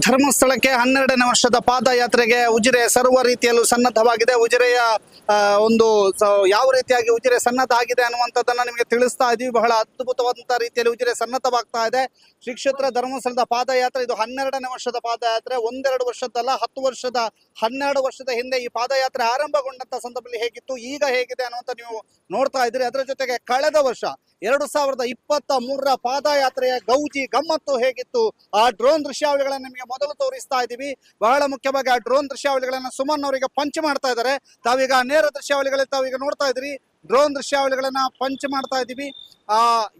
ಧರ್ಮಸ್ಥಳಕ್ಕೆ 12ನೇ ವರ್ಷದ ಪಾದಯಾತ್ರೆಗೆ ಉಜಿರೆ ಸರ್ವ ರೀತಿಯಲ್ಲೂ ಸನ್ನದ್ಧವಾಗಿದೆ. ಉಜಿರೆಯ ಒಂದು ಯಾವ ರೀತಿಯಾಗಿ ಉಜಿರೆ ಸನ್ನದ್ಧ ಆಗಿದೆ ಅನ್ನುವಂಥದ್ದನ್ನ ನಿಮಗೆ ತಿಳಿಸ್ತಾ ಇದೀವಿ. ಬಹಳ ಅದ್ಭುತವಾದಂತಹ ರೀತಿಯಲ್ಲಿ ಉಜಿರೆ ಸನ್ನದ್ಧವಾಗ್ತಾ ಇದೆ. ಶ್ರೀ ಕ್ಷೇತ್ರ ಧರ್ಮಸ್ಥಳದ ಪಾದಯಾತ್ರೆ ಇದು 12ನೇ ವರ್ಷದ ಪಾದಯಾತ್ರೆ. 1-2 ವರ್ಷದ್ದಲ್ಲ, 10 ವರ್ಷದ 12 ವರ್ಷದ ಹಿಂದೆ ಈ ಪಾದಯಾತ್ರೆ ಆರಂಭಗೊಂಡಂತ ಸಂದರ್ಭದಲ್ಲಿ ಹೇಗಿತ್ತು, ಈಗ ಹೇಗಿದೆ ಅನ್ನುವಂತ ನೀವು ನೋಡ್ತಾ ಇದ್ರಿ. ಅದರ ಜೊತೆಗೆ ಕಳೆದ ವರ್ಷ 2023ರ ಪಾದಯಾತ್ರೆಯ ಗಮ್ಮತ್ತು ಹೇಗಿತ್ತು, ಆ ಡ್ರೋನ್ ದೃಶ್ಯಾವಳಿಗಳನ್ನು ನಿಮಗೆ ಮೊದಲು ತೋರಿಸ್ತಾ ಇದ್ದೀವಿ. ಬಹಳ ಮುಖ್ಯವಾಗಿ ಆ ಡ್ರೋನ್ ದೃಶ್ಯಾವಳಿಗಳನ್ನ ಸುಮನ್ ಅವರಿಗೆ ಪಂಚ್ ಮಾಡ್ತಾ ಇದ್ದಾರೆ. ತಾವೀಗ ನೇರ ದೃಶ್ಯಾವಳಿಗಳಲ್ಲಿ ತಾವೀಗ ನೋಡ್ತಾ ಇದ್ರಿ. ಡ್ರೋನ್ ದೃಶ್ಯಾವಳಿಗಳನ್ನ ಪಂಚ್ ಮಾಡ್ತಾ ಇದ್ದೀವಿ.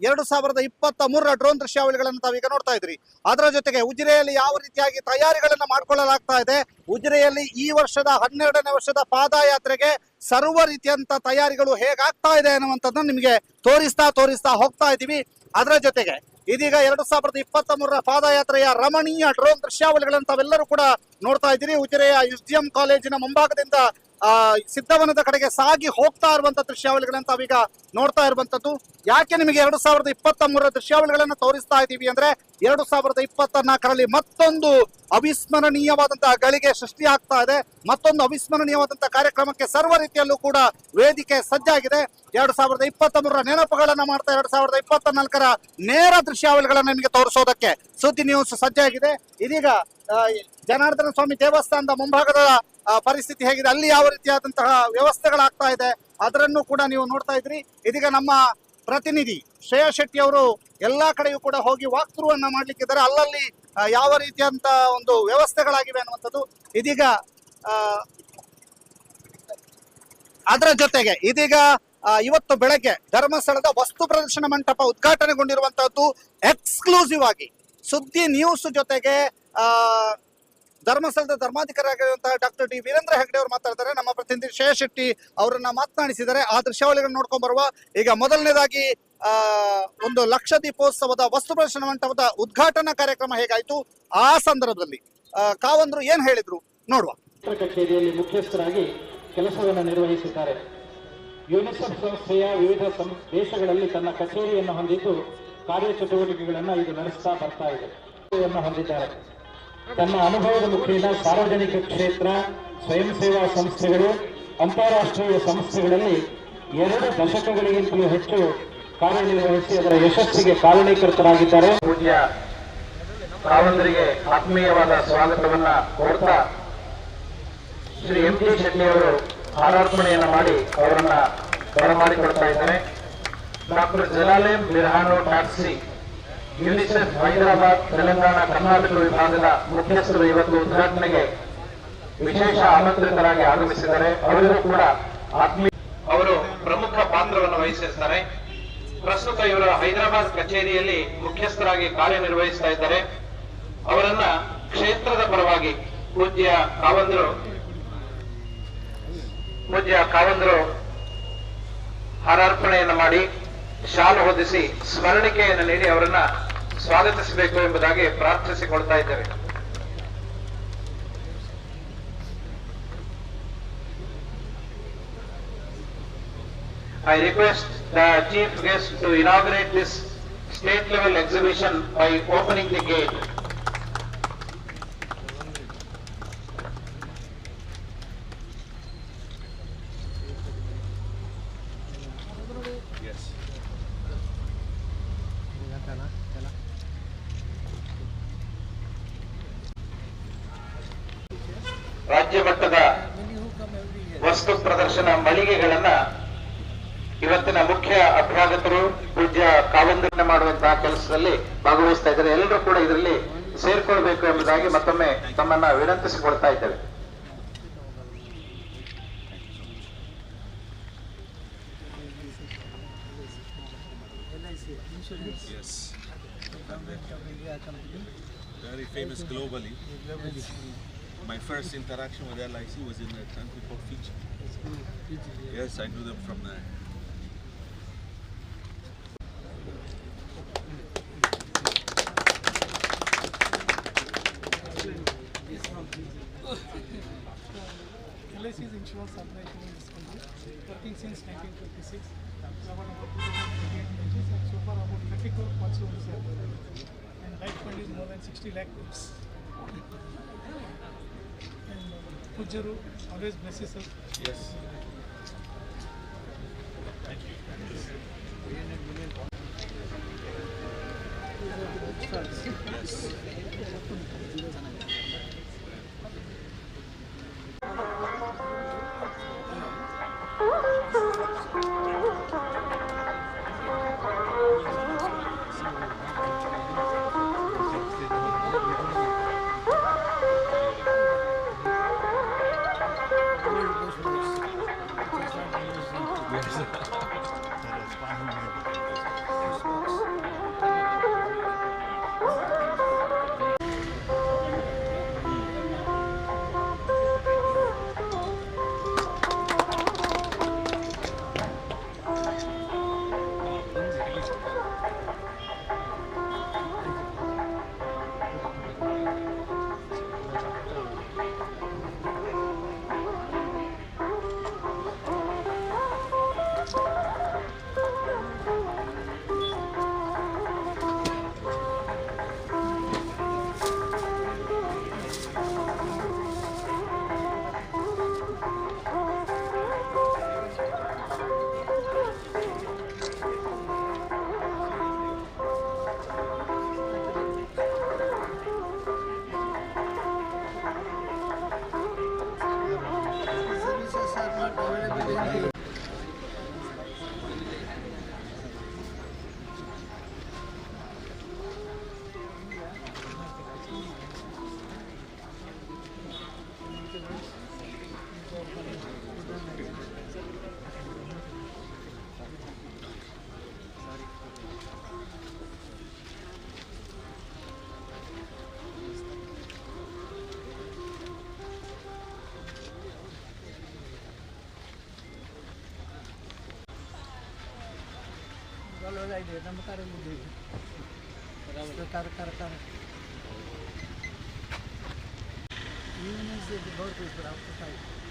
2023ರ ಡ್ರೋನ್ ದೃಶ್ಯಾವಳಿಗಳನ್ನು ತಾವೀಗ ನೋಡ್ತಾ ಇದ್ರಿ. ಅದರ ಜೊತೆಗೆ ಉಜಿರೆಯಲ್ಲಿ ಯಾವ ರೀತಿಯಾಗಿ ತಯಾರಿಗಳನ್ನ ಮಾಡ್ಕೊಳ್ಳಲಾಗ್ತಾ ಇದೆ, ಉಜಿರೆಯಲ್ಲಿ ಈ ವರ್ಷದ 12ನೇ ವರ್ಷದ ಪಾದಯಾತ್ರೆಗೆ ಸರ್ವ ರೀತಿಯಂತ ತಯಾರಿಗಳು ಹೇಗಾಗ್ತಾ ಇದೆ ಅನ್ನುವಂಥದ್ದನ್ನ ನಿಮಗೆ ತೋರಿಸ್ತಾ ಹೋಗ್ತಾ ಇದ್ದೀವಿ. ಅದರ ಜೊತೆಗೆ ಇದೀಗ 2023ರ ಪಾದಯಾತ್ರೆಯ ರಮಣೀಯ ಡ್ರೋನ್ ದೃಶ್ಯಾವಳಿಗಳನ್ನು ತಾವೆಲ್ಲರೂ ಕೂಡ ನೋಡ್ತಾ ಇದ್ದೀರಿ. ಉಜಿರೆಯ SDM ಕಾಲೇಜಿನ ಮುಂಭಾಗದಿಂದ ಸಿದ್ಧವನದ ಕಡೆಗೆ ಸಾಗಿ ಹೋಗ್ತಾ ಇರುವಂತ ದೃಶ್ಯಾವಳಿಗಳನ್ನು ತಾವೀಗ ನೋಡ್ತಾ ಇರುವಂತದ್ದು. ಯಾಕೆ ನಿಮಗೆ 2023ರ ದೃಶ್ಯಾವಳಿಗಳನ್ನ ತೋರಿಸ್ತಾ ಇದ್ದೀವಿ ಅಂದ್ರೆ 2024ರಲ್ಲಿ ಮತ್ತೊಂದು ಅವಿಸ್ಮರಣೀಯವಾದಂತಹ ಗಳಿಗೆ ಸೃಷ್ಟಿ ಆಗ್ತಾ ಇದೆ. ಮತ್ತೊಂದು ಅವಿಸ್ಮರಣೀಯವಾದಂತಹ ಕಾರ್ಯಕ್ರಮಕ್ಕೆ ಸರ್ವ ರೀತಿಯಲ್ಲೂ ಕೂಡ ವೇದಿಕೆ ಸಜ್ಜಾಗಿದೆ. 2023ರ ನೆನಪುಗಳನ್ನ ಮಾಡ್ತಾ 2024ರ ನೇರ ದೃಶ್ಯಾವಳಿಗಳನ್ನ ನಿಮಗೆ ತೋರಿಸೋದಕ್ಕೆ ಸುದ್ದಿ ನ್ಯೂಸ್ ಸಜ್ಜಾಗಿದೆ. ಇದೀಗ ಜನಾರ್ದನ ಸ್ವಾಮಿ ದೇವಸ್ಥಾನದ ಮುಂಭಾಗದ ಪರಿಸ್ಥಿತಿ ಹೇಗಿದೆ, ಅಲ್ಲಿ ಯಾವ ರೀತಿಯಾದಂತಹ ವ್ಯವಸ್ಥೆಗಳಾಗ್ತಾ ಇದೆ ಅದನ್ನು ಕೂಡ ನೀವು ನೋಡ್ತಾ ಇದ್ರಿ. ಇದೀಗ ನಮ್ಮ ಪ್ರತಿನಿಧಿ ಶ್ರೇಯಾ ಶೆಟ್ಟಿ ಅವರು ಎಲ್ಲಾ ಕಡೆಯೂ ಕೂಡ ಹೋಗಿ ವಾಕ್ ಥ್ರೂ ಅನ್ನ ಮಾಡ್ಲಿಕ್ಕಿದ್ದಾರೆ. ಅಲ್ಲಲ್ಲಿ ಯಾವ ರೀತಿಯಂತ ಒಂದು ವ್ಯವಸ್ಥೆಗಳಾಗಿವೆ ಅನ್ನುವಂಥದ್ದು. ಇದೀಗ ಅದರ ಜೊತೆಗೆ ಇದೀಗ ಇವತ್ತು ಬೆಳಗ್ಗೆ ಧರ್ಮಸ್ಥಳದ ವಸ್ತು ಪ್ರದರ್ಶನ ಮಂಟಪ ಉದ್ಘಾಟನೆಗೊಂಡಿರುವಂತಹದ್ದು. ಎಕ್ಸ್ಕ್ಲೂಸಿವ್ ಆಗಿ ಸುದ್ದಿ ನ್ಯೂಸ್ ಜೊತೆಗೆ ಧರ್ಮಸ್ಥಳದ ಧರ್ಮಾಧಿಕಾರಿಯಾಗಿರುವಂತಹ ಡಾಕ್ಟರ್ ಡಿ ವೀರೇಂದ್ರ ಹೆಗ್ಡೆ ಅವರು ಮಾತಾಡ್ತಾರೆ. ನಮ್ಮ ಪ್ರತಿನಿಧಿ ಶ್ರೇಯಾ ಶೆಟ್ಟಿ ಅವರನ್ನ ಮಾತನಾಡಿಸಿದ್ದಾರೆ. ಆ ದೃಶ್ಯಾವಳಿಗಳನ್ನು ನೋಡ್ಕೊಂಡ್ ಬರುವ. ಈಗ ಮೊದಲನೇದಾಗಿ ಒಂದು ಲಕ್ಷ ದೀಪೋತ್ಸವದ ವಸ್ತು ಪ್ರದರ್ಶನ ಮಂಟಪದ ಉದ್ಘಾಟನಾ ಕಾರ್ಯಕ್ರಮ ಹೇಗಾಯ್ತು, ಆ ಸಂದರ್ಭದಲ್ಲಿ ಕಾವಂದ್ರು ಏನ್ ಹೇಳಿದ್ರು ನೋಡುವ. ಕಚೇರಿಯಲ್ಲಿ ಮುಖ್ಯಸ್ಥರಾಗಿ ಕೆಲಸವನ್ನು ನಿರ್ವಹಿಸಿದ್ದಾರೆ. ಯುನಿಸೆಫ್ ಸಂಸ್ಥೆಯ ವಿವಿಧ ದೇಶಗಳಲ್ಲಿ ತನ್ನ ಕಚೇರಿಯನ್ನು ಹೊಂದಿದ್ದು ಕಾರ್ಯಚಟುವಟಿಕೆಗಳನ್ನು ಇದು ನಡೆಸ್ತಾ ಬರ್ತಾ ಇದೆ ಹೊಂದಿದ್ದಾರೆ. ತನ್ನ ಅನುಭವದ ಮುಖೇನ ಸಾರ್ವಜನಿಕ ಕ್ಷೇತ್ರ, ಸ್ವಯಂ ಸೇವಾ ಸಂಸ್ಥೆಗಳು, ಅಂತಾರಾಷ್ಟ್ರೀಯ ಸಂಸ್ಥೆಗಳಲ್ಲಿ 2 ದಶಕಗಳಿಗಿಂತಲೂ ಹೆಚ್ಚು ಕಾರ್ಯನಿರ್ವಹಿಸಿ ಅದರ ಯಶಸ್ಸಿಗೆ ಕಾರಣೀಕರ್ತರಾಗಿದ್ದಾರೆ. ಪೂಜ್ಯ ಕಾವಂದರಿಗೆ ಆತ್ಮೀಯವಾದ ಸ್ವಾಗತವನ್ನ ಕೋರ್ತಾ ಶ್ರೀ MG ಶೆಟ್ಟಿ ಅವರು ಹಾರಾರ್ಪಣೆಯನ್ನ ಮಾಡಿ ಅವರನ್ನ ಬರಮಾಡಿಕೊಡ್ತಾ ಇದ್ದಾರೆ. ಡಾಕ್ಟರ್ ಜಲಾಲೇಂ ಬಿರ್ಹಾನೋ ಟ್ಯಾಕ್ಸಿ ಯುನಿಸೆಫ್ ಹೈದರಾಬಾದ್, ತೆಲಂಗಾಣ, ಕರ್ನಾಟಕ ವಿಭಾಗದ ಮುಖ್ಯಸ್ಥರು ಇವತ್ತು ಉದ್ಘಾಟನೆಗೆ ವಿಶೇಷ ಆಮಂತ್ರಿತರಾಗಿ ಆಗಮಿಸಿದ್ದಾರೆ. ಅವರಿಗೂ ಕೂಡ ಅವರು ಪ್ರಮುಖ ಪಾತ್ರವನ್ನು ವಹಿಸಿರ್ತಾರೆ. ಪ್ರಸ್ತುತ ಇವರು ಹೈದರಾಬಾದ್ ಕಚೇರಿಯಲ್ಲಿ ಮುಖ್ಯಸ್ಥರಾಗಿ ಕಾರ್ಯನಿರ್ವಹಿಸ್ತಾ ಇದ್ದಾರೆ. ಅವರನ್ನ ಕ್ಷೇತ್ರದ ಪರವಾಗಿ ಪೂಜ್ಯ ಕಾವಂದರು ಹಾರಾರ್ಪಣೆಯನ್ನು ಮಾಡಿ ಶಾಲು ಹೊದಿಸಿ ಸ್ಮರಣಿಕೆಯನ್ನು ನೀಡಿ ಅವರನ್ನ ಸ್ವಾಗತಿಸಬೇಕು ಎಂಬುದಾಗಿ ಪ್ರಾರ್ಥಿಸಿಕೊಳ್ತಾ ಇದ್ದೇವೆ. I request the chief guest to inaugurate this state level exhibition by opening the gate. ರಾಜ್ಯ ಮಟ್ಟದ ವಸ್ತು ಪ್ರದರ್ಶನ ಮಳಿಗೆಗಳನ್ನ ಇವತ್ತಿನ ಮುಖ್ಯ ಅಭ್ಯಾಗತರು ಪೂಜ್ಯ ಕಾವಂದರನ್ನ ಮಾಡುವಂತಹ ಕೆಲಸದಲ್ಲಿ ಭಾಗವಹಿಸ್ತಾ ಇದ್ದಾರೆ. ಎಲ್ಲರೂ ಕೂಡ ಇದರಲ್ಲಿ ಸೇರ್ಕೊಳ್ಬೇಕು ಎಂಬುದಾಗಿ ಮತ್ತೊಮ್ಮೆ ತಮ್ಮನ್ನ ವಿನಂತಿಸಿಕೊಳ್ತಾ ಇದ್ದೇವೆ. Very famous globally. My first interaction with LIC was in a country called Fiji. Yes, I knew them from there. LIC's insurance operation in this country, working since 1956. So far about 30 crore policy owners are there. And light fund is more than 60 lakh rupees. And Pujjaru always blesses us. Yes. Yes.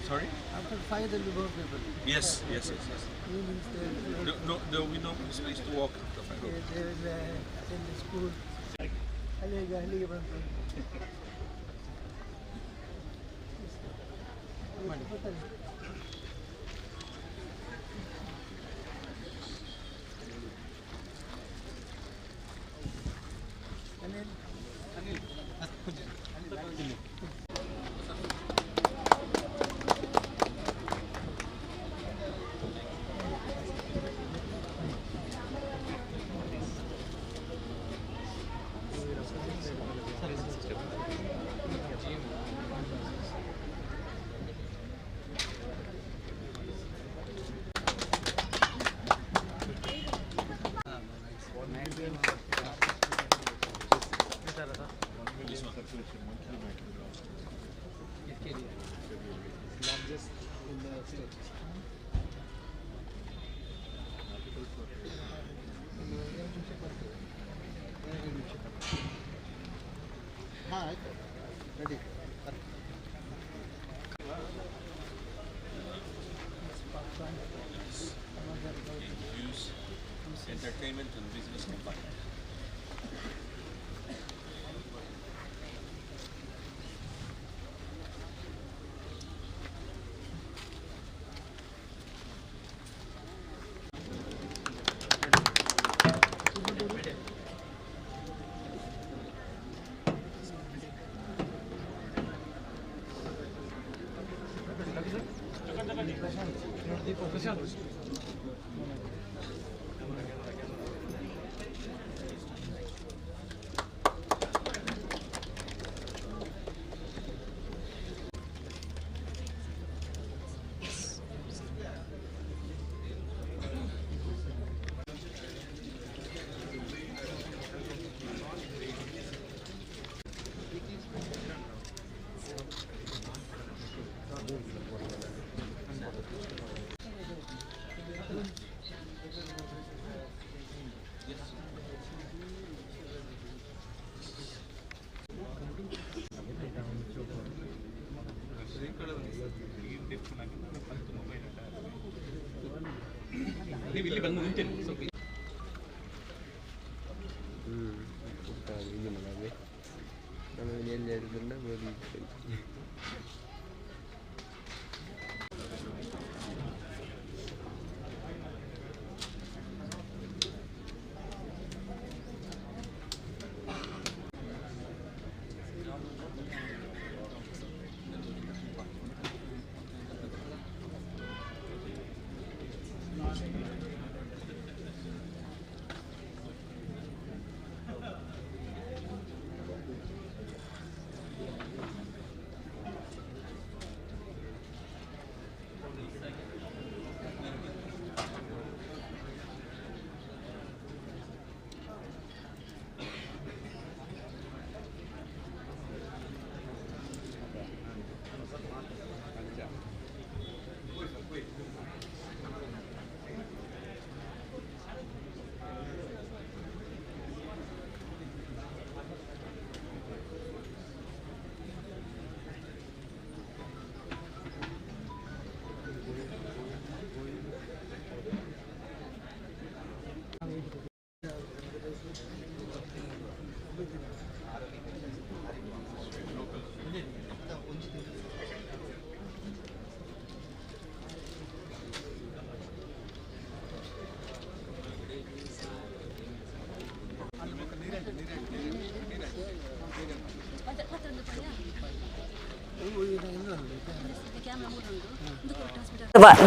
Sorry? After 5 there will be more people. Yes. No, there will be no space to walk after 5 They o'clock. will attend the school. Aliga bantu. Use entertainment and business combined. ನೀವು ಇಲ್ಲಿ ಬಂದು ನಿಂತಿರಿ ಸ್ವಲ್ಪ ಆಮೇಲೆ ಎಲ್ಲಿ ಹೇಳಿದ್ರಿಂದ ಮೋದಿ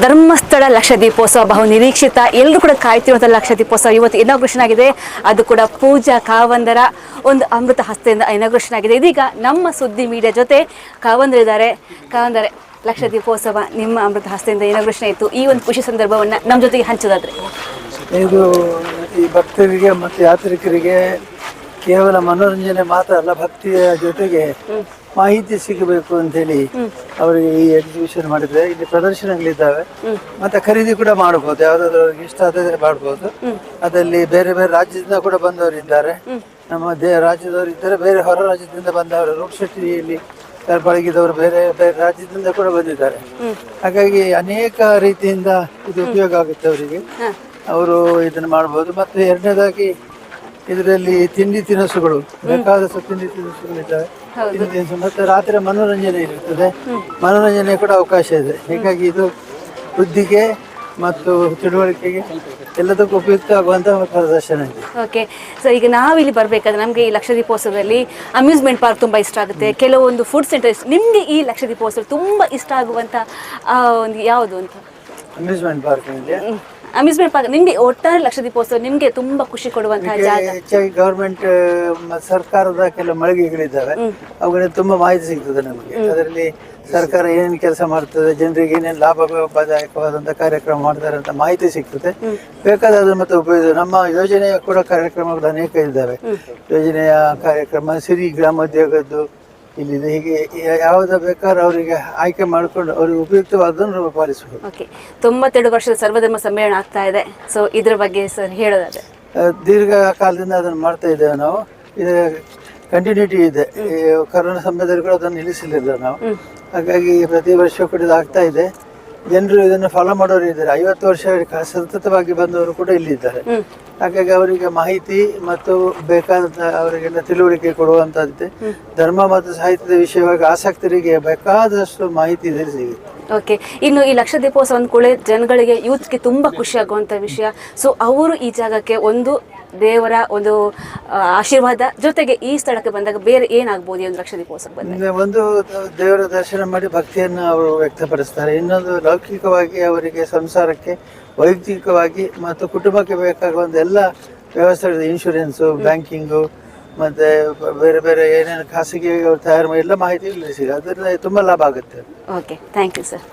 ಧರ್ಮಸ್ಥಳ ಲಕ್ಷದೀಪೋತ್ಸವ ಬಹು ನಿರೀಕ್ಷಿತ, ಎಲ್ಲರೂ ಕೂಡ ಕಾಯ್ತಿರುವಂಥ ಲಕ್ಷದೀಪೋತ್ಸವ ಇವತ್ತು ಇನಾಗ್ರೇಷನ್ ಆಗಿದೆ. ಅದು ಕೂಡ ಪೂಜಾ ಕಾವಂದರ ಒಂದು ಅಮೃತ ಹಸ್ತೆಯಿಂದ ಇನಾಗ್ರೇಷನ್ ಆಗಿದೆ. ಇದೀಗ ನಮ್ಮ ಸುದ್ದಿ ಮೀಡಿಯಾ ಜೊತೆ ಕಾವಂದರಿದ್ದಾರೆ. ಕಾವಂದರೆ, ಲಕ್ಷದೀಪೋತ್ಸವ ನಿಮ್ಮ ಅಮೃತ ಹಸ್ತೆಯಿಂದ ಇನಾಗ್ರೇಷನ್ ಆಯಿತು. ಈ ಒಂದು ಖುಷಿ ಸಂದರ್ಭವನ್ನು ನಮ್ಮ ಜೊತೆಗೆ ಹಂಚೋದಾದ್ರೆ? ಇದು ಈ ಭಕ್ತರಿಗೆ ಮತ್ತು ಯಾತ್ರಿಕರಿಗೆ ಕೇವಲ ಮನೋರಂಜನೆ ಮಾತ್ರ ಅಲ್ಲ, ಭಕ್ತಿಯ ಜೊತೆಗೆ ಮಾಹಿತಿ ಸಿಗಬೇಕು ಅಂತೇಳಿ ಅವರಿಗೆ ಈ ಎಕ್ಸಿಬಿಷನ್ ಮಾಡಿದ್ರೆ. ಇಲ್ಲಿ ಪ್ರದರ್ಶನಗಳಿದ್ದಾವೆ, ಮತ್ತೆ ಖರೀದಿ ಕೂಡ ಮಾಡಬಹುದು, ಯಾವ್ದಾದ್ರು ಅವ್ರಿಗೆ ಇಷ್ಟ ಆದರೆ ಮಾಡಬಹುದು. ಅದರಲ್ಲಿ ಬೇರೆ ಬೇರೆ ರಾಜ್ಯದಿಂದ ಕೂಡ ಬಂದವರು ಇದ್ದಾರೆ, ನಮ್ಮ ರಾಜ್ಯದವರು ಇದ್ದಾರೆ, ಬೇರೆ ಹೊರ ರಾಜ್ಯದಿಂದ ಬಂದವರು, ರೂಪಶೆಟ್ಟಿಯಲ್ಲಿ ಪಳಗಿದವರು ಬೇರೆ ಬೇರೆ ರಾಜ್ಯದಿಂದ ಕೂಡ ಬಂದಿದ್ದಾರೆ. ಹಾಗಾಗಿ ಅನೇಕ ರೀತಿಯಿಂದ ಇದು ಉಪಯೋಗ ಆಗುತ್ತೆ ಅವರಿಗೆ, ಅವರು ಇದನ್ನು ಮಾಡಬಹುದು. ಮತ್ತೆ ಎರಡನೇದಾಗಿ ಇದರಲ್ಲಿ ತಿಂಡಿ ತಿನಿಸುಗಳು, ಬೇಕಾದಷ್ಟು ತಿಂಡಿ ತಿನಿಸುಗಳಿದ್ದಾವೆ, ಮತ್ತೆ ರಾತ್ರಿ ಮನೋರಂಜನೆ ಇರುತ್ತದೆ, ಮನೋರಂಜನೆ ಕೂಡ ಅವಕಾಶ ಇದೆ. ಹೀಗಾಗಿ ಇದು ಬುದ್ಧಿಗೆ ಮತ್ತು ತಿಳುವಳಿಕೆಗೆ ಎಲ್ಲದಕ್ಕೂ ಉಪಯುಕ್ತ ಆಗುವಂತಹ ಪ್ರದರ್ಶನ ಇದೆ. ಓಕೆ, ಸೊ ಈಗ ನಾವಿಲ್ಲಿ ಬರಬೇಕಾದ್ರೆ ನಮಗೆ ಈ ಲಕ್ಷದೀಪೋತ್ಸವದಲ್ಲಿ ಅಮ್ಯೂಸ್ಮೆಂಟ್ ಪಾರ್ಕ್ ತುಂಬ ಇಷ್ಟ ಆಗುತ್ತೆ, ಕೆಲವೊಂದು ಫುಡ್ ಸೆಂಟರ್ಸ್. ನಿಮಗೆ ಈ ಲಕ್ಷದೀಪೋತ್ಸವ ತುಂಬ ಇಷ್ಟ ಆಗುವಂಥ ಒಂದು ಯಾವುದು ಅಂತ? ಅಮ್ಯೂಸ್ಮೆಂಟ್ ಪಾರ್ಕ್ ಇದೆ. ಅಮ್ಯೂಸ್ಮೆಂಟ್ ಪಾರ್ಕ್ ನಿಮಗೆ ಒಟ್ಟಾರೆ ಲಕ್ಷದೀಪೋತ್ಸವ ನಿಮಗೆ ತುಂಬಾ ಖುಷಿ ಕೊಡುವಂತಹ ಜಾಗ. ಹೆಚ್ಚಾಗಿ ಗವರ್ಮೆಂಟ್ ಸರ್ಕಾರದ ಕೆಲವು ಮಳಿಗೆಗಳಿದ್ದಾವೆ, ಅವುಗಳಿಗೆ ತುಂಬಾ ಮಾಹಿತಿ ಸಿಗ್ತದೆ ನಮಗೆ. ಅದರಲ್ಲಿ ಸರ್ಕಾರ ಏನೇನು ಕೆಲಸ ಮಾಡ್ತದೆ, ಜನರಿಗೆ ಏನೇನು ಲಾಭದಾಯಕವಾದಂತಹ ಕಾರ್ಯಕ್ರಮ ಮಾಡ್ತಾರೆ ಅಂತ ಮಾಹಿತಿ ಸಿಗ್ತದೆ. ಬೇಕಾದ ಮತ್ತೆ ಉಪಯೋಗ. ನಮ್ಮ ಯೋಜನೆಯ ಕೂಡ ಕಾರ್ಯಕ್ರಮಗಳು ಅನೇಕ ಇದ್ದಾವೆ. ಯೋಜನೆಯ ಕಾರ್ಯಕ್ರಮ ಸಿರಿ ಗ್ರಾಮೋದ್ಯೋಗದ್ದು ಇಲ್ಲಿದೆ. ಹೀಗೆ ಯಾವ್ದು ಬೇಕಾದ್ರೂ ಅವರಿಗೆ ಆಯ್ಕೆ ಮಾಡಿಕೊಂಡು ಅವ್ರಿಗೆ ಉಪಯುಕ್ತವಾದನ್ನು ಪಾಲಿಸಬಹುದು. ಓಕೆ, 92 ವರ್ಷದ ಸರ್ವಧರ್ಮ ಸಮ್ಮೇಳನ ಆಗ್ತಾ ಇದೆ. ಸೊ ಇದ್ರ ಬಗ್ಗೆ ಸರ್ ಹೇಳೋದಾದ್ರೆ? ದೀರ್ಘ ಕಾಲದಿಂದ ಅದನ್ನು ಮಾಡ್ತಾ ಇದ್ದೇವೆ ನಾವು. ಇದು ಕಂಟಿನ್ಯೂಟಿ ಇದೆ. ಕೊರೋನಾ ಸಮಯದಲ್ಲಿ ಕೂಡ ಅದನ್ನು ನಿಲ್ಲಿಸಲಿಲ್ಲ ನಾವು. ಹಾಗಾಗಿ ಪ್ರತಿ ವರ್ಷ ಕೂಡ ಇದು ಆಗ್ತಾ ಇದೆ. ಜನರು ಇದನ್ನು ಫಾಲೋ ಮಾಡೋರು ಇದ್ದಾರೆ. 50 ವರ್ಷ ಸತತವಾಗಿ ಬಂದವರು ಕೂಡ ಇಲ್ಲಿದ್ದಾರೆ. ಹಾಗಾಗಿ ಅವರಿಗೆ ಮಾಹಿತಿ ಮತ್ತು ಬೇಕಾದ ಅವರಿಗೆಲ್ಲ ತಿಳುವಳಿಕೆ ಕೊಡುವಂತದ್ದೆ. ಧರ್ಮ ಮತ್ತು ಸಾಹಿತ್ಯದ ವಿಷಯವಾಗಿ ಆಸಕ್ತರಿಗೆ ಬೇಕಾದಷ್ಟು ಮಾಹಿತಿ ಇದರಲ್ಲಿ ಸಿಗುತ್ತೆ. ಓಕೆ, ಇನ್ನು ಈ ಲಕ್ಷದೀಪೋತ್ಸವ ಅಂದ್ಕೊಳ್ಳಿ ಜನಗಳಿಗೆ, ಯೂತ್ಗೆ ತುಂಬಾ ಖುಷಿ ಆಗುವಂತ ವಿಷಯ. ಸೊ ಅವರು ಈ ಜಾಗಕ್ಕೆ ಒಂದು ದೇವರ ಒಂದು ಆಶೀರ್ವಾದ ಜೊತೆಗೆ ಈ ಸ್ಥಳಕ್ಕೆ ಬಂದಾಗ ಬೇರೆ ಏನಾಗ್ಬೋದು ಈ ಒಂದು ಲಕ್ಷದೀಪೋತ್ಸವ ಬಂದಾಗ? ಒಂದು ದೇವರ ದರ್ಶನ ಮಾಡಿ ಭಕ್ತಿಯನ್ನು ಅವರು ವ್ಯಕ್ತಪಡಿಸ್ತಾರೆ. ಇನ್ನೊಂದು ಲೌಕಿಕವಾಗಿ ಅವರಿಗೆ ಸಂಸಾರಕ್ಕೆ, ವೈಯಕ್ತಿಕವಾಗಿ ಮತ್ತು ಕುಟುಂಬಕ್ಕೆ ಬೇಕಾಗುವಂಥ ಎಲ್ಲ ವ್ಯವಸ್ಥೆಗಳು, ಇನ್ಶೂರೆನ್ಸು, ಬ್ಯಾಂಕಿಂಗು, ಮತ್ತೆ ಬೇರೆ ಬೇರೆ ಏನೇನು ಖಾಸಗಿ ತಯಾರು ಮಾಡಿ ಎಲ್ಲ ಮಾಹಿತಿ ಇಲ್ಲಿ ಸಿಗುತ್ತೆ. ಅದರಿಂದ ತುಂಬ ಲಾಭ ಆಗುತ್ತೆ. Okay, thank you sir.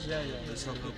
The soccer group.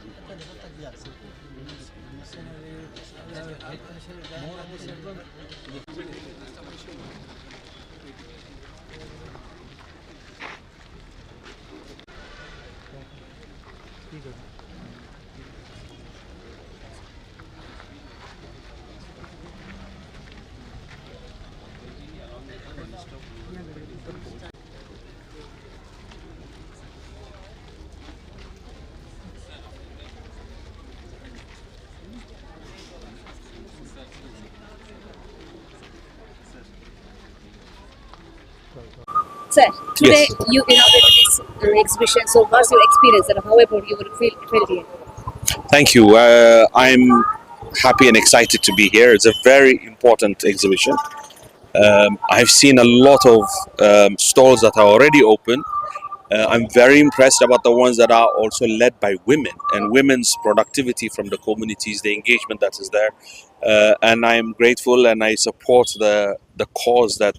Sir, today you inaugurated this exhibition. So, what's your experience and how about you feel here? Thank you. I'm happy and excited to be here. It's a very important exhibition. I've seen a lot of stalls that are already open. I'm very impressed about the ones that are also led by women and women's productivity from the communities, the engagement that is there. And I'm grateful and I support the cause that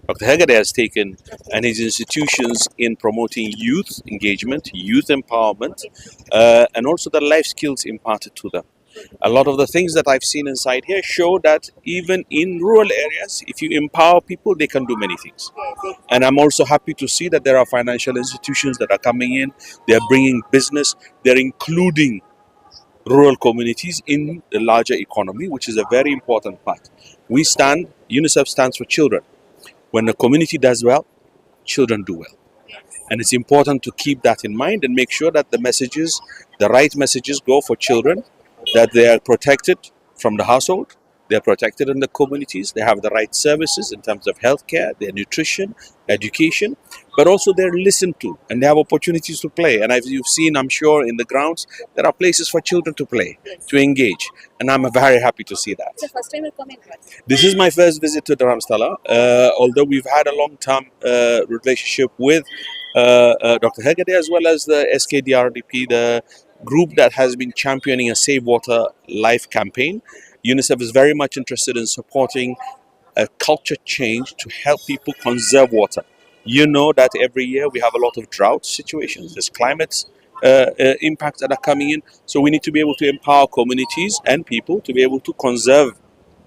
Dr. Hegade has taken and his institutions in promoting youth engagement, youth empowerment, and also the life skills imparted to them. A lot of the things that I've seen inside here show that even in rural areas, if you empower people, they can do many things. And I'm also happy to see that there are financial institutions that are coming in, they're bringing business, they're including rural communities in the larger economy, which is a very important part. UNICEF stands for children. When the community does well, children do well. And it's important to keep that in mind and make sure that the right messages go for children, that they are protected from the household, they're protected in the communities, they have the right services in terms of healthcare, their nutrition, education, but also they're listened to and they have opportunities to play. And as you've seen, I'm sure, in the grounds, there are places for children to play, to engage. And I'm very happy to see that. It's the first time you're coming, right? This is my first visit to Dharamstala, although we've had a long-term relationship with Dr. Hegade as well as the SKDRDP, the group that has been championing a Save Water Life campaign. UNICEF is very much interested in supporting a culture change to help people conserve water. You know that every year we have a lot of drought situations, there's climate impacts that are coming in. So we need to be able to empower communities and people to be able to conserve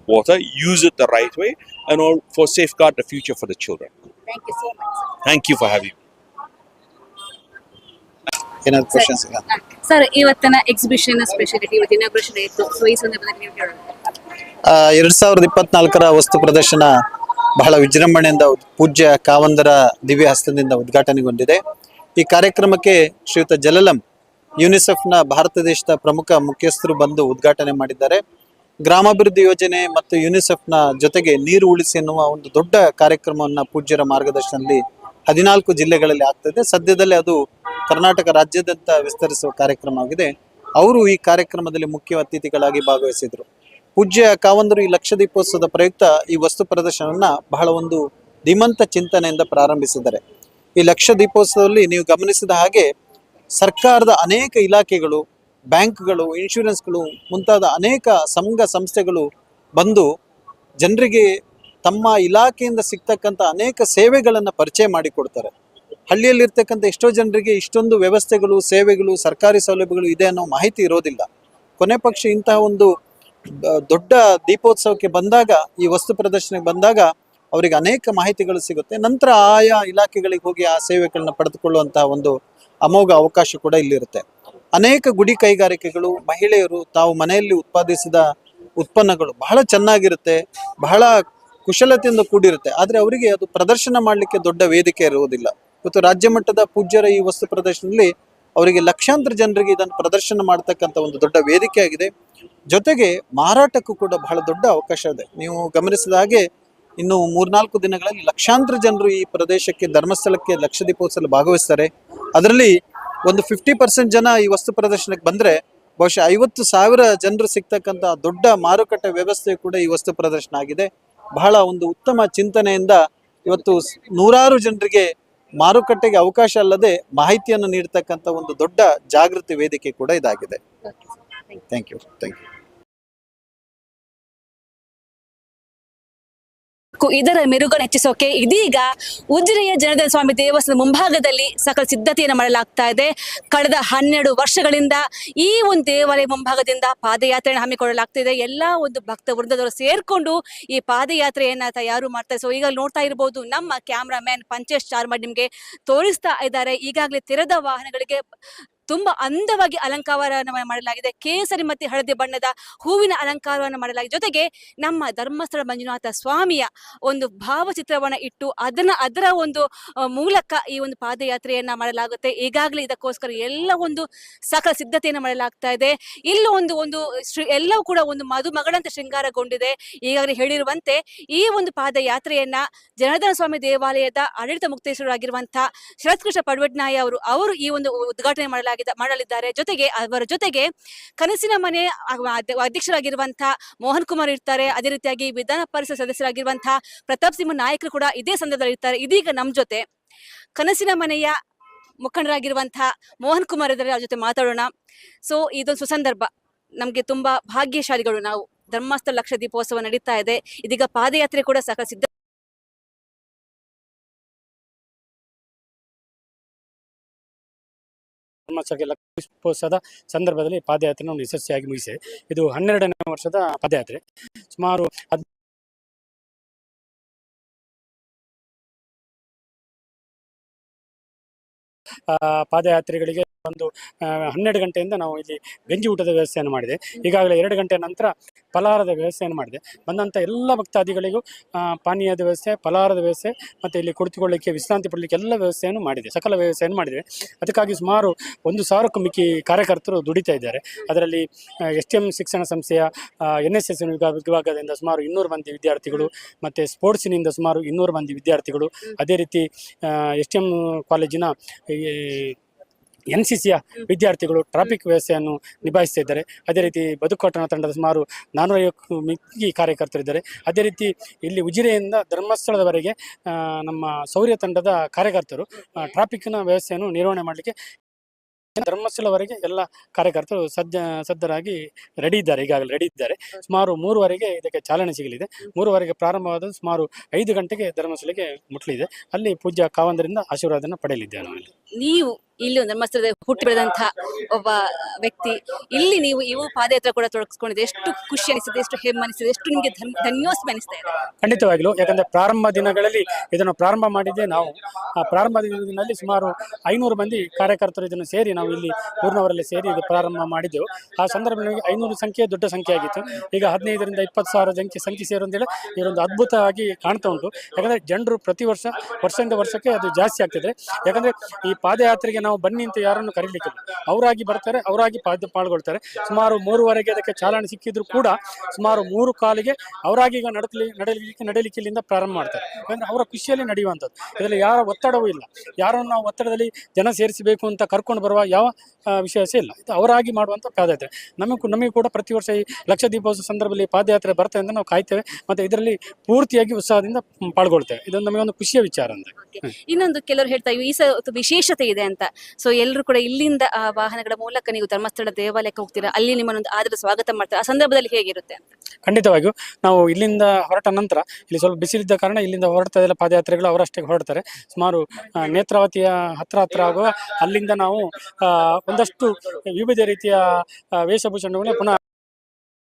water, use it the right way, and all for safeguard the future for the children. Thank you so much, sir. Thank you for having me. ಏನಾದ್ರು questions? Sir, ಇವತ್ತಿನ exhibition speciality ಇವತ್ತು inauguration ಆಯಿತು. So ಈ ಸಂದರ್ಭದಲ್ಲಿ ನೀವು ಹೇಳೋದು 2024 ವಸ್ತು ಪ್ರದರ್ಶನ ಬಹಳ ವಿಜೃಂಭಣೆಯಿಂದ ಪೂಜ್ಯ ಕಾವಂದರ ದಿವ್ಯ ಹಸ್ತದಿಂದ ಉದ್ಘಾಟನೆಗೊಂಡಿದೆ. ಈ ಕಾರ್ಯಕ್ರಮಕ್ಕೆ ಶ್ರೀಯುತ ಜಲಲಂ ಯುನಿಸೆಫ್ನ ಭಾರತ ದೇಶದ ಪ್ರಮುಖ ಮುಖ್ಯಸ್ಥರು ಬಂದು ಉದ್ಘಾಟನೆ ಮಾಡಿದ್ದಾರೆ. ಗ್ರಾಮಾಭಿವೃದ್ಧಿ ಯೋಜನೆ ಮತ್ತು ಯುನಿಸೆಫ್ನ ಜೊತೆಗೆ ನೀರು ಉಳಿಸಿ ಎನ್ನುವ ಒಂದು ದೊಡ್ಡ ಕಾರ್ಯಕ್ರಮವನ್ನು ಪೂಜ್ಯರ ಮಾರ್ಗದರ್ಶನದಲ್ಲಿ 14 ಜಿಲ್ಲೆಗಳಲ್ಲಿ ಆಗ್ತದೆ. ಸದ್ಯದಲ್ಲೇ ಅದು ಕರ್ನಾಟಕ ರಾಜ್ಯಾದ್ಯಂತ ವಿಸ್ತರಿಸುವ ಕಾರ್ಯಕ್ರಮವಾಗಿದೆ. ಅವರು ಈ ಕಾರ್ಯಕ್ರಮದಲ್ಲಿ ಮುಖ್ಯ ಅತಿಥಿಗಳಾಗಿ ಭಾಗವಹಿಸಿದರು. ಪೂಜ್ಯ ಕಾವಂದರು ಈ ಲಕ್ಷ ದೀಪೋತ್ಸವದ ಪ್ರಯುಕ್ತ ಈ ವಸ್ತು ಪ್ರದರ್ಶನವನ್ನ ಬಹಳ ಒಂದು ಧೀಮಂತ ಚಿಂತನೆಯಿಂದ ಪ್ರಾರಂಭಿಸಿದ್ದಾರೆ. ಈ ಲಕ್ಷ ದೀಪೋತ್ಸವದಲ್ಲಿ ನೀವು ಗಮನಿಸಿದ ಹಾಗೆ ಸರ್ಕಾರದ ಅನೇಕ ಇಲಾಖೆಗಳು, ಬ್ಯಾಂಕ್ಗಳು, ಇನ್ಶೂರೆನ್ಸ್ಗಳು ಮುಂತಾದ ಅನೇಕ ಸಂಘ ಸಂಸ್ಥೆಗಳು ಬಂದು ಜನರಿಗೆ ತಮ್ಮ ಇಲಾಖೆಯಿಂದ ಸಿಗ್ತಕ್ಕಂಥ ಅನೇಕ ಸೇವೆಗಳನ್ನು ಪರಿಚಯ ಮಾಡಿಕೊಡ್ತಾರೆ. ಹಳ್ಳಿಯಲ್ಲಿರ್ತಕ್ಕಂಥ ಎಷ್ಟೋ ಜನರಿಗೆ ಇಷ್ಟೊಂದು ವ್ಯವಸ್ಥೆಗಳು, ಸೇವೆಗಳು, ಸರ್ಕಾರಿ ಸೌಲಭ್ಯಗಳು ಇದೆ ಅನ್ನೋ ಮಾಹಿತಿ ಇರೋದಿಲ್ಲ. ಕೊನೆ ಪಕ್ಷ ಇಂತಹ ಒಂದು ದೊಡ್ಡ ದೀಪೋತ್ಸವಕ್ಕೆ ಬಂದಾಗ, ಈ ವಸ್ತು ಪ್ರದರ್ಶನಕ್ಕೆ ಬಂದಾಗ ಅವರಿಗೆ ಅನೇಕ ಮಾಹಿತಿಗಳು ಸಿಗುತ್ತೆ. ನಂತರ ಆಯಾ ಇಲಾಖೆಗಳಿಗೆ ಹೋಗಿ ಆ ಸೇವೆಗಳನ್ನ ಪಡೆದುಕೊಳ್ಳುವಂತಹ ಒಂದು ಅಮೋಘ ಅವಕಾಶ ಕೂಡ ಇಲ್ಲಿರುತ್ತೆ. ಅನೇಕ ಗುಡಿ ಕೈಗಾರಿಕೆಗಳು, ಮಹಿಳೆಯರು ತಾವು ಮನೆಯಲ್ಲಿ ಉತ್ಪಾದಿಸಿದ ಉತ್ಪನ್ನಗಳು ಬಹಳ ಚೆನ್ನಾಗಿರುತ್ತೆ, ಬಹಳ ಕುಶಲತೆಯಿಂದ ಕೂಡಿರುತ್ತೆ. ಆದರೆ ಅವರಿಗೆ ಅದು ಪ್ರದರ್ಶನ ಮಾಡಲಿಕ್ಕೆ ದೊಡ್ಡ ವೇದಿಕೆ ಇರುವುದಿಲ್ಲ. ಇವತ್ತು ರಾಜ್ಯ ಮಟ್ಟದ ಪೂಜ್ಯರ ಈ ವಸ್ತು ಪ್ರದರ್ಶನದಲ್ಲಿ ಅವರಿಗೆ ಲಕ್ಷಾಂತರ ಜನರಿಗೆ ಇದನ್ನು ಪ್ರದರ್ಶನ ಮಾಡ್ತಕ್ಕಂಥ ಒಂದು ದೊಡ್ಡ ವೇದಿಕೆ ಆಗಿದೆ. ಜೊತೆಗೆ ಮಾರಾಟಕ್ಕೂ ಕೂಡ ಬಹಳ ದೊಡ್ಡ ಅವಕಾಶ ಇದೆ. ನೀವು ಗಮನಿಸಿದ ಹಾಗೆ ಇನ್ನು 3-4 ದಿನಗಳಲ್ಲಿ ಲಕ್ಷಾಂತರ ಜನರು ಈ ಪ್ರದೇಶಕ್ಕೆ, ಧರ್ಮಸ್ಥಳಕ್ಕೆ ಲಕ್ಷ ದೀಪೋತ್ಸವ ಭಾಗವಹಿಸ್ತಾರೆ. ಅದರಲ್ಲಿ ಒಂದು 50% ಜನ ಈ ವಸ್ತು ಪ್ರದರ್ಶನಕ್ಕೆ ಬಂದರೆ ಬಹುಶಃ 50,000 ಜನರು ಸಿಗ್ತಕ್ಕಂಥ ದೊಡ್ಡ ಮಾರುಕಟ್ಟೆ ವ್ಯವಸ್ಥೆ ಕೂಡ ಈ ವಸ್ತು ಪ್ರದರ್ಶನ ಆಗಿದೆ. ಬಹಳ ಒಂದು ಉತ್ತಮ ಚಿಂತನೆಯಿಂದ ಇವತ್ತು ನೂರಾರು ಜನರಿಗೆ ಮಾರುಕಟ್ಟೆಗೆ ಅವಕಾಶ ಅಲ್ಲದೆ ಮಾಹಿತಿಯನ್ನು ನೀಡತಕ್ಕಂಥ ಒಂದು ದೊಡ್ಡ ಜಾಗೃತಿ ವೇದಿಕೆ ಕೂಡ ಇದಾಗಿದೆ. Thank you. ಸಾಕು ಇದರ ಮೆರುಗನ್ನು ಹೆಚ್ಚಿಸೋಕೆ ಇದೀಗ ಉಜಿರೆಯ ಜನಾರ್ದನ ಸ್ವಾಮಿ ದೇವಸ್ಥಾನದ ಮುಂಭಾಗದಲ್ಲಿ ಸಕಲ ಸಿದ್ಧತೆಯನ್ನು ಮಾಡಲಾಗ್ತಾ ಇದೆ. ಕಳೆದ 12 ವರ್ಷಗಳಿಂದ ಈ ಒಂದು ದೇವಾಲಯ ಮುಂಭಾಗದಿಂದ ಪಾದಯಾತ್ರೆಯನ್ನು ಹಮ್ಮಿಕೊಳ್ಳಲಾಗ್ತಿದೆ. ಎಲ್ಲ ಒಂದು ಭಕ್ತ ವೃಂದದವರು ಸೇರ್ಕೊಂಡು ಈ ಪಾದಯಾತ್ರೆಯನ್ನ ತಯಾರು ಮಾಡ್ತಾರೆ. ಸೊ ಈಗ ನೋಡ್ತಾ ಇರಬಹುದು ನಮ್ಮ ಕ್ಯಾಮ್ರಾಮನ್ ಪಂಚೇಶ್ ಚಾರ್ಮಡ್ ನಿಮ್ಗೆ ತೋರಿಸ್ತಾ ಇದ್ದಾರೆ. ಈಗಾಗಲೇ ತೆರೆದ ವಾಹನಗಳಿಗೆ ತುಂಬಾ ಅಂದವಾಗಿ ಅಲಂಕಾರವನ್ನು ಮಾಡಲಾಗಿದೆ. ಕೇಸರಿ ಮತ್ತು ಹಳದಿ ಬಣ್ಣದ ಹೂವಿನ ಅಲಂಕಾರವನ್ನು ಮಾಡಲಾಗಿದೆ. ಜೊತೆಗೆ ನಮ್ಮ ಧರ್ಮಸ್ಥಳ ಮಂಜುನಾಥ ಸ್ವಾಮಿಯ ಒಂದು ಭಾವಚಿತ್ರವನ್ನ ಇಟ್ಟು ಅದರ ಒಂದು ಮೂಲಕ ಈ ಒಂದು ಪಾದಯಾತ್ರೆಯನ್ನ ಮಾಡಲಾಗುತ್ತೆ. ಈಗಾಗಲೇ ಇದಕ್ಕೋಸ್ಕರ ಎಲ್ಲ ಒಂದು ಸಕಲ ಸಿದ್ಧತೆಯನ್ನು ಮಾಡಲಾಗ್ತಾ ಇದೆ. ಇಲ್ಲೂ ಒಂದು ಎಲ್ಲವೂ ಕೂಡ ಒಂದು ಮದುಮಗಳಂತೆ ಶೃಂಗಾರಗೊಂಡಿದೆ. ಈಗಾಗಲೇ ಹೇಳಿರುವಂತೆ ಈ ಒಂದು ಪಾದಯಾತ್ರೆಯನ್ನ ಜನಾರ್ದನ ಸ್ವಾಮಿ ದೇವಾಲಯದ ಆಡಳಿತ ಮುಕ್ತೇಶ್ವರರಾಗಿರುವಂತಹ ಶರತ್ಕೃಷ್ಣ ಪಡ್ವಟ್ನಾಯ ಅವರು ಈ ಒಂದು ಉದ್ಘಾಟನೆ ಮಾಡಲಿದ್ದಾರೆ. ಜೊತೆಗೆ ಅವರ ಜೊತೆಗೆ ಕನಸಿನ ಮನೆ ಅಧ್ಯಕ್ಷರಾಗಿರುವಂತಹ ಮೋಹನ್ ಕುಮಾರ್ ಇರ್ತಾರೆ. ಅದೇ ರೀತಿಯಾಗಿ ವಿಧಾನ ಪರಿಷತ್ ಸದಸ್ಯರಾಗಿರುವಂತಹ ಪ್ರತಾಪ್ ಸಿಂಹ ನಾಯಕರು ಕೂಡ ಇದೇ ಸಂದರ್ಭದಲ್ಲಿ ಇರ್ತಾರೆ. ಇದೀಗ ನಮ್ಮ ಜೊತೆ ಕನಸಿನ ಮನೆಯ ಮುಖಂಡರಾಗಿರುವಂತಹ ಮೋಹನ್ ಕುಮಾರ್ ಇದ್ದಾರೆ. ಅವ್ರ ಜೊತೆ ಮಾತಾಡೋಣ. ಸೊ ಇದೊಂದು ಸುಸಂದರ್ಭ, ನಮ್ಗೆ ತುಂಬಾ ಭಾಗ್ಯಶಾಲಿಗಳು ನಾವು. ಧರ್ಮಸ್ಥಳ ಲಕ್ಷ ದೀಪೋತ್ಸವ ನಡೀತಾ ಇದೆ. ಇದೀಗ ಪಾದಯಾತ್ರೆ ಕೂಡ ಸಕಲ ಸಿದ್ಧ ಧರ್ಮಸ್ಥಳಕ್ಕೆ ಲಕ್ಷದೀಪೋತ್ಸವದ ಸಂದರ್ಭದಲ್ಲಿ ಪಾದಯಾತ್ರೆಯನ್ನು ಯಶಸ್ವಿಯಾಗಿ ಮುಗಿಸಿದೆ. ಇದು 12ನೇ ವರ್ಷದ ಪಾದಯಾತ್ರೆ. ಸುಮಾರು ಪಾದಯಾತ್ರಿಗಳಿಗೆ ಒಂದು 12 ಗಂಟೆಯಿಂದ ನಾವು ಇಲ್ಲಿ ಗಂಜಿ ಊಟದ ವ್ಯವಸ್ಥೆಯನ್ನು ಮಾಡಿದೆ. ಈಗಾಗಲೇ 2 ಗಂಟೆ ನಂತರ ಫಲಾಹಾರದ ವ್ಯವಸ್ಥೆಯನ್ನು ಮಾಡಿದೆ. ಬಂದಂಥ ಎಲ್ಲ ಭಕ್ತಾದಿಗಳಿಗೂ ಪಾನೀಯದ ವ್ಯವಸ್ಥೆ, ಫಲಾಹಾರದ ವ್ಯವಸ್ಥೆ ಮತ್ತು ಇಲ್ಲಿ ಕುಳಿತುಕೊಳ್ಳಲಿಕ್ಕೆ ವಿಶ್ರಾಂತಿ ಪಡಲಿಕ್ಕೆ ಎಲ್ಲ ವ್ಯವಸ್ಥೆಯನ್ನು ಮಾಡಿದೆ, ಸಕಲ ವ್ಯವಸ್ಥೆಯನ್ನು ಮಾಡಿದ್ದೇವೆ. ಅದಕ್ಕಾಗಿ ಸುಮಾರು 1,000ಕ್ಕೂ ಮಿಕ್ಕಿ ಕಾರ್ಯಕರ್ತರು ದುಡಿತಾ ಇದ್ದಾರೆ. ಅದರಲ್ಲಿ STM ಶಿಕ್ಷಣ ಸಂಸ್ಥೆಯ NSS ವಿಭಾಗದಿಂದ ಸುಮಾರು 200 ಮಂದಿ ವಿದ್ಯಾರ್ಥಿಗಳು ಮತ್ತು ಸ್ಪೋರ್ಟ್ಸಿನಿಂದ ಸುಮಾರು 200 ಮಂದಿ ವಿದ್ಯಾರ್ಥಿಗಳು, ಅದೇ ರೀತಿ STM ಕಾಲೇಜಿನ NCCಯ ವಿದ್ಯಾರ್ಥಿಗಳು ಟ್ರಾಫಿಕ್ ವ್ಯವಸ್ಥೆಯನ್ನು ನಿಭಾಯಿಸ್ತಾ ಇದ್ದಾರೆ. ಅದೇ ರೀತಿ ಬದುಕಟ್ಟಣ ತಂಡದ ಸುಮಾರು 450 ಮಿಕ್ಕಿ ಕಾರ್ಯಕರ್ತರಿದ್ದಾರೆ. ಅದೇ ರೀತಿ ಇಲ್ಲಿ ಉಜಿರೆಯಿಂದ ಧರ್ಮಸ್ಥಳದವರೆಗೆ ನಮ್ಮ ಶೌರ್ಯ ತಂಡದ ಕಾರ್ಯಕರ್ತರು ಟ್ರಾಫಿಕ್ನ ವ್ಯವಸ್ಥೆಯನ್ನು ನಿರ್ವಹಣೆ ಮಾಡಲಿಕ್ಕೆ ಧರ್ಮಸ್ಥಳವರೆಗೆ ಎಲ್ಲ ಕಾರ್ಯಕರ್ತರು ಸಜ್ಜರಾಗಿ ರೆಡಿ ಇದ್ದಾರೆ, ಈಗಾಗಲೇ ರೆಡಿ ಇದ್ದಾರೆ. ಸುಮಾರು 3:15ಕ್ಕೆ ಇದಕ್ಕೆ ಚಾಲನೆ ಸಿಗಲಿದೆ. 3:15ಕ್ಕೆ ಪ್ರಾರಂಭವಾದ ಸುಮಾರು 5 ಗಂಟೆಗೆ ಧರ್ಮಸ್ಥಳಕ್ಕೆ ಮುಟ್ಟಲಿದೆ. ಅಲ್ಲಿ ಪೂಜ್ಯ ಕಾವಂದರಿಂದ ಆಶೀರ್ವಾದನ ಪಡೆಯಲಿದ್ದೇವೆ. ನೀವು ಇಲ್ಲಿ ಧರ್ಮಸ್ಥಳದ ಹುಟ್ಟಿ ಬೆಳೆದಂತಹ ಒಬ್ಬ ವ್ಯಕ್ತಿ, ಇಲ್ಲಿ ನೀವು ಇವು ಪಾದಯಾತ್ರೆ ಕೂಡ ತೊಡಗಿಸ್ಕೊಂಡಿದೆ. ಎಷ್ಟು ಖುಷಿ ಅನಿಸಿದೆ, ಎಷ್ಟು ಹೆಮ್ಮೆ ಅನಿಸಿದೆ, ಎಷ್ಟು ನಿಮಗೆ ಧನ್ಯೋಸ್ಮೆ ಅನಿಸ್ತಾ ಇದೆ? ಖಂಡಿತವಾಗ್ಲೂ, ಯಾಕಂದ್ರೆ ಪ್ರಾರಂಭ ದಿನಗಳಲ್ಲಿ ಇದನ್ನು ಪ್ರಾರಂಭ ಮಾಡಿದ್ದೆ ನಾವು. ಆ ಪ್ರಾರಂಭ ದಿನದಲ್ಲಿ ಸುಮಾರು 500 ಮಂದಿ ಕಾರ್ಯಕರ್ತರು ಇದನ್ನು ಸೇರಿ ನಾವು ಇಲ್ಲಿ ಊರಿನವರಲ್ಲಿ ಸೇರಿ ಇದು ಪ್ರಾರಂಭ ಮಾಡಿದ್ದೆವು. ಆ ಸಂದರ್ಭದಲ್ಲಿ 500 ಸಂಖ್ಯೆ ದೊಡ್ಡ ಸಂಖ್ಯೆ ಆಗಿತ್ತು. ಈಗ 15ರಿಂದ 20,000 ಸಂಖ್ಯೆ ಸೇರುವಂತೇಳಿ ಇದೊಂದು ಅದ್ಭುತವಾಗಿ ಕಾಣ್ತಾ ಉಂಟು. ಯಾಕಂದ್ರೆ ಜನರು ಪ್ರತಿ ವರ್ಷದಿಂದ ವರ್ಷಕ್ಕೆ ಅದು ಜಾಸ್ತಿ ಆಗ್ತಿದೆ. ಯಾಕಂದ್ರೆ ಈ ಪಾದಯಾತ್ರೆಗೆ ನಾವು ಬನ್ನಿ ಅಂತ ಯಾರನ್ನು ಕರೀಲಿಕ್ಕಿಲ್ಲ, ಅವರಾಗಿ ಬರ್ತಾರೆ, ಅವರಾಗಿ ಪಾಲ್ಗೊಳ್ತಾರೆ. ಸುಮಾರು 3:15ಕ್ಕೆ ಅದಕ್ಕೆ ಚಾಲನೆ ಸಿಕ್ಕಿದ್ರು ಕೂಡ ಸುಮಾರು 3:15ಕ್ಕೆ ಅವರಾಗಿ ಈಗ ನಡೀಲಿಕ್ಕೆ ಇಲ್ಲಿಂದ ಪ್ರಾರಂಭ ಮಾಡ್ತಾರೆ. ಯಾಕಂದ್ರೆ ಅವರ ಖುಷಿಯಲ್ಲಿ ನಡೆಯುವಂಥದ್ದು. ಇದರಲ್ಲಿ ಯಾರ ಒತ್ತಡವೂ ಇಲ್ಲ. ಯಾರನ್ನು ನಾವು ಒತ್ತಡದಲ್ಲಿ ಜನ ಸೇರಿಸಬೇಕು ಅಂತ ಕರ್ಕೊಂಡು ಬರುವ ಯಾವ ವಿಷಯಸೇ ಇಲ್ಲ. ಇದು ಅವರಾಗಿ ಮಾಡುವಂಥ ಪಾದಯಾತ್ರೆ. ನಮಗೆ ಕೂಡ ಪ್ರತಿ ವರ್ಷ ಈ ಲಕ್ಷ ದೀಪೋತ್ಸವ ಸಂದರ್ಭದಲ್ಲಿ ಪಾದಯಾತ್ರೆ ಬರ್ತದೆ ಅಂತ ನಾವು ಕಾಯ್ತೇವೆ. ಮತ್ತೆ ಇದರಲ್ಲಿ ಪೂರ್ತಿಯಾಗಿ ಉತ್ಸಾಹದಿಂದ ಪಾಲ್ಗೊಳ್ತೇವೆ. ಇದೊಂದು ನಮಗೆ ಒಂದು ಖುಷಿಯ ವಿಚಾರ ಅಂತ. ಇನ್ನೊಂದು ಕೆಲವರು ಹೇಳ್ತಾ ಇವು ಈ ವಿಶೇಷತೆ ಇದೆ ಅಂತ. ಸೊ ಎಲ್ಲರೂ ಕೂಡ ಇಲ್ಲಿಂದ ವಾಹನಗಳ ಮೂಲಕ ನೀವು ಧರ್ಮಸ್ಥಳ ದೇವಾಲಯಕ್ಕೆ ಹೋಗ್ತೀರಾ, ಅಲ್ಲಿ ನಿಮ್ಮನ್ನೊಂದು ಆದರ ಸ್ವಾಗತ ಮಾಡ್ತಾರೆ. ಆ ಸಂದರ್ಭದಲ್ಲಿ ಹೇಗಿರುತ್ತೆ ಅಂತ? ಖಂಡಿತವಾಗಿಯೂ ನಾವು ಇಲ್ಲಿಂದ ಹೊರಟ ನಂತರ ಇಲ್ಲಿ ಸ್ವಲ್ಪ ಬಿಸಿಲಿದ್ದ ಕಾರಣ ಇಲ್ಲಿಂದ ಹೊರಡ್ತಾ ಇಲ್ಲ ಪಾದಯಾತ್ರೆಗಳು, ಅವರಷ್ಟೇ ಹೊರಡ್ತಾರೆ. ಸುಮಾರು ನೇತ್ರಾವತಿಯ ಹತ್ರ ಆಗುವ ಅಲ್ಲಿಂದ ನಾವು ಒಂದಷ್ಟು ವಿವಿಧ ರೀತಿಯ ವೇಷಭೂಷಣಗಳನ್ನ ಪುನಃ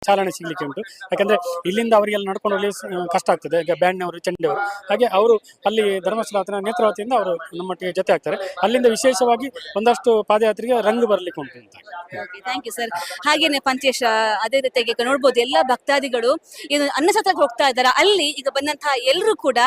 ಚಾಲನೆ ಸಿಗ್ಲಿಕ್ಕೆ ಉಂಟು. ಯಾಕಂದ್ರೆ ಇಲ್ಲಿಂದ ಅವರಿಗೆಲ್ಲ ನಡ್ಕೊಂಡು ಹೋಗ್ಲಿ ಕಷ್ಟ ಆಗ್ತದೆ. ಈಗ ಬ್ಯಾಂಡ್ನವರು, ಚಂಡೆಯವರು, ಹಾಗೆ ಅವರು ಅಲ್ಲಿ ಧರ್ಮಸ್ಥಳ ಹತ್ರ ನೇತ್ರಾವತಿಯಿಂದ ಅವರು ನಮ್ಮೊಟ್ಟಿಗೆ ಜೊತೆ ಆಗ್ತಾರೆ. ಅಲ್ಲಿಂದ ವಿಶೇಷವಾಗಿ ಒಂದಷ್ಟು ಪಾದಯಾತ್ರೆಗೆ ರಂಗು ಬರ್ಲಿಕ್ಕೆ ಉಂಟು ಅಂತ. Thank you sir. ಹಾಗೇನೆ ಪಂಚೇಶ್, ಅದೇ ರೀತಿಯಾಗಿ ಈಗ ನೋಡ್ಬೋದು ಎಲ್ಲ ಭಕ್ತಾದಿಗಳು ಏನು ಅನ್ನಸತ್ರಕ್ಕೆ ಹೋಗ್ತಾ ಇದ್ದಾರೆ. ಅಲ್ಲಿ ಈಗ ಬಂದಂತಹ ಎಲ್ಲರೂ ಕೂಡ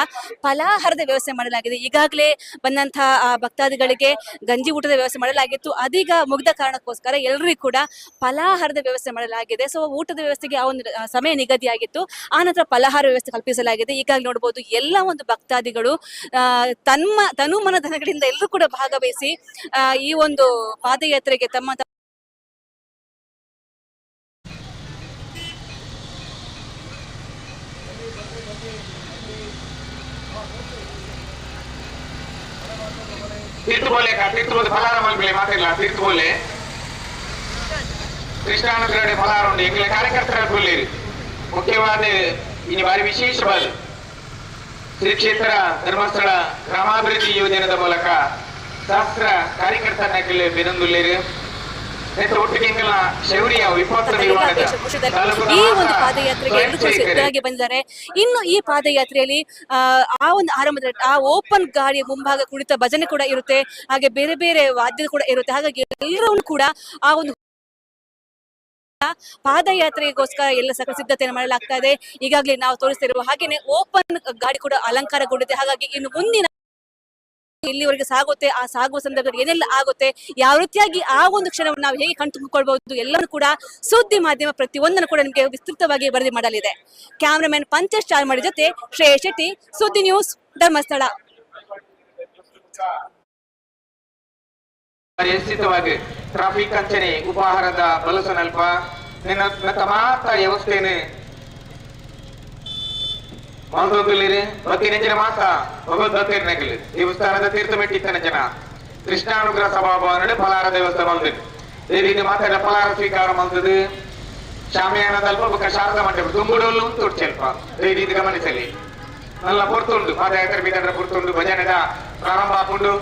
ಫಲಾಹಾರದ ವ್ಯವಸ್ಥೆ ಮಾಡಲಾಗಿದೆ. ಈಗಾಗಲೇ ಬಂದಂತಹ ಭಕ್ತಾದಿಗಳಿಗೆ ಗಂಜಿ ಊಟದ ವ್ಯವಸ್ಥೆ ಮಾಡಲಾಗಿತ್ತು. ಅದೀಗ ಮುಗ್ದ ಕಾರಣಕ್ಕೋಸ್ಕರ ಎಲ್ಲರಿಗೂ ಕೂಡ ಫಲಾಹಾರದ ವ್ಯವಸ್ಥೆ ಮಾಡಲಾಗಿದೆ. ಸೊ ಊಟದ ವ್ಯವಸ್ಥೆಗೆ ಆ ಒಂದು ಸಮಯ ನಿಗದಿಯಾಗಿತ್ತು. ಆ ನಂತರ ಫಲಾಹಾರ ವ್ಯವಸ್ಥೆ ಕಲ್ಪಿಸಲಾಗಿದೆ. ಈಗಾಗಲೇ ನೋಡಬಹುದು ಎಲ್ಲ ಒಂದು ಭಕ್ತಾದಿಗಳು ತನುಮನಧನಗಳಿಂದ ಎಲ್ಲರೂ ಕೂಡ ಭಾಗವಹಿಸಿ ಈ ಒಂದು ಪಾದಯಾತ್ರೆಗೆ ತಮ್ಮ ತೀರ್ಥಬೋಲೆ ಫಲಾರ ಮಲ್ಪಲೆ ಮಾತಿಲ್ಲ. ತೀರ್ಥಬೋಲೆ ಕೃಷ್ಣಾನುಗ್ರಹಣೆ ಫಲಾರ ಉಂಟು ಎಂಗ್ಲ ಕಾರ್ಯಕರ್ತರ ಕೊಲ್ಲಿರಿ ಮುಖ್ಯವಾದ ಇನ್ನು ಬಾರಿ ವಿಶೇಷ ಬಲ್ ಶ್ರೀ ಕ್ಷೇತ್ರ ಧರ್ಮಸ್ಥಳ ಗ್ರಾಮಾಭಿವೃದ್ಧಿ ಯೋಜನೆದ ಮೂಲಕ ಶಾಸ್ತ್ರ ಕಾರ್ಯಕರ್ತರನ್ನ ಬೆನಂದುಳ್ಳೇರು ಒಟ್ಟಿಗೆಂಗಲ ಶೌರ್ಯ ವಿಪತ್ತು ನಿರ್ವಹಣೆ ಈ ಒಂದು ಪಾದಯಾತ್ರೆಗೆ ಎಲ್ಲರೂ ಕೂಡ ಸಿದ್ಧರಾಗಿ ಬಂದಿದ್ದಾರೆ. ಇನ್ನು ಈ ಪಾದಯಾತ್ರೆಯಲ್ಲಿ ಆ ಒಂದು ಆರಂಭದ ಆ ಓಪನ್ ಗಾಡಿಯ ಮುಂಭಾಗ ಕುಳಿತ ಭಜನೆ ಕೂಡ ಇರುತ್ತೆ, ಹಾಗೆ ಬೇರೆ ಬೇರೆ ವಾದ್ಯ ಕೂಡ ಇರುತ್ತೆ. ಹಾಗಾಗಿ ಎಲ್ಲರೂ ಕೂಡ ಆ ಒಂದು ಪಾದಯಾತ್ರೆಗೋಸ್ಕರ ಎಲ್ಲ ಸಕಲ ಸಿದ್ಧತೆಯನ್ನು ಮಾಡಲಾಗ್ತಾ ಇದೆ. ಈಗಾಗಲೇ ನಾವು ತೋರಿಸ್ತಿರುವ ಹಾಗೇನೆ ಓಪನ್ ಗಾಡಿ ಕೂಡ ಅಲಂಕಾರಗೊಂಡಿದೆ. ಹಾಗಾಗಿ ಇನ್ನು ಮುಂದಿನ ಇಲ್ಲಿವರೆಗೆ ಸಾಗುತ್ತೆ, ಆ ಸಾಗುವ ಸಂದರ್ಭದಲ್ಲಿ ಏನೆಲ್ಲ ಆಗುತ್ತೆ, ಯಾವ ರೀತಿಯಾಗಿ ಆ ಒಂದು ಕ್ಷಣವನ್ನು ನಾವು ಹೇಗೆ ಕಣ್ತುಂಬಿಕೊಳ್ಬಹುದು ಎಲ್ಲರೂ ಕೂಡ ಸುದ್ದಿ ಮಾಧ್ಯಮ ಪ್ರತಿಯೊಂದನ್ನು ಕೂಡ ನಿಮಗೆ ವಿಸ್ತೃತವಾಗಿ ವರದಿ ಮಾಡಲಿದೆ. ಕ್ಯಾಮರಾಮನ್ ಪಂಚೇಶ್ ಚಾರ್ಮಾಡಿ ಜೊತೆ ಶ್ರೇಯಸ್ ಶೆಟ್ಟಿ, ಸುದ್ದಿ ನ್ಯೂಸ್, ಧರ್ಮಸ್ಥಳ. ನಿಶ್ಚಿತವಾಗಿ ಟ್ರಾಫಿಕ್ ಅಂಚನೆ ಉಪಹಾರದ ಬಲಸು ನಲ್ಪ ನನ್ನ ಮಾತ ವ್ಯವಸ್ಥೆಯನ್ನು ಮಾತೊಂದಿಲ್ಲಿರಿ ಭಕ್ತಿ ನೆಂಚಿನ ಮಾತ ಭಗವದ್ಭಕ್ತರಿನಾಗಲಿ ದೇವಸ್ಥಾನದ ತೀರ್ಥಮೆಟ್ಟಿತ್ತನ ಜನ ಕೃಷ್ಣಾನುಗ್ರಹ ಸಭಾಭವನ ಫಲಾರ ದೇವಸ್ಥಾನ ಬಂದಿದ್ದು ಈ ರೀತಿ ಮಾತಾಡ ಫಲಾರ ಸ್ವೀಕಾರ ಬಂದದ್ದು ಶಾಮಿಯಾನದಲ್ಪ ಬೊಕ್ಕ ಶಾರದಾ ಮಂಟಪ ತುಂಬುಡೋಲು ತುಟ್ಟು ಸ್ವಲ್ಪ ಈ ರೀತಿ ಗಮನಿಸಲಿ. ನಲ್ಲ ಪುರ್ತುಂಡು ಪಾದಯಾತ್ರೆ ಬಿದ್ದ ಪುರ್ತುಂಡು ಭಜನೆದ ಪ್ರಾರಂಭ ಆಪುಂಡು.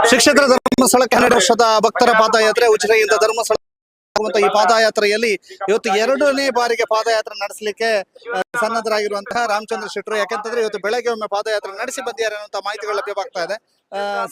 ಶ್ರೀ ಕ್ಷೇತ್ರ ಧರ್ಮಸ್ಥಳಕ್ಕೆ 12 ವರ್ಷದ ಭಕ್ತರ ಪಾದಯಾತ್ರೆ ಉಜಿರೆಯಿಂದ ಧರ್ಮಸ್ಥಳ ಈ ಪಾದಯಾತ್ರೆಯಲ್ಲಿ ಇವತ್ತು 2ನೇ ಬಾರಿಗೆ ಪಾದಯಾತ್ರೆ ನಡೆಸಲಿಕ್ಕೆ ಸನ್ನದ್ಧರಾಗಿರುವಂತಹ ರಾಮಚಂದ್ರ ಶೆಟ್ಟರು. ಯಾಕೆಂತಂದ್ರೆ ಇವತ್ತು ಬೆಳಗ್ಗೆ ಒಮ್ಮೆ ಪಾದಯಾತ್ರೆ ನಡೆಸಿ ಬಂದಿದ್ದಾರೆ ಅನ್ನುವಂತ ಮಾಹಿತಿಗಳು ಲಭ್ಯವಾಗ್ತಾ ಇದೆ.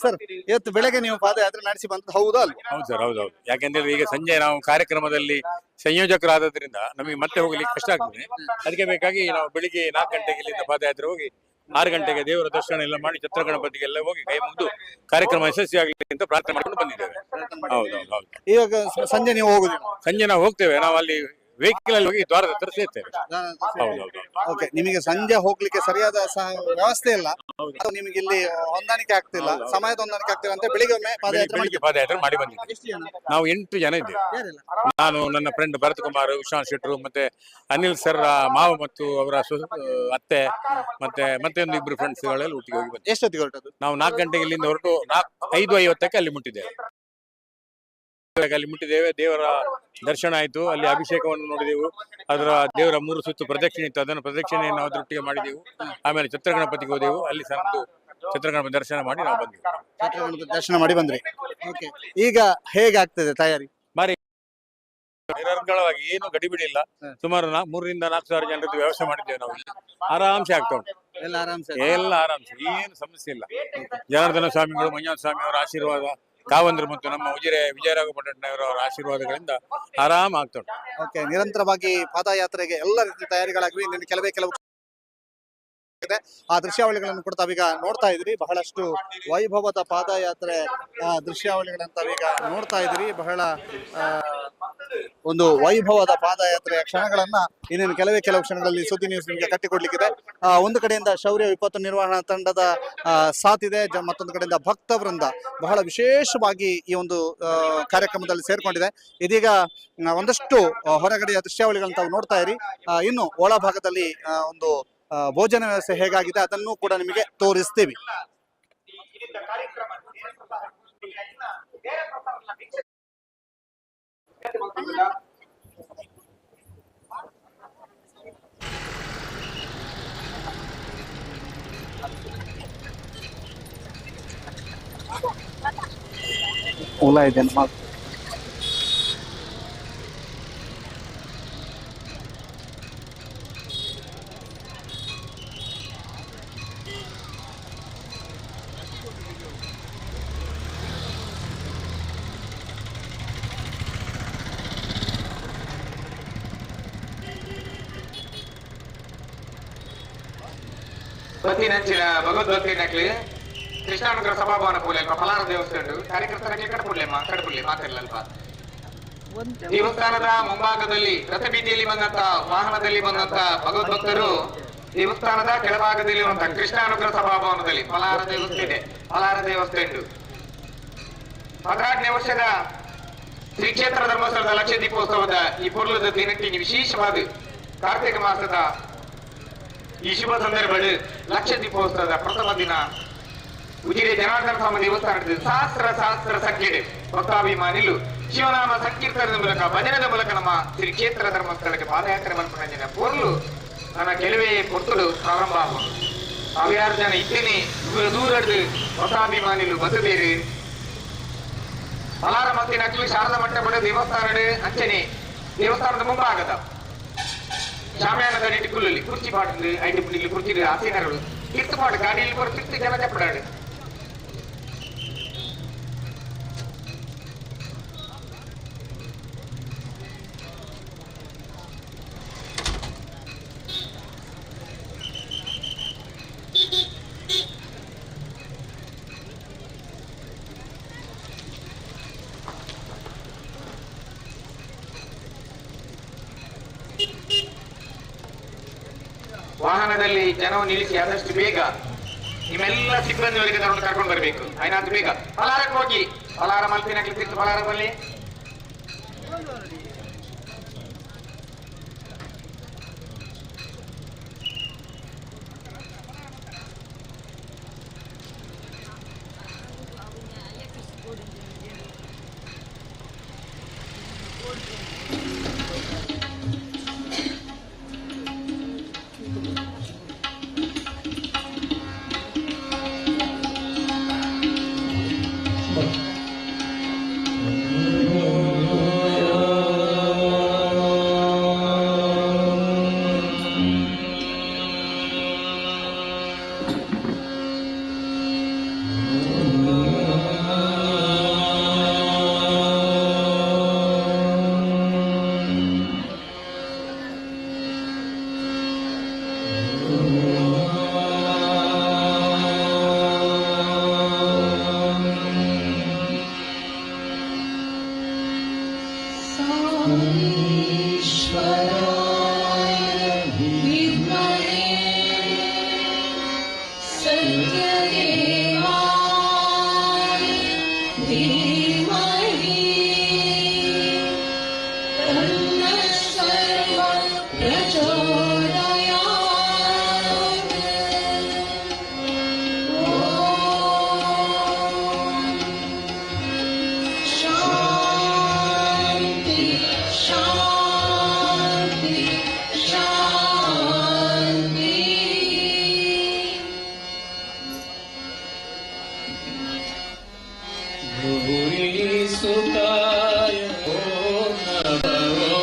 ಸರ್, ಇವತ್ತು ಬೆಳಗ್ಗೆ ನೀವು ಪಾದಯಾತ್ರೆ ನಡೆಸಿ ಬಂದದ್ದು ಹೌದಾ ಅಲ್ವಾ? ಹೌದು ಸರ್, ಹೌದೌದು. ಯಾಕೆಂದ್ರೆ ಈಗ ಸಂಜೆ ನಾವು ಕಾರ್ಯಕ್ರಮದಲ್ಲಿ ಸಂಯೋಜಕರಾದ್ರಿಂದ ನಮಗೆ ಮತ್ತೆ ಹೋಗ್ಲಿಕ್ಕೆ ಕಷ್ಟ ಆಗ್ತದೆ. ಅದಕ್ಕೆ ಬೇಕಾಗಿ ನಾವು ಬೆಳಿಗ್ಗೆ 4 ಗಂಟೆಗೆ ಇಲ್ಲಿಂದ ಪಾದಯಾತ್ರೆ ಹೋಗಿ 6 ಗಂಟೆಗೆ ದೇವರ ದರ್ಶನ ಎಲ್ಲ ಮಾಡಿ ಚಿತ್ರ ಗಣಪತಿಗೆಲ್ಲ ಹೋಗಿ ಕೈ ಮುಗಿದು ಕಾರ್ಯಕ್ರಮ ಯಶಸ್ವಿಯಾಗಲಿ ಅಂತ ಪ್ರಾರ್ಥನೆ ಮಾಡ್ಕೊಂಡು ಬಂದಿದ್ದೇವೆ. ಹೌದೌದು. ಇವಾಗ ಸಂಜೆ ನೀವು ಹೋಗುದು? ಸಂಜೆ ನಾವು ಹೋಗ್ತೇವೆ, ನಾವು ಅಲ್ಲಿ ವೆಹಿಕಲ್ ಅಲ್ಲಿ ಹೋಗಿ ದ್ವಾರದ ಹತ್ರ ಸೇರ್ತೇವೆ. ಹೌದೌದು. ಓಕೆ, ನಿಮಗೆ ಸಂಜೆ ಹೋಗ್ಲಿಕ್ಕೆ ಸರಿಯಾದ ವ್ಯವಸ್ಥೆ ಇಲ್ಲ, ನಿಮಗೆ ಇಲ್ಲಿ ಹೊಂದಾಣಿಕೆ ಆಗ್ತಿಲ್ಲ, ಸಮಯದ ಹೊಂದಾಣಿಕೆ ಆಗ್ತಿಲ್ಲ ಅಂತ ಬೆಳಿಗ್ಗೆ ಒಮ್ಮೆ ಪಾದಯಾತ್ರೆ ಮಾಡಿ ಬಂದಿದ್ದೇವೆ. ನಾವು 8 ಜನ ಇದ್ದೇವೆ. ನಾನು, ನನ್ನ ಫ್ರೆಂಡ್ ಭರತ್ ಕುಮಾರ್, ವಿಶ್ವನಾಥ್ ಶೆಟ್ಟರು, ಮತ್ತೆ ಅನಿಲ್ ಸರ್ ಮಾವ ಮತ್ತು ಅವರ ಅತ್ತೆ, ಮತ್ತೆ ಒಂದು 2 ಫ್ರೆಂಡ್ಸ್ ಗಳೆಲ್ಲ ಒಟ್ಟಿಗೆ ಹೋಗಿ ಬಂದಿದ್ದೇವೆ. ಎಷ್ಟೊತ್ತಿಗೆ ಹೊರಟದ್ದು? ನಾವು 4 ಗಂಟೆಗೆ ಇಲ್ಲಿಂದ ಹೊರಟು 5:50ಕ್ಕೆ ಅಲ್ಲಿ ಮುಟ್ಟಿದ್ದೇವೆ. ದೇವರ ದರ್ಶನ ಆಯ್ತು, ಅಲ್ಲಿ ಅಭಿಷೇಕವನ್ನು ನೋಡಿದೆವು, ಅದರ ದೇವರ 3 ಸುತ್ತು ಪ್ರದಕ್ಷಿಣೆ ಇತ್ತು, ಅದನ್ನು ಪ್ರದಕ್ಷಿಣೆಯನ್ನು ಅದರೊಟ್ಟಿಗೆ ಮಾಡಿದೆವು. ಆಮೇಲೆ ಚಿತ್ರಗಣಪತಿಗೆ ಹೋದೆವು, ಅಲ್ಲಿ ಸಹ ಚಿತ್ರಗಣಪತಿ ದರ್ಶನ ಮಾಡಿ ನಾವು ಬಂದೆವು. ದರ್ಶನ ಮಾಡಿ ಬಂದ್ರಿ. ಈಗ ಹೇಗಾಗ್ತದೆ ತಯಾರಿ? ನಿರಂತರವಾಗಿ ಏನು ಗಡಿಬಿಡಿ ಇಲ್ಲ. ಸುಮಾರು 3 ರಿಂದ 4 ಸಾವಿರ ಜನರದ್ದು ವ್ಯವಸ್ಥೆ ಮಾಡಿದ್ದೇವೆ ನಾವು. ಆರಾಮ್ಸೆ ಆಗ್ತಾ ಉಂಟು, ಎಲ್ಲ ಆರಾಮ್ಸೆ, ಏನು ಸಮಸ್ಯೆ ಇಲ್ಲ. ಜನಾರ್ದನ ಸ್ವಾಮಿಗಳು, ಮಂಜುನಾಥ ಸ್ವಾಮಿ ಅವರ ಆಶೀರ್ವಾದ, ಕಾವಂದ್ರು ಮತ್ತು ನಮ್ಮ ಉಜಿರೆ ವಿಜಯರಾಘವ ಪಟ್ಟಣವರ ಆಶೀರ್ವಾದಗಳಿಂದ ಆರಾಮ ಆಗ್ತಾ ಉಂಟು. ಓಕೆ, ನಿರಂತರವಾಗಿ ಪಾದಯಾತ್ರೆಗೆ ಎಲ್ಲ ರೀತಿಯ ತಯಾರಿಗಳಾಗಿವೆ. ಇನ್ನು ಕೆಲವು ಆ ದೃಶ್ಯಾವಳಿಗಳನ್ನು ಕೂಡ ತಾವೀಗ ನೋಡ್ತಾ ಇದ್ರಿ. ಬಹಳಷ್ಟು ವೈಭವದ ಪಾದಯಾತ್ರೆ ದೃಶ್ಯಾವಳಿಗಳನ್ನ ತಾವೀಗ ನೋಡ್ತಾ ಇದ್ರಿ. ಬಹಳ ಒಂದು ವೈಭವದ ಪಾದಯಾತ್ರೆಯ ಕ್ಷಣಗಳನ್ನ ಇನ್ನೇನು ಕೆಲವು ಕ್ಷಣಗಳಲ್ಲಿ ಸುದ್ದಿ ನ್ಯೂಸ್ ನಿಮಗೆ ಕಟ್ಟಿಕೊಡ್ಲಿಕ್ಕಿದೆ. ಒಂದು ಕಡೆಯಿಂದ ಶೌರ್ಯ ವಿಪತ್ತು ನಿರ್ವಹಣಾ ತಂಡದ ಸಾಥ್ ಇದೆ, ಮತ್ತೊಂದು ಕಡೆಯಿಂದ ಭಕ್ತ ವೃಂದ ಬಹಳ ವಿಶೇಷವಾಗಿ ಈ ಒಂದು ಕಾರ್ಯಕ್ರಮದಲ್ಲಿ ಸೇರ್ಕೊಂಡಿದೆ. ಇದೀಗ ಒಂದಷ್ಟು ಹೊರಗಡೆಯ ದೃಶ್ಯಾವಳಿಗಳನ್ನ ತಾವು ನೋಡ್ತಾ ಇರಿ. ಇನ್ನು ಒಳಭಾಗದಲ್ಲಿ ಒಂದು ಭೋಜನ ವ್ಯವಸ್ಥೆ ಹೇಗಾಗಿದೆ ಅದನ್ನು ಕೂಡ ನಿಮಗೆ ತೋರಿಸ್ತೀವಿ. ಓಲಾ ಇದೆ ನಂಚಿನ ಭಗವದ್ಭಕ್ತಿ ಕೃಷ್ಣಾನುಗ್ರಹ ಸಭಾಭವನ ಪೂಲೆ ಫಲಾರ ದೇವಸ್ಥಾನ ಕಾರ್ಯಕರ್ತರಿಗೆ ಕಡಪುಳ್ಳಿ ಮಾತಿಲ್ಲಲ್ಪ. ದೇವಸ್ಥಾನದ ಮುಂಭಾಗದಲ್ಲಿ ರಥಬೀದಿಯಲ್ಲಿ ಬಂದಂತ ವಾಹನದಲ್ಲಿ ಬಂದಂತ ಭಗವದ್ಭಕ್ತರು ದೇವಸ್ಥಾನದ ಕೆಳಭಾಗದಲ್ಲಿ ಇರುವಂತಹ ಕೃಷ್ಣಾನುಗ್ರಹ ಸಭಾಭವನದಲ್ಲಿ ಫಲಾರ ದೇವಸ್ಥಾನ ಇದೆ. ಫಲಾರ ದೇವಸ್ಥಾನ 18ನೇ ವರ್ಷದ ಶ್ರೀ ಕ್ಷೇತ್ರ ಧರ್ಮಸ್ಥಳದ ಲಕ್ಷ ದೀಪೋತ್ಸವದ ಈ ಪೂರ್ವದ ದಿನಕ್ಕೆ ವಿಶೇಷವಾದ ಕಾರ್ತಿಕ ಮಾಸದ ಈ ಶುಭ ಸಂದರ್ಭಗಳು ಲಕ್ಷ ದೀಪೋತ್ಸವದ ಪ್ರಥಮ ದಿನ ಉಜಿರೆ ಜನಾರ್ದನ ಸ್ವಾಮಿ ದೇವಸ್ಥಾನದ ಸಹಸ್ರ ಸಂಖ್ಯೆ ಭಕ್ತಾಭಿಮಾನಿಗಳು ಶಿವನಾಮ ಸಂಕೀರ್ತನದ ಮೂಲಕ ಭಜನದ ಮೂಲಕ ನಮ್ಮ ಶ್ರೀ ಕ್ಷೇತ್ರ ಧರ್ಮಸ್ಥಳಕ್ಕೆ ಪಾದಯಾತ್ರೆ ಮಲ್ಪನಂಜಿನ ಪೂರ್ಲು ನನ್ನ ಕೆಲವೇ ಪೊರ್ತುಡು ಪ್ರಾರಂಭ ಆಗುವುದು. ಸಾವಿರಾರು ಜನ ಇದ್ದೇನೆ ದೂರದ್ದು ಹೊಸಾಭಿಮಾನಿಗಳು ಬಂದು ಬೇರೆ ಪಲಾರ ಮತ್ತಿನ ಅಕ್ಲಿ ಶಾರದಾ ಮಠ ಬಡ ದೇವಸ್ಥಾನ ಅಂಚನೆ ದೇವಸ್ಥಾನದ ಮುಂಭಾಗದ ಶಾಮ್ಯಾನದ ನೆಟ್ಟಿ ಕುಲ್ಲಲ್ಲಿ ಕುರ್ಚಿ ಪಾಟಲು ಐದು ಪುಡಿಲಿ ಕುರ್ಚಿ ಆಸೀನಗಳು ತೀರ್ಥಪಾಡು ಗಾಡಿಯಲ್ಲಿ ಬರೋ ತೀರ್ಥ ಜನ ಚಪ್ಪಡಾಡು ವಾಹನದಲ್ಲಿ ಜನವು ನಿಲ್ಲಿಸಿ ಆದಷ್ಟು ಬೇಗ ನಿಮ್ಮೆಲ್ಲ ಸಿಬ್ಬಂದಿಯವರಿಗೆ ಕರ್ಕೊಂಡು ಬರಬೇಕು. ಆಯ್ನಾದ್ರು ಬೇಗ ಪಲಾರಕ್ಕೆ ಹೋಗಿ ಪಲಾರ ಮಲ್ಪಿನ ತೀರ್ಥ ಪಲಾರ ಬಲ್ಲಿ सुताय ओम नमः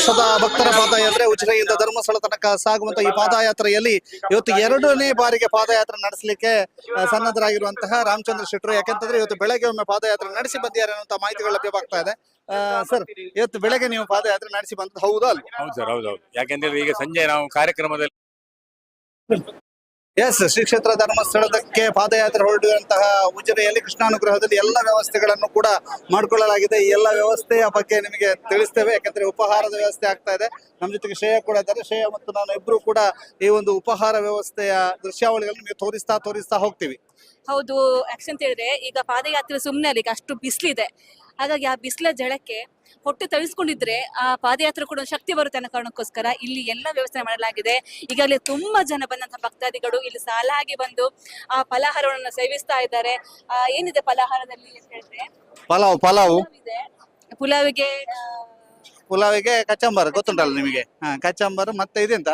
ವರ್ಷದ ಭಕ್ತರ ಪಾದಯಾತ್ರೆ ಉಜಿರೆಯಿಂದ ಧರ್ಮಸ್ಥಳ ತನಕ ಸಾಗುವಂತ ಈ ಪಾದಯಾತ್ರೆಯಲ್ಲಿ ಇವತ್ತು 2ನೇ ಬಾರಿಗೆ ಪಾದಯಾತ್ರೆ ನಡೆಸಲಿಕ್ಕೆ ಸನ್ನದ್ಧರಾಗಿರುವಂತಹ ರಾಮಚಂದ್ರ ಶೆಟ್ಟರು. ಯಾಕೆಂತಂದ್ರೆ ಇವತ್ತು ಬೆಳಗ್ಗೆ ಒಮ್ಮೆ ಪಾದಯಾತ್ರೆ ನಡೆಸಿ ಬಂದಿದ್ದಾರೆ ಅನ್ನುವಂತ ಮಾಹಿತಿಗಳು ಲಭ್ಯವಾಗ್ತಾ ಇದೆ. ಸರ್, ಇವತ್ತು ಬೆಳಗ್ಗೆ ನೀವು ಪಾದಯಾತ್ರೆ ನಡೆಸಿ ಬಂದದ್ದು ಹೌದಾ ಅಲ್ವಾ? ಹೌದು ಸರ್, ಹೌದೌದು. ಯಾಕೆಂದ್ರೆ ಈಗ ಸಂಜೆ ನಾವು ಕಾರ್ಯಕ್ರಮದಲ್ಲಿ ಶ್ರೀ ಕ್ಷೇತ್ರ ಧರ್ಮಸ್ಥಳಕ್ಕೆ ಪಾದಯಾತ್ರೆ ಹೊರಡುವಂತಹ ಉಜಿರೆಯಲ್ಲಿ ಕೃಷ್ಣಾನುಗ್ರಹದಲ್ಲಿ ಎಲ್ಲ ವ್ಯವಸ್ಥೆಗಳನ್ನು ಕೂಡ ಮಾಡಿಕೊಳ್ಳಲಾಗಿದೆ. ಈ ಎಲ್ಲ ವ್ಯವಸ್ಥೆಯ ಬಗ್ಗೆ ನಿಮಗೆ ತಿಳಿಸ್ತೇವೆ. ಯಾಕಂದ್ರೆ ಉಪಹಾರದ ವ್ಯವಸ್ಥೆ ಆಗ್ತಾ ಇದೆ. ನಮ್ಮ ಜೊತೆಗೆ ಶ್ರೇಯ ಕೂಡ ಇದ್ದಾರೆ. ಶ್ರೇಯ ಮತ್ತು ನಾನು ಇಬ್ರು ಕೂಡ ಈ ಒಂದು ಉಪಹಾರ ವ್ಯವಸ್ಥೆಯ ದೃಶ್ಯಾವಳಿಗಳನ್ನು ನಿಮಗೆ ತೋರಿಸ್ತಾ ಹೋಗ್ತೀವಿ. ಹೌದು, ಯಾಕೆ ಅಂತ ಹೇಳಿದ್ರೆ ಈಗ ಪಾದಯಾತ್ರೆ ಸುಮ್ಮನೆ ಅಲ್ಲಿ ಅಷ್ಟು ಬಿಸಿಲಿದೆ. ಹಾಗಾಗಿ ಆ ಬಿಸಿಲ ಜಳಕ್ಕೆ ಹೊಟ್ಟೆ ತಳಿಸ್ಕೊಂಡಿದ್ರೆ ಆ ಪಾದಯಾತ್ರೆ ಕೂಡ ಒಂದು ಶಕ್ತಿ ಬರುತ್ತೆ ಅನ್ನೋ ಕಾರಣಕ್ಕೋಸ್ಕರ ಇಲ್ಲಿ ಎಲ್ಲ ವ್ಯವಸ್ಥೆ ಮಾಡಲಾಗಿದೆ. ಈಗಾಗಲೇ ತುಂಬಾ ಜನ ಬಂದಂತಹ ಭಕ್ತಾದಿಗಳು ಇಲ್ಲಿ ಸಾಲಾಗಿ ಬಂದು ಆ ಫಲಾಹಾರವನ್ನು ಸೇವಿಸ್ತಾ ಇದ್ದಾರೆ. ಏನಿದೆ ಫಲಾಹಾರದಲ್ಲಿ ಅಂತ ಹೇಳಿದ್ರೆ ಪಲಾವ್ ಇದೆ. ಪುಲಾವಿಗೆ ಪುಲಾವಿಗೆ ಕಚಂಬರ್ ಗೊತ್ತುಂಟಲ್ಲ ನಿಮಗೆ? ಕಚಂಬರ್ ಮತ್ತೆ ಇದೆಂತ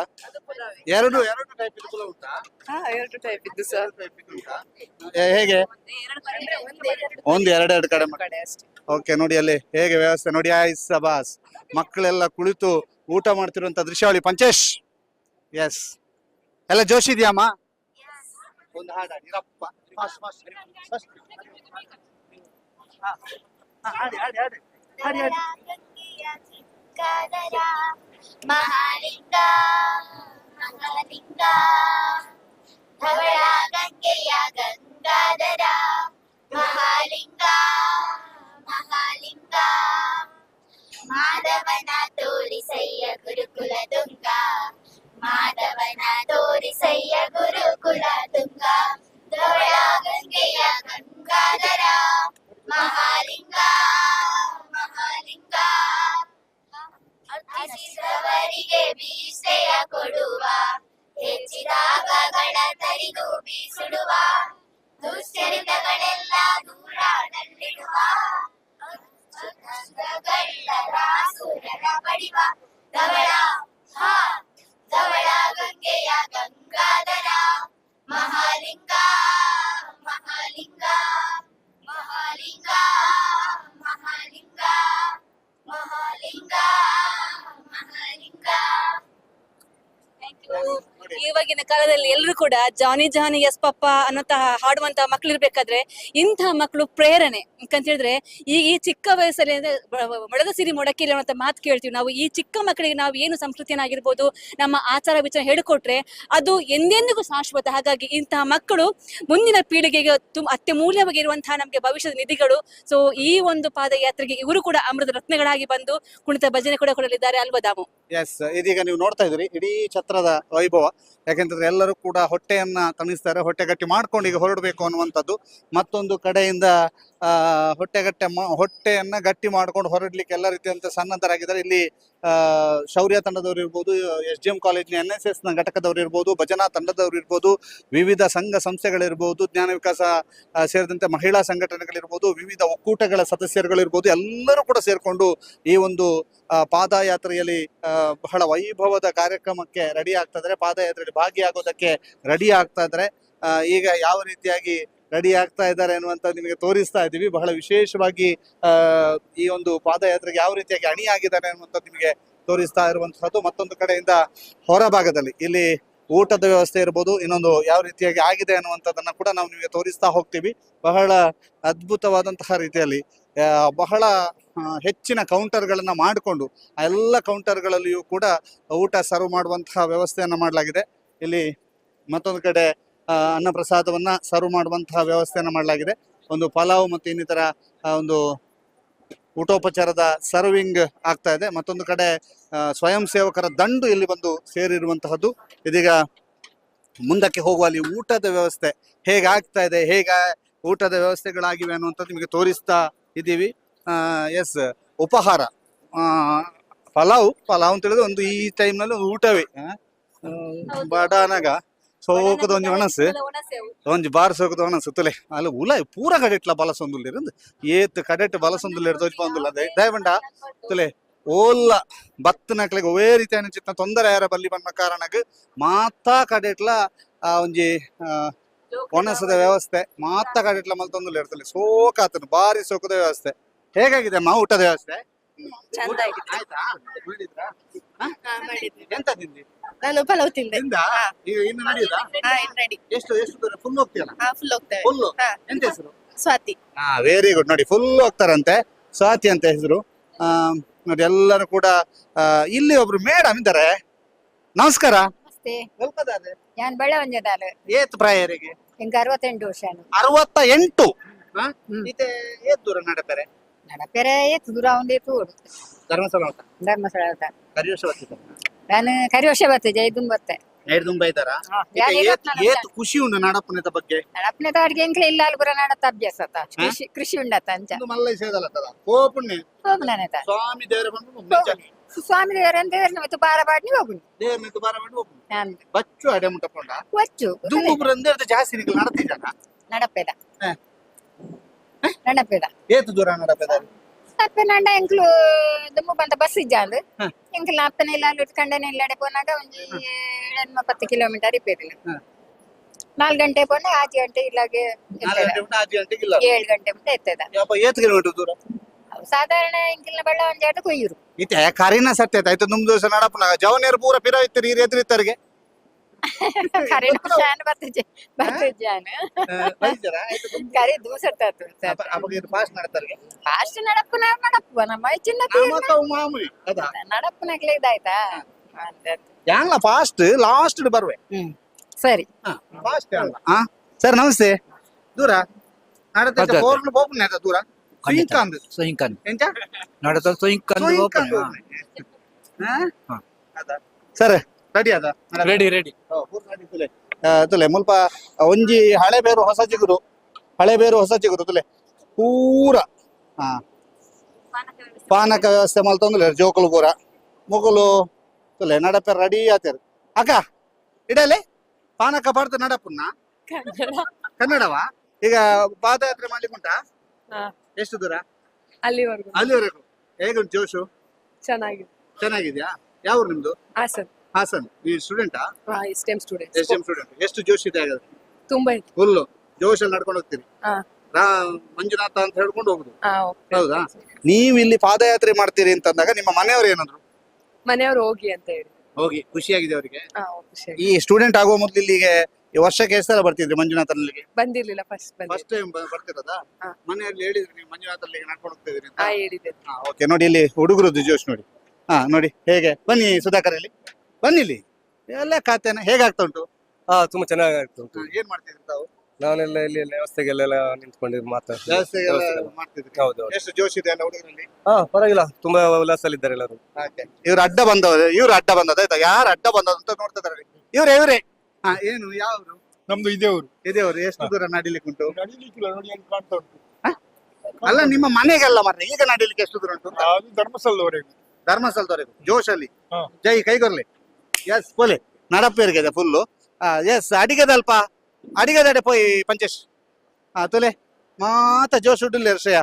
ಎರಡು ಟೈಪ್ ಪುಲಾವ್ ಉಂಟಾ? ಎರಡು ಟೈಪ್ ಇದ್ದು ಸರ್. ಹೇಗೆ? ಒಂದು ಎರಡೆರಡು ಕಡೆ ಓಕೆ. ನೋಡಿ ಅಲ್ಲಿ ಹೇಗೆ ವ್ಯವಸ್ಥೆ ನೋಡಿ. ಆಯ್ಸ್ ಸಬಾಸ್, ಮಕ್ಕಳೆಲ್ಲ ಕುಳಿತು ಊಟ ಮಾಡ್ತಿರುವಂತ ದೃಶ್ಯಾವಳಿ. ಪಂಚೇಶ್, ಎಸ್, ಎಲ್ಲ ಜೋಶ್ ಇದೆಯಮ್ಮ? ಒಂದು ಹಾಡಾಡಿ ರಪ್ಪ. ಮಹಾಲಿಂಗ ಮಹಾಲಿಂಗ ಧವಳ ಗಂಗೆಯ ಗಂಗಾಧರ ಮಹಾಲಿಂಗ ಮಹಾಲಿಂಗ ಮಾಧವನ ತೋರಿಸಯ್ಯ ಗುರುಕುಲ ತುಂಗ ಮಾಧವನ ತೋರಿಸಯ್ಯ ಗುರುಕುಲ ತುಂಗ ಧವಳ ಗಂಗೆಯ ಗಂಗಾಧರ ಮಹಾಲಿಂಗ ಮಹಾಲಿಂಗ ಅರ್ಚಿಸಿದವರಿಗೆ ಭೀಷೆಯ ಕೊಡುವ ಹೆಚ್ಚಿದಾಗ ಗಣತರಿದು ಬೀಸುಡುವ ದುಶ್ಚರಿತಗಳೆಲ್ಲ ದೂರದಲ್ಲಿಡುವ ಗಳ್ಳರಾಸುರರ ಬಡಿವ ಧವಳ ಧವಳ ಗಂಗೆಯ ಗಂಗಾಧರ ಮಹಾಲಿಂಗ ಮಹಾಲಿಂಗ ಮಹಾಲಿಂಗ ಮಹಾಲಿಂಗ ಮಹಾಲಿಂಗ ಮಹಾಲಿಂಗ. ಇವಾಗಿನ ಕಾಲದಲ್ಲಿ ಎಲ್ಲರೂ ಕೂಡ ಜಾನಿ ಜಾನಿ ಎಸ್ ಪಪ್ಪ ಅನ್ನೋಂತಹ ಹಾಡುವಂತಹ ಮಕ್ಳು ಇರ್ಬೇಕಾದ್ರೆ ಇಂತಹ ಮಕ್ಕಳು ಪ್ರೇರಣೆ ಅಂತ ಹೇಳಿದ್ರೆ ಈ ಚಿಕ್ಕ ವಯಸ್ಸಲ್ಲಿ ಅಂದ್ರೆ ಮೊಳದ ಸಿರಿ ಮೊಡಕಿಲ್ಲ ಅನ್ನೋ ಮಾತು ಕೇಳ್ತೀವಿ ನಾವು. ಈ ಚಿಕ್ಕ ಮಕ್ಕಳಿಗೆ ನಾವು ಏನು ಸಂಸ್ಕೃತಿಯನ್ನಾಗಿರ್ಬೋದು ನಮ್ಮ ಆಚಾರ ವಿಚಾರ ಹೇಳಿಕೊಟ್ರೆ ಅದು ಎಂದೆಂದಿಗೂ ಶಾಶ್ವತ. ಹಾಗಾಗಿ ಇಂತಹ ಮಕ್ಕಳು ಮುಂದಿನ ಪೀಳಿಗೆಗೆ ಅತ್ಯಮೂಲ್ಯವಾಗಿರುವಂತಹ ನಮಗೆ ಭವಿಷ್ಯದ ನಿಧಿಗಳು. ಸೊ ಈ ಒಂದು ಪಾದಯಾತ್ರೆಗೆ ಇವರು ಕೂಡ ಅಮೃತ ರತ್ನಗಳಾಗಿ ಬಂದು ಕುಣಿತ ಭಜನೆ ಕೂಡ ಕೊಡಲಿದ್ದಾರೆ ಅಲ್ವಾ ದಾಮು? ಎಸ್, ಇದೀಗ ನೀವು ನೋಡ್ತಾ ಇದ್ರಿ ಇಡೀ ಛತ್ರದ ವೈಭವ. ಯಾಕೆಂತಂದ್ರೆ ಎಲ್ಲರೂ ಕೂಡ ಹೊಟ್ಟೆಯನ್ನ ತಣಿಸ್ತಾರೆ, ಹೊಟ್ಟೆ ಗಟ್ಟಿ ಮಾಡ್ಕೊಂಡು ಈಗ ಹೊರಡಬೇಕು ಅನ್ನುವಂಥದ್ದು. ಮತ್ತೊಂದು ಕಡೆಯಿಂದ ಹೊಟ್ಟೆಯನ್ನ ಗಟ್ಟಿ ಮಾಡ್ಕೊಂಡು ಹೊರಡ್ಲಿಕ್ಕೆ ಎಲ್ಲ ರೀತಿಯಂತ ಸನ್ನದ್ಧರಾಗಿದ್ದಾರೆ. ಇಲ್ಲಿ ಶೌರ್ಯ ತಂಡದವರು ಇರ್ಬೋದು, SGM ಕಾಲೇಜಿನ NSS ನ ಘಟಕದವರು ಇರ್ಬೋದು, ಭಜನಾ ತಂಡದವರು ಇರ್ಬೋದು, ವಿವಿಧ ಸಂಘ ಸಂಸ್ಥೆಗಳಿರ್ಬೋದು, ಜ್ಞಾನ ವಿಕಾಸ ಸೇರಿದಂತೆ ಮಹಿಳಾ ಸಂಘಟನೆಗಳಿರ್ಬೋದು, ವಿವಿಧ ಒಕ್ಕೂಟಗಳ ಸದಸ್ಯರುಗಳಿರ್ಬೋದು, ಎಲ್ಲರೂ ಕೂಡ ಸೇರ್ಕೊಂಡು ಈ ಒಂದು ಪಾದಯಾತ್ರೆಯಲ್ಲಿ ಬಹಳ ವೈಭವದ ಕಾರ್ಯಕ್ರಮಕ್ಕೆ ರೆಡಿ ಆಗ್ತಾ ಇದ್ದಾರೆ. ಪಾದಯಾತ್ರೆಯಲ್ಲಿ ಭಾಗಿಯಾಗೋದಕ್ಕೆ ರೆಡಿ ಆಗ್ತಾ ಇದ್ದಾರೆ. ಈಗ ಯಾವ ರೀತಿಯಾಗಿ ರೆಡಿ ಆಗ್ತಾ ಇದ್ದಾರೆ ಅನ್ನುವಂತ ನಿಮಗೆ ತೋರಿಸ್ತಾ ಇದ್ದೀವಿ. ಬಹಳ ವಿಶೇಷವಾಗಿ ಈ ಒಂದು ಪಾದಯಾತ್ರೆಗೆ ಯಾವ ರೀತಿಯಾಗಿ ಅಣಿಯಾಗಿದ್ದಾರೆ ಅನ್ನುವಂತ ನಿಮಗೆ ತೋರಿಸ್ತಾ ಇರುವಂತಹದ್ದು. ಮತ್ತೊಂದು ಕಡೆಯಿಂದ ಹೊರಭಾಗದಲ್ಲಿ ಇಲ್ಲಿ ಊಟದ ವ್ಯವಸ್ಥೆ ಇರ್ಬೋದು, ಇನ್ನೊಂದು ಯಾವ ರೀತಿಯಾಗಿ ಆಗಿದೆ ಅನ್ನುವಂಥದ್ದನ್ನ ಕೂಡ ನಾವು ನಿಮಗೆ ತೋರಿಸ್ತಾ ಹೋಗ್ತೀವಿ. ಬಹಳ ಅದ್ಭುತವಾದಂತಹ ರೀತಿಯಲ್ಲಿ ಬಹಳ ಹೆಚ್ಚಿನ ಕೌಂಟರ್ಗಳನ್ನ ಮಾಡಿಕೊಂಡು ಆ ಎಲ್ಲ ಕೌಂಟರ್ಗಳಲ್ಲಿಯೂ ಕೂಡ ಊಟ ಸರ್ವ್ ಮಾಡುವಂತಹ ವ್ಯವಸ್ಥೆಯನ್ನ ಮಾಡಲಾಗಿದೆ. ಇಲ್ಲಿ ಮತ್ತೊಂದು ಕಡೆ ಅನ್ನ ಪ್ರಸಾದವನ್ನ ಸರ್ವ್ ಮಾಡುವಂತಹ ವ್ಯವಸ್ಥೆಯನ್ನ ಮಾಡಲಾಗಿದೆ. ಒಂದು ಪಲಾವ್ ಮತ್ತು ಇನ್ನಿತರ ಒಂದು ಊಟೋಪಚಾರದ ಸರ್ವಿಂಗ್ ಆಗ್ತಾ ಇದೆ. ಮತ್ತೊಂದು ಕಡೆ ಸ್ವಯಂ ಸೇವಕರ ದಂಡು ಇಲ್ಲಿ ಬಂದು ಸೇರಿರುವಂತಹದ್ದು. ಇದೀಗ ಮುಂದಕ್ಕೆ ಹೋಗುವಲ್ಲಿ ಊಟದ ವ್ಯವಸ್ಥೆ ಹೇಗಾಗ್ತಾ ಇದೆ, ಹೇಗೆ ಊಟದ ವ್ಯವಸ್ಥೆಗಳಾಗಿವೆ ಅನ್ನುವಂಥದ್ದು ನಿಮಗೆ ತೋರಿಸ್ತಾ ಇದ್ದೀವಿ. ಎಸ್, ಉಪಹಾರ ಪಲಾವ್ ಅಂತ ಹೇಳಿದ್ರೆ ಒಂದು ಈ ಟೈಮ್ನಲ್ಲಿ ಒಂದು ಊಟವೇ. ಬಡಾನಗ ಸೋಕದ ಒಂಜಿ ಒಣಸು ಒಂಜಿ ಬಾರ್ ಸೋಕದ ಒಣಸು ತುಲೆ ಅಲ್ಲ ಉಲ ಪೂರ ಕಡೆಟ್ಲ ಬಲಸೊಂದುಲ್ಲೇರು ಏತ್ ಕಡೆಟ್ ಬಲಸೊಂದುಲ್ಲೇರು ತೋಜ್ಪಂದುಲ್ಲ ದಯವಂಡ ತುಲೆ ಓಲ್ಲ ಬತ್ ನಕ್ಲೆಗ್ ಒವೇ ರೀತಿ ಚಿತ್ತ ತೊಂದರೆ ಯಾರ ಬಲ್ಲಿ ಬಣ್ಣ ಕಾರಣಗ್ ಮಾತಾ ಕಡೆಟ್ಲ ಒಂಜಿ ಒಣಸದ ವ್ಯವಸ್ಥೆ ಮಾತಾ ಕಡೆಟ್ಲ ಮಲ್ತೊಂದುಲ್ಲ ಇರ್ತಲೆ ಸೋಕಾತನ ಬಾರಿ ಸೋಕದ ವ್ಯವಸ್ಥೆ. ಹೇಗಾಗಿದೆ ಅಮ್ಮ ಊಟದ ವ್ಯವಸ್ಥೆ? ಆಯ್ತಾ? ಎಂತ ತಿಂದಿ? ನಾನು ಪಲಾವ್ ತಿಂದೆ. ಈಗ ಇನ್ನು ನಡೆಯುದಾ? ಎಷ್ಟು ದೂರ ಫುಲ್ ಹೋಗ್ತೀಯಲ್ಲ? ಫುಲ್ ಹೋಗ್ತೇವೆ. ಫುಲ್. ಎಂತ ಹೆಸರು? ಸ್ವಾತಿ. Very good. ನೋಡಿ ಫುಲ್ ಹೋಗ್ತಾರಂತೆ. ಸ್ವಾತಿ ಅಂತ ಹೆಸರು. ನೋಡಿ ಎಲ್ಲರೂ ಕೂಡ ಇಲ್ಲಿ ಒಬ್ರು ಮೇಡಮ್ ಇದ್ದಾರೆ. ನಮಸ್ಕಾರ. ഞാൻ ಬೆಳವಂಜದಾಲು. ಏತ್ ಪ್ರಾಯರಿಗೆ? ಎಂಗೆ 68 ವರ್ಷ. 68? ಇದೆ ಏತ್ ದೂರ ನಡಪೆರೆ? ನಡಪೆರೆ ಏತ್ ದೂರ ಒಂದೇ ತೂರು. ಧರ್ಮಸ್ಥಳ ಕರಿವರ್ಷ ನಾನು ಕರಿವರ್ಷ ಬರ್ತೇನೆ. ಐದುಂಬ ಬರ್ತೆ. ಐದುಂಬ ಇದ್ದಾರಾ? ಏತ್ ಖುಷಿ ಉಂಡು ನಡಪನೆತ ಬಗ್ಗೆ? ನಡಪನೆತ ಅಡ್ಗೆ ಎಂಕ್ಲೆ ಇಲ್ಲ ಅಲ್ಗುರ ನಡತ ಅಭ್ಯಾಸ ಕೃಷಿ ಉಂಡತ ಅಂಚ ಮಲ್ಲ ಸೇದಲತ್ತದ ಕೋಪುಣ್ಯ ಹೋಗ್ನಾನೆತ ಸ್ವಾಮಿ ದೇವರ ಬಂದು ಸ್ವಾಮಿ ದೇವರ ಅಂತ ಮತ್ತೆ ಬಾರ ಬಾಡ್ನಿ ಹೋಗುನು ದೇವರ ಮಿತ್ತು ಬಾರ ಬಾಡ್ನಿ ಹೋಗುನು ಬಚ್ಚು ಅಡೆ ಮುಟ್ಟಕೊಂಡ ಬಚ್ಚು ದುಂಬುಬ್ರು ಅಂದ್ರೆ ಜಾಸ್ತಿ ನಿಗಳು ನಡತಿದ್ದಾನ ನಡಪೆದ ನಡಪೆದ ಏತು ದೂರ ನಡಪೆದ ಅಪ್ಪನ ಅಂಡ ಎಂಕ್ಲು ದುಮ್ಮು ಬಂದ ಬಸ್ ಇಜ್ಜಾಂದು ಎಂಕ್ಲ ಅಪ್ಪನ ಇಲ್ಲ ಕಂಡನೆ ಇಲ್ಲಡೆ ಪೋನಾಗ ಒಂಜಿ 10 ಕಿಲೋಮೀಟರ್ ಇಪ್ಪೇದಿಲ್ಲ 4 ಗಂಟೆ ಪೋನೆ 6 ಗಂಟೆ ಇಲ್ಲಾಗೆ 7 ಗಂಟೆ ಮುಂದೆ ಎತ್ತದ ಏತ್ ಕಿಲೋಮೀಟರ್ ದೂರ ಸಾಧಾರಣ ಎಂಕಿಲ್ನ ಬಳ್ಳ ಒಂದ್ ಎರಡು ಕೊಯ್ಯೂರು ಇತ್ತೆ ಕರಿನ ಸತ್ಯತ ಆಯ್ತು ನಿಮ್ ದಿವಸ ನಡಪನ ಜವನೇರು ಪೂರ ಪಿರ ಇತ್ತೀರಿ ಎದುರಿತ್ತರಿಗೆ ಕರಿನ ಶಾನ್ ಬರ್ತಿಜ್ಜಾನ ಕರಿ ದೂಸರ್ತಾತು ಫಾಸ್ಟ್ ನಡತಾರಿಗೆ ಫಾಸ್ಟ್ ನಡಪ್ಪನ ನಮ್ಮ ಚಿನ್ನ ಮಾಮೂಲಿ ಅದ ನಡಪ್ಪನಾಗ್ಲೇ ಇದಾಯ್ತಾ ಯಾಂಗ್ಲ ಫಾಸ್ಟ್ ಲಾಸ್ಟ್ ಬರ್ವೆ ಸರಿ ಫಾಸ್ಟ್ ಸರ್ ನಮಸ್ತೆ ದೂರ ನಡತ ಪೋರ್ಲು ಪೋಪುನೆ ಅದ ದೂರ ಎಂಚ ನಡತ ಸರ್ ರೆಡಿ ಅದ ರೆಡಿ ತುಲೆ ಮುಲ್ಪ ಒಂಜಿ ಹಳೆ ಬೇರು ಹೊಸ ಚಿಗುರು ತುಲೆ ಪೂರ ಪಾನಕ ವ್ಯವಸ್ಥೆ ಮಲ್ತೊಂದುಲೆ ಜೋಕುಲು ಪೂರ ಮುಗುಲು ತುಲೆ ನಡಪೆ ರೆಡಿ ಆತೇರು ಅಕ್ಕ ಇಡಲೆ ಪಾನಕ ಬರ್ತ ನಡಪುನ್ನ ಕನ್ನಡವಾ ಈಗ ಪಾದಯಾತ್ರೆ ಮಾಡ್ಲಿಕ್ಕೆ ಉಂಟಾ ಎಷ್ಟು ದೂರ ಅಲ್ಲಿವರೆಗೂ ಹೇಗುಂಟು ಜೋಶು ಚೆನ್ನಾಗಿದ್ಯಾ ಯಾವ ನಿಮ್ದು ಹಾಸನ್ ಈ ಸ್ಟೂಡೆಂಟಾ ಸ್ಟೂಡೆಂಟ್ ಎಷ್ಟು ಜೋಶ್ ಇದೆ ಹಾಗಾದ್ರೆ ತುಂಬಾ ಫುಲ್ ಜೋಶ್ ಅಲ್ಲಿ ನಡ್ಕೊಂಡು ಹೋಗ್ತೀರಿ ಮಂಜುನಾಥ ಅಂತ ಹೇಳ್ಕೊಂಡು ಹೋಗುದು ಹೌದಾ ನೀವು ಇಲ್ಲಿ ಪಾದಯಾತ್ರೆ ಮಾಡ್ತೀರಿ ಅಂತಂದಾಗ ನಿಮ್ಮ ಮನೆಯವರು ಏನಂದ್ರು ಮನೆಯವರು ಹೋಗಿ ಅಂತ ಹೇಳಿ ಹೋಗಿ ಖುಷಿಯಾಗಿದೆ ಅವರಿಗೆ ಈ ಸ್ಟೂಡೆಂಟ್ ಆಗುವ ಮೊದ್ಲು ಇಲ್ಲಿಗೆ ವರ್ಷಕ್ಕೆ ಎಷ್ಟು ಸಲ ಬರ್ತಿದ್ರಿ ಮಂಜುನಾಥಲ್ಲಿಗೆ ಬಂದಿರ್ಲಿಲ್ಲ ಫಸ್ಟ್ ಟೈಮ್ ಬರ್ತಿರೋದಾ ಮನೆಯಲ್ಲಿ ಹೇಳಿದ್ರಿ ನೀವು ಮಂಜುನಾಥಲ್ಲಿಗೆ ನಡ್ಕೊಂಡು ಹೋಗ್ತಿದ್ರಿ ಅಂತ ಓಕೆ ನೋಡಿ ಇಲ್ಲಿ ಹುಡುಗರದ್ದು ಜೋಶ್ ನೋಡಿ ನೋಡಿ ಹೇಗೆ ಬನ್ನಿ ಸುಧಾಕರ್ ಇಲ್ಲಿ ಬನ್ನಿ ಇಲ್ಲಿ ಎಲ್ಲ ಖಾತೆನ ಹೇಗಾಗ್ತಾ ಉಂಟು ತುಂಬಾ ಚೆನ್ನಾಗಿ ಉಂಟು ಏನ್ ಮಾಡ್ತಿದ್ರಿ ತಾವು ನಾನೆಲ್ಲ ಇಲ್ಲಿ ವ್ಯವಸ್ಥೆಗೆಲ್ಲ ನಿಂತ್ಕೊಂಡಿದ್ದು ಮಾಡ್ತಿದ್ರಿ ಹೌದು ಎಷ್ಟು ಜೋಶ್ ಇದೆ ಎಲ್ಲ ಹುಡುಗರಲ್ಲಿ ಪರವಾಗಿಲ್ಲ ತುಂಬಾ ಉಲ್ಲಾಸಲ್ಲಿದ್ದಾರೆ ಎಲ್ಲರೂ ಇವ್ರು ಅಡ್ಡ ಬಂದದ ಆಯ್ತಾ ಯಾರು ಅಡ್ಡ ಬಂದದ ಅಂತ ನೋಡ್ತಾ ಇದಾರೆ ಇವರೇ ಏನು ಯಾವ್ರು ನಮ್ದು ಇದೇವ್ರು ಎಷ್ಟು ದೂರ ನಡಿಲಿಕ್ಕೆ ಉಂಟು ಅಲ್ಲ ನಿಮ್ಮ ಮನೆಗೆಲ್ಲ ಮಾರ್ರೆ ಈಗ ನಡಿಲಿಕ್ಕೆ ಎಷ್ಟು ದೂರ ಉಂಟು ಧರ್ಮಸ್ಥಳದವರೆಗೂ ಜೋಶಲ್ಲಿ ಜೈ ಕೈಗೊರ್ಲಿ ಎಸ್ ಪೋಲೆ ನಡಪೇರಿಗೆ ಫುಲ್ಲು ಎಸ್ ಅಡಿಗೆದಲ್ಪ ಅಡಿಗೆದಡೆ ಪೋಯಿ ಪಂಚೇಶ್ ತುಲೆ ಮಾತ ಜೋಶ್ ಉಡ್ಡಿಲ್ಲ ಶ್ರೇಯ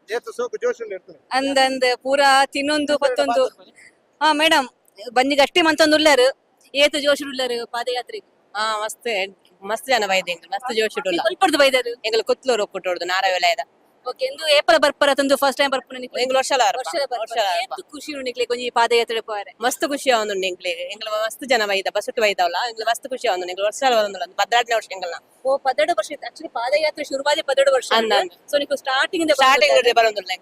ಏತು ಸೋಕು ಜೋಶ್ ಇರ್ತದೆ ಅಂದಂದ್ ಪೂರಾ ತಿನ್ನೊಂದು ಪತ್ತೊಂದು ಮೇಡಮ್ ಬಂದಿಗೆ ಅಷ್ಟೇ ಮಂತೊಂದುಲ್ಲಾರು ಏತು ಜೋಶ್ ಉಳ್ಳಾರು ಪಾದಯಾತ್ರೆಗೆ ಮಸ್ತ್ ಜನ ಬೈದೆ ಮಸ್ತ್ ಜೋಶ್ ಉಡ್ಲ ಸ್ವಲ್ಪ ಬೈದಾರು ಎಂಗ್ಲ ಕುತ್ಲೂರು ಒಕ್ಕುಟೋಡ್ದು ನಾರಾಯಣದ ಓಕೆ ಎಂದು ಏಪಲ ಬರ್ಪರ ತಂದು ಫಸ್ಟ್ ಟೈಮ್ ಬರ್ಪುನ ಎಂಗ್ಲ ವರ್ಷ ಖುಷಿ ಉಣಿಕ್ಲಿಕ್ಕೆ ಒಂಜಿ ಪಾದಯಾತ್ರೆ ಪೋರೆ ಮಸ್ತ್ ಖುಷಿ ಆವೊಂದುಂಡು ಎಂಗ್ಲಿಗೆ ಎಂಗ್ಲ ಮಸ್ತ್ ಜನ ಬೈದ ಬಸ್ಸುಟ್ಟು ಬೈದವಲ್ಲ ಎಂಗ್ಲ ಮಸ್ತ್ ಖುಷಿ ಆವೊಂದುಂಡು ಎಂಗ್ಲ ವರ್ಷ ಬಂದುಂಡು 18ನೇ ವರ್ಷ ಎಂಗ್ಲ 12 ವರ್ಷ ಆಕ್ಚುಲಿ ಪಾದಯಾತ್ರೆ ಶುರುವಾದಿ 12 ವರ್ಷ ಸೊ ನೀವು ಸ್ಟಾರ್ಟಿಂಗ್ ಬರೋದುಲ್ಲ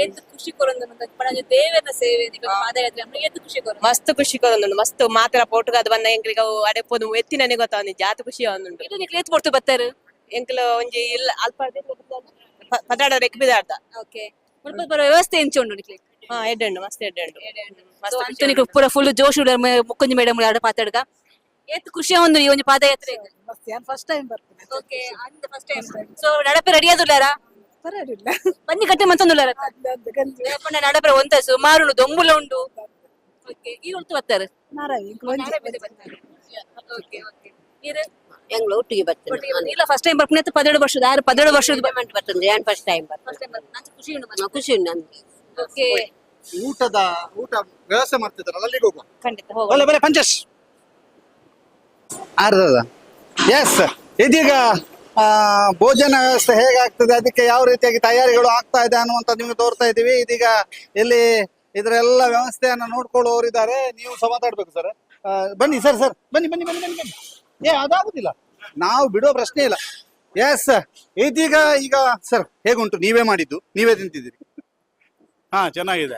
ಏತ್ ಖುಷಿ ಕೊರೊಂದು ಪಣಜ ದೇವನ ಸೇವೆ ಪಾದಯಾತ್ರೆ ಅಂದ್ರೆ ಏತ್ ಖುಷಿ ಕೊರೊಂದು ಮಸ್ತ್ ಖುಷಿ ಕೊರೊಂದುಂಡು ಮಸ್ತ್ ಮಾತ್ರ ಪೋಟುಗ ಅದು ಬಂದ ಎಂಗ್ಲಿಗೆ ಅಡೆಪೋದು ಎತ್ತಿನನೆ ಗೊತ್ತಾವನಿ ಜಾತ್ ಖುಷಿ ಆವೊಂದುಂಡು ಇದು ನಿಕ್ಲೆ ಏತ್ ಪೊರ್ತು ಬತ್ತಾರು ಎಂಕ್ಲ ಒಂಜಿ ಇಲ್ಲ ಅಲ್ಪ ಪದಾಡ ರೆಕ್ ಬಿದಾಡ್ದ ಓಕೆ ಮುಲ್ಪ ಬರೋ ವ್ಯವಸ್ಥೆ ಎಂಚುಂಡು ನಿಕ್ಲೆ ಎಡ್ಡೆಂಡು ಮಸ್ತ್ ಎಡ್ಡೆಂಡು ಮಸ್ತ್ ನಿಕ್ಲೆ ಪೂರ ಫುಲ್ ಜೋಶ್ ಉಡ ಮುಕ್ಕೊಂಜಿ ಮೇಡಮ್ ಆಡ ಪಾತಾಡ್ಗ ಏತ್ ಖುಷಿ ಆವೊಂದು ಈ ಒಂಜಿ ಪಾದಯಾತ್ರೆ ಫಸ್ಟ್ ಟೈಮ್ ಬರ್ತೇನೆ ಓಕೆ ಅಂದ ಫಸ್ಟ್ ಟೈಮ್ ಸೊ ನಡಪೆ ರೆಡಿ ಆದುಲ್ಲಾರ ಪರವಾಗಿಲ್ಲ ಬನ್ನಿ ಕಟ್ಟೆ ಮಂತೊಂದುಲ್ಲಾರ ಪಂಡ ನಡಪೆ ಒಂತ ಸುಮಾರು ದೊಂಬುಲ ಉಂಡು ಓಕೆ ಈ ಉಂಟು ಬತ್ತಾರೆ ಓಕೆ ಓಕೆ ಇರು ಎಂಗ್ಲ ಒಟ್ಟಿಗೆ ಬರ್ತೇನೆ ಇಲ್ಲ ಫಸ್ಟ್ ಟೈಮ್ ಬರ್ಪನೆ 12 ವರ್ಷದ 12 ವರ್ಷದ ಪೇಮೆಂಟ್ ಬರ್ತದೆ ನಾನು ಫಸ್ಟ್ ಟೈಮ್ ಖುಷಿ ಉಂಟು ಖುಷಿ ಉಂಟು ನನಗೆ ಓಕೆ ಊಟ ವ್ಯವಸ್ಥೆ ಮಾಡ್ತಿದ್ದಾರಲ್ಲ ಅಲ್ಲಿಗೆ ಹೋಗುವ ಖಂಡಿತ ಒಳ್ಳೆ ಬರೀ ಪಂಚೇಶ್ ಎಸ್ ಇದೀಗ ಭೋಜನ ವ್ಯವಸ್ಥೆ ಹೇಗಾಗ್ತದೆ ಅದಕ್ಕೆ ಯಾವ ರೀತಿಯಾಗಿ ತಯಾರಿಗಳು ಆಗ್ತಾ ಇದೆ ಅನ್ನುವಂತ ನಿಮ್ಗೆ ತೋರ್ತಾ ಇದೀವಿ ಇದೀಗ ಇಲ್ಲಿ ಇದರೆಲ್ಲ ವ್ಯವಸ್ಥೆಯನ್ನ ನೋಡ್ಕೊಳ್ಳೋರು ಇದ್ದಾರೆ ನೀವು ಸಹ ಮಾತಾಡ್ಬೇಕು ಸರ್ ಬನ್ನಿ ಸರ್ ಬನ್ನಿ ಅದಾಗುದಿಲ್ಲ ನಾವು ಬಿಡೋ ಪ್ರಶ್ನೆ ಇಲ್ಲ ಎಸ್ ಇದೀಗ ಈಗ ಸರ್ ಹೇಗುಂಟು ನೀವೇ ಮಾಡಿದ್ದು ನೀವೇ ತಿಂತಿದ್ದೀರಿ ಚೆನ್ನಾಗಿದೆ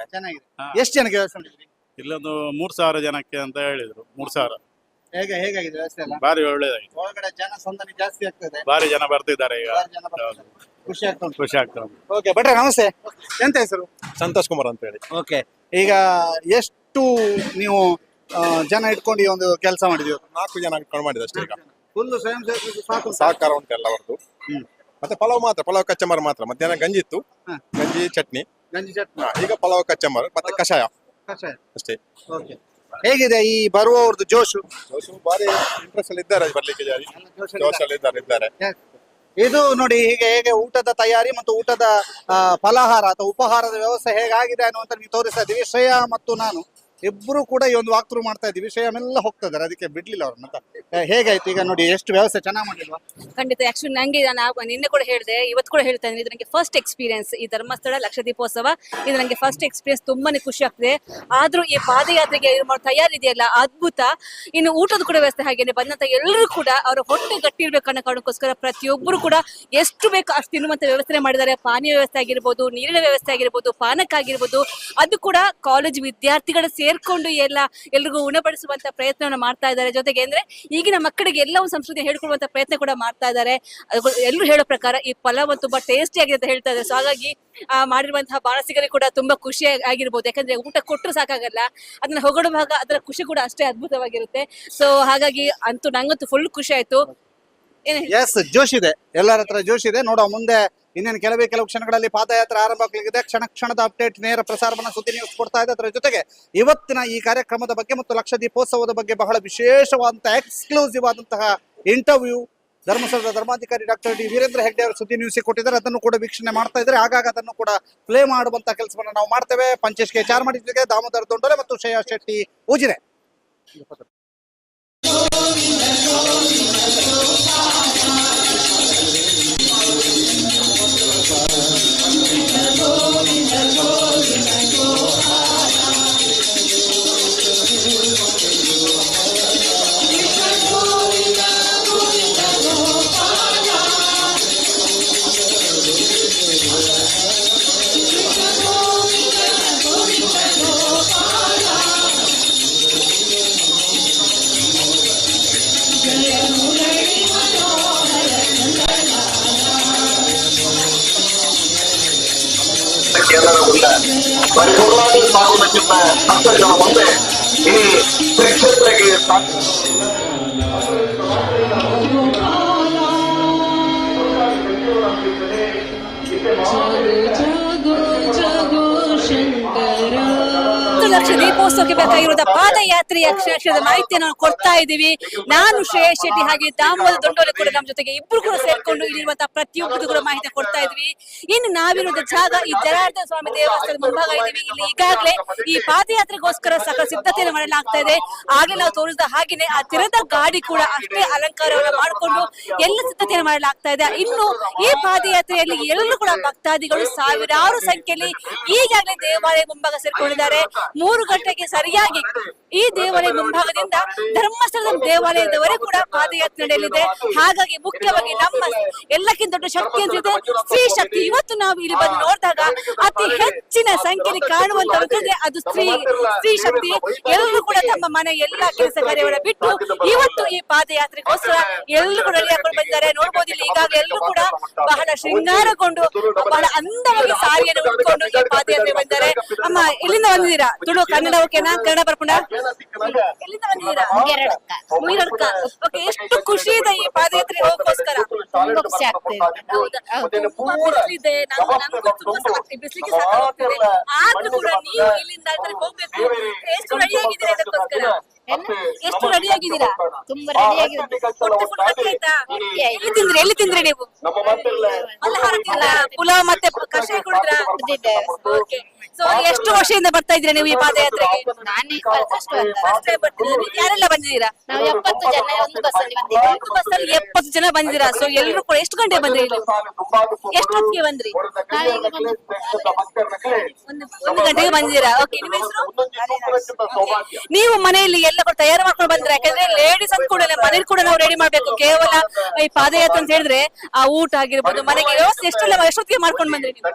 ಎಷ್ಟು ಜನಕ್ಕೆ ವ್ಯವಸ್ಥೆ ಮಾಡಿದ್ರಿ ಇಲ್ಲೊಂದು 3000 ಜನಕ್ಕೆ ಅಂತ ಹೇಳಿದ್ರು 3000 ಹೇಗಾಗಿದೆ ವ್ಯವಸ್ಥೆ ಎಲ್ಲ ಬಾರಿ ಒಳ್ಳೇದಾಗಿದೆ ಒಳಗಡೆ ಜನಸಂದಣಿ ಜಾಸ್ತಿ ಆಗ್ತದೆ ಬಾರಿ ಜನ ಬರ್ತಿದ್ದಾರೆ ಈಗ ಖುಷಿ ಆಗ್ತಾ ಉಂಟು ಓಕೆ ಭಟ್ರೆ ನಮಸ್ತೆ ಎಂತ ಹೆಸರು ಸಂತೋಷ್ ಕುಮಾರ್ ಅಂತ ಹೇಳಿ ಓಕೆ ಈಗ ಎಷ್ಟು ನೀವು ಜನ ಇಟ್ಕೊಂಡು ಈ ಒಂದು ಕೆಲಸ ಮಾಡಿದ್ವಿ 4 ಜನ ಇಟ್ಕೊಂಡು ಮಾಡಿದೆ ಅಷ್ಟೇ ಈಗ ಫುಲ್ ಸ್ವಯಂ ಸೇವಕರು ಸಹಕಾರ ಉಂಟು ಎಲ್ಲ ಅವ್ರದ್ದು ಮತ್ತೆ ಪಲಾವ್ ಕಚ್ಚಂಬರ್ ಮಾತ್ರ ಮಧ್ಯಾಹ್ನ ಗಂಜಿ ಇತ್ತು ಗಂಜಿ ಚಟ್ನಿ ಈಗ ಪಲಾವ್ ಕಚ್ಚಂಬರ್ ಮತ್ತೆ ಕಷಾಯ ಅಷ್ಟೇ ಓಕೆ ಹೇಗಿದೆ ಈ ಬರುವವ್ರದ್ದು ಜೋಶು ಬಾರಿ ಇಂಟ್ರೆಸ್ಟ್ ಅಲ್ಲಿ ಇದ್ದಾರೆ ಬರ್ಲಿಕ್ಕೆ ಜೋಶ್ ಅಲ್ಲಿ ಇದ್ದಾರೆ ಇದು ನೋಡಿ ಹೇಗೆ ಊಟದ ತಯಾರಿ ಮತ್ತು ಊಟದ ಫಲಾಹಾರ ಅಥವಾ ಉಪಹಾರದ ವ್ಯವಸ್ಥೆ ಹೇಗಾಗಿದೆ ಅನ್ನುವಂತ ನೀವು ತೋರಿಸ್ತಾ ಇದ್ದೀವಿ. ಶ್ರೇಯಾ ಮತ್ತು ನಾನು ಇಬ್ರು ಕೂಡ ಈ ಒಂದು ವಾಕ್ ಥ್ರೂ ಮಾಡ್ತಾ ಇದ್ದೀವಿ. ಶ್ರೇಯಮೆಲ್ಲ ಹೋಗ್ತಾ ಇದ್ದಾರೆ, ಅದಕ್ಕೆ ಬಿಡ್ಲಿಲ್ಲ ಅವ್ರನ್ನ. ಹೇಗಾಯ್ತು ಈಗ ನೋಡಿ, ಎಷ್ಟು ವ್ಯವಸ್ಥೆ ಚೆನ್ನಾಗಿ ಮಾಡಿಲ್ವಾ? ಖಂಡಿತ. ಆಕ್ಚುಲಿ ನಂಗೆ ನಾನು ನಿನ್ನೆ ಕೂಡ ಹೇಳಿದೆ, ಇವತ್ತು ಕೂಡ ಹೇಳ್ತಾ ಇದ್ದೀನಿ, ಇದು ನನಗೆ ಫಸ್ಟ್ ಎಕ್ಸ್ಪೀರಿಯನ್ಸ್. ಈ ಧರ್ಮಸ್ಥಳ ಲಕ್ಷದೀಪೋತ್ಸವ ಇದು ನನಗೆ ಫಸ್ಟ್ ಎಕ್ಸ್ಪೀರಿಯನ್ಸ್. ತುಂಬಾನೇ ಖುಷಿ ಆಗ್ತದೆ. ಆದ್ರೂ ಈ ಪಾದಯಾತ್ರೆಗೆ ತಯಾರಿ ಇದೆಯಲ್ಲ ಅದ್ಭುತ. ಇನ್ನು ಊಟದ ಕೂಡ ವ್ಯವಸ್ಥೆ ಹಾಗೇನೆ. ಬಂದಂತ ಎಲ್ಲರೂ ಕೂಡ ಅವರ ಹೊಟ್ಟೆ ಗಟ್ಟಿರ್ಬೇಕು ಅನ್ನೋ ಕಾರಣಕ್ಕೋಸ್ಕರ ಪ್ರತಿಯೊಬ್ಬರು ಕೂಡ ಎಷ್ಟು ಬೇಕು ಅಷ್ಟು ತಿನ್ನುವಂತ ವ್ಯವಸ್ಥೆ ಮಾಡಿದ್ದಾರೆ. ಪಾನೀಯ ವ್ಯವಸ್ಥೆ ಆಗಿರ್ಬೋದು, ನೀರಿನ ವ್ಯವಸ್ಥೆ ಆಗಿರ್ಬೋದು, ಪಾನಕ್ಕಾಗಿರ್ಬೋದು, ಅದು ಕೂಡ ಕಾಲೇಜ್ ವಿದ್ಯಾರ್ಥಿಗಳ ಸೇರ್ಕೊಂಡು ಎಲ್ರಿಗೂ ಉಣಬಡಿಸುವಂತ ಪ್ರಯತ್ನವನ್ನ ಮಾಡ್ತಾ ಇದ್ದಾರೆ. ಜೊತೆಗೆ ಅಂದ್ರೆ ಈಗಿನ ಮಕ್ಕಳಿಗೆ ಎಲ್ಲ ಒಂದು ಸಂಸ್ಕೃತಿ ಹೇಳ್ಕೊಡುವಂತ ಪ್ರಯತ್ನ ಕೂಡ ಮಾಡ್ತಾ ಇದ್ದಾರೆ. ಎಲ್ಲರೂ ಹೇಳೋ ಪ್ರಕಾರ ಈ ಪಲಾವ್ ತುಂಬಾ ಟೇಸ್ಟಿ ಆಗಿದೆ ಅಂತ ಹೇಳ್ತಾ ಇದ್ದಾರೆ. ಸೊ ಹಾಗಾಗಿ ಮಾಡಿರುವಂತಹ ಬಾಣಸಿಗರಿಗೆ ಕೂಡ ತುಂಬಾ ಖುಷಿ ಆಗಿರ್ಬೋದು. ಯಾಕಂದ್ರೆ ಊಟ ಕೊಟ್ಟರು ಸಾಕಾಗಲ್ಲ, ಅದನ್ನ ಹೊಗಡುವಾಗ ಅದರ ಖುಷಿ ಕೂಡ ಅಷ್ಟೇ ಅದ್ಭುತವಾಗಿರುತ್ತೆ. ಸೊ ಹಾಗಾಗಿ ಅಂತೂ ನಂಗಂತೂ ಫುಲ್ ಖುಷಿ ಆಯ್ತು. ಎಸ್, ಜೋಶ್ ಇದೆ, ಎಲ್ಲರ ಹತ್ರ ಜೋಶ್ ಇದೆ. ನೋಡುವ ಮುಂದೆ ಇನ್ನೇನು ಕೆಲವು ಕ್ಷಣಗಳಲ್ಲಿ ಪಾದಯಾತ್ರೆ ಆರಂಭವಾಗಲಿದೆ. ಕ್ಷಣದ ಅಪ್ಡೇಟ್ ನೇರ ಪ್ರಸಾರವನ್ನ ಸುದ್ದಿ ನ್ಯೂಸ್ ಕೊಡ್ತಾ ಇದೆ. ಅದರ ಜೊತೆಗೆ ಇವತ್ತಿನ ಈ ಕಾರ್ಯಕ್ರಮದ ಬಗ್ಗೆ ಮತ್ತು ಲಕ್ಷದೀಪೋತ್ಸವದ ಬಗ್ಗೆ ಬಹಳ ವಿಶೇಷವಾದಂತಹ ಎಕ್ಸ್ಕ್ಲೂಸಿವ್ ಆದಂತಹ ಇಂಟರ್ವ್ಯೂ ಧರ್ಮಸ್ಥಳದ ಧರ್ಮಾಧಿಕಾರಿ ಡಾಕ್ಟರ್ ಡಿ ವೀರೇಂದ್ರ ಹೆಗ್ಡೆ ಅವರು ಸುದ್ದಿ ನ್ಯೂಸ್ ಕೊಟ್ಟಿದ್ದಾರೆ. ಅದನ್ನು ಕೂಡ ವೀಕ್ಷಣೆ ಮಾಡ್ತಾ ಇದ್ದಾರೆ. ಆಗಾಗ ಅದನ್ನು ಕೂಡ ಪ್ಲೇ ಮಾಡುವಂತ ಕೆಲಸವನ್ನ ನಾವು ಮಾಡ್ತೇವೆ. ಪಂಚೇಶ್ ಕೆ ಚಾರ್ಮಾಡಿ ಜೊತೆಗೆ ದಾಮೋದರ ದೊಂಡೋಲೆ ಮತ್ತು ಶ್ರೇಯಾ ಶೆಟ್ಟಿ ಉಜಿರೆ. పరిపూర్ణాన్ని సాగుతున్న సంతోషం ముందే ఈ శ్రీక్షేత్రకి ಲಕ್ಷದೀಪೋತ್ಸವಕ್ಕೆ ಬೇಕಾಗಿರುವ ಪಾದಯಾತ್ರೆಯ ಕ್ಷೇತ್ರದ ಮಾಹಿತಿಯನ್ನು ನಾವು ಕೊಡ್ತಾ ಇದ್ದೀವಿ. ನಾನು ಶ್ರೇಯಾ ಶೆಟ್ಟಿ ಹಾಗೆ ದಾಮೋದರ ದೊಂಡೋಲೆ ಕೂಡ ನಮ್ಮ ಜೊತೆಗೆ ಇಬ್ರು ಕೂಡ ಸೇರ್ಕೊಂಡು ಇಲ್ಲಿರುವಂತಹ ಪ್ರತಿಯೊಬ್ಬರು ಕೂಡ ಮಾಹಿತಿ ಕೊಡ್ತಾ ಇದ್ವಿ. ಇನ್ನು ನಾವಿರುವಂತ ಜಾಗ ಈ ಜನಾರ್ದನ ಸ್ವಾಮಿ ದೇವಸ್ಥಾನದ ಮುಂಭಾಗ ಇದ್ದೀವಿ. ಇಲ್ಲಿ ಈಗಾಗಲೇ ಈ ಪಾದಯಾತ್ರೆಗೋಸ್ಕರ ಸಕಲ ಸಿದ್ಧತೆಯನ್ನು ಮಾಡಲಾಗ್ತಾ ಇದೆ. ಆಗ್ಲೇ ನಾವು ತೋರಿಸಿದ ಹಾಗೇನೆ ಆ ತೆರೆದ ಗಾಡಿ ಕೂಡ ಅಷ್ಟೇ ಅಲಂಕಾರವನ್ನು ಮಾಡಿಕೊಂಡು ಎಲ್ಲ ಸಿದ್ಧತೆಯನ್ನು ಮಾಡಲಾಗ್ತಾ ಇದೆ. ಇನ್ನು ಈ ಪಾದಯಾತ್ರೆಯಲ್ಲಿ ಎಲ್ಲರೂ ಕೂಡ ಭಕ್ತಾದಿಗಳು ಸಾವಿರಾರು ಸಂಖ್ಯೆಯಲ್ಲಿ ಈಗಾಗಲೇ ದೇವಾಲಯ ಮುಂಭಾಗ ಸೇರ್ಕೊಂಡಿದ್ದಾರೆ. 3 ಗಂಟೆಗೆ ಸರಿಯಾಗಿ ಈ ದೇವಾಲಯ ಮುಂಭಾಗದಿಂದ ಧರ್ಮಸ್ಥಳದ ದೇವಾಲಯದವರೆಗೂ ಕೂಡ ಪಾದಯಾತ್ರೆ ನಡೆಯಲಿದೆ. ಹಾಗಾಗಿ ಮುಖ್ಯವಾಗಿ ನಮ್ಮ ಎಲ್ಲಕ್ಕಿಂತ ದೊಡ್ಡ ಶಕ್ತಿ ಅಂತಿದೆ ಸ್ತ್ರೀ ಶಕ್ತಿ. ಇವತ್ತು ನಾವು ಇಲ್ಲಿ ಬಂದು ನೋಡಿದಾಗ ಅತಿ ಹೆಚ್ಚಿನ ಸಂಖ್ಯೆಯಲ್ಲಿ ಕಾಣುವಂತಂದ್ರೆ ಅದು ಸ್ತ್ರೀ ಶಕ್ತಿ. ಎಲ್ಲರೂ ಕೂಡ ತಮ್ಮ ಮನೆ ಎಲ್ಲಾ ಕೆಲಸ ಕಾರ್ಯವನ್ನು ಬಿಟ್ಟು ಇವತ್ತು ಈ ಪಾದಯಾತ್ರೆಗೋಸ್ಕರ ಎಲ್ಲರೂ ರೆಡಿ ಹಾಕೊಂಡು ಬಂದಿದ್ದಾರೆ. ನೋಡ್ಬೋದು ಇಲ್ಲಿ ಈಗಾಗಲೇ ಎಲ್ಲರೂ ಕೂಡ ಬಹಳ ಶೃಂಗಾರಗೊಂಡು ಬಹಳ ಅಂದವಾಗಿ ಸಾರಿಯನ್ನು ಉಟ್ಕೊಂಡು ಈ ಪಾದಯಾತ್ರೆ ಬಂದಿದ್ದಾರೆ. ಅಮ್ಮ, ಎಲ್ಲಿಂದ ಬಂದಿದ್ದೀರಾ? ತುಳು ಕನ್ನಡ ಓಕೆನಾ? ಕನ್ನಡ ಬರ್ಕೊಂಡ? ಎಲ್ಲಿಂದ ಬಂದಿದ್ದೀರಾ? ಮುಯಿರಡ್ಕ. ಓಕೆ, ಎಷ್ಟು ಖುಷಿ ಇದೆ ಈ ಪಾದಯಾತ್ರೆ ಹೋಗೋಸ್ಕರ? ತುಂಬಾ ಖುಷಿ ಆಗ್ತದೆ. ತುಂಬಾ ಬಿಸಿಲಿದೆ, ಬಿಸಿಲಿಗೆ ಸಾಕಾಗ್ತಿದೆ. ಆದ್ರೂ ಕೂಡ ನೀವು ಇಲ್ಲಿಂದ ಹೋಗ್ಬೇಕು. ಎಷ್ಟು ರೆಡಿ ಆಗಿದ್ದೀರಾ ಇದಕ್ಕೋಸ್ಕರ? ಎಷ್ಟು ರೆಡಿ ಆಗಿದ್ದೀರಾ? ತುಂಬಾ ರೆಡಿ ಆಗಿದೆ. ಎಲ್ಲಿ ತಿಂದ್ರಿ ನೀವು? ಮಲಹಾರ ತಿಂದ್ರ? ಪುಲಾವ್ ಮತ್ತೆ ಕಷಾಯ ಕುಡಿದ್ರ? ಓಕೆ. ಸೊ ಎಷ್ಟು ವರ್ಷದಿಂದ ಬರ್ತಾ ಇದ್ದೀರಾ ನೀವು ಈ ಪಾದಯಾತ್ರೆಗೆ? ಯಾರೆಲ್ಲ ಬಂದಿದ್ದೀರಾ? ನಾವು 70 ಜನ ಒಂದು ಬಸ್ಸಲ್ಲಿ ಬಂದಿದ್ದೀವಿ. ಒಂದು ಬಸ್ಸಲ್ಲಿ 70 ಜನ ಬಂದಿದ್ದೀರಾ? ಸೊ ಎಲ್ಲರೂ ಕೂಡ ಎಷ್ಟು ಗಂಟೆ ಬಂದ್ರಿ? ಎಷ್ಟು ಹೊತ್ತಿಗೆ ಬಂದ್ರಿ? ಒಂದು ಗಂಟೆಗೆ ಬಂದಿದ್ದೀರಾ? ಓಕೆ. ನಿಮ್ಮ ಹೆಸರು? ನೀವು ಮನೆಯಲ್ಲಿ ಎಲ್ಲ ಕೂಡ ತಯಾರು ಮಾಡ್ಕೊಂಡು ಬಂದ್ರೆ? ಯಾಕಂದ್ರೆ ಲೇಡೀಸ್ ಅಂತ ಕೂಡ ಮನೇಲಿ ಕೂಡ ನಾವು ರೆಡಿ ಮಾಡ್ಬೇಕು. ಕೇವಲ ಈ ಪಾದಯಾತ್ರೆ ಅಂತ ಹೇಳಿದ್ರೆ ಆ ಊಟ ಆಗಿರ್ಬೋದು, ಮನೆಗೆ ವ್ಯವಸ್ಥೆ ಎಷ್ಟೊತ್ತಿಗೆ ಮಾಡ್ಕೊಂಡು ಬಂದ್ರಿ ನೀವು?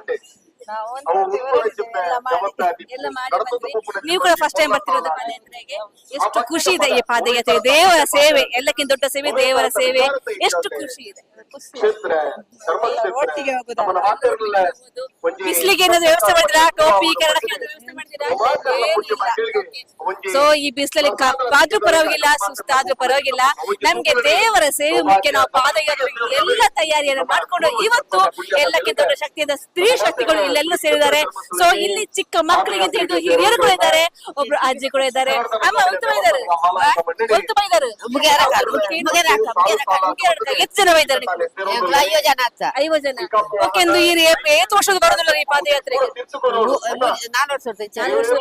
ಎಲ್ಲ ಮಾಡಿ ಬಂದ್ರಿ. ನೀವು ಕೂಡ ಫಸ್ಟ್ ಟೈಮ್ ಬರ್ತಿರೋದು ಪಾದಯಾತ್ರೆಗೆ? ಎಷ್ಟು ಖುಷಿ ಇದೆ ಈ ಪಾದಯಾತ್ರೆ. ದೇವರ ಸೇವೆ, ಎಲ್ಲಕ್ಕಿಂತ ದೊಡ್ಡ ಸೇವೆ ದೇವರ ಸೇವೆ. ಎಷ್ಟು ಖುಷಿ ಇದೆ. ಒಟ್ಟಿಗೆ ಹೋಗುದು. ಬಿಸಿಲಿಗೆ ಏನಾದ್ರು ವ್ಯವಸ್ಥೆ ಮಾಡಿದ್ರಾ? ಟೋಪಿ ಕನ್ನಡಕ್ಕೆ ವ್ಯವಸ್ಥೆ ಮಾಡಿದಿರಾ? ಸೊ ಈ ಬಿಸಿಲಲ್ಲಿ ಆದ್ರೂ ಪರವಾಗಿಲ್ಲ, ಸುಸ್ತಾದ್ರೂ ಪರವಾಗಿಲ್ಲ, ನಮ್ಗೆ ದೇವರ ಸೇವೆ ಮುಖ್ಯ. ನಾವು ಪಾದಯಾತ್ರೆಗೆ ಎಲ್ಲ ತಯಾರಿಯನ್ನು ಮಾಡ್ಕೊಂಡು ಇವತ್ತು ಎಲ್ಲಕ್ಕಿಂತ ದೊಡ್ಡ ಶಕ್ತಿಯಾದ ಸ್ತ್ರೀ ಶಕ್ತಿಗಳು ಇಲ್ಲ ಎಲ್ಲರೂ ಸೇರಿದ್ದಾರೆ. ಸೊ ಇಲ್ಲಿ ಚಿಕ್ಕ ಮಕ್ಕಳಿಗೆ ಅಂತ ಹೇಳಿದ್ರು ಹಿರಿಯರು ಕೂಡ ಇದ್ದಾರೆ, ಒಬ್ರು ಅಜ್ಜಿ ಕೂಡ ಇದ್ದಾರೆ. ಅಮ್ಮ ಉತ್ತಮ ಇದ್ದಾರೆ, ಉತ್ತಮ ಇದ್ದಾರೆ. ಎಷ್ಟು ಜನ ಇದ್ದಾರೆ? 5 ಜನ ಆತ. 5 ಜನ. ಓಕೆ, ಒಂದು ಈ ಏತ್ ವರ್ಷದ ಬರೋದಿಲ್ಲ ಈ ಪಾದಯಾತ್ರೆಗೆ? 4 ವರ್ಷ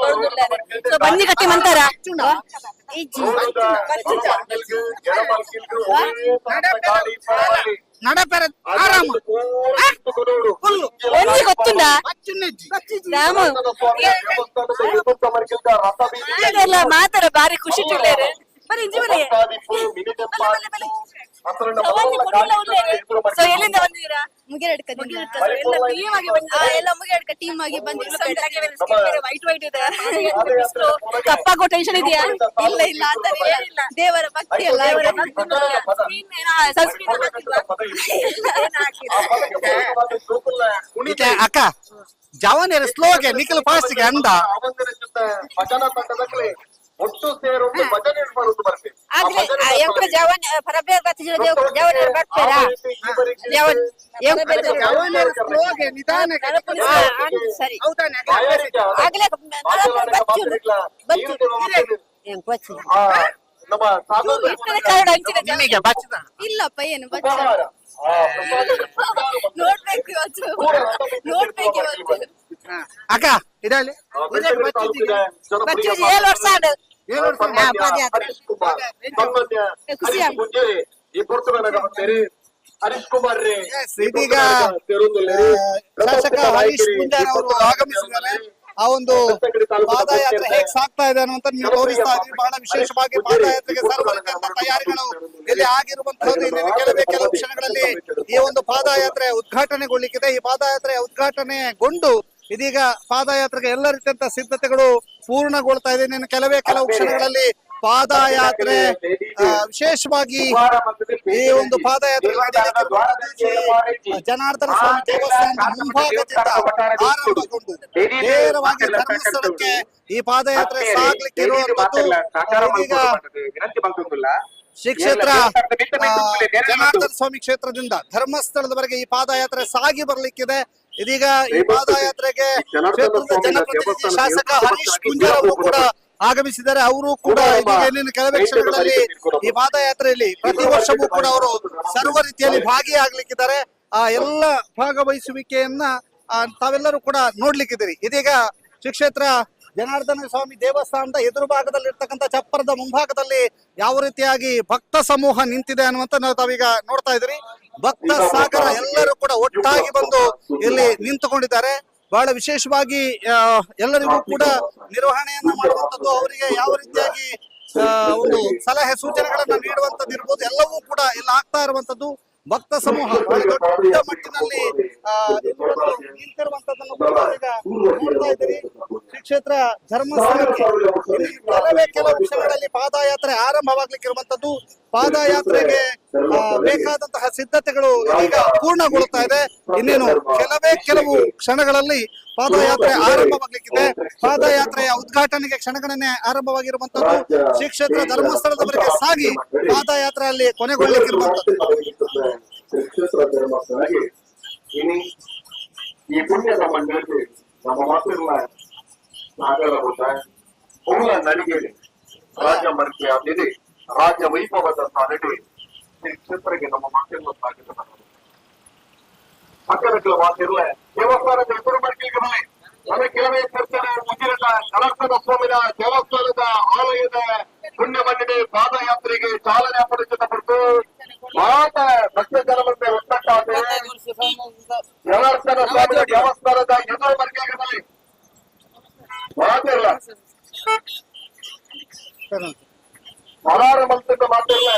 ಬರೋದಿಲ್ಲ. ಸೊ ಬನ್ನಿ ಕಟ್ಟಿ ಮಂತಾರ ಒಂಜಿ ಗೊತ್ತುಂಡಾ ರಾಮ ಎಲ್ಲ ಮಾತಾಡ ಬಾರಿ ಖುಷಿ ತಿಳ್ಳೆ ಬರೀ ಇಂಜಿ ಬಲೆ. ಸೊ ಎಲ್ಲಿಂದ ಬಂದಿದ್ದೀರಾ? ಟೀಮ್ ಆಗಿ ವೈಟ್ ಇದೆ. ಕಪ್ಪಾಗೋ ಟೆನ್ಷನ್ ಇದೆಯಾ? ಇಲ್ಲ ಇಲ್ಲ ಇಲ್ಲ, ದೇವರ ಭಕ್ತಿ ಅಲ್ಲ. ಅಕ್ಕ ಜವಾನ ಸ್ಲೋಗೆ ನಿಖಲ್ ಫಾಸ್ಟ್ ಗೆ ಅಂದ ಒಟ್ಟು ಸೇರೊಂದು ಭಜನೆ ಮಾಡುವುದು ಬರ್ತದೆ. ಆದ್ರೆ ಎಂಕ ಜವನ್ ಪರಬೇರ್ ಬತ್ತಿನ ಜವನರು ಬರ್ತಾರಾ? ಜವಾನರ ಸ್ಲೋಗೆ ನಿಧಾನ ಸರಿ ಆಗ್ಲೇ ಇಲ್ಲಪ್ಪ ಏನು ನೋಡ್ಬೇಕು ಇವತ್ತು, ನೋಡ್ಬೇಕು ಇವತ್ತು. ಅಕ್ಕ ಇದಾಗಲಿ 7 ವರ್ಷ ಇದೀಗ ಶಾಸಕ ಹರೀಶ್ ಪೂಂಜಾರ್ ಅವರು ಆಗಮಿಸಿದ್ದಾರೆ. ಆ ಒಂದು ಪಾದಯಾತ್ರೆ ಹೇಗ್ ಸಾಗ್ತಾ ಇದೆ ಅನ್ನುವಂತ ನೀವು ತೋರಿಸ್ತಾ ಇದ್ರಿ. ಬಹಳ ವಿಶೇಷವಾಗಿ ಪಾದಯಾತ್ರೆಗೆ ಸರ್ವ ರೀತಿಯ ತಯಾರಿಗಳು ಇಲ್ಲಿ ಆಗಿರುವಂತಹದ್ದು. ಇನ್ನೇನು ಕೆಲವು ಕ್ಷಣಗಳಲ್ಲಿ ಈ ಒಂದು ಪಾದಯಾತ್ರೆ ಉದ್ಘಾಟನೆಗೊಳ್ಳಿಕ್ಕಿದೆ. ಈ ಪಾದಯಾತ್ರೆ ಉದ್ಘಾಟನೆಗೊಂಡು ಇದೀಗ ಪಾದಯಾತ್ರೆಗೆ ಎಲ್ಲ ರೀತಿಯಂತ ಸಿದ್ಧತೆಗಳು ಪೂರ್ಣಗೊಳ್ತಾ ಇದೆ. ಇನ್ನೇನು ಕೆಲವು ಕ್ಷಣಗಳಲ್ಲಿ ಪಾದಯಾತ್ರೆ ವಿಶೇಷವಾಗಿ ಈ ಒಂದು ಪಾದಯಾತ್ರೆ ಜನಾರ್ದನ ಸ್ವಾಮಿ ದೇವಸ್ಥಾನದ ಮುಂಭಾಗದಿಂದ ಆರಂಭಗೊಂಡು ನೇರವಾಗಿ ಧರ್ಮಸ್ಥಳಕ್ಕೆ ಈ ಪಾದಯಾತ್ರೆ ಸಾಗ್ಲಿಕ್ಕೆ ಇರುವಂತದ್ದು. ಈಗ ಶ್ರೀ ಕ್ಷೇತ್ರ ಜನಾರ್ದನ ಸ್ವಾಮಿ ಕ್ಷೇತ್ರದಿಂದ ಧರ್ಮಸ್ಥಳದವರೆಗೆ ಈ ಪಾದಯಾತ್ರೆ ಸಾಗಿ ಬರ್ಲಿಕ್ಕಿದೆ. ಇದೀಗ ಈ ಪಾದಯಾತ್ರೆಗೆ ಕ್ಷೇತ್ರದ ಜನಪ್ರತಿನಿಧಿ ಶಾಸಕ ಹರೀಶ್ ಪೂಂಜಾರ್ ಅವರು ಕೂಡ ಆಗಮಿಸಿದ್ದಾರೆ. ಅವರು ಕೂಡ ಇದೀಗ ಇನ್ನೇನು ಕೆಲವೇ ಕ್ಷಣಗಳಲ್ಲಿ ಈ ಪಾದಯಾತ್ರೆಯಲ್ಲಿ ಪ್ರತಿ ವರ್ಷವೂ ಕೂಡ ಅವರು ಸರ್ವ ರೀತಿಯಲ್ಲಿ ಭಾಗಿಯಾಗ್ಲಿಕ್ಕಿದ್ದಾರೆ. ಆ ಎಲ್ಲ ಭಾಗವಹಿಸುವಿಕೆಯನ್ನ ತಾವೆಲ್ಲರೂ ಕೂಡ ನೋಡ್ಲಿಕ್ಕಿದ್ದೀರಿ. ಇದೀಗ ಶ್ರೀ ಕ್ಷೇತ್ರ ಜನಾರ್ದನ ಸ್ವಾಮಿ ದೇವಸ್ಥಾನದ ಎದುರು ಭಾಗದಲ್ಲಿ ಇರ್ತಕ್ಕಂಥ ಚಪ್ಪರದ ಮುಂಭಾಗದಲ್ಲಿ ಯಾವ ರೀತಿಯಾಗಿ ಭಕ್ತ ಸಮೂಹ ನಿಂತಿದೆ ಅನ್ನುವಂತ ನಾವು ತಾವೀಗ ನೋಡ್ತಾ ಇದ್ದೀರಿ. ಭಕ್ತ ಸಾಗರ ಎಲ್ಲರೂ ಕೂಡ ಒಟ್ಟಾಗಿ ಬಂದು ಇಲ್ಲಿ ನಿಂತುಕೊಂಡಿದ್ದಾರೆ. ಬಹಳ ವಿಶೇಷವಾಗಿ ಎಲ್ಲರಿಗೂ ಕೂಡ ನಿರ್ವಹಣೆಯನ್ನ ಮಾಡುವಂತದ್ದು, ಅವರಿಗೆ ಯಾವ ರೀತಿಯಾಗಿ ಒಂದು ಸಲಹೆ ಸೂಚನೆಗಳನ್ನ ನೀಡುವಂತದ್ದು ಇರ್ಬೋದು, ಎಲ್ಲವೂ ಕೂಡ ಇಲ್ಲಿ ಆಗ್ತಾ ಇರುವಂತದ್ದು. ಭಕ್ತ ಸಮೂಹ ಬಹಳ ದೊಡ್ಡ ಮಟ್ಟಿನಲ್ಲಿ ನಿಂತಿರುವಂತದ್ದನ್ನು ಈಗ ನೋಡ್ತಾ ಇದ್ದೀರಿ. ಶ್ರೀ ಕ್ಷೇತ್ರ ಧರ್ಮಸ್ಥಳಕ್ಕೆ ಕೆಲವು ಕ್ಷಣಗಳಲ್ಲಿ ಪಾದಯಾತ್ರೆ ಆರಂಭವಾಗ್ಲಿಕ್ಕಿರುವಂತದ್ದು. ಪಾದಯಾತ್ರೆಗೆ ಬೇಕಾದಂತಹ ಸಿದ್ಧತೆಗಳು ಈಗ ಪೂರ್ಣಗೊಳ್ತಾ ಇದೆ. ಇನ್ನೇನು ಕೆಲವು ಕ್ಷಣಗಳಲ್ಲಿ ಪಾದಯಾತ್ರೆ ಆರಂಭವಾಗ್ಲಿಕ್ಕಿದೆ. ಪಾದಯಾತ್ರೆಯ ಉದ್ಘಾಟನೆಗೆ ಕ್ಷಣಗಣನೆ ಆರಂಭವಾಗಿರುವಂತದ್ದು. ಶ್ರೀ ಕ್ಷೇತ್ರ ಧರ್ಮಸ್ಥಳದವರೆಗೆ ಸಾಗಿ ಪಾದಯಾತ್ರೆ ಅಲ್ಲಿ ಕೊನೆಗೊಳ್ಳಲಿಕ್ಕಿರುವಂತದ್ದು. ಈ ಪುಣ್ಯದ ಮಂಡಳಿ ನಮ್ಮ ಮಕ್ಕಳನ್ನ ನಡಿಗೆಯಲ್ಲಿ ರಾಜ್ಯ ಮಡಿಕೆ ಆಗಿದೆ. ರಾಜ್ಯ ವೈಭವದ ಸಾಧನೆ ಈ ಕ್ಷೇತ್ರಕ್ಕೆ ನಮ್ಮ ಮಕ್ಕಳನ್ನು ಸಾಗಿದ ಮಕ್ಕಳ ವಾಸಿರಲ್ಲ ದೇವಸ್ಥಾನದ ಎದುರು ಮಡಿಕೆಗೆ ಬರಲಿ. ನನಗೆ ಕೆಲವೇ ಚರ್ಚನೆ ಮುಗಿರದ ಜನಾರ್ದನ ಸ್ವಾಮಿಯ ದೇವಸ್ಥಾನದ ಆಲಯದ ಪುಣ್ಯ ಮಂಡಳಿ ಪಾದಯಾತ್ರೆಗೆ ಚಾಲನೆ ಅಪರಿಚಿತಪಡಿತು. ಮಾತ ಭಕ್ತ ಜನಮಂತೆ ಒಟ್ಟಟ್ಟಾದೆ ಜನಾರ್ದನ ಸ್ವಾಮಿಯ ದೇವಸ್ಥಾನದ ಎದುರು ಮಡಿಕೆಗೆ ಬರಲಿ. ಮಾತಿರಲ್ಲ ಮರಾರ ಮಂತ್ರದ ಮಾತಿರಲ್ಲ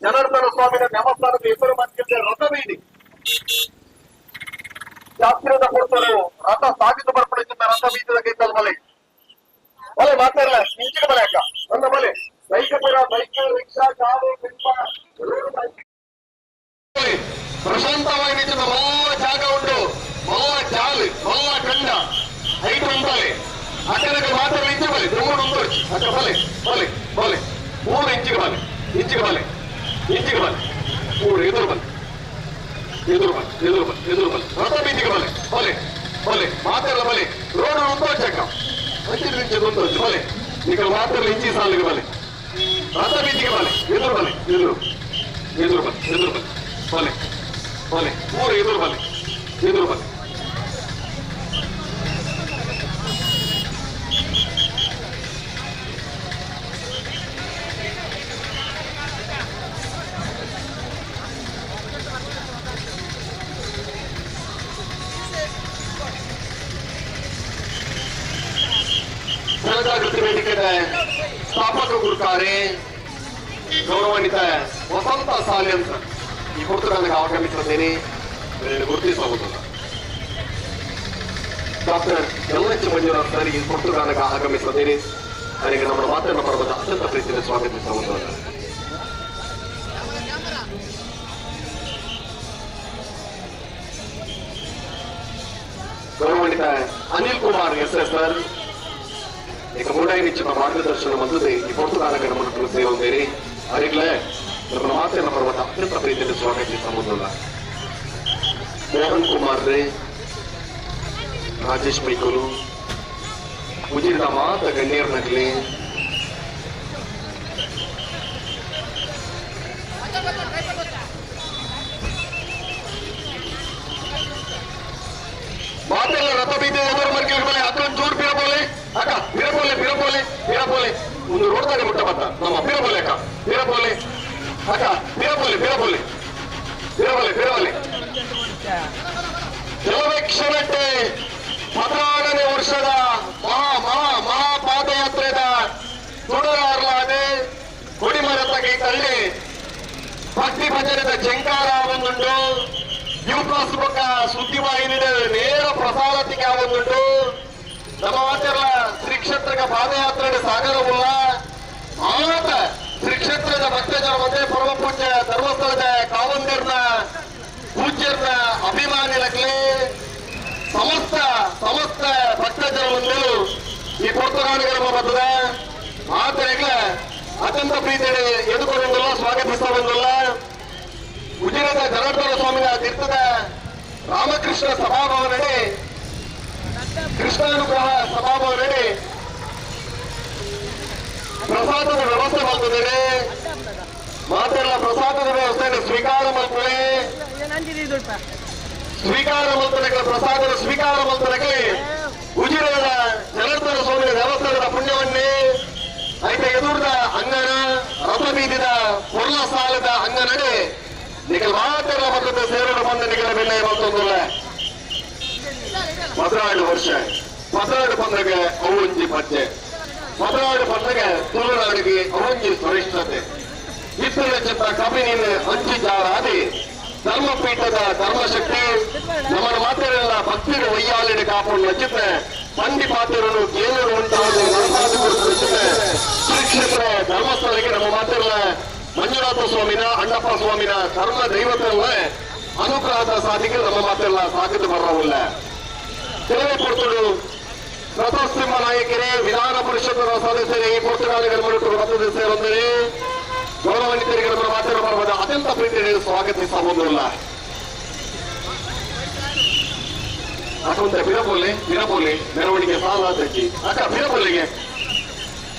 ಜನಾರ್ದನ ಸ್ವಾಮಿಯ ದೇವಸ್ಥಾನದ ಎದುರು ಮಡಿಕೆ ರಥವೀದಿ ಶಾಸ್ತ್ರದ ಕೊಡ್ತಾರೆ. ರಥ ಸಾಗಿತು ಬರ್ಪಡಿಸಿದ ರಥ ಬೀಜದ ಕೈತಲ್ ಬಲೆ ಬಲೆ ಮಾತಾಡಲ್ಲ ಇಂಚಿನ ಬಲೆ ಅಕ್ಕ ನನ್ನ ಬಲೆ ಬೈಕಪುರ ಸೈಕಲ್ ರಿಕ್ಷಾ ಕಾರು ಪ್ರಶಾಂತವಾಗಿ ನಿಂತಿದ್ದ ಮಲ್ಲ ಜಾಗ ಉಂಟು. ಮಲ್ಲ ಜಾಲು ಮಲ್ಲ ಕಂಡ ಹೈಟ್ ಉಂಟಲೆ ಅಕ್ಕನಿಗೆ ಮಾತಾಡಲಿ ಇಂಚಿ ಬಲೆ ತುಂಬ ಮುಂದುವರಿಸಿ ಅಕ್ಕ ಬಲೆ ಬಲೆ ಬಲೆ 3 ಇಂಚಿಗೆ ಬಲೆ ಇಂಚಿಗೆ ಬಲೆ ಇಂಚಿಗೆ ಬಲೆ 3 ಎದುರು ಬಲೆ ಎದುರು ಬಲೆ ರಥ ಬೀದಿಗೆ ಬಲೆ ಬಲೆ ಬಲೆ ಮಾತಾಡ ಅಂಚಿನ ನಿಂಚದೊಂದು ಬಲೆ ನಿಖಲ್ ಮಾತ್ರ ಇಂಚಿ ಸಾಲಿಗೆ ಬಲೆ ರಥ ಬೀದಿಗೆ ಬಲೆ ಎದುರು ಬಲೆ ಎದುರು ಎದುರು ಬಲೆ ಎದುರು ಬಲೆ ಬಲೆ ಬಲೆ ಮೂರು ಎದುರು ಬಲೆ ಎದುರು ಬಲೆ ಜನಜಾಗೃತಿ ವೇದಿಕೆಯ ಸ್ಥಾಪಕ ಗುರುಕಾರೆ ಗೌರವಾನ್ವಿತ ವಸಂತ ಸಾಲಿ ಅಂತ ಈ ಕುರಿತು ನನಗೆ ಆಗಮಿಸಿದ್ದೇನೆ ಗುರುತಿಸಬಹುದಿಲ್ಲ. ಡಾಕ್ಟರ್ ಎಲ್.ಎಚ್. ಮಂಜುನಾಥ್ ಸರ್ ಈ ಕುರಿತು ನನಗೆ ಆಗಮಿಸಿದ್ದೇನೆ. ನನಗೆ ನಮ್ಮ ಮಾತನ್ನ ಪರ್ವದ ಅತ್ಯಂತ ಪ್ರೀತಿಯಿಂದ ಸ್ವಾಗತಿಸಬಹುದಿಲ್ಲ. ಗೌರವಾನ್ವಿತ ಅನಿಲ್ ಕುಮಾರ್ ಎಸ್ ಸರ್ ಈಗ ಮೂಡಾಯಿನಿಚ್ಚಿನ ಮಾರ್ಗದರ್ಶನ ಬಂದಿದೆ ಈ ಪುಸ್ತಕಾಲಕ್ಕೆ ನಮ್ಮನ್ನು ಸೇರುತ್ತೇನೆ. ಅವರಿಗಲೇ ನಮ್ಮ ಮಾತಿನ ಪರ್ವತ ಅತ್ಯಂತ ಪ್ರೀತಿಯಿಂದ ಸ್ವಾಗತಿಸಬಹುದಿಲ್ಲ. ಮೋಹನ್ ಕುಮಾರ್ ರೇ, ರಾಜೇಶ್ ಮೈಕೂರು, ಉಜಿರದ ಮಾತ ಗಣ್ಯರ್ನಗಲಿ ಮಾತೆಲ್ಲ ರಥ ಬೀದಿ ಎದುರು ಮರ್ಕೆ ಅಕ್ಕಂದು ಜೋರು ಪಿರಬೋಲೆ ಅಕ್ಕ ಪಿರಬೋಲೆ ಪಿರಬೋಲೆ ಪಿರಬೋಲೆ ಒಂದು ರೋಡ್ದಾಗ ಮುಟ್ಟ ಬತ್ತ ನಮ್ಮ ಪಿರಬೋಲೆ ಅಕ್ಕ ಪಿರಬೋಲೆ ಅಕ್ಕ ಪಿರಬೋಲೆ ಪಿರಬೋಲೆ ಪಿರಬೋಲೆ ಪಿರಬೋಲೆ ಕೆಲವೇ ಕ್ಷಣಕ್ಕೆ 16ನೇ ವರ್ಷದ ಮಹಾಪಾದಯಾತ್ರೆದ തുടരാറുള്ളാതെ കൊടിമരത്തകை തള്ളി ಭಕ್ತಿ ಭಜನದ ಜಂಕಾರ ಆവുന്നുണ്ട്. യൂപ്ലസ് ಪಕ್ಕ ಸುದ್ದಿವಾಹಿನಿയുടെ ನೇರ ಪ್ರಸಾರತಿಗೆ ಆവുന്നുണ്ട്. ನಮ್ಮ ಮಾತೆಲ್ಲ ಶ್ರೀ ಕ್ಷೇತ್ರಕ ಪಾದಯಾತ್ರೆಗೆ ಸಾಗರವುಳ್ಳ ಆತ ಶ್ರೀ ಕ್ಷೇತ್ರದ ಭಕ್ತಜನ ಒಂದೇ ಪರಮ ಪೂಜ್ಯ ಧರ್ಮಸ್ಥಳದ ಕಾವಂದಿರ್ನ ಪೂಜ್ಯರ್ನ ಅಭಿಮಾನಿಗಳೇ ಸಮಸ್ತ ಭಕ್ತಜನ ಒಂದು ಈ ಪುರ್ತರಾಣಿಗಳ ಬರ್ತದ ಮಾತರೆಗಳ ಅತ್ಯಂತ ಪ್ರೀತಿಯಲ್ಲಿ ಎದುರುಗೊಂಡಿಲ್ಲ ಸ್ವಾಗತಿಸಬಂದಿಲ್ಲ. ಉಜಿರದ ಜನಾರ್ದನ ಸ್ವಾಮಿಯ ತೀರ್ಥದ ರಾಮಕೃಷ್ಣ ಸಭಾಭವನಡಿ ಕೃಷ್ಣಾನುಗ್ರಹ ಸಭಾಭವನಡಿ ಪ್ರಸಾದದ ವ್ಯವಸ್ಥೆ ಮಾಡ್ತಿದ್ದೇನೆ. ಮಾತೆಲ್ಲ ಪ್ರಸಾದದ ವ್ಯವಸ್ಥೆಯನ್ನು ಸ್ವೀಕಾರ ಮಾಡ್ತೇವೆ. ಸ್ವೀಕಾರ ಮಂತ್ರಗಳ ಪ್ರಸಾದದ ಸ್ವೀಕಾರ ಮಂತ್ರಕ್ಕೆ ಉಜಿರದ ಜನಾರ್ದನ ಸ್ವಾಮಿಯ ದೇವಸ್ಥಾನದ ಪುಣ್ಯವನ್ನೇ ಐತೆ ಎದುರದ ಅಂಗನ ರಥ ಬೀದಿದ ಪೊರ್ಲ ಸಾಲದ ಅಂಗನಡೆ ನಿಖಲ್ ಮಾತೆಲ್ಲ ಮತದ ಸೇರಲು ಬಂದ ನಿಖಲ ಬೆಲೆ ಮತ್ತೊಂದಿಲ್ಲ. 16 ವರ್ಷ 16 ಪಂದ್ರಗೆ ಅವಂಜಿ ಪದ್ಯ 16 ಪಂದ್ರಗೆ ತುಳುನಾಡಿಗೆ ಅವಂಜಿ ಶ್ರೇಷ್ಠತೆ ಇತರ ಚಿತ್ರ ಕಬಿನಿನ ಅಂಚಿ ಜಾರಾದಿ ಧರ್ಮಪೀಠದ ಧರ್ಮಶಕ್ತಿ ನಮ್ಮನ್ನು ಮಾತೆಲ್ಲ ಭಕ್ತಿನ ಒಯ್ಯಾಲಿನ ಕಾಪಾಡು ರಚಿತೆ ಮಂಡಿ ಪಾತ್ರರು ಕೇಂದ್ರ ಉಂಟಾದ ಶ್ರೀ ಕ್ಷೇತ್ರ ಧರ್ಮಸ್ಥಳಕ್ಕೆ ನಮ್ಮ ಮಾತೆಲ್ಲ ಮಂಜುನಾಥ ಸ್ವಾಮಿನ ಅಣ್ಣಪ್ಪ ಸ್ವಾಮಿನ ಧರ್ಮ ದೈವತೆಲ್ಲ ಅನುಗ್ರಹದ ಸಾಧಿಗೆ ನಮ್ಮ ಮಾತೆಲ್ಲ ಸಾಗಿತು ಬರವಿಲ್ಲ. ಕೆಲವೇ ಪುರ್ತರು ರಥೋತ್ಸವ ನಾಯಕರೇ ವಿಧಾನ ಪರಿಷತ್ನ ಸದಸ್ಯರೇ ಈ ಪುರ್ತಗಾಲಿಗಳ ಮೂಲಕ ರಥದ ಸೇರಿದರೆ ಗೌರವಾನ್ವಿತರಿಗೆ ನಮ್ಮ ಮಾತಿನ ಪರ್ವದ ಅತ್ಯಂತ ಪ್ರೀತಿಯಲ್ಲಿ ಸ್ವಾಗತಿಸಬಹುದಿಲ್ಲ. ಅಷ್ಟೊಂದು ಬಿರಬೋಲೆ ಮೆರವಣಿಗೆ ಸಾಲ ತಜ್ಜಿ ಅಕ್ಕ ಬಿರಬೋಲೆಗೆ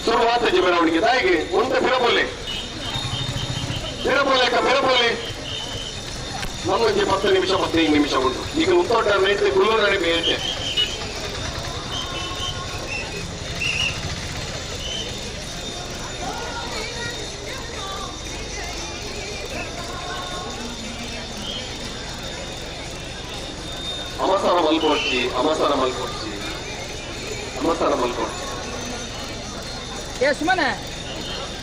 ಶುರುವಾತಜ್ಜಿ ಮೆರವಣಿಗೆ ತಾಯಿಗೆ ಒಂದು ಬಿರಬೋಲೆ ಅಕ್ಕ ಬಿರಬೋಲೆ ನಮ್ಮೊಂದು 10 ನಿಮಿಷ 15 ನಿಮಿಷ ಉಂಟು. ಈಗ ಉಂಟೋಟ ರೇಟ್ ಗುಲ್ಲೂರಡಿ ಬೇಟೆ ಅಮಸಾರ ಮಲ್ಕೊಡ್ಚಿ ಏ ಸುಮ್ಮನೆ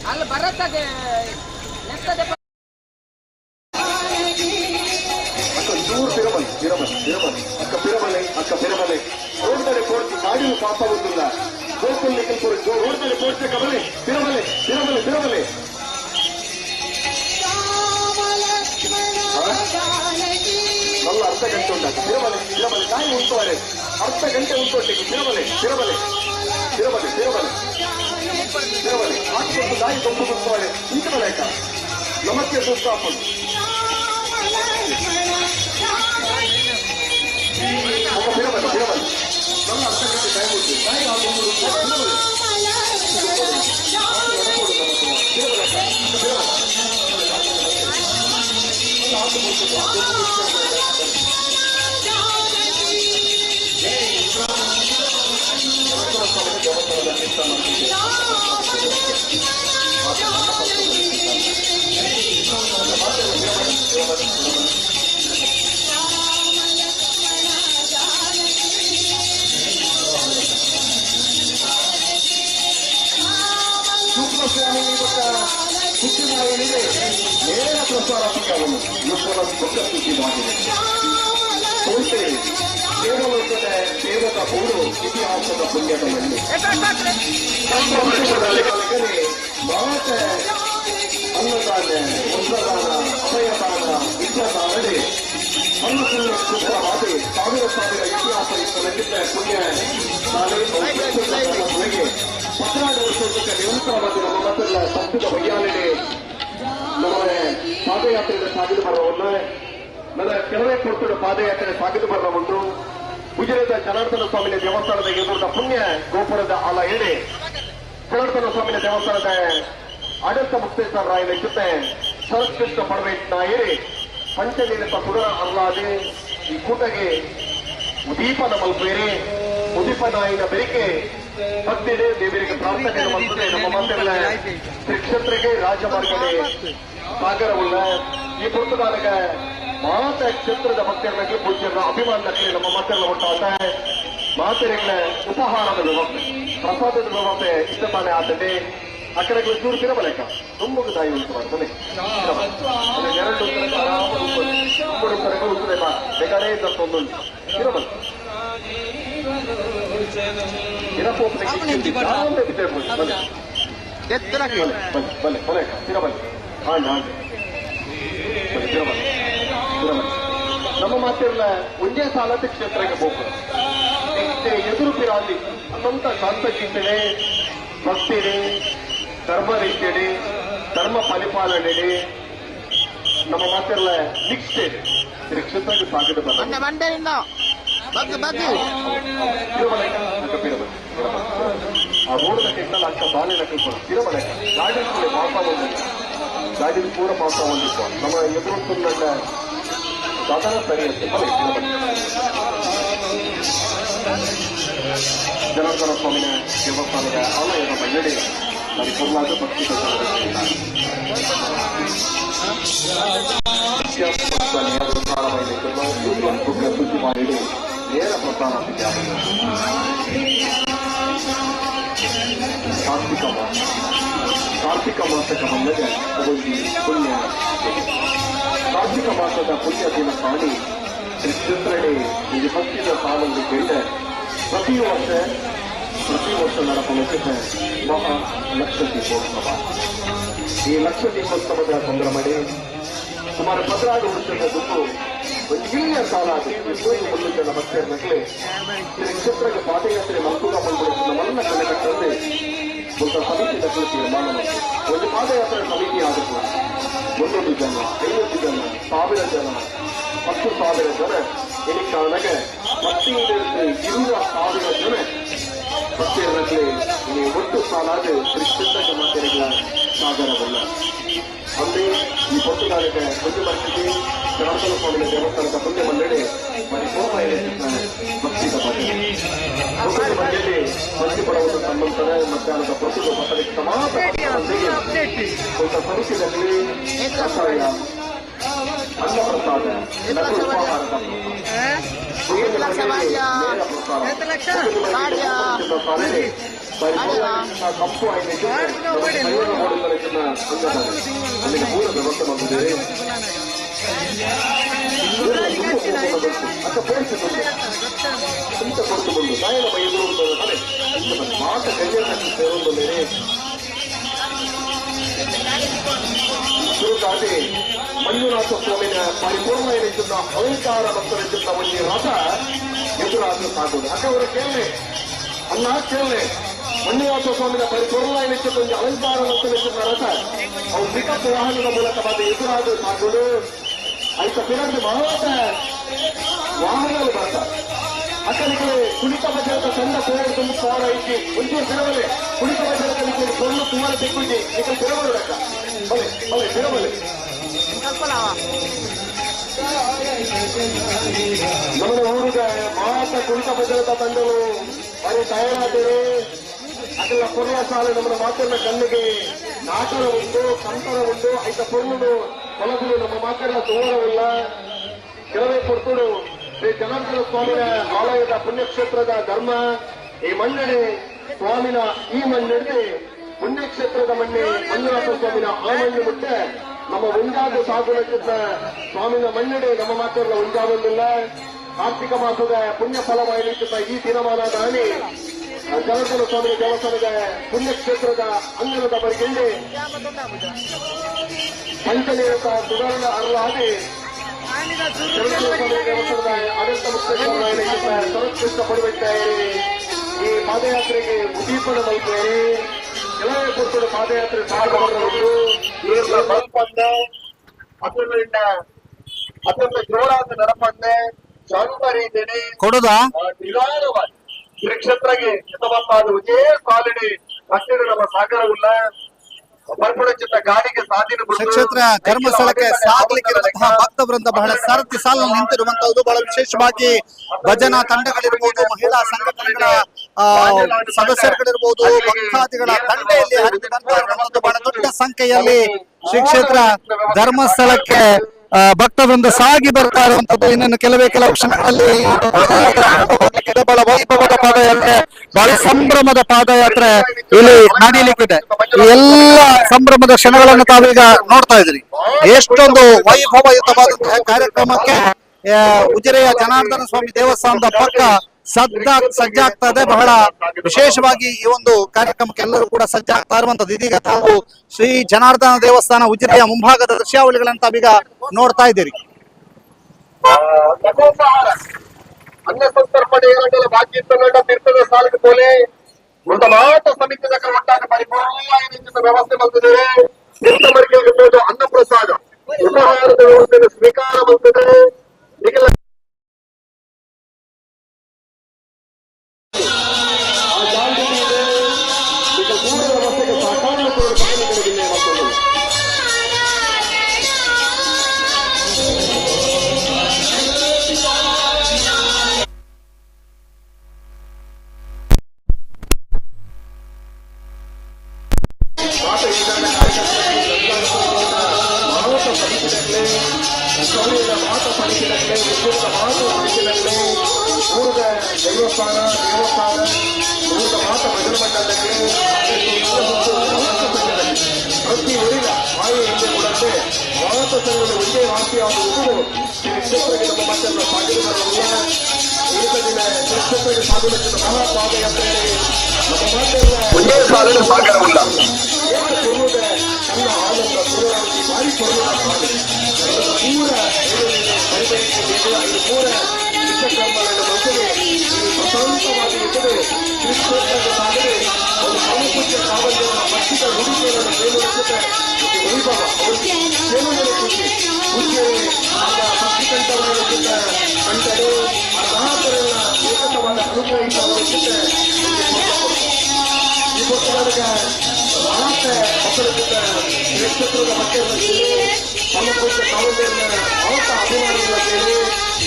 ಅಲ್ಲಿ ಬರತ್ತದೆ ಅಕ್ಕ ದೂರ ಪಿರಬಲೆ ರೋಡ್ನಲ್ಲಿ ಪೋಡ್ತಿ ಗಾಡಿಯು ಕಾಪಾಗುತ್ತಿಲ್ಲ. ಗೋಕುಲ್ ರೋಡ್ನಲ್ಲಿ ಪೋಡ್ತಿ ಕಬಲೆ ಪಿರಬಲೆ ನಲ್ಲ ಅರ್ಧ ಗಂಟೆ ಉಂಟಾಗ ಪಿರಬಲೆ ತಾಯಿ ಉಂಟುವರೆ ಅರ್ಧ ಗಂಟೆ ಉಂಟೊಟ್ಟಿಗೆ ಪಿರಬಲೆ ಹಾಕಿಕೊಂಡು ತಾಯಿ ತೊಂದು ಬಿಡ್ತಾರೆ ಇಂತ ಲೇಖ ನಮಕ್ಕೆ ಸುತ್ತಾಪಡು ಪಿರಬಲೆ ನನ್ನ ಅರ್ಧ ಗಂಟೆ ನೇರ ಪ್ರಸಾರ ಪುಣ್ಯವನ್ನು ವಿಶ್ವದ ದೊಡ್ಡ ಸುದ್ದಿವಾಗಿದೆ. ದೇವಲೋಕದ ದೇವದ ಬೋಡು ಇತಿಹಾಸದ ಪುಣ್ಯದ ಮಣ್ಣು ಮಾತ ಅನ್ನದಾನ ವಸ್ತ್ರದಾನ ಅಭಯದಾನ ವಿದ್ಯಾದಾನಡೆ ಅನ್ನಪೂರ್ಣ ಶುಭವಾದಿ ಸಾವಿರ ಇತಿಹಾಸ ಇಷ್ಟಲಿದ್ದ ಪುಣ್ಯ ನಾಳೆ ಪದ್ನಾಡು ವರ್ಷಕ್ಕೆ ನಿರಂತರವಾಗಿ ನಮ್ಮ ಮಕ್ಕಳ ಸಂಸ್ಕೃತ ವೈಯಾಲಿಡೆ ನಮ್ಮನೆ ಪಾದಯಾತ್ರೆಗೆ ಸಾಗಿದು ಬರೋವನ್ನ ನನ್ನ ಕೆಲವೇ ಕೊಡ್ತಿರೋ ಪಾದಯಾತ್ರೆ ಸಾಗಿದು ಬರೋ ಒಂದು ಉಜಿರೆದ ಜನಾರ್ದನ ಸ್ವಾಮಿಯ ದೇವಸ್ಥಾನದ ಎದುರದ ಪುಣ್ಯ ಗೋಪುರದ ಆಲ ಏಣೆ ಜನಾರ್ದನ ಸ್ವಾಮಿಯ ದೇವಸ್ಥಾನದ ಆಡಳಿತ ಮುಕ್ತೇಶ್ವರ ರಾಯನ ಜೊತೆ ಸರ್ವಕೃಷ್ಣ ಪಡವೇಟ್ನ ಏರಿ ಪಂಚನಿರತ ಸುರ ಅರ್ಲಾದೆ ಈ ಕೂಟಗೆ ಉದೀಪನ ಮಲ್ಪೇರಿ ಉದೀಪನಾಯಿನ ಬೆರಿಕೆ ಭಕ್ತಿದೆ ದೇವರಿಗೆ ಪ್ರಾರ್ಥನೆ ಮಾಡುತ್ತದೆ. ನಮ್ಮ ಮಂದಿರ ಶ್ರೀ ಕ್ಷೇತ್ರಕ್ಕೆ ರಾಜಮಾರ್ಗಡೆ ಸಾಗರವುಳ್ಳ ಈ ಪುರ್ತಗಾಲಗ ಮಾತ ಕ್ಷೇತ್ರದ ಭಕ್ತರಿಗೆ ಪೂಜ್ಯರ ಅಭಿಮಾನಕ್ಕೆ ನಮ್ಮ ಮಂದಿರ ಉಂಟಾದ ಮಾತೆರೆಗಳ ಉಪಹಾರದ ವ್ಯವಸ್ಥೆ ಪ್ರಸಾದದ ವ್ಯವಸ್ಥೆ ಇಷ್ಟತಾನೆ ಆಗಿದೆ. ಆ ಕಡೆಗೆ ಚೂರು ತಿರಬಲೇಕ ತುಂಬ ದಾಯಿ ಉಂಟು ಮಾಡ್ತಾನೆ ಎರಡು ಉತ್ತರೆ ಬೇಕಾರೇ ಇದ್ದೊಂದು ತಿರಬಲ್ ನಮ್ಮ ಮಾತಿರಲ್ಲ ಒಂದೇ ಸಾಲದ ಕ್ಷೇತ್ರಕ್ಕೆ ಹೋಗ್ತಾರೆ ಎದುರು ಪಿರಾಲಿ ಅನಂತ ಶಾಂತಚಿಂತನೆ ಭಕ್ತಿಡೆ ಧರ್ಮ ರೀತಿಯಡಿ ಧರ್ಮ ಪರಿಪಾಲನೆ ನಮ್ಮ ಮಾತಿರಲ್ಲ ನಿಷ್ಠೆ ಕ್ಷೇತ್ರಕ್ಕೆ ಸಾಗಿದ ಆ ರೋಡ್ ಕೆಟ್ಟಲ್ಲ ಅಕ್ಕ ಬಾಲಿನ ಕಲ್ಪನೆ ತಿರುಮಲೆ ಗಾಡಿ ಮಾಸ ಬಂದಿಲ್ಲ ಗಾಡಿ ಪೂರ ಮಾಸ ಬಂದಿತ್ತು ನಮ್ಮ ಎದುರು ಸಾಧಾರಣ ಸರಿ ಅಂತ ಜನಾರ್ದನ ಸ್ವಾಮಿಯ ದೇವಸ್ಥಾನದ ಆಲಯದ ಮಹಿಳೆ ಪರಿಪೂರ್ಣವಾದ ಭಕ್ತಿ ಸುದ್ದಿ ಮಾಡಿ ನೇರ ಪ್ರಸಾರ ಕಾರ್ತಿಕ ಮಾಸಕ ಬಂದಾಗ ಒಂದು ಪುಣ್ಯ ಕಾರ್ತಿಕ ಮಾಸದ ಪುಣ್ಯ ದಿನ ಕಾಣಿ ಶ್ರೀಚಂದ್ರಡೆ ಈ ಭಕ್ತಿಯ ಸಾಲನ್ನು ಕೇಳಿದ ಪ್ರತಿ ವರ್ಷ ನಡೆಸಲಿಕ್ಕೆ ಮಹಾ ಲಕ್ಷ ದೀಪೋತ್ಸವ. ಈ ಲಕ್ಷ ದೀಪೋತ್ಸವದ ಸಂಭ್ರಮಣೆ ಸುಮಾರು 16 ವರ್ಷದ ದುಡ್ಡು ಒಂದು ಹಿರಿಯ ಕಾಲ ಮುಳ್ಳು ಜನ ಭಕ್ತರಿಗೆ ಕ್ಷೇತ್ರಕ್ಕೆ ಪಾದಯಾತ್ರೆ ಮಲ್ಕೂರ ಬಂದ್ಬಿಡುತ್ತೆ ನಮ್ಮನ್ನ ಕಟ್ಟಂತೆ ಒಂದು ಸಮಿತಿ ದಕ್ಕಲು ತೀರ್ಮಾನ ಮಾಡಿ ಒಂದು ಪಾದಯಾತ್ರೆ ಸಮಿತಿ ಆಗುತ್ತೆ 100 ಜನ 50 ಜನ 1000 ಜನ 10,000 ಜನ ಈ ಕಾರಣಕ್ಕೆ 20,000 ಜನ ಭಕ್ತಿಯರಲ್ಲಿ ಈ ಒಟ್ಟು ಸಾಲಾದ ಶ್ರೀಕೃಷ್ಣ ಮಾತೆರೆಗಳ ಸಾಗರವಲ್ಲ ಅಂದ್ರೆ ಈ ಪೊಟ್ಟುಗಾಲಿಗೆ ಮುಂದೆ ಬರ್ತಿದೆ ಜನಾರ್ದನ ಸ್ವಾಮಿಯ ದೇವಸ್ಥಾನದ ಮುಂದೆ ಬಂದೆಡೆ ಪರಿಪೂರ್ಣ ಭಕ್ತಿದ ಮಧ್ಯೆಯಲ್ಲಿ ಮಂದಿ ಪಡುವುದು ಸಂಬಂಧದ ಮಧ್ಯಾಹ್ನದ ಪ್ರತಿಭೆ ಮಕ್ಕಳಿಗೆ ಸಮಾಜ ಸ್ವಲ್ಪ ಸಮಿತಿಯಲ್ಲಿ ಕಷಾಯ ಅನ್ನಪ್ರಸಾದ ನಗು ಉಪಹಾರದ ಕಂಪು ಅಲ್ಲಿಗೆ ಪೂರ ವ್ಯವಸ್ಥೆ ಬಂದಿದೆ. ಅಂತ ಕೊಡ್ತುಕೊಂಡು ನಾಯನ ಎದುರು ಮಾತ ಕೈಯನ್ನು ಸೇರುವುದೇ ದಾಟಿ ಮಂಜುನಾಥ ಸ್ವಾಮಿನ ಪರಿಪೂರ್ಣ ಎನಿಸುತ್ತ ಅಲಂಕಾರ ಭಕ್ತರೆಂತ ಒಂದು ರಥ ಎದುರಾದ ಸಾಗುವುದು ಅಕ್ಕ ಅವರ ಕೇಳಲೆ ಅನ್ನ ಕೇಳಲೆ ಮಂಜುನಾಥ ಸ್ವಾಮಿನ ಪರಿಪೂರ್ಣ ಎನಿಸುತ್ತ ಒಂದು ಅಲಂಕಾರ ಭಕ್ತರೆಂತ ರಥ ಅವು ಪಿಕಪ್ ವಾಹನದ ಮೂಲಕವಾದ ಎದುರಾದ ಸಾಗುವುದು ಆಯ್ತ ಪಿರಡ್ ಮಾತ್ರ ವಾಹನಗಳು ಬರ್ತಾರೆ ಅಕ್ಕನಿಗೆ ಕುಣಿತ ಭಜನದ ತಂಡ ಸೇರಿ ತುಂಬ ಸಾರ ಐತಿ ಒಂಚೂರು ಬಿಡಬಲೆ ಕುಣಿತ ಭಜನಕ್ಕೆ ಸೊಳ್ಳು ಸುಮಾರು ತೆಕ್ಕುಂಜಿ ಈಗ ಬಿಡಬಲು ಅಕ್ಕ ಬಲೆ ಬಲೆ ಬಿಡಬಲೆ ನಮ್ಮ ಊರಿಗೆ ಮಾತ್ರ ಕುಣಿತ ಭಜನದ ತಂಡಗಳು ಬಾರಿ ತಯಾರಾದರೆ ಅದೆಲ್ಲ ಕೊನೆಯ ಸಾಲ ನಮ್ಮ ಮಾತನ್ನ ಕಣ್ಣಿಗೆ ನಾಟಕ ಉಂಟು ಕಂತರ ಉಂಟು ಐತ ಪೊರ್ಲು ಹೊಲಗಳು ನಮ್ಮ ಮಾತೆಲ್ಲ ತೋರವಿಲ್ಲ ಕೆಲವೇ ಕೊಡ್ತುಡು ಶ್ರೀ ಜನಾರ್ದನ ಸ್ವಾಮಿನ ಆಲಯದ ಪುಣ್ಯಕ್ಷೇತ್ರದ ಧರ್ಮ ಈ ಮನ್ನಣೆ ಸ್ವಾಮಿನ ಈ ಮಣ್ಣಿಗೆ ಪುಣ್ಯಕ್ಷೇತ್ರದ ಮಣ್ಣೆ ಮಂಜುನಾಥ ಸ್ವಾಮಿನ ಆ ಮಣ್ಣು ಮುಟ್ಟೆ ನಮ್ಮ ಒಂಜಾದು ಸಾಗುಣಕ್ಕಿದ್ದ ಸ್ವಾಮಿನ ಮಣ್ಣೆಡೆ ನಮ್ಮ ಮಾತೆಲ್ಲ ಒಂಜಾವೊಂದಿಲ್ಲ ಕಾರ್ತಿಕ ಮಾಸದ ಪುಣ್ಯ ಫಲವಾಯಿತ ಈ ದಿನಮಾನ ದಾನಿ ಜನಾರ್ದನ ಸ್ವಾಮಿ ದೇವಸ್ಥಾನದ ಪುಣ್ಯಕ್ಷೇತ್ರದ ಅಂಗಣದ ಬರಿಗೆಂಡೆ ಪಂಚನಿರತ ಸುಧಾರಣ ಅರಳಾಗಿ ದೇವಸ್ಥಾನದ ಆಡಳಿತ ಮುಖ್ಯ ಸರ್ವೋತ್ಕೃಷ್ಟ ಪಡುವಂತಾರೆ ಈ ಪಾದಯಾತ್ರೆಗೆ ಉದ್ದೀಪನ ಮಲ್ಪೇರಿ ಕೆಲವೇ ಪುರುಷರು ಪಾದಯಾತ್ರೆ ಸಾಗಬಹುದು ನೀರಿನ ಬಲ್ಪಂದೆ ಅದರಿಂದ ಅತ್ಯಂತ ಜೋರಾದ ನಡಪಂದೆ ಶಾಂತ ರೀತಿಯಲ್ಲಿ ಕೊಡುದಾ ನಿಧಾನವಾಗಿ ಕ್ಷೇತ್ರಕ್ಕೆ ಯಥವತ್ತಾದ ಒಂದೇ ಸಾಲಿಡಿ ಕಟ್ಟಿಡ ನಮ್ಮ ಸಾಗರವುಳ್ಳ ಬರ್ಪುಡಚಿತ್ತ ಗಾಡಿಗೆ ಸಾಧಿನ ಕ್ಷೇತ್ರ ಧರ್ಮಸ್ಥಳಕ್ಕೆ ಸಾಗಲಿಕ್ಕಿರುವಂತಹ ಭಕ್ತ ವೃಂದ ಬಹಳ ಸರತಿ ಸಾಲಲ್ಲಿ ನಿಂತಿರುವಂತಹದ್ದು ಬಹಳ ವಿಶೇಷವಾಗಿ ಭಜನಾ ತಂಡಗಳಿರ್ಬೋದು ಮಹಿಳಾ ಸಂಘಟನೆಗಳ ಸದಸ್ಯರುಗಳಿರ್ಬೋದು ಭಕ್ತಾದಿಗಳ ತಂಡೆಯಲ್ಲಿ ಹರಿದು ಬರ್ತಾ ಇರುವಂತದ್ದು ಬಹಳ ದೊಡ್ಡ ಸಂಖ್ಯೆಯಲ್ಲಿ ಶ್ರೀ ಕ್ಷೇತ್ರ ಧರ್ಮಸ್ಥಳಕ್ಕೆ ಭಕ್ತ ವೃಂದ ಸಾಗಿ ಬರ್ತಾ ಇರುವಂತದ್ದು ಇನ್ನೊಂದು ಕೆಲವೇ ಕೆಲವು ಕ್ಷಣಗಳಲ್ಲಿ ಬಹಳ ವೈಭವದ ಪಾದಯಾತ್ರೆ ಬಹಳ ಸಂಭ್ರಮದ ಪಾದಯಾತ್ರೆ ಇಲ್ಲಿ ನಡೀಲಿಕ್ಕಿದೆ ಈ ಎಲ್ಲ ಸಂಭ್ರಮದ ಕ್ಷಣಗಳನ್ನು ತಾವೀಗ ನೋಡ್ತಾ ಇದ್ರಿ ಎಷ್ಟೊಂದು ವೈಭವಯುತವಾದಂತಹ ಕಾರ್ಯಕ್ರಮಕ್ಕೆ ಉಜಿರೆಯ ಜನಾರ್ದನ ಸ್ವಾಮಿ ದೇವಸ್ಥಾನದ ಪಕ್ಕ ಸಜ್ಜಾಗ್ತಾ ಇದೆ ಬಹಳ ವಿಶೇಷವಾಗಿ ಈ ಒಂದು ಕಾರ್ಯಕ್ರಮಕ್ಕೆ ಎಲ್ಲರೂ ಕೂಡ ಸಜ್ಜಾಗ್ತಾ ಇರುವಂತದ್ದು ಇದೀಗ ತಾವು ಶ್ರೀ ಜನಾರ್ದನ ದೇವಸ್ಥಾನ ಉಜಿರೆಯ ಮುಂಭಾಗದ ದೃಶ್ಯಾವಳಿಗಳನ್ನ ತಾವೀಗ ನೋಡ್ತಾ ಇದ್ದೀರಿ ಅನ್ನ ಸಂತರ್ಪಣೆ ಎರಡಲ ಬಾಕಿ ಇತ್ತ ತೀರ್ಥದ ಸಾಲಿಗೆ ಪೋಲೆ ಒಂದು ಮಾಟ ಸಮಿತಿಯ ಒಟ್ಟಾಗಿ ಪರಿಪೂರ್ಣ ವ್ಯವಸ್ಥೆ ಬಂದಿದೆ ತೀರ್ಥ ಮರಿಕೆಗೆ ಅನ್ನ ಪ್ರಸಾದ ಉಪಹಾರದ ವ್ಯವಸ್ಥೆಗೆ ಸ್ವೀಕಾರ ಬಂದಿದೆ ಈಗೆಲ್ಲ ದೇವಸ್ಥಾನ ಊರದ ಮಾತ ಭಜನ ಮಂಡಲಕ್ಕೆ ಪ್ರತಿ ಊರಿನ ಮಾಯೆಯಲ್ಲಿ ಕೊಡಂತೆ ಮಾತ ಸಂಘದ ಒಂದೇ ವಾಸಿಯಾಗುವುದು ಶ್ರೀ ಕ್ಷೇತ್ರಕ್ಕೆ ನಮ್ಮ ಮಕ್ಕಳ ಸಾಗಿರುವುದರಿಂದ ಏಕ ದಿನ ಕ್ಷೇತ್ರಕ್ಕೆ ಸಾಗುವುದಕ್ಕೆ ಮಹಾಪಾದಯಾತ್ರೆಯಲ್ಲಿ ನಮ್ಮ ಮಾತೆಲ್ಲ ಒಂದೇ ಸಾಲಿನ ಸಾಗರವಿಲ್ಲ ನನ್ನ ಆನಂದ ಪೂರ್ಣವಾಗಿ ಭಾರಿ ಪೂರ್ಣ ಪೂರ ಐದು ಪೂರ ವಿಶ್ವಕರ್ಮಗಳನ್ನು ಮಕ್ಕಳು ಪ್ರಶಾಂತವಾಗಿ ಇದ್ದರೆ ಶ್ರೀಕ್ಷೇತ್ರದ ಸಾಗರೆ ಒಂದು ಸಾಮೂಹಿಕ ಕಾವಲಿನ ಮತ್ತಿದ ಹುಡುಗಿಯರನ್ನು ಕೇಳುವಂತೆ ವೈಭವ ಅವರಿಗೆ ಸೇವೆಗಳು ಖುಷಿ ಪೂಜ್ಯರೇ ಆಗ ಭಕ್ತಿಕಂಠವನ್ನುತ್ತ ಕಂಡರು ಆ ಮಹಾಪರನ್ನ ಏಕತವಾದ ಅನುಗ್ರಹಿಸುವುದಕ್ಕೆ ಈ ಪುಸ್ತಕದ ಮಾತೆ ಮಕ್ಕಳಿದ್ದ ಶ್ರೀಕ್ಷೇತ್ರದ ಮಕ್ಕಳಲ್ಲಿ ಸಾಮೂಹಿಕ ಕಾವಲಿನ ಮಾತ ಅಭಿಮಾನಿಗಳ ಕೇಳಿ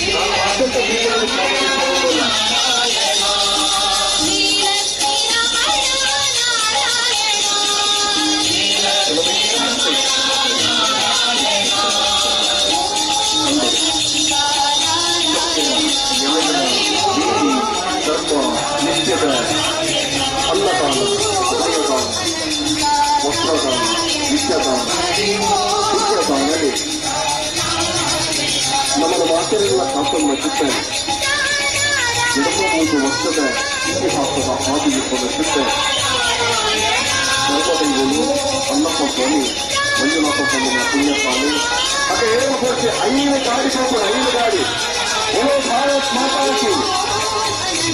ನಾನು ಅತ್ಯಂತ ಪ್ರೀತಿಯಲ್ಲಿ ಸ್ವಾಗತಿಸುವುದಿಲ್ಲ ಧರ್ಮ ನಿತ್ಯದ ಅನ್ನದಾನ ದಾನದಾನ ವಸ್ತ್ರದಾನ ವಿದ್ಯಾದಾನ ಪುಣ್ಯದಾನದಲ್ಲಿ ನಮ್ಮ ಮಾತೆರೆಲ್ಲ ಕಾಸನ್ನು ಚಿತ್ತೆ ಎಡಮೂರು ವರ್ಷದ ಇತಿಹಾಸದ ಹಾದಿಯುಬ್ಬದ ಚಿತ್ತೆ ಧರ್ಮದೈವರು ಅಣ್ಣಪ್ಪ ಸ್ವಾಮಿ ಮಂಜುನಾಥ ಸ್ವಾಮಿಯ ಪುಣ್ಯಸ್ವಾಮಿ ಅದೇ ಏನು ಕೊಡ್ತೆ 5 ಗಾಡಿ ಹೋಗೋದು 5 ಗಾಡಿ ಓ ಭಾರತ್ ಮಾತಾಕಿ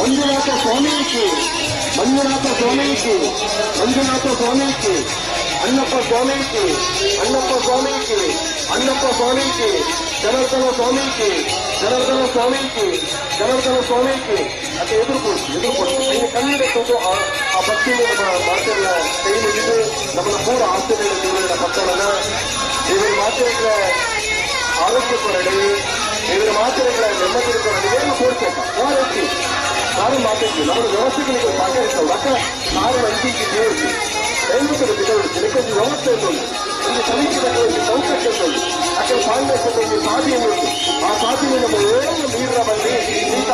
ಮಂಜುನಾಥ ಸ್ವಾಮಿಗೆ ಮಂಜುನಾಥ ಸ್ವಾಮಿಗೆ ಮಂಜುನಾಥ ಸ್ವಾಮಿಗೆ ಅಣ್ಣಪ್ಪ ಸ್ವಾಮಿಗೆ ಅಣ್ಣಪ್ಪ ಸ್ವಾಮಿಗೆ ಅಣ್ಣಪ್ಪ ಸ್ವಾಮಿಗೆ ಜನಾರ್ದನ ಸ್ವಾಮಿಗೆ ಜನಾರ್ದನ ಸ್ವಾಮಿಗೆ ಅದು ಎದುರುಕೊಡ್ತು ಹಿಂಗೆ ಕಣ್ಣಿಟ್ಟು ಆ ಭಕ್ತಿಯನ್ನು ನಮ್ಮ ಮಾತೆಲ್ಲ ಕೈ ಹಿಡಿದು ನಮ್ಮನ್ನ ಪೂರ ಆಸ್ತಿಗಳ ದೇವರ ಮಕ್ಕಳನ್ನ ದೇವರ ಮಾತೆಗಳ ಆರೋಗ್ಯ ಕೊರಡಿ ದೇವರ ಮಾತೆಗಳ ನೆಮ್ಮದಿ ಕೊರಡಿ ಏನು ಕೋರ್ಬೇಕು ಯಾರು ನಾನು ಮಾತಾಡ್ತೀವಿ ನಮ್ಮ ವ್ಯವಸ್ಥೆಗಳಿಗೆ ಸಹಕರಿಸಲ್ಲ ಅಕ್ಕ ನಾನು ಅಂತಿಗೆ ದೇವರಿಗೆ ದಯವಿಟ್ಟು ಬಿಡೋದು ಯಾಕಂದ್ರೆ ವ್ಯವಸ್ಥೆ ಇರೋದು ಒಂದು ಸಮೀಕ್ಷೆಗಳಲ್ಲಿ ಸೌಕರ್ಯ ಇರೋದು ಅక్కడ ಫೌಂಡೇಶನ್ ಸಾಧಿ ಅನ್ನೋದು ಆ ಸಾಧಿಗೆ ನಮ್ಮ ಏನು ನೀರಿನ ಬಂದು ಇಂಥ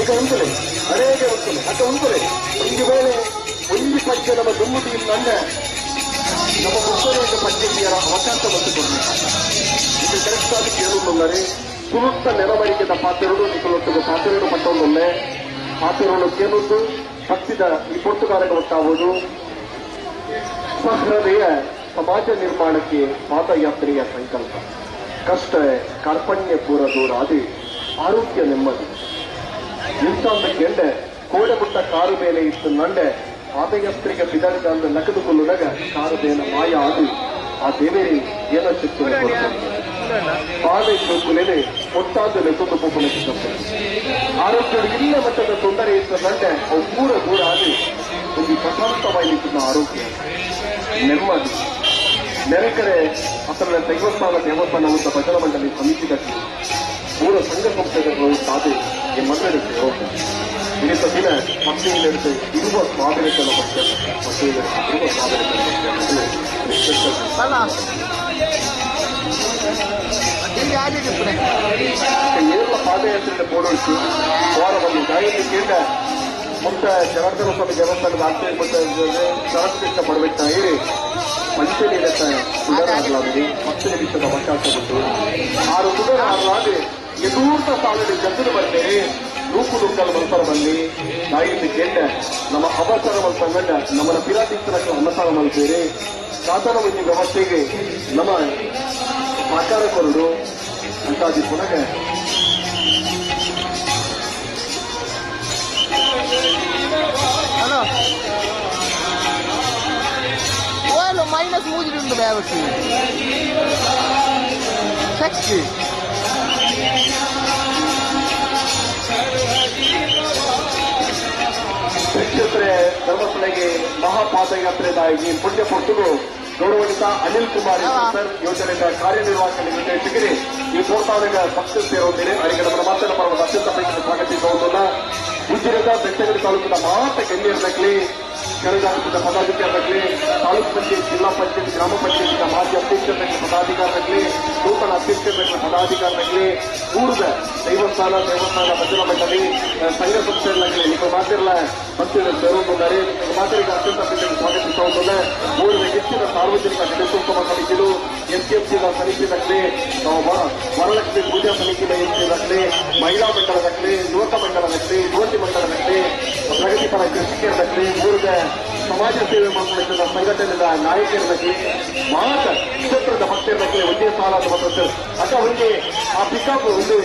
ಈಗ ಉಂಟಲೆ ಅನೇಕ ಉಂಟಲೆ ಅಕ್ಕ ಉಂಟಲೆ ಒಂದು ವೇಳೆ ಒಂದು ಪಕ್ಷ ನಮ್ಮ ದುಮ್ಮುಟಿ ನಂಡೆ ನಮ್ಮ ಪುಸ್ತಕ ಪದ್ಧತಿಯ ಅವಕಾಶ ಬಂದು ಕೊಡಬೇಕು ಇದು ಕರೆಕ್ಟ್ ಆಗಿ ಕೇಳುವುದೊಂದರೆ ಸುರುತ್ತ ನೆರವರಿಕೆದ ಪಾತ್ರೆಗಳು ನಿಖಲೊಟ್ಟಿಗೆ ಪಾತ್ರೆಗಳು ಪಟ್ಟೊಂದೊಮ್ಮೆ ಪಾತ್ರೆಗಳು ಕೇಳುವುದು ಭಕ್ತಿದ ಈ ಪೊರ್ತುಗಾರಕ್ಕೆ ಗೊತ್ತಾಗುವುದು ಸಹೃದಯ ಸಮಾಜ ನಿರ್ಮಾಣಕ್ಕೆ ಪಾದಯಾತ್ರೆಯ ಸಂಕಲ್ಪ ಕಷ್ಟ ಕಾರ್ಪಣ್ಯ ಪೂರ ದೂರ ಅದು ಆರೋಗ್ಯ ನೆಮ್ಮದಿ ಇಂಥ ಗೆಂಡೆ ಕೋಡೆಬುಟ್ಟ ಕಾರು ಮೇಲೆ ಇತ್ತು ನಂಡೆ ಪಾದಯಾತ್ರೆಗೆ ಬಿದಳಿದ ಅಂದ್ರೆ ನಕದುಕೊಳ್ಳುವಾಗ ಕಾರು ಬೇನ ಮಾಯ ಅದು ಆ ದೇವೇರಿ ಏನೋ ಶಕ್ತಿ ಪಾದ ಇದ್ದರೆ ಒಟ್ಟಾದ ಲೆಕ್ಕದ ಪೋಪಲಕ್ಕೆ ಆರೋಗ್ಯ ಇಲ್ಲ ಮಟ್ಟದ ತೊಂದರೆ ಇರ್ತದಂತೆ ಅವು ಪೂರ ದೂರ ಆಗಿ ಒಂದು ಪ್ರಶಾಂತವಾಗಿತ್ತು ಆರೋಗ್ಯ ನೆಮ್ಮದಿ ನೆರೆಕರೆ ಅತರ ದೈವಸ್ಥಾನ ದೇವಸ್ಥಾನ ಅಂತ ಭಜನ ಮಂಡಳಿ ಸಮಿತಿಗಾಗಿ ಪೂರ ಸಂಘ ಸಂಸ್ಥೆಗಳು ಸಾಧೆ ಈ ಮಂಡಳಿಗೆ ಹೋಗ್ತಾರೆ ಇಳಿತ ದಿನ ಮಕ್ಕಳಿಗೆ ಇರುವ ಸ್ವಾಧೀನತೆಯ ಬಗ್ಗೆ ಮಕ್ಕಳಿಗೆ ಇರುವ ಸ್ವಾಧೀನತೆಯ ಏನೆಲ್ಲ ಪಾದಯಾತ್ರೆ ಬೋಡೋಳಿಸಿ ವಾರ ಬಂದು ಗಾಯನ ಕೇಂದ್ರ ಮುಂತ ಜನಾರ್ದನ ಸ್ವಾಮಿ ದೇವಸ್ಥಾನದ ಆಚರಣೆ ಜಾಗೃತ ಪಡಬೇಕು ಹೇಳಿ ಮಂಚೂರಿ ಸುಧಾರಾಗಲಾಗಿದೆ ಮತ್ತೆ ನಿಮಿಷದ ಅವಕಾಶ ಬಂತು 6 ಸುಧಾರಾಗಲಾಗಿ ಎದುರ್ತ ಸಾಲಲ್ಲಿ ಜಗಲು ಬರ್ತೇನೆ ರೂಪು ದುಃಖದ ಮನಸ್ಸರ ಬಂದು ಗಾಯನ ಕೇಂದ್ರ ನಮ್ಮ ಅವಸರ ಸಂಗಡ ನಮ್ಮನ್ನ ಪಿರಾಟಿಸ್ತರಕ್ಕೆ ಅನ್ನಸಾರ ಮಾಡ್ತೇವೆ ಸಾಧನ ಒಂದು ವ್ಯವಸ್ಥೆಗೆ ನಮ್ಮ ಸಹಕಾರ ಕೊರಡು ಅಂತಾದಿ ಪುನಃ ಹಲೋ ಓಲು ಮೈನಸ್ ಮೂಜಿರುಂಡು ಬೇವಟ್ಟಿ ಶಕ್ತಿ ನಕ್ಷತ್ರ ಧರ್ಮಸ್ಥಳಗೆ ಮಹಾಪಾದಯಾತ್ರೆದಾಗಿ ಪುಣ್ಯ ಪೊಟ್ಟುಗು ಗೌರವಾನ್ವಿತ ಅನಿಲ್ ಕುಮಾರ್ ಸರ್ ಯೋಜನೆಯ ಕಾರ್ಯನಿರ್ವಾಹಕ ನಿರ್ದೇಶಕರೇ ಈ ಪ್ರೋತ್ಸಾಹದ ಪಕ್ಷ ಸೇರೋದಿದೆ ಅವರಿಗೆ ನಮ್ಮ ಮಾತನ್ನ ಮಾಡುವ ಅತ್ಯಂತ ಪ್ರೀತಿಯ ಸ್ವಾಗತಿಸುವುದನ್ನ ಉಜಿರೆದ ಬೆಟ್ಟಗಡಿ ತಾಲೂಕಿನ ಮಾತ ಗಣ್ಯರಾಗಲಿ ಕೆಳಗಾಲದ ಪದಾಧಿಕಾರಿಯಾಗಲಿ ತಾಲೂಕು ಪಂಚಾಯತ್ ಜಿಲ್ಲಾ ಪಂಚಾಯತ್ ಗ್ರಾಮ ಪಂಚಾಯತ್ನ ಮಾಜಿ ಅಧ್ಯಕ್ಷರಾಗಲಿ ಪದಾಧಿಕಾರಿಯಾಗಲಿ ನೂತನ ಅಧ್ಯಕ್ಷರಾಗಲಿ ಪದಾಧಿಕಾರಿಯಾಗಲಿ ಊರದ ದೇವಸ್ಥಾನ ಭಜನಾ ಮಂಡಳಿ ಸಂಘ ಸಂಸ್ಥೆಗಳಾಗಲಿ ನೀವು ಮಾತಿರಲ್ಲ ಭಕ್ತಿಗಳ ಸೇರುವುದಾರೆ ಮಾತರಿಗೆ ಅತ್ಯಂತ ಪ್ರೀತಿಯನ್ನು ಸ್ವಾಗತಿಸುವುದನ್ನ ಊರಿನ ಹೆಚ್ಚಿನ ಸಾರ್ವಜನಿಕ ಗಣೇಶೋತ್ಸವ ಸಮಿತಿಗಳು ಎಸ್ಎಂಸಿಗಳ ಸಮಿತಿಯಾಗಲಿ ವರಲಕ್ಷ್ಮಿ ಪೂಜಾ ಸಮಿತಿಯ ಎಸ್ಸಿದಾಗಲಿ ಮಹಿಳಾ ಮಂಡಳದಾಗಲಿ ಯುವಕ ಮಂಡಳದಾಗಲಿ ಯುವತಿ ಮಂಡಳದಾಗಲಿ ಪ್ರಗತಿಪರ ಕೃಷಿಕರಾಗಲಿ ಊರಿನ ಸಮಾಜ ಸೇವೆ ಮಾಡುವ ಸಂಘಟನೆಯ ನಾಯಕರಾಗಲಿ ಮಾತ ಕ್ಷೇತ್ರದ ಭಕ್ತರಾಗಲಿ ಒಂದೇ ಸಾಲದ ಮತ್ತು ಅಕ್ಕ ಒಂದು ಆ ಪಿಕಪ್ ಒಂದು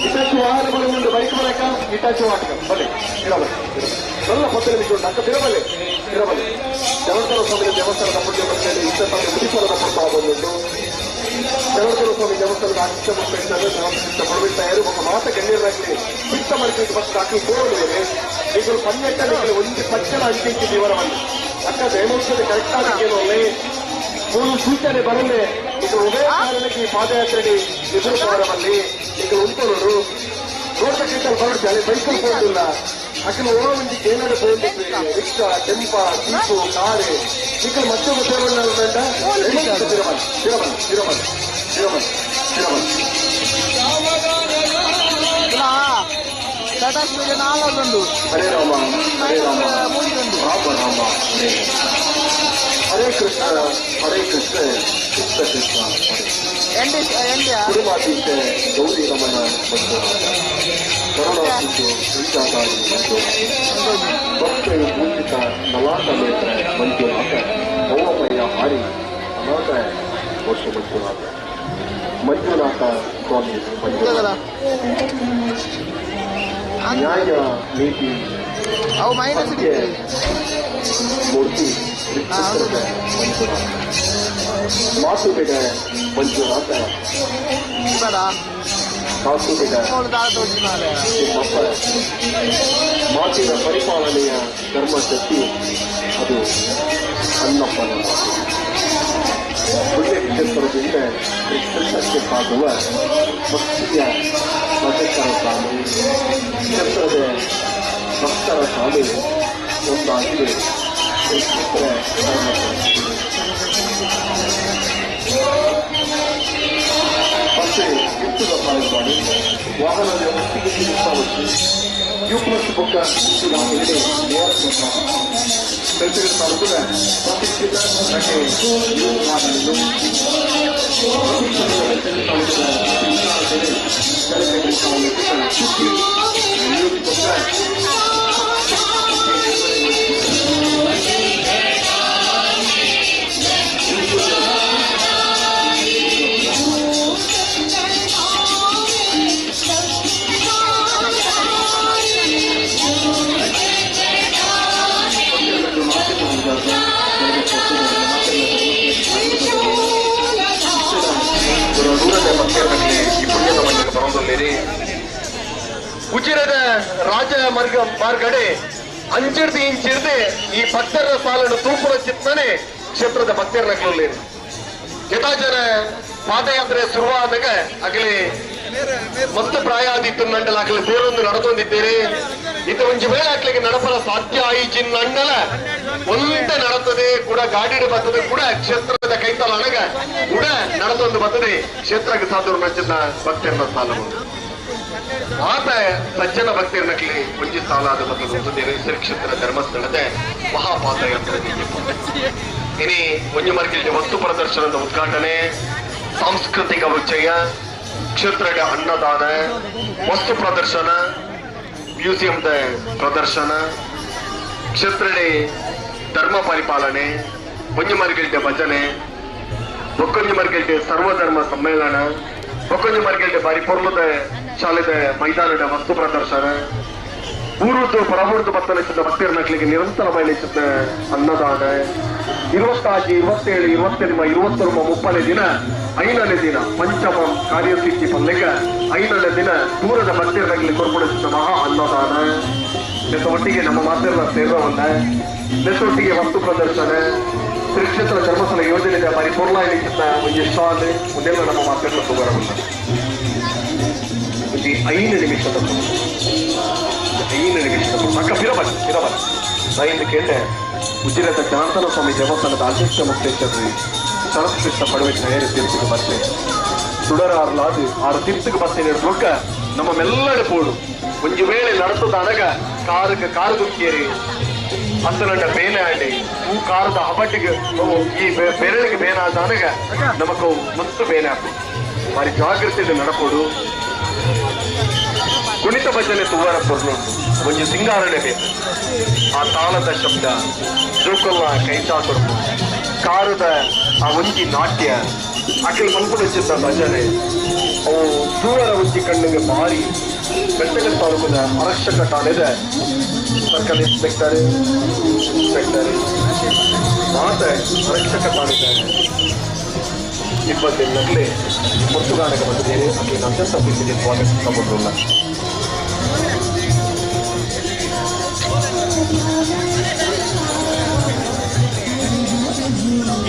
ಇಟಾಚು ವಾಹನಗಳು ಒಂದು ಬೈಕ್ ಬರಕ ಇಟಾಚು ವಾಹನ ಬನ್ನಿ ಇರಬಲ್ಲಿ ಎಲ್ಲ ಪತ್ರ ಬಿಟ್ಟು ಅಕ್ಕ ಇರಬಲ್ಲಿ ಜನಾರ್ದನ ಸ್ವಾಮಿ ದೇವಸ್ಥಾನದ ಪುಣ್ಯ ಪಕ್ಷದಲ್ಲಿ ಇಷ್ಟಪಟ್ಟು ಮುಡಿಸಲದ ಪ್ರೋತ್ಸಾಹ ಬಂದುಂಟು ಜನಾರ್ದನ ಸ್ವಾಮಿ ದೇವಸ್ಥಾನದ ಆಶಿಷ್ಟ ಪಡಬೇಕು ಯಾರು ఒక మాట గణ్యరాగలి చిత్త మనకి ఫస్ట్ నాకు పోలేదు మీకు పన్నెట్టని ಒಂದು ಪಚ್ಚಲ ಅಂಟಿಂಚಿ ವಿವರವನ್ನು ಅಕ್ಕ ದೇವಸ್ಥಾನ ಕರೆಕ್ಟ್ ಆಗಿ ಮೂರು ಸೂಚನೆ ಬರಲೇ ಈಗ ಉಭಯ ಕಾರಣಕ್ಕೆ ಪಾದಯಾತ್ರೆಗೆ ಎದುರು ಬರಬಲ್ಲಿ ಈಗ ಉಂಟು ರೋಡ್ಗಿಂತ ಹೊರಡ್ತಿ ಅಲ್ಲಿ ಬೈಕಲ್ಲಿ ಹೋಗಿಲ್ಲ ಅక్కడ ಓಡೋಂದು ಏನಾದ್ರು ಹೋಗ್ಬೇಕು ರಿಕ್ಷಾ ಟೆಂಪ ಜೀಪು ಕಾರು ಈಗ ಮತ್ತೊಬ್ಬ ಹರೇ ರಾಮ ಹರೇ ರಾಮ ರಾಮ ರಾಮ ಹರೇ ಕೃಷ್ಣ ಕೃಷ್ಣ ಕೃಷ್ಣ ಕುರುಮಾತೀತೆ ಗೌರಿ ರಮಣ ಮತ್ತು ಕರುಣಾಸಿದ್ದು ಇಂಚಾದಾರಿ ಮತ್ತು ಭಕ್ತರು ಪೂಜಿತ ನವಾತ ನೇತ್ರ ಮಂಜುನಾಥ ಭೌಮಯ್ಯ ಹಾರಿ ಅನಾಥ ವರ್ಷ ಮಂಜುನಾಥ ಸ್ವಾಮಿ ಮಂಜುನಾಥ ನ್ಯಾಯ ನೀತಿ ಅವು ಮೈನಸ್ ಮೂರ್ತಿ ಮಾತುಕತೆ ಮಂಜುನಾಥ ಮಾತುಕತೆ ನಿಮ್ಮಪ್ಪ ಮಾತಿನ ಪರಿಪಾಲನೆಯ ಧರ್ಮಶಕ್ತಿ ಅದು ಅನ್ನಪ್ಪನ ಪುಣ್ಯ ಕ್ಷೇತ್ರದಿಂದ ಕೃಷ್ಣಕ್ಕೆ ಸಾಗುವ ಭಕ್ತಿಯ ಭಕ್ತರ ಸಾಲು ಕ್ಷೇತ್ರದ ಭಕ್ತರ ಸಾಲು ಒಂದಾಗಿದೆ ಕ್ಷೇತ್ರ ಮತ್ತೆ ಎತ್ತುದ ಪಾಲ್ಗೊಳ್ಳಿ ವಾಹನದ ಒಟ್ಟಿಗೆ ಸಿಗುತ್ತಾ ಯುಪ್ಲಸ್ ಬುಕ್ಕ ನಾವಿದೆ ಕಲ್ಪಿತ ತಾಲೂಕಿನ ಪ್ರತಿಷ್ಠಿತ ರಟೆ ಮಾಡಲು ಉಜಿರದ ರಾಜ ಮಾರ್ಗಡೆ ಅಂಚಿಡ್ದು ಇಂಚಿಡ್ದು ಈ ಭಕ್ತರ ಸಾಲನ್ನು ತೂಪುರ ಚಿತ್ತನೆ ಕ್ಷೇತ್ರದ ಭಕ್ತರ ನಗರಲ್ಲಿ ಜನ ಪಾದಯಾತ್ರೆ ಶುರುವಾದಾಗ ಆಗಲಿ ಮತ್ತು ಪ್ರಾಯ ಆದಿತ್ತು ನಂಡಲ ಆಗಲಿ ಬೇರೊಂದು ನಡೆದೊಂದಿದ್ದೀರಿ ಇದು ಒಂಜಿ ವೇಳೆ ಆಗ್ಲಿಕ್ಕೆ ನಡಪಲ ಸಾಧ್ಯ ಆಯಿಜಿನ್ ನಂಡಲ ಒಂದೇ ನಡತದೆ ಕೂಡ ಗಾಡಿ ಬರ್ತದೆ ಕೂಡ ಕ್ಷೇತ್ರದ ಕೈತಲ ಅಣಗ ಕೂಡ ನಡೆದೊಂದು ಬರ್ತದೆ ಕ್ಷೇತ್ರಕ್ಕೆ ಸಾಧು ನಚ್ಚಿನ ಭಕ್ತರ ಸಾಲ ಆತ ಸಜ್ಜನ ಭಕ್ತಿರ್ನಕ್ಲಿ ಮುಂಜಿ ಸಾಲಾದ ಬರ್ತದೆ ಶ್ರೀ ಕ್ಷೇತ್ರ ಧರ್ಮಸ್ಥಳದ ಮಹಾಪಾದಯಾತ್ರೆ ಇನಿ ಮುಂಜುಮರ್ಗಿಲ್ಗೆ ವಸ್ತು ಪ್ರದರ್ಶನದ ಉದ್ಘಾಟನೆ ಸಾಂಸ್ಕೃತಿಕ ಉಚ್ಚಯ ಕ್ಷೇತ್ರದ ಅನ್ನದಾನ ವಸ್ತು ಪ್ರದರ್ಶನ ಮ್ಯೂಸಿಯಂದ ಪ್ರದರ್ಶನ ಕ್ಷೇತ್ರಡೆ ಧರ್ಮ ಪರಿಪಾಲನೆ ಮುಂಜುಮರ್ಗಿಲ್ಗೆ ಭಜನೆ ಬೊಕ್ಕೊಂಜುಮರ್ಗಿಲ್ಗೆ ಸರ್ವಧರ್ಮ ಸಮ್ಮೇಳನ ಬೊಕ್ಕೊಂಜುಮರ್ಗಿಲ್ಗೆ ಬಾರಿ ಪೊರ್ಲದ ಶಾಲೆದ ಮೈದಾನದ ವಸ್ತು ಪ್ರದರ್ಶನ ಊರುದ್ದು ಪರಹುಡ್ದು ಬತ್ತಲಿಸಿದ ಭಕ್ತಿರ್ನಕ್ಲಿಗೆ ನಿರಂತರ ಬಯಲಿಸಿದ ಅನ್ನದಾನ 26, 27, 28, 30 ದಿನ 5ನೇ ದಿನ ಪಂಚಮ ಕಾರ್ಯಸಿದ್ಧಿ ಪಲ್ಲೆಗ 5ನೇ ದಿನ ದೂರದ ಭಕ್ತಿರ್ನಕ್ಲಿ ಕೊರ್ಪಡಿಸಿದ ಮಹಾ ಅನ್ನದಾನ ಒಟ್ಟಿಗೆ ನಮ್ಮ ಮಾತೆಲ್ಲ ಸೇರವನ್ನ ಒಟ್ಟಿಗೆ ವಸ್ತು ಪ್ರದರ್ಶನ ಶ್ರೀ ಕ್ಷೇತ್ರ ಧರ್ಮಸ್ಥಳ ಯೋಜನೆಯ ಬಾರಿ ಪೊರ್ಲಾಯಿಸಿದ ಒಂದು ಶಾಲೆ ಒಂದೆಲ್ಲ ನಮ್ಮ ಮಾತೆಲ್ಲ ಸುಗರವನ್ನ 5 ನಿಮಿಷದ ಅಕ್ಕ ಇರಬಲ್ಲ ನಾ ಇಂದು ಕೇಳಿದೆ ಉಜಿರದ ಜನಾರ್ದನ ಸ್ವಾಮಿ ದೇವಸ್ಥಾನದ ಅಧ್ಯಕ್ಷ ಮುಕ್ತೇಶ್ವರಿ ಶರತ್ ಕೃಷ್ಣ ಪಡವೆಟ್ಟಿನ ಏರು ತೀರ್ಥಕ್ಕೆ ಬರ್ತೆ ಸುಡರಾರ್ಲಾದು 6 ತೀರ್ಥಕ್ಕೆ ಬರ್ತೇನೆ ರೊಕ್ಕ ನಮ್ಮ ಮೆಲ್ಲಡೆ ಪೋಡು ಒಂದು ವೇಳೆ ನಡೆಸದ ಅನಗ ಕಾರು ದುಕ್ಕೇರಿ ಹತ್ತನಂಡ ಬೇನೆ ಆಡಿ ಹೂ ಕಾರದ ಹಬಟ್ಟಿಗೆ ಈ ಬೆರಳಿಗೆ ಬೇನಾದ ಅನಗ ನಮಗೂ ಮತ್ತು ಬೇನೆ ಹಾಕು ಬಾರಿ ಜಾಗೃತಿಯಲ್ಲಿ ನಡಪೋಡು ಕುಣಿತ ಭಜನೆ ತುವಾರ ಪೊರ್ಲುಂಟು ಒಂದು ಸಿಂಗಾರನೆ ಬೇಕು ಆ ತಾಳದ ಶಬ್ದ ಜೋಕೊಲ್ಲ ಕೈಚಾಟುರ್ಪು ಕಾರದ ಆ ಒಂಜಿ ನಾಟ್ಯ ಅಕಲ್ ಮಲ್ಪುಡಿಸಿದ್ದ ಭಜನೆ ಅವು ದೂರ ಉಚ್ಚಿ ಕಣ್ಣಿಗೆ ಭಾರಿ ಬೆಟ್ಟಗ ತಾಲೂಕಿನ ಆರಕ್ಷಕ ಠಾಣೆದ ಸರ್ಕಲ್ ಇನ್ಸ್ಪೆಕ್ಟರ್ ಮಾತ ಆರಕ್ಷಕ ಠಾಣೆದ ಸಿಬ್ಬಂದಿ ಮುರ್ತುಗಾನಕ್ಕೆ ಬಂದಿದ್ದೇನೆ ಅಲ್ಲಿ ಅತ್ಯಂತ ಪ್ರೀತಿಗೆ ಸ್ವಾಗತಿಸಬಹುದಿಲ್ಲ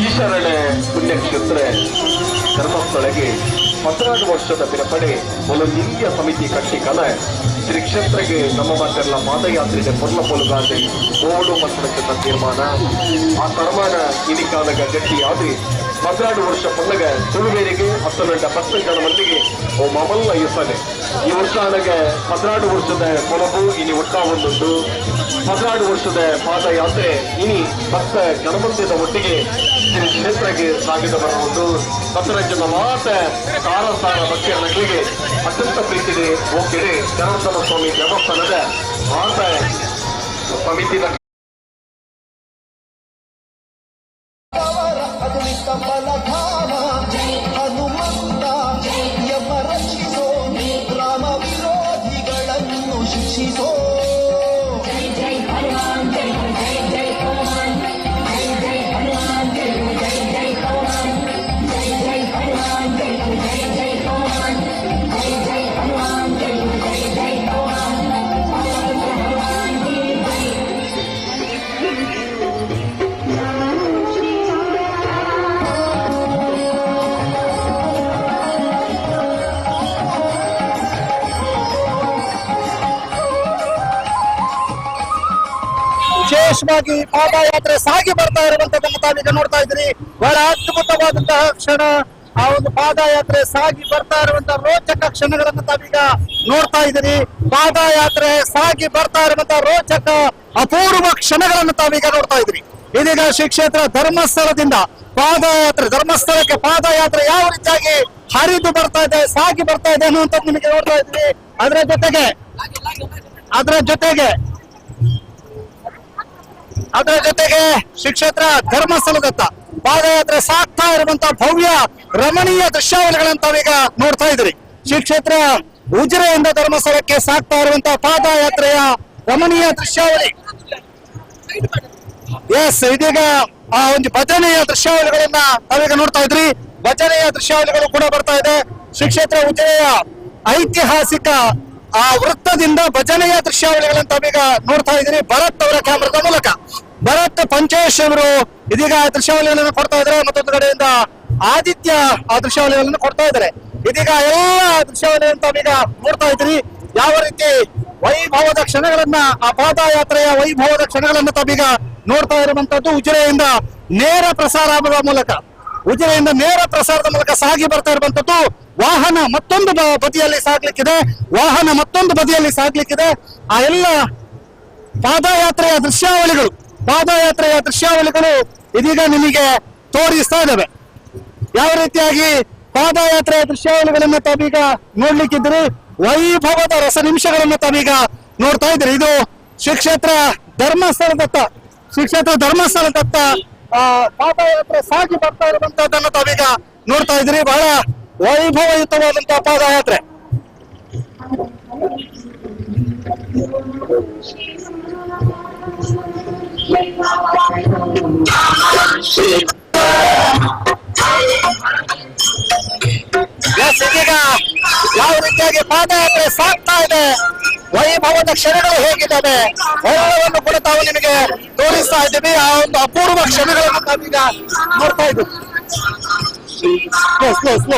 ಈಶ್ವರನ ಪುಣ್ಯಕ್ಷೇತ್ರ ಧರ್ಮಸ್ಥಳಕ್ಕೆ 14 ವರ್ಷದ ಬಿರಪಡೆ ಒಂದು ಇಂಡಿಯ ಸಮಿತಿ ಕಟ್ಟಿ ಕಲ ಶ್ರೀ ಕ್ಷೇತ್ರಕ್ಕೆ ನಮ್ಮ ಮಾತೆಲ್ಲ ಪಾದಯಾತ್ರೆಗೆ ಪೊರ್ಲ ಪೊಲುಗಾದೆ ಓಡು ಮಕ್ಕಳ ತೀರ್ಮಾನ ಆ ತೀರ್ಮಾನ ಇಡೀ ಕಾಲಗ ಗಟ್ಟಿಯಾದಿ 14 ವರ್ಷ ಪೊನ್ನಗ ತುಳುವೇರಿಗೆ 10 ಜನ ಮಂದಿಗೆ ಓ ಮಮಲ್ಲ ಇಸನೆ ಈ ವರ್ಷ ನನಗೆ 14 ವರ್ಷದ ಕೊಲಬು ಇನಿ ಒಟ್ಟ ಒಂದುಂಟು 14 ವರ್ಷದ ಪಾದಯಾತ್ರೆ ಇನಿ ಭಕ್ತ ಜನಮಂದಿರದ ಒಟ್ಟಿಗೆ ಶ್ರೀ ಕ್ಷೇತ್ರಕ್ಕೆ ಸಾಗಿದ ಬರುವುದು 17 ಜನ ಮಾತ ಸಾರ ಭಕ್ತಿಯ ನಗಲಿಗೆ ಅತ್ಯಂತ ಪ್ರೀತಿಗೆ ಹೋಗಿಡೆ ಜನಾರ್ದನ ಸ್ವಾಮಿ ದೇವಸ್ಥಾನದ ಮಾತ ಸಮಿತಿ ಹನುಮಂತ ಯಮ ರಕ್ಷಿಸೋ ರಾಮ ವಿರೋಧಿಗಳನ್ನು ಶಿಕ್ಷಿಸೋ ವಿಶೇಷವಾಗಿ ಪಾದಯಾತ್ರೆ ಸಾಗಿ ಬರ್ತಾ ಇರುವಂತದನ್ನು ತಾವೀಗ ನೋಡ್ತಾ ಇದ್ರಿ. ಬಹಳ ಅದ್ಭುತವಾದಂತಹ ಕ್ಷಣ. ಆ ಒಂದು ಪಾದಯಾತ್ರೆ ಸಾಗಿ ಬರ್ತಾ ಇರುವಂತಹ ರೋಚಕ ಕ್ಷಣಗಳನ್ನು ತಾವೀಗ ನೋಡ್ತಾ ಇದ್ದೀರಿ. ಪಾದಯಾತ್ರೆ ಸಾಗಿ ಬರ್ತಾ ಇರುವಂತಹ ರೋಚಕ ಅಪೂರ್ವ ಕ್ಷಣಗಳನ್ನು ತಾವೀಗ ನೋಡ್ತಾ ಇದ್ರಿ. ಇದೀಗ ಶ್ರೀ ಕ್ಷೇತ್ರ ಧರ್ಮಸ್ಥಳದಿಂದ ಧರ್ಮಸ್ಥಳಕ್ಕೆ ಪಾದಯಾತ್ರೆ ಯಾವ ರೀತಿಯಾಗಿ ಹರಿದು ಬರ್ತಾ ಇದೆ, ಸಾಗಿ ಬರ್ತಾ ಇದೆ ಅನ್ನುವಂಥದ್ದು ನಿಮಗೆ ನೋಡ್ತಾ ಇದ್ವಿ. ಅದರ ಜೊತೆಗೆ ಶ್ರೀ ಕ್ಷೇತ್ರ ಧರ್ಮಸ್ಥಳದತ್ತ ಪಾದಯಾತ್ರೆ ಸಾಗ್ತಾ ಇರುವಂತಹ ಭವ್ಯ ರಮಣೀಯ ದೃಶ್ಯಾವಳಿಗಳನ್ನು ತಾವೀಗ ನೋಡ್ತಾ ಇದ್ರಿ. ಶ್ರೀ ಕ್ಷೇತ್ರ ಉಜಿರೆಯಿಂದ ಧರ್ಮಸ್ಥಳಕ್ಕೆ ಸಾಗ್ತಾ ಇರುವಂತಹ ಪಾದಯಾತ್ರೆಯ ರಮಣೀಯ ದೃಶ್ಯಾವಳಿ. ಇದೀಗ ಆ ಒಂದು ಭಜನೆಯ ದೃಶ್ಯಾವಳಿಗಳನ್ನ ತಾವೀಗ ನೋಡ್ತಾ ಇದ್ರಿ. ಭಜನೆಯ ದೃಶ್ಯಾವಳಿಗಳು ಕೂಡ ಬರ್ತಾ ಇದೆ. ಶ್ರೀ ಕ್ಷೇತ್ರ ಉಜಿರೆಯ ಐತಿಹಾಸಿಕ ಆ ವೃತ್ತದಿಂದ ಭಜನೆಯ ದೃಶ್ಯಾವಳಿಗಳನ್ನು ತಾವೀಗ ನೋಡ್ತಾ ಇದ್ದೀರಿ. ಭರತ್ ಅವರ ಕ್ಯಾಮ್ರಾದ ಮೂಲಕ ಭರತ್ ಪಂಚೇಶ್ ಅವರು ಇದೀಗ ದೃಶ್ಯಾವಳಿಗಳನ್ನು ಕೊಡ್ತಾ ಇದ್ದಾರೆ. ಮತ್ತೊಂದು ಕಡೆಯಿಂದ ಆದಿತ್ಯ ಆ ದೃಶ್ಯಾವಳಿಗಳನ್ನು ಕೊಡ್ತಾ ಇದ್ದಾರೆ. ಇದೀಗ ಎಲ್ಲ ದೃಶ್ಯಾವಳಿಗಳನ್ನು ತಾವೀಗ ನೋಡ್ತಾ ಇದ್ದೀರಿ. ಯಾವ ರೀತಿ ವೈಭವದ ಕ್ಷಣಗಳನ್ನ, ಆ ಪಾದಯಾತ್ರೆಯ ವೈಭವದ ಕ್ಷಣಗಳನ್ನ ತಾವೀಗ ನೋಡ್ತಾ ಇರುವಂತದ್ದು ಉಜಿರೆಯಿಂದ ನೇರ ಪ್ರಸಾರದ ಮೂಲಕ ಸಾಗಿ ಬರ್ತಾ ಇರುವಂತದ್ದು. ವಾಹನ ಮತ್ತೊಂದು ಬದಿಯಲ್ಲಿ ಸಾಗ್ಲಿಕ್ಕಿದೆ. ಆ ಎಲ್ಲ ಪಾದಯಾತ್ರೆಯ ದೃಶ್ಯಾವಳಿಗಳು ಇದೀಗ ನಿಮಗೆ ತೋರಿಸ್ತಾ ಇದ್ದಾವೆ. ಯಾವ ರೀತಿಯಾಗಿ ಪಾದಯಾತ್ರೆಯ ದೃಶ್ಯಾವಳಿಗಳನ್ನ ತಾವೀಗ ನೋಡ್ಲಿಕ್ಕಿದ್ರಿ. ವೈಭವದ ರಸ ನಿಮಿಷಗಳನ್ನ ತಾವೀಗ ನೋಡ್ತಾ ಇದ್ರಿ. ಇದು ಶ್ರೀ ಕ್ಷೇತ್ರ ಧರ್ಮಸ್ಥಳದತ್ತ ಪಾದಯಾತ್ರೆ ಸಾಗಿ ಬರ್ತಾ ಇರುವಂತದ್ದನ್ನು ತಾವೀಗ ನೋಡ್ತಾ ಇದ್ರಿ. ಬಹಳ ವೈಭವಯುತವಾದಂತಹ ಪಾದಯಾತ್ರೆ. ಇದೀಗ ಯಾವ ರೀತಿಯಾಗಿ ಪಾದಯಾತ್ರೆ ಸಾಗ್ತಾ ಇದೆ, ವೈಭವದ ಕ್ಷಣಗಳು ಹೇಗಿದ್ದಾವೆ ಎಲ್ಲವನ್ನು ಕೂಡ ತಾವು ನಿಮಗೆ ತೋರಿಸ್ತಾ ಇದ್ದೀವಿ. ಆ ಒಂದು ಅಪೂರ್ವ ಕ್ಷಣಗಳನ್ನು ತಾವೀಗ ನೋಡ್ತಾ ಇದ್ದೀವಿ. ಸ್ಲೋ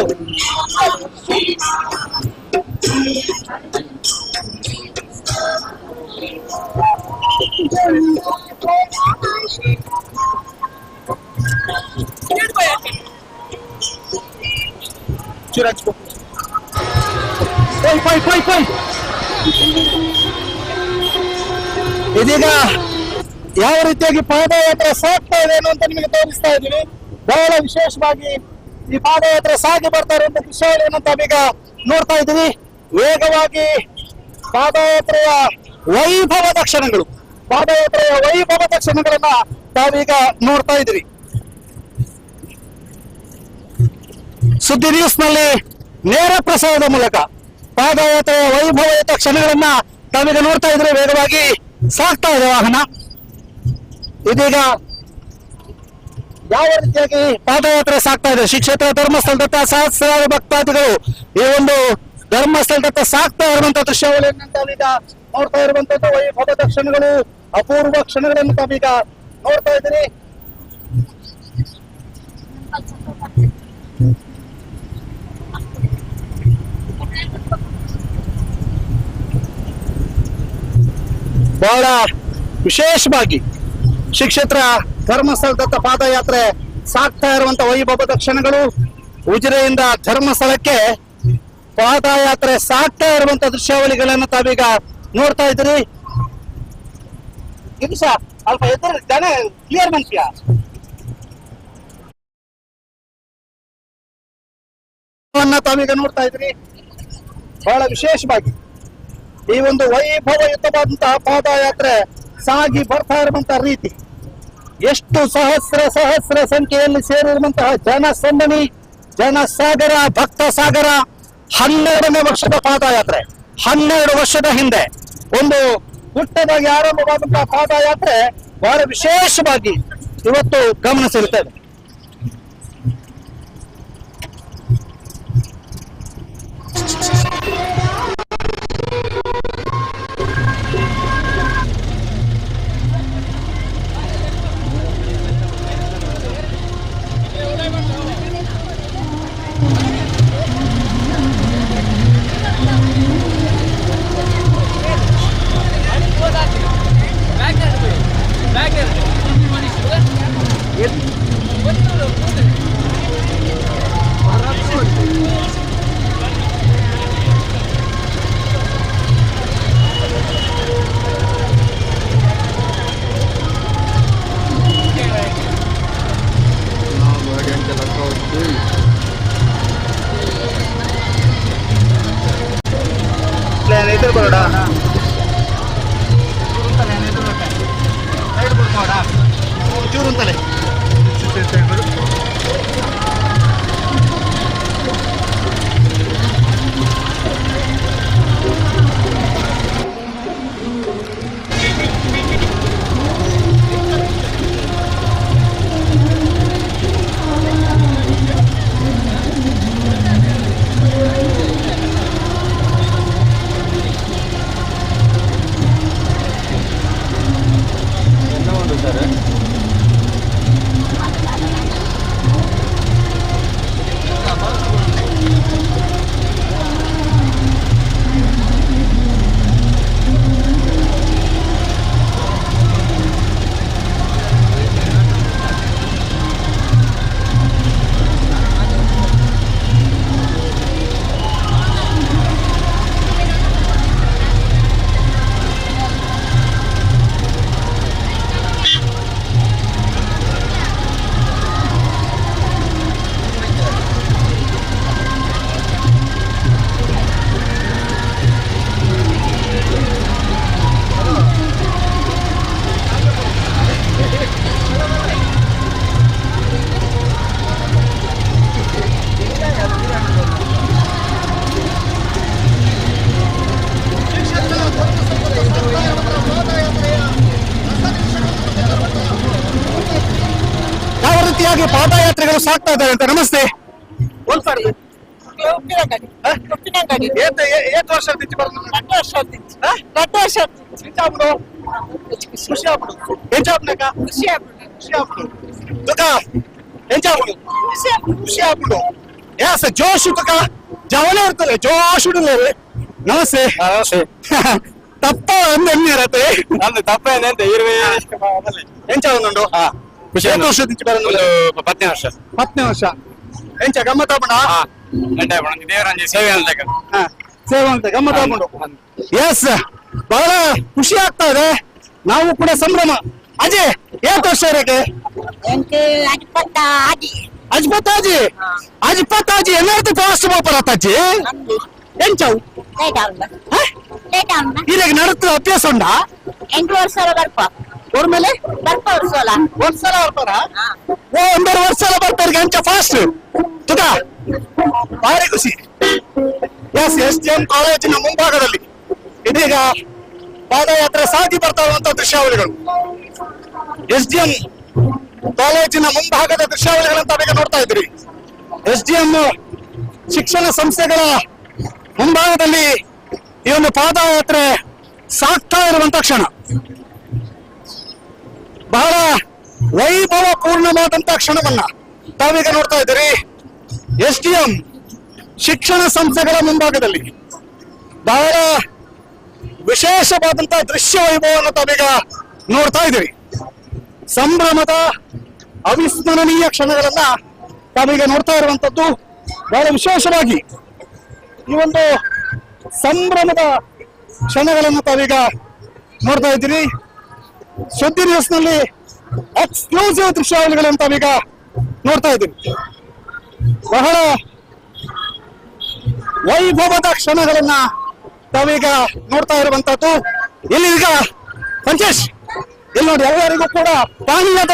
ಇದೀಗ ಯಾವ ರೀತಿಯಾಗಿ ಪಾದಯಾತ್ರೆ ಸಾಗ್ತಾ ಇದೆ ಅಂತ ನಿಮಗೆ ತೋರಿಸ್ತಾ ಇದ್ದೀವಿ. ಬಹಳ ವಿಶೇಷವಾಗಿ ಈ ಪಾದಯಾತ್ರೆ ಸಾಗಿ ಬರ್ತಾ ಇರುವಂತ ದೃಶ್ಯಾವಳಿಯನ್ನು ತಾವೀಗ ನೋಡ್ತಾ ಇದ್ದೀವಿ. ವೇಗವಾಗಿ ಪಾದಯಾತ್ರೆಯ ವೈಭವದ ಕ್ಷಣಗಳನ್ನ ತಾವೀಗ ನೋಡ್ತಾ ಇದ್ದೀವಿ. ಸುದ್ದಿ ನ್ಯೂಸ್ ನಲ್ಲಿ ನೇರ ಪ್ರಸಾರದ ಮೂಲಕ ಪಾದಯಾತ್ರೆಯ ವೈಭವಯುತ ಕ್ಷಣಗಳನ್ನ ತಾವೀಗ ನೋಡ್ತಾ ಇದ್ರೆ. ವೇಗವಾಗಿ ಸಾಗ್ತಾ ಇದೆ ವಾಹನ. ಇದೀಗ ಯಾವ ರೀತಿಯಾಗಿ ಪಾದಯಾತ್ರೆ ಸಾಗ್ತಾ ಇದೆ, ಶ್ರೀ ಕ್ಷೇತ್ರ ಧರ್ಮಸ್ಥಳದತ್ತ ಸಹಸ್ರಾರು ಭಕ್ತಾದಿಗಳು ಈ ಒಂದು ಧರ್ಮಸ್ಥಳದತ್ತ ಸಾಗ್ತಾ ಇರುವಂತಹ ದೃಶ್ಯಾವಳಿಯನ್ನು ತಾವೀಗ ನೋಡ್ತಾ ಇರುವಂತದ್ದು. ವೈಭವದ ಕ್ಷಣಗಳು, ಅಪೂರ್ವ ಕ್ಷಣಗಳನ್ನು ತಾವೀಗ ನೋಡ್ತಾ ಇದ್ದೀರಿ. ಬಹಳ ವಿಶೇಷವಾಗಿ ಶ್ರೀ ಕ್ಷೇತ್ರ ಧರ್ಮಸ್ಥಳದತ್ತ ಪಾದಯಾತ್ರೆ ಸಾಗ್ತಾ ಇರುವಂತ ವೈಭವದ ಕ್ಷಣಗಳು. ಉಜಿರೆಯಿಂದ ಧರ್ಮಸ್ಥಳಕ್ಕೆ ಪಾದಯಾತ್ರೆ ಸಾಗ್ತಾ ಇರುವಂತ ದೃಶ್ಯಾವಳಿಗಳನ್ನು ತಾವೀಗ ನೋಡ್ತಾ ಇದ್ದೀರಿ. ಇದು ಸಹ ಅಲ್ಪ ಎದುರು ಜನ ಕ್ಲಿಯರ್ ಮನುಷ್ಯ ತಾವೀಗ ನೋಡ್ತಾ ಇದ್ರಿ. ಬಹಳ ವಿಶೇಷವಾಗಿ ಈ ಒಂದು ವೈಭವಯುತವಾದಂತಹ ಪಾದಯಾತ್ರೆ ಸಾಗಿ ಬರ್ತಾ ಇರುವಂತಹ ರೀತಿ, ಎಷ್ಟು ಸಹಸ್ರ ಸಂಖ್ಯೆಯಲ್ಲಿ ಸೇರಿರುವಂತಹ ಜನಸಂದಣಿ, ಜನಸಾಗರ, ಭಕ್ತ ಸಾಗರ. 12ನೇ ವರ್ಷದ ಪಾದಯಾತ್ರೆ. 12 ವರ್ಷದ ಹಿಂದೆ ಒಂದು ಪುಟ್ಟದಾಗಿ ಆರಂಭವಾದಂತಹ ಪಾದಯಾತ್ರೆ ಬಹಳ ವಿಶೇಷವಾಗಿ ಇವತ್ತು ಗಮನ ಸೆಳೆಯುತ್ತದೆ. Back ಪಾದಯಾತ್ರೆಗಳು ಸಾಕ್ತಾ ಇದ್ದಾರೆ ಅಂತ. ನಮಸ್ತೆ. జోష్ జవనే ఇರ್ತದೆ జోష్ ಉಡಲೇ. ನಮಸ್ತೆ. ತಪ್ಪ ಅಂದೆನ್ನಿರತ್ತೆ ಅಂದು ತಪ್ಪೇನಂತ ಇರುವೆ ಎಂಚ ಒಂದುಂಡು ಖುಷಿ ವರ್ಷ ಪತ್ನೇ ವರ್ಷ 10ನೇ ವರ್ಷ ಎಂಚ ಗಮ್ಮತ್ ಆಪಣ ದೇವರಂಜಿ ಸೇವೆ ಅಂತ ಗಮ್ಮತ್ ಆಪುಂಡು. ಎಸ್, ಬಹಳ ಖುಷಿ ಆಗ್ತಾ ಇದೆ. ನಾವು ಕೂಡ ಸಂಭ್ರಮ. ಅಜಯ್ ಏತ್ ವರ್ಷ ಇರಕ್ಕೆ ಅಜ್ಪತ್ತಾಜಿ ಅಜ್ಪತ್ತಾಜಿ ಏನಾಯ್ತು ಫಾಸ್ಟ್ ಬಾಪರ್ ಅತ್ತಾಜಿ ಎಂಚವು ಈಗ ನಡತ್ತು ಅಭ್ಯಾಸ ಉಂಡಾ 8 ವರ್ಷ ಬರ್ಪ ಅವ್ರ ಮೇಲೆ ಬರ್ಪ ವರ್ಷಲ ಬರ್ತಾರ ಓ 1.5 ವರ್ಷ ಬರ್ತಾರೆ ಎಂಚ ಫಾಸ್ಟ್ ತುಕ ಭಾರಿ ಖುಷಿ. ಎಸ್ SGM ಕಾಲೇಜಿನ ಮುಂಭಾಗದಲ್ಲಿ ಇದೀಗ ಪಾದಯಾತ್ರೆ ಸಾಗಿ ಬರ್ತಾ ಇರುವಂತಹ ದೃಶ್ಯಾವಳಿಗಳು. SGM ಕಾಲೇಜಿನ ಮುಂಭಾಗದ ದೃಶ್ಯಾವಳಿಗಳಂತ ಈಗ ನೋಡ್ತಾ ಇದ್ರಿ. SGM ಶಿಕ್ಷಣ ಸಂಸ್ಥೆಗಳ ಮುಂಭಾಗದಲ್ಲಿ ಈ ಒಂದು ಪಾದಯಾತ್ರೆ ಸಾಗ್ತಾ ಇರುವಂತ ಕ್ಷಣ. ಬಹಳ ವೈಭವ ಪೂರ್ಣವಾದಂತ ಕ್ಷಣವನ್ನ ತಾವೀಗ ನೋಡ್ತಾ ಇದ್ದೀರಿ. SDM ಶಿಕ್ಷಣ ಸಂಸ್ಥೆಗಳ ಮುಂಭಾಗದಲ್ಲಿ ಬಹಳ ವಿಶೇಷವಾದಂತಹ ದೃಶ್ಯ ವೈಭವವನ್ನು ತಾವೀಗ ನೋಡ್ತಾ ಇದ್ದೀರಿ. ಸಂಭ್ರಮದ ಅವಿಸ್ಮರಣೀಯ ಕ್ಷಣಗಳನ್ನ ತಾವೀಗ ನೋಡ್ತಾ ಇರುವಂತದ್ದು. ಬಹಳ ವಿಶೇಷವಾಗಿ ಈ ಒಂದು ಸಂಭ್ರಮದ ಕ್ಷಣಗಳನ್ನು ತಾವೀಗ ನೋಡ್ತಾ ಇದ್ದೀರಿ. ಸುದ್ದಿ ನ್ಯೂಸ್ ನಲ್ಲಿ ಎಕ್ಸ್ಕ್ಲೂಸಿವ್ ದೃಶ್ಯಾವಳಿಗಳನ್ನು ತಾವೀಗ ನೋಡ್ತಾ ಇದ್ದೀರಿ. ಬಹಳ ವೈಭವದ ಕ್ಷಣಗಳನ್ನ ತಾವೀಗ ನೋಡ್ತಾ ಇರುವಂತದ್ದು. ಇಲ್ಲಿ ಈಗ ಪಂಚೇಶ್ ಇಲ್ಲಿ ನೋಡಿ, ಎಲ್ಲರಿಗೂ ಕೂಡ ಪಾನೀಯದ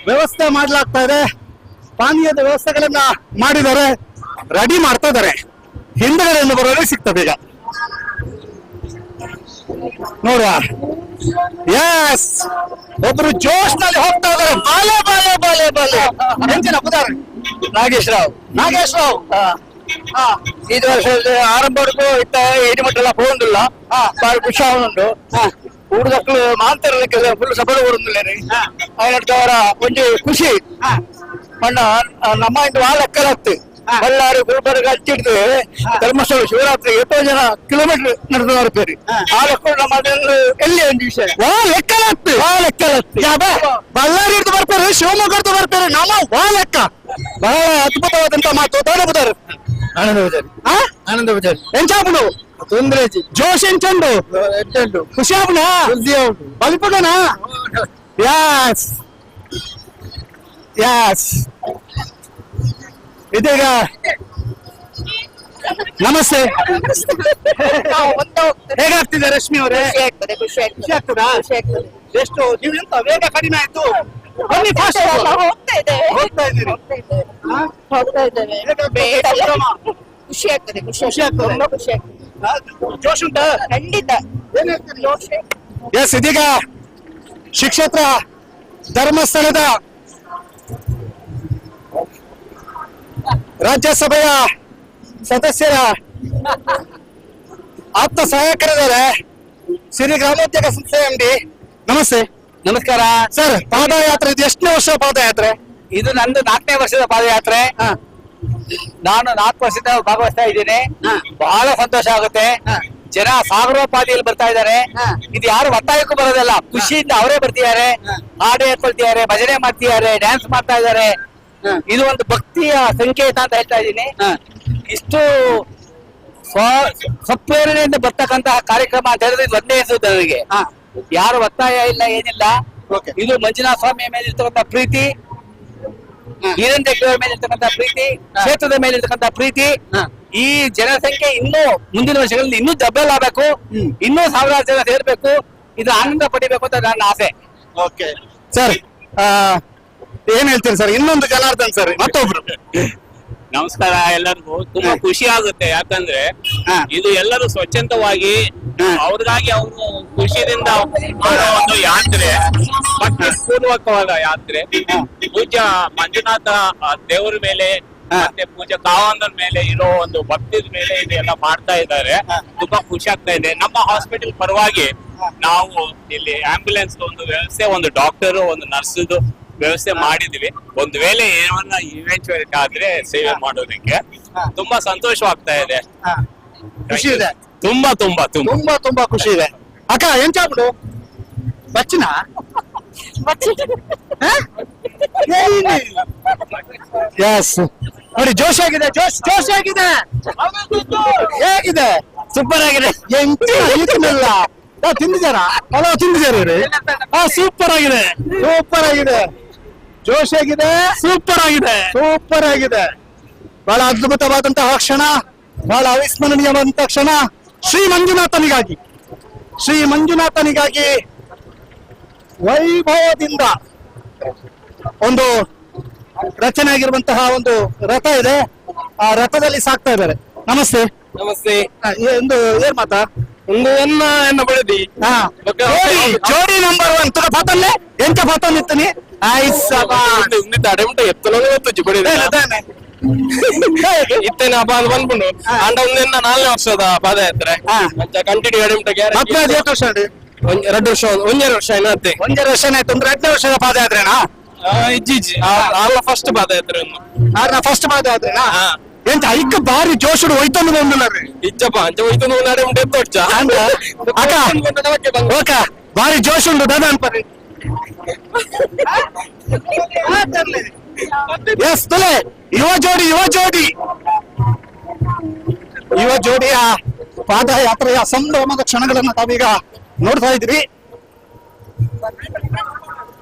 ವ್ಯವಸ್ಥೆ ಮಾಡಲಾಗ್ತಾ ಇದೆ. ಪಾನೀಯದ ವ್ಯವಸ್ಥೆಗಳನ್ನ ಮಾಡಿದ್ದಾರೆ, ರೆಡಿ ಮಾಡ್ತಾ ಇದ್ದಾರೆ. ಹಿಂದೆಗಡೆಯನ್ನು ಬರೋದೇ ಸಿಗ್ತದೆ ಈಗ ನೋಡ. ಎಸ್, ಒಬ್ರು ಜೋಶ್ ನಲ್ಲಿ ಹೋಗ್ತಾ ಇದ್ದಾರೆ. ಬಾಲೆ ಬಾಲೆ ಬಾಲೆ ಬಾಲೆ ಎಂಚಿನ ಪುದಾರ ನಾಗೇಶ್ ರಾವ್ ಇದು ವರ್ಷ ಆರಂಭಕ್ಕೂ ಇತ್ತ ಏಡಿ ಮಟ್ಟೆಲ್ಲ ಹೋಗುದಿಲ್ಲ. ಬಾರಿ ಖುಷಿ ಆಗುಂಡು. ಹುಡುಗಕ್ಕಳು ಮಾತಾಡಲಿಕ್ಕೆ ಫುಲ್ ಸಫಲ ಕೊಡುದಿಲ್ಲ. ಅವರ ಒಂದು ಖುಷಿ ಮಣ್ಣ ನಮ್ಮ ಇಂದು ಭಾಳ ಲೆಕ್ಕಲಾಗ್ತದೆ. ಬಳ್ಳಾರಿ ಗುಲ್ಬರ್ಗ ಹಚ್ಚಿಡ್ದು ಧರ್ಮಸ್ಥಳ ಶಿವರಾತ್ರಿ 8 ಜನ ಕಿಲೋಮೀಟರ್ ನಡೆದು ಬರ್ತೀರಿ. ಆ ಲೆಕ್ಕ ನಮ್ಮ ಎಲ್ಲಿ ಒಂದು ವಿಷಯ ಲೆಕ್ಕಲಾಗ್ತದೆ. ಬಳ್ಳಾರಿ ಹಿಡಿದು ಬರ್ತಾರೆ, ಶಿವಮೊಗ್ಗ ಹಿಡಿದು ಬರ್ತಾರೆ. ನಮ್ಮ ಲೆಕ್ಕ ಬಹಳ ಅದ್ಭುತವಾದಂತ ಮಾತು. ತೋಡಬುದಾರ ಆನಂದ ಬಜಾರ್ ಎಂಚಾಪುಡು ತೊಂದ್ರೆ ಜೋಶ್ ಎಂಚಂಡು ಖುಷಿ ಆಪುಣ ಬಲ್ಪುಡನ. ಯಾಸ್ ಯಾಸ್ ಇದೀಗ ನಮಸ್ತೆ. ಹೇಗಾಗ್ತಿದೆ ರಶ್ಮಿ ಅವರೇ? ಖುಷಿ ಆಗ್ತದಾ? ಎಷ್ಟು ನೀವು ಎಂತ ವೇಗ ಕಡಿಮೆ ಆಯ್ತು? ಬನ್ನಿ ಫಾಸ್ಟ್ ಹೋಗ್ತಾ ಇದ್ದೀರಿ. ಖುಷಿ ಆಗ್ತದೆ. ಜೋಶ್ ಉಂಟಾ? ಖಂಡಿತ. ಎಸ್, ಇದೀಗ ಶ್ರೀಕ್ಷೇತ್ರ ಧರ್ಮಸ್ಥಳದ ರಾಜ್ಯಸಭೆಯ ಸದಸ್ಯರ ಆಪ್ತ ಸಹಾಯಕರಿದ್ದಾರೆ, ಸಿರಿ ಗ್ರಾಮೋದ್ಯೋಗ ಸಂಸ್ಥೆ MD. ನಮಸ್ತೆ. ನಮಸ್ಕಾರ ಸರ್. ಪಾದಯಾತ್ರೆ ಇದು ಎಷ್ಟನೇ ವರ್ಷ ಪಾದಯಾತ್ರೆ? ಇದು ನಂದು 4ನೇ ವರ್ಷದ ಪಾದಯಾತ್ರೆ. ನಾನು 4 ವರ್ಷದಿಂದ ಭಾಗವಹಿಸ್ತಾ ಇದ್ದೀನಿ. ಬಹಳ ಸಂತೋಷ ಆಗುತ್ತೆ. ಜನ ಸಾಗರೋಪಾದಿಯಲ್ಲಿ ಬರ್ತಾ ಇದ್ದಾರೆ. ಇದು ಯಾರು ಒತ್ತಾಯಕ್ಕೂ ಬರೋದಿಲ್ಲ, ಖುಷಿಯಿಂದ ಅವರೇ ಬರ್ತಿದ್ದಾರೆ. ಹಾಡು ಹೇಳ್ಕೊಳ್ತಿದ್ದಾರೆ, ಭಜನೆ ಮಾಡ್ತಿದ್ದಾರೆ, ಡ್ಯಾನ್ಸ್ ಮಾಡ್ತಾ ಇದ್ದಾರೆ. ಇದು ಒಂದು ಭಕ್ತಿಯ ಸಂಕೇತ ಅಂತ ಹೇಳ್ತಾ ಇದ್ದೀನಿ. ಇಷ್ಟು ಸ್ವಪ್ರೇರಣೆಯಿಂದ ಬರ್ತಕ್ಕಂತಹ ಕಾರ್ಯಕ್ರಮ ಅಂತ ಹೇಳಿದ್ರೆ ಇದು ಒಂದೇ ಹೆಸರು ನನಗೆ. ಯಾರು ಒತ್ತಾಯ ಇಲ್ಲ, ಏನಿಲ್ಲ. ಇದು ಮಂಜುನಾಥ ಸ್ವಾಮಿಯ ಮೇಲೆ ಇರ್ತಕ್ಕಂಥ ಪ್ರೀತಿ, ಹಿರೇಂದ್ರ ಮೇಲೆ ಇರ್ತಕ್ಕಂಥ ಪ್ರೀತಿ, ಕ್ಷೇತ್ರದ ಮೇಲೆ ಇರ್ತಕ್ಕಂಥ ಪ್ರೀತಿ. ಈ ಜನಸಂಖ್ಯೆ ಇನ್ನೂ ಮುಂದಿನ ವರ್ಷಗಳಲ್ಲಿ ಇನ್ನೂ ಡಬಲ್ ಆಗಬೇಕು, ಇನ್ನೂ 1000 ಜನ ಸೇರ್ಬೇಕು, ಇದು ಆನಂದ ಪಡಿಬೇಕು ಅಂತ ನನ್ನ ಆಸೆ. ಓಕೆ ಸರ್, ಏನ್ ಹೇಳ್ತೀರಿ ಸರ್? ಇನ್ನೊಂದು ಜನಾರ್ದನ್ ಸರ್, ಮತ್ತೊಬ್ರು. ನಮಸ್ಕಾರ ಎಲ್ಲರಿಗೂ. ತುಂಬಾ ಖುಷಿ ಆಗುತ್ತೆ, ಯಾಕಂದ್ರೆ ಇದು ಎಲ್ಲರೂ ಸ್ವಚ್ಛಂದವಾಗಿ ಅವ್ರಿಗಾಗಿ ಅವರು ಖುಷಿಯಿಂದ ಮಾಡೋ ಒಂದು ಯಾತ್ರೆ, ಭಕ್ತಿ ಪೂರ್ವಕವಾದ ಯಾತ್ರೆ. ಪೂಜ್ಯ ಮಂಜುನಾಥ ದೇವರ ಮೇಲೆ ಮತ್ತೆ ಪೂಜ್ಯ ಕಾವಂದರ ಮೇಲೆ ಇರೋ ಒಂದು ಭಕ್ತಿದ ಮೇಲೆ ಇದೆಲ್ಲ ಮಾಡ್ತಾ ಇದ್ದಾರೆ. ತುಂಬಾ ಖುಷಿ ಆಗ್ತಾ ಇದೆ. ನಮ್ಮ ಹಾಸ್ಪಿಟಲ್ ಪರವಾಗಿ ನಾವು ಇಲ್ಲಿ ಆಂಬ್ಯುಲೆನ್ಸ್ ಒಂದು ವ್ಯವಸ್ಥೆ, ಒಂದು ಡಾಕ್ಟರ್, ಒಂದು ನರ್ಸ್ದು ವ್ಯವಸ್ಥೆ ಮಾಡಿದ್ವಿ. ಒಂದು ವೇಳೆ ಏನನ್ನ ಇವೆಂಚುಯಾಲಿಟಿ ಆದ್ರೆ ಸೇವೆ ಮಾಡೋದಕ್ಕೆ ತುಂಬಾ ಸಂತೋಷವಾಗ್ತಾ ಇದೆ. ಖುಷಿ ಇದೆ. ತುಂಬಾ ತುಂಬಾ ತುಂಬಾ ತುಂಬಾ ತುಂಬಾ ಖುಷಿ ಇದೆ. ಅಕ್ಕ ಏನ್ ಚಾಪಿಡು ಬಚ್ಚಿನ ಎಸ್ ನೋಡಿ, ಜೋಶ್ ಆಗಿದೆ, ಜೋಶ್ ಆಗಿದೆ. ಹೇಗಿದೆ? ಸೂಪರ್ ಆಗಿದೆ. ಎಂಟಿಲ್ಲ ತಿಂದಿದ್ದಾರಾ? ಪಲಾವ್ ತಿಂದಿದ್ದಾರೆ? ಸೂಪರ್ ಆಗಿದೆ, ಸೂಪರ್ ಆಗಿದೆ. ಜೋಶ್ ಆಗಿದೆ, ಸೂಪರ್ ಆಗಿದೆ, ಸೂಪರ್ ಆಗಿದೆ. ಬಹಳ ಅದ್ಭುತವಾದಂತಹ ಕ್ಷಣ, ಬಹಳ ಅವಿಸ್ಮರಣೀಯವಾದಂತಹ ಕ್ಷಣ. ಶ್ರೀ ಮಂಜುನಾಥನಿಗಾಗಿ ವೈಭವದಿಂದ ಒಂದು ರಚನೆ ಆಗಿರುವಂತಹ ಒಂದು ರಥ ಇದೆ. ಆ ರಥದಲ್ಲಿ ಸಾಕ್ತಾ ಇದ್ದಾರೆ. ನಮಸ್ತೆ. ನಮಸ್ತೆ. ಒಂದು ಏನ್ ಮಾತಾ ಒಂದು ಎನ್ನ ಬಡದಿ ಜೋಡಿ ನಂಬರ್ 1 ತುಗ ಪಾತಲ್ಲೇ ಎಂತ ಪಾತಲ್ ಇತ್ತನಿ ಅಡೆಮಟ ಎತ್ತಲೋ ಇತ್ತೇನೆ ಹಬ್ಬ ಅಂತ ಬಂದ್ಬಿಡು ಅಂಡ ಒಂದೆನ್ನ 4ನೇ ವರ್ಷದ ಪಾದಯಾತ್ರೆ ಕಂಟಿನ್ಯೂ ಅಡೆಮಟ ಮತ್ತೆ ಅದು ಎಷ್ಟು ವರ್ಷ ಉಂಟು? 2 ವರ್ಷ 1.5 ವರ್ಷ ಏನತ್ತೆ 1.5 ವರ್ಷ ಆಯ್ತು. ಅಂದ್ರೆ 2ನೇ ವರ್ಷದ ಪಾದಯಾತ್ರೆನಾ? ಇಜ್ಜಿ ಆಲ್ಲ ಫಸ್ಟ್ ಪಾದಯಾತ್ರೆ ಫಸ್ಟ್ ಪಾದಯಾತ್ರೆನಾ? ಎಂತ ಐಕ್ಕ ಬಾರಿ ಜೋಶುಡು ಹೋಯ್ತಂದು ಬಂದಿಲ್ಲ ರೀ. ಇಜ್ಜಪ್ಪ ಅಂಚ ಹೋಯ್ತಂದು ಅಡೆಮಟ ಎತ್ತೊಚ್ಚ ಅಕ್ಕ ಓಕ ಬಾರಿ ಜೋಶ್ ಉಂಟು ದಾದ ಅನ್ಪರಿ. ಎಸ್ ತಲೆ ಯುವ ಜೋಡಿಯ ಪಾದಯಾತ್ರೆಯ ಸಂಭ್ರಮದ ಕ್ಷಣಗಳನ್ನ ತಾವೀಗ ನೋಡ್ತಾ ಇದ್ರಿ.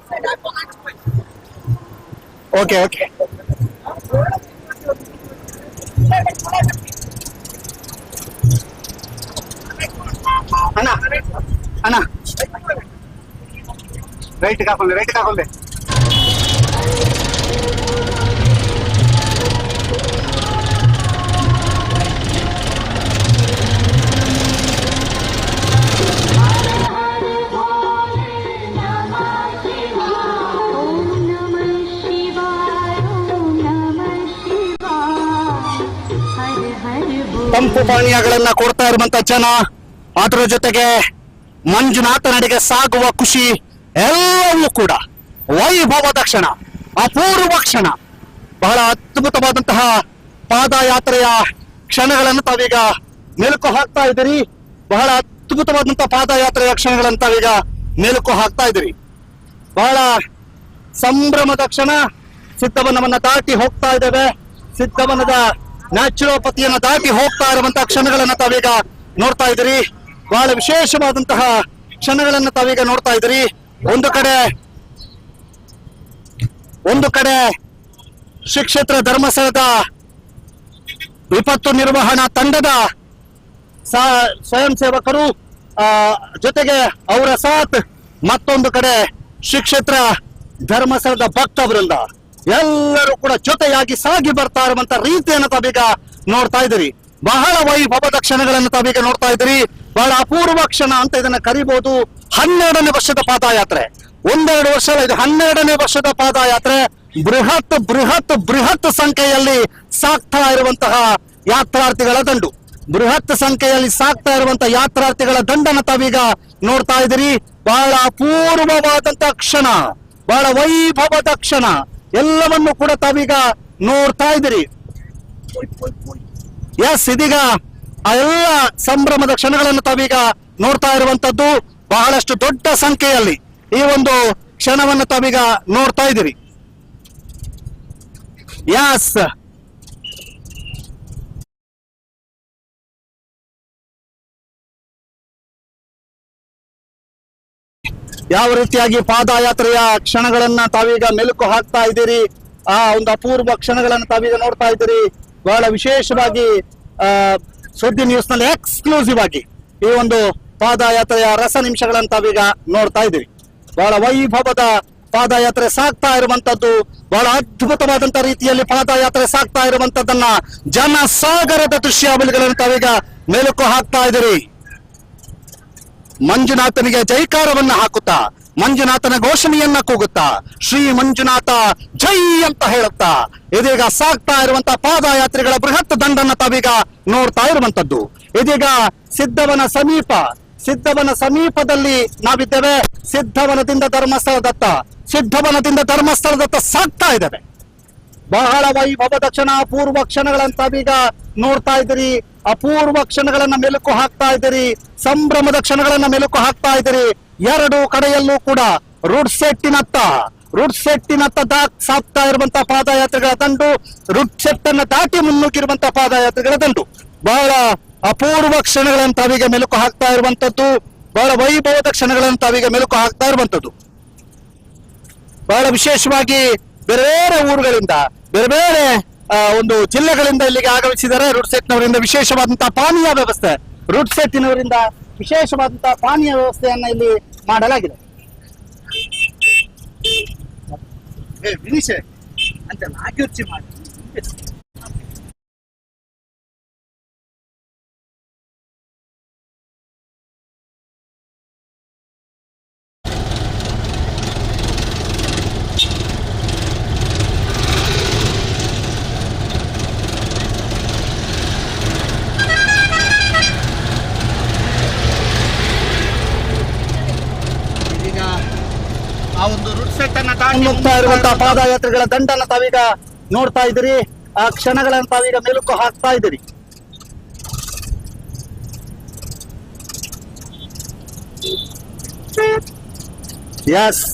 ಓಕೆ ಅಣ್ಣ ರೈಟ್ ಹಾಕೊಂಡೆ. ತಂಪು ಪಾನೀಯಗಳನ್ನ ಕೊಡ್ತಾ ಇರುವಂತ ಜನ, ಅದರ ಜೊತೆಗೆ ಮಂಜುನಾಥನಡೆಗೆ ಸಾಗುವ ಖುಷಿ, ಎಲ್ಲವೂ ಕೂಡ ವೈಭವದ ಕ್ಷಣ, ಅಪೂರ್ವ ಕ್ಷಣ. ಬಹಳ ಅದ್ಭುತವಾದಂತಹ ಪಾದಯಾತ್ರೆಯ ಕ್ಷಣಗಳನ್ನು ತಾವೀಗ ಮೆಲುಕು ಹಾಕ್ತಾ ಇದ್ದೀರಿ. ಬಹಳ ಅದ್ಭುತವಾದಂತಹ ಪಾದಯಾತ್ರೆಯ ಕ್ಷಣಗಳನ್ನು ತಾವೀಗ ಮೆಲುಕು ಹಾಕ್ತಾ ಇದ್ದೀರಿ. ಬಹಳ ಸಂಭ್ರಮದ ಕ್ಷಣ. ಸಿದ್ಧವನವನ್ನ ದಾಟಿ ಹೋಗ್ತಾ ಇದ್ದೇವೆ. ಸಿದ್ಧವನದ ನ್ಯಾಚುರೋಪತಿಯನ್ನ ದಾಟಿ ಹೋಗ್ತಾ ಇರುವಂತಹ ಕ್ಷಣಗಳನ್ನ ತಾವೀಗ ನೋಡ್ತಾ ಇದ್ದೀರಿ. ಬಹಳ ವಿಶೇಷವಾದಂತಹ ಕ್ಷಣಗಳನ್ನ ತಾವೀಗ ನೋಡ್ತಾ ಇದ್ದೀರಿ. ಒಂದು ಕಡೆ ಶ್ರೀ ಕ್ಷೇತ್ರ ಧರ್ಮಸ್ಥಳದ ವಿಪತ್ತು ನಿರ್ವಹಣಾ ತಂಡದ ಸ್ವಯಂ ಸೇವಕರು, ಜೊತೆಗೆ ಅವರ ಸಾಥ್, ಮತ್ತೊಂದು ಕಡೆ ಶ್ರೀ ಕ್ಷೇತ್ರ ಧರ್ಮಸ್ಥಳದ ಭಕ್ತ ವೃಂದ, ಎಲ್ಲರೂ ಕೂಡ ಜೊತೆಯಾಗಿ ಸಾಗಿ ಬರ್ತಾ ಇರುವಂತ ರೀತಿಯನ್ನು ತಾವೀಗ ನೋಡ್ತಾ ಇದ್ದೀರಿ. ಬಹಳ ವೈಭವದ ಕ್ಷಣಗಳನ್ನು ತಾವೀಗ ನೋಡ್ತಾ ಇದ್ದೀರಿ. ಬಹಳ ಅಪೂರ್ವ ಕ್ಷಣ ಅಂತ ಇದನ್ನ ಕರಿಬಹುದು. 12ನೇ ವರ್ಷದ ಪಾದಯಾತ್ರೆ, 1-2 ವರ್ಷ ಅಲ್ಲ, ಇದು 12ನೇ ವರ್ಷದ ಪಾದಯಾತ್ರೆ. ಬೃಹತ್ ಸಂಖ್ಯೆಯಲ್ಲಿ ಸಾಕ್ತಾ ಇರುವಂತಹ ಯಾತ್ರಾರ್ಥಿಗಳ ದಂಡು, ಬೃಹತ್ ಸಂಖ್ಯೆಯಲ್ಲಿ ಸಾಕ್ತಾ ಇರುವಂತಹ ಯಾತ್ರಾರ್ಥಿಗಳ ದಂಡನ ತಾವೀಗ ನೋಡ್ತಾ ಇದ್ದೀರಿ. ಬಹಳ ಅಪೂರ್ವವಾದಂತಹ ಕ್ಷಣ, ಬಹಳ ವೈಭವದ ಕ್ಷಣ, ಎಲ್ಲವನ್ನು ಕೂಡ ತಾವೀಗ ನೋಡ್ತಾ ಇದ್ದೀರಿ. ಎಸ್, ಇದೀಗ ಆ ಎಲ್ಲ ಸಂಭ್ರಮದ ಕ್ಷಣಗಳನ್ನು ತಾವೀಗ ನೋಡ್ತಾ ಇರುವಂತದ್ದು. ಬಹಳಷ್ಟು ದೊಡ್ಡ ಸಂಖ್ಯೆಯಲ್ಲಿ ಈ ಒಂದು ಕ್ಷಣವನ್ನು ತಾವೀಗ ನೋಡ್ತಾ ಇದ್ದೀರಿ. ಎಸ್, ಯಾವ ರೀತಿಯಾಗಿ ಪಾದಯಾತ್ರೆಯ ಕ್ಷಣಗಳನ್ನ ತಾವೀಗ ಮೆಲುಕು ಹಾಕ್ತಾ ಇದ್ದೀರಿ. ಆ ಒಂದು ಅಪೂರ್ವ ಕ್ಷಣಗಳನ್ನ ತಾವೀಗ ನೋಡ್ತಾ ಇದ್ದೀರಿ. ಬಹಳ ವಿಶೇಷವಾಗಿ ಸುದ್ದಿ ನ್ಯೂಸ್ ನಲ್ಲಿ ಎಕ್ಸ್ಕ್ಲೂಸಿವ್ ಆಗಿ ಈ ಒಂದು ಪಾದಯಾತ್ರೆಯ ರಸ ನಿಮಿಷಗಳನ್ನ ತಾವೀಗ ನೋಡ್ತಾ ಇದ್ದೀರಿ. ಬಹಳ ವೈಭವದ ಪಾದಯಾತ್ರೆ ಸಾಗ್ತಾ ಇರುವಂತದ್ದು, ಬಹಳ ಅದ್ಭುತವಾದಂತ ರೀತಿಯಲ್ಲಿ ಪಾದಯಾತ್ರೆ ಸಾಗ್ತಾ ಇರುವಂತದ್ದನ್ನ, ಜನಸಾಗರದ ದೃಶ್ಯಾವಳಿಗಳನ್ನು ತಾವೀಗ ಮೆಲುಕು ಹಾಕ್ತಾ ಇದ್ದೀರಿ. ಮಂಜುನಾಥನಿಗೆ ಜೈಕಾರವನ್ನ ಹಾಕುತ್ತಾ ಮಂಜುನಾಥನ ಘೋಷಣೆಯನ್ನ ಕೂಗುತ್ತಾ ಶ್ರೀ ಮಂಜುನಾಥ ಜೈ ಅಂತ ಹೇಳುತ್ತಾ ಇದೀಗ ಸಾಗ್ತಾ ಇರುವಂತಹ ಪಾದಯಾತ್ರಿಗಳ ಬೃಹತ್ ದಂಡನ್ನ ತಾವೀಗ ನೋಡ್ತಾ ಇರುವಂತದ್ದು. ಇದೀಗ ಸಿದ್ಧವನ ಸಮೀಪದಲ್ಲಿ ನಾವಿದ್ದೇವೆ. ಸಿದ್ಧವನದಿಂದ ಧರ್ಮಸ್ಥಳದತ್ತ ಸಾಗ್ತಾ ಇದ್ದೇವೆ. ಬಹಳ ವೈಭವದ ಅಪೂರ್ವ ಕ್ಷಣಗಳನ್ನ ತಾವೀಗ ನೋಡ್ತಾ ಇದ್ದೀರಿ. ಅಪೂರ್ವ ಕ್ಷಣಗಳನ್ನ ಮೆಲುಕು ಹಾಕ್ತಾ ಇದ್ದೀರಿ. ಸಂಭ್ರಮದ ಕ್ಷಣಗಳನ್ನ ಮೆಲುಕು ಹಾಕ್ತಾ ಇದ್ದೀರಿ. ಎರಡು ಕಡೆಯಲ್ಲೂ ಕೂಡ ರುಡ್ ಸೆಟ್ಟಿನತ್ತ ಸಾಗ್ತಾ ಇರುವಂತಹ ಪಾದಯಾತ್ರೆಗಳ ದಂಡು, ರುಡ್ ಸೆಟ್ ಅನ್ನ ದಾಟಿ ಮುನ್ನುಗ್ಗಿರುವಂತಹ ಪಾದಯಾತ್ರೆಗಳ ದಂಡು. ಬಹಳ ಅಪೂರ್ವ ಕ್ಷಣಗಳನ್ನ ತಾವೀಗ ಮೆಲುಕು ಹಾಕ್ತಾ ಇರುವಂತದ್ದು. ಬಹಳ ವೈಭವದ ಕ್ಷಣಗಳನ್ನ ತಾವೀಗ ಮೆಲುಕು ಹಾಕ್ತಾ ಇರುವಂತದ್ದು. ಬಹಳ ವಿಶೇಷವಾಗಿ ಬೇರೆ ಬೇರೆ ಊರುಗಳಿಂದ ಬೇರೆ ಒಂದು ಜಿಲ್ಲೆಗಳಿಂದ ಇಲ್ಲಿಗೆ ಆಗಮಿಸಿದ್ದಾರೆ. ರುಡ್ ಸೆಟ್ನವರಿಂದ ವಿಶೇಷವಾದಂತಹ ಪಾನೀಯ ವ್ಯವಸ್ಥೆ, ರುಡ್ ಸೆಟ್ಟಿನವರಿಂದ ವಿಶೇಷವಾದಂತಹ ಪಾನೀಯ ವ್ಯವಸ್ಥೆಯನ್ನ ಇಲ್ಲಿ ಮಾಡಲಾಗಿದೆ. ಆ ಒಂದು ರುಡ್ ಸೆಟ್ ಅನ್ನ ಹೋಗ್ತಾ ಇರುವಂತಹ ಪಾದಯಾತ್ರೆಗಳ ದಂಡನ್ನ ತಾವೀಗ ನೋಡ್ತಾ ಇದ್ದೀರಿ. ಆ ಕ್ಷಣಗಳನ್ನ ತಾವೀಗ ಮೆಲುಕು ಹಾಕ್ತಾ ಇದ್ದೀರಿ. ಎಸ್,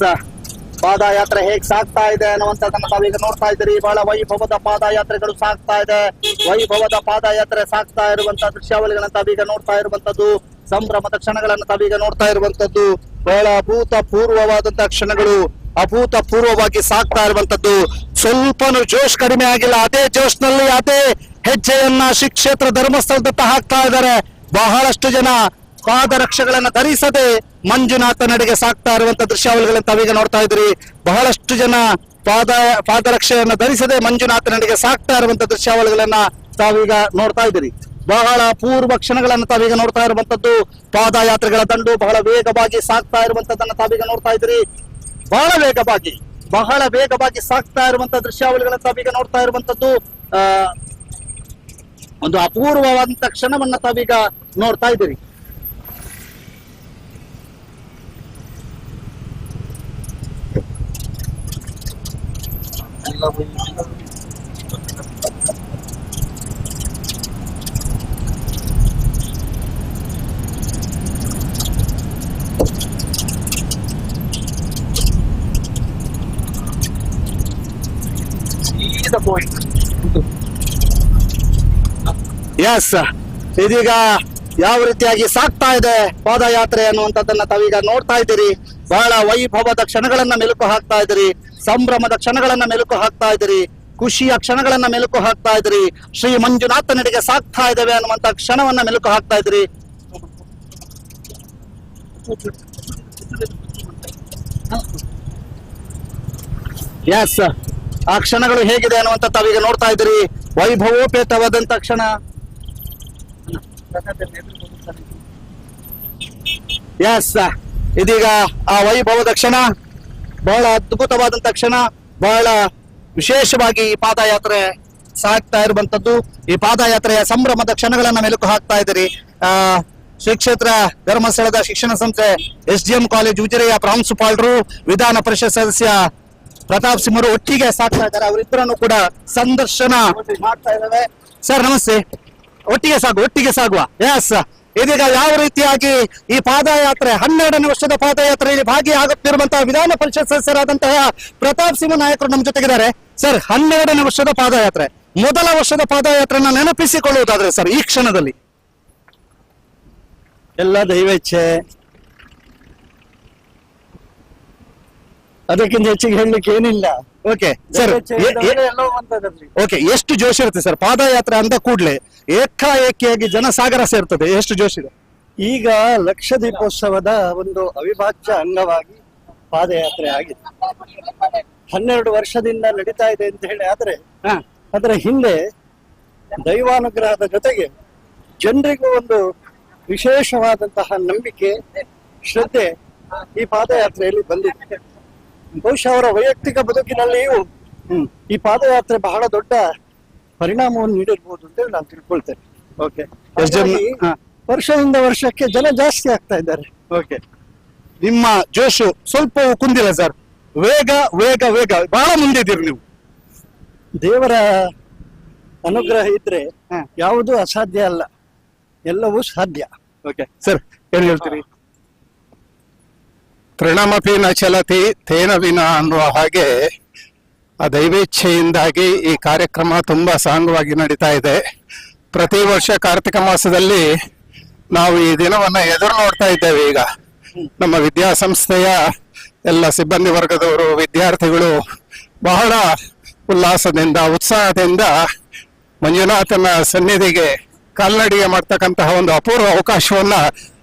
ಪಾದಯಾತ್ರೆ ಹೇಗ್ ಸಾಗ್ತಾ ಇದೆ ಅನ್ನುವಂಥದ್ದನ್ನ ತಾವೀಗ ನೋಡ್ತಾ ಇದ್ದೀರಿ. ಬಹಳ ವೈಭವದ ಪಾದಯಾತ್ರೆಗಳು ಸಾಗ್ತಾ ಇದೆ. ವೈಭವದ ಪಾದಯಾತ್ರೆ ಸಾಗ್ತಾ ಇರುವಂತಹ ದೃಶ್ಯಾವಳಿಗಳನ್ನ ತಾವೀಗ ನೋಡ್ತಾ ಇರುವಂತದ್ದು. ಸಂಭ್ರಮದ ಕ್ಷಣಗಳನ್ನ ತಾವೀಗ ನೋಡ್ತಾ ಇರುವಂತದ್ದು. ಬಹಳ ಅಭೂತಪೂರ್ವವಾದಂತಹ ಕ್ಷಣಗಳು, ಅಭೂತಪೂರ್ವವಾಗಿ ಸಾಗ್ತಾ ಇರುವಂತದ್ದು. ಸ್ವಲ್ಪನೂ ಜೋಶ್ ಕಡಿಮೆ ಆಗಿಲ್ಲ. ಅದೇ ಜೋಶ್ನಲ್ಲಿ ಅದೇ ಹೆಜ್ಜೆಯನ್ನ ಶ್ರೀ ಕ್ಷೇತ್ರ ಧರ್ಮಸ್ಥಳದತ್ತ ಹಾಕ್ತಾ ಇದ್ದಾರೆ. ಬಹಳಷ್ಟು ಜನ ಪಾದರಕ್ಷೆಗಳನ್ನ ಧರಿಸದೆ ಮಂಜುನಾಥ ನಡೆಗೆ ಸಾಗ್ತಾ ಇರುವಂತ ದೃಶ್ಯಾವಳಿಗಳನ್ನ ತಾವೀಗ ನೋಡ್ತಾ ಇದ್ರಿ. ಬಹಳಷ್ಟು ಜನ ಪಾದರಕ್ಷೆಯನ್ನ ಧರಿಸದೆ ಮಂಜುನಾಥ ನಡೆಗೆ ಸಾಗ್ತಾ ಇರುವಂತ ದೃಶ್ಯಾವಳಿಗಳನ್ನ ತಾವೀಗ ನೋಡ್ತಾ ಇದ್ದೀರಿ. ಬಹಳ ಅಪೂರ್ವ ಕ್ಷಣಗಳನ್ನ ತಾವೀಗ ನೋಡ್ತಾ ಇರುವಂತದ್ದು. ಪಾದಯಾತ್ರೆಗಳ ದಂಡು ಬಹಳ ವೇಗವಾಗಿ ಸಾಗ್ತಾ ಇರುವಂತದ್ದನ್ನ ತಾವೀಗ ನೋಡ್ತಾ ಇದ್ದೀರಿ. ಬಹಳ ವೇಗವಾಗಿ ಸಾಗ್ತಾ ಇರುವಂತ ದೃಶ್ಯಾವಳಿಗಳನ್ನ ತಾವೀಗ ನೋಡ್ತಾ ಇರುವಂತದ್ದು. ಒಂದು ಅಪೂರ್ವವಾದಂತ ಕ್ಷಣವನ್ನ ತಾವೀಗ ನೋಡ್ತಾ ಇದ್ದೀರಿ. ಎಸ್, ಇದೀಗ ಯಾವ ರೀತಿಯಾಗಿ ಸಾಗ್ತಾ ಇದೆ ಪಾದಯಾತ್ರೆ ಅನ್ನುವಂಥದ್ದನ್ನ ತಾವೀಗ ನೋಡ್ತಾ ಇದ್ದೀರಿ. ಬಹಳ ವೈಭವದ ಕ್ಷಣಗಳನ್ನ ಮೆಲುಕು ಹಾಕ್ತಾ ಇದ್ದೀರಿ. ಸಂಭ್ರಮದ ಕ್ಷಣಗಳನ್ನ ಮೆಲುಕು ಹಾಕ್ತಾ ಇದ್ದೀರಿ. ಖುಷಿಯ ಕ್ಷಣಗಳನ್ನ ಮೆಲುಕು ಹಾಕ್ತಾ ಇದ್ದೀರಿ. ಶ್ರೀ ಮಂಜುನಾಥ ನಡೆಗೆ ಸಾಗ್ತಾ ಇದ್ದೇವೆ ಅನ್ನುವಂತ ಕ್ಷಣವನ್ನ ಮೆಲುಕು ಹಾಕ್ತಾ ಇದ್ದೀರಿ. ಎಸ್, ಆ ಕ್ಷಣಗಳು ಹೇಗಿದೆ ಅನ್ನುವಂತ ತಾವೀಗ ನೋಡ್ತಾ ಇದ್ದೀರಿ. ವೈಭವೋಪೇತವಾದಂತ ಕ್ಷಣ. ಎಸ್, ಇದೀಗ ಆ ವೈಭವದ ಕ್ಷಣ, ಬಹಳ ಅದ್ಭುತವಾದಂತ ಕ್ಷಣ, ಬಹಳ ವಿಶೇಷವಾಗಿ ಈ ಪಾದಯಾತ್ರೆ ಸಾಗ್ತಾ ಇರುವಂತದ್ದು. ಈ ಪಾದಯಾತ್ರೆಯ ಸಂಭ್ರಮದ ಕ್ಷಣಗಳನ್ನ ಮೆಲುಕು ಹಾಕ್ತಾ ಇದ್ದೀರಿ. ಶ್ರೀ ಕ್ಷೇತ್ರ ಧರ್ಮಸ್ಥಳದ ಶಿಕ್ಷಣ ಸಂಸ್ಥೆ SDM ಕಾಲೇಜ್ ಉಜಿರೆಯ ಪ್ರಾಂಶುಪಾಲರು, ವಿಧಾನ ಪರಿಷತ್ ಸದಸ್ಯ ಪ್ರತಾಪ್ ಸಿಂಹರು ಒಟ್ಟಿಗೆ ಸಾಗ್ತಾ ಇದ್ದಾರೆ. ಅವರಿಬ್ಬರನ್ನು ಕೂಡ ಸಂದರ್ಶನ ಮಾಡ್ತಾ ಇದ್ದೇವೆ. ಸರ್ ನಮಸ್ತೆ. ಒಟ್ಟಿಗೆ ಸಾಗುವ. ಎಸ್, ಇದೀಗ ಯಾವ ರೀತಿಯಾಗಿ ಈ ಪಾದಯಾತ್ರೆ 12ನೇ ವರ್ಷದ ಪಾದಯಾತ್ರೆಯಲ್ಲಿ ಭಾಗಿಯಾಗುತ್ತಿರುವಂತಹ ವಿಧಾನ ಪರಿಷತ್ ಸದಸ್ಯರಾದಂತಹ ಪ್ರತಾಪ್ ಸಿಂಹ ನಾಯಕರು ನಮ್ಮ ಜೊತೆಗಿದ್ದಾರೆ. ಸರ್, 12ನೇ ವರ್ಷದ ಪಾದಯಾತ್ರೆ, ಮೊದಲ ವರ್ಷದ ಪಾದಯಾತ್ರೆನ ನೆನಪಿಸಿಕೊಳ್ಳುವುದಾದ್ರೆ ಸರ್ ಈ ಕ್ಷಣದಲ್ಲಿ? ಎಲ್ಲ ದೈವೇಚ್ಛೆ, ಅದಕ್ಕಿಂತ ಹೆಚ್ಚಿಗೆ ಹೇಳಲಿಕ್ಕೆ ಏನಿಲ್ಲ. ಓಕೆ ಸರ್, ಓಕೆ, ಎಷ್ಟು ಜೋಶ್ ಇರುತ್ತೆ ಸರ್ ಪಾದಯಾತ್ರೆ ಅಂದ ಕೂಡ್ಲೆ? ಏಕಾಏಕಿಯಾಗಿ ಜನಸಾಗರ ಸೇರ್ತದೆ, ಎಷ್ಟು ಜೋಶ್ ಇದೆ? ಈಗ ಲಕ್ಷ ದೀಪೋತ್ಸವದ ಒಂದು ಅವಿಭಾಜ್ಯ ಅಂಗವಾಗಿ ಪಾದಯಾತ್ರೆ ಆಗಿದೆ. 12 ವರ್ಷದಿಂದ ನಡೀತಾ ಇದೆ ಅಂತ ಹೇಳಿ. ಆದ್ರೆ ಅದರ ಹಿಂದೆ ದೈವಾನುಗ್ರಹದ ಜೊತೆಗೆ ಜನರಿಗೂ ಒಂದು ವಿಶೇಷವಾದಂತಹ ನಂಬಿಕೆ, ಶ್ರದ್ಧೆ ಈ ಪಾದಯಾತ್ರೆಯಲ್ಲಿ ಬಂದಿದೆ. ಬಹುಶಃ ಅವರ ವೈಯಕ್ತಿಕ ಬದುಕಿನಲ್ಲಿಯೂ ಈ ಪಾದಯಾತ್ರೆ ಬಹಳ ದೊಡ್ಡ ಪರಿಣಾಮವನ್ನು ನೀಡಿರ್ಬೋದು ಅಂತೇಳಿ ನಾನು ತಿಳ್ಕೊಳ್ತೇನೆ. ಓಕೆ, ವರ್ಷದಿಂದ ವರ್ಷಕ್ಕೆ ಜನ ಜಾಸ್ತಿ ಆಗ್ತಾ ಇದ್ದಾರೆ. ಓಕೆ, ನಿಮ್ಮ ಜೋಶು ಸ್ವಲ್ಪ ಕುಂದಿಲ್ಲ ಸರ್. ವೇಗ ವೇಗ ವೇಗ ಬಹಳ ಮುಂದಿದ್ದೀರಿ ನೀವು. ದೇವರ ಅನುಗ್ರಹ ಇದ್ರೆ ಯಾವುದೂ ಅಸಾಧ್ಯ ಅಲ್ಲ, ಎಲ್ಲವೂ ಸಾಧ್ಯ. ಓಕೆ ಸರ್, ಏನ್ ಹೇಳ್ತೀರಿ? ತೃಣಮಪಿ ನ ಚಲತಿ ತೇನ ವಿನ ಅನ್ನುವ ಹಾಗೆ ಆ ದೈವೇಚ್ಛೆಯಿಂದಾಗಿ ಈ ಕಾರ್ಯಕ್ರಮ ತುಂಬಾ ಸಾಂಗವಾಗಿ ನಡೀತಾ ಇದೆ. ಪ್ರತಿ ವರ್ಷ ಕಾರ್ತಿಕ ಮಾಸದಲ್ಲಿ ನಾವು ಈ ದಿನವನ್ನ ಎದುರು ನೋಡ್ತಾ ಇದ್ದೇವೆ. ಈಗ ನಮ್ಮ ವಿದ್ಯಾಸಂಸ್ಥೆಯ ಎಲ್ಲ ಸಿಬ್ಬಂದಿ ವರ್ಗದವರು, ವಿದ್ಯಾರ್ಥಿಗಳು ಬಹಳ ಉಲ್ಲಾಸದಿಂದ ಉತ್ಸಾಹದಿಂದ ಮಂಜುನಾಥನ ಸನ್ನಿಧಿಗೆ ಕಾಲ್ನಡಿಗೆ ಮಾಡ್ತಕ್ಕಂತಹ ಒಂದು ಅಪೂರ್ವ ಅವಕಾಶವನ್ನ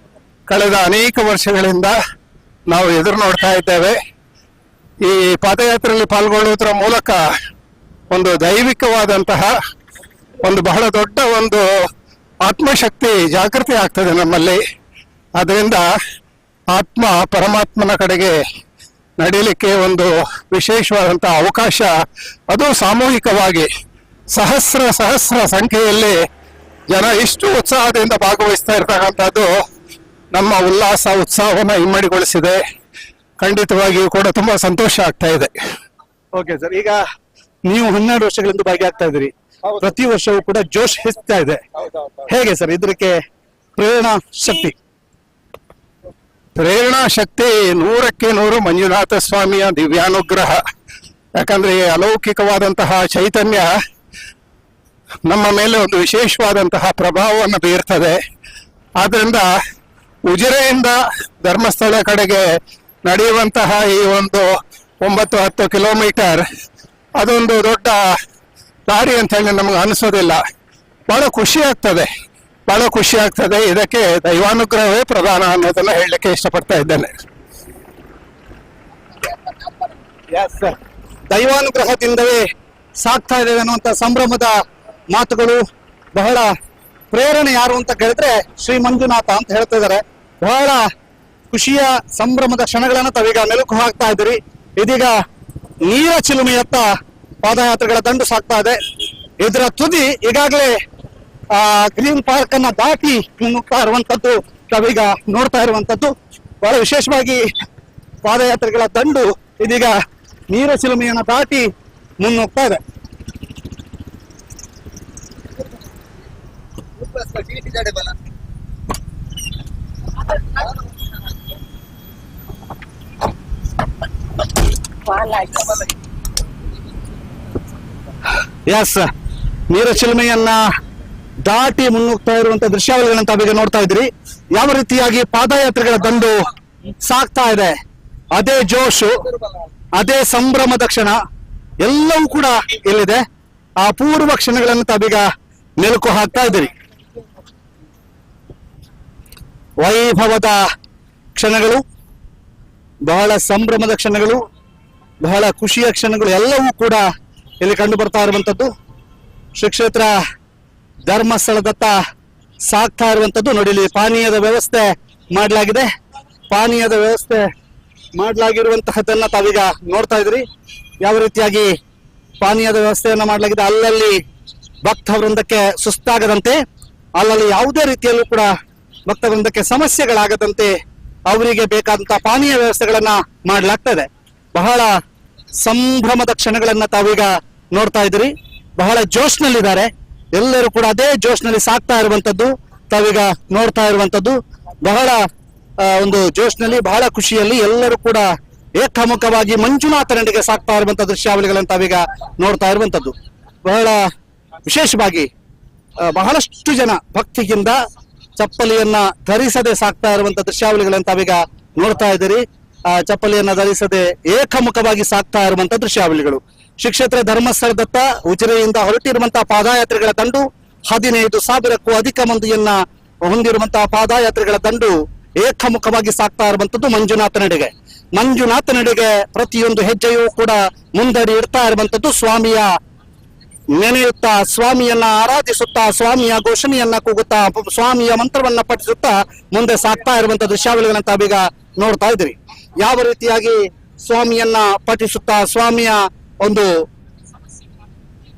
ಕಳೆದ ಅನೇಕ ವರ್ಷಗಳಿಂದ ನಾವು ಎದುರು ನೋಡ್ತಾ ಇದ್ದೇವೆ. ಈ ಪಾದಯಾತ್ರೆಯಲ್ಲಿ ಪಾಲ್ಗೊಳ್ಳುವುದರ ಮೂಲಕ ಒಂದು ದೈವಿಕವಾದಂತಹ ಒಂದು ಬಹಳ ದೊಡ್ಡ ಒಂದು ಆತ್ಮಶಕ್ತಿ ಜಾಗೃತಿ ಆಗ್ತದೆ ನಮ್ಮಲ್ಲಿ. ಅದರಿಂದ ಆತ್ಮ ಪರಮಾತ್ಮನ ಕಡೆಗೆ ನಡೀಲಿಕ್ಕೆ ಒಂದು ವಿಶೇಷವಾದಂತಹ ಅವಕಾಶ, ಅದು ಸಾಮೂಹಿಕವಾಗಿ ಸಹಸ್ರ ಸಂಖ್ಯೆಯಲ್ಲಿ ಜನ ಇಷ್ಟು ಉತ್ಸಾಹದಿಂದ ಭಾಗವಹಿಸ್ತಾ ಇರ್ತಕ್ಕಂಥದ್ದು ನಮ್ಮ ಉತ್ಸಾಹವನ್ನು ಇಮ್ಮಡಿಗೊಳಿಸಿದೆ. ಖಂಡಿತವಾಗಿಯೂ ಕೂಡ ತುಂಬಾ ಸಂತೋಷ ಆಗ್ತಾ ಇದೆ. ಓಕೆ ಸರ್, ಈಗ ನೀವು 12 ವರ್ಷಗಳಿಂದ ಭಾಗಿಯಾಗ್ತಾ ಇದ್ದೀರಿ. ಪ್ರತಿ ವರ್ಷವೂ ಕೂಡ ಜೋಶ್ ಹೆಚ್ಚುತ್ತಾ ಇದೆ. ಹೇಗೆ ಸರ್ ಇದಕ್ಕೆ ಪ್ರೇರಣಾ ಶಕ್ತಿ? ಪ್ರೇರಣಾ ಶಕ್ತಿ 100ಕ್ಕೆ 100 ಮಂಜುನಾಥ ಸ್ವಾಮಿಯ ದಿವ್ಯಾನುಗ್ರಹ. ಯಾಕಂದ್ರೆ ಅಲೌಕಿಕವಾದಂತಹ ಚೈತನ್ಯ ನಮ್ಮ ಮೇಲೆ ಒಂದು ವಿಶೇಷವಾದಂತಹ ಪ್ರಭಾವವನ್ನು ಬೀರ್ತದೆ. ಆದ್ರಿಂದ ಉಜಿರೆಯಿಂದ ಧರ್ಮಸ್ಥಳ ಕಡೆಗೆ ನಡೆಯುವಂತಹ ಈ ಒಂದು 9-10 ಕಿಲೋಮೀಟರ್ ಅದೊಂದು ದೊಡ್ಡ ದಾರಿ ಅಂತ ಹೇಳಿ ನಮ್ಗೆ ಅನಿಸೋದಿಲ್ಲ. ಬಹಳ ಖುಷಿ ಆಗ್ತದೆ. ಇದಕ್ಕೆ ದೈವಾನುಗ್ರಹವೇ ಪ್ರಧಾನ ಅನ್ನೋದನ್ನ ಹೇಳಲಿಕ್ಕೆ ಇಷ್ಟಪಡ್ತಾ ಇದ್ದೇನೆ. ದೈವಾನುಗ್ರಹದಿಂದಲೇ ಸಾಕ್ತಾ ಇದ್ದೇವೆ ಅನ್ನುವಂತ ಸಂಭ್ರಮದ ಮಾತುಗಳು. ಬಹಳ ಪ್ರೇರಣೆ ಯಾರು ಅಂತ ಕೇಳಿದ್ರೆ ಶ್ರೀ ಮಂಜುನಾಥ ಅಂತ ಹೇಳ್ತಾ ಇದ್ದಾರೆ. ಬಹಳ ಖುಷಿಯ ಸಂಭ್ರಮದ ಕ್ಷಣಗಳನ್ನ ತಾವೀಗ ಮೆಲುಕು ಹಾಕ್ತಾ ಇದ್ದೀರಿ. ಇದೀಗ ನೀರ ಚಿಲುಮೆಯತ್ತ ಪಾದಯಾತ್ರೆಗಳ ದಂಡು ಸಾಕ್ತಾ ಇದೆ. ಇದರ ತುದಿ ಈಗಾಗಲೇ ಗ್ರೀನ್ ಪಾರ್ಕ್ ಅನ್ನ ದಾಟಿ ಮುನ್ನುಗ್ತಾ ಇರುವಂತದ್ದು ತಾವೀಗ ನೋಡ್ತಾ ಇರುವಂತದ್ದು. ಬಹಳ ವಿಶೇಷವಾಗಿ ಪಾದಯಾತ್ರೆಗಳ ದಂಡು ಇದೀಗ ನೀರ ಚಿಲುಮೆಯನ್ನ ದಾಟಿ ಮುನ್ನುಗ್ತಾ ಇದೆ. ಎಸ್, ನೀರ ಚಿಲುಮೆಯನ್ನ ದಾಟಿ ಮುನ್ನುಗ್ತಾ ಇರುವಂತ ದೃಶ್ಯಾವಳಿಗಳನ್ನ ತಾವೀಗ ನೋಡ್ತಾ ಇದ್ರಿ. ಯಾವ ರೀತಿಯಾಗಿ ಪಾದಯಾತ್ರೆಗಳ ದಂಡು ಸಾಕ್ತಾ ಇದೆ, ಅದೇ ಜೋಶು, ಅದೇ ಸಂಭ್ರಮದ ಕ್ಷಣ ಎಲ್ಲವೂ ಕೂಡ ಇಲ್ಲಿದೆ. ಆ ಪೂರ್ವ ಕ್ಷಣಗಳನ್ನು ತಾವೀಗ ಮೆಲುಕು ಹಾಕ್ತಾ ಇದ್ದೀರಿ. ವೈಭವದ ಕ್ಷಣಗಳು, ಬಹಳ ಸಂಭ್ರಮದ ಕ್ಷಣಗಳು, ಬಹಳ ಖುಷಿಯ ಕ್ಷಣಗಳು ಎಲ್ಲವೂ ಕೂಡ ಇಲ್ಲಿ ಕಂಡು ಬರ್ತಾ ಇರುವಂತದ್ದು. ಶ್ರೀ ಕ್ಷೇತ್ರ ಧರ್ಮಸ್ಥಳದತ್ತ ಸಾಗ್ತಾ ಇರುವಂತದ್ದು. ನೋಡಿ, ಇಲ್ಲಿ ಪಾನೀಯದ ವ್ಯವಸ್ಥೆ ಮಾಡಲಾಗಿದೆ. ಪಾನೀಯದ ವ್ಯವಸ್ಥೆ ಮಾಡಲಾಗಿರುವಂತಹದ್ದನ್ನ ತಾವೀಗ ನೋಡ್ತಾ ಇದ್ರಿ. ಯಾವ ರೀತಿಯಾಗಿ ಪಾನೀಯದ ವ್ಯವಸ್ಥೆಯನ್ನ ಮಾಡಲಾಗಿದೆ. ಅಲ್ಲಲ್ಲಿ ಭಕ್ತ ವೃಂದಕ್ಕೆ ಸುಸ್ತಾಗದಂತೆ, ಅಲ್ಲಲ್ಲಿ ಯಾವುದೇ ರೀತಿಯಲ್ಲೂ ಕೂಡ ಭಕ್ತ ವೃಂದಕ್ಕೆ ಸಮಸ್ಯೆಗಳಾಗದಂತೆ ಅವರಿಗೆ ಬೇಕಾದಂತಹ ಪಾನೀಯ ವ್ಯವಸ್ಥೆಗಳನ್ನ ಮಾಡಲಾಗ್ತದೆ. ಬಹಳ ಸಂಭ್ರಮದ ಕ್ಷಣಗಳನ್ನ ತಾವೀಗ ನೋಡ್ತಾ ಇದ್ದೀರಿ. ಬಹಳ ಜೋಶ್ನಲ್ಲಿದ್ದಾರೆ ಎಲ್ಲರೂ ಕೂಡ. ಅದೇ ಜೋಶ್ನಲ್ಲಿ ಸಾಕ್ತಾ ಇರುವಂತದ್ದು ತಾವೀಗ ನೋಡ್ತಾ ಇರುವಂತದ್ದು. ಬಹಳ ಒಂದು ಜೋಶ್ನಲ್ಲಿ, ಬಹಳ ಖುಷಿಯಲ್ಲಿ ಎಲ್ಲರೂ ಕೂಡ ಏಕಮುಖವಾಗಿ ಮಂಜುನಾಥನಿಗೆ ಸಾಕ್ತಾ ಇರುವಂತ ದೃಶ್ಯಾವಳಿಗಳನ್ನು ತಾವೀಗ ನೋಡ್ತಾ ಇರುವಂತದ್ದು. ಬಹಳ ವಿಶೇಷವಾಗಿ ಬಹಳಷ್ಟು ಜನ ಭಕ್ತಿಯಿಂದ ಚಪ್ಪಲಿಯನ್ನ ಧರಿಸದೆ ಸಾಕ್ತಾ ಇರುವಂತ ದೃಶ್ಯಾವಳಿಗಳನ್ನು ತಾವೀಗ ನೋಡ್ತಾ ಇದ್ದೀರಿ. ಚಪ್ಪಲಿಯನ್ನ ಧರಿಸದೆ ಏಕಮುಖವಾಗಿ ಸಾಕ್ತಾ ಇರುವಂತ ದೃಶ್ಯಾವಳಿಗಳು. ಶ್ರೀ ಕ್ಷೇತ್ರ ಧರ್ಮಸ್ಥಳದತ್ತ ಉಜಿರೆಯಿಂದ ಹೊರಟಿರುವಂತಹ ಪಾದಯಾತ್ರೆಗಳ ದಂಡು 15,000ಕ್ಕೂ ಅಧಿಕ ಮಂದಿಯನ್ನ ಹೊಂದಿರುವಂತಹ ಪಾದಯಾತ್ರೆಗಳ ದಂಡು ಏಕಮುಖವಾಗಿ ಸಾಕ್ತಾ ಇರುವಂತದ್ದು ಮಂಜುನಾಥನೆಡೆಗೆ. ಮಂಜುನಾಥನೆಡೆಗೆ ಪ್ರತಿಯೊಂದು ಹೆಜ್ಜೆಯೂ ಕೂಡ ಮುಂದಡಿ ಇಡ್ತಾ ಇರುವಂತದ್ದು ಸ್ವಾಮಿಯ ನೆನೆಯುತ್ತಾ ಸ್ವಾಮಿಯನ್ನ ಆರಾಧಿಸುತ್ತಾ ಸ್ವಾಮಿಯ ಘೋಷಣೆಯನ್ನ ಕೂಗುತ್ತಾ ಸ್ವಾಮಿಯ ಮಂತ್ರವನ್ನ ಪಠಿಸುತ್ತಾ ಮುಂದೆ ಸಾಕ್ತಾ ಇರುವಂತ ದೃಶ್ಯಾವಳಿಗಳನ್ನ ತಾವೀಗ ನೋಡ್ತಾ ಇದ್ರಿ. ಯಾವ ರೀತಿಯಾಗಿ ಸ್ವಾಮಿಯನ್ನ ಪಠಿಸುತ್ತಾ ಸ್ವಾಮಿಯ ಒಂದು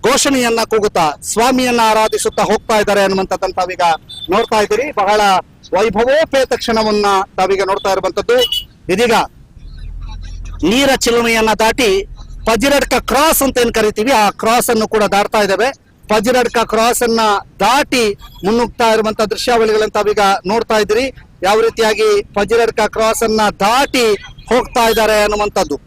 ಘೋಷಣೆಯನ್ನ ಕೂಗುತ್ತಾ ಸ್ವಾಮಿಯನ್ನ ಆರಾಧಿಸುತ್ತಾ ಹೋಗ್ತಾ ಇದ್ದಾರೆ ಅನ್ನುವಂಥದ್ದನ್ನ ತಾವೀಗ ನೋಡ್ತಾ ಇದ್ದೀರಿ. ಬಹಳ ವೈಭವೋಪೇತ ಕ್ಷಣವನ್ನ ತಾವೀಗ ನೋಡ್ತಾ ಇರುವಂತದ್ದು. ಇದೀಗ ನೀರ ಚಿಲುಮೆಯನ್ನ ದಾಟಿ ಪಜಿರಡ್ಕ ಕ್ರಾಸ್ ಅಂತ ಏನ್ ಕರಿತೀವಿ ಆ ಕ್ರಾಸ್ ಅನ್ನು ಕೂಡ ದಾಟ್ತಾ ಇದ್ದೇವೆ. ಪಜಿರಡ್ಕ ಕ್ರಾಸ್ ಅನ್ನ ದಾಟಿ ಮುನ್ನುಗ್ತಾ ಇರುವಂತ ದೃಶ್ಯಾವಳಿಗಳನ್ನ ತಾವೀಗ ನೋಡ್ತಾ ಇದ್ದೀರಿ. ಯಾವ ರೀತಿಯಾಗಿ ಪಜಿರಡ್ಕ ಕ್ರಾಸ್ ಅನ್ನ ದಾಟಿ ಹೋಗ್ತಾ ಇದ್ದಾರೆ ಅನ್ನುವಂಥದ್ದು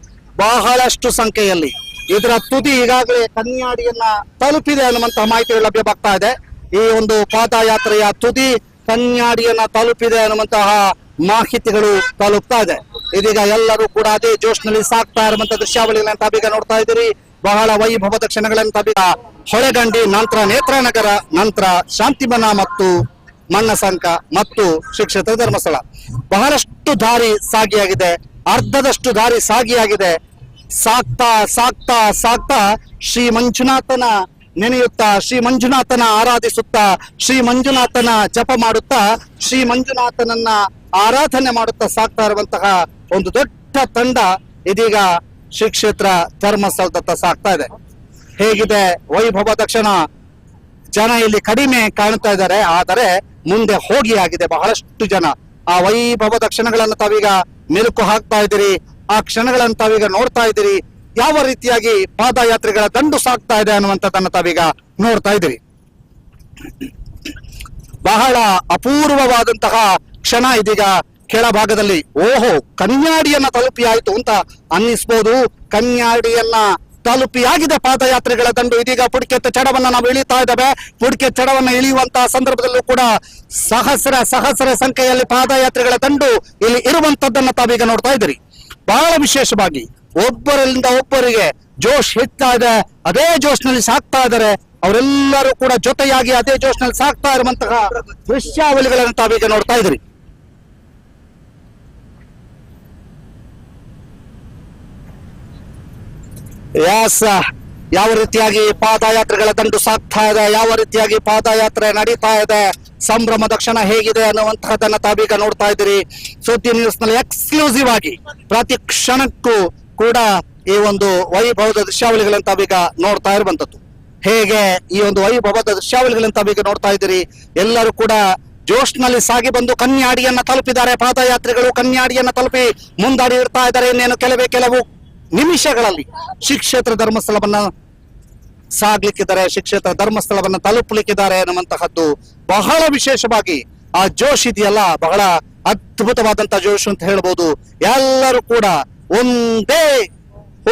ಬಹಳಷ್ಟು ಸಂಖ್ಯೆಯಲ್ಲಿ. ಇದರ ತುದಿ ಈಗಾಗಲೇ ಕನ್ಯಾಡಿಯನ್ನ ತಲುಪಿದೆ ಅನ್ನುವಂತಹ ಮಾಹಿತಿಗಳು ಲಭ್ಯವಾಗ್ತಾ ಇದೆ. ಈ ಒಂದು ಪಾದಯಾತ್ರೆಯ ತುದಿ ಕನ್ಯಾಡಿಯನ್ನ ತಲುಪಿದೆ ಅನ್ನುವಂತಹ ಮಾಹಿತಿಗಳು ತಲುಪ್ತಾ ಇದೆ. ಇದೀಗ ಎಲ್ಲರೂ ಕೂಡ ಅದೇ ಜೋಶ್ನಲ್ಲಿ ಸಾಕ್ತಾ ಇರುವಂತಹ ದೃಶ್ಯಾವಳಿಗಳನ್ನ ತಾವೀಗ ನೋಡ್ತಾ ಇದ್ದೀರಿ. ಬಹಳ ವೈಭವದ ಕ್ಷಣಗಳನ್ನು ತಾವೀಗ ಹೊಳೆಗಂಡಿ, ನಂತರ ನೇತ್ರಾನಗರ, ನಂತರ ಶಾಂತಿವನ ಮತ್ತು ಮಣ್ಣಸಂಕ ಮತ್ತು ಶ್ರೀ ಕ್ಷೇತ್ರ ಧರ್ಮಸ್ಥಳ ಬಹಳಷ್ಟು ದಾರಿ ಸಾಗಿಯಾಗಿದೆ. ಅರ್ಧದಷ್ಟು ದಾರಿ ಸಾಗಿಯಾಗಿದೆ. ಸಾಕ್ತಾ ಸಾಕ್ತಾ ಸಾಕ್ತಾ ಶ್ರೀ ಮಂಜುನಾಥನ ನೆನೆಯುತ್ತಾ ಶ್ರೀ ಮಂಜುನಾಥನ ಆರಾಧಿಸುತ್ತಾ ಶ್ರೀ ಮಂಜುನಾಥನ ಜಪ ಮಾಡುತ್ತಾ ಶ್ರೀ ಮಂಜುನಾಥನನ್ನ ಆರಾಧನೆ ಮಾಡುತ್ತಾ ಸಾಕ್ತಾ ಇರುವಂತಹ ಒಂದು ದೊಡ್ಡ ತಂಡ ಇದೀಗ ಶ್ರೀ ಕ್ಷೇತ್ರ ಧರ್ಮಸ್ಥಳದತ್ತ ಸಾಕ್ತಾ ಇದೆ. ಹೇಗಿದೆ ವೈಭವದ ಕ್ಷಣ? ಜನ ಇಲ್ಲಿ ಕಡಿಮೆ ಕಾಣ್ತಾ ಇದ್ದಾರೆ, ಆದರೆ ಮುಂದೆ ಹೋಗಿ ಆಗಿದೆ ಬಹಳಷ್ಟು ಜನ. ಆ ವೈಭವದ ಕ್ಷಣಗಳನ್ನು ತಾವೀಗ ಮೆಲುಕು ಹಾಕ್ತಾ ಇದ್ದೀರಿ. ಆ ಕ್ಷಣಗಳನ್ನು ತಾವೀಗ ನೋಡ್ತಾ ಇದ್ದೀರಿ. ಯಾವ ರೀತಿಯಾಗಿ ಪಾದಯಾತ್ರೆಗಳ ದಂಡು ಸಾಕ್ತಾ ಇದೆ ಅನ್ನುವಂಥದ್ದನ್ನ ತಾವೀಗ ನೋಡ್ತಾ ಇದ್ದೀರಿ. ಬಹಳ ಅಪೂರ್ವವಾದಂತಹ ಕ್ಷಣ ಇದೀಗ ಕೆಳಭಾಗದಲ್ಲಿ. ಓಹೋ, ಕನ್ಯಾಡಿಯನ್ನ ತಲುಪಿ ಆಯ್ತು ಅಂತ ಅನ್ನಿಸ್ಬೋದು. ಕನ್ಯಾಡಿಯನ್ನ ತಲುಪಿಯಾಗಿದೆ ಪಾದಯಾತ್ರೆಗಳ ದಂಡು. ಇದೀಗ ಪುಡ್ಕೆತ್ತ ಚಡವನ್ನ ನಾವು ಇಳಿತಾ ಇದ್ದೇವೆ. ಪುಡ್ಕೆ ಚಡವನ್ನ ಇಳಿಯುವಂತಹ ಸಂದರ್ಭದಲ್ಲೂ ಕೂಡ ಸಹಸ್ರ ಸಂಖ್ಯೆಯಲ್ಲಿ ಪಾದಯಾತ್ರೆಗಳ ದಂಡು ಇಲ್ಲಿ ಇರುವಂತದ್ದನ್ನ ತಾವೀಗ ನೋಡ್ತಾ ಇದ್ದೀರಿ. ಬಹಳ ವಿಶೇಷವಾಗಿ ಒಬ್ಬರಿಂದ ಒಬ್ಬರಿಗೆ ಜೋಶ್ ಹೆಚ್ಚುತ್ತಾ ಇದೆ. ಅದೇ ಜೋಶ್ನಲ್ಲಿ ಸಾಕ್ತಾ ಇದ್ದಾರೆ. ಅವರೆಲ್ಲರೂ ಕೂಡ ಜೊತೆಯಾಗಿ ಅದೇ ಜೋಶ್ನಲ್ಲಿ ಸಾಕ್ತಾ ಇರುವಂತಹ ದೃಶ್ಯಾವಳಿಗಳನ್ನು ತಾವೀಗ ನೋಡ್ತಾ ಇದ್ದೀರಿ. ಯಾವ ರೀತಿಯಾಗಿ ಪಾದಯಾತ್ರೆಗಳ ದಂಡು ಸಾಕ್ತಾ ಇದೆ, ಯಾವ ರೀತಿಯಾಗಿ ಪಾದಯಾತ್ರೆ ನಡೀತಾ ಇದೆ, ಸಂಭ್ರಮದ ಕ್ಷಣ ಹೇಗಿದೆ ಅನ್ನುವಂತಹದನ್ನ ತಾವೀಗ ನೋಡ್ತಾ ಇದ್ದೀರಿ. ಸುದ್ದಿ ನ್ಯೂಸ್ ನಲ್ಲಿ ಎಕ್ಸ್ಕ್ಲೂಸಿವ್ ಆಗಿ ಪ್ರತಿ ಕ್ಷಣಕ್ಕೂ ಕೂಡ ಈ ಒಂದು ವೈಭವದ ದೃಶ್ಯಾವಳಿಗಳನ್ನ ತಾವೀಗ ನೋಡ್ತಾ ಇರುವಂತದ್ದು. ಹೇಗೆ ಈ ಒಂದು ವೈಭವದ ದೃಶ್ಯಾವಳಿಗಳನ್ನ ತಾವೀಗ ನೋಡ್ತಾ ಇದ್ದೀರಿ. ಎಲ್ಲರೂ ಕೂಡ ಜೋಶ್ನಲ್ಲಿ ಸಾಗಿ ಬಂದು ಕನ್ಯಾಡಿಯನ್ನ ತಲುಪಿದ್ದಾರೆ. ಪಾದಯಾತ್ರಿಗಳು ಕನ್ಯಾಡಿಯನ್ನ ತಲುಪಿ ಮುಂದಾಡಿ ಇರ್ತಾ ಇದ್ದಾರೆ. ಇನ್ನೇನು ಕೆಲವು ನಿಮಿಷಗಳಲ್ಲಿ ಶ್ರೀ ಕ್ಷೇತ್ರ ಧರ್ಮಸ್ಥಳವನ್ನ ಸಾಗ್ಲಿಕ್ಕಿದ್ದಾರೆ, ಶ್ರೀ ಕ್ಷೇತ್ರ ಧರ್ಮಸ್ಥಳವನ್ನ ತಲುಪಲಿಕ್ಕಿದ್ದಾರೆ ಅನ್ನುವಂತಹದ್ದು ಬಹಳ ವಿಶೇಷವಾಗಿ ಆ ಜೋಶ್ ಇದೆಯಲ್ಲ, ಬಹಳ ಅದ್ಭುತವಾದಂತಹ ಜೋಶ್ ಅಂತ ಹೇಳ್ಬೋದು. ಎಲ್ಲರೂ ಕೂಡ ಒಂದೇ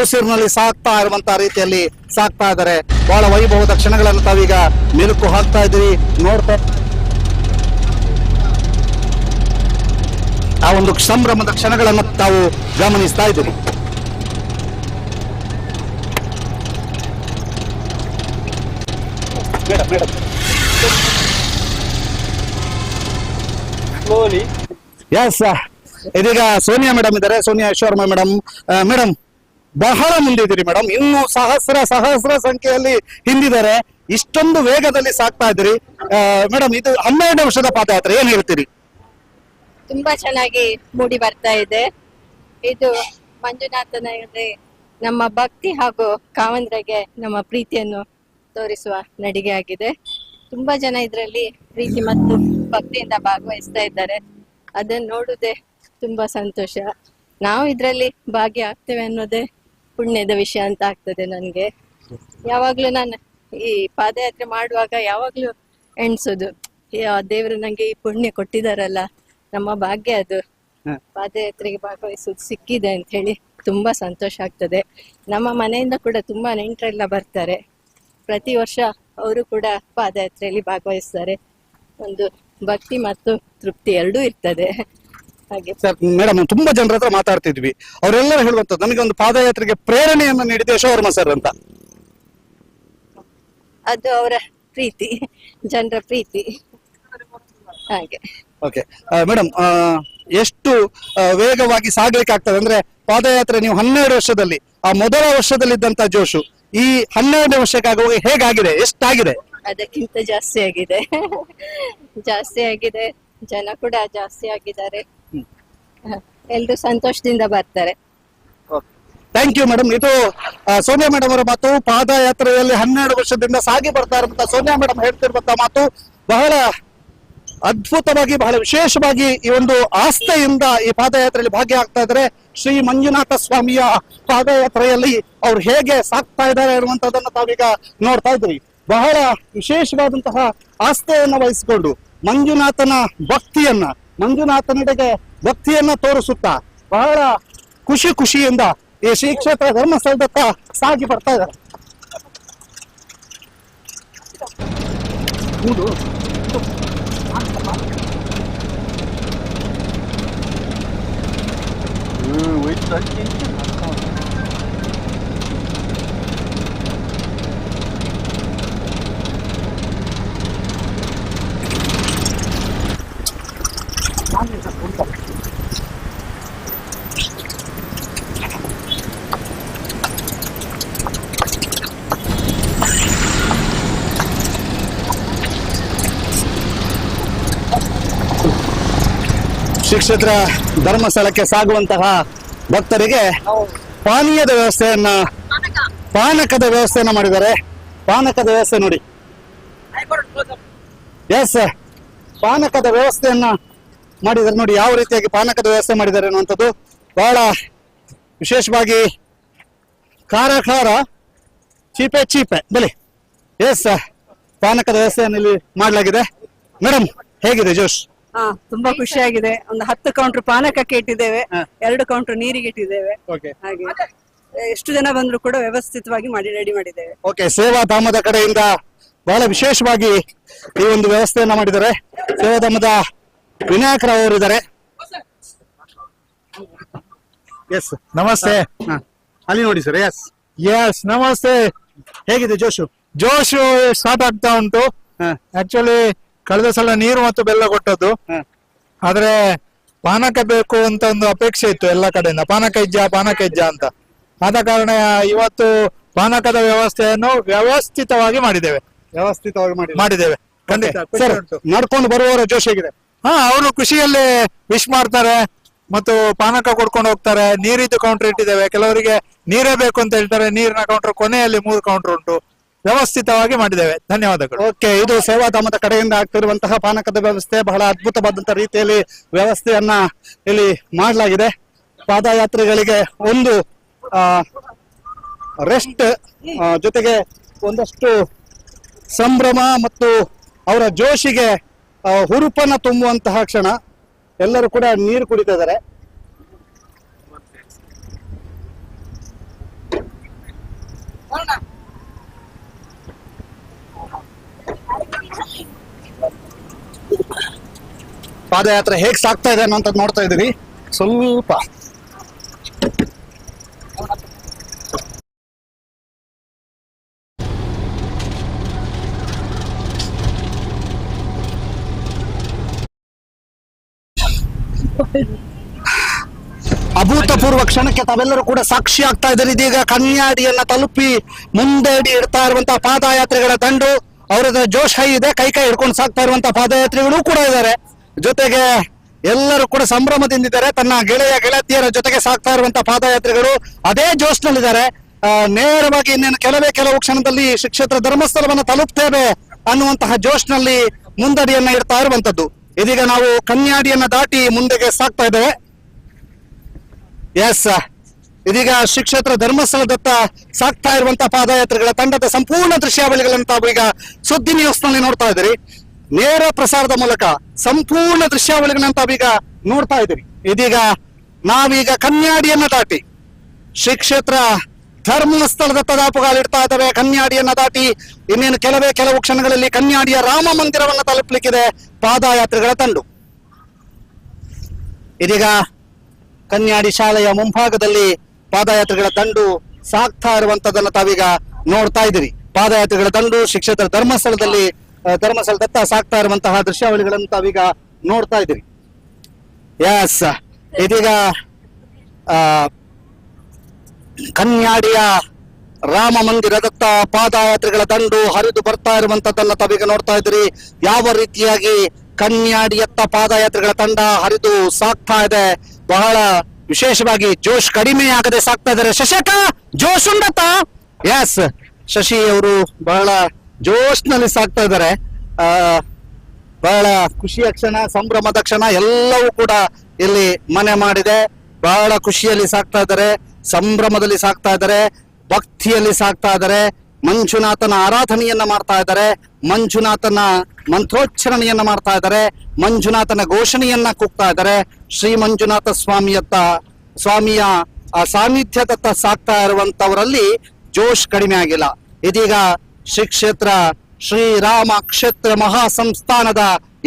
ಉಸಿರಿನಲ್ಲಿ ಸಾಕ್ತಾ ಇರುವಂತಹ ರೀತಿಯಲ್ಲಿ ಸಾಕ್ತಾ ಇದ್ದಾರೆ. ಬಹಳ ವೈಭವದ ಕ್ಷಣಗಳನ್ನು ತಾವೀಗ ಮೆಲುಕು ಹಾಕ್ತಾ ಇದ್ದೀರಿ, ನೋಡ್ತಾ ಆ ಒಂದು ಸಂಭ್ರಮದ ಕ್ಷಣಗಳನ್ನು ತಾವು ಗಮನಿಸ್ತಾ ಇದ್ದೀರಿ. ಎಸ್, ಇದೀಗ ಸೋನಿಯಾ ಮೇಡಮ್ ಇದ್ದಾರೆ, ಸೋನಿಯಾ ಶರ್ಮಾ ಮೇಡಮ್. ಮೇಡಮ್, ಬಹಳ ಮುಂದಿದ್ದೀರಿ ಮೇಡಮ್. ಇನ್ನೂ ಸಹಸ್ರ ಸಂಖ್ಯೆಯಲ್ಲಿ ಹಿಂದಿದ್ದಾರೆ. ಇಷ್ಟೊಂದು ವೇಗದಲ್ಲಿ ಸಾಕ್ತಾ ಇದ್ದೀರಿ ಮೇಡಮ್. ಇದು 12 ವರ್ಷದ ಪಾದಯಾತ್ರೆ, ಏನ್ ಹೇಳ್ತೀರಿ? ತುಂಬಾ ಚೆನ್ನಾಗಿ ಮೂಡಿ ಬರ್ತಾ ಇದೆ. ಇದು ಮಂಜುನಾಥನ ನಮ್ಮ ಭಕ್ತಿ ಹಾಗೂ ಕಾವಂದ್ರಗೆ ನಮ್ಮ ಪ್ರೀತಿಯನ್ನು ತೋರಿಸುವ ನಡಿಗೆ ಆಗಿದೆ. ತುಂಬಾ ಜನ ಇದರಲ್ಲಿ ಪ್ರೀತಿ ಮತ್ತು ಭಕ್ತಿಯಿಂದ ಭಾಗವಹಿಸ್ತಾ ಇದ್ದಾರೆ. ಅದನ್ನ ನೋಡುವುದೇ ತುಂಬಾ ಸಂತೋಷ. ನಾವು ಇದರಲ್ಲಿ ಭಾಗಿಯಾಗ್ತೇವೆ ಅನ್ನೋದೇ ಪುಣ್ಯದ ವಿಷಯ ಅಂತ ಆಗ್ತದೆ ನನಗೆ. ಯಾವಾಗ್ಲೂ ನಾನು ಈ ಪಾದಯಾತ್ರೆ ಮಾಡುವಾಗ ಯಾವಾಗ್ಲೂ ಎಣ್ಸೋದು, ದೇವರು ನಂಗೆ ಈ ಪುಣ್ಯ ಕೊಟ್ಟಿದಾರಲ್ಲ, ನಮ್ಮ ಭಾಗ್ಯ ಅದು ಪಾದಯಾತ್ರೆಗೆ ಭಾಗವಹಿಸೋದು ಸಿಕ್ಕಿದೆ ಅಂತ ಹೇಳಿ ತುಂಬಾ ಸಂತೋಷ ಆಗ್ತದೆ. ನಮ್ಮ ಮನೆಯಿಂದ ಕೂಡ ತುಂಬಾ ನೆಂಟರೆಲ್ಲ ಬರ್ತಾರೆ. ಪ್ರತಿ ವರ್ಷ ಅವರು ಕೂಡ ಪಾದಯಾತ್ರೆಯಲ್ಲಿ ಭಾಗವಹಿಸ್ತಾರೆ. ಒಂದು ಭಕ್ತಿ ಮತ್ತು ತೃಪ್ತಿ ಎರಡೂ ಇರ್ತದೆ. ಹಾಗೆ ಸರ್, ಮೇಡಮ್, ತುಂಬಾ ಜನರ ಹತ್ರ ಮಾತಾಡ್ತಿದ್ವಿ. ಅವರೆಲ್ಲರೂ ಹೇಳುವಂತದ್ದು ನನಗೆ ಒಂದು ಪಾದಯಾತ್ರೆಗೆ ಪ್ರೇರಣೆಯನ್ನು ನೀಡಿದೆ ಶೋರ್ಮ ಸರ್ ಅಂತ. ಅದು ಅವರ ಪ್ರೀತಿ, ಜನರ ಪ್ರೀತಿ. ಹಾಗೆ ಓಕೆ ಮೇಡಮ್, ಎಷ್ಟು ವೇಗವಾಗಿ ಸಾಗ್ಲಿಕ್ಕೆ ಆಗ್ತದೆ ಅಂದ್ರೆ ಪಾದಯಾತ್ರೆ ನೀವು 12 ವರ್ಷದಲ್ಲಿ, ಆ ಮೊದಲ ವರ್ಷದಲ್ಲಿದ್ದಂತ ಜೋಶು ಈ 12ನೇ ವರ್ಷಕ್ಕಾಗುವಾಗ ಹೇಗಾಗಿದೆ, ಎಷ್ಟಾಗಿದೆ? ಅದಕ್ಕಿಂತ ಜಾಸ್ತಿ ಆಗಿದೆ. ಜಾಸ್ತಿ ಆಗಿದೆ, ಜನ ಕೂಡ ಜಾಸ್ತಿ ಆಗಿದ್ದಾರೆ. ಎಲ್ರು ಸಂತೋಷದಿಂದ ಬರ್ತಾರೆ. Thank you madam. ಇದು ಸೋನಿಯಾ ಮೇಡಮ್ ಅವರ ಮಾತು. ಪಾದಯಾತ್ರೆಯಲ್ಲಿ 12 ವರ್ಷದಿಂದ ಸಾಗಿ ಬರ್ತಾ ಇರುವಂತ ಸೋನಿಯಾ ಮೇಡಮ್ ಹೇಳ್ತಿರುವಂತ ಮಾತು ಬಹಳ ಅದ್ಭುತವಾಗಿ, ಬಹಳ ವಿಶೇಷವಾಗಿ ಈ ಒಂದು ಆಸ್ಥೆಯಿಂದ ಈ ಪಾದಯಾತ್ರೆಯಲ್ಲಿ ಭಾಗಿಯಾಗ್ತಾ ಇದ್ದಾರೆ. ಶ್ರೀ ಮಂಜುನಾಥ ಸ್ವಾಮಿಯ ಪಾದಯಾತ್ರೆಯಲ್ಲಿ ಅವ್ರು ಹೇಗೆ ಸಾಕ್ತಾ ಇದ್ದಾರೆ ಅನ್ನುವಂಥದ್ದನ್ನ ತಾವೀಗ ನೋಡ್ತಾ ಇದ್ರಿ. ಬಹಳ ವಿಶೇಷವಾದಂತಹ ಆಸ್ಥೆಯನ್ನ ವಹಿಸಿಕೊಂಡು ಮಂಜುನಾಥನ ಮಂಜುನಾಥನೆಡೆಗೆ ಭಕ್ತಿಯನ್ನ ತೋರಿಸುತ್ತಾ ಬಹಳ ಖುಷಿಯಿಂದ ಈ ಶ್ರೀ ಕ್ಷೇತ್ರ ಧರ್ಮಸ್ಥಳದತ್ತ ಸಾಗಿ ಬರ್ತಾ ಇದ್ದಾರೆ. ಶ್ರೀ ಕ್ಷೇತ್ರ ಧರ್ಮಸ್ಥಳಕ್ಕೆ ಸಾಗುವಂತಹ ಭಕ್ತರಿಗೆ ಪಾನೀಯದ ವ್ಯವಸ್ಥೆಯನ್ನ, ಪಾನಕದ ವ್ಯವಸ್ಥೆಯನ್ನ ಮಾಡಿದ್ದಾರೆ. ಪಾನಕದ ವ್ಯವಸ್ಥೆ ನೋಡಿ. ಎಸ್, ಪಾನಕದ ವ್ಯವಸ್ಥೆಯನ್ನ ಮಾಡಿದ್ದಾರೆ ನೋಡಿ. ಯಾವ ರೀತಿಯಾಗಿ ಪಾನಕದ ವ್ಯವಸ್ಥೆ ಮಾಡಿದ್ದಾರೆ ಅನ್ನುವಂಥದ್ದು ಬಹಳ ವಿಶೇಷವಾಗಿ ಖಾರ ಚೀಪೆ ಬಲಿ. ಎಸ್, ಪಾನಕದ ವ್ಯವಸ್ಥೆಯನ್ನು ಇಲ್ಲಿ ಮಾಡಲಾಗಿದೆ. ಮೇಡಮ್, ಹೇಗಿದೆ ಜೋಶ್? ತುಂಬಾ ಖುಷಿಯಾಗಿದೆ. ಒಂದು 10 ಕೌಂಟರ್ ಪಾನಕಕ್ಕೆ ಇಟ್ಟಿದ್ದೇವೆ, 2 ಕೌಂಟರ್ ನೀರಿಗೆ ಇಟ್ಟಿದ್ದೇವೆ. ಹಾಗೆ ಎಷ್ಟು ಜನ ಬಂದ್ರು ಕೂಡ ವ್ಯವಸ್ಥಿತವಾಗಿ ರೆಡಿ ಮಾಡಿದ್ದೇವೆ. ಓಕೆ, ಸೇವಾಧಾಮದ ಕಡೆಯಿಂದ ಬಹಳ ವಿಶೇಷವಾಗಿ ಈ ಒಂದು ವ್ಯವಸ್ಥೆಯನ್ನ ಮಾಡಿದ್ದಾರೆ. ಸೇವಾಧಾಮದ ವಿನಾಯಕರಾವ್ ಅವರು ಇದ್ದಾರೆ. ಎಸ್, ನಮಸ್ತೆ. ಅಲ್ಲಿ ನೋಡಿ ಸರ್. ಎಸ್ ನಮಸ್ತೆ. ಹೇಗಿದೆ ಜೋಶು? ಜೋಶು ಸ್ಟಾರ್ಟ್ ಆಗ್ತಾ ಉಂಟು. ಆಕ್ಚುಲಿ ಕಳೆದ ಸಲ ನೀರು ಮತ್ತು ಬೆಲ್ಲ ಕೊಟ್ಟದ್ದು, ಆದ್ರೆ ಪಾನಕ ಬೇಕು ಅಂತ ಒಂದು ಅಪೇಕ್ಷೆ ಇತ್ತು ಎಲ್ಲ ಕಡೆಯಿಂದ. ಪಾನಕ ಇಜ್ಜ ಅಂತ. ಆದ ಕಾರಣ ಇವತ್ತು ಪಾನಕದ ವ್ಯವಸ್ಥೆಯನ್ನು ವ್ಯವಸ್ಥಿತವಾಗಿ ಮಾಡಿದ್ದೇವೆ. ಖಂಡಿತ. ಸರ್, ನಡ್ಕೊಂಡು ಬರುವವರ ಜೋಶ್ ಹೇಗಿದೆ? ಅವರು ಖುಷಿಯಲ್ಲಿ ವಿಶ್ ಮಾಡ್ತಾರೆ ಮತ್ತು ಪಾನಕ ಕೊಡ್ಕೊಂಡು ಹೋಗ್ತಾರೆ. ನೀರಿದ್ದು ಕೌಂಟರ್ ಇಟ್ಟಿದ್ದೇವೆ. ಕೆಲವರಿಗೆ ನೀರೇ ಬೇಕು ಅಂತ ಹೇಳ್ತಾರೆ. ನೀರಿನ ಕೌಂಟರ್ ಕೊನೆಯಲ್ಲಿ 3 ಕೌಂಟರ್ ಉಂಟು. ವ್ಯವಸ್ಥಿತವಾಗಿ ಮಾಡಿದ್ದೇವೆ. ಧನ್ಯವಾದಗಳು. ಓಕೆ, ಇದು ಸೇವಾಧಾಮದ ಕಡೆಯಿಂದ ಆಗ್ತಿರುವಂತಹ ಪಾನಕದ ವ್ಯವಸ್ಥೆ. ಬಹಳ ಅದ್ಭುತವಾದಂತಹ ರೀತಿಯಲ್ಲಿ ವ್ಯವಸ್ಥೆಯನ್ನ ಇಲ್ಲಿ ಮಾಡಲಾಗಿದೆ. ಪಾದಯಾತ್ರಿಗಳಿಗೆ ಒಂದು ರೆಸ್ಟ್ ಜೊತೆಗೆ ಒಂದಷ್ಟು ಸಂಭ್ರಮ ಮತ್ತು ಅವರ ಜೋಶಿಗೆ ಹುರುಪನ್ನ ತುಂಬುವಂತಹ ಕ್ಷಣ. ಎಲ್ಲರೂ ಕೂಡ ನೀರು ಕುಡಿತಾ ಇದ್ದಾರೆ. ಪಾದಯಾತ್ರೆ ಹೇಗ್ ಸಾಗ್ತಾ ಇದೆ ಅನ್ನೋಂತ ನೋಡ್ತಾ ಇದೀವಿ. ಸ್ವಲ್ಪ ಅಭೂತಪೂರ್ವ ಕ್ಷಣಕ್ಕೆ ತಾವೆಲ್ಲರೂ ಕೂಡ ಸಾಕ್ಷಿ ಆಗ್ತಾ ಇದ್ದಾರೆ. ಇದೀಗ ಕನ್ಯಾಡಿಯನ್ನ ತಲುಪಿ ಮುಂದೆ ಇಡ್ತಾ ಇರುವಂತಹ ಪಾದಯಾತ್ರೆಗಳ ದಂಡು. ಅವರದ ಜೋಶ್ ಹೈ ಇದೆ. ಕೈ ಹಿಡ್ಕೊಂಡು ಸಾಕ್ತಾ ಇರುವಂತಹ ಪಾದಯಾತ್ರಿಗಳು ಕೂಡ ಇದ್ದಾರೆ. ಜೊತೆಗೆ ಎಲ್ಲರೂ ಕೂಡ ಸಂಭ್ರಮದಿಂದಿದ್ದಾರೆ. ತನ್ನ ಗೆಳತಿಯರ ಜೊತೆಗೆ ಸಾಕ್ತಾ ಇರುವಂತಹ ಪಾದಯಾತ್ರಿಗಳು ಅದೇ ಜೋಶ್ನಲ್ಲಿದ್ದಾರೆ. ನೇರವಾಗಿ ಇನ್ನೇನು ಕೆಲವು ಕ್ಷಣದಲ್ಲಿ ಶ್ರೀ ಕ್ಷೇತ್ರ ಧರ್ಮಸ್ಥಳವನ್ನು ತಲುಪ್ತೇವೆ ಅನ್ನುವಂತಹ ಜೋಶ್ನಲ್ಲಿ ಮುಂದಡಿಯನ್ನ ಇಡ್ತಾ ಇರುವಂತದ್ದು. ಇದೀಗ ನಾವು ಕನ್ಯಾಡಿಯನ್ನ ದಾಟಿ ಮುಂದೆಗೆ ಸಾಕ್ತಾ ಇದ್ದೇವೆ. ಎಸ್, ಇದೀಗ ಶ್ರೀ ಕ್ಷೇತ್ರ ಧರ್ಮಸ್ಥಳದತ್ತ ಸಾಕ್ತಾ ಇರುವಂತಹ ಪಾದಯಾತ್ರಿಗಳ ತಂಡದ ಸಂಪೂರ್ಣ ದೃಶ್ಯಾವಳಿಗಳನ್ನು ತಾವು ಈಗ ಸುದ್ದಿ ನ್ಯೂಸ್ ನಲ್ಲಿ ನೋಡ್ತಾ ಇದ್ದೀರಿ. ನೇರ ಪ್ರಸಾರದ ಮೂಲಕ ಸಂಪೂರ್ಣ ದೃಶ್ಯಾವಳಿಗಳನ್ನ ತಾವೀಗ ನೋಡ್ತಾ ಇದ್ದೀರಿ. ಇದೀಗ ನಾವೀಗ ಕನ್ಯಾಡಿಯನ್ನ ದಾಟಿ ಶ್ರೀ ಕ್ಷೇತ್ರ ಧರ್ಮಸ್ಥಳದತ್ತ ದಾಪುಗಾಲಿಡ್ತಾ ಇದ್ದಾವೆ. ಕನ್ಯಾಡಿಯನ್ನ ದಾಟಿ ಇನ್ನೇನು ಕೆಲವು ಕ್ಷಣಗಳಲ್ಲಿ ಕನ್ಯಾಡಿಯ ರಾಮ ಮಂದಿರವನ್ನ ತಲುಪಲಿಕ್ಕಿದೆ ಪಾದಯಾತ್ರಿಗಳ ತಂಡು. ಇದೀಗ ಕನ್ಯಾಡಿ ಶಾಲೆಯ ಮುಂಭಾಗದಲ್ಲಿ ಪಾದಯಾತ್ರಿಗಳ ತಂಡು ಸಾಗ್ತಾ ಇರುವಂತದನ್ನ ತಾವೀಗ ನೋಡ್ತಾ ಇದ್ದೀರಿ. ಪಾದಯಾತ್ರಿಗಳ ತಂಡು ಶ್ರೀ ಕ್ಷೇತ್ರ ಧರ್ಮಸ್ಥಳದತ್ತ ಸಾಗ್ತಾ ಇರುವಂತಹ ದೃಶ್ಯಾವಳಿಗಳನ್ನು ತಾವೀಗ ನೋಡ್ತಾ ಇದ್ದೀರಿ. ಎಸ್, ಇದೀಗ ಕನ್ಯಾಡಿಯ ರಾಮ ಮಂದಿರದತ್ತ ಪಾದಯಾತ್ರೆಗಳ ದಂಡು ಹರಿದು ಬರ್ತಾ ಇರುವಂತದ್ದನ್ನ ತಾವೀಗ ನೋಡ್ತಾ ಇದ್ದೀರಿ. ಯಾವ ರೀತಿಯಾಗಿ ಕನ್ಯಾಡಿಯತ್ತ ಪಾದಯಾತ್ರೆಗಳ ತಂಡ ಹರಿದು ಸಾಕ್ತಾ ಇದೆ. ಬಹಳ ವಿಶೇಷವಾಗಿ ಜೋಶ್ ಕಡಿಮೆ ಆಗದೆ ಸಾಕ್ತಾ ಇದ್ದಾರೆ. ಶಶಕ ಜೋಶ್ ಉಂಡತ್ತ? ಎಸ್, ಶಶಿ ಅವರು ಬಹಳ ಜೋಶ್ನಲ್ಲಿ ಸಾಕ್ತಾ ಇದ್ದಾರೆ. ಬಹಳ ಖುಷಿಯ ಕ್ಷಣ, ಸಂಭ್ರಮದ ಕ್ಷಣ ಎಲ್ಲವೂ ಕೂಡ ಇಲ್ಲಿ ಮನೆ ಮಾಡಿದೆ. ಬಹಳ ಖುಷಿಯಲ್ಲಿ ಸಾಕ್ತಾ ಇದ್ದಾರೆ, ಸಂಭ್ರಮದಲ್ಲಿ ಸಾಕ್ತಾ ಇದ್ದಾರೆ, ಭಕ್ತಿಯಲ್ಲಿ ಸಾಕ್ತಾ ಇದ್ದಾರೆ. ಮಂಜುನಾಥನ ಆರಾಧನೆಯನ್ನ ಮಾಡ್ತಾ ಇದ್ದಾರೆ, ಮಂಜುನಾಥನ ಮಂತ್ರೋಚ್ಚರಣೆಯನ್ನ ಮಾಡ್ತಾ ಇದ್ದಾರೆ, ಮಂಜುನಾಥನ ಘೋಷಣೆಯನ್ನ ಕೂಗ್ತಾ ಇದ್ದಾರೆ. ಶ್ರೀ ಮಂಜುನಾಥ ಸ್ವಾಮಿಯ ಆ ಸಾನ್ನಿಧ್ಯದತ್ತ ಸಾಕ್ತಾ ಇರುವಂತವರಲ್ಲಿ ಜೋಶ್ ಕಡಿಮೆ ಆಗಿಲ್ಲ. ಇದೀಗ ಶ್ರೀ ಕ್ಷೇತ್ರ ಶ್ರೀರಾಮ ಕ್ಷೇತ್ರ ಮಹಾಸಂಸ್ಥಾನದ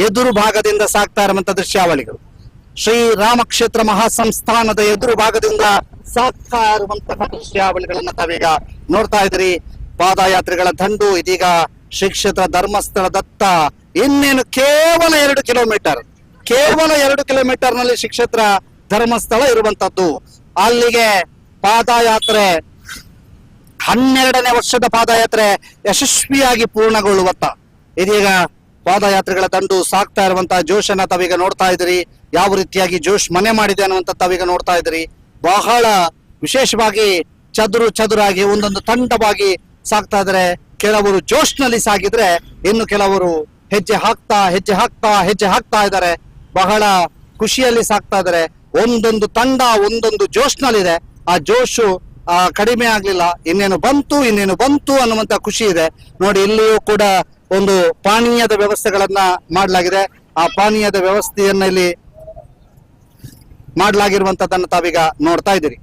ಎದುರು ಭಾಗದಿಂದ ಸಾಕ್ತಾ ಇರುವಂತ ದೃಶ್ಯಾವಳಿಗಳು. ಶ್ರೀರಾಮ ಕ್ಷೇತ್ರ ಮಹಾಸಂಸ್ಥಾನದ ಎದುರು ಭಾಗದಿಂದ ಸಾಕ್ತಾ ಇರುವಂತಹ ದೃಶ್ಯಾವಳಿಗಳನ್ನ ತಾವೀಗ ನೋಡ್ತಾ ಇದ್ರಿ. ಪಾದಯಾತ್ರೆಗಳ ದಂಡು ಇದೀಗ ಶ್ರೀ ಕ್ಷೇತ್ರ ಧರ್ಮಸ್ಥಳದತ್ತ ಇನ್ನೇನು ಕೇವಲ 2 ಕಿಲೋಮೀಟರ್, ಕೇವಲ 2 ಕಿಲೋಮೀಟರ್ ನಲ್ಲಿ ಶ್ರೀ ಕ್ಷೇತ್ರ ಧರ್ಮಸ್ಥಳ ಇರುವಂತದ್ದು. ಅಲ್ಲಿಗೆ ಪಾದಯಾತ್ರೆ 12ನೇ ವರ್ಷದ ಪಾದಯಾತ್ರೆ ಯಶಸ್ವಿಯಾಗಿ ಪೂರ್ಣಗೊಳ್ಳುವತ್ತ ಇದೀಗ ಪಾದಯಾತ್ರೆಗಳ ದಂಡು ಸಾಕ್ತಾ ಇರುವಂತಹ ಜೋಶನ್ನ ತಾವೀಗ ನೋಡ್ತಾ ಇದ್ರಿ. ಯಾವ ರೀತಿಯಾಗಿ ಜೋಶ್ ಮನೆ ಮಾಡಿದೆ ಅನ್ನುವಂತ ತಾವೀಗ ನೋಡ್ತಾ ಇದ್ರಿ. ಬಹಳ ವಿಶೇಷವಾಗಿ ಚದುರಾಗಿ ಒಂದೊಂದು ತಂಡವಾಗಿ ಸಾಕ್ತಾ ಇದ್ದಾರೆ. ಕೆಲವರು ಜೋಶ್ನಲ್ಲಿ ಸಾಗಿದ್ರೆ ಇನ್ನು ಕೆಲವರು ಹೆಜ್ಜೆ ಹಾಕ್ತಾ ಇದ್ದಾರೆ. ಬಹಳ ಖುಷಿಯಲ್ಲಿ ಸಾಕ್ತಾ ಇದ್ದಾರೆ. ಒಂದೊಂದು ತಂಡ ಒಂದೊಂದು ಜೋಶ್ನಲ್ಲಿದೆ. ಆ ಜೋಶು ಕಡಿಮೆ ಆಗ್ಲಿಲ್ಲ. ಇನ್ನೇನು ಬಂತು ಅನ್ನುವಂತ ಖುಷಿ ಇದೆ. ನೋಡಿ, ಇಲ್ಲಿಯೂ ಕೂಡ ಒಂದು ಪಾನೀಯದ ವ್ಯವಸ್ಥೆಗಳನ್ನ ಮಾಡಲಾಗಿದೆ. ಆ ಪಾನೀಯದ ವ್ಯವಸ್ಥೆಯನ್ನ ಇಲ್ಲಿ ಮಾಡಲಾಗಿರುವಂತದ್ದನ್ನು ತಾವೀಗ ನೋಡ್ತಾ ಇದ್ದೀರಿ.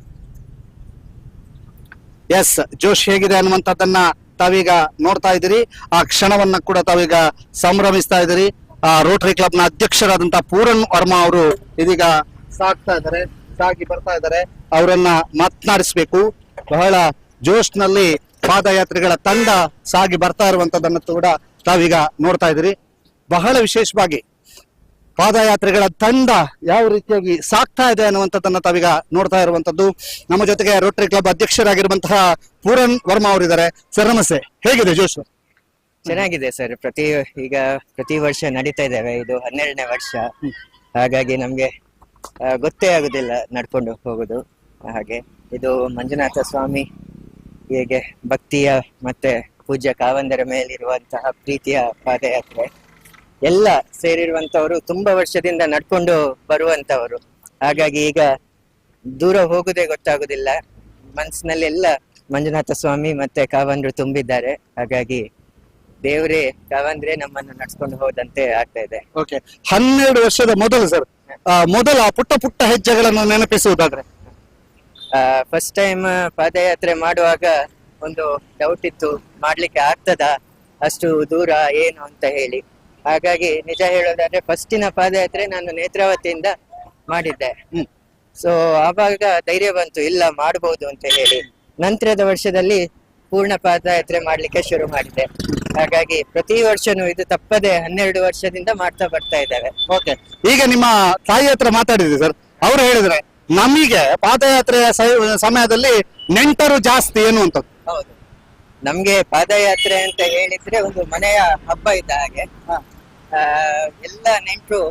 ಎಸ್, ಜೋಶ್ ಹೇಗಿದೆ ಅನ್ನುವಂಥದ್ದನ್ನ ತಾವೀಗ ನೋಡ್ತಾ ಇದ್ದೀರಿ. ಆ ಕ್ಷಣವನ್ನ ಕೂಡ ತಾವೀಗ ಸಂಭ್ರಮಿಸ್ತಾ ಇದ್ದೀರಿ. ಆ ರೋಟರಿ ಕ್ಲಬ್ ನ ಅಧ್ಯಕ್ಷರಾದಂತಹ ಪೂರನ್ ವರ್ಮಾ ಅವರು ಇದೀಗ ಸಾಗಿ ಬರ್ತಾ ಇದ್ದಾರೆ. ಅವರನ್ನ ಮಾತನಾಡಿಸ್ಬೇಕು. ಬಹಳ ಜೋಶ್ನಲ್ಲಿ ಪಾದಯಾತ್ರೆಗಳ ತಂಡ ಸಾಗಿ ಬರ್ತಾ ಇರುವಂತದ್ದನ್ನು ಕೂಡ ತಾವೀಗ ನೋಡ್ತಾ ಇದ್ದೀರಿ. ಬಹಳ ವಿಶೇಷವಾಗಿ ಪಾದಯಾತ್ರೆಗಳ ತಂಡ ಯಾವ ರೀತಿಯಾಗಿ ಸಾಕ್ತಾ ಇದೆ ಅನ್ನುವಂಥದ್ದನ್ನ ತಾವೀಗ ನೋಡ್ತಾ ಇರುವಂತದ್ದು. ನಮ್ಮ ಜೊತೆಗೆ ರೋಟರಿ ಕ್ಲಬ್ ಅಧ್ಯಕ್ಷರಾಗಿರುವಂತಹ ಪೂರನ್ ವರ್ಮಾ ಅವರಿದ್ದಾರೆ. ಸರ್ ನಮಸ್ತೆ, ಹೇಗಿದೆ ಜೋಶ್? ಚೆನ್ನಾಗಿದೆ ಸರ್. ಪ್ರತಿ ವರ್ಷ ನಡೀತಾ ಇದ್ದೇವೆ. ಇದು 12ನೇ ವರ್ಷ. ಹಾಗಾಗಿ ನಮ್ಗೆ ಗೊತ್ತೇ ಆಗುದಿಲ್ಲ ನಡ್ಕೊಂಡು ಹೋಗುದು. ಹಾಗೆ ಇದು ಮಂಜುನಾಥ ಸ್ವಾಮಿ ಹೇಗೆ ಭಕ್ತಿಯ ಮತ್ತೆ ಪೂಜ್ಯ ಕಾವಂದರ ಮೇಲಿರುವಂತಹ ಪ್ರೀತಿಯ ಪಾದಯಾತ್ರೆ. ಎಲ್ಲ ಸೇರಿರುವಂತವರು ತುಂಬಾ ವರ್ಷದಿಂದ ನಡ್ಕೊಂಡು ಬರುವಂತವರು. ಹಾಗಾಗಿ ಈಗ ದೂರ ಹೋಗುದೇ ಗೊತ್ತಾಗುದಿಲ್ಲ. ಮನಸ್ಸಿನಲ್ಲೆಲ್ಲ ಮಂಜುನಾಥ ಸ್ವಾಮಿ ಮತ್ತೆ ಕಾವಂದ್ರು ತುಂಬಿದ್ದಾರೆ. ಹಾಗಾಗಿ ದೇವರೇ ಕಾವಂದ್ರೆ ನಮ್ಮನ್ನು ನಡ್ಸ್ಕೊಂಡು ಹೋದಂತೆ ಆಗ್ತಾ ಇದೆ. ಓಕೆ, 12 ವರ್ಷದ ಮೊದಲು ಸರ್, ಮೊದಲ ಪುಟ್ಟ ಹೆಜ್ಜೆಗಳನ್ನು ನೆನಪಿಸುವುದಾದ್ರೆ? ಫಸ್ಟ್ ಟೈಮ್ ಪಾದಯಾತ್ರೆ ಮಾಡುವಾಗ ಒಂದು ಡೌಟ್ ಇತ್ತು, ಮಾಡ್ಲಿಕ್ಕೆ ಆಗ್ತದಾ ಅಷ್ಟು ದೂರ ಏನು ಅಂತ ಹೇಳಿ. ಹಾಗಾಗಿ ನಿಜ ಹೇಳೋದಾದ್ರೆ ಫಸ್ಟಿನ ಪಾದಯಾತ್ರೆ ನಾನು ನೇತ್ರಾವತಿಯಿಂದ ಮಾಡಿದ್ದೆ. ಸೊ ಆವಾಗ ಧೈರ್ಯ ಬಂತು, ಇಲ್ಲ ಮಾಡಬಹುದು ಅಂತ ಹೇಳಿ. ನಂತರದ ವರ್ಷದಲ್ಲಿ ಪೂರ್ಣ ಪಾದಯಾತ್ರೆ ಮಾಡ್ಲಿಕ್ಕೆ ಶುರು ಮಾಡಿದೆ. ಹಾಗಾಗಿ ಪ್ರತಿ ವರ್ಷನೂ ಇದು ತಪ್ಪದೆ 12 ವರ್ಷದಿಂದ ಮಾಡ್ತಾ ಬರ್ತಾ ಇದ್ದೇವೆ. ಓಕೆ, ಈಗ ನಿಮ್ಮ ತಾಯಿ ಹತ್ರ ಮಾತಾಡಿದ್ರಿ ಸರ್, ಅವ್ರು ಹೇಳಿದ್ರೆ ನಮಗೆ ಪಾದಯಾತ್ರೆಯ ಸಮಯದಲ್ಲಿ ನೆಂಟರು ಜಾಸ್ತಿ ಏನು ಅಂತ. ಹೌದು, ನಮ್ಗೆ ಪಾದಯಾತ್ರೆ ಅಂತ ಹೇಳಿದ್ರೆ ಒಂದು ಮನೆಯ ಹಬ್ಬ ಇದ್ದ ಹಾಗೆ. ಎಲ್ಲ ನೆಂಟರು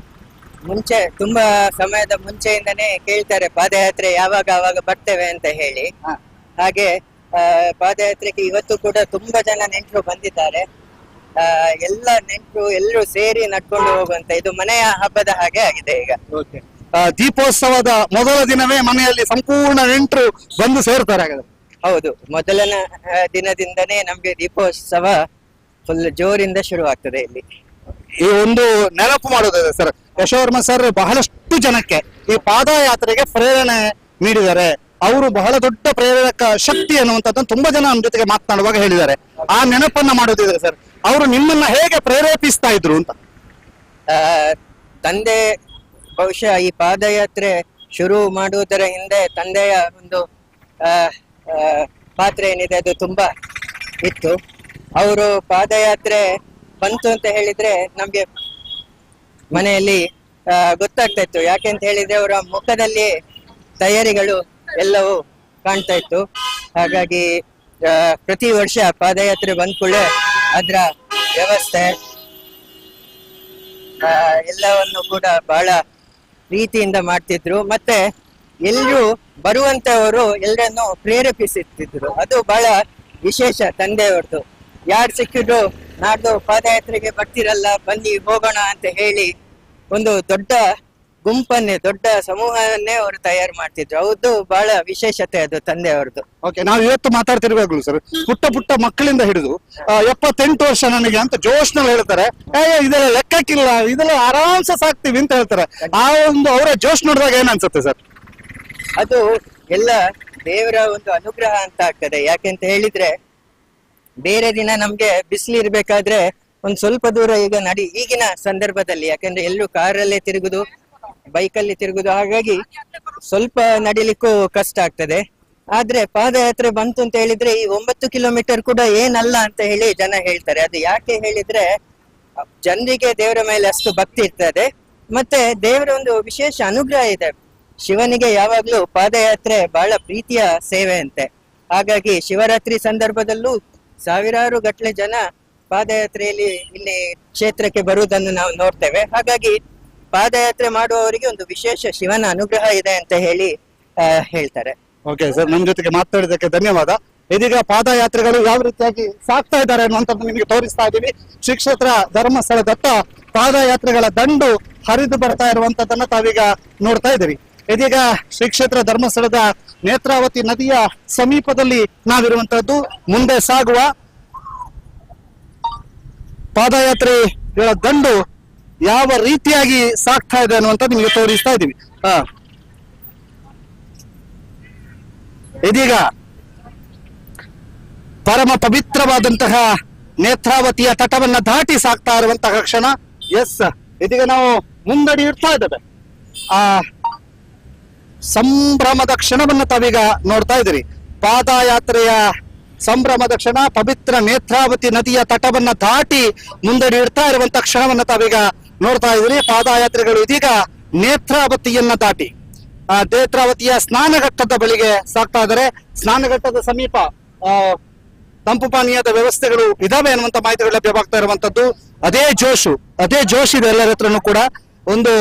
ತುಂಬಾ ಸಮಯದ ಮುಂಚೆಯಿಂದನೇ ಕೇಳ್ತಾರೆ ಪಾದಯಾತ್ರೆ ಯಾವಾಗ ಬರ್ತೇವೆ ಅಂತ ಹೇಳಿ. ಹಾಗೆ ಪಾದಯಾತ್ರೆಗೆ ಇವತ್ತು ಕೂಡ ತುಂಬಾ ಜನ ನೆಂಟರು ಬಂದಿದ್ದಾರೆ. ಎಲ್ಲ ನೆಂಟರು ಎಲ್ಲರೂ ಸೇರಿ ನಡ್ಕೊಂಡು ಹೋಗುವಂತ ಇದು ಮನೆಯ ಹಬ್ಬದ ಹಾಗೆ ಆಗಿದೆ ಈಗ. ದೀಪೋತ್ಸವದ ಮೊದಲ ದಿನವೇ ಮನೆಯಲ್ಲಿ ಸಂಪೂರ್ಣ ನೆಂಟರು ಬಂದು ಸೇರ್ತಾರೆ. ಹೌದು, ಮೊದಲನ ದಿನದಿಂದನೇ ನಮ್ಗೆ ದೀಪೋತ್ಸವ ಫುಲ್ ಜೋರಿಂದ ಶುರು ಆಗ್ತದೆ ಇಲ್ಲಿ. ಈ ಒಂದು ನೆನಪು ಮಾಡೋದಿದೆ ಸರ್, ಯಶೋವರ್ಮ ಸರ್ ಬಹಳಷ್ಟು ಜನಕ್ಕೆ ಈ ಪಾದಯಾತ್ರೆಗೆ ಪ್ರೇರಣೆ ನೀಡಿದ್ದಾರೆ. ಅವರು ಬಹಳ ದೊಡ್ಡ ಪ್ರೇರಕ ಶಕ್ತಿ ಅನ್ನುವಂಥದ್ದನ್ನು ತುಂಬಾ ಜನ ನಮ್ಮ ಜೊತೆಗೆ ಮಾತನಾಡುವಾಗ ಹೇಳಿದ್ದಾರೆ. ಆ ನೆನಪನ್ನ ಮಾಡೋದಿದ್ರೆ ಸರ್, ಅವರು ನಿಮ್ಮನ್ನ ಹೇಗೆ ಪ್ರೇರೇಪಿಸ್ತಾ ಇದ್ರು ಅಂತ? ತಂದೆ ಬಹುಶಃ ಈ ಪಾದಯಾತ್ರೆ ಶುರು ಮಾಡುವುದರ ಹಿಂದೆ ತಂದೆಯ ಒಂದು ಪಾತ್ರ ಏನಿದೆ ಅದು ತುಂಬಾ ಇತ್ತು. ಅವರು ಪಾದಯಾತ್ರೆ ಬಂತು ಅಂತ ಹೇಳಿದ್ರೆ ನಮ್ಗೆ ಮನೆಯಲ್ಲಿ ಗೊತ್ತಾಗ್ತಾ ಇತ್ತು. ಯಾಕೆಂತ ಹೇಳಿದ್ರೆ ಅವರ ಮುಖದಲ್ಲಿ ತಯಾರಿಗಳು ಎಲ್ಲವೂ ಕಾಣ್ತಾ ಇತ್ತು. ಹಾಗಾಗಿ ಪ್ರತಿ ವರ್ಷ ಪಾದಯಾತ್ರೆ ಬಂದ ಕೂಡಲೇ ಅದರ ವ್ಯವಸ್ಥೆ ಎಲ್ಲವನ್ನು ಕೂಡ ಬಹಳ ಪ್ರೀತಿಯಿಂದ ಮಾಡ್ತಿದ್ರು. ಮತ್ತೆ ಎಲ್ರು ಬರುವಂತವರು ಎಲ್ಲರನ್ನು ಪ್ರೇರೇಪಿಸುತ್ತಿದ್ರು. ಅದು ಬಹಳ ವಿಶೇಷ ತಂದೆಯವ್ರದ್ದು. ಯಾರು ಸಿಕ್ಕಿದ್ರು ನಾಡ್ದು ಪಾದಯಾತ್ರೆಗೆ ಬರ್ತಿರಲ್ಲ, ಬನ್ನಿ ಹೋಗೋಣ ಅಂತ ಹೇಳಿ ಒಂದು ದೊಡ್ಡ ಗುಂಪನ್ನೇ, ದೊಡ್ಡ ಸಮೂಹವನ್ನೇ ಅವರು ತಯಾರು ಮಾಡ್ತಿದ್ರು. ಹೌದು, ಬಹಳ ವಿಶೇಷತೆ ಅದು ತಂದೆಯವ್ರದ್ದು. ಓಕೆ, ನಾವು ಇವತ್ತು ಮಾತಾಡ್ತಿರುವಾಗ್ಲೂ ಸರ್ ಪುಟ್ಟ ಪುಟ್ಟ ಮಕ್ಕಳಿಂದ ಹಿಡಿದು 78 ವರ್ಷ ನನಗೆ ಅಂತ ಜೋಶ್ನಲ್ಲಿ ಹೇಳ್ತಾರೆ, ಇದೆಲ್ಲ ಲೆಕ್ಕಕ್ಕಿಲ್ಲ, ಇದೆಲ್ಲ ಆರಾಮ್ಸೆ ಸಾಕ್ತಿವಿ ಅಂತ ಹೇಳ್ತಾರೆ. ಆ ಒಂದು ಅವರ ಜೋಶ್ ನೋಡಿದಾಗ ಏನ್ ಅನ್ಸುತ್ತೆ ಸರ್? ಅದು ಎಲ್ಲ ದೇವರ ಒಂದು ಅನುಗ್ರಹ ಅಂತ ಆಗ್ತದೆ. ಯಾಕೆಂತ ಹೇಳಿದ್ರೆ ಬೇರೆ ದಿನ ನಮ್ಗೆ ಬಿಸಿಲಿರ್ಬೇಕಾದ್ರೆ ಒಂದ್ ಸ್ವಲ್ಪ ದೂರ ಈಗ ಈಗಿನ ಸಂದರ್ಭದಲ್ಲಿ, ಯಾಕಂದ್ರೆ ಎಲ್ಲರೂ ಕಾರಲ್ಲೇ ತಿರುಗುದು, ಬೈಕಲ್ಲಿ ತಿರುಗುದು, ಹಾಗಾಗಿ ಸ್ವಲ್ಪ ನಡಿಲಿಕ್ಕೂ ಕಷ್ಟ ಆಗ್ತದೆ. ಆದ್ರೆ ಪಾದಯಾತ್ರೆ ಬಂತು ಅಂತ ಹೇಳಿದ್ರೆ ಈ 9 ಕಿಲೋಮೀಟರ್ ಕೂಡ ಏನಲ್ಲ ಅಂತ ಹೇಳಿ ಜನ ಹೇಳ್ತಾರೆ. ಅದು ಯಾಕೆ ಹೇಳಿದ್ರೆ ಜನರಿಗೆ ದೇವರ ಮೇಲೆ ಅಷ್ಟು ಭಕ್ತಿ ಇರ್ತದೆ, ಮತ್ತೆ ದೇವರ ಒಂದು ವಿಶೇಷ ಅನುಗ್ರಹ ಇದೆ. ಶಿವನಿಗೆ ಯಾವಾಗ್ಲೂ ಪಾದಯಾತ್ರೆ ಬಹಳ ಪ್ರೀತಿಯ ಸೇವೆ ಅಂತೆ. ಹಾಗಾಗಿ ಶಿವರಾತ್ರಿ ಸಂದರ್ಭದಲ್ಲೂ ಸಾವಿರಾರು ಗಟ್ಟಲೆ ಜನ ಪಾದಯಾತ್ರೆಯಲ್ಲಿ ಇಲ್ಲಿ ಕ್ಷೇತ್ರಕ್ಕೆ ಬರುವುದನ್ನು ನಾವು ನೋಡ್ತೇವೆ. ಹಾಗಾಗಿ ಪಾದಯಾತ್ರೆ ಮಾಡುವವರಿಗೆ ಒಂದು ವಿಶೇಷ ಶಿವನ ಅನುಗ್ರಹ ಇದೆ ಅಂತ ಹೇಳಿ ಹೇಳ್ತಾರೆ. ಓಕೆ ಸರ್, ನಮ್ಮ ಜೊತೆಗೆ ಮಾತಾಡಿದಕ್ಕೆ ಧನ್ಯವಾದ. ಇದೀಗ ಪಾದಯಾತ್ರೆಗಳು ಯಾವ ರೀತಿಯಾಗಿ ಸಾಕ್ತಾ ಇದ್ದಾರೆ ಅನ್ನುವಂಥದ್ದು ನಿಮಗೆ ತೋರಿಸ್ತಾ ಇದ್ದೀವಿ. ಶ್ರೀ ಕ್ಷೇತ್ರ ಧರ್ಮಸ್ಥಳದತ್ತ ಪಾದಯಾತ್ರೆಗಳ ದಂಡು ಹರಿದು ಬರ್ತಾ ಇರುವಂತದ್ದನ್ನ ತಾವೀಗ ನೋಡ್ತಾ ಇದ್ದೀರಿ. ಇದೀಗ ಶ್ರೀ ಕ್ಷೇತ್ರ ಧರ್ಮಸ್ಥಳದ ನೇತ್ರಾವತಿ ನದಿಯ ಸಮೀಪದಲ್ಲಿ ನಾವಿರುವಂತಹದ್ದು. ಮುಂದೆ ಸಾಗುವ ಪಾದಯಾತ್ರೆಗಳ ದಂಡು ಯಾವ ರೀತಿಯಾಗಿ ಸಾಗ್ತಾ ಇದೆ ಅನ್ನುವಂತ ನಿಮಗೆ ತೋರಿಸ್ತಾ ಇದ್ದೀವಿ. ಇದೀಗ ಪರಮ ಪವಿತ್ರವಾದಂತಹ ನೇತ್ರಾವತಿಯ ತಟವನ್ನ ದಾಟಿ ಸಾಗ್ತಾ ಇರುವಂತಹ ಕ್ಷಣ. ಎಸ್, ಇದೀಗ ನಾವು ಮುಂದಡಿ ಇಡ್ತಾ ಇದ್ದೇವೆ. ಆ ಸಂಭ್ರಮದ ಕ್ಷಣವನ್ನ ತಾವೀಗ ನೋಡ್ತಾ ಇದ್ದೀರಿ. ಪಾದಯಾತ್ರೆಯ ಸಂಭ್ರಮದ ಕ್ಷಣ, ಪವಿತ್ರ ನೇತ್ರಾವತಿ ನದಿಯ ತಟವನ್ನ ದಾಟಿ ಮುಂದಡಿ ಇಡ್ತಾ ಇರುವಂತ ಕ್ಷಣವನ್ನ ತಾವೀಗ ನೋಡ್ತಾ ಇದ್ದೀರಿ. ಪಾದಯಾತ್ರೆಗಳು ಇದೀಗ ನೇತ್ರಾವತಿಯನ್ನ ದಾಟಿ ನೇತ್ರಾವತಿಯ ಸ್ನಾನಘಟ್ಟದ ಬಳಿಗೆ ಸಾಗ್ತಾ ಇದ್ದಾರೆ. ಸ್ನಾನಘಟ್ಟದ ಸಮೀಪ ತಂಪು ಪಾನೀಯದ ವ್ಯವಸ್ಥೆಗಳು ಇದಾವೆ ಅನ್ನುವಂತ ಮಾಹಿತಿಗಳು ಲಭ್ಯವಾಗ್ತಾ ಇರುವಂತದ್ದು. ಅದೇ ಜೋಶ್ ಇದೆ ಎಲ್ಲರ ಹತ್ರನೂ ಕೂಡ. ಒಂದು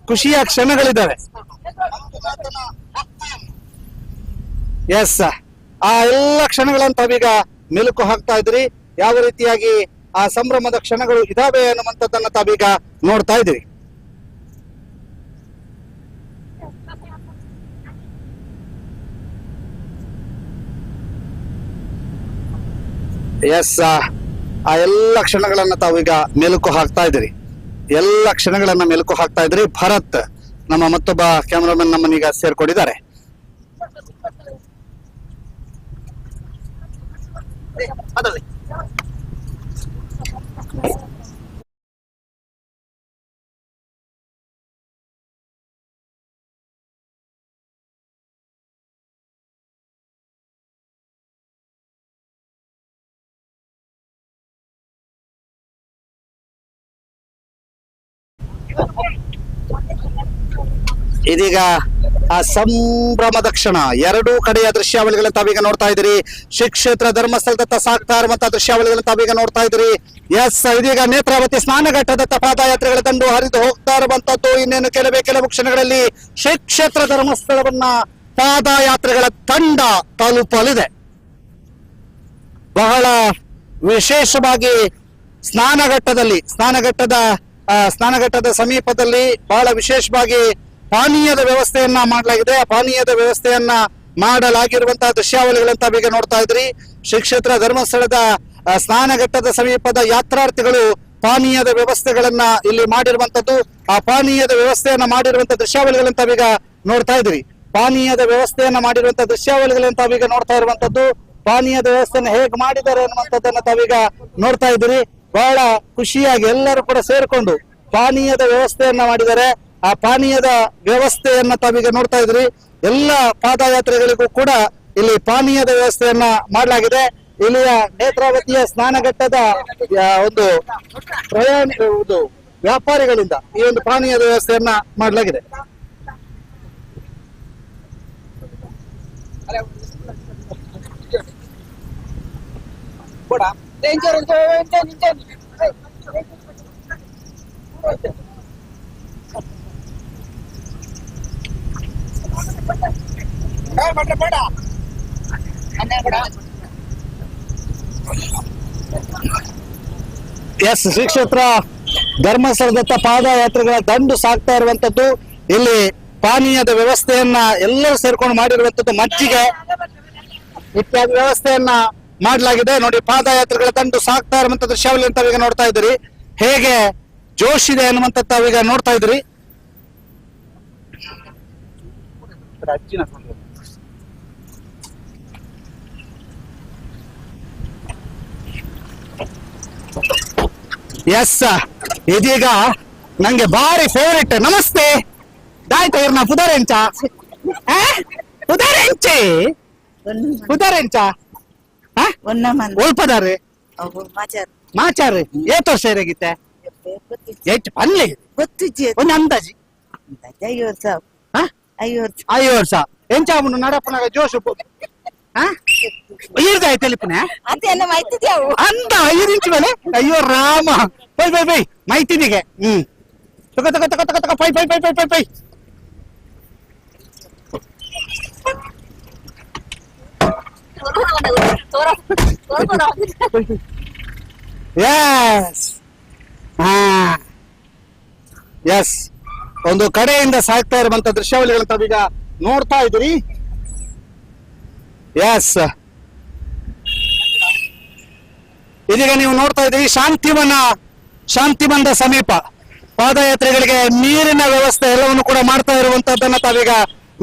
ಖುಷಿಯ ಕ್ಷಣಗಳಿದ್ದಾವೆ. ಎಸ್, ಆ ಎಲ್ಲ ಕ್ಷಣಗಳನ್ನ ತಾವೀಗ ಮೆಲುಕು ಹಾಕ್ತಾ ಇದ್ರಿ. ಯಾವ ರೀತಿಯಾಗಿ ಆ ಸಂಭ್ರಮದ ಕ್ಷಣಗಳು ಇದಾವೆ ಅನ್ನುವಂಥದ್ದನ್ನ ತಾವೀಗ ನೋಡ್ತಾ ಇದ್ದೀರಿ. ಎಸ್, ಆ ಎಲ್ಲ ಕ್ಷಣಗಳನ್ನ ತಾವೀಗ ಮೆಲುಕು ಹಾಕ್ತಾ ಇದ್ದೀರಿ. ಎಲ್ಲ ಕ್ಷಣಗಳನ್ನ ಮೆಲುಕು ಹಾಕ್ತಾ ಇದ್ರಿ. ಭರತ್, ನಮ್ಮ ಮತ್ತೊಬ್ಬ ಕ್ಯಾಮರಾಮನ್, ನಮ್ಮನ್ನೀಗ ಸೇರ್ಕೊಂಡಿದ್ದಾರೆ. ಇದೀಗ ಆ ಸಂಭ್ರಮದ ಕ್ಷಣ, ಎರಡೂ ಕಡೆಯ ದೃಶ್ಯಾವಳಿಗಳನ್ನ ತಾವೀಗ ನೋಡ್ತಾ ಇದ್ದೀರಿ. ಶ್ರೀ ಕ್ಷೇತ್ರ ಧರ್ಮಸ್ಥಳದತ್ತ ಸಾಗ್ತಾ ಇರುವಂತಹ ದೃಶ್ಯಾವಳಿಗಳನ್ನ ತಾವೀಗ ನೋಡ್ತಾ ಇದ್ದೀರಿ. ಎಸ್, ಇದೀಗ ನೇತ್ರಾವತಿ ಸ್ನಾನಘಟ್ಟದತ್ತ ಪಾದಯಾತ್ರೆಗಳ ದಂಡು ಹರಿದು ಹೋಗ್ತಾ ಇರುವಂತದ್ದು. ಇನ್ನೇನು ಕೆಲವು ಕ್ಷಣಗಳಲ್ಲಿ ಶ್ರೀ ಕ್ಷೇತ್ರ ಧರ್ಮಸ್ಥಳವನ್ನ ಪಾದಯಾತ್ರೆಗಳ ತಂಡ ತಲುಪಲಿದೆ. ಬಹಳ ವಿಶೇಷವಾಗಿ ಸ್ನಾನಘಟ್ಟದ ಸಮೀಪದಲ್ಲಿ ಬಹಳ ವಿಶೇಷವಾಗಿ ಪಾನೀಯದ ವ್ಯವಸ್ಥೆಯನ್ನ ಮಾಡಲಾಗಿದೆ. ಆ ಪಾನೀಯದ ವ್ಯವಸ್ಥೆಯನ್ನ ಮಾಡಲಾಗಿರುವಂತಹ ದೃಶ್ಯಾವಳಿಗಳನ್ನ ತಾವೀಗ ನೋಡ್ತಾ ಇದ್ರಿ. ಶ್ರೀ ಕ್ಷೇತ್ರ ಧರ್ಮಸ್ಥಳದ ಸ್ನಾನಘಟ್ಟದ ಸಮೀಪದ ಯಾತ್ರಾರ್ಥಿಗಳು ಪಾನೀಯದ ವ್ಯವಸ್ಥೆಗಳನ್ನ ಇಲ್ಲಿ ಮಾಡಿರುವಂತದ್ದು. ಆ ಪಾನೀಯದ ವ್ಯವಸ್ಥೆಯನ್ನ ಮಾಡಿರುವಂತಹ ದೃಶ್ಯಾವಳಿಗಳನ್ನ ತಾವೀಗ ನೋಡ್ತಾ ಇದ್ರಿ. ಪಾನೀಯದ ವ್ಯವಸ್ಥೆಯನ್ನ ಮಾಡಿರುವಂತಹ ದೃಶ್ಯಾವಳಿಗಳನ್ನ ತಾವೀಗ ನೋಡ್ತಾ ಇರುವಂತದ್ದು. ಪಾನೀಯದ ವ್ಯವಸ್ಥೆಯನ್ನ ಹೇಗೆ ಮಾಡಿದ್ದಾರೆ ಅನ್ನುವಂಥದ್ದನ್ನ ತಾವೀಗ ನೋಡ್ತಾ ಇದ್ದೀರಿ. ಬಹಳ ಖುಷಿಯಾಗಿ ಎಲ್ಲರೂ ಕೂಡ ಸೇರ್ಕೊಂಡು ಪಾನೀಯದ ವ್ಯವಸ್ಥೆಯನ್ನ ಮಾಡಿದ್ದಾರೆ. ಆ ಪಾನೀಯದ ವ್ಯವಸ್ಥೆಯನ್ನ ತಾವೀಗ ನೋಡ್ತಾ ಇದ್ರಿ. ಎಲ್ಲ ಪಾದಯಾತ್ರೆಗಳಿಗೂ ಕೂಡ ಇಲ್ಲಿ ಪಾನೀಯದ ವ್ಯವಸ್ಥೆಯನ್ನ ಮಾಡಲಾಗಿದೆ. ಇಲ್ಲಿಯ ನೇತ್ರಾವತಿಯ ಸ್ನಾನಘಟ್ಟದ ಒಂದು ವ್ಯಾಪಾರಿಗಳಿಂದ ಈ ಒಂದು ಪಾನೀಯದ ವ್ಯವಸ್ಥೆಯನ್ನ ಮಾಡಲಾಗಿದೆ. ಕೂಡ ಎಸ್, ಶ್ರೀ ಕ್ಷೇತ್ರ ಧರ್ಮಸ್ಥಳದತ್ತ ಪಾದಯಾತ್ರೆಗಳ ದಂಡು ಸಾಗ್ತಾ ಇರುವಂತದ್ದು. ಇಲ್ಲಿ ಪಾನೀಯದ ವ್ಯವಸ್ಥೆಯನ್ನ ಎಲ್ಲರೂ ಸೇರ್ಕೊಂಡು ಮಾಡಿರುವಂತದ್ದು, ಮಜ್ಜಿಗೆ ಇತ್ಯಾದಿ ವ್ಯವಸ್ಥೆಯನ್ನ ಮಾಡಲಾಗಿದೆ. ನೋಡಿ, ಪಾದಯಾತ್ರೆಗಳ ದಂಡು ಸಾಗ್ತಾ ಇರುವಂತ ದೃಶ್ಯಾವಳಿ ಅಂತ ಈಗ ನೋಡ್ತಾ ಇದ್ದೀರಿ. ಹೇಗೆ ಜೋಶ್ ಇದೆ ಅನ್ನುವಂತ ತಾವೀಗ ನೋಡ್ತಾ ಇದ್ದೀರಿ. ಎಸ್, ಇದೀಗ ನಂಗೆ ಭಾರಿ ಫೇವರೇಟ್. ನಮಸ್ತೆ, ದಾಯ್ತಾ ಇರ್ನ ಪುದರೆಂಚ ಪುದರೆಂಚೆ ಪುದರೆಂಚ ಒಲ್ಪದಾರೆ ಮಾಚಾರಿ ಏತ್ ವರ್ಷ ಇರಾಗಿತ್ತೆ ಪನ್ಲೆ ಒಂದು ಅಂದಾಜಿ 5 ವರ್ಷ ಎಂಚ ನಡಪನಾಗ ಜೋಶು ಈರ್ದಾಯ್ತು ತಲುಪಿನ ಅಂತ 5 ಇಂಚ್ ಮೇಲೆ. ಅಯ್ಯೋ ರಾಮ, ಬೈ ಮೈತಿನಿಗೆ. ತಗೋ ತಗೋ ತಗೋ ತಗೋ ತಗೋ, ಪೈ ಪೈ ಪೈ ಪೈ ಪೈ ಪೈ. ಎಸ್, ಒಂದು ಕಡೆಯಿಂದ ಸಾಗ್ತಾ ಇರುವಂತ ದೃಶ್ಯಾವಳಿಗಳನ್ನ ತಾವೀಗ ನೋಡ್ತಾ ಇದ್ದೀರಿ. ಎಸ್, ಇದೀಗ ನೀವು ನೋಡ್ತಾ ಇದ್ದೀರಿ ಶಾಂತಿವನ ಸಮೀಪ ಪಾದಯಾತ್ರೆಗಳಿಗೆ ನೀರಿನ ವ್ಯವಸ್ಥೆ ಎಲ್ಲವನ್ನು ಕೂಡ ಮಾಡ್ತಾ ಇರುವಂತದ್ದನ್ನ ತಾವೀಗ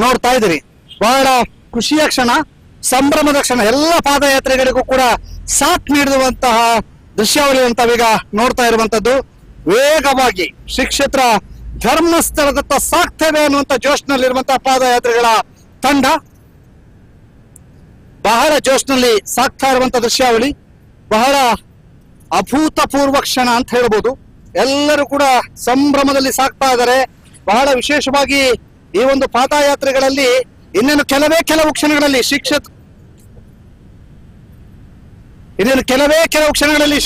ನೋಡ್ತಾ ಇದ್ದೀರಿ. ಬಹಳ ಖುಷಿಯ ಕ್ಷಣ, ಸಂಭ್ರಮದ ಕ್ಷಣ. ಎಲ್ಲ ಪಾದಯಾತ್ರೆಗಳಿಗೂ ಕೂಡ ಸಾಥ್ ನೀಡುವಂತಹ ದೃಶ್ಯಾವಳಿಯನ್ನು ತಾವೀಗ ನೋಡ್ತಾ ಇರುವಂತದ್ದು. ವೇಗವಾಗಿ ಶ್ರೀ ಕ್ಷೇತ್ರ ಧರ್ಮಸ್ಥಳದತ್ತ ಸಾಕ್ತೇವೆ ಅನ್ನುವಂತ ಜೋಶ್ನಲ್ಲಿರುವಂತಹ ಪಾದಯಾತ್ರೆಗಳ ತಂಡ ಬಹಳ ಜೋಶ್ನಲ್ಲಿ ಸಾಕ್ತಾ ಇರುವಂತ ದೃಶ್ಯಾವಳಿ. ಬಹಳ ಅಭೂತಪೂರ್ವ ಕ್ಷಣ ಅಂತ ಹೇಳ್ಬೋದು. ಎಲ್ಲರೂ ಕೂಡ ಸಂಭ್ರಮದಲ್ಲಿ ಸಾಕ್ತಾ ಇದ್ದಾರೆ. ಬಹಳ ವಿಶೇಷವಾಗಿ ಈ ಒಂದು ಪಾದಯಾತ್ರೆಗಳಲ್ಲಿ ಇನ್ನೇನು ಕೆಲವು ಕ್ಷಣಗಳಲ್ಲಿ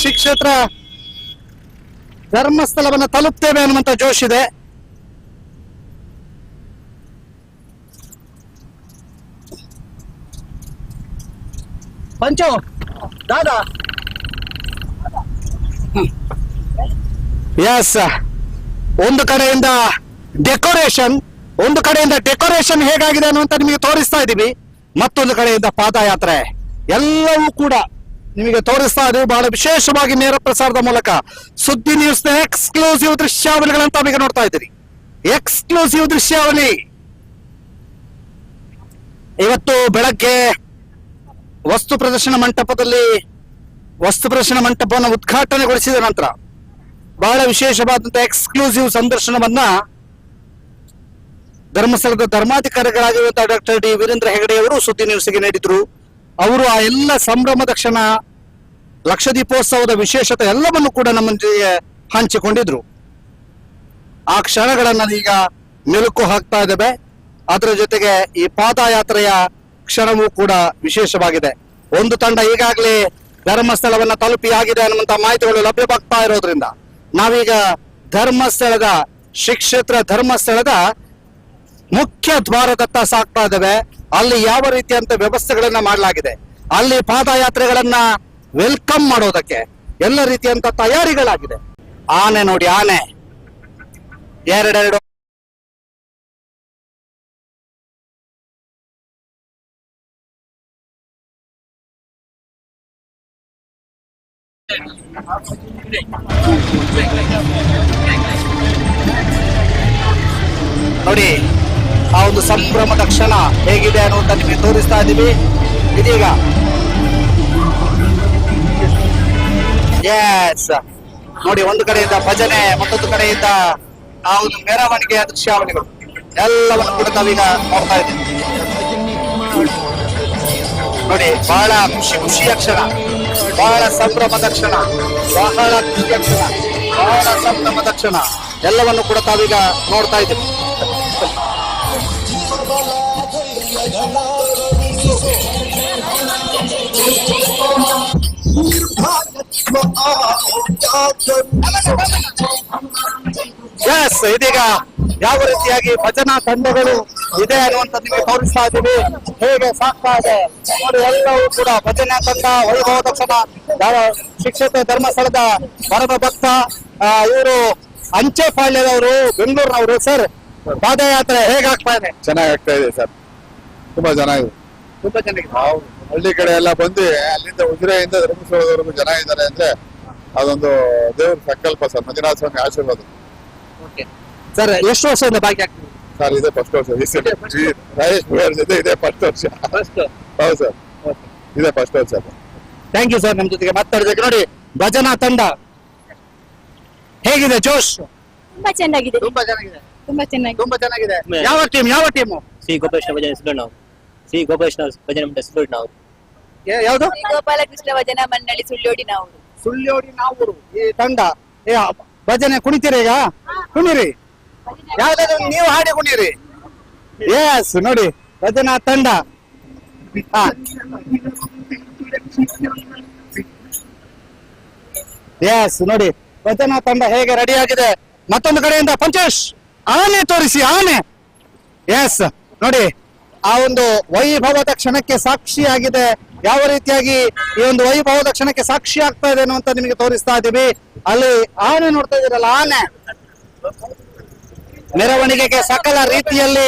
ಶ್ರೀ ಕ್ಷೇತ್ರ ಧರ್ಮಸ್ಥಳವನ್ನ ತಲುಪ್ತೇವೆ ಅನ್ನುವಂತ ಜೋಶ್ ಇದೆ. ಪಂಚೋ ದಾದಾ, ಎಸ್, ಒಂದು ಕಡೆಯಿಂದ ಡೆಕೋರೇಷನ್ ಹೇಗಾಗಿದೆ ಅನ್ನುವಂತ ನಿಮಗೆ ತೋರಿಸ್ತಾ ಇದ್ದೀವಿ. ಮತ್ತೊಂದು ಕಡೆಯಿಂದ ಪಾದಯಾತ್ರೆ ಎಲ್ಲವೂ ಕೂಡ ನಿಮಗೆ ತೋರಿಸ್ತಾ ಇದ್ದೀವಿ. ಬಹಳ ವಿಶೇಷವಾಗಿ ನೇರ ಪ್ರಸಾರದ ಮೂಲಕ ಸುದ್ದಿ ನ್ಯೂಸ್ ಎಕ್ಸ್ಕ್ಲೂಸಿವ್ ದೃಶ್ಯಾವಳಿಗಳಂತ ಈಗ ನೋಡ್ತಾ ಇದ್ದೀರಿ. ಎಕ್ಸ್ಕ್ಲೂಸಿವ್ ದೃಶ್ಯಾವಳಿ. ಇವತ್ತು ಬೆಳಗ್ಗೆ ವಸ್ತು ಪ್ರದರ್ಶನ ಮಂಟಪವನ್ನು ಉದ್ಘಾಟನೆಗೊಳಿಸಿದ ನಂತರ ಬಹಳ ವಿಶೇಷವಾದಂತಹ ಎಕ್ಸ್ಕ್ಲೂಸಿವ್ ಸಂದರ್ಶನವನ್ನ ಧರ್ಮಸ್ಥಳದ ಧರ್ಮಾಧಿಕಾರಿಗಳಾಗಿರುವಂತಹ ಡಾಕ್ಟರ್ ಡಿ ವೀರೇಂದ್ರ ಹೆಗಡೆ ಅವರು ಸುದ್ದಿ ನ್ಯೂಸ್ಗೆ ನೀಡಿದ್ರು. ಅವರು ಆ ಎಲ್ಲ ಸಂಭ್ರಮದ ಕ್ಷಣ, ಲಕ್ಷದೀಪೋತ್ಸವದ ವಿಶೇಷತೆ ಎಲ್ಲವನ್ನು ಕೂಡ ನಮ್ಮೊಂದಿಗೆ ಹಂಚಿಕೊಂಡಿದ್ರು. ಆ ಕ್ಷಣಗಳನ್ನ ಈಗ ಮೆಲುಕು ಹಾಕ್ತಾ ಇದ್ದೇವೆ. ಅದರ ಜೊತೆಗೆ ಈ ಪಾದಯಾತ್ರೆಯ ಕ್ಷಣವೂ ಕೂಡ ವಿಶೇಷವಾಗಿದೆ. ಒಂದು ತಂಡ ಈಗಾಗಲೇ ಧರ್ಮಸ್ಥಳವನ್ನ ತಲುಪಿ ಆಗಿದೆ ಅನ್ನುವಂತ ಮಾಹಿತಿಗಳು ಲಭ್ಯವಾಗ್ತಾ ಇರೋದ್ರಿಂದ ನಾವೀಗ ಶ್ರೀ ಕ್ಷೇತ್ರ ಧರ್ಮಸ್ಥಳದ ಮುಖ್ಯ ದ್ವಾರದತ್ತ ಸಾಕ್ತಾ ಇದ್ದೇವೆ. ಅಲ್ಲಿ ಯಾವ ರೀತಿಯಂತ ವ್ಯವಸ್ಥೆಗಳನ್ನ ಮಾಡಲಾಗಿದೆ, ಅಲ್ಲಿ ಪಾದಯಾತ್ರೆಗಳನ್ನ ವೆಲ್ಕಮ್ ಮಾಡೋದಕ್ಕೆ ಎಲ್ಲ ರೀತಿಯಂತ ತಯಾರಿಗಳಾಗಿದೆ. ಆನೆ ನೋಡಿ, ಆನೆ ಎರಡೆರಡು ನೋಡಿ, ಆ ಒಂದು ಸಂಭ್ರಮದ ಕ್ಷಣ ಹೇಗಿದೆ ಅನ್ನುವಂತ ನಿಮಗೆ ತೋರಿಸ್ತಾ ಇದ್ದೀವಿ. ಇದೀಗ ಎಸ್ ನೋಡಿ, ಒಂದು ಕಡೆಯಿಂದ ಭಜನೆ, ಮತ್ತೊಂದು ಕಡೆಯಿಂದ ಆ ಒಂದು ಮೆರವಣಿಗೆಯ ದೃಶ್ಯಾವಳಿಗಳು ಎಲ್ಲವನ್ನು ಕೂಡ ನಾವೀಗ ನೋಡ್ತಾ ಇದ್ದೀವಿ. ನೋಡಿ, ಬಹಳ ಖುಷಿಯ ಕ್ಷಣ, ಬಹಳ ಸಂಭ್ರಮದ ಕ್ಷಣ, ಬಹಳ ಖುಷಿಯ ಕ್ಷಣ, ಬಹಳ ಸಂಭ್ರಮದ ಕ್ಷಣ ಎಲ್ಲವನ್ನು ಕೂಡ ತಾವೀಗ ನೋಡ್ತಾ ಇದ್ದೀವಿ. ಎಸ್, ಇದೀಗ ಯಾವ ರೀತಿಯಾಗಿ ಭಜನಾ ತಂಡಗಳು ಇದೆ ಅನ್ನುವಂತ ನಿಮಗೆ ತೋರಿಸ್ತಾ ಇದ್ದೀವಿ. ಹೇಗೆ ಸಾಕ್ತಾ ಇದೆ ನೋಡಿ, ಎಲ್ಲವೂ ಕೂಡ ಭಜನಾ ತಂಡ, ವೈಭವ ದಕ್ಷಿಣ ಶಿಕ್ಷಕ ಧರ್ಮಸ್ಥಳದ ವರದ ಭಕ್ತ, ಇವರು ಅಂಚೆಪಾಳ್ಯದವರು, ಬೆಂಗಳೂರಿನವರು. ಸರ್, ಪಾದಯಾತ್ರೆ ಹೇಗಾಗ್ತಾ ಇದೆ? ಚೆನ್ನಾಗಾಗ್ತಾ ಇದೆ ಸರ್, ತುಂಬಾ ಚೆನ್ನಾಗಿದೆ. ತುಂಬಾ ಚೆನ್ನಾಗಿದೆ. ಹಳ್ಳಿ ಕಡೆ ಎಲ್ಲ ಬಂದು ಅಲ್ಲಿಂದ ಉಜಿರೆಯಿಂದ ಧರ್ಮಸ್ಥಳದವರೆಗೂ ಜನ ಇದ್ದಾರೆ ಅಂದ್ರೆ ಅದೊಂದು ದೇವ್ರ ಸಂಕಲ್ಪ ಸರ್, ಮಂಜುನಾಥ ಸ್ವಾಮಿ ಆಶೀರ್ವಾದ. ಸರ್, ಎಷ್ಟು ವರ್ಷದಿಂದ ಬಾಕಿ ಆಗ್ತದೆ ಸರ್? ಇದೇ ಫಸ್ಟ್ ವರ್ಷ. ರಾಜೇಶ್ ಮುರಾರ್ ಜೊತೆ ಇದೇ ಫಸ್ಟ್ ವರ್ಷ. ಹೌದು ಸರ್, ಇದೇ ಫಸ್ಟ್ ವರ್ಷ. ಥ್ಯಾಂಕ್ ಯು ಸರ್, ನಮ್ ಜೊತೆಗೆ ಮಾತಾಡಿದಕ್ಕೆ. ನೋಡಿ, ಭಜನಾ ತಂಡ ಹೇಗಿದೆ? ಜೋಶ್ ತುಂಬಾ ಚೆನ್ನಾಗಿದೆ. ತುಂಬಾ ಚೆನ್ನಾಗಿದೆ. ತುಂಬಾ ಚೆನ್ನಾಗಿ. ತುಂಬಾ ಚೆನ್ನಾಗಿದೆ. ಯಾವ ಟೀಮ್? ಯಾವ ಟೀಮು? ಶ್ರೀ ಗೋಪಾಲಕೃಷ್ಣ ಭಜನೆ ಸುಳ್ಳಣ್ಣ. ಶ್ರೀ ಗೋಪಾಲಕೃಷ್ಣ ಭಜನೆ ಮಂಡಳಿ ಸುಳ್ಳೋಡಿ ನಾವು. ಯಾವುದು? ಗೋಪಾಲಕೃಷ್ಣ ಭಜನಾ ಮಂಡಳಿ ಸುಳ್ಳೋಡಿ ನಾವು. ಸುಳ್ಳೋಡಿ ನಾವು ಈ ತಂಡ. ಭಜನೆ ಕುಣಿತೀರಿ? ಈಗ ಕುಣಿರಿ, ಯಾವ್ದಾದ್ರು ನೀವು ಹಾಡಿ ಕುಣಿರಿ. ಎಸ್, ನೋಡಿ ಭಜನಾ ತಂಡ. ಎಸ್, ನೋಡಿ ಭಜನಾ ತಂಡ ಹೇಗೆ ರೆಡಿ ಆಗಿದೆ. ಮತ್ತೊಂದು ಕಡೆಯಿಂದ ಪಂಚೇಶ್ ಆನೆ ತೋರಿಸಿ, ಆನೆ. ಎಸ್, ನೋಡಿ ಆ ಒಂದು ವೈಭವದ ಕ್ಷಣಕ್ಕೆ ಸಾಕ್ಷಿಯಾಗಿದೆ. ಯಾವ ರೀತಿಯಾಗಿ ಈ ಒಂದು ವೈಭವದ ಕ್ಷಣಕ್ಕೆ ಸಾಕ್ಷಿ ಆಗ್ತಾ ಇದೆ ಅನ್ನುವಂತ ನಿಮಗೆ ತೋರಿಸ್ತಾ ಇದ್ದೀವಿ. ಅಲ್ಲಿ ಆನೆ ನೋಡ್ತಾ ಇದ್ದೀರಲ್ಲ, ಆನೆ ಮೆರವಣಿಗೆಗೆ ಸಕಲ ರೀತಿಯಲ್ಲಿ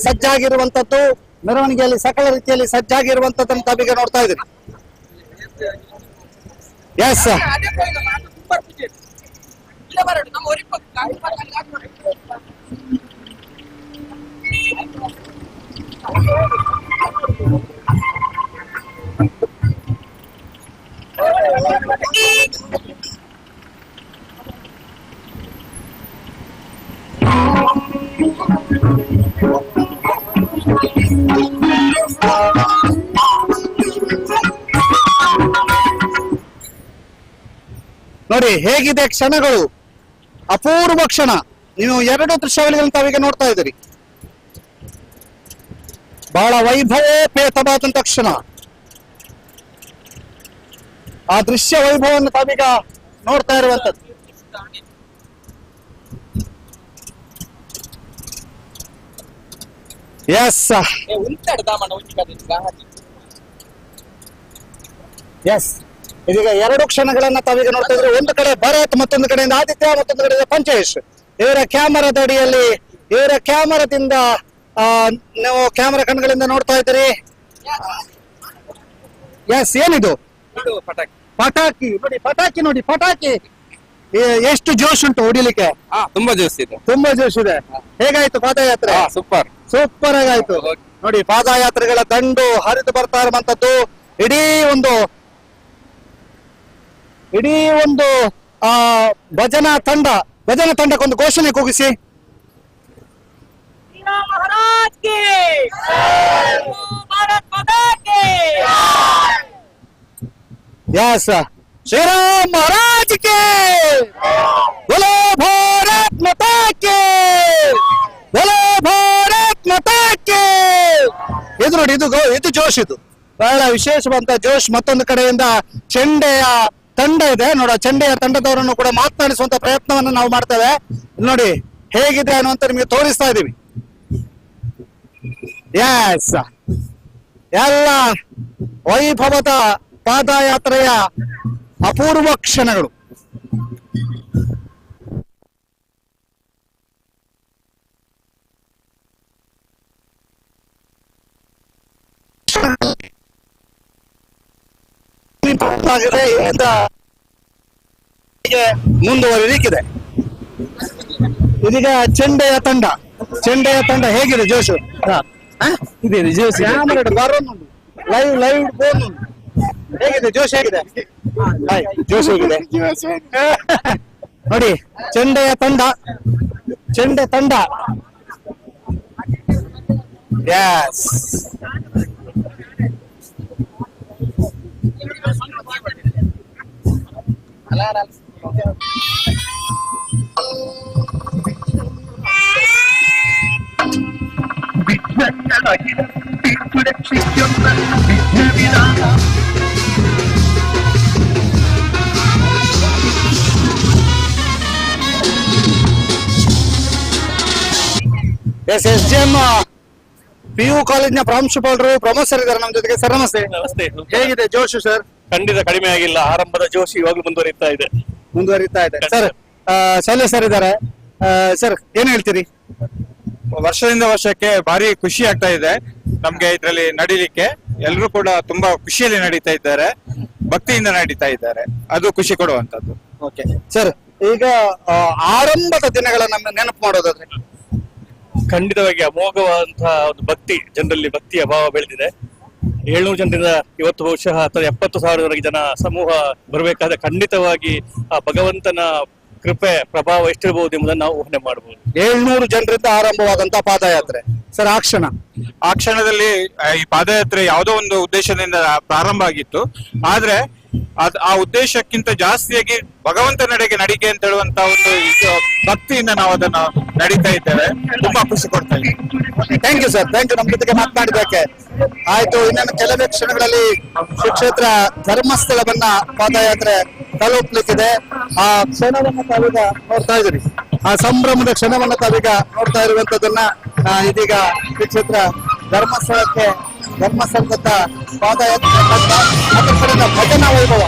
ಸಜ್ಜಾಗಿರುವಂತದ್ದು, ಮೆರವಣಿಗೆಯಲ್ಲಿ ಸಕಲ ರೀತಿಯಲ್ಲಿ ಸಜ್ಜಾಗಿರುವಂತದ್ದನ್ನು ತಾವೀಗ ನೋಡ್ತಾ ಇದ್ದೀರಿ. ಎಸ್, ನೋಡಿ ಹೇಗಿದೆ ಕ್ಷಣಗಳು, ಅಪೂರ್ವ ಕ್ಷಣ. ನೀವು ಎರಡು ದೃಶ್ಯಾವಳಿಗಳನ್ನು ತಾವೀಗ ನೋಡ್ತಾ ಇದ್ದೀರಿ. ಬಹಳ ವೈಭವೋಪೇತವಾದಂತ ಕ್ಷಣ. ಆ ದೃಶ್ಯ ವೈಭವವನ್ನು ತಾವೀಗ ನೋಡ್ತಾ ಇರುವಂತದ್ದು. ಎಸ್ ಎಸ್, ಇದೀಗ ಎರಡು ಕ್ಷಣಗಳನ್ನ ತಾವೀಗ ನೋಡ್ತಾ ಇದ್ರೆ, ಒಂದು ಕಡೆ ಭರತ್, ಮತ್ತೊಂದು ಕಡೆಯಿಂದ ಆದಿತ್ಯ, ಮತ್ತೊಂದು ಕಡೆಯಿಂದ ಪಂಚೇಶ್. ಇವರ ಕ್ಯಾಮರಾದ ಅಡಿಯಲ್ಲಿ, ಇವರ ಕ್ಯಾಮರಾದಿಂದ ನೀವು ಕ್ಯಾಮರಾ ಕಣ್ಗಳಿಂದ ನೋಡ್ತಾ ಇದ್ದೀರಿ. ಎಸ್, ಏನಿದು? ಪಟಾಕಿ ನೋಡಿ, ಪಟಾಕಿ ನೋಡಿ, ಪಟಾಕಿ ಎಷ್ಟು ಜೋಶ್ ಉಂಟು ಹೊಡಿಲಿಕ್ಕೆ. ತುಂಬಾ ಜೋಶ್ ಇದೆ, ತುಂಬಾ ಜೋಶ್ ಇದೆ. ಹೇಗಾಯ್ತು ಪಾದಯಾತ್ರೆ? ಸೂಪರ್ ಸೂಪರ್ ಆಗಾಯ್ತು. ನೋಡಿ, ಪಾದಯಾತ್ರೆಗಳ ದಂಡು ಹರಿದು ಬರ್ತಾ ಇರುವಂತದ್ದು. ಇಡೀ ಒಂದು ಭಜನಾ ತಂಡಕ್ಕೊಂದು ಘೋಷಣೆ ಕೂಗಿಸಿ. ಯಸ್, ಶ್ರೀರಾಮ್ ಮಹಾರಾಜ್ ಕೆ, ಬೋಲೋ ಭಾರತ್ ಮಾತಾ ಕೆ, ಬೋಲೋ ಭಾರತ್ ಮಾತಾ ಕೆ. ಇದು ನೋಡಿ, ಇದು ಜೋಶ್, ಇದು ಬಹಳ ವಿಶೇಷವಾದಂತ ಜೋಶ್. ಮತ್ತೊಂದು ಕಡೆಯಿಂದ ಚೆಂಡೆಯ ತಂಡ ಇದೆ ನೋಡ, ಚೆಂಡೆಯ ತಂಡದವರನ್ನು ಕೂಡ ಮಾತನಾಡಿಸುವಂತ ಪ್ರಯತ್ನವನ್ನು ನಾವು ಮಾಡ್ತೇವೆ. ನೋಡಿ ಹೇಗಿದೆ ಅನ್ನುವಂತ ನಿಮಗೆ ತೋರಿಸ್ತಾ ಇದೀವಿ. ಎಸ್, ಎಲ್ಲ ವೈಭವದ ಪಾದಯಾತ್ರೆಯ ಅಪೂರ್ವ ಕ್ಷಣಗಳು. ಮುಂದುವರಿಲಿಕ್ಕಿದೆ. ಇದೀಗ ಚೆಂಡೆಯ ತಂಡ ಹೇಗಿದೆ ಜೋಶು? ಲೈವ್ ಫೋನ್ ಹೇಗಿದೆ? ಜೋಶ್ ಹೇಗಿದೆ? ಜೋಶ್ ಹೇಗಿದೆ? ನೋಡಿ, ಚೆಂಡೆ ತಂಡ. ಯಸ್, SJM PU ಕಾಲೇಜ್ನ ಪ್ರಾಂಶುಪಾಲರು ಪ್ರಮೋದ್ ಸರ್ ಇದ್ದಾರೆ ನಮ್ಮ ಜೊತೆಗೆ. ಸರ್ ನಮಸ್ತೆ. ನಮಸ್ತೆ. ಹೇಗಿದೆ ಜೋಶು ಸರ್? ಖಂಡಿತ ಕಡಿಮೆ ಆಗಿಲ್ಲ, ಆರಂಭದ ಜೋಶ್ ಇವಾಗಲೂ ಮುಂದುವರಿತಾ ಇದೆ. ಸರ್ ಶೈಲೇಶ್ ಸರ್ ಇದ್ದಾರೆ. ಸರ್ ಏನ್ ಹೇಳ್ತೀರಿ? ವರ್ಷದಿಂದ ವರ್ಷಕ್ಕೆ ಭಾರಿ ಖುಷಿ ಆಗ್ತಾ ಇದೆ ನಮ್ಗೆ ಇದ್ರಲ್ಲಿ ನಡೀಲಿಕ್ಕೆ. ಎಲ್ಲರೂ ಕೂಡ ತುಂಬಾ ಖುಷಿಯಲ್ಲಿ ನಡೀತಾ ಇದ್ದಾರೆ, ಭಕ್ತಿಯಿಂದ ನಡೀತಾ ಇದ್ದಾರೆ, ಅದು ಖುಷಿ ಕೊಡುವಂತದ್ದು. ಓಕೆ ಸರ್, ಈಗ ಆರಂಭದ ದಿನಗಳನ್ನ ನೆನಪು ಮಾಡೋದಾದ್ರೆ ಖಂಡಿತವಾಗಿ ಅಮೋಘವಾದಂತಹ ಒಂದು ಭಕ್ತಿ, ಜನರಲ್ಲಿ ಭಕ್ತಿಯ ಭಾವ ಬೆಳೆದಿದೆ. 700 ಜನರಿಂದ ಇವತ್ತು ಬಹುಶಃ 70,000 ಜನ ಸಮೂಹ ಬರಬೇಕಾದ್ರೆ ಖಂಡಿತವಾಗಿ ಆ ಭಗವಂತನ ಕೃಪೆ ಪ್ರಭಾವ ಎಷ್ಟಿರಬಹುದು ಎಂಬುದನ್ನು ನಾವು ಊಹನೆ ಮಾಡಬಹುದು. 700 ಜನರಿಂದ ಆರಂಭವಾದಂತಹ ಪಾದಯಾತ್ರೆ ಸರ್. ಆ ಕ್ಷಣದಲ್ಲಿ ಈ ಪಾದಯಾತ್ರೆ ಯಾವುದೋ ಒಂದು ಉದ್ದೇಶದಿಂದ ಪ್ರಾರಂಭ ಆಗಿತ್ತು. ಆದ್ರೆ ಆ ಉದ್ದೇಶಕ್ಕಿಂತ ಜಾಸ್ತಿಯಾಗಿ ಭಗವಂತನೆಡೆಗೆ ನಡಿಗೆ ಅಂತ ಹೇಳುವಂತ ಒಂದು ಭಕ್ತಿಯಿಂದ ನಾವು ಅದನ್ನ ನಡೀತಾ ಇದ್ದೇವೆ. ತುಂಬಾ ಖುಷಿ ಕೊಡ್ತಾ ಇದ್ದೀವಿ. Thank you sir, thank you ನಮ್ಮ ಜೊತೆಗೆ ಮಾತನಾಡಿದ್ದಕ್ಕೆ. ಆಯ್ತು, ಇನ್ನೊಂದು ಕೆಲವೇ ಕ್ಷಣಗಳಲ್ಲಿ ಶ್ರೀಕ್ಷೇತ್ರ ಧರ್ಮಸ್ಥಳವನ್ನ ಪಾದಯಾತ್ರೆ ತಲುಪಲಿಕ್ಕಿದೆ. ಆ ಕ್ಷಣವನ್ನ ತಾವೀಗ ನೋಡ್ತಾ ಇದ್ದೀರಿ, ಆ ಸಂಭ್ರಮದ ಕ್ಷಣವನ್ನ ತಾವೀಗ ನೋಡ್ತಾ ಇರುವಂತದನ್ನ ಇದೀಗ ಶ್ರೀಕ್ಷೇತ್ರ ಧರ್ಮಸ್ಥಳದತ್ತ ಪಾದಯಾತ್ರೆ ಅದರ ಕಡೆಯಿಂದ ಭಜನಾ ವೈಭವ.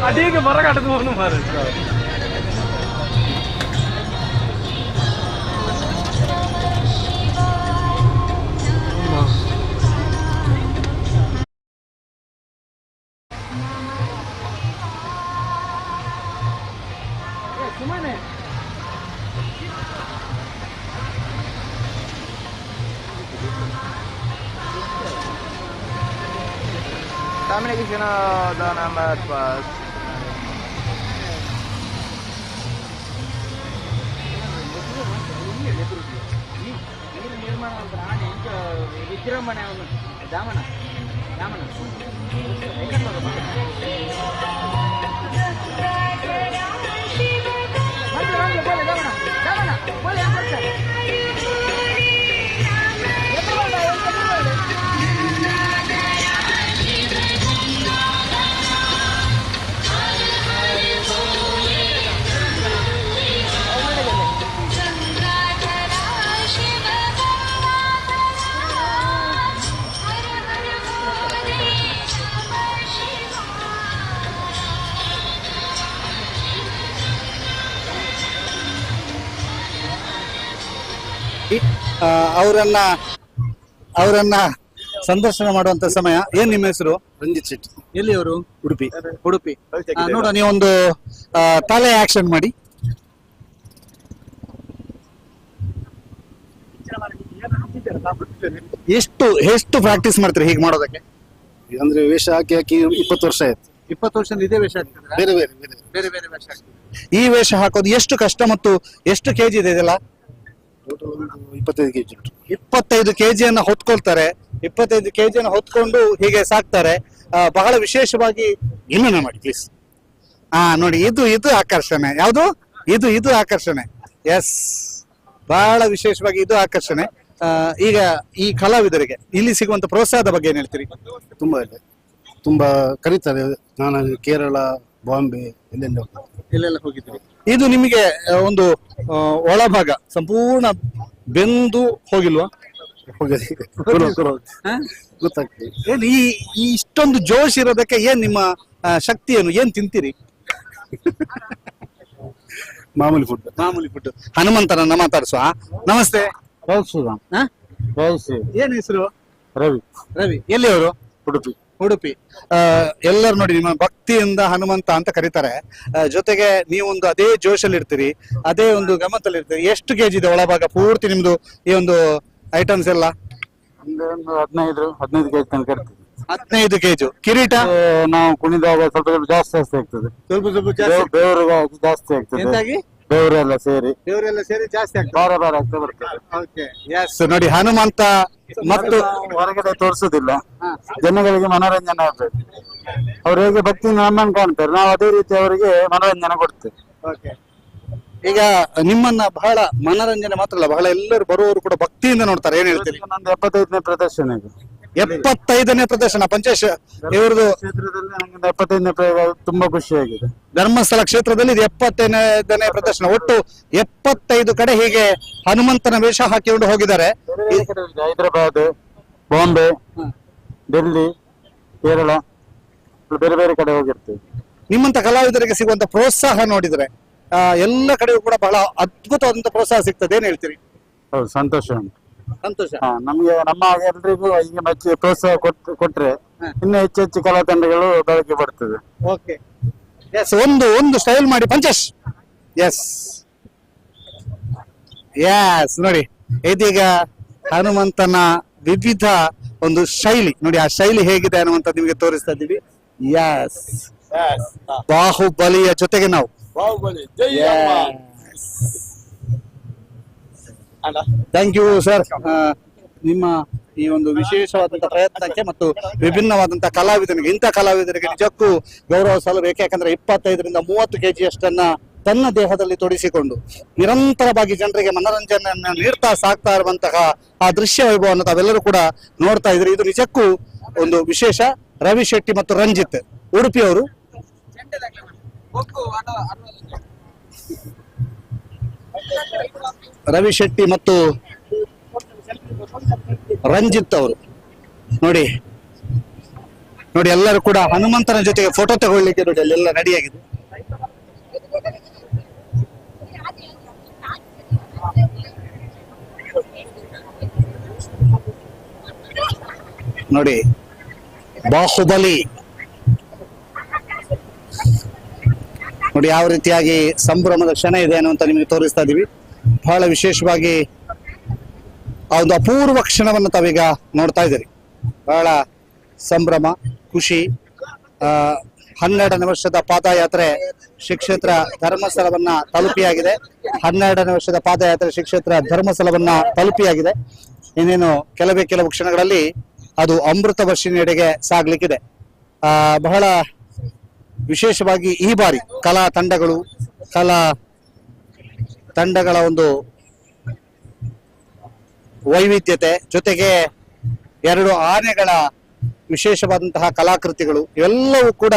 ಅಡಿಗೆ ಮರಗಾಟದ ಹೋಗಿ ಮಾರ Kami lagi sino doon ang matpas. ಅವರನ್ನ ಸಂದರ್ಶನ ಮಾಡುವಂತ ಸಮಯ. ಏನ್ ನಿಮ್ಮ ಹೆಸರು? ರಂಜಿತ್ ಶೆಟ್ಟಿ. ಎಲ್ಲಿಯವರು? ಉಡುಪಿ. ಉಡುಪಿ. ನೋಡ, ನೀವೊಂದು ತಲೆ ಆಕ್ಷನ್ ಮಾಡಿ. ಎಷ್ಟು ಪ್ರಾಕ್ಟೀಸ್ ಮಾಡ್ತೀರಿ ಹೀಗೆ ಮಾಡೋದಕ್ಕೆ? ಅಂದ್ರೆ ವೇಷ ಹಾಕಿ ಹಾಕಿ 20 ವರ್ಷ ಆಯ್ತು. 20 ವರ್ಷದಿಂದ ಇದೇ ವೇಷ ಹಾಕ್ತಿದ್ರಾ? ಬೇರೆ ಬೇರೆ ಬೇರೆ ಬೇರೆ ವೇಷ ಹಾಕ್ತಿದ್ರಾ? ಈ ವೇಷ ಹಾಕೋದು ಎಷ್ಟು ಕಷ್ಟ ಮತ್ತು ಎಷ್ಟು ಕೆಜಿ ಇದೆ ಇದೆಲ್ಲ? 25 ಕೆಜಿ ಉಂಟು. 25 ಕೆಜಿಯನ್ನ ಹೊತ್ಕೊಳ್ತಾರೆ. 25 ಕೆಜಿಯನ್ನು ಹೊತ್ಕೊಂಡು ಹೀಗೆ ಸಾಕ್ತಾರೆ. ಬಹಳ ವಿಶೇಷವಾಗಿ ಇನ್ನೊಂದು ಮಾಡಿ ಪ್ಲೀಸ್. ನೋಡಿ, ಇದು ಆಕರ್ಷಣೆ. ಯಾವುದು ಇದು ಆಕರ್ಷಣೆ. ಎಸ್, ಬಹಳ ವಿಶೇಷವಾಗಿ ಇದು ಆಕರ್ಷಣೆ. ಈಗ ಈ ಕಲಾವಿದರಿಗೆ ಇಲ್ಲಿ ಸಿಗುವಂತ ಪ್ರೋತ್ಸಾಹದ ಬಗ್ಗೆ ಏನ್ ಹೇಳ್ತೀರಿ? ತುಂಬಾ ಇದೆ, ತುಂಬಾ ಕರೀತಾರೆ. ನಾನು ಕೇರಳ, ಬಾಂಬೆ ಎಲ್ಲೆಲ್ಲ ಹೋಗಿದ್ದೀರಿ. ಇದು ನಿಮಗೆ ಒಂದು ಒಳಭಾಗ ಸಂಪೂರ್ಣ ಬೆಂದು ಹೋಗಿಲ್ವಾ? ಗೊತ್ತಾಗ್ತದೆ. ಏನ್ ಈ ಇಷ್ಟೊಂದು ಜೋಶ್ ಇರೋದಕ್ಕೆ ಏನ್ ನಿಮ್ಮ ಶಕ್ತಿ ಏನು? ಏನ್ ತಿಂತೀರಿ? ಮಾಮೂಲಿ ಫುಡ್. ಮಾಮೂಲಿ ಫುಡ್. ಹನುಮಂತನನ್ನ ಮಾತಾಡ್ಸುವ. ನಮಸ್ತೆ. ಏನ್ ಹೆಸರು? ರವಿ. ರವಿ. ಎಲ್ಲಿಯವರು? ಉಡುಪಿ. ಉಡುಪಿ. ಎಲ್ಲರೂ ನೋಡಿ, ನಿಮ್ಮ ಭಕ್ತಿಯಿಂದ ಹನುಮಂತ ಅಂತ ಕರೀತಾರೆ. ಜೊತೆಗೆ ನೀವೊಂದು ಅದೇ ಜೋಶಲ್ಲಿ ಇರ್ತೀರಿ, ಅದೇ ಒಂದು ಗಮನದಲ್ಲಿ ಇರ್ತೀರಿ. ಎಷ್ಟು ಕೆಜಿ ಇದೆ ಒಳಭಾಗ ಪೂರ್ತಿ ನಿಮ್ದು ಈ ಒಂದು ಐಟಮ್ಸ್ ಎಲ್ಲ? 15 ಕೆಜಿ ತನಕ ಇರ್ತದೆ. 15 ಕೆಜಿ. ಕಿರೀಟ ನಾವು ಕುಣಿದಾಗ ಸ್ವಲ್ಪ ಜಾಸ್ತಿ ಆಗ್ತದೆ. ಸ್ವಲ್ಪ ಜಾಸ್ತಿ. ಬೇವರು ಜಾಸ್ತಿ ಆಗ್ತದೆ. ಎಂತಾಗಿ? ದೇವರೆಲ್ಲ ಸೇರಿ ಜಾಸ್ತಿ ಆಗ್ತದೆ. ಬಾರ ಆಗ್ತಾ ಬರ್ತದೆ. ಓಕೆ. ಎಸ್, ನೋಡಿ, ಹನುಮಂತ ಮತ್ತು ಹೊರಗಡೆ ತೋರಿಸುದಿಲ್ಲ, ಜನಗಳಿಗೆ ಮನೋರಂಜನೆ ಆಗ್ಬೇಕು. ಅವ್ರು ಹೇಗೆ ಭಕ್ತಿ ನಮ್ಮನ್ನು ಕಾಣ್ತಾರೆ, ನಾವು ಅದೇ ರೀತಿ ಅವರಿಗೆ ಮನೋರಂಜನೆ ಕೊಡ್ತೇವೆ. ಓಕೆ. ಈಗ ನಿಮ್ಮನ್ನ ಬಹಳ ಮನೋರಂಜನೆ ಮಾತ್ರ ಅಲ್ಲ, ಬಹಳ ಎಲ್ಲರೂ ಬರುವವರು ಕೂಡ ಭಕ್ತಿಯಿಂದ ನೋಡ್ತಾರೆ. ಏನ್ ಹೇಳ್ತೀರಿ? ನಂದು 75ನೇ ಪ್ರದರ್ಶನ ಇದು. 75ನೇ ಪ್ರದರ್ಶನ. ಪಂಚೇಶ್ ಇವ್ರದ್ದು ಕ್ಷೇತ್ರದಲ್ಲಿ ನನಗೆ 75ನೇ ಪ್ರಯೋಗ ತುಂಬಾ ಖುಷಿಯಾಗಿದೆ. ಧರ್ಮಸ್ಥಳ ಕ್ಷೇತ್ರದಲ್ಲಿ ಇದು 75ನೇ ಪ್ರದರ್ಶನ. ಒಟ್ಟು 75 ಕಡೆ ಹೀಗೆ ಹನುಮಂತನ ವೇಷ ಹಾಕಿಕೊಂಡು ಹೋಗಿದ್ದಾರೆ. ಹೈದರಾಬಾದ್, ಬಾಂಬೆ, ಡೆಲ್ಲಿ, ಕೇರಳ, ಬೇರೆ ಬೇರೆ ಕಡೆ ಹೋಗಿರ್ತೀವಿ. ನಿಮ್ಮಂತ ಕಲಾವಿದರಿಗೆ ಸಿಗುವಂತ ಪ್ರೋತ್ಸಾಹ ನೋಡಿದ್ರೆ ಎಲ್ಲ ಕಡೆಯೂ ಕೂಡ ಬಹಳ ಅದ್ಭುತವಾದಂತ ಪ್ರೋತ್ಸಾಹ ಸಿಗ್ತದೆ. ಏನ್ ಹೇಳ್ತೀರಿ? ಹೌದು, ಸಂತೋಷ ಉಂಟು. ಸಂತೋಷ. ನಮ್ಗೆ ನಮ್ಮ ಎಲ್ರಿಗೂ ಹೀಗೆ ಮೆಚ್ಚಿ ಪ್ರೋತ್ಸಾಹ ಕೊಟ್ರೆ ಇನ್ನು ಹೆಚ್ಚು ಕಲಾ ತಂಡಗಳು ಬೆಳಗ್ಗೆ ಬರ್ತದೆ. ಓಕೆ. ಎಸ್, ಒಂದು ಸ್ಟೈಲ್ ಮಾಡಿ ಪಂಚೇಶ್. ಎಸ್ ಎಸ್, ನೋಡಿ, ಇದೀಗ ಹನುಮಂತನ ವಿವಿಧ ಒಂದು ಶೈಲಿ ನೋಡಿ. ಆ ಶೈಲಿ ಹೇಗಿದೆ ಅನ್ನುವಂತ ನಿಮಗೆ ತೋರಿಸ್ತಾ ಇದ್ದೀವಿ. ಎಸ್, ಬಾಹುಬಲಿಯ ಜೊತೆಗೆ ನಾವು ಥ್ಯಾಂಕ್ ಯು ಸರ್. ನಿಮ್ಮ ಈ ಒಂದು ವಿಶೇಷವಾದಂತಹ ಪ್ರಯತ್ನಕ್ಕೆ ಮತ್ತು ವಿಭಿನ್ನವಾದಂತಹ ಕಲಾವಿದನಿಗೆ, ಇಂಥ ಕಲಾವಿದರಿಗೆ ನಿಜಕ್ಕೂ ಗೌರವ ಸಲ್ಲಬೇಕು. ಯಾಕಂದ್ರೆ 25ರಿಂದ 30 ಕೆಜಿ ಅಷ್ಟನ್ನ ತನ್ನ ದೇಹದಲ್ಲಿ ತೊಡಿಸಿಕೊಂಡು ನಿರಂತರವಾಗಿ ಜನರಿಗೆ ಮನೋರಂಜನೆಯನ್ನ ನೀಡ್ತಾ ಸಾಕ್ತಾ ಇರುವಂತಹ ಆ ದೃಶ್ಯ ವೈಭವವನ್ನು ತಾವೆಲ್ಲರೂ ಕೂಡ ನೋಡ್ತಾ ಇದ್ರಿ. ಇದು ನಿಜಕ್ಕೂ ಒಂದು ವಿಶೇಷ. ರವಿ ಶೆಟ್ಟಿ ಮತ್ತು ರಂಜಿತ್, ಉಡುಪಿಯವರು. ರವಿ ಶೆಟ್ಟಿ ಮತ್ತು ರಂಜಿತ್ ಅವರು ನೋಡಿ, ನೋಡಿ ಎಲ್ಲರೂ ಕೂಡ ಹನುಮಂತನ ಜೊತೆಗೆ ಫೋಟೋ ತಗೊಳ್ಳಿಕ್ಕೆ ನೋಡಿ ಅಲ್ಲೆಲ್ಲ ರೆಡಿಯಾಗಿದೆ. ನೋಡಿ ಬಾಹುಬಲಿ ನೋಡಿ ಯಾವ ರೀತಿಯಾಗಿ ಸಂಭ್ರಮದ ಕ್ಷಣ ಇದೆ ಅನ್ನುವಂತ ನಿಮಗೆ ತೋರಿಸ್ತಾ ಇದೀವಿ. ಬಹಳ ವಿಶೇಷವಾಗಿ ಆ ಒಂದು ಅಪೂರ್ವ ಕ್ಷಣವನ್ನು ತಾವೀಗ ನೋಡ್ತಾ ಇದ್ದೀರಿ. ಬಹಳ ಸಂಭ್ರಮ, ಖುಷಿ. 12ನೇ ವರ್ಷದ ಪಾದಯಾತ್ರೆ ಶ್ರೀ ಕ್ಷೇತ್ರ ಧರ್ಮಸ್ಥಳವನ್ನ ತಲುಪಿಯಾಗಿದೆ. 12ನೇ ವರ್ಷದ ಪಾದಯಾತ್ರೆ ಶ್ರೀ ಕ್ಷೇತ್ರ ಧರ್ಮಸ್ಥಳವನ್ನ ತಲುಪಿಯಾಗಿದೆ. ಇನ್ನೇನು ಕೆಲವು ಕ್ಷಣಗಳಲ್ಲಿ ಅದು ಅಮೃತ ವರ್ಷಿನೆಡೆಗೆ ಸಾಗ್ಲಿಕ್ಕಿದೆ. ಬಹಳ ವಿಶೇಷವಾಗಿ ಈ ಬಾರಿ ಕಲಾ ತಂಡಗಳ ಒಂದು ವೈವಿಧ್ಯತೆ ಜೊತೆಗೆ 2 ಆನೆಗಳ ವಿಶೇಷವಾದಂತಹ ಕಲಾಕೃತಿಗಳು ಎಲ್ಲವೂ ಕೂಡ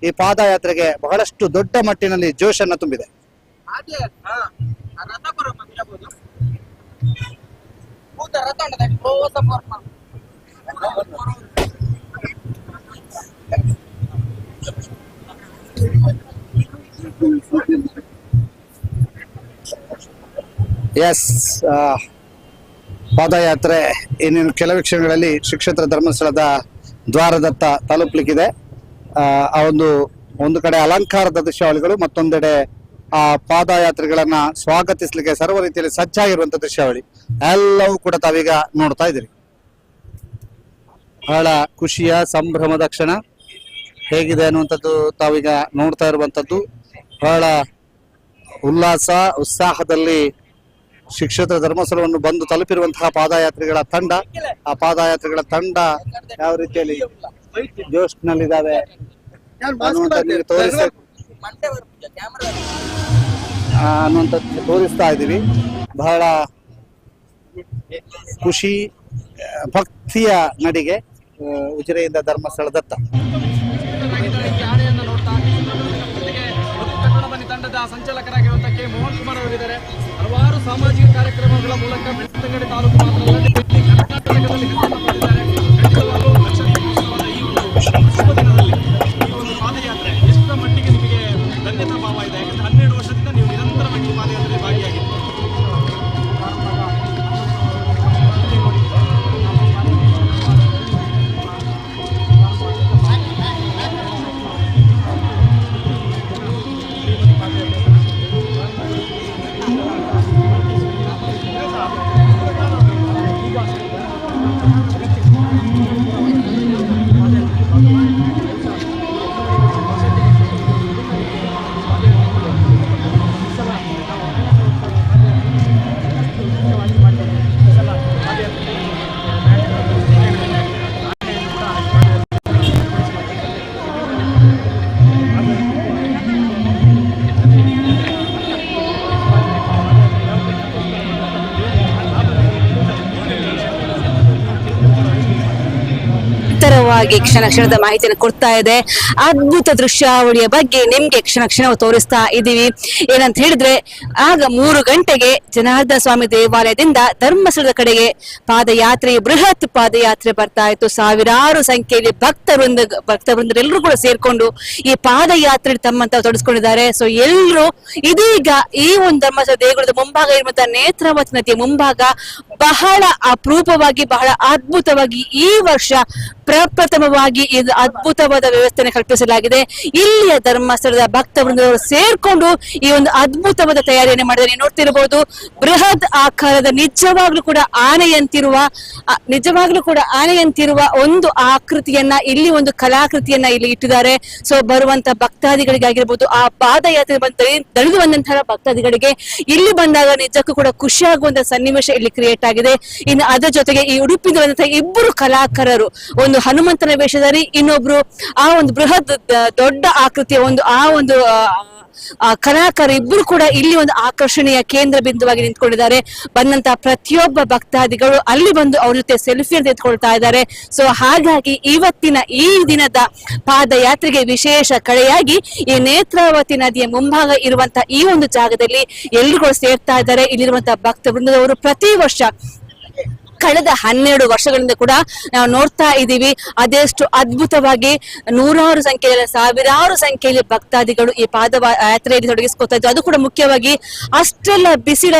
ಈ ಪಾದಯಾತ್ರೆಗೆ ಬಹಳಷ್ಟು ದೊಡ್ಡ ಮಟ್ಟಿನಲ್ಲಿ ಜೋಶನ್ನು ತುಂಬಿದೆ. ಎಸ್, ಪಾದಯಾತ್ರೆ ಇನ್ನೇನು ಕೆಲವು ಕ್ಷಣಗಳಲ್ಲಿ ಶ್ರೀ ಕ್ಷೇತ್ರ ಧರ್ಮಸ್ಥಳದ ದ್ವಾರದತ್ತ ತಲುಪಲಿಕ್ಕಿದೆ. ಒಂದು ಕಡೆ ಅಲಂಕಾರದ ದೃಶ್ಯಾವಳಿಗಳು, ಮತ್ತೊಂದೆಡೆ ಆ ಪಾದಯಾತ್ರೆಗಳನ್ನ ಸ್ವಾಗತಿಸಲಿಕ್ಕೆ ಸರ್ವ ರೀತಿಯಲ್ಲಿ ಸಜ್ಜಾಗಿರುವಂತ ದೃಶ್ಯಾವಳಿ ಎಲ್ಲವೂ ಕೂಡ ತಾವೀಗ ನೋಡ್ತಾ ಇದ್ದೀರಿ. ಬಹಳ ಖುಷಿಯ ಸಂಭ್ರಮದ ಕ್ಷಣ ಹೇಗಿದೆ ಅನ್ನುವಂಥದ್ದು ತಾವೀಗ ನೋಡ್ತಾ ಇರುವಂತದ್ದು. ಬಹಳ ಉತ್ಸಾಹದಲ್ಲಿ ಶ್ರೀ ಕ್ಷೇತ್ರ ಧರ್ಮಸ್ಥಳವನ್ನು ಬಂದು ತಲುಪಿರುವಂತಹ ಪಾದಯಾತ್ರಿಗಳ ತಂಡ, ಆ ಪಾದಯಾತ್ರಿಗಳ ತಂಡ ಯಾವ ರೀತಿಯಲ್ಲಿ ಜೋಶ್ನಲ್ಲಿದ್ದಾವೆ ಅನ್ನುವಂಥದ್ದು ತೋರಿಸ್ತಾ ಇದ್ದೀವಿ. ಬಹಳ ಖುಷಿ, ಭಕ್ತಿಯ ನಡಿಗೆ ಉಜಿರೆಯಿಂದ ಧರ್ಮಸ್ಥಳದತ್ತ. ತಂಡದ ಸಂಚಾಲಕರಾಗಿರುವಂತಹ ಕೆ ಮೋಹನ್ ಕುಮಾರ್ ಅವರಿದ್ದಾರೆ. ಹಲವಾರು ಸಾಮಾಜಿಕ ಕಾರ್ಯಕ್ರಮಗಳ ಮೂಲಕ ಬೆಳ್ತಂಗಡಿ ತಾಲೂಕು ಮಾತ್ರವಲ್ಲದೆ ಕರ್ನಾಟಕದಲ್ಲಿ ಹೆಸರನ್ನು ಪಡೆದಿದ್ದಾರೆ. ಈ ಶುಭ ದಿನದಲ್ಲಿ ಈ ಒಂದು ಪಾದಯಾತ್ರೆ ಎಷ್ಟರ ಮಟ್ಟಿಗೆ ನಿಮಗೆ ಧನ್ಯತಾ ಭಾವ ಇದೆ? ಯಾಕಂದ್ರೆ 12 ವರ್ಷದಿಂದ ನೀವು ನಿರಂತರವಾಗಿ ಈ ಪಾದಯಾತ್ರೆಯಲ್ಲಿ ಭಾಗಿಯಾಗಿದ್ದೀರಿ. ಕ್ಷಣದ ಮಾಹಿತಿಯನ್ನು ಕೊಡ್ತಾ ಇದೆ. ಅದ್ಭುತ ದೃಶ್ಯಾವಳಿಯ ಬಗ್ಗೆ ನಿಮ್ಗೆ ಕ್ಷಣ ತೋರಿಸ್ತಾ ಇದೀವಿ. ಏನಂತ ಹೇಳಿದ್ರೆ, ಆಗ 3 ಗಂಟೆಗೆ ಜನಾರ್ದನ ಸ್ವಾಮಿ ದೇವಾಲಯದಿಂದ ಧರ್ಮಸ್ಥಳದ ಕಡೆಗೆ ಪಾದಯಾತ್ರೆ, ಬೃಹತ್ ಪಾದಯಾತ್ರೆ ಬರ್ತಾ ಇತ್ತು. ಸಾವಿರಾರು ಸಂಖ್ಯೆಯಲ್ಲಿ ಭಕ್ತವೃಂದರೆಲ್ಲರೂ ಕೂಡ ಸೇರ್ಕೊಂಡು ಈ ಪಾದಯಾತ್ರೆ ತಮ್ಮಂತ ತೊಡಸ್ಕೊಂಡಿದ್ದಾರೆ. ಸೊ ಎಲ್ಲರೂ ಇದೀಗ ಈ ಒಂದು ಧರ್ಮಸ್ಥಳ ದೇಗುಲದ ಮುಂಭಾಗ ಇರುವಂತಹ ನೇತ್ರಾವತಿ ನದಿಯ ಮುಂಭಾಗ ಬಹಳ ಅಪರೂಪವಾಗಿ, ಬಹಳ ಅದ್ಭುತವಾಗಿ ಈ ವರ್ಷ ಪ್ರಪ್ರಥಮವಾಗಿ ಇದು ಅದ್ಭುತವಾದ ವ್ಯವಸ್ಥೆಯನ್ನು ಕಲ್ಪಿಸಲಾಗಿದೆ. ಇಲ್ಲಿಯ ಧರ್ಮಸ್ಥಳದ ಭಕ್ತವೃಂದವರು ಸೇರ್ಕೊಂಡು ಈ ಒಂದು ಅದ್ಭುತವಾದ ತಯಾರಿಯನ್ನು ಮಾಡಿದ್ದಾರೆ. ನೋಡ್ತಿರಬಹುದು, ಬೃಹತ್ ಆಕಾರದ ನಿಜವಾಗ್ಲೂ ಕೂಡ ಆನೆಯಂತಿರುವ ಒಂದು ಆಕೃತಿಯನ್ನ, ಇಲ್ಲಿ ಒಂದು ಕಲಾಕೃತಿಯನ್ನ ಇಲ್ಲಿ ಇಟ್ಟಿದ್ದಾರೆ. ಸೊ ಬರುವಂತ ಭಕ್ತಾದಿಗಳಿಗಾಗಿರ್ಬೋದು, ಆ ಪಾದಯಾತ್ರೆ ದಣಿದು ಬಂದಂತಹ ಭಕ್ತಾದಿಗಳಿಗೆ ಇಲ್ಲಿ ಬಂದಾಗ ನಿಜಕ್ಕೂ ಕೂಡ ಖುಷಿಯಾಗುವಂತ ಸನ್ನಿವೇಶ ಇಲ್ಲಿ ಕ್ರಿಯೇಟ್ ಆಗಿದೆ. ಇನ್ನು ಅದರ ಜೊತೆಗೆ ಈ ಉಡುಪಿಯಿಂದ ಬಂದಂತಹ 2 ಕಲಾಕಾರರು, ಒಂದು ಹನುಮಂತನ ವೇಷಧಾರಿ, ಇನ್ನೊಬ್ರು ಆ ಒಂದು ಬೃಹತ್ ದೊಡ್ಡ ಆಕೃತಿಯ ಒಂದು ಕಲಾಕಾರ, ಇಬ್ಬರು ಕೂಡ ಇಲ್ಲಿ ಒಂದು ಆಕರ್ಷಣೆಯ ಕೇಂದ್ರ ಬಿಂದುವಾಗಿ ನಿಂತ್ಕೊಂಡಿದ್ದಾರೆ. ಬಂದಂತಹ ಪ್ರತಿಯೊಬ್ಬ ಭಕ್ತಾದಿಗಳು ಅಲ್ಲಿ ಬಂದು ಅವ್ರ ಜೊತೆ ಸೆಲ್ಫಿಯನ್ನು ತೆಗೆದುಕೊಳ್ತಾ ಇದ್ದಾರೆ. ಸೊ ಹಾಗಾಗಿ ಇವತ್ತಿನ ಈ ದಿನದ ಪಾದಯಾತ್ರೆಗೆ ವಿಶೇಷ ಕಳೆಯಾಗಿ ಈ ನೇತ್ರಾವತಿ ನದಿಯ ಮುಂಭಾಗ ಇರುವಂತಹ ಈ ಒಂದು ಜಾಗದಲ್ಲಿ ಎಲ್ಲರೂ ಸೇರ್ತಾ ಇದ್ದಾರೆ. ಇಲ್ಲಿರುವಂತಹ ಭಕ್ತ ವೃಂದದವರು ಪ್ರತಿ ವರ್ಷ ಕಳೆದ 12 ವರ್ಷಗಳಿಂದ ಕೂಡ ನಾವು ನೋಡ್ತಾ ಇದ್ದೀವಿ ಅದೆಷ್ಟು ಅದ್ಭುತವಾಗಿ ನೂರಾರು ಸಂಖ್ಯೆಯಲ್ಲಿ ಸಾವಿರಾರು ಸಂಖ್ಯೆಯಲ್ಲಿ ಭಕ್ತಾದಿಗಳು ಈ ಯಾತ್ರೆಯಲ್ಲಿ ತೊಡಗಿಸ್ಕೊತಾ ಇದ್ರು. ಅದು ಕೂಡ ಮುಖ್ಯವಾಗಿ ಅಷ್ಟೆಲ್ಲ ಬಿಸಿಲ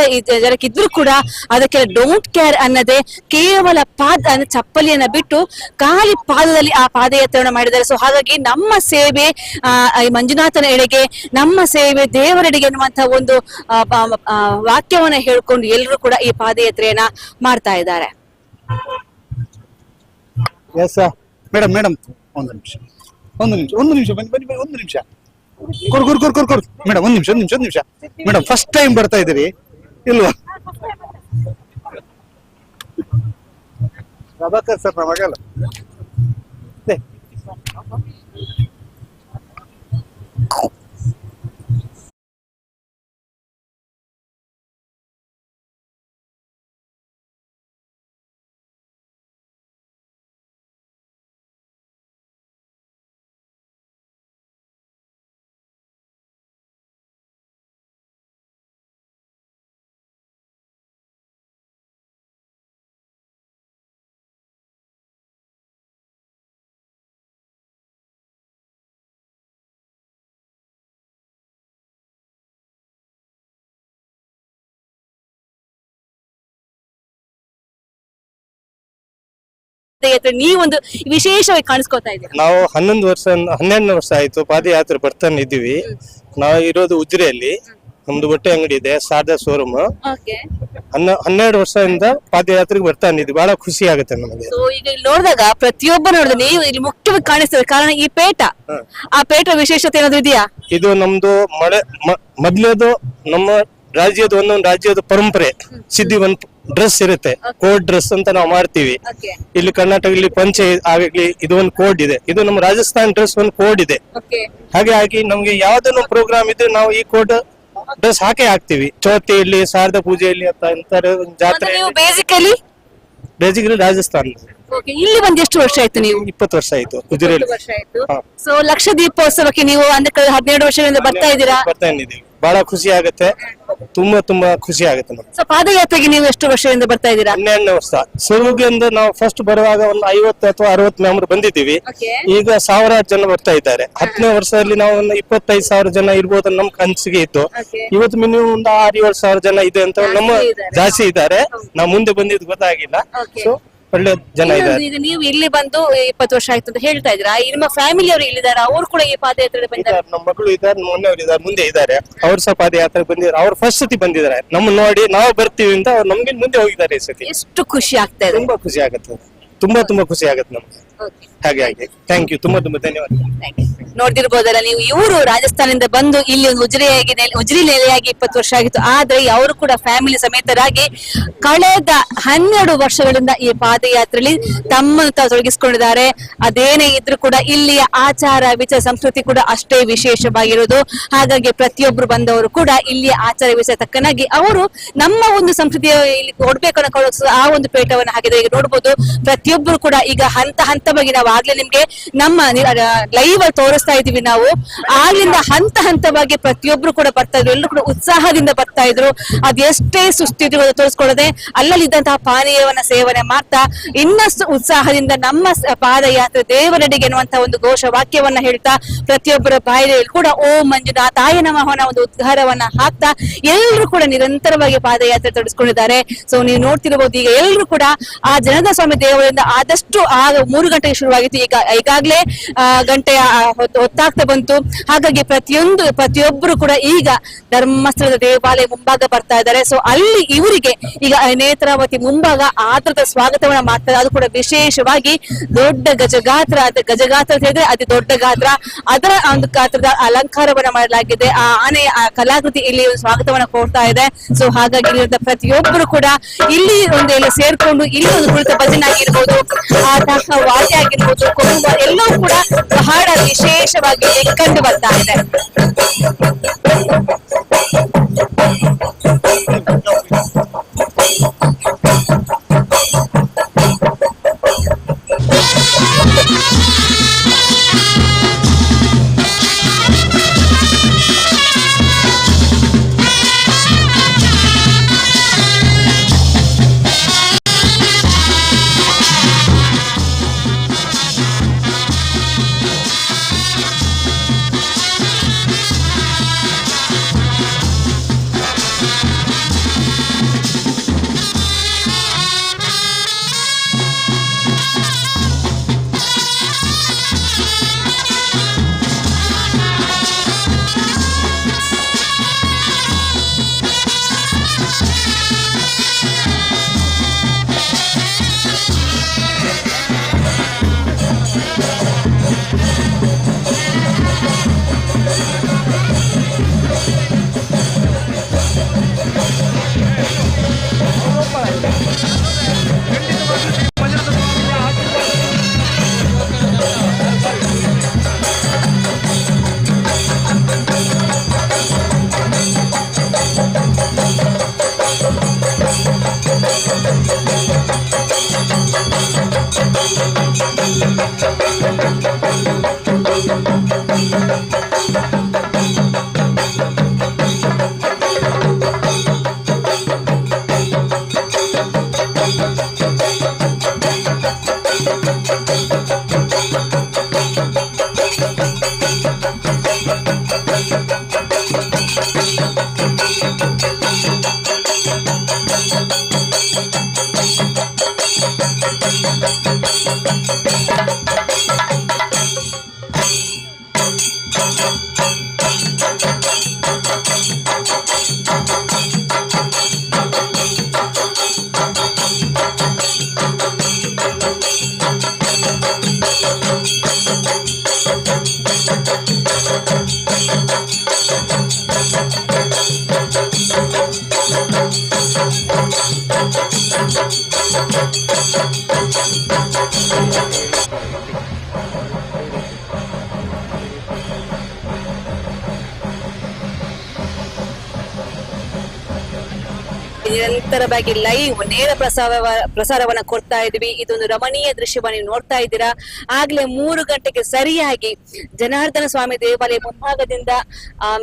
ಜನಕ್ಕಿದ್ರು ಕೂಡ ಅದಕ್ಕೆ ಡೋಂಟ್ ಕೇರ್ ಅನ್ನದೆ ಕೇವಲ ಚಪ್ಪಲಿಯನ್ನ ಬಿಟ್ಟು ಖಾಲಿ ಪಾದದಲ್ಲಿ ಆ ಪಾದಯಾತ್ರೆಯನ್ನು ಮಾಡಿದ್ದಾರೆ. ಸೊ ಹಾಗಾಗಿ ನಮ್ಮ ಸೇವೆ ಮಂಜುನಾಥನ ಎಡೆಗೆ, ನಮ್ಮ ಸೇವೆ ದೇವರೆಡೆಗೆ ಅನ್ನುವಂತಹ ಒಂದು ವಾಕ್ಯವನ್ನ ಹೇಳ್ಕೊಂಡು ಎಲ್ಲರೂ ಕೂಡ ಈ ಪಾದಯಾತ್ರೆಯನ್ನ ಮಾಡ್ತಾ ಇದ್ದಾರೆ. ಮೇಡಮ್ ಒಂದು ನಿಮಿಷ ಬನ್ನಿ ಒಂದು ನಿಮಿಷ ಕೊಡು ಮೇಡಮ್ ಒಂದು ನಿಮಿಷ ಮೇಡಮ್ ಫಸ್ಟ್ ಟೈಮ್ ಬರ್ತಾ ಇದ್ದೀರಿ ಇಲ್ವಾ? ಪ್ರಭಾಕರ್ ಸರ್ ನಮಗಲ್ಲ ನೀವೊಂದು ವಿಶೇಷವಾಗಿ ಕಾಣಿಸ್ಕೊತಾ ಇದ್ದೀವಿ. ನಾವು 12 ವರ್ಷ ಆಯ್ತು ಪಾದಯಾತ್ರೆ ಬರ್ತಾನೆ ಇದ್ದೀವಿ. ನಾವು ಇರೋದು ಉಜಿರೆಯಲ್ಲಿ, ನಮ್ದು ಬಟ್ಟೆ ಅಂಗಡಿ ಇದೆ, ಶಾರದಾ ಶೋರೂಮ್. 12 ವರ್ಷದಿಂದ ಪಾದಯಾತ್ರೆಗೆ ಬರ್ತಾನೆ ಇದ್ವಿ. ಬಹಳ ಖುಷಿ ಆಗುತ್ತೆ ನಮಗೆ. ಈಗ ಇಲ್ಲಿ ನೋಡಿದಾಗ ಪ್ರತಿಯೊಬ್ಬರು ನೋಡಿದ್ರೆ ನೀವು ಇಲ್ಲಿ ಮುಖ್ಯವಾಗಿ ಕಾಣಿಸ್ತದೆ, ಕಾರಣ ಈ ಪೇಟ. ಆ ಪೇಟ ವಿಶೇಷತೆ ಏನಾದ್ರು ಇದೆಯಾ? ಇದು ನಮ್ದು ಮೊದ್ಲೇದು ನಮ್ಮ ರಾಜ್ಯದ ಒಂದೊಂದು ರಾಜ್ಯದ ಪರಂಪರೆ ಸಿದ್ಧಿ ಒಂದು ಡ್ರೆಸ್ ಇರುತ್ತೆ, ಕೋಡ್ ಡ್ರೆಸ್ ಅಂತ ನಾವು ಮಾಡ್ತೀವಿ. ಇಲ್ಲಿ ಕರ್ನಾಟಕದಲ್ಲಿ ಪಂಚೆ ಆಗಲಿ ಇದು ಒಂದು ಕೋಡ್ ಇದೆ. ಇದು ನಮ್ಮ ರಾಜಸ್ಥಾನ್ ಡ್ರೆಸ್ ಒಂದು ಕೋಡ್ ಇದೆ. ಹಾಗಾಗಿ ನಮ್ಗೆ ಯಾವ್ದನ್ನು ಪ್ರೋಗ್ರಾಮ್ ಇದ್ರೆ ನಾವು ಈ ಕೋಡ್ ಡ್ರೆಸ್ ಹಾಕೇ ಹಾಕ್ತಿವಿ. ಚೌತಿಯಲ್ಲಿ, ಶಾರದಾ ಪೂಜೆಯಲ್ಲಿ ಅಂತ ಜಾತ್ರೆ. ಬೇಸಿಕಲಿ ರಾಜಸ್ಥಾನ. ಇಲ್ಲಿ ಬಂದು ಎಷ್ಟು ವರ್ಷ ಆಯ್ತು ನೀವು? 20 ವರ್ಷ ಆಯ್ತು ಉಜಿರೆಯಲ್ಲಿ. ಸೊ ಲಕ್ಷ ದೀಪೋತ್ಸವಕ್ಕೆ ನೀವು ಅಂದ್ರೆ 12 ವರ್ಷದಿಂದ ಬರ್ತಾ ಇದ್ದೀರಾ? ಬರ್ತಾ ಇದ್ದೀವಿ. ಬಹಳ ಖುಷಿ ಆಗುತ್ತೆ, ತುಂಬಾ ಖುಷಿ ಆಗುತ್ತೆ ನಮ್ಗೆ. ಸೊ ಪಾದಯಾತ್ರೆಗೆ ನೀವು ಎಷ್ಟು ವರ್ಷದಿಂದ ಬರ್ತಾ ಇದ್ದೀರಾ? 12 ವರ್ಷ. ಸುರುಗಿಂದ ನಾವು ಫಸ್ಟ್ ಬರುವಾಗ ಒಂದು 50 ಅಥವಾ 60 ಮೆಂಬರ್ ಬಂದಿದ್ದೀವಿ. ಈಗ 1000 ಜನ ಬರ್ತಾ ಇದ್ದಾರೆ. 10ನೇ ವರ್ಷದಲ್ಲಿ ನಾವು ಒಂದು 25,000 ಜನ ಇರ್ಬೋದು ನಮ್ ಕನ್ಸಿಗೆ ಇತ್ತು. ಇವತ್ತು ಮಿನಿಮಮ್ ಒಂದು 6-7 ಸಾವಿರ ಜನ ಇದೆ ಅಂತ ನಮ್ಮ ಜಾಸ್ತಿ ಇದ್ದಾರೆ. ನಾವು ಮುಂದೆ ಬಂದಿದ್ದು ಗೊತ್ತಾಗಿಲ್ಲ. ಸೊ ಒಳ್ಳೆ ಜನ ಇದ್ದಾರೆ. ಈಗ ನೀವು ಇಲ್ಲಿ ಬಂದು 20 ವರ್ಷ ಆಯ್ತು ಅಂತ ಹೇಳ್ತಾ ಇದ್ದೀರಾ, ನಿಮ್ಮ ಫ್ಯಾಮಿಲಿ ಅವರು ಇಲ್ಲಿದ್ದಾರೆ, ಅವರು ಕೂಡ ಈ ಪಾದಯಾತ್ರೆ ಬಂದಿದ್ದಾರೆ? ನಮ್ಮ ಮಕ್ಕಳು ಇದ್ದಾರೆ, ಮೊನ್ನೆಯವರು ಇದ್ದಾರೆ, ಮುಂದೆ ಇದ್ದಾರೆ. ಅವ್ರು ಸಹ ಪಾದಯಾತ್ರೆ ಬಂದಿದ್ದಾರೆ. ಅವ್ರು ಫಸ್ಟ್ ಸತಿ ಬಂದಿದ್ದಾರೆ. ನಮ್ಮ ನೋಡಿ ನಾವು ಬರ್ತೀವಿ ಅಂತ ಅವ್ರು ನಮ್ಗೆ ಮುಂದೆ ಹೋಗಿದ್ದಾರೆ ಈ ಸತಿ. ಎಷ್ಟು ಖುಷಿ ಆಗ್ತಾ ಇದೆ. ತುಂಬಾ ಖುಷಿ ಆಗುತ್ತೆ, ತುಂಬಾ ಖುಷಿ ಆಗುತ್ತೆ ನಮ್ಗೆ. ಹಾಗೆ ಥ್ಯಾಂಕ್ ಯು, ತುಂಬಾ ಧನ್ಯವಾದ. ನೋಡ್ತಿರ್ಬೋದಲ್ಲ ನೀವು, ಇವರು ರಾಜಸ್ಥಾನದಿಂದ ಬಂದು ಇಲ್ಲಿ ಒಂದು ಉಜಿರಿ ನೆಲೆಯಾಗಿ 20 ವರ್ಷ ಆಗಿತ್ತು. ಆದ್ರೆ ಅವರು ಕೂಡ ಫ್ಯಾಮಿಲಿ ಸಮೇತರಾಗಿ ಕಳೆದ 12 ವರ್ಷಗಳಿಂದ ಈ ಪಾದಯಾತ್ರೆಯಲ್ಲಿ ತಮ್ಮನ್ನು ತಾವು ತೊಡಗಿಸಿಕೊಂಡಿದ್ದಾರೆ. ಅದೇನೇ ಇದ್ರೂ ಕೂಡ ಇಲ್ಲಿಯ ಆಚಾರ ವಿಚಾರ ಸಂಸ್ಕೃತಿ ಕೂಡ ಅಷ್ಟೇ ವಿಶೇಷವಾಗಿರೋದು. ಹಾಗಾಗಿ ಪ್ರತಿಯೊಬ್ರು ಬಂದವರು ಕೂಡ ಇಲ್ಲಿಯ ಆಚಾರ ವಿಚಾರ ತಕ್ಕನಾಗಿ ಅವರು ನಮ್ಮ ಒಂದು ಸಂಸ್ಕೃತಿಯ ಇಲ್ಲಿ ಕೊಡ್ಬೇಕನ್ನೋ ಆ ಒಂದು ಪೇಟವನ್ನು ಹಾಕಿದ್ರೆ ಈಗ ನೋಡ್ಬೋದು. ಪ್ರತಿಯೊಬ್ಬರು ಕೂಡ ಈಗ ಹಂತವಾಗಿ ನಾವು ಆಗ್ಲೇ ನಿಮ್ಗೆ ನಮ್ಮ ಲೈವ್ ತೋರಿಸ್ತಾ ಇದೀವಿ. ನಾವು ಆಗ್ಲಿಂದ ಹಂತವಾಗಿ ಪ್ರತಿಯೊಬ್ರು ಕೂಡ ಬರ್ತಾ ಇದ್ರು, ಎಲ್ಲರೂ ಕೂಡ ಉತ್ಸಾಹದಿಂದ ಬರ್ತಾ ಇದ್ರು. ಅದೆಷ್ಟೇ ಸುಸ್ತಿದ್ರು ತೋರಿಸ್ಕೊಳ್ಳದೆ ಅಲ್ಲಲ್ಲಿದ್ದಂತಹ ಪಾನೀಯವನ್ನ ಸೇವನೆ ಮಾಡ್ತಾ ಇನ್ನಷ್ಟು ಉತ್ಸಾಹದಿಂದ ನಮ್ಮ ಪಾದಯಾತ್ರೆ ದೇವರಡಿಗೆ ಎನ್ನುವಂತಹ ಒಂದು ಘೋಷ ವಾಕ್ಯವನ್ನ ಹೇಳ್ತಾ ಪ್ರತಿಯೊಬ್ಬರ ಬಾಯಲ್ಲಿ ಕೂಡ ಓಂ ಮಂಜುನಾಥಾಯ ನಮಃನ ಒಂದು ಉದ್ಗಾರವನ್ನ ಹಾಕ್ತಾ ಎಲ್ಲರೂ ಕೂಡ ನಿರಂತರವಾಗಿ ಪಾದಯಾತ್ರೆ ತೊಡಗಿಸ್ಕೊಂಡಿದ್ದಾರೆ. ಸೊ ನೀವು ನೋಡ್ತಿರಬಹುದು, ಈಗ ಎಲ್ಲರೂ ಕೂಡ ಆ ಜನದ ಸ್ವಾಮಿ ದೇವರಿಂದ ಆದಷ್ಟು 3 ಗಂಟೆಗೆ ಶುರುವಾಗಿತ್ತು. ಈಗಾಗಲೇ ಗಂಟೆಯ ಹೊತ್ತಾಗ್ತಾ ಬಂತು. ಹಾಗಾಗಿ ಪ್ರತಿಯೊಬ್ಬರು ಕೂಡ ಈಗ ಧರ್ಮಸ್ಥಳದ ದೇವಾಲಯ ಮುಂಭಾಗ ಬರ್ತಾ ಇದ್ದಾರೆ. ಸೊ ಅಲ್ಲಿ ಇವರಿಗೆ ಈಗ ನೇತ್ರಾವತಿ ಮುಂಭಾಗ ಆತರದ ಸ್ವಾಗತವನ್ನ ಮಾಡ್ತಾರೆ. ಅದು ಕೂಡ ವಿಶೇಷವಾಗಿ ದೊಡ್ಡ ಗಜಗಾತ್ರ ಅಂತ ಹೇಳಿದ್ರೆ ಅತಿ ದೊಡ್ಡ ಗಾತ್ರ, ಅದರ ಒಂದು ಗಾತ್ರದ ಅಲಂಕಾರವನ್ನ ಮಾಡಲಾಗಿದೆ. ಆ ಆನೆಯ ಕಲಾಕೃತಿ ಇಲ್ಲಿ ಸ್ವಾಗತವನ್ನ ಕೊಡ್ತಾ ಇದೆ. ಸೊ ಹಾಗಾಗಿ ಪ್ರತಿಯೊಬ್ಬರು ಕೂಡ ಇಲ್ಲಿ ಒಂದು ಸೇರ್ಕೊಂಡು ಇಲ್ಲಿ ಒಂದು ಕುಳಿತ ಭಜನೆ ಆಗಿರ್ಬೋದು, ವಾದ್ಯ ಆಗಿರ್ಬೋದು, ಎಲ್ಲವೂ ಕೂಡ ಬಹಳ ವಿಶೇಷವಾಗಿ ಕಂಡು ಬರ್ತಾ ಇದೆ. ನಿರಂತರವಾಗಿ ಲೈವ್ ನೇರ ಪ್ರಸಾರವನ್ನ ಕೊಡ್ತಾ ಇದೀವಿ. ಇದೊಂದು ರಮಣೀಯ ದೃಶ್ಯವನ್ನ ನೀವು ನೋಡ್ತಾ ಇದ್ದೀರಾ. ಆಗ್ಲೇ 3 ಗಂಟೆಗೆ ಸರಿಯಾಗಿ ಜನಾರ್ದನ ಸ್ವಾಮಿ ದೇವಾಲಯ ಮುಂಭಾಗದಿಂದ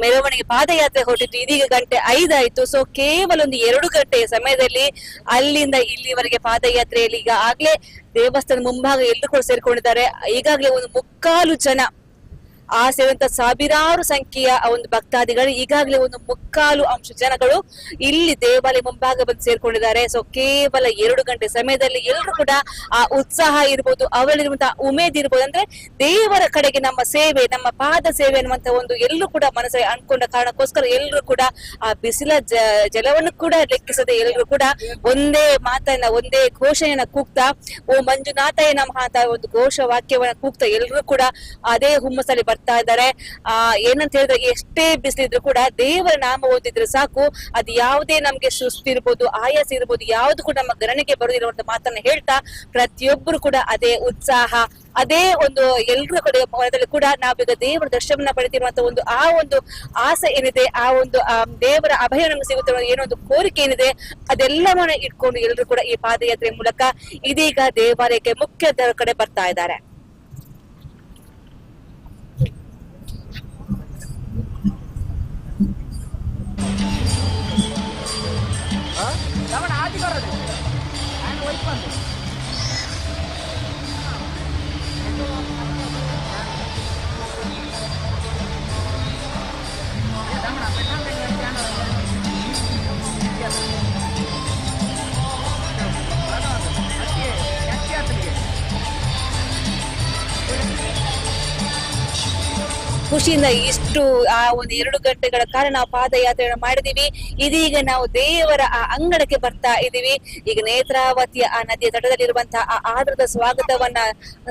ಮೆರವಣಿಗೆ ಪಾದಯಾತ್ರೆ ಹೊರಟಿತ್ತು. ಇದೀಗ ಗಂಟೆ 5 ಆಯ್ತು. ಸೊ ಕೇವಲ ಒಂದು 2 ಗಂಟೆಯ ಸಮಯದಲ್ಲಿ ಅಲ್ಲಿಂದ ಇಲ್ಲಿವರೆಗೆ ಪಾದಯಾತ್ರೆಯಲ್ಲಿ ಈಗ ಆಗ್ಲೇ ದೇವಸ್ಥಾನದ ಮುಂಭಾಗ ಎಲ್ಲರೂ ಕೂಡ ಸೇರ್ಕೊಂಡಿದ್ದಾರೆ. ಈಗಾಗಲೇ ಒಂದು 3/4 ಜನ ಆ ಸೇರಿದಂತ ಸಾವಿರಾರು ಸಂಖ್ಯೆಯ ಒಂದು ಭಕ್ತಾದಿಗಳು ಈಗಾಗಲೇ ಒಂದು 3/4 ಅಂಶ ಜನಗಳು ಇಲ್ಲಿ ದೇವಾಲಯ ಮುಂಭಾಗ ಬಂದು ಸೇರ್ಕೊಂಡಿದ್ದಾರೆ. ಸೊ ಕೇವಲ 2 ಗಂಟೆ ಸಮಯದಲ್ಲಿ ಎಲ್ಲರೂ ಕೂಡ ಆ ಉತ್ಸಾಹ ಇರ್ಬೋದು, ಅವರಲ್ಲಿರುವಂತಹ ಉಮೇದ್ ಇರ್ಬೋದು, ಅಂದ್ರೆ ದೇವರ ಕಡೆಗೆ ನಮ್ಮ ಸೇವೆ, ನಮ್ಮ ಪಾದ ಸೇವೆ ಅನ್ನುವಂತ ಒಂದು ಎಲ್ಲರೂ ಕೂಡ ಮನಸ್ಸಲ್ಲಿ ಅನ್ಕೊಂಡ ಕಾರಣಕ್ಕೋಸ್ಕರ ಎಲ್ಲರೂ ಕೂಡ ಆ ಬಿಸಿಲ ಜಲವನ್ನು ಕೂಡ ಲೆಕ್ಕಿಸದೆ ಎಲ್ಲರೂ ಕೂಡ ಒಂದೇ ಮಾತನ್ನ, ಒಂದೇ ಘೋಷಣೆಯನ್ನ ಕೂಗ್ತಾ, ಓ ಮಂಜುನಾಥಯ್ಯ ನಮಃ ಅಂತ ಒಂದು ಘೋಷ ವಾಕ್ಯವನ್ನ ಕೂಗ್ತಾ ಎಲ್ಲರೂ ಕೂಡ ಅದೇ ಹುಮ್ಮಸ್ಸಲ್ಲಿ ಬರ್ತಾ ಇದ್ದಾರೆ. ಏನಂತ ಹೇಳಿದ್ರೆ ಎಷ್ಟೇ ಬಿಸಿಲಿದ್ರು ಕೂಡ ದೇವರ ನಾಮ ಓದಿದ್ರೆ ಸಾಕು, ಅದು ಯಾವುದೇ ನಮ್ಗೆ ಸುಸ್ತಿರ್ಬೋದು, ಆಯಾಸ ಇರ್ಬೋದು, ಯಾವ್ದು ಕೂಡ ನಮ್ಮ ಗಣನೆಗೆ ಬರುದಿರುವಂತ ಮಾತನ್ನ ಹೇಳ್ತಾ ಪ್ರತಿಯೊಬ್ಬರು ಕೂಡ ಅದೇ ಉತ್ಸಾಹ, ಅದೇ ಒಂದು ಎಲ್ಲರ ಕಡೆ ಮನದಲ್ಲಿ ಕೂಡ ನಾವೀಗ ದೇವರ ದರ್ಶನ ಪಡೆದಿರುವಂತ ಒಂದು ಆ ಒಂದು ಆಸೆ ಏನಿದೆ, ಆ ಒಂದು ದೇವರ ಅಭಯ ನಮ್ಗೆ ಸಿಗುತ್ತೆ ಏನೋ ಒಂದು ಕೋರಿಕೆ ಏನಿದೆ, ಅದೆಲ್ಲವನ್ನ ಇಟ್ಕೊಂಡು ಎಲ್ಲರೂ ಕೂಡ ಈ ಪಾದಯಾತ್ರೆ ಮೂಲಕ ಇದೀಗ ದೇವಾಲಯಕ್ಕೆ ಮುಖ್ಯ ಕಡೆ ಬರ್ತಾ ಇದ್ದಾರೆ. ಖುಷಿಯಿಂದ ಇಷ್ಟು ಆ ಒಂದು 2 ಗಂಟೆಗಳ ಕಾಲ ನಾವು ಪಾದಯಾತ್ರೆಯನ್ನು ಮಾಡಿದೀವಿ. ಇದೀಗ ನಾವು ದೇವರ ಆ ಅಂಗಣಕ್ಕೆ ಬರ್ತಾ ಇದೀವಿ. ಈಗ ನೇತ್ರಾವತಿಯ ಆ ನದಿಯ ತಟದಲ್ಲಿರುವಂತಹ ಆ ಆದರದ ಸ್ವಾಗತವನ್ನ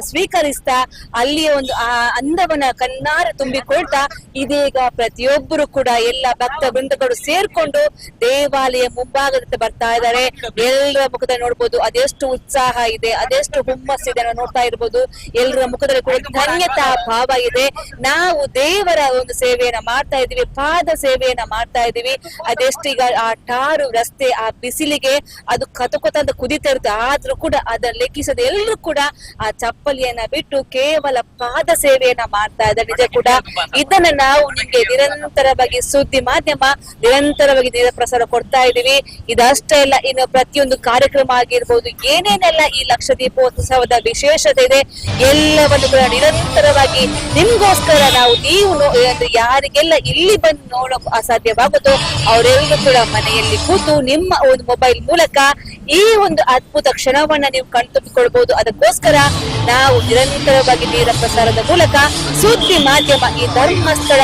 ಸ್ವೀಕರಿಸ್ತಾ ಅಲ್ಲಿಯ ಒಂದು ಆ ಅಂದವನ್ನ ಕಣ್ಣಾರೆ ತುಂಬಿಕೊಳ್ತಾ ಇದೀಗ ಪ್ರತಿಯೊಬ್ಬರು ಕೂಡ ಎಲ್ಲ ಭಕ್ತ ವೃಂದಗಳು ಸೇರ್ಕೊಂಡು ದೇವಾಲಯ ಮುಂಭಾಗದ ಬರ್ತಾ ಇದ್ದಾರೆ. ಎಲ್ಲರ ಮುಖದಲ್ಲಿ ನೋಡ್ಬೋದು ಅದೆಷ್ಟು ಉತ್ಸಾಹ ಇದೆ, ಅದೆಷ್ಟು ಹುಮ್ಮಸ್ಸಿದೆ ನೋಡ್ತಾ ಇರ್ಬೋದು. ಎಲ್ಲರ ಮುಖದಲ್ಲಿ ಕೂಡ ಧನ್ಯತಾ ಭಾವ ಇದೆ. ನಾವು ದೇವರ ಒಂದು ಸೇವೆಯನ್ನ ಮಾಡ್ತಾ ಇದೀವಿ, ಪಾದ ಸೇವೆಯನ್ನ ಮಾಡ್ತಾ ಇದೀವಿ. ಅದೆಷ್ಟೀಗ ಆ ಟಾರು ರಸ್ತೆ, ಆ ಬಿಸಿಲಿಗೆ ಅದು ಕತಕೊತ ಅಂತ ಕುದಿತಾ ಇರುತ್ತೆ, ಆದ್ರೂ ಕೂಡ ಅದನ್ನ ಲೆಕ್ಕಿಸದೆ ಎಲ್ಲರೂ ಕೂಡ ಆ ಚಪ್ಪಲಿಯನ್ನ ಬಿಟ್ಟು ಕೇವಲ ಪಾದ ಸೇವೆಯನ್ನ ಮಾಡ್ತಾ ಇದ್ದಾರೆ. ನಿಜ ಕೂಡ ಇದನ್ನ ನಾವು ನಿಮ್ಗೆ ನಿರಂತರವಾಗಿ ಸುದ್ದಿ ಮಾಧ್ಯಮ ನಿರಂತರವಾಗಿ ನೇರ ಪ್ರಸಾರ ಕೊಡ್ತಾ ಇದೀವಿ. ಇದಷ್ಟೇ ಇಲ್ಲ, ಇನ್ನು ಪ್ರತಿಯೊಂದು ಕಾರ್ಯಕ್ರಮ ಆಗಿರ್ಬೋದು, ಏನೇನೆಲ್ಲ ಈ ಲಕ್ಷ ದೀಪೋತ್ಸವದ ವಿಶೇಷತೆ ಇದೆ ಎಲ್ಲವನ್ನು ಕೂಡ ನಿರಂತರವಾಗಿ ನಿಮ್ಗೋಸ್ಕರ ನಾವು ನೀವು ಯಾರಿಗೆಲ್ಲ ಇಲ್ಲಿ ಬಂದು ನೋಡೋಕೆ ಅಸಾಧ್ಯವಾಗುತ್ತೋ ಅವರೆಲ್ಲರೂ ಕೂಡ ಮನೆಯಲ್ಲಿ ಕೂತು ನಿಮ್ಮ ಒಂದು ಮೊಬೈಲ್ ಮೂಲಕ ಈ ಒಂದು ಅದ್ಭುತ ಕ್ಷಣವನ್ನ ನೀವು ಕಣ್ತುಂಬಿಕೊಳ್ಬಹುದು. ಅದಕ್ಕೋಸ್ಕರ ನಾವು ನಿರಂತರವಾಗಿ ನೇರ ಪ್ರಸಾರದ ಮೂಲಕ ಸುದ್ದಿ ಮಾಧ್ಯಮ ಈ ಧರ್ಮಸ್ಥಳ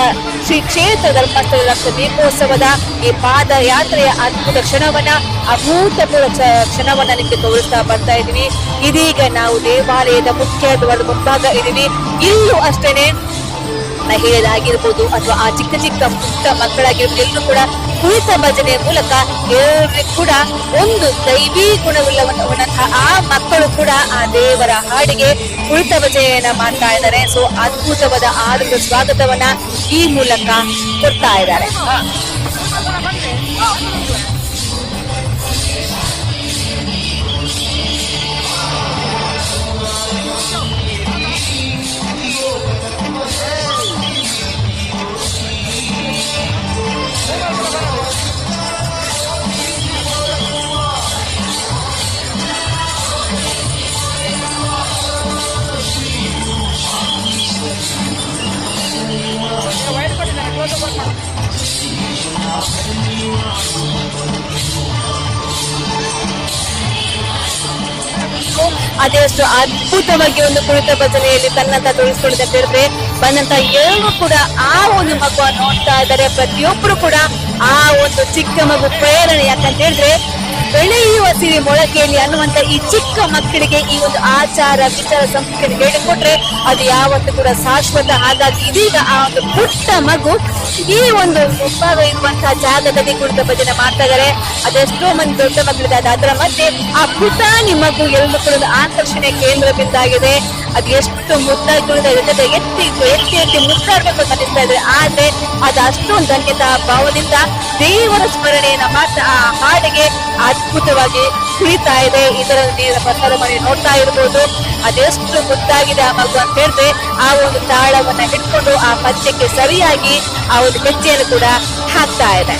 ಶ್ರೀ ಕ್ಷೇತ್ರ ಧರ್ಮಸ್ಥಳ ಲಕ್ಷ ದೀಪೋತ್ಸವದ ಈ ಪಾದಯಾತ್ರೆಯ ಅದ್ಭುತ ಕ್ಷಣವನ್ನ ಅಭೂತಪೂರ್ವ ಕ್ಷಣವನ್ನ ನಿಮಗೆ ತೋರಿಸ್ತಾ ಬರ್ತಾ ಇದೀವಿ. ಇದೀಗ ನಾವು ದೇವಾಲಯದ ಮುಖ್ಯ ದ್ವಾರದ ಮುಂಭಾಗ ಇದೀವಿ. ಇಲ್ಲೂ ಅಷ್ಟೇನೆ ಮಹಿಳೆಯರಾಗಿರ್ಬೋದು ಅಥವಾ ಆ ಚಿಕ್ಕ ಚಿಕ್ಕ ಪುಟ್ಟ ಮಕ್ಕಳಾಗಿರ್ಬೋದು ಎಲ್ಲರೂ ಕೂಡ ಕುಣಿತ ಭಜನೆಯ ಮೂಲಕ ಎಲ್ಲರಿಗೂ ಕೂಡ ಒಂದು ದೈವಿ ಗುಣವಿಲ್ಲವಂತಹ ಆ ಮಕ್ಕಳು ಕೂಡ ಆ ದೇವರ ಹಾಡಿಗೆ ಕುಣಿತ ಭಜನೆಯನ್ನ ಮಾಡ್ತಾ ಇದ್ದಾರೆ. ಸೊ ಅದ್ಭುತವಾದ ಆನಂದ ಸ್ವಾಗತವನ್ನ ಈ ಮೂಲಕ ಕೊಡ್ತಾ ಇದ್ದಾರೆ. ಅದೆಷ್ಟು ಅದ್ಭುತವಾಗಿ ಒಂದು ಕುಣಿತ ಭಜನೆಯಲ್ಲಿ ತನ್ನಂತ ತೊಡಗಿಸ್ಕೊಂಡಿದೆ ಅಂತ ಹೇಳಿದ್ರೆ ಬಂದಂತ ಎಲ್ಲರೂ ಕೂಡ ಆ ಒಂದು ಮಗುವ ನೋಡ್ತಾ ಇದ್ದಾರೆ. ಪ್ರತಿಯೊಬ್ಬರು ಕೂಡ ಆ ಒಂದು ಚಿಕ್ಕ ಮಗು ಪ್ರೇರಣೆ, ಯಾಕಂತ ಹೇಳಿದ್ರೆ ಬೆಳೆಯುವ ಸಿರಿ ಮೊಳಕೆಯಲ್ಲಿ ಅನ್ನುವಂತ ಈ ಚಿಕ್ಕ ಮಕ್ಕಳಿಗೆ ಈ ಒಂದು ಆಚಾರ ವಿಚಾರ ಸಂಸ್ಕೃತಿ ಹೇಳಿಕೊಟ್ರೆ ಅದು ಯಾವತ್ತೂ ಕೂಡ ಶಾಶ್ವತ. ಹಾಗಾಗಿ ಇದೀಗ ಆ ಒಂದು ಪುಟ್ಟ ಮಗು ಈ ಒಂದು ಮುಂಭಾಗ ಇರುವಂತಹ ಜಾಗದಲ್ಲಿ ಕುಳಿತ ಭಜನೆ ಮಾಡ್ತಾ ಇದ್ದಾರೆ. ಅದೆಷ್ಟೋ ಮಂದಿ ದೊಡ್ಡ ಮಕ್ಕಳಿದ್ದಾರೆ, ಅದರ ಮಧ್ಯೆ ಆ ಪುಟಾಣಿ ಮಗು ಎಲ್ಲರೂ ಕೂಡ ಆಕರ್ಷಣೆಯ ಕೇಂದ್ರ ಬಿಂದಾಗಿದೆ. ಅದು ಎಷ್ಟು ಮುದ್ದಾಗಿ ಕುಳಿತ ಎತ್ತಿ ಮುದ್ದಾಡ್ಬೇಕು ಅಂತ ಅನಿಸ್ತಾ ಇದೆ. ಆದ್ರೆ ಅದು ಅಷ್ಟೊಂದು ಧನ್ಯತಾ ಭಾವದಿಂದ ದೇವರ ಸ್ಮರಣೆಯನ್ನ ಮಾಡ್ತಾ ಆ ಹಾಡಿಗೆ ಅದ್ಭುತವಾಗಿ ಕುಳಿತಾ ಇದೆ. ಇದರ ಪ್ರಸಾರ ಮಾಡಿ ನೋಡ್ತಾ ಇರ್ಬೋದು. ಅದೆಷ್ಟು ಮುದ್ದಾಗಿದೆ ಆ ಮಗು ಅಂತ ಹೇಳಿದ್ರೆ ಆ ಒಂದು ತಾಳವನ್ನ ಹಿಡ್ಕೊಂಡು ಆ ಪದ್ಯಕ್ಕೆ ಸರಿಯಾಗಿ ಆ ಒಂದು ಹೆಜ್ಜೆಯನ್ನು ಕೂಡ ಹಾಕ್ತಾ ಇದೆ.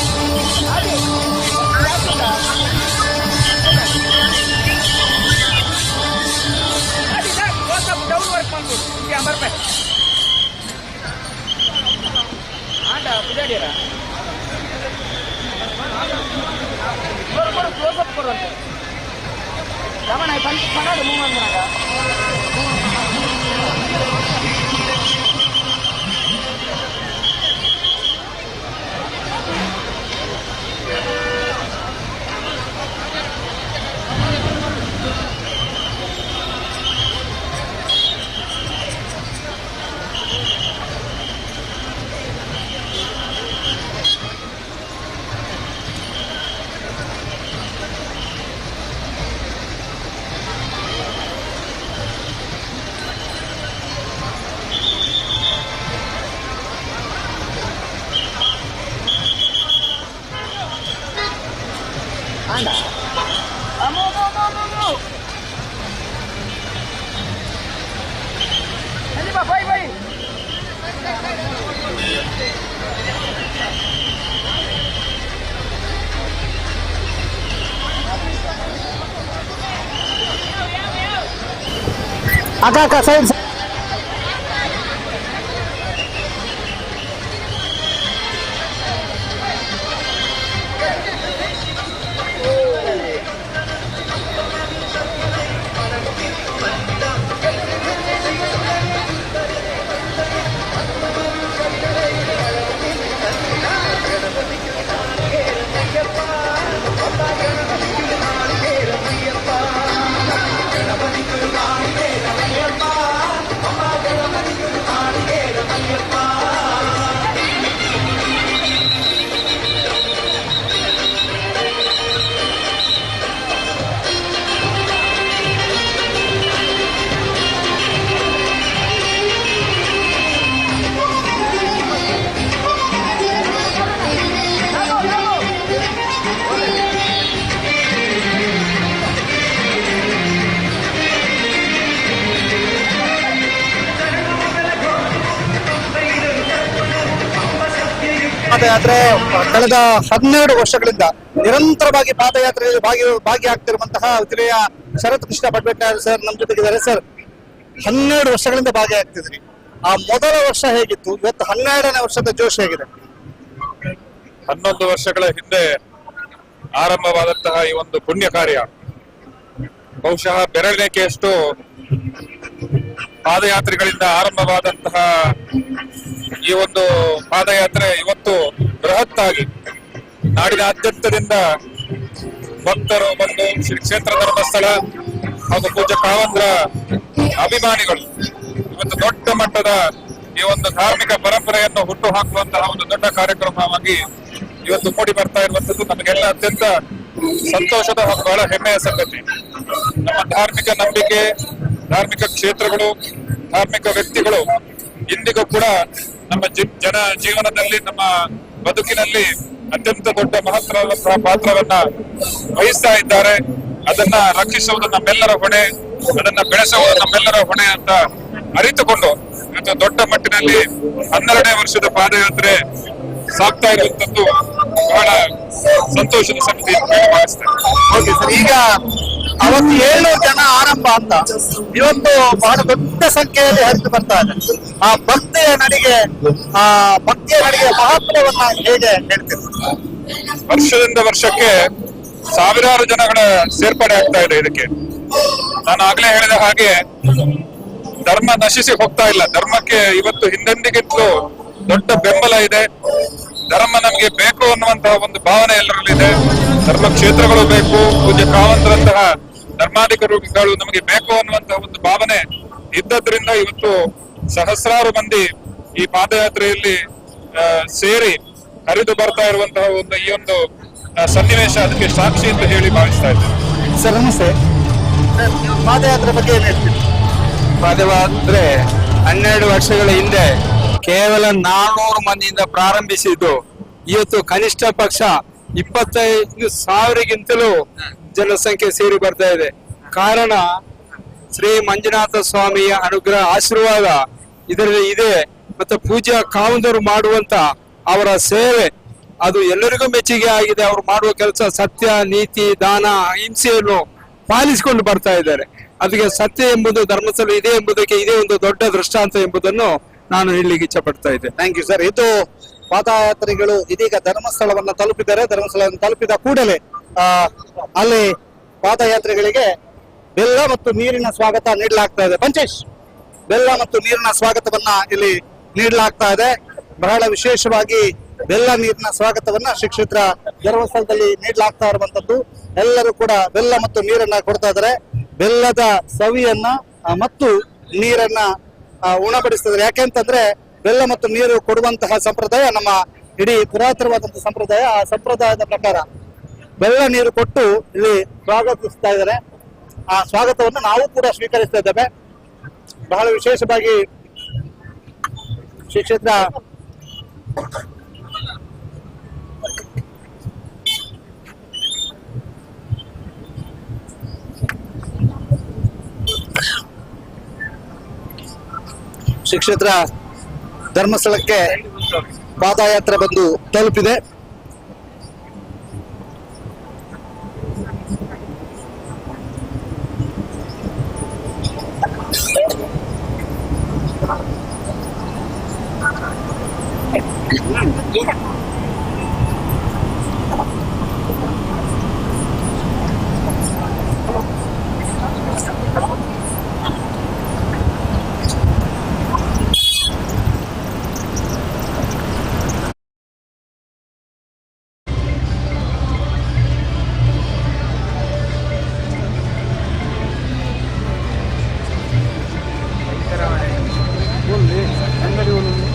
ಅಕ್ಕ ಸೈಡ್ ಪಾದಯಾತ್ರೆ ಕಳೆದ 12 ವರ್ಷಗಳಿಂದ ನಿರಂತರವಾಗಿ ಪಾದಯಾತ್ರೆಯಲ್ಲಿ ಭಾಗಿಯಾಗ್ತಿರುವಂತಹ ಜಿಲ್ಲೆಯ ಶರತ್ ಕೃಷ್ಣ ಭಟ್ಬೆಟ್ಟ ಸರ್ ನಮ್ಮ ಜೊತೆಗಿದ್ದಾರೆ. ಸರ್, 12 ವರ್ಷಗಳಿಂದ ಭಾಗಿಯಾಗ್ತಿದ್ರಿ, ಆ ಮೊದಲ ವರ್ಷ ಹೇಗಿತ್ತು, ಇವತ್ತು 12ನೇ ವರ್ಷದ ಜೋಶ್ ಹೇಗಿದೆ? 11 ವರ್ಷಗಳ ಹಿಂದೆ ಆರಂಭವಾದಂತಹ ಈ ಒಂದು ಪುಣ್ಯ ಕಾರ್ಯ ಬಹುಶಃ ಬೆರಳಿಕೆಯಷ್ಟು ಪಾದಯಾತ್ರೆಗಳಿಂದ ಆರಂಭವಾದಂತಹ ಈ ಒಂದು ಪಾದಯಾತ್ರೆ ಇವತ್ತು ಬೃಹತ್ತಾಗಿ ನಾಡಿನಾದ್ಯಂತದಿಂದ ಭಕ್ತರು ಬಂದು ಶ್ರೀ ಕ್ಷೇತ್ರ ಧರ್ಮಸ್ಥಳ ಹಾಗೂ ಪೂಜ್ಯ ಕಾವಂದ್ರ ಅಭಿಮಾನಿಗಳು ಇವತ್ತು ದೊಡ್ಡ ಮಟ್ಟದ ಈ ಒಂದು ಧಾರ್ಮಿಕ ಪರಂಪರೆಯನ್ನು ಹುಟ್ಟು ಹಾಕುವಂತಹ ಒಂದು ದೊಡ್ಡ ಕಾರ್ಯಕ್ರಮವಾಗಿ ಇವತ್ತು ಮೂಡಿ ಬರ್ತಾ ಇರುವಂತದ್ದು ನಮಗೆಲ್ಲ ಅತ್ಯಂತ ಸಂತೋಷದ ಹಾಗೂ ಬಹಳ ಹೆಮ್ಮೆಯ ಸಂಗತಿ. ನಮ್ಮ ಧಾರ್ಮಿಕ ನಂಬಿಕೆ, ಧಾರ್ಮಿಕ ಕ್ಷೇತ್ರಗಳು, ಧಾರ್ಮಿಕ ವ್ಯಕ್ತಿಗಳು ಇಂದಿಗೂ ಕೂಡ ನಮ್ಮ ಜನ ಜೀವನದಲ್ಲಿ, ನಮ್ಮ ಬದುಕಿನಲ್ಲಿ ಅತ್ಯಂತ ದೊಡ್ಡ ಮಹತ್ತರವಾದಂತಹ ಪಾತ್ರವನ್ನ ವಹಿಸ್ತಾ ಇದ್ದಾರೆ. ಅದನ್ನ ರಕ್ಷಿಸುವುದು ನಮ್ಮೆಲ್ಲರ ಹೊಣೆ, ಅದನ್ನ ಬೆಳೆಸುವುದು ನಮ್ಮೆಲ್ಲರ ಹೊಣೆ ಅಂತ ಅರಿತುಕೊಂಡು ಇವತ್ತು ದೊಡ್ಡ ಮಟ್ಟಿನಲ್ಲಿ 12ನೇ ವರ್ಷದ ಪಾದಯಾತ್ರೆ ಸಾಗ್ತಾ ಇರುವಂತದ್ದು ಬಹಳ ಸಂತೋಷದ ಸಂಗತಿ ಅಂತ ಭಾವಿಸ್ತೇನೆ. ಓಕೆ ಸರ್, ಈಗ ಅವತ್ತು 700 ಜನ ಆರಂಭ ಅಂತ ಇವತ್ತು ಬಹಳ ದೊಡ್ಡ ಸಂಖ್ಯೆಯಲ್ಲಿ ಹರಿದು ಬರ್ತಾ ಇದೆ. ಆ ಭಕ್ತಿಯ ನಡಿಗೆ ಮಹತ್ವವನ್ನ ಹೇಗೆ ಹೇಳ್ತೀರಿ? ವರ್ಷದಿಂದ ವರ್ಷಕ್ಕೆ ಸಾವಿರಾರು ಜನಗಳ ಸೇರ್ಪಡೆ ಆಗ್ತಾ ಇದೆ ಇದಕ್ಕೆ. ನಾನು ಆಗ್ಲೇ ಹೇಳಿದ ಹಾಗೆ ಧರ್ಮ ನಶಿಸಿ ಹೋಗ್ತಾ ಇಲ್ಲ. ಧರ್ಮಕ್ಕೆ ಇವತ್ತು ಹಿಂದೆಂದಿಗಿಂತಲೂ ದೊಡ್ಡ ಬೆಂಬಲ ಇದೆ. ಧರ್ಮ ನಮ್ಗೆ ಬೇಕು ಅನ್ನುವಂತಹ ಒಂದು ಭಾವನೆ ಎಲ್ಲರಲ್ಲಿದೆ. ಧರ್ಮ ಕ್ಷೇತ್ರಗಳು ಬೇಕು, ಪೂಜ್ಯ ಕಾವಂತರಂತಹ ಧರ್ಮಾಧಿಕಾರಿಗಳು ನಮಗೆ ಬೇಕು ಅನ್ನುವಂತಹ ಒಂದು ಭಾವನೆ ಇದ್ದದ್ರಿಂದ ಇವತ್ತು ಸಹಸ್ರಾರು ಮಂದಿ ಈ ಪಾದಯಾತ್ರೆಯಲ್ಲಿ ಸೇರಿ ಹರಿದು ಬರ್ತಾ ಇರುವಂತಹ ಒಂದು ಈ ಒಂದು ಸನ್ನಿವೇಶ ಅದಕ್ಕೆ ಸಾಕ್ಷಿ ಅಂತ ಹೇಳಿ ಭಾವಿಸ್ತಾ ಇದ್ದೇನೆ. ಸರ್ ನಮಸ್ತೆ, ಪಾದಯಾತ್ರೆ ಬಗ್ಗೆ ಏನ್ ಹೇಳ್ತೀವಿ? ಪಾದಯಾತ್ರೆ 12 ವರ್ಷಗಳ ಹಿಂದೆ ಕೇವಲ 400 ಮಂದಿಯಿಂದ ಪ್ರಾರಂಭಿಸಿದ್ದು ಇವತ್ತು ಕನಿಷ್ಠ ಪಕ್ಷ 25,000ಗಿಂತಲೂ ಜನಸಂಖ್ಯೆ ಸೇರಿ ಬರ್ತಾ ಇದೆ. ಕಾರಣ ಶ್ರೀ ಮಂಜುನಾಥ ಸ್ವಾಮಿಯ ಅನುಗ್ರಹ, ಆಶೀರ್ವಾದ ಇದರಲ್ಲಿ ಇದೆ. ಮತ್ತೆ ಪೂಜ್ಯ ಕಾವಂದರು ಮಾಡುವಂತ ಅವರ ಸೇವೆ ಅದು ಎಲ್ಲರಿಗೂ ಮೆಚ್ಚುಗೆ ಆಗಿದೆ. ಅವರು ಮಾಡುವ ಕೆಲಸ ಸತ್ಯ, ನೀತಿ, ದಾನ, ಅಹಿಂಸೆಯನ್ನು ಪಾಲಿಸಿಕೊಂಡು ಬರ್ತಾ ಇದ್ದಾರೆ. ಅದಕ್ಕೆ ಸತ್ಯ ಎಂಬುದು ಧರ್ಮಸ್ಥಳ ಇದೆ ಎಂಬುದಕ್ಕೆ ಇದೇ ಒಂದು ದೊಡ್ಡ ದೃಷ್ಟಾಂತ ಎಂಬುದನ್ನು ನಾನು ಹೇಳಲಿಕ್ಕೆ ಇಚ್ಛೆ ಪಡ್ತಾ ಇದ್ದೇನೆ. Thank you sir. ಇದು ಪಾದಯಾತ್ರಿಗಳು ಇದೀಗ ಧರ್ಮಸ್ಥಳವನ್ನ ತಲುಪಿದ್ದಾರೆ. ಧರ್ಮಸ್ಥಳವನ್ನು ತಲುಪಿದ ಕೂಡಲೇ ಅಲ್ಲಿ ಪಾದಯಾತ್ರಿಗಳಿಗೆ ಬೆಲ್ಲ ಮತ್ತು ನೀರಿನ ಸ್ವಾಗತ ನೀಡಲಾಗ್ತಾ ಇದೆ. ಪಂಚೇಶ್, ಬೆಲ್ಲ ಮತ್ತು ನೀರಿನ ಸ್ವಾಗತವನ್ನ ಇಲ್ಲಿ ನೀಡಲಾಗ್ತಾ ಇದೆ. ಬಹಳ ವಿಶೇಷವಾಗಿ ಬೆಲ್ಲ ನೀರಿನ ಸ್ವಾಗತವನ್ನ ಶ್ರೀ ಕ್ಷೇತ್ರ ಧರ್ಮಸ್ಥಳದಲ್ಲಿ ನೀಡಲಾಗ್ತಾ ಇರುವಂತದ್ದು. ಎಲ್ಲರೂ ಕೂಡ ಬೆಲ್ಲ ಮತ್ತು ನೀರನ್ನ ಕೊಡ್ತಾ ಇದ್ದಾರೆ. ಬೆಲ್ಲದ ಸವಿಯನ್ನ ಮತ್ತು ನೀರನ್ನ ಉಣಬಡಿಸ್ತಿದ್ದಾರೆ. ಯಾಕೆಂತಂದ್ರೆ ಬೆಲ್ಲ ಮತ್ತು ನೀರು ಕೊಡುವಂತಹ ಸಂಪ್ರದಾಯ ನಮ್ಮ ಇಡೀ ಪುರಾತನವಾದಂತಹ ಸಂಪ್ರದಾಯ. ಆ ಸಂಪ್ರದಾಯದ ಪ್ರಕಾರ ಬೆಲ್ಲ ನೀರು ಕೊಟ್ಟು ಇಲ್ಲಿ ಸ್ವಾಗತಿಸ್ತಾ ಇದ್ದಾರೆ. ಆ ಸ್ವಾಗತವನ್ನು ನಾವು ಕೂಡ ಸ್ವೀಕರಿಸ್ತಾ ಇದ್ದೇವೆ. ಬಹಳ ವಿಶೇಷವಾಗಿ ಶ್ರೀ ಕ್ಷೇತ್ರ ಧರ್ಮಸ್ಥಳಕ್ಕೆ ಪಾದಯಾತ್ರೆ ಬಂದು ತಲುಪಿದೆ.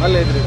ಅಲ್ಲೇ ಇದ್ರಿ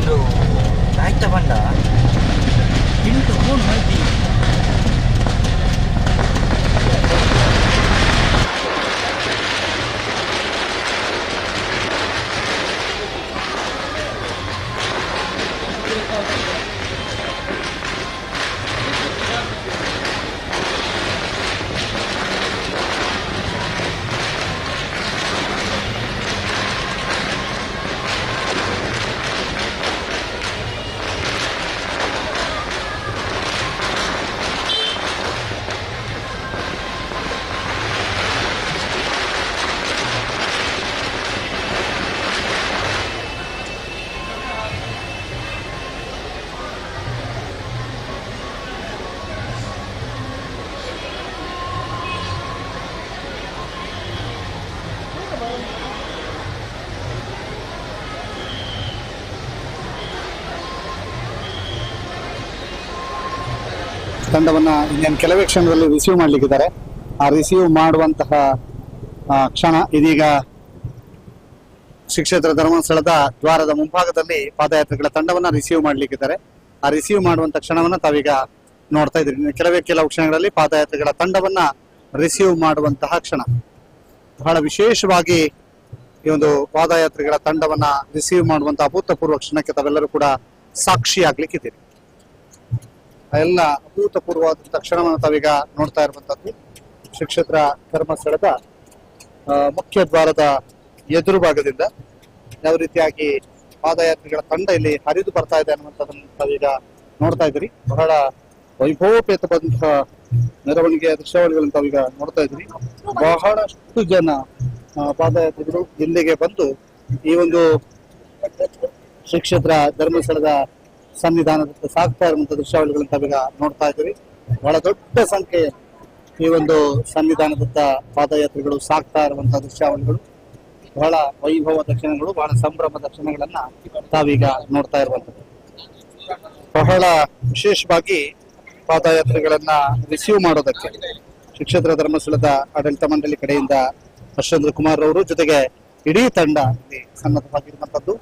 ಇದು ಆಯ್ತಾ ಬಂದ ಇಂಟು ಫೋನ್ ಮಾಡ್ತೀನಿ. ತಂಡವನ್ನ ಇನ್ನೇನು ಕೆಲವೇ ಕ್ಷಣದಲ್ಲಿ ರಿಸೀವ್ ಮಾಡ್ಲಿಕ್ಕಿದ್ದಾರೆ. ಆ ರಿಸೀವ್ ಮಾಡುವಂತಹ ಕ್ಷಣ ಇದೀಗ ಶ್ರೀ ಕ್ಷೇತ್ರ ಧರ್ಮಸ್ಥಳದ ದ್ವಾರದ ಮುಂಭಾಗದಲ್ಲಿ ಪಾದಯಾತ್ರಿಗಳ ತಂಡವನ್ನ ರಿಸೀವ್ ಮಾಡ್ಲಿಕ್ಕಿದ್ದಾರೆ. ಆ ರಿಸೀವ್ ಮಾಡುವಂತ ಕ್ಷಣವನ್ನ ತಾವೀಗ ನೋಡ್ತಾ ಇದ್ರಿ. ಕೆಲವು ಕ್ಷಣಗಳಲ್ಲಿ ಪಾದಯಾತ್ರಿಗಳ ತಂಡವನ್ನ ರಿಸೀವ್ ಮಾಡುವಂತಹ ಕ್ಷಣ. ಬಹಳ ವಿಶೇಷವಾಗಿ ಈ ಒಂದು ಪಾದಯಾತ್ರಿಗಳ ತಂಡವನ್ನ ರಿಸೀವ್ ಮಾಡುವಂತಹ ಅಭೂತಪೂರ್ವ ಕ್ಷಣಕ್ಕೆ ತಾವೆಲ್ಲರೂ ಕೂಡ ಸಾಕ್ಷಿಯಾಗ್ಲಿಕ್ಕಿದ್ದೀರಿ. ಎಲ್ಲ ಅಭೂತಪೂರ್ವವಾದಂತಹ ಕ್ಷಣವನ್ನು ತಾವೀಗ ನೋಡ್ತಾ ಇರುವಂತದ್ದು ಶ್ರೀ ಕ್ಷೇತ್ರ ಧರ್ಮಸ್ಥಳದ ಮುಖ್ಯ ದ್ವಾರದ ಎದುರು ಭಾಗದಿಂದ ಯಾವ ರೀತಿಯಾಗಿ ಪಾದಯಾತ್ರಿಗಳ ತಂಡ ಇಲ್ಲಿ ಹರಿದು ಬರ್ತಾ ಇದೆ ಅನ್ನುವಂಥದ್ದನ್ನು ತಾವೀಗ ನೋಡ್ತಾ ಇದ್ದೀರಿ. ಬಹಳ ವೈಭವೋಪೇತವಾದಂತಹ ಮೆರವಣಿಗೆಯ ದೃಶ್ಯಾವಳಿಗಳನ್ನು ತಾವೀಗ ನೋಡ್ತಾ ಇದ್ದೀರಿ. ಬಹಳಷ್ಟು ಜನ ಪಾದಯಾತ್ರಿಗಳು ಇಲ್ಲಿಗೆ ಬಂದು ಈ ಒಂದು ಶ್ರೀ ಕ್ಷೇತ್ರ ಧರ್ಮಸ್ಥಳದ ಸನ್ನಿಧಾನದ ಸಾಗ್ತಾ ಇರುವಂತಹ ದೃಶ್ಯಾವಳಿಗಳನ್ನು ತಾವೀಗ ನೋಡ್ತಾ ಇದ್ದೀರಿ. ಬಹಳ ದೊಡ್ಡ ಸಂಖ್ಯೆ ಈ ಒಂದು ಸನ್ನಿಧಾನದತ್ತ ಪಾದಯಾತ್ರಿಗಳು ಸಾಗ್ತಾ ಇರುವಂತಹ ದೃಶ್ಯಾವಳಿಗಳು, ಬಹಳ ವೈಭವದ ಕ್ಷಣಗಳು, ಬಹಳ ಸಂಭ್ರಮದ ಕ್ಷಣಗಳನ್ನ ತಾವೀಗ ನೋಡ್ತಾ ಇರುವಂತದ್ದು. ಬಹಳ ವಿಶೇಷವಾಗಿ ಪಾದಯಾತ್ರಿಗಳನ್ನ ರಿಸೀವ್ ಮಾಡೋದಕ್ಕೆ ಶ್ರೀ ಕ್ಷೇತ್ರ ಧರ್ಮಸ್ಥಳದ ಆಡಳಿತ ಮಂಡಳಿ ಕಡೆಯಿಂದ ಹರ್ಷೇಂದ್ರ ಕುಮಾರ್ ಅವರು ಜೊತೆಗೆ ಇಡೀ ತಂಡ ಇಲ್ಲಿ ಸನ್ನದ್ಧವಾಗಿರುವಂತದ್ದು.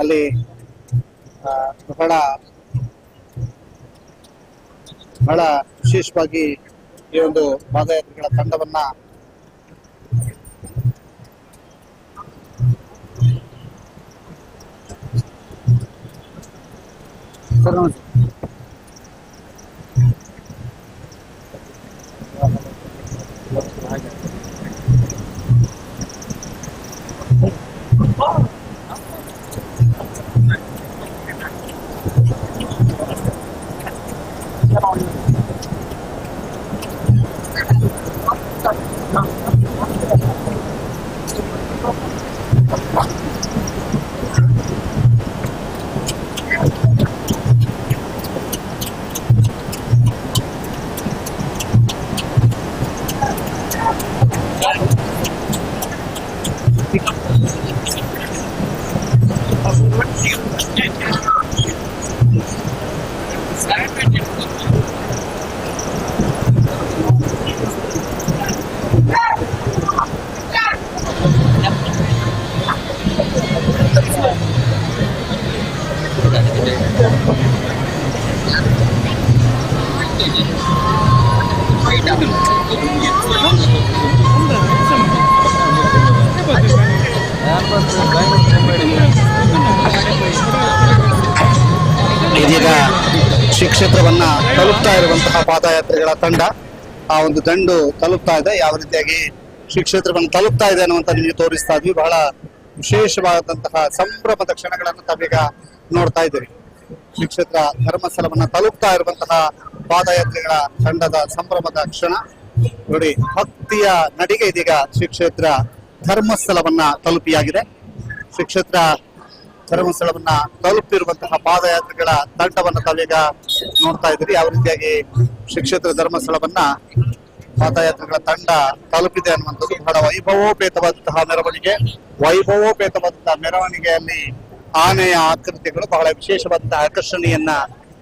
ಅಲ್ಲಿ ಬಹಳ ವಿಶೇಷವಾಗಿ ಈ ಒಂದು ಪಾದಯಾತ್ರಿಗಳ ತಂಡವನ್ನ ಇದೀಗ ಶ್ರೀ ಕ್ಷೇತ್ರವನ್ನ ತಲುಪ್ತಾ ಇರುವಂತಹ ಪಾದಯಾತ್ರೆಗಳ ತಂಡ ಆ ಒಂದು ದಂಡು ತಲುಪ್ತಾ ಇದೆ. ಯಾವ ರೀತಿಯಾಗಿ ಶ್ರೀ ಕ್ಷೇತ್ರವನ್ನು ತಲುಪ್ತಾ ಇದೆ ಅನ್ನುವಂತ ನಿಮಗೆ ತೋರಿಸ್ತಾ ಇದ್ವಿ. ಬಹಳ ವಿಶೇಷವಾದಂತಹ ಸಂಭ್ರಮದ ಕ್ಷಣಗಳನ್ನು ತಾವೀಗ ನೋಡ್ತಾ ಇದ್ದೀರಿ. ಶ್ರೀ ಕ್ಷೇತ್ರ ಧರ್ಮಸ್ಥಳವನ್ನ ತಲುಪ್ತಾ ಇರುವಂತಹ ಪಾದಯಾತ್ರೆಗಳ ತಂಡದ ಸಂಭ್ರಮದ ಕ್ಷಣ ನೋಡಿ. ಭಕ್ತಿಯ ನಡಿಗೆ ಇದೀಗ ಶ್ರೀ ಕ್ಷೇತ್ರ ಧರ್ಮಸ್ಥಳವನ್ನ ತಲುಪಿಯಾಗಿದೆ. ಶ್ರೀ ಕ್ಷೇತ್ರ ಧರ್ಮಸ್ಥಳವನ್ನ ತಲುಪಿರುವಂತಹ ಪಾದಯಾತ್ರೆಗಳ ತಂಡವನ್ನ ತಾವೀಗ ನೋಡ್ತಾ ಇದ್ದೀರಿ. ಯಾವ ರೀತಿಯಾಗಿ ಶ್ರೀ ಕ್ಷೇತ್ರ ಧರ್ಮಸ್ಥಳವನ್ನ ಪಾದಯಾತ್ರೆಗಳ ತಂಡ ತಲುಪಿದೆ ಅನ್ನುವಂಥದ್ದು ಬಹಳ ವೈಭವೋಪೇತವಾದಂತಹ ಮೆರವಣಿಗೆ. ವೈಭವೋಪೇತವಾದಂತಹ ಮೆರವಣಿಗೆಯಲ್ಲಿ ಆನೆಯ ಆಕೃತಿಗಳು ಬಹಳ ವಿಶೇಷವಾದಂತಹ ಆಕರ್ಷಣೆಯನ್ನ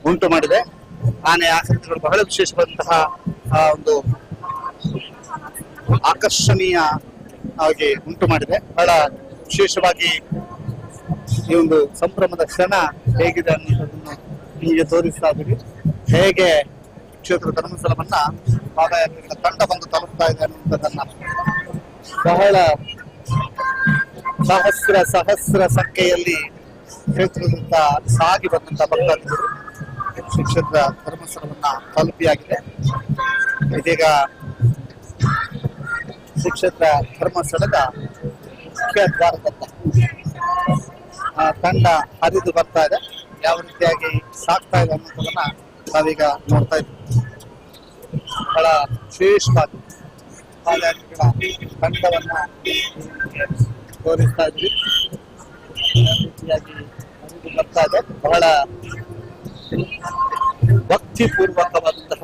ಉಂಟು ಮಾಡಿದೆ. ಆನೆಯ ಆಕೃತಿಗಳು ಬಹಳ ವಿಶೇಷವಾದಂತಹ ಒಂದು ಆಕರ್ಷಣೀಯ ಆಗಿ ಉಂಟು ಮಾಡಿದೆ. ಬಹಳ ವಿಶೇಷವಾಗಿ ಈ ಒಂದು ಸಂಭ್ರಮದ ಕ್ಷಣ ಹೇಗಿದೆ ಅನ್ನೋದನ್ನು ನಿಮಗೆ ತೋರಿಸ್ತಾ ಇದ್ದೀವಿ. ಹೇಗೆ ಕ್ಷೇತ್ರ ಧರ್ಮಸ್ಥಳವನ್ನ ಪಾದಯಾತ್ರೆಗಳ ತಂಡ ಬಂದು ತಲುಪ್ತಾ ಇದೆ ಅನ್ನುವಂಥದ್ದನ್ನ ಬಹಳ ಸಹಸ್ರ ಸಂಖ್ಯೆಯಲ್ಲಿ ಕ್ಷೇತ್ರದಿಂದ ಸಾಗಿ ಬಂದಂತ ಭಕ್ತಾದಿಗಳು ಶ್ರೀ ಕ್ಷೇತ್ರ ಧರ್ಮಸ್ಥಳವನ್ನ ತಲುಪಿಯಾಗಿದೆ. ಇದೀಗ ಶ್ರೀ ಕ್ಷೇತ್ರ ಧರ್ಮಸ್ಥಳದ ಮುಖ್ಯ ದ್ವಾರದತ್ತ ತಂಡ ಹರಿದು ಬರ್ತಾ ಇದೆ. ಯಾವ ರೀತಿಯಾಗಿ ಸಾಕ್ತಾ ಇದೆ ಅನ್ನೋದನ್ನ ನಾವೀಗ ನೋಡ್ತಾ ಇದ್ದೀವಿ. ಬಹಳ ವಿಶೇಷವಾಗಿ ಪಾದಯಾತ್ರೆಗಳ ತಂಡವನ್ನ ತೋರಿಸ್ತಾ ಇದ್ವಿ. ರೀತಿಯಾಗಿ ಹರಿದು ಬರ್ತಾ ಇದೆ. ಬಹಳ ಭಕ್ತಿಪೂರ್ವಕವಾದಂತಹ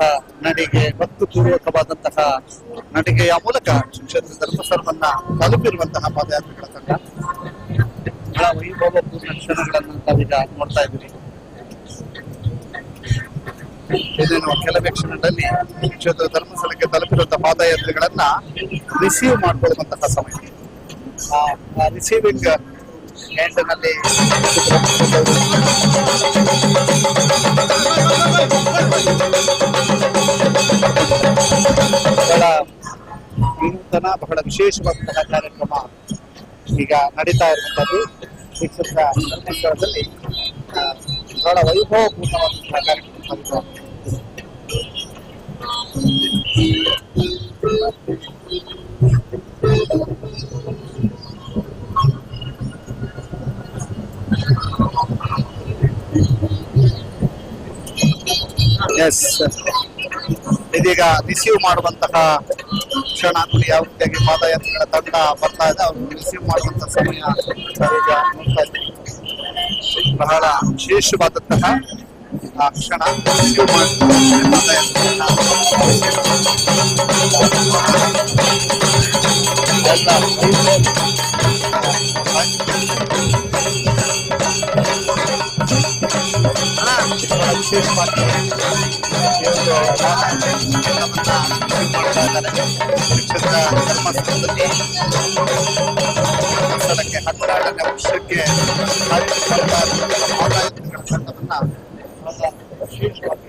ನಡಿಗೆಯ ಮೂಲಕ ಕ್ಷೇತ್ರ ಧರ್ಮಸ್ಥಳವನ್ನ ತಲುಪಿರುವಂತಹ ಪಾದಯಾತ್ರೆಗಳ ತಂಡ ಬಹಳ ವೈಭವಪೂರ್ಣ ಕ್ಷಣಗಳನ್ನು ತಾವೀಗ ನೋಡ್ತಾ ಇದ್ದೀರಿ. ಇದೇನು ಕೆಲವೇ ಕ್ಷಣದಲ್ಲಿ ಕ್ಷೇತ್ರ ಧರ್ಮಸ್ಥಳಕ್ಕೆ ತಲುಪಿರುವಂತಹ ಪಾದಯಾತ್ರೆಗಳನ್ನ ರಿಸೀವ್ ಮಾಡ್ಕೊಳ್ಳುವಂತಹ ಸಮಯ. ಆ ರಿಸೀವಿಂಗ್ ಎಂಡ್ನಲ್ಲಿ ಬಹಳ ವಿನೂತನ ಬಹಳ ವಿಶೇಷವಾದಂತಹ ಕಾರ್ಯಕ್ರಮ ಈಗ ನಡೀತಾ ಇರುವಂತದ್ದು ಶ್ರೀ ಕ್ಷೇತ್ರ ಧರ್ಮಸ್ಥಳದಲ್ಲಿ ಬಹಳ ವೈಭವಪೂರ್ಣವಾದಂತಹ ಕಾರ್ಯಕ್ರಮ. ಎಸ್, ಇದೀಗ ರಿಸೀವ್ ಮಾಡುವಂತಹ ಕ್ಷಣ ನೋಡಿ. ಯಾವ ರೀತಿಯಾಗಿ ಪಾದಯಾತ್ರೆಗಳ ತಂಡ ಬರ್ತಾ ಇದೆ, ಅವ್ರು ರಿಸೀವ್ ಮಾಡುವಂತಹ ಸಮಯ ಈಗ ನೋಡ್ತಾ ಇದ್ದೀವಿ. ಬಹಳ ವಿಶೇಷವಾದಂತಹ ಕ್ಷಣ ರಿಸೀವ್ ಪಾದಯಾತ್ರೆಗಳನ್ನ ವಿಶೇಷವಾಗಿ ಧರ್ಮಸ್ಥಳದಲ್ಲಿ ಧರ್ಮಸ್ಥಳಕ್ಕೆ 12ನೇ ವರ್ಷಕ್ಕೆ ಪಾದಯಾತ್ರೆಗಳ ತಂಡವನ್ನ ವಿಶೇಷವಾಗಿ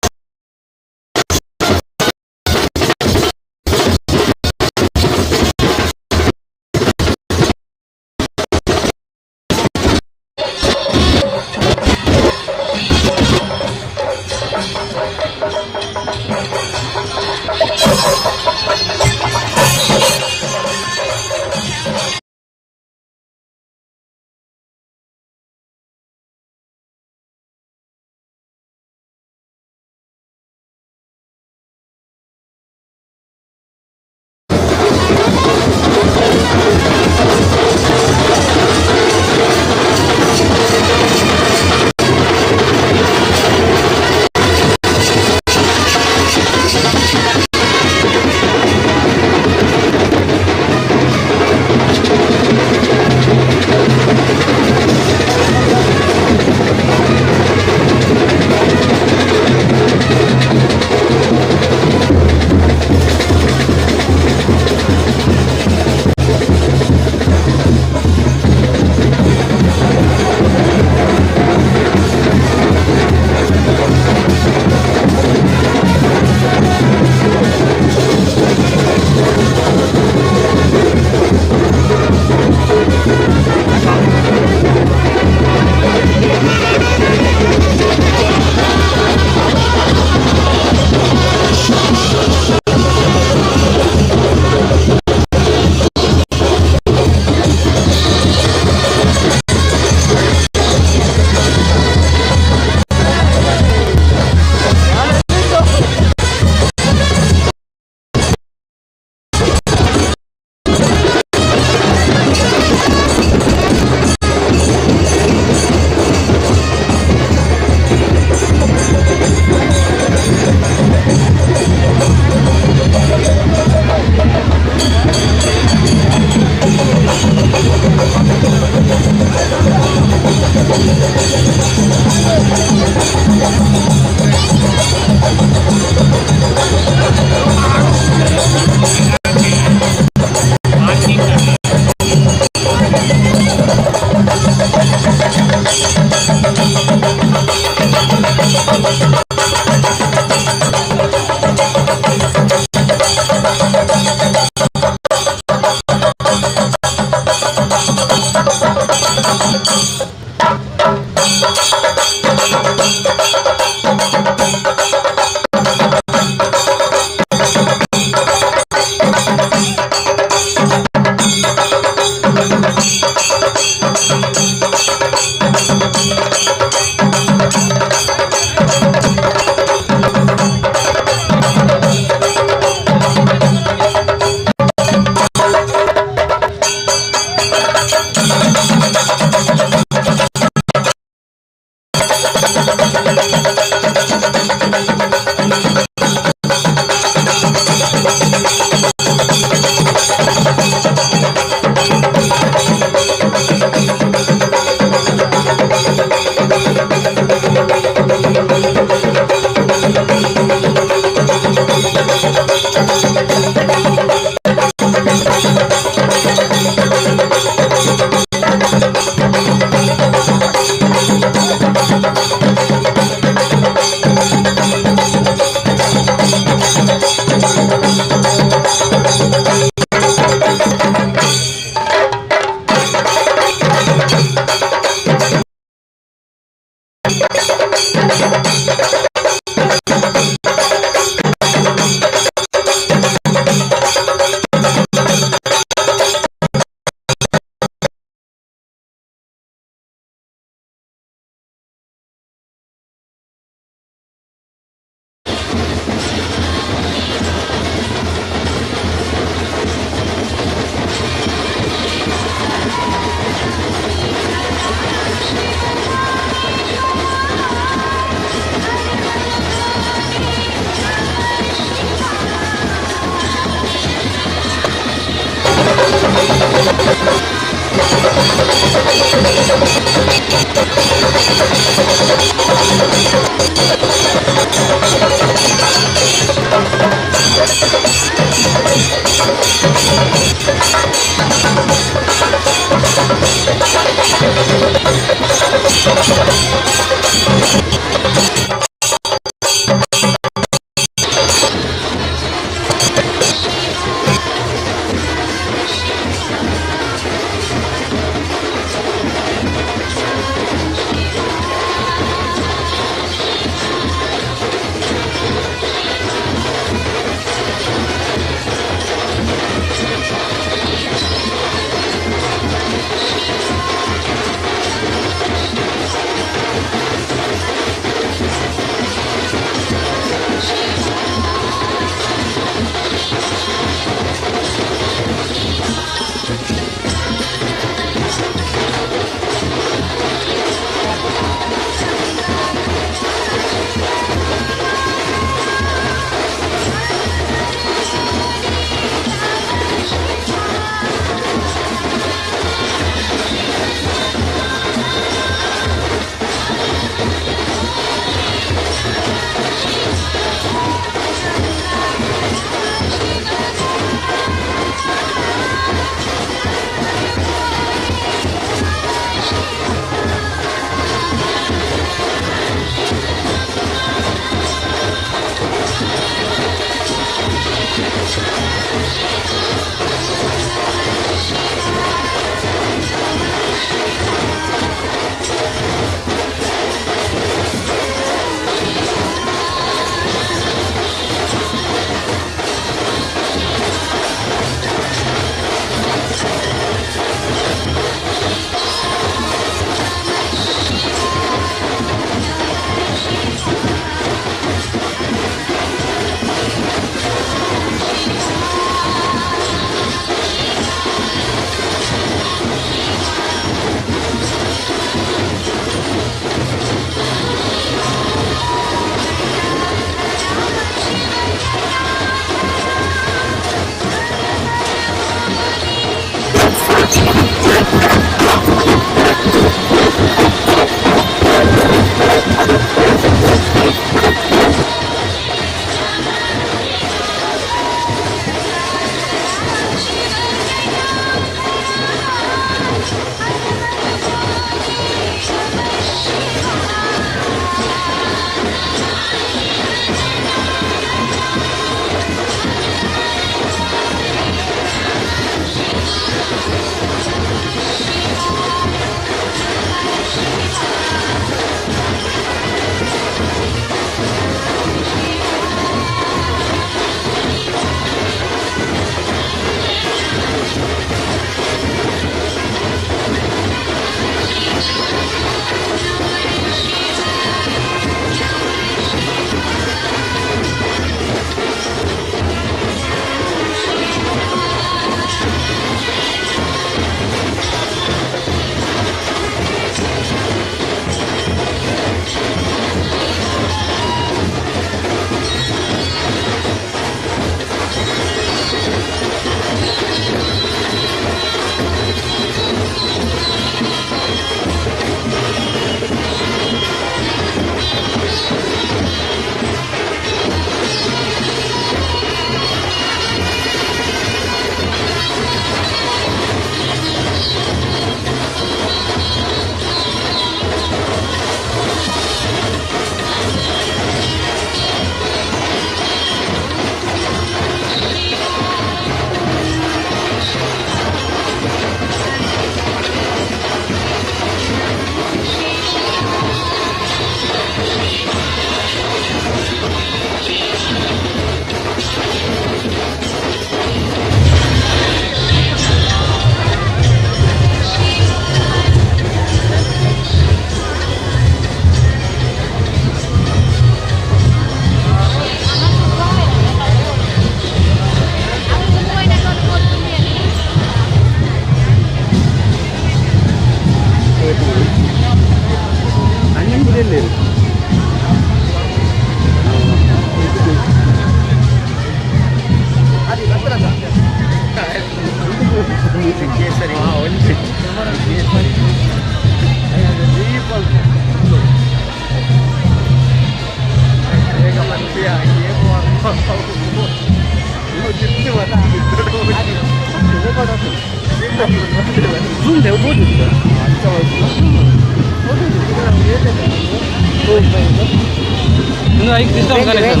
ऐक सिस्टम कनेक्शन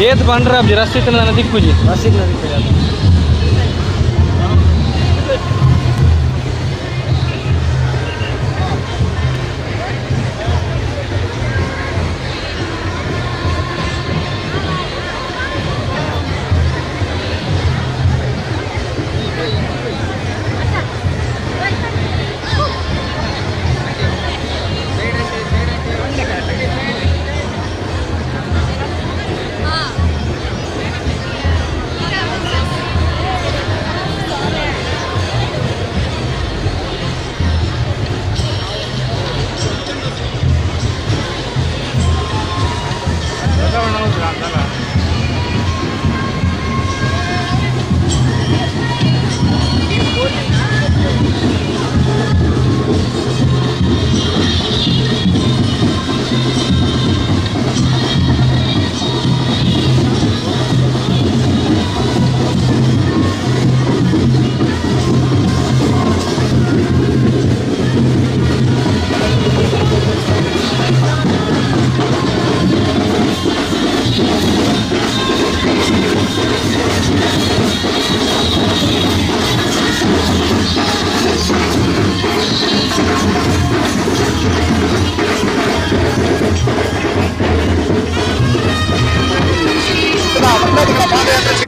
येत पांढरा रस्ते नदी कुजी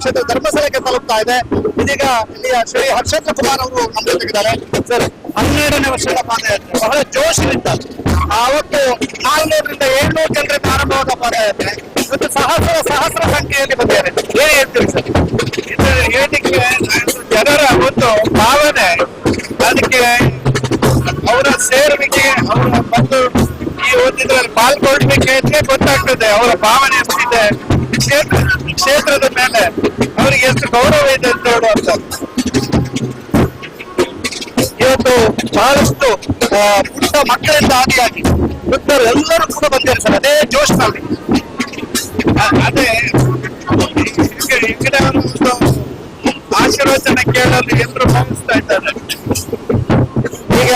ಕ್ಷೇತ್ರ ಧರ್ಮಸ್ಥಳಕ್ಕೆ ತಲುಪ್ತಾ ಇದೆ. ಇದೀಗ ಇಲ್ಲಿಯ ಶ್ರೀ ಹರ್ಷೇಂದ್ರ ಕುಮಾರ್ ಅವರು ನಮ್ಮ ಜೊತೆಗಿದ್ದಾರೆ. ಸರ್, 12ನೇ ವರ್ಷದ ಪಾದಯಾತ್ರೆ ಬಹಳ ಜೋಶಿನಿಂದ ಅವತ್ತು 400ರಿಂದ 700 ಜನರಿಂದ ಆರಂಭವಾದ ಪಾದಯಾತ್ರೆ ಇವತ್ತು ಸಹಸ್ರ ಸಂಖ್ಯೆಯಲ್ಲಿ ಬಂದಿದ್ದಾರೆ. ಏನ್ ಹೇಳ್ತೀವಿ ಸರ್? ಇದರ ಹೇಳಿಕೆ ಜನರ ಒಂದು ಭಾವನೆ, ಅದಕ್ಕೆ ಅವರ ಸೇರುವಿಕೆ, ಅವರ ಬಂದು ಈ ಒಂದಿದ್ರಲ್ಲಿ ಪಾಲ್ಗೊಳ್ಬೇಕೆ ಅಂತ ಗೊತ್ತಾಗ್ತದೆ. ಅವರ ಭಾವನೆ ಎಷ್ಟಿದೆ, ಕ್ಷೇತ್ರದ ಮೇಲೆ ಅವರಿಗೆ ಎಷ್ಟು ಗೌರವ ಇದೆ ಅಂತ ಹೇಳುವಂತ. ಇವತ್ತು ಬಹಳಷ್ಟು ಪುಟ್ಟ ಮಕ್ಕಳಿಂದ ಆದಿಯಾಗಿ ವೃದ್ಧರು ಎಲ್ಲರೂ ಕೂಡ ಬಂದಿದ್ದಾರೆ ಸರ್, ಅದೇ ಜೋಶ್ನಲ್ಲಿ. ಅದೇ ಈ ಕಡೆ ಒಂದು ಆಶೀರ್ವಚನ ಕೇಳಲು ಎಲ್ಲರೂ ಭಾವಿಸ್ತಾ ಇದ್ದಾರೆ. ಈಗ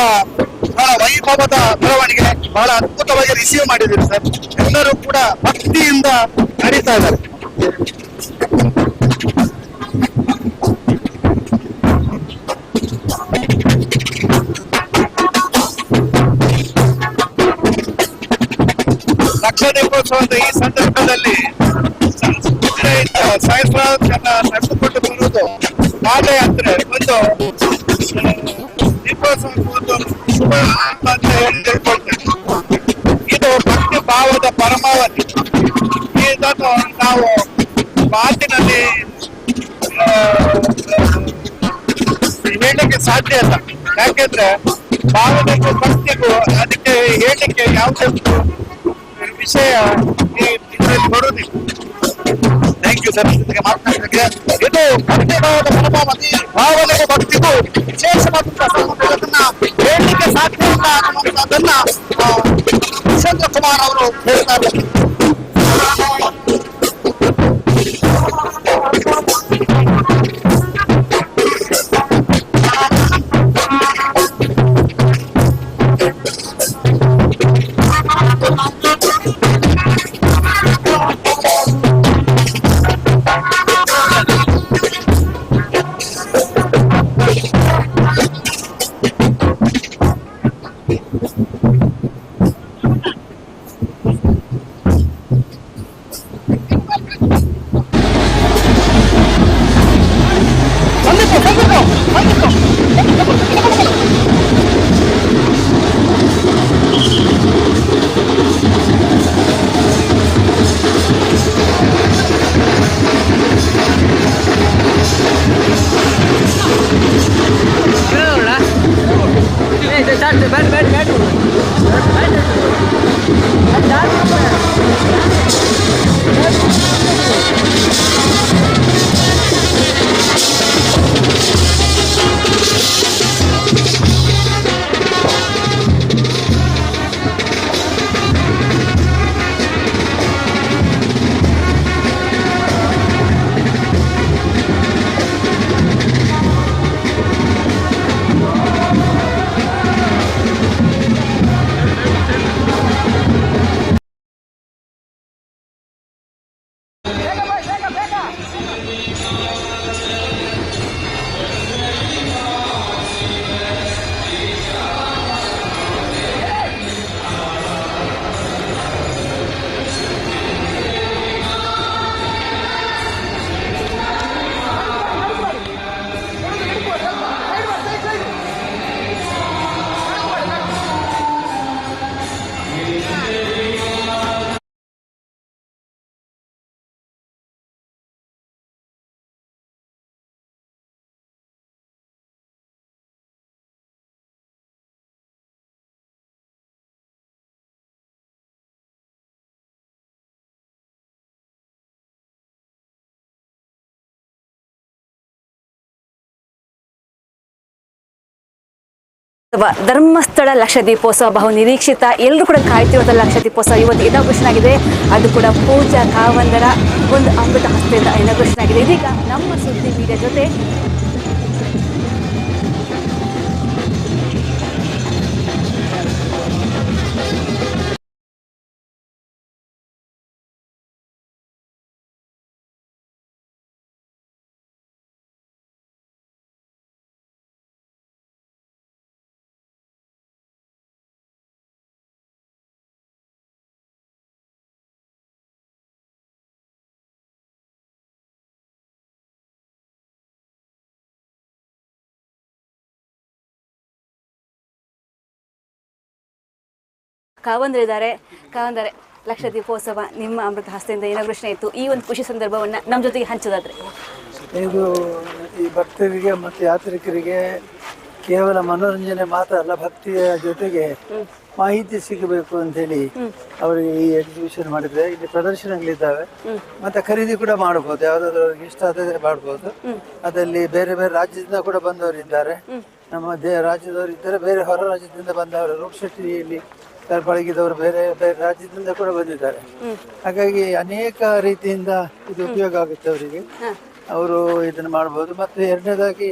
ಬಹಳ ವೈಭವದ ಮೆರವಣಿಗೆ ಬಹಳ ಅದ್ಭುತವಾಗಿ ರಿಸೀವ್ ಮಾಡಿದ್ದೀರಿ ಸರ್. ಎಲ್ಲರೂ ಕೂಡ ಭಕ್ತಿಯಿಂದ ನಡೀತಾ ಇದ್ದಾರೆ. ಲಕ್ಷ ದೀಪೋತ್ಸವದ ಈ ಸಂದರ್ಭದಲ್ಲಿ ಸಹಸ್ರಾರು ಜನ ನಡೆದುಕೊಂಡು ಬರುವುದು ಪಾದಯಾತ್ರೆ ಒಂದು ದೀಪೋತ್ಸವ ಒಂದು ಶುಭ ಅಂತ ಹೇಳಿ ತಿಳ್ಕೊಳ್ತೇವೆ. ಇದು ಭಕ್ತಿ ಭಾವದ ಪರಮಾವಧಿ. ಇದನ್ನು ನಾವು ಮಾತಿನಲ್ಲಿ ಹೇಳಲಿಕ್ಕೆ ಸಾಧ್ಯ ಇಲ್ಲ. ಯಾಕೆಂದ್ರೆ ಭಾವನೆಗೂ ಭಕ್ತಿಗೂ ಅದಕ್ಕೆ ಹೇಳಲಿಕ್ಕೆ ಯಾವುದೇ ವಿಷಯ ಇದರಲ್ಲಿ ಬರುವುದಿಲ್ಲ. Thank you sir. ಜೊತೆಗೆ ಮಾತನಾಡಲಿಕ್ಕೆ ಇದು ಭಕ್ತಿ ಭಾವದ ಪರಮಾವಧಿ. ಭಾವನೆಗೂ ಭಕ್ತಿಗೂ ವಿಶೇಷವಾದಂತಹ ಸಂಬಂಧಗಳನ್ನ ಹೇಳಲಿಕ್ಕೆ ಸಾಧ್ಯ ಇಲ್ಲ ಅನ್ನುವಂಥದ್ದನ್ನ ಹರ್ಷೇಂದ್ರ ಕುಮಾರ್ ಅವರು ಹೇಳ್ತಾ ಇದ್ದಾರೆ. ಧರ್ಮಸ್ಥಳ ಲಕ್ಷ ದೀಪೋತ್ಸವ ಬಹು ನಿರೀಕ್ಷಿತ, ಎಲ್ಲರೂ ಕೂಡ ಕಾಯ್ತಿರುವಂಥ ಲಕ್ಷ ದೀಪೋತ್ಸವ ಇವತ್ತು ಇನಾಗ್ರೇಷನ್ ಆಗಿದೆ. ಅದು ಕೂಡ ಪೂಜಾ ಕಾವಂದರ ಒಂದು ಅಮೃತ ಹಸ್ತೆಯಿಂದ ಇನಾಗ್ರೇಷನ್ ಆಗಿದೆ. ಇದೀಗ ನಮ್ಮ ಸುದ್ದಿ ಮೀಡಿಯಾ ಜೊತೆ ಕಾವಂದರಿದ್ದಾರೆ. ಕಾವಂದರೆ, ಲಕ್ಷ ದೀಪೋತ್ಸವ ನಿಮ್ಮ ಅಮೃತ ಹಸ್ತೆಯಿಂದ ಇನಾಗ್ರೇಷನ್ ಆಯಿತು. ಈ ಒಂದು ಖುಷಿ ಸಂದರ್ಭವನ್ನು ನಮ್ಮ ಜೊತೆಗೆ ಹಂಚೋದಾದ್ರೆ ಇದು ಈ ಭಕ್ತರಿಗೆ ಮತ್ತು ಯಾತ್ರಿಕರಿಗೆ ಕೇವಲ ಮನೋರಂಜನೆ ಮಾತ್ರ ಅಲ್ಲ, ಭಕ್ತಿಯ ಜೊತೆಗೆ ಮಾಹಿತಿ ಸಿಗಬೇಕು ಅಂತೇಳಿ ಅವರಿಗೆ ಈ ಎಕ್ಸಿಬಿಷನ್ ಮಾಡಿದ್ರೆ ಇಲ್ಲಿ ಪ್ರದರ್ಶನಗಳಿದ್ದಾವೆ. ಮತ್ತೆ ಖರೀದಿ ಕೂಡ ಮಾಡಬಹುದು, ಯಾವ್ದಾದ್ರು ಅವ್ರಿಗೆ ಇಷ್ಟ ಆದ್ರೆ ಮಾಡಬಹುದು. ಅದರಲ್ಲಿ ಬೇರೆ ಬೇರೆ ರಾಜ್ಯದಿಂದ ಕೂಡ ಬಂದವರು ನಮ್ಮ ರಾಜ್ಯದವರು ಇದ್ದಾರೆ, ಬೇರೆ ಹೊರ ರಾಜ್ಯದಿಂದ ಬಂದವರು ರೂಪಶೆಟ್ಟಿಯಲ್ಲಿ ಪಳಗಿದವರು ಬೇರೆ ಬೇರೆ ರಾಜ್ಯದಿಂದ ಕೂಡ ಬಂದಿದ್ದಾರೆ. ಹಾಗಾಗಿ ಅನೇಕ ರೀತಿಯಿಂದ ಇದು ಉಪಯೋಗ ಆಗುತ್ತೆ ಅವರಿಗೆ, ಅವರು ಇದನ್ನು ಮಾಡಬಹುದು. ಮತ್ತೆ ಎರಡನೇದಾಗಿ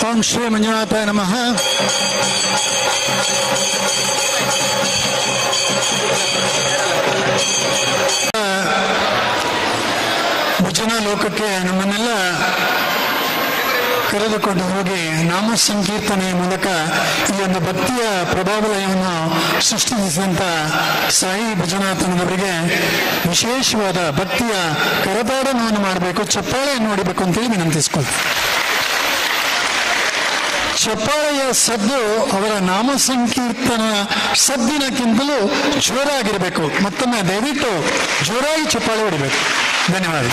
ಓಂ ಶ್ರೀ ಮಂಜುನಾಥಾಯ ನಮಃ. ಭಜನಾ ಲೋಕಕ್ಕೆ ನಮ್ಮನ್ನೆಲ್ಲ ಕರೆದುಕೊಂಡು ಹೋಗಿ ನಾಮ ಸಂಕೀರ್ತನೆಯ ಮೂಲಕ ಈ ಒಂದು ಭಕ್ತಿಯ ಪ್ರಭಾವಲಯವನ್ನು ಸೃಷ್ಟಿಸಿದಂಥ ಸಾಯಿ ಭಜನಾಥನವರಿಗೆ ವಿಶೇಷವಾದ ಭಕ್ತಿಯ ಕರತಾಡನವನ್ನು ಮಾಡಬೇಕು, ಚಪ್ಪಾಳೆ ನೋಡಬೇಕು ಅಂತೇಳಿ ವಿನಂತಿಸ್ಕೊಳ್ತೀವಿ. ಚಪ್ಪಾಳೆಯ ಸದ್ದು ಅವರ ನಾಮ ಸಂಕೀರ್ತನ ಸದ್ದಿನಕ್ಕಿಂತಲೂ ಜೋರಾಗಿರಬೇಕು. ಮತ್ತೊಮ್ಮೆ ದಯವಿಟ್ಟು ಜೋರಾಗಿ ಚಪ್ಪಾಳೆ ಹೊಡಿಬೇಕು. ಧನ್ಯವಾದ.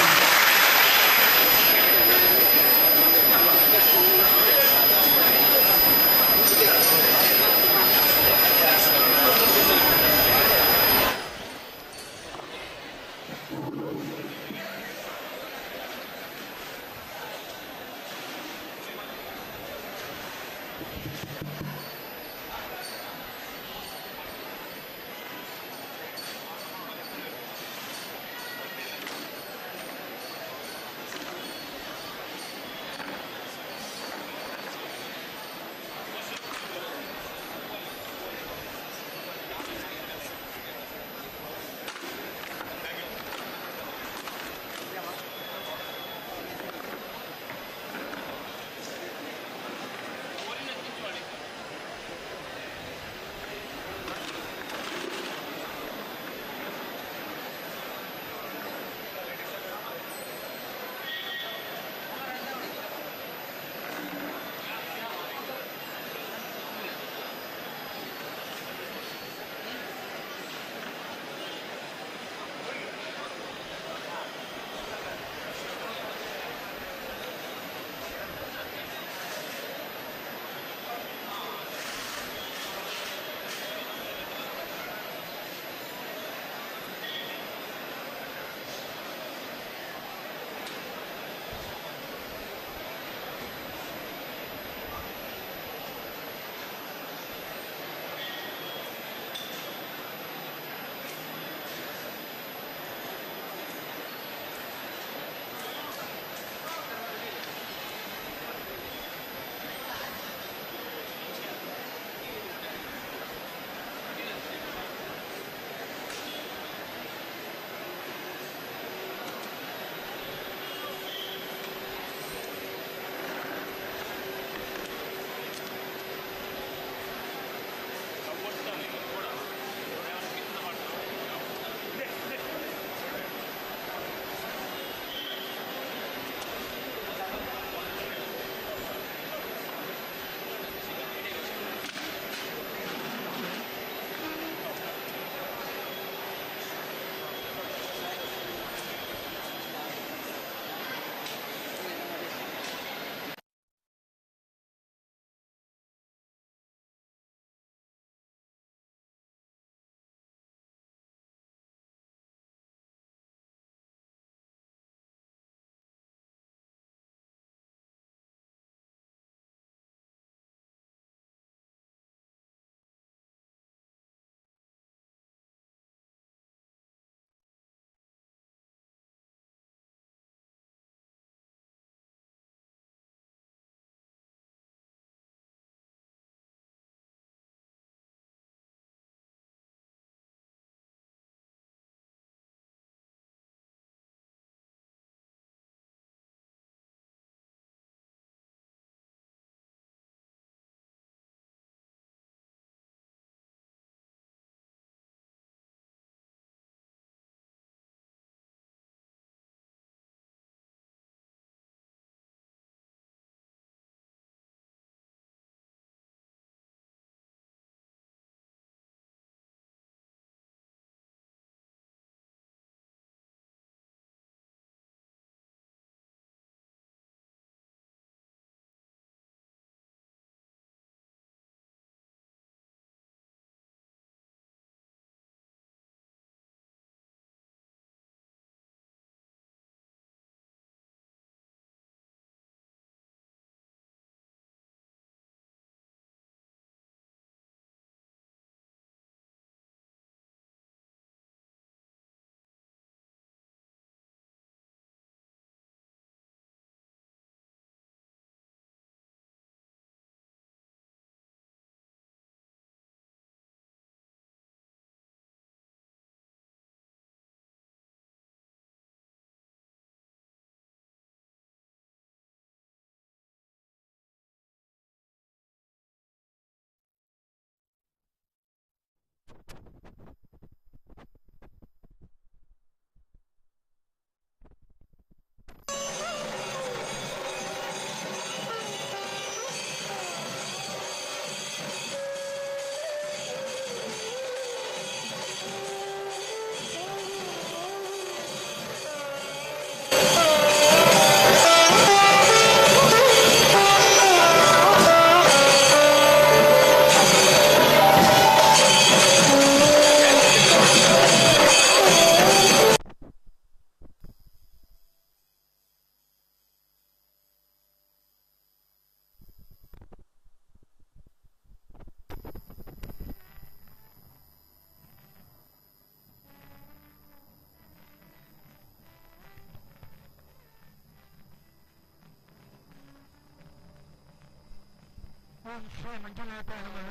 ಓಂ ಶ್ರೀ ಮಂಜುನಾಥ ನಮಃ.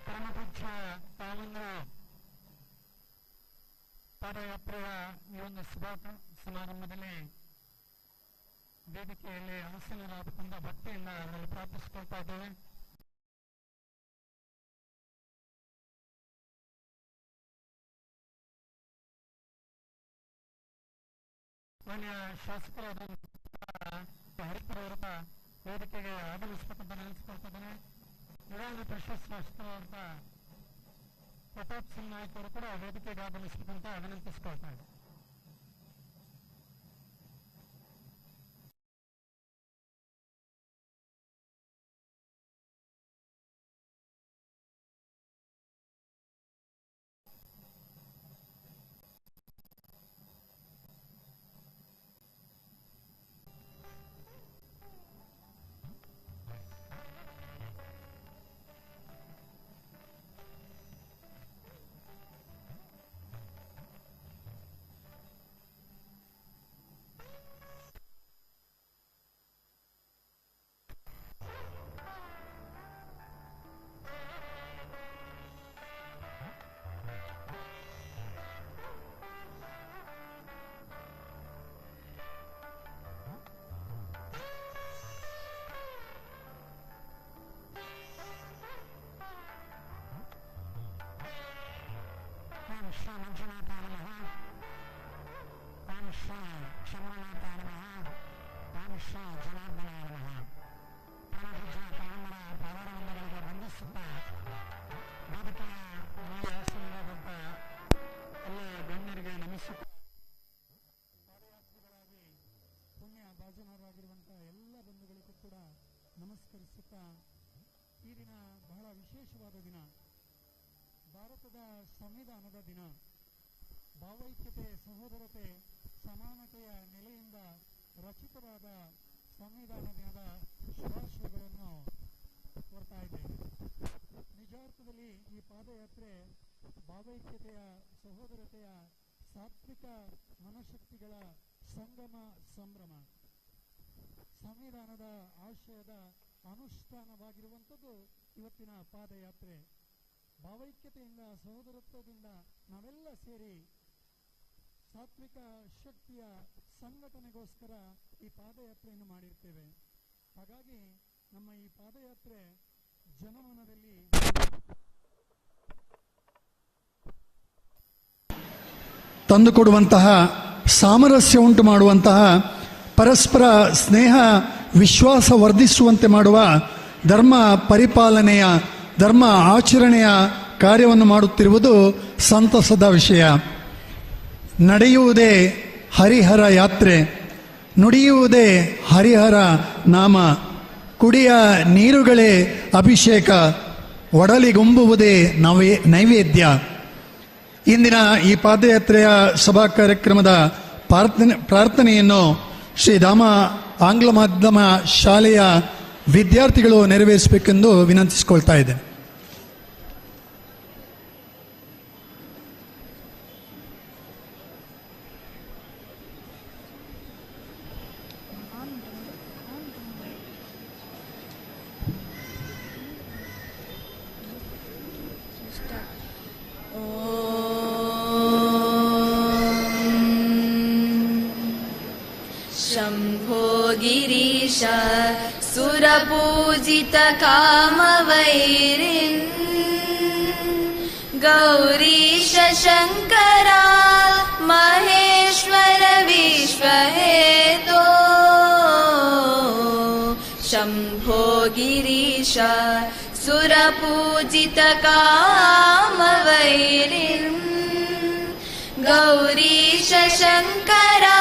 ಪರಮಪೂಜ್ಯ ತಾವಂದ್ರ ಪಾದಯಾತ್ರೆಯ ಈ ಒಂದು ಸಮಾರಂಭದಲ್ಲಿ ವೇದಿಕೆಯಲ್ಲಿ ಆಸೀನರಾದ ಭಕ್ತಿಯಿಂದ ಅವರಲ್ಲಿ ಪ್ರಾರ್ಥಿಸಿಕೊಳ್ತಾ ಇದ್ದೇವೆ. ಮಾನ್ಯ ಶಾಸಕರಾದಂತಹ ಹರಿಪುರ ವೇದಿಕೆಗೆ ಆಗಮಿಸಬೇಕಂತ ನೆನೆಸ್ಕೊಳ್ತಿದ್ದೇನೆ. ವಿಧಾನ ಪರಿಷತ್ ಶಾಸಕರಾದಂತಹ ಪ್ರತಾಪ್ ಸಿಂಗ್ ನಾಯ್ಕ ಅವರು ಕೂಡ ವೇದಿಕೆಗೆ ಆಗಮಿಸಬೇಕಂತ ವಿನಂತಿಸಿಕೊಳ್ತಾ ಇದ್ದಾರೆ. ಶ್ರೀ ಮಂಜುನಾಥ ನಮಃ. ಓಂ ಶ್ರೀ ಶಂಭುನಾಥ ನಮಃ. ಓಂ ಶ್ರೀ ಜನಾರ್ದನ ನಮಃ. ಪರಮಪೂಜ್ಯ ತಾವಂದರ ಪಾದಾರವಿಂದಗಳಿಗೆ ವಂದಿಸುತ್ತಾ ವೇದಿಕೆಯ ಮೇಲೆ ಆಸೀನರಾದಂಥ ಎಲ್ಲ ಗಣ್ಯರಿಗೆ ನಮಿಸುತ್ತಾ ಪಾದಯಾತ್ರಿಗಳಾಗಿ ಪುಣ್ಯ ಭಾಜನರಾಗಿರುವಂಥ ಎಲ್ಲ ಬಂಧುಗಳಿಗೂ ಕೂಡ ನಮಸ್ಕರಿಸುತ್ತಾ ಈ ದಿನ ಬಹಳ ವಿಶೇಷವಾದ ದಿನ. ಭಾರತದ ಸಂವಿಧಾನದ ದಿನ. ಭಾವೈಕ್ಯತೆ, ಸಹೋದರತೆ, ಸಮಾನತೆಯ ನೆಲೆಯಿಂದ ರಚಿತವಾದ ಸಂವಿಧಾನ ದಿನದ ಶುಭಾಶಯಗಳನ್ನು ಕೋರ್ತಾ ಇದ್ದೇನೆ. ನಿಜಾರ್ಥದಲ್ಲಿ ಈ ಪಾದಯಾತ್ರೆ ಭಾವೈಕ್ಯತೆಯ, ಸಹೋದರತೆಯ, ಸಾತ್ವಿಕ ಮನಶಕ್ತಿಗಳ ಸಂಗಮ ಸಂಭ್ರಮ. ಸಂವಿಧಾನದ ಆಶಯದ ಅನುಷ್ಠಾನವಾಗಿರುವಂಥದ್ದು ಇವತ್ತಿನ ಪಾದಯಾತ್ರೆ. ಭಾವೈಕ್ಯತೆಯಿಂದ, ಸಹೋದರತ್ವದಿಂದ ನಾವೆಲ್ಲ ಸೇರಿ ಸಾತ್ವಿಕ ಶಕ್ತಿಯ ಸಂಘಟನೆಗೋಸ್ಕರ ಈ ಪಾದಯಾತ್ರೆಯನ್ನು ಮಾಡಿರ್ತೇವೆ. ಹಾಗಾಗಿ ನಮ್ಮ ಈ ಪಾದಯಾತ್ರೆ ಜನಮನದಲ್ಲಿ ತಂದುಕೊಡುವಂತಹ, ಸಾಮರಸ್ಯ ಉಂಟು ಮಾಡುವಂತಹ, ಪರಸ್ಪರ ಸ್ನೇಹ ವಿಶ್ವಾಸ ವರ್ಧಿಸುವಂತೆ ಮಾಡುವ ಧರ್ಮ ಪರಿಪಾಲನೆಯ, ಧರ್ಮ ಆಚರಣೆಯ ಕಾರ್ಯವನ್ನು ಮಾಡುತ್ತಿರುವುದು ಸಂತಸದ ವಿಷಯ. ನಡೆಯುವುದೇ ಹರಿಹರ ಯಾತ್ರೆ, ನುಡಿಯುವುದೇ ಹರಿಹರ ನಾಮ, ಕುಡಿಯ ನೀರುಗಳೇ ಅಭಿಷೇಕ, ಒಡಲಿಗುಂಬುವುದೇ ನೈವೇದ್ಯ. ಇಂದಿನ ಈ ಪಾದಯಾತ್ರೆಯ ಸಭಾ ಕಾರ್ಯಕ್ರಮದ ಪ್ರಾರ್ಥನೆಯನ್ನು ಶ್ರೀಧಾಮ ಆಂಗ್ಲ ಮಾಧ್ಯಮ ಶಾಲೆಯ ವಿದ್ಯಾರ್ಥಿಗಳು ನೆರವೇರಿಸಬೇಕೆಂದು ವಿನಂತಿಸಿಕೊಳ್ತಾ ಇದ್ದೇನೆ. शम्भो गिरीश सुरपूजित कामवैरिन् गौरीश शङ्करा महेश्वर विश्वहेतो शम्भो गिरीश सुरपूजितकामवैरिन् गौरीश शङ्करा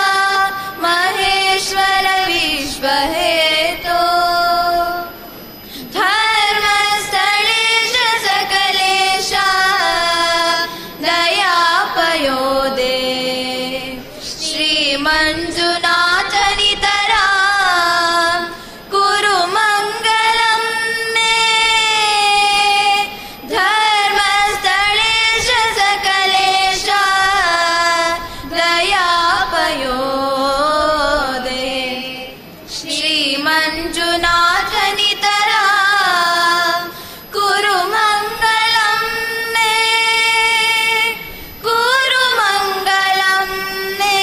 महेश्वर विश्वहेतो धर्मस्थलेश सकलेश दयापयोदे श्रीमञ्जुनाथनितरा कुरु मङ्गलं मे धर्मस्थलेश सकलेश दयापयोदे श्रीमञ्जुनाथनितरा कुरु मङ्गलं मे कुरु मङ्गलं मे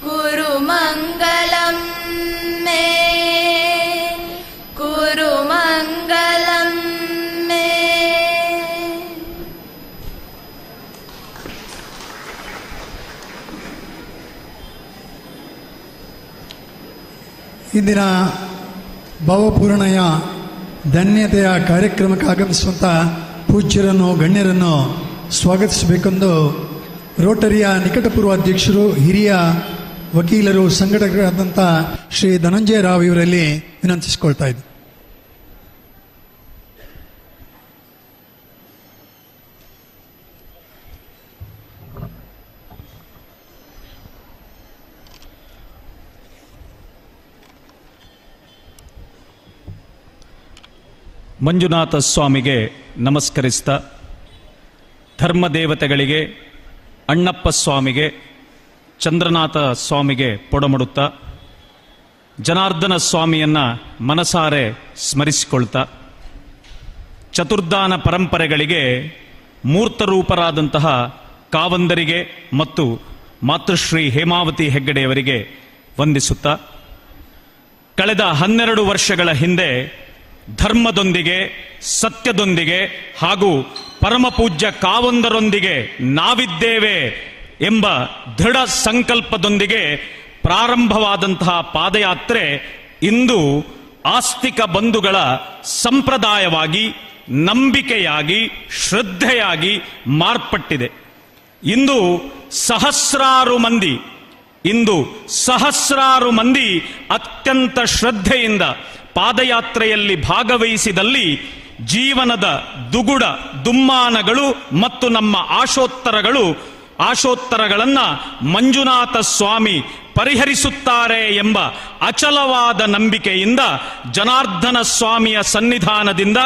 कुरु मङ्गलं मे कुरु मङ्गलं मे ಇಂದಿನ ಭಾವಪೂರ್ಣಯ ಧನ್ಯತೆಯ ಕಾರ್ಯಕ್ರಮಕ್ಕೆ ಆಗಮಿಸುವಂಥ ಪೂಜ್ಯರನ್ನು ಗಣ್ಯರನ್ನು ಸ್ವಾಗತಿಸಬೇಕೆಂದು ರೋಟರಿಯ ನಿಕಟಪೂರ್ವ ಅಧ್ಯಕ್ಷರು ಹಿರಿಯ ವಕೀಲರು ಸಂಘಟಕರಾದಂಥ ಶ್ರೀ ಧನಂಜಯ ರಾವ್ ಇವರಲ್ಲಿ ವಿನಂತಿಸಿಕೊಳ್ತಾ ಇದ್ದೆ. ಮಂಜುನಾಥ ಸ್ವಾಮಿಗೆ ನಮಸ್ಕರಿಸ್ತಾ, ಧರ್ಮದೇವತೆಗಳಿಗೆ, ಅಣ್ಣಪ್ಪ ಸ್ವಾಮಿಗೆ, ಚಂದ್ರನಾಥ ಸ್ವಾಮಿಗೆ ಪೊಡಮುಡುತ್ತಾ, ಜನಾರ್ದನ ಸ್ವಾಮಿಯನ್ನ ಮನಸಾರೆ ಸ್ಮರಿಸಿಕೊಳ್ತಾ, ಚತುರ್ದಾನ ಪರಂಪರೆಗಳಿಗೆ ಮೂರ್ತರೂಪರಾದಂತಹ ಕಾವಂದರಿಗೆ ಮತ್ತು ಮಾತೃಶ್ರೀ ಹೇಮಾವತಿ ಹೆಗ್ಗಡೆಯವರಿಗೆ ವಂದಿಸುತ್ತಾ, ಕಳೆದ 12 ವರ್ಷಗಳ ಹಿಂದೆ ಧರ್ಮದೊಂದಿಗೆ, ಸತ್ಯದೊಂದಿಗೆ ಹಾಗೂ ಪರಮಪೂಜ್ಯ ಕಾವಂದರೊಂದಿಗೆ ನಾವಿದ್ದೇವೆ ಎಂಬ ದೃಢ ಸಂಕಲ್ಪದೊಂದಿಗೆ ಪ್ರಾರಂಭವಾದಂತಹ ಪಾದಯಾತ್ರೆ ಇಂದು ಆಸ್ತಿಕ ಬಂಧುಗಳ ಸಂಪ್ರದಾಯವಾಗಿ, ನಂಬಿಕೆಯಾಗಿ, ಶ್ರದ್ಧೆಯಾಗಿ ಮಾರ್ಪಟ್ಟಿದೆ. ಇಂದು ಸಹಸ್ರಾರು ಮಂದಿ ಅತ್ಯಂತ ಶ್ರದ್ಧೆಯಿಂದ ಪಾದಯಾತ್ರೆಯಲ್ಲಿ ಭಾಗವಹಿಸಿದಲ್ಲಿ ಜೀವನದ ದುಗುಡ ದುಮ್ಮಾನಗಳು ಮತ್ತು ನಮ್ಮ ಆಶೋತ್ತರಗಳನ್ನ ಮಂಜುನಾಥ ಸ್ವಾಮಿ ಪರಿಹರಿಸುತ್ತಾರೆ ಎಂಬ ಅಚಲವಾದ ನಂಬಿಕೆಯಿಂದ ಜನಾರ್ದನ ಸ್ವಾಮಿಯ ಸನ್ನಿಧಾನದಿಂದ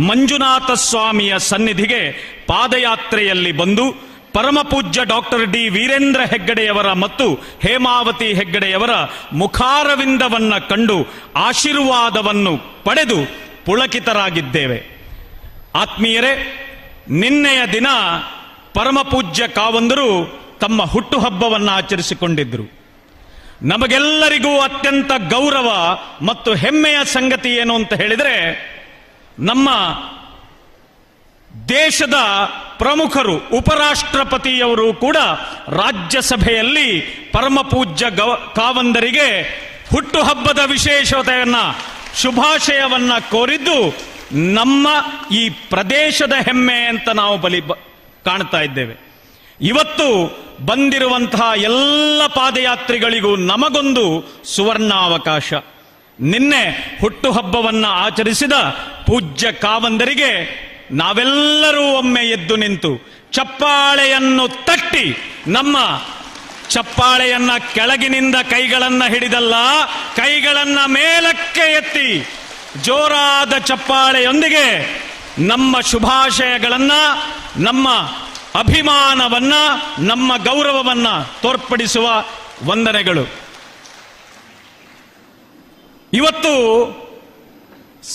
ಮಂಜುನಾಥ ಸ್ವಾಮಿಯ ಸನ್ನಿಧಿಗೆ ಪಾದಯಾತ್ರೆಯಲ್ಲಿ ಬಂದು ಪರಮಪೂಜ್ಯ ಡಾಕ್ಟರ್ ಡಿ ವೀರೇಂದ್ರ ಹೆಗ್ಗಡೆಯವರ ಮತ್ತು ಹೇಮಾವತಿ ಹೆಗ್ಗಡೆಯವರ ಮುಖಾರವಿಂದವನ್ನ ಕಂಡು ಆಶೀರ್ವಾದವನ್ನು ಪಡೆದು ಪುಳಕಿತರಾಗಿದ್ದೇವೆ. ಆತ್ಮೀಯರೇ, ನಿನ್ನೆಯ ದಿನ ಪರಮಪೂಜ್ಯ ಕಾವಂದರು ತಮ್ಮ ಹುಟ್ಟುಹಬ್ಬವನ್ನು ಆಚರಿಸಿಕೊಂಡಿದ್ದರು. ನಮಗೆಲ್ಲರಿಗೂ ಅತ್ಯಂತ ಗೌರವ ಮತ್ತು ಹೆಮ್ಮೆಯ ಸಂಗತಿ ಏನು ಅಂತ ಹೇಳಿದರೆ, ನಮ್ಮ ದೇಶದ ಪ್ರಮುಖರು, ಉಪರಾಷ್ಟ್ರಪತಿಯವರು ಕೂಡ ರಾಜ್ಯಸಭೆಯಲ್ಲಿ ಪರಮಪೂಜ್ಯ ಕಾವಂದರಿಗೆ ಹುಟ್ಟುಹಬ್ಬದ ವಿಶೇಷತೆಯನ್ನ, ಶುಭಾಶಯವನ್ನ ಕೋರಿದ್ದು ನಮ್ಮ ಈ ಪ್ರದೇಶದ ಹೆಮ್ಮೆ ಅಂತ ನಾವು ಕಾಣ್ತಾ ಇದ್ದೇವೆ. ಇವತ್ತು ಬಂದಿರುವಂತಹ ಎಲ್ಲ ಪಾದಯಾತ್ರಿಗಳಿಗೂ ನಮಗೊಂದು ಸುವರ್ಣಾವಕಾಶ. ನಿನ್ನೆ ಹುಟ್ಟುಹಬ್ಬವನ್ನ ಆಚರಿಸಿದ ಪೂಜ್ಯ ಕಾವಂದರಿಗೆ ನಾವೆಲ್ಲರೂ ಒಮ್ಮೆ ಎದ್ದು ನಿಂತು ಚಪ್ಪಾಳೆಯನ್ನು ತಟ್ಟಿ, ನಮ್ಮ ಚಪ್ಪಾಳೆಯನ್ನ ಕೆಳಗಿನಿಂದ ಕೈಗಳನ್ನ ಹಿಡಿದಲ್ಲ, ಕೈಗಳನ್ನ ಮೇಲಕ್ಕೆ ಎತ್ತಿ ಜೋರಾದ ಚಪ್ಪಾಳೆಯೊಂದಿಗೆ ನಮ್ಮ ಶುಭಾಶಯಗಳನ್ನ, ನಮ್ಮ ಅಭಿಮಾನವನ್ನ, ನಮ್ಮ ಗೌರವವನ್ನ ತೋರ್ಪಡಿಸುವ ವಂದನೆಗಳು. ಇವತ್ತು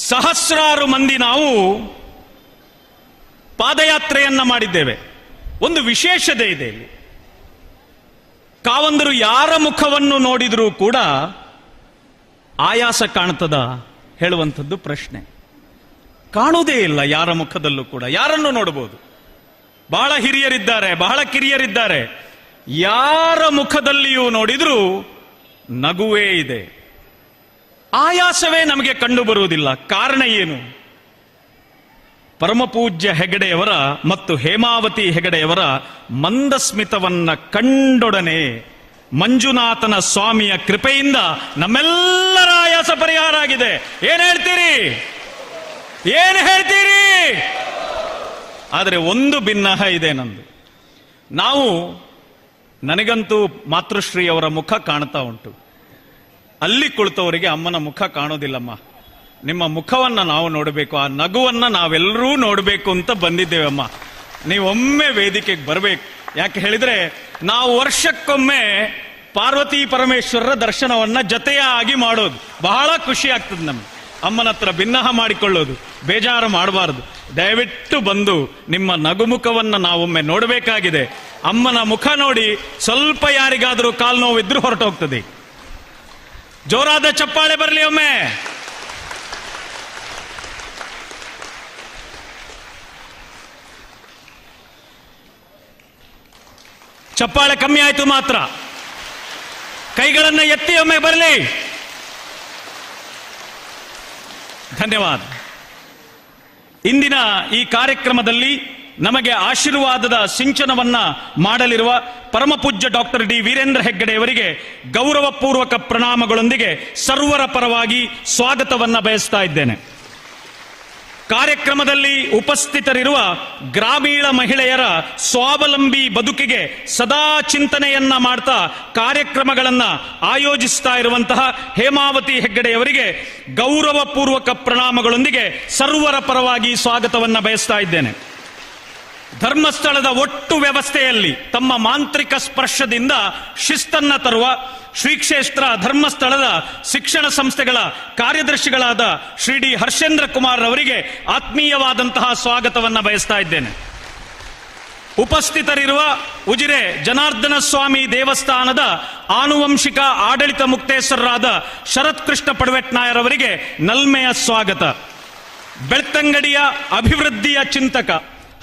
ಸಹಸ್ರಾರು ಮಂದಿ ನಾವು ಪಾದಯಾತ್ರೆಯನ್ನ ಮಾಡಿದ್ದೇವೆ. ಒಂದು ವಿಶೇಷತೆ ಇದೆ ಇಲ್ಲಿ. ಕಾವಂದರು ಯಾರ ಮುಖವನ್ನು ನೋಡಿದರೂ ಕೂಡ ಆಯಾಸ ಕಾಣ್ತದ ಹೇಳುವಂಥದ್ದು ಪ್ರಶ್ನೆ. ಕಾಣುವುದೇ ಇಲ್ಲ ಯಾರ ಮುಖದಲ್ಲೂ ಕೂಡ. ಯಾರನ್ನು ನೋಡಬಹುದು, ಬಹಳ ಹಿರಿಯರಿದ್ದಾರೆ, ಬಹಳ ಕಿರಿಯರಿದ್ದಾರೆ, ಯಾರ ಮುಖದಲ್ಲಿಯೂ ನೋಡಿದ್ರೂ ನಗುವೇ ಇದೆ. ಆಯಾಸವೇ ನಮಗೆ ಕಂಡು ಬರುವುದಿಲ್ಲ. ಕಾರಣ ಏನು? ಪರಮಪೂಜ್ಯ ಹೆಗಡೆಯವರ ಮತ್ತು ಹೇಮಾವತಿ ಹೆಗಡೆಯವರ ಮಂದಸ್ಮಿತವನ್ನ ಕಂಡೊಡನೆ ಮಂಜುನಾಥನ ಸ್ವಾಮಿಯ ಕೃಪೆಯಿಂದ ನಮ್ಮೆಲ್ಲರ ಆಯಾಸ ಪರಿಹಾರ ಆಗಿದೆ. ಏನ್ ಹೇಳ್ತೀರಿ? ಏನ್ ಹೇಳ್ತೀರಿ? ಆದರೆ ಒಂದು ಭಿನ್ನಹ ಇದೆ ನಂದು. ನನಗಂತೂ ಮಾತೃಶ್ರೀ ಅವರ ಮುಖ ಕಾಣ್ತಾ ಉಂಟು. ಅಲ್ಲಿ ಕುಳಿತವರಿಗೆ ಅಮ್ಮನ ಮುಖ ಕಾಣೋದಿಲ್ಲಮ್ಮ. ನಿಮ್ಮ ಮುಖವನ್ನ ನಾವು ನೋಡಬೇಕು, ಆ ನಗುವನ್ನ ನಾವೆಲ್ಲರೂ ನೋಡಬೇಕು ಅಂತ ಬಂದಿದ್ದೇವಮ್ಮ. ನೀವೊಮ್ಮೆ ವೇದಿಕೆಗೆ ಬರಬೇಕು. ಯಾಕೆ ಹೇಳಿದ್ರೆ ನಾವು ವರ್ಷಕ್ಕೊಮ್ಮೆ ಪಾರ್ವತಿ ಪರಮೇಶ್ವರರ ದರ್ಶನವನ್ನ ಜೊತೆಯಾಗಿ ಮಾಡೋದು ಬಹಳ ಖುಷಿ ಆಗ್ತದೆ ನಮ್ಗೆ. ಅಮ್ಮನ ಹತ್ರ ಭಿನ್ನಹ ಮಾಡಿಕೊಳ್ಳೋದು, ಬೇಜಾರು ಮಾಡಬಾರದು. ದಯವಿಟ್ಟು ಬಂದು ನಿಮ್ಮ ನಗುಮುಖವನ್ನ ನಾವೊಮ್ಮೆ ನೋಡಬೇಕಾಗಿದೆ. ಅಮ್ಮನ ಮುಖ ನೋಡಿ ಸ್ವಲ್ಪ ಯಾರಿಗಾದರೂ ಕಾಲು ನೋವಿದ್ರೂ ಹೊರಟೋಗ್ತದೆ. ಜೋರಾದ ಚಪ್ಪಾಳೆ ಬರಲಿ ಒಮ್ಮೆ. ಚಪ್ಪಾಳೆ ಕಮ್ಮಿ ಆಯ್ತು ಮಾತ್ರ. ಕೈಗಳನ್ನ ಎತ್ತಿ ಒಮ್ಮೆ ಬರಲಿ. ಧನ್ಯವಾದ. ಇಂದಿನ ಈ ಕಾರ್ಯಕ್ರಮದಲ್ಲಿ ನಮಗೆ ಆಶೀರ್ವಾದದ ಸಿಂಚನವನ್ನ ಮಾಡಲಿರುವ ಪರಮಪೂಜ್ಯ ಡಾಕ್ಟರ್ ಡಿ ವೀರೇಂದ್ರ ಹೆಗ್ಗಡೆಯವರಿಗೆ ಗೌರವಪೂರ್ವಕ ಪ್ರಣಾಮಗಳೊಂದಿಗೆ ಸರ್ವರ ಪರವಾಗಿ ಸ್ವಾಗತವನ್ನ ಬಯಸ್ತಾ ಇದ್ದೇನೆ. ಕಾರ್ಯಕ್ರಮದಲ್ಲಿ ಉಪಸ್ಥಿತರಿರುವ ಗ್ರಾಮೀಣ ಮಹಿಳೆಯರ ಸ್ವಾವಲಂಬಿ ಬದುಕಿಗೆ ಸದಾ ಚಿಂತನೆಯನ್ನ ಮಾಡ್ತಾ ಕಾರ್ಯಕ್ರಮಗಳನ್ನ ಆಯೋಜಿಸ್ತಾ ಇರುವಂತಹ ಹೇಮಾವತಿ ಹೆಗ್ಗಡೆಯವರಿಗೆ ಗೌರವಪೂರ್ವಕ ಪ್ರಣಾಮಗಳೊಂದಿಗೆ ಸರ್ವರ ಪರವಾಗಿ ಸ್ವಾಗತವನ್ನ ಬಯಸ್ತಾ ಇದ್ದೇನೆ. ಧರ್ಮಸ್ಥಳದ ಒಟ್ಟು ವ್ಯವಸ್ಥೆಯಲ್ಲಿ ತಮ್ಮ ಮಾಂತ್ರಿಕ ಸ್ಪರ್ಶದಿಂದ ಶಿಸ್ತನ್ನ ತರುವ ಶ್ರೀಕ್ಷೇತ್ರ ಧರ್ಮಸ್ಥಳದ ಶಿಕ್ಷಣ ಸಂಸ್ಥೆಗಳ ಕಾರ್ಯದರ್ಶಿಗಳಾದ ಶ್ರೀ ಡಿ ಹರ್ಷೇಂದ್ರ ಕುಮಾರ್ ಅವರಿಗೆ ಆತ್ಮೀಯವಾದಂತಹ ಸ್ವಾಗತವನ್ನ ಬಯಸ್ತಾ ಇದ್ದೇನೆ. ಉಪಸ್ಥಿತರಿರುವ ಉಜಿರೆ ಜನಾರ್ದನ ಸ್ವಾಮಿ ದೇವಸ್ಥಾನದ ಆನುವಂಶಿಕ ಆಡಳಿತ ಮುಕ್ತೇಶ್ವರರಾದ ಶರತ್ ಕೃಷ್ಣ ಪಡವೆಟ್ನಾಯರ್ ಅವರಿಗೆ ನಲ್ಮೆಯ ಸ್ವಾಗತ. ಬೆಳ್ತಂಗಡಿಯ ಅಭಿವೃದ್ಧಿಯ ಚಿಂತಕ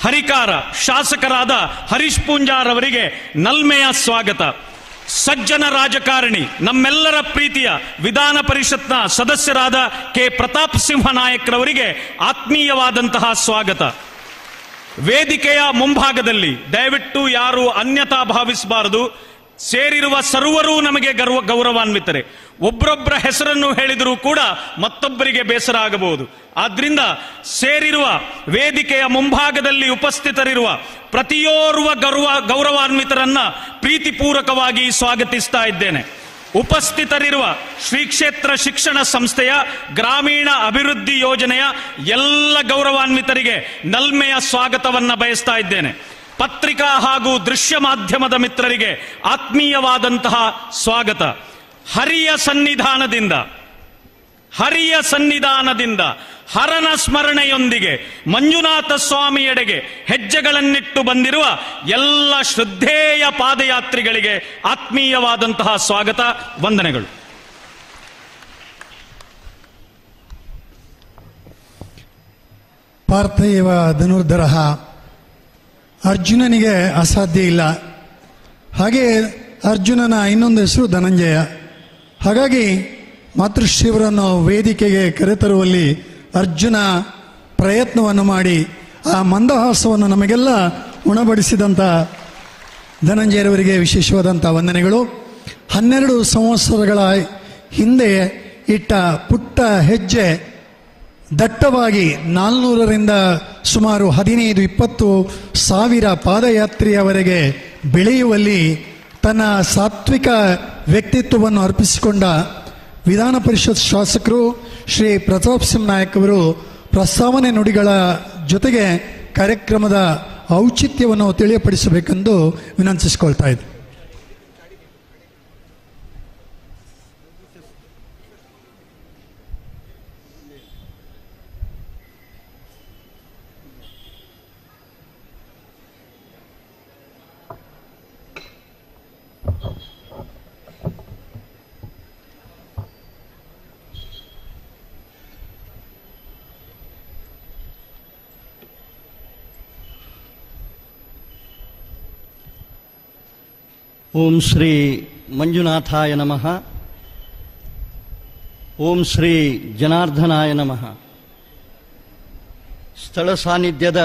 ಹರಿಕಾರ ಶಾಸಕರಾದ ಹರೀಶ್ ಪೂಂಜಾರ್ ಅವರಿಗೆ ನಲ್ಮೆಯ ಸ್ವಾಗತ. ಸಜ್ಜನ ರಾಜಕಾರಣಿ ನಮ್ಮೆಲ್ಲರ ಪ್ರೀತಿಯ ವಿಧಾನ ಪರಿಷತ್ನ ಸದಸ್ಯರಾದ ಕೆ ಪ್ರತಾಪ್ ಸಿಂಹ ನಾಯಕ್ರವರಿಗೆ ಆತ್ಮೀಯವಾದಂತಹ ಸ್ವಾಗತ. ವೇದಿಕೆಯ ಮುಂಭಾಗದಲ್ಲಿ ದಯವಿಟ್ಟು ಯಾರು ಅನ್ಯತಾ ಭಾವಿಸಬಾರದು. ಸೇರಿರುವ ಸರ್ವರೂ ನಮಗೆ ಗೌರವಾನ್ವಿತರೆ. ಒಬ್ಬರೊಬ್ಬರ ಹೆಸರನ್ನು ಹೇಳಿದರೂ ಕೂಡ ಮತ್ತೊಬ್ಬರಿಗೆ ಬೇಸರ ಆಗಬಹುದು. ಆದ್ರಿಂದ ಸೇರಿರುವ ವೇದಿಕೆಯ ಮುಂಭಾಗದಲ್ಲಿ ಉಪಸ್ಥಿತರಿರುವ ಪ್ರತಿಯೋರ್ವ ಗೌರವಾನ್ವಿತರನ್ನ ಪ್ರೀತಿಪೂರ್ವಕವಾಗಿ ಸ್ವಾಗತಿಸ್ತಾ ಇದ್ದೇನೆ. ಉಪಸ್ಥಿತರಿರುವ ಶ್ರೀ ಕ್ಷೇತ್ರ ಶಿಕ್ಷಣ ಸಂಸ್ಥೆಯ ಗ್ರಾಮೀಣ ಅಭಿವೃದ್ಧಿ ಯೋಜನೆಯ ಎಲ್ಲ ಗೌರವಾನ್ವಿತರಿಗೆ ನಲ್ಮೆಯ ಸ್ವಾಗತವನ್ನ ಬಯಸ್ತಾ ಇದ್ದೇನೆ. ಪತ್ರಿಕಾ ಹಾಗೂ ದೃಶ್ಯ ಮಾಧ್ಯಮದ ಮಿತ್ರರಿಗೆ ಆತ್ಮೀಯವಾದಂತಹ ಸ್ವಾಗತ. ಹರಿಯ ಸನ್ನಿಧಾನದಿಂದ ಹರನ ಸ್ಮರಣೆಯೊಂದಿಗೆ ಮಂಜುನಾಥ ಸ್ವಾಮಿಯೆಡೆಗೆ ಹೆಜ್ಜೆಗಳನ್ನಿಟ್ಟು ಬಂದಿರುವ ಎಲ್ಲ ಶ್ರದ್ಧೇಯ ಪಾದಯಾತ್ರಿಗಳಿಗೆ ಆತ್ಮೀಯವಾದಂತಹ ಸ್ವಾಗತ, ವಂದನೆಗಳು. ಪಾರ್ಥೇಯವ ಧನುರ್ಧರಃ, ಅರ್ಜುನನಿಗೆ ಅಸಾಧ್ಯ ಇಲ್ಲ. ಹಾಗೆ ಅರ್ಜುನನ ಇನ್ನೊಂದು ಹೆಸರು ಧನಂಜಯ. ಹಾಗಾಗಿ ಮಾತೃಶ್ರೀವರನ್ನು ವೇದಿಕೆಗೆ ಕರೆತರುವಲ್ಲಿ ಅರ್ಜುನ ಪ್ರಯತ್ನವನ್ನು ಮಾಡಿ ಆ ಮಂದಹಾಸವನ್ನು ನಮಗೆಲ್ಲ ಉಣಬಡಿಸಿದಂಥ ಧನಂಜಯರವರಿಗೆ ವಿಶೇಷವಾದಂಥ ವಂದನೆಗಳು. 12 ಸಂವತ್ಸರಗಳ ಹಿಂದೆ ಇಟ್ಟ ಪುಟ್ಟ ಹೆಜ್ಜೆ ದಟ್ಟವಾಗಿ 400ರಿಂದ ಸುಮಾರು 15-20 ಸಾವಿರ ಪಾದಯಾತ್ರೆಯವರೆಗೆ ಬೆಳೆಯುವಲ್ಲಿ ತನ್ನ ಸಾತ್ವಿಕ ವ್ಯಕ್ತಿತ್ವವನ್ನು ಅರ್ಪಿಸಿಕೊಂಡ ವಿಧಾನ ಪರಿಷತ್ ಶಾಸಕರು ಶ್ರೀ ಪ್ರತಾಪ್ ಸಿಂಹ ನಾಯಕ್ ಅವರು ಪ್ರಸ್ತಾವನೆ ನುಡಿಗಳ ಜೊತೆಗೆ ಕಾರ್ಯಕ್ರಮದ ಔಚಿತ್ಯವನ್ನು ತಿಳಿಯಪಡಿಸಬೇಕೆಂದು ವಿನಂತಿಸಿಕೊಳ್ತಾ ಇದ್ದೆ. ಓಂ ಶ್ರೀ ಮಂಜುನಾಥಾಯ ನಮಃ. ಓಂ ಶ್ರೀ ಜನಾರ್ದನಾಯ ನಮಃ. ಸ್ಥಳ ಸಾನ್ನಿಧ್ಯದ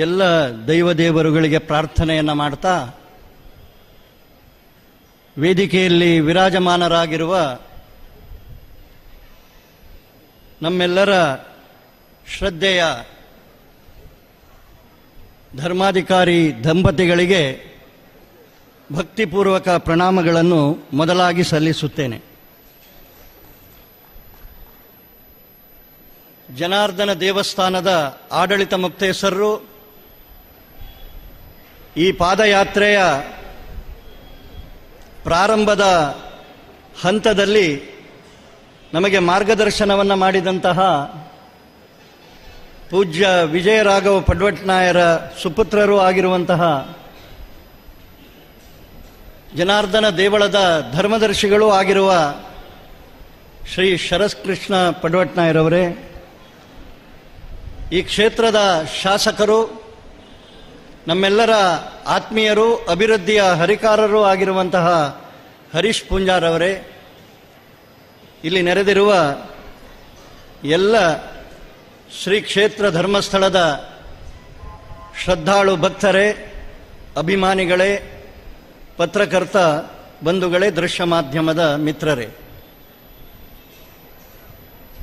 ಎಲ್ಲ ದೈವದೇವರುಗಳಿಗೆ ಪ್ರಾರ್ಥನೆಯನ್ನು ಮಾಡ್ತಾ, ವೇದಿಕೆಯಲ್ಲಿ ವಿರಾಜಮಾನರಾಗಿರುವ ನಮ್ಮೆಲ್ಲರ ಶ್ರದ್ಧೆಯ ಧರ್ಮಾಧಿಕಾರಿ ದಂಪತಿಗಳಿಗೆ ಭಕ್ತಿಪೂರ್ವಕ ಪ್ರಣಾಮಗಳನ್ನು ಮೊದಲಾಗಿ ಸಲ್ಲಿಸುತ್ತೇನೆ. ಜನಾರ್ದನ ದೇವಸ್ಥಾನದ ಆಡಳಿತ ಮುಕ್ತೇಸರರು ಈ ಪಾದಯಾತ್ರೆಯ ಪ್ರಾರಂಭದ ಹಂತದಲ್ಲಿ ನಮಗೆ ಮಾರ್ಗದರ್ಶನವನ್ನು ಮಾಡಿದಂತಹ ಪೂಜ್ಯ ವಿಜಯರಾಘವ ಪಡ್ವಟ್ನಾಯರ ಸುಪುತ್ರರೂ ಆಗಿರುವಂತಹ ಜನಾರ್ದನ ದೇವಳದ ಧರ್ಮದರ್ಶಿಗಳೂ ಆಗಿರುವ ಶ್ರೀ ಶರತ್ಕೃಷ್ಣ ಪಡ್ವಟ್ನಾಯರವರೇ, ಈ ಕ್ಷೇತ್ರದ ಶಾಸಕರು, ನಮ್ಮೆಲ್ಲರ ಆತ್ಮೀಯರು, ಅಭಿವೃದ್ಧಿಯ ಹರಿಕಾರರೂ ಆಗಿರುವಂತಹ ಹರೀಶ್ ಪೂಂಜಾರವರೇ, ಇಲ್ಲಿ ನೆರೆದಿರುವ ಎಲ್ಲ ಶ್ರೀ ಕ್ಷೇತ್ರ ಧರ್ಮಸ್ಥಳದ ಶ್ರದ್ಧಾಳು ಭಕ್ತರೇ, ಅಭಿಮಾನಿಗಳೇ, ಪತ್ರಕರ್ತ ಬಂಧುಗಳೇ, ದೃಶ್ಯ ಮಾಧ್ಯಮದ ಮಿತ್ರರೇ,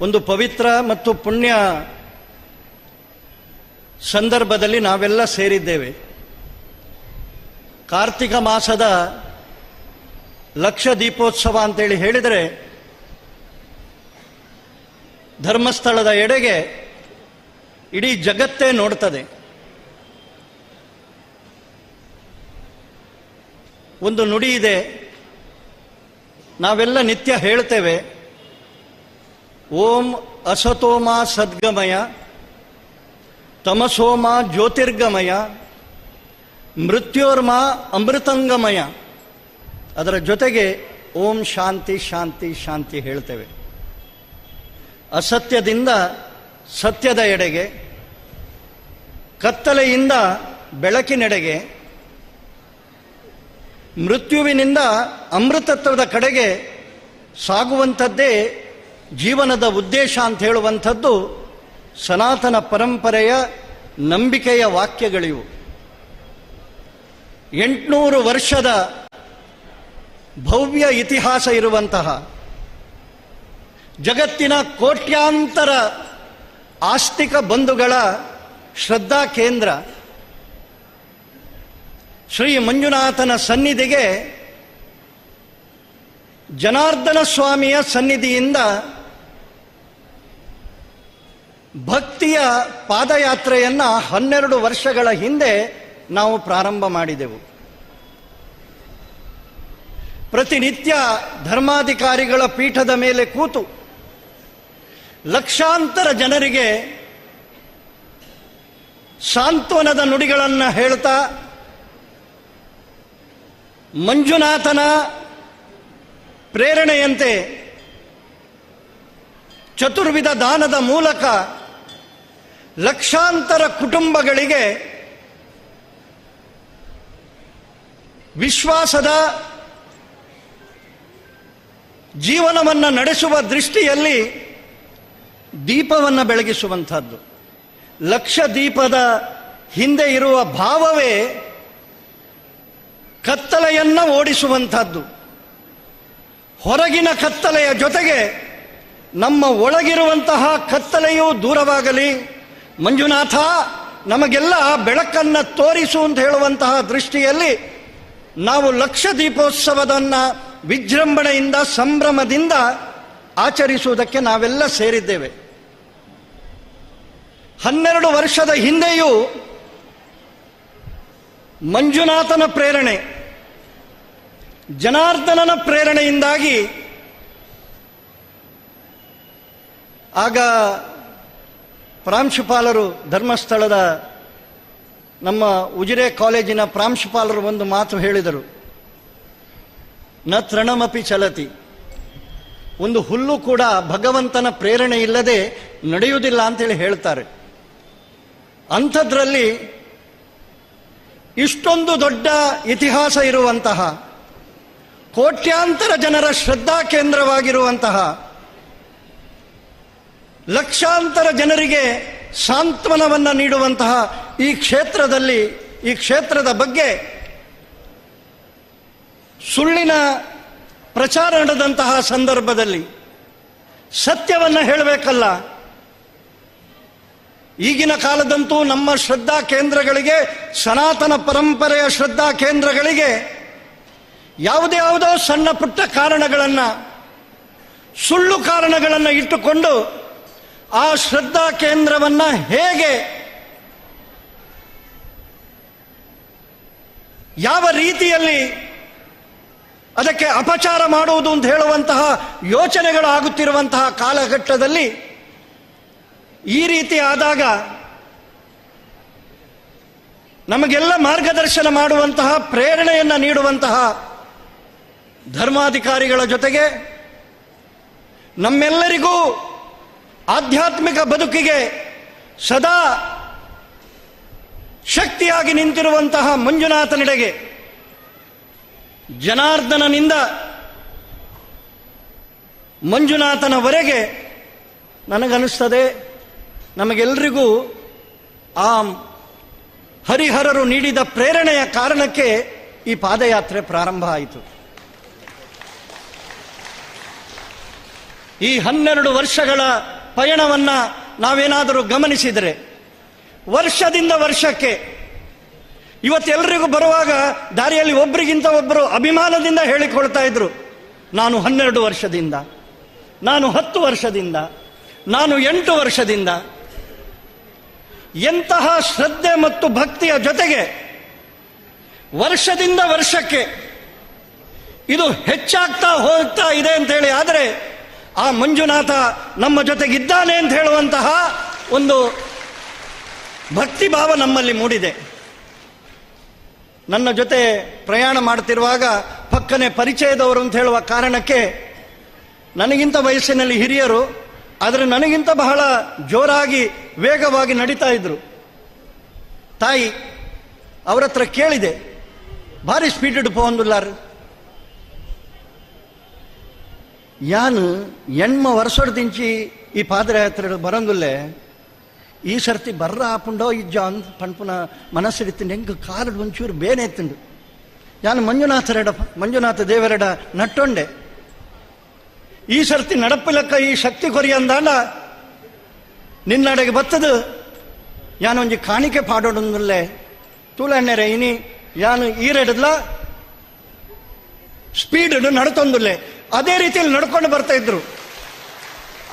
ಒಂದು ಪವಿತ್ರ ಮತ್ತು ಪುಣ್ಯ ಸಂದರ್ಭದಲ್ಲಿ ನಾವೆಲ್ಲ ಸೇರಿದ್ದೇವೆ. ಕಾರ್ತಿಕ ಮಾಸದ ಲಕ್ಷ ದೀಪೋತ್ಸವ ಅಂತೇಳಿ ಹೇಳಿದರೆ ಧರ್ಮಸ್ಥಳದ ಎಡೆಗೆ ಇಡೀ ಜಗತ್ತೇ ನೋಡ್ತದೆ. ಒಂದು ನುಡಿ ಇದೆ, ನಾವೆಲ್ಲ ನಿತ್ಯ ಹೇಳ್ತೇವೆ, ಓಂ ಅಸತೋಮ ಸದ್ಗಮಯ ತಮಸೋಮ ಜ್ಯೋತಿರ್ಗಮಯ ಮೃತ್ಯೋರ್ಮ ಅಮೃತಂಗಮಯ. ಅದರ ಜೊತೆಗೆ ಓಂ ಶಾಂತಿ ಶಾಂತಿ ಶಾಂತಿ ಹೇಳ್ತೇವೆ. ಅಸತ್ಯದಿಂದ ಸತ್ಯದ ಎಡೆಗೆ, ಕತ್ತಲೆಯಿಂದ ಬೆಳಕಿನೆಡೆಗೆ, ಮೃತ್ಯುವಿನಿಂದ ಅಮೃತತ್ವದ ಕಡೆಗೆ ಸಾಗುವಂಥದ್ದೇ ಜೀವನದ ಉದ್ದೇಶ ಅಂತ ಹೇಳುವಂಥದ್ದು ಸನಾತನ ಪರಂಪರೆಯ ನಂಬಿಕೆಯ ವಾಕ್ಯಗಳಿವು. 800 ವರ್ಷದ ಭವ್ಯ ಇತಿಹಾಸ ಇರುವಂತಹ, ಜಗತ್ತಿನ ಕೋಟ್ಯಾಂತರ ಆಸ್ತಿಕ ಬಂಧುಗಳ ಶ್ರದ್ಧಾ ಕೇಂದ್ರ ಶ್ರೀ ಮಂಜುನಾಥನ ಸನ್ನಿಧಿಗೆ ಜನಾರ್ದನ ಸ್ವಾಮಿಯ ಸನ್ನಿಧಿಯಿಂದ ಭಕ್ತಿಯ ಪಾದಯಾತ್ರೆಯನ್ನು 12 ವರ್ಷಗಳ ಹಿಂದೆ ನಾವು ಪ್ರಾರಂಭ ಮಾಡಿದೆವು. ಪ್ರತಿನಿತ್ಯ ಧರ್ಮಾಧಿಕಾರಿಗಳ ಪೀಠದ ಮೇಲೆ ಕೂತು ಲಕ್ಷಾಂತರ ಜನರಿಗೆ ಸಾಂತ್ವನದ ನುಡಿಗಳನ್ನು ಹೇಳ್ತಾ, ಮಂಜುನಾಥನ ಪ್ರೇರಣೆಯಂತೆ ಚತುರ್ವಿಧ ದಾನದ ಮೂಲಕ ಲಕ್ಷಾಂತರ ಕುಟುಂಬಗಳಿಗೆ ವಿಶ್ವಾಸದ ಜೀವನವನ್ನು ನಡೆಸುವ ದೃಷ್ಟಿಯಲ್ಲಿ ದೀಪವನ್ನು ಬೆಳಗಿಸುವಂಥದ್ದು. ಲಕ್ಷ ದೀಪದ ಹಿಂದೆ ಇರುವ ಭಾವವೇ ಕತ್ತಲೆಯನ್ನು ಓಡಿಸುವಂಥದ್ದು. ಹೊರಗಿನ ಕತ್ತಲೆಯ ಜೊತೆಗೆ ನಮ್ಮ ಒಳಗಿರುವಂತಹ ಕತ್ತಲೆಯೂ ದೂರವಾಗಲಿ, ಮಂಜುನಾಥ ನಮಗೆಲ್ಲ ಬೆಳಕನ್ನು ತೋರಿಸು ಅಂತ ಹೇಳುವಂತಹ ದೃಷ್ಟಿಯಲ್ಲಿ ನಾವು ಲಕ್ಷ ದೀಪೋತ್ಸವದನ್ನು ವಿಜೃಂಭಣೆಯಿಂದ ಸಂಭ್ರಮದಿಂದ ಆಚರಿಸುವುದಕ್ಕೆ ನಾವೆಲ್ಲ ಸೇರಿದ್ದೇವೆ. 12 ವರ್ಷದ ಹಿಂದೆಯೂ ಮಂಜುನಾಥನ ಪ್ರೇರಣೆ, ಜನಾರ್ದನನ ಪ್ರೇರಣೆಯಿಂದಾಗಿ ಆಗ ಪ್ರಾಂಶುಪಾಲರು, ಧರ್ಮಸ್ಥಳದ ನಮ್ಮ ಉಜಿರೆ ಕಾಲೇಜಿನ ಪ್ರಾಂಶುಪಾಲರು ಒಂದು ಮಾತು ಹೇಳಿದರು, ನ ತೃಣಮಪಿ ಚಲತಿ. ಒಂದು ಹುಲ್ಲು ಕೂಡ ಭಗವಂತನ ಪ್ರೇರಣೆ ಇಲ್ಲದೆ ನಡೆಯುವುದಿಲ್ಲ ಅಂತೇಳಿ ಹೇಳ್ತಾರೆ. ಅಂಥದ್ರಲ್ಲಿ ಇಷ್ಟೊಂದು ದೊಡ್ಡ ಇತಿಹಾಸ ಇರುವಂತಹ, ಕೋಟ್ಯಾಂತರ ಜನರ ಶ್ರದ್ಧಾ ಕೇಂದ್ರವಾಗಿರುವಂತಹ, ಲಕ್ಷಾಂತರ ಜನರಿಗೆ ಸಾಂತ್ವನವನ್ನು ನೀಡುವಂತಹ ಈ ಕ್ಷೇತ್ರದಲ್ಲಿ, ಈ ಕ್ಷೇತ್ರದ ಬಗ್ಗೆ ಸುಳ್ಳಿನ ಪ್ರಚಾರ ನಡೆದಂತಹ ಸಂದರ್ಭದಲ್ಲಿ ಸತ್ಯವನ್ನು ಹೇಳಬೇಕಲ್ಲ. ಈಗಿನ ಕಾಲದಂತೂ ನಮ್ಮ ಶ್ರದ್ಧಾ ಕೇಂದ್ರಗಳಿಗೆ, ಸನಾತನ ಪರಂಪರೆಯ ಶ್ರದ್ಧಾ ಕೇಂದ್ರಗಳಿಗೆ ಯಾವುದ್ಯಾವುದೋ ಸಣ್ಣ ಪುಟ್ಟ ಕಾರಣಗಳನ್ನು, ಸುಳ್ಳು ಕಾರಣಗಳನ್ನು ಇಟ್ಟುಕೊಂಡು ಆ ಶ್ರದ್ಧಾ ಕೇಂದ್ರವನ್ನು ಹೇಗೆ, ಯಾವ ರೀತಿಯಲ್ಲಿ ಅದಕ್ಕೆ ಅಪಚಾರ ಮಾಡುವುದು ಅಂತ ಹೇಳುವಂತಹ ಯೋಚನೆಗಳು ಆಗುತ್ತಿರುವಂತಹ ಕಾಲಘಟ್ಟದಲ್ಲಿ ಈ ರೀತಿ ಆದಾಗ ನಮಗೆಲ್ಲ ಮಾರ್ಗದರ್ಶನ ಮಾಡುವಂತಹ, ಪ್ರೇರಣೆಯನ್ನು ನೀಡುವಂತಹ ಧರ್ಮಾಧಿಕಾರಿಗಳ ಜೊತೆಗೆ ನಮ್ಮೆಲ್ಲರಿಗೂ ಆಧ್ಯಾತ್ಮಿಕ ಬದುಕಿಗೆ ಸದಾ ಶಕ್ತಿಯಾಗಿ ನಿಂತಿರುವಂತಹ ಮಂಜುನಾಥನೆಡೆಗೆ, ಜನಾರ್ದನನಿಂದ ಮಂಜುನಾಥನವರೆಗೆ ನನಗನ್ನಿಸ್ತದೆ ನಮಗೆಲ್ಲರಿಗೂ ಆ ಹರಿಹರರು ನೀಡಿದ ಪ್ರೇರಣೆಯ ಕಾರಣಕ್ಕೆ ಈ ಪಾದಯಾತ್ರೆ ಪ್ರಾರಂಭ ಆಯಿತು. ಈ 12 ವರ್ಷಗಳ ಪಯಣವನ್ನು ನಾವೇನಾದರೂ ಗಮನಿಸಿದರೆ, ವರ್ಷದಿಂದ ವರ್ಷಕ್ಕೆ ಇವತ್ತೆಲ್ಲರಿಗೂ ಬರುವಾಗ ದಾರಿಯಲ್ಲಿ ಒಬ್ಬರಿಗಿಂತ ಒಬ್ಬರು ಅಭಿಮಾನದಿಂದ ಹೇಳಿಕೊಳ್ತಾ ಇದ್ರು, ನಾನು 12 ವರ್ಷದಿಂದ, ನಾನು 10 ವರ್ಷದಿಂದ, ನಾನು 8 ವರ್ಷದಿಂದ. ಎಂತಹ ಶ್ರದ್ಧೆ ಮತ್ತು ಭಕ್ತಿಯ ಜೊತೆಗೆ ವರ್ಷದಿಂದ ವರ್ಷಕ್ಕೆ ಇದು ಹೆಚ್ಚಾಗ್ತಾ ಹೋಗ್ತಾ ಇದೆ ಅಂತೇಳಿ. ಆದರೆ ಆ ಮಂಜುನಾಥ ನಮ್ಮ ಜೊತೆಗಿದ್ದಾನೆ ಅಂತ ಹೇಳುವಂತಹ ಒಂದು ಭಕ್ತಿಭಾವ ನಮ್ಮಲ್ಲಿ ಮೂಡಿದೆ. ನನ್ನ ಜೊತೆ ಪ್ರಯಾಣ ಮಾಡ್ತಿರುವಾಗ ಪಕ್ಕನೆ ಪರಿಚಯದವರು ಅಂತ ಹೇಳುವ ಕಾರಣಕ್ಕೆ ನನಗಿಂತ ವಯಸ್ಸಿನಲ್ಲಿ ಹಿರಿಯರು, ಆದರೆ ನನಗಿಂತ ಬಹಳ ಜೋರಾಗಿ ವೇಗವಾಗಿ ನಡೀತಾ ಇದ್ರು ತಾಯಿ. ಅವರ ಹತ್ರ ಕೇಳಿದೆ, ಭಾರಿ ಸ್ಪೀಡ್ ಪೋಂದುಲ್ಲಾರು ಯಾನು ಎಣ್ಮ ವರ್ಷದಿಂಚಿ ಈ ಪಾದಯಾತ್ರೆ ಬರಂಗುಲ್ಲೆ ಈ ಸರ್ತಿ ಬರ್ರ ಆಪುಂಡೋ ಇಜ್ಜ ಅಂದ್ ಪಣ್ಪುನ ಮನಸ್ಸಿಡಿತೀನಿ ಹೆಂಗೆ ಕಾಲು ಒಂಚೂರು ಬೇನೆ ಎತ್ತುಂಡು. ಯಾನು ಮಂಜುನಾಥ ದೇವರೆಡ ನಟ್ಟೊಂಡೆ ಈ ಸರ್ತಿ ನಡಪಿಲಕ್ಕ ಈ ಶಕ್ತಿ ಕೊರಿಯಂದಾಂಡ ನಿನ್ನಡೆಗೆ ಬತ್ತದು ಯಾನೊಂಜಿ ಕಾಣಿಕೆ ಪಾಡೋಡಲ್ಲೇ ತೂಳೆಣ್ಣೆರೆ ಇನಿ ಯಾನು ಈರೆಡದ್ಲ ಸ್ಪೀಡ್ ನಡ್ತೊಂದುಲ್ಲೆ ಅದೇ ರೀತಿಯಲ್ಲಿ ನಡ್ಕೊಂಡು ಬರ್ತಾ ಇದ್ರು.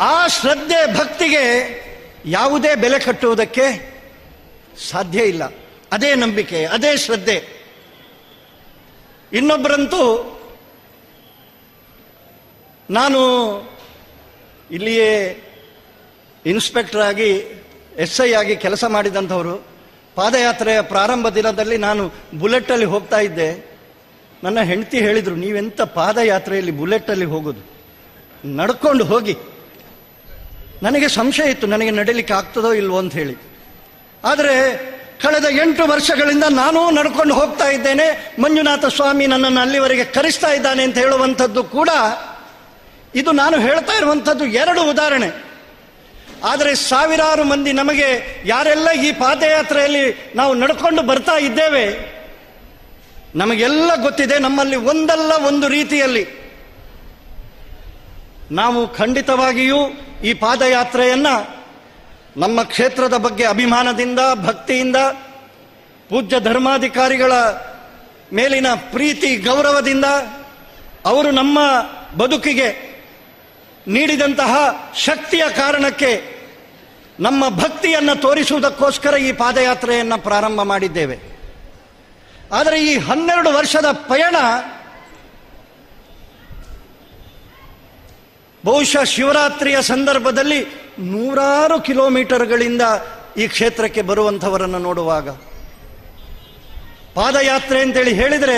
ಆ ಶ್ರದ್ಧೆ ಭಕ್ತಿಗೆ ಯಾವುದೇ ಬೆಲೆ ಕಟ್ಟುವುದಕ್ಕೆ ಸಾಧ್ಯ ಇಲ್ಲ. ಅದೇ ನಂಬಿಕೆ, ಅದೇ ಶ್ರದ್ಧೆ. ಇನ್ನೊಬ್ಬರಂತೂ, ನಾನು ಇಲ್ಲಿಯೇ ಇನ್ಸ್ಪೆಕ್ಟರ್ ಆಗಿ SI ಆಗಿ ಕೆಲಸ ಮಾಡಿದಂಥವರು. ಪಾದಯಾತ್ರೆಯ ಪ್ರಾರಂಭ ದಿನದಲ್ಲಿ ನಾನು ಬುಲೆಟಲ್ಲಿ ಹೋಗ್ತಾ ಇದ್ದೆ. ನನ್ನ ಹೆಂಡತಿ ಹೇಳಿದರು, ನೀವೆಂಥ ಪಾದಯಾತ್ರೆಯಲ್ಲಿ ಬುಲೆಟಲ್ಲಿ ಹೋಗೋದು, ನಡ್ಕೊಂಡು ಹೋಗಿ. ನನಗೆ ಸಂಶಯ ಇತ್ತು, ನನಗೆ ನಡೀಲಿಕ್ಕೆ ಆಗ್ತದೋ ಇಲ್ವೋ ಅಂತ ಹೇಳಿ. ಆದರೆ ಕಳೆದ 8 ವರ್ಷಗಳಿಂದ ನಾನೂ ನಡ್ಕೊಂಡು ಹೋಗ್ತಾ ಇದ್ದೇನೆ. ಮಂಜುನಾಥ ಸ್ವಾಮಿ ನನ್ನನ್ನು ಅಲ್ಲಿವರೆಗೆ ಕರೆಸ್ತಾ ಇದ್ದಾನೆ ಅಂತ ಹೇಳುವಂಥದ್ದು ಕೂಡ ಇದು ನಾನು ಹೇಳ್ತಾ ಇರುವಂಥದ್ದು 2 ಉದಾಹರಣೆ. ಆದರೆ ಸಾವಿರಾರು ಮಂದಿ ನಮಗೆ ಯಾರೆಲ್ಲ ಈ ಪಾದಯಾತ್ರೆಯಲ್ಲಿ ನಾವು ನಡ್ಕೊಂಡು ಬರ್ತಾ ಇದ್ದೇವೆ, ನಮಗೆಲ್ಲ ಗೊತ್ತಿದೆ, ನಮ್ಮಲ್ಲಿ ಒಂದಲ್ಲ ಒಂದು ರೀತಿಯಲ್ಲಿ ನಾವು ಖಂಡಿತವಾಗಿಯೂ ಈ ಪಾದಯಾತ್ರೆಯನ್ನ ನಮ್ಮ ಕ್ಷೇತ್ರದ ಬಗ್ಗೆ ಅಭಿಮಾನದಿಂದ, ಭಕ್ತಿಯಿಂದ, ಪೂಜ್ಯ ಧರ್ಮಾಧಿಕಾರಿಗಳ ಮೇಲಿನ ಪ್ರೀತಿ ಗೌರವದಿಂದ, ಅವರು ನಮ್ಮ ಬದುಕಿಗೆ ನೀಡಿದಂತಹ ಶಕ್ತಿಯ ಕಾರಣಕ್ಕೆ ನಮ್ಮ ಭಕ್ತಿಯನ್ನು ತೋರಿಸುವುದಕ್ಕೋಸ್ಕರ ಈ ಪಾದಯಾತ್ರೆಯನ್ನು ಪ್ರಾರಂಭ ಮಾಡಿದ್ದೇವೆ. ಆದರೆ ಈ 12 ವರ್ಷದ ಪಯಣ ಬಹುಶಃ ಶಿವರಾತ್ರಿಯ ಸಂದರ್ಭದಲ್ಲಿ 100 ಕಿಲೋಮೀಟರ್ಗಳಿಂದ ಈ ಕ್ಷೇತ್ರಕ್ಕೆ ಬರುವಂಥವರನ್ನು ನೋಡುವಾಗ, ಪಾದಯಾತ್ರೆ ಅಂತೇಳಿ ಹೇಳಿದರೆ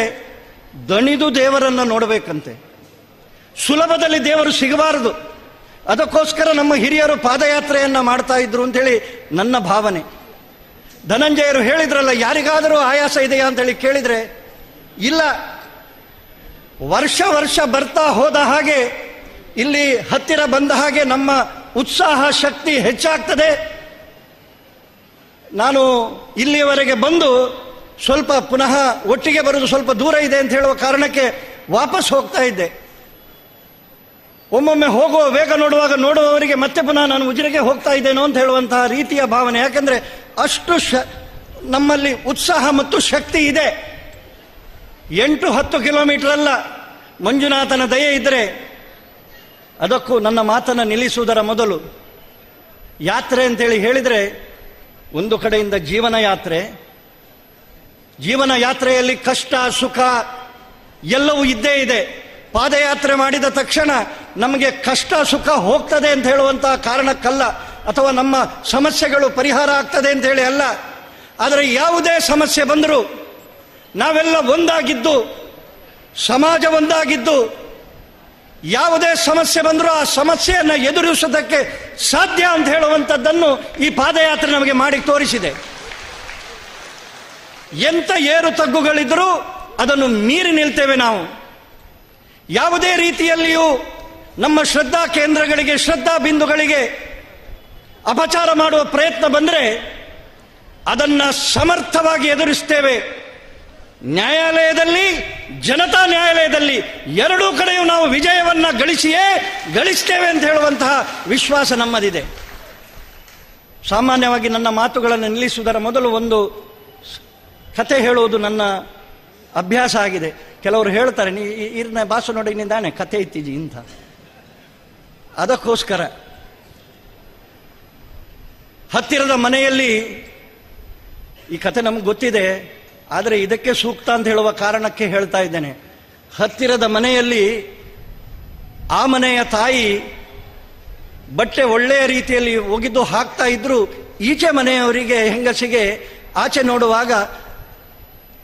ದಣಿದು ದೇವರನ್ನು ನೋಡಬೇಕಂತೆ. ಸುಲಭದಲ್ಲಿ ದೇವರು ಸಿಗಬಾರದು, ಅದಕ್ಕೋಸ್ಕರ ನಮ್ಮ ಹಿರಿಯರು ಪಾದಯಾತ್ರೆಯನ್ನು ಮಾಡ್ತಾ ಇದ್ರು ಅಂತೇಳಿ ನನ್ನ ಭಾವನೆ. ಧನಂಜಯರು ಹೇಳಿದ್ರಲ್ಲ, ಯಾರಿಗಾದರೂ ಆಯಾಸ ಇದೆಯಾ ಅಂತೇಳಿ ಕೇಳಿದರೆ ಇಲ್ಲ. ವರ್ಷ ವರ್ಷ ಬರ್ತಾ ಹೋದ ಹಾಗೆ, ಇಲ್ಲಿ ಹತ್ತಿರ ಬಂದ ಹಾಗೆ ನಮ್ಮ ಉತ್ಸಾಹ ಶಕ್ತಿ ಹೆಚ್ಚಾಗ್ತದೆ. ನಾನು ಇಲ್ಲಿಯವರೆಗೆ ಬಂದು ಸ್ವಲ್ಪ ಪುನಃ ಒಟ್ಟಿಗೆ ಬರೋದು ಸ್ವಲ್ಪ ದೂರ ಇದೆ ಅಂತ ಹೇಳುವ ಕಾರಣಕ್ಕೆ ವಾಪಸ್ ಹೋಗ್ತಾ ಇದ್ದೆ. ಒಮ್ಮೊಮ್ಮೆ ಹೋಗುವ ವೇಗ ನೋಡುವವರಿಗೆ ಮತ್ತೆ ಪುನಃ ನಾನು ಉಜಿರೆಗೆ ಹೋಗ್ತಾ ಇದ್ದೇನೋ ಅಂತ ಹೇಳುವಂತಹ ರೀತಿಯ ಭಾವನೆ. ಯಾಕಂದ್ರೆ ಅಷ್ಟು ನಮ್ಮಲ್ಲಿ ಉತ್ಸಾಹ ಮತ್ತು ಶಕ್ತಿ ಇದೆ. 8-10 ಕಿಲೋಮೀಟರ್ ಅಲ್ಲ, ಮಂಜುನಾಥನ ದಯೆ ಇದ್ದರೆ. ಅದಕ್ಕೂ ನನ್ನ ಮಾತನ್ನು ನಿಲ್ಲಿಸುವುದರ ಮೊದಲು ಯಾತ್ರೆ ಅಂತೇಳಿ ಹೇಳಿದರೆ, ಒಂದು ಕಡೆಯಿಂದ ಜೀವನ ಯಾತ್ರೆ. ಜೀವನ ಯಾತ್ರೆಯಲ್ಲಿ ಕಷ್ಟ ಸುಖ ಎಲ್ಲವೂ ಇದ್ದೇ ಇದೆ. ಪಾದಯಾತ್ರೆ ಮಾಡಿದ ತಕ್ಷಣ ನಮಗೆ ಕಷ್ಟ ಸುಖ ಹೋಗ್ತದೆ ಅಂತ ಹೇಳುವಂತಹ ಕಾರಣಕ್ಕಲ್ಲ, ಅಥವಾ ನಮ್ಮ ಸಮಸ್ಯೆಗಳು ಪರಿಹಾರ ಆಗ್ತದೆ ಅಂತ ಹೇಳಿ ಅಲ್ಲ. ಆದರೆ ಯಾವುದೇ ಸಮಸ್ಯೆ ಬಂದರೂ ನಾವೆಲ್ಲ ಒಂದಾಗಿದ್ದು, ಸಮಾಜ ಒಂದಾಗಿದ್ದು, ಯಾವುದೇ ಸಮಸ್ಯೆ ಬಂದರೂ ಆ ಸಮಸ್ಯೆಯನ್ನು ಎದುರಿಸೋದಕ್ಕೆ ಸಾಧ್ಯ ಅಂತ ಹೇಳುವಂಥದ್ದನ್ನು ಈ ಪಾದಯಾತ್ರೆ ನಮಗೆ ಮಾಡಿ ತೋರಿಸಿದೆ. ಎಂಥ ಏರು ತಗ್ಗುಗಳಿದ್ರೂ ಅದನ್ನು ಮೀರಿ ನಿಲ್ತೇವೆ ನಾವು. ಯಾವುದೇ ರೀತಿಯಲ್ಲಿಯೂ ನಮ್ಮ ಶ್ರದ್ಧಾ ಕೇಂದ್ರಗಳಿಗೆ, ಶ್ರದ್ಧಾ ಬಿಂದುಗಳಿಗೆ ಅಪಚಾರ ಮಾಡುವ ಪ್ರಯತ್ನ ಬಂದರೆ ಅದನ್ನು ಸಮರ್ಥವಾಗಿ ಎದುರಿಸ್ತೇವೆ. ನ್ಯಾಯಾಲಯದಲ್ಲಿ, ಜನತಾ ನ್ಯಾಯಾಲಯದಲ್ಲಿ ಎರಡೂ ಕಡೆಯೂ ನಾವು ವಿಜಯವನ್ನ ಗಳಿಸ್ತೇವೆ ಅಂತ ಹೇಳುವಂತಹ ವಿಶ್ವಾಸ ನಮ್ಮದಿದೆ. ಸಾಮಾನ್ಯವಾಗಿ ನನ್ನ ಮಾತುಗಳನ್ನು ನಿಲ್ಲಿಸುವುದರ ಮೊದಲು ಒಂದು ಕತೆ ಹೇಳುವುದು ನನ್ನ ಅಭ್ಯಾಸ ಆಗಿದೆ. ಕೆಲವರು ಹೇಳ್ತಾರೆ, ನೀ ಇರ್ನ ಬಾಸು ನೋಡಿ ನಿಂದಾನೆ ಕತೆ ಇತ್ತೀಜಿ ಇಂಥ. ಅದಕ್ಕೋಸ್ಕರ ಹತ್ತಿರದ ಮನೆಯಲ್ಲಿ, ಈ ಕತೆ ನಮ್ಗೆ ಗೊತ್ತಿದೆ, ಆದರೆ ಇದಕ್ಕೆ ಸೂಕ್ತ ಅಂತ ಹೇಳುವ ಕಾರಣಕ್ಕೆ ಹೇಳ್ತಾ ಇದ್ದೇನೆ. ಹತ್ತಿರದ ಮನೆಯಲ್ಲಿ ಆ ಮನೆಯ ತಾಯಿ ಬಟ್ಟೆ ಒಳ್ಳೆಯ ರೀತಿಯಲ್ಲಿ ಒಗೆದು ಹಾಕ್ತಾ ಇದ್ರು. ಈಚೆ ಮನೆಯವರಿಗೆ, ಹೆಂಗಸಿಗೆ ಆಚೆ ನೋಡುವಾಗ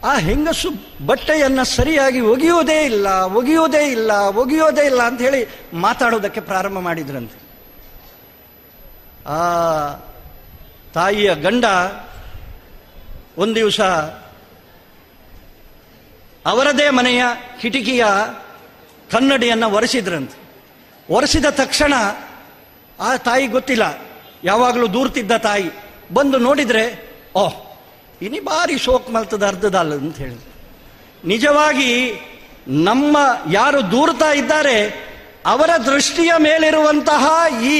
ಆ ಹೆಂಗಸು ಬಟ್ಟೆಯನ್ನು ಸರಿಯಾಗಿ ಒಗೆಯೋದೇ ಇಲ್ಲ ಅಂತ ಹೇಳಿ ಮಾತಾಡೋದಕ್ಕೆ ಪ್ರಾರಂಭ ಮಾಡಿದ್ರಂತೆ. ಆ ತಾಯಿಯ ಗಂಡ ಒಂದು ದಿವಸ ಅವರದೇ ಮನೆಯ ಕಿಟಕಿಯ ಕನ್ನಡಿಯನ್ನು ಒರೆಸಿದ್ರಂತೆ. ಒರೆಸಿದ ತಕ್ಷಣ ಆ ತಾಯಿ ಗೊತ್ತಿಲ್ಲ, ಯಾವಾಗಲೂ ದೂರ್ತಿದ್ದ ತಾಯಿ ಬಂದು ನೋಡಿದ್ರೆ, ಓಹ್ ಇನಿ ಬಾರಿ ಶೋಕ್ ಮಲ್ತದ ಅರ್ಧದಲ್ಲ ಅಂತ ಹೇಳಿ. ನಿಜವಾಗಿ ನಮ್ಮ ಯಾರು ದೂರ್ತಾ ಇದ್ದಾರೆ ಅವರ ದೃಷ್ಟಿಯ ಮೇಲಿರುವಂತಹ ಈ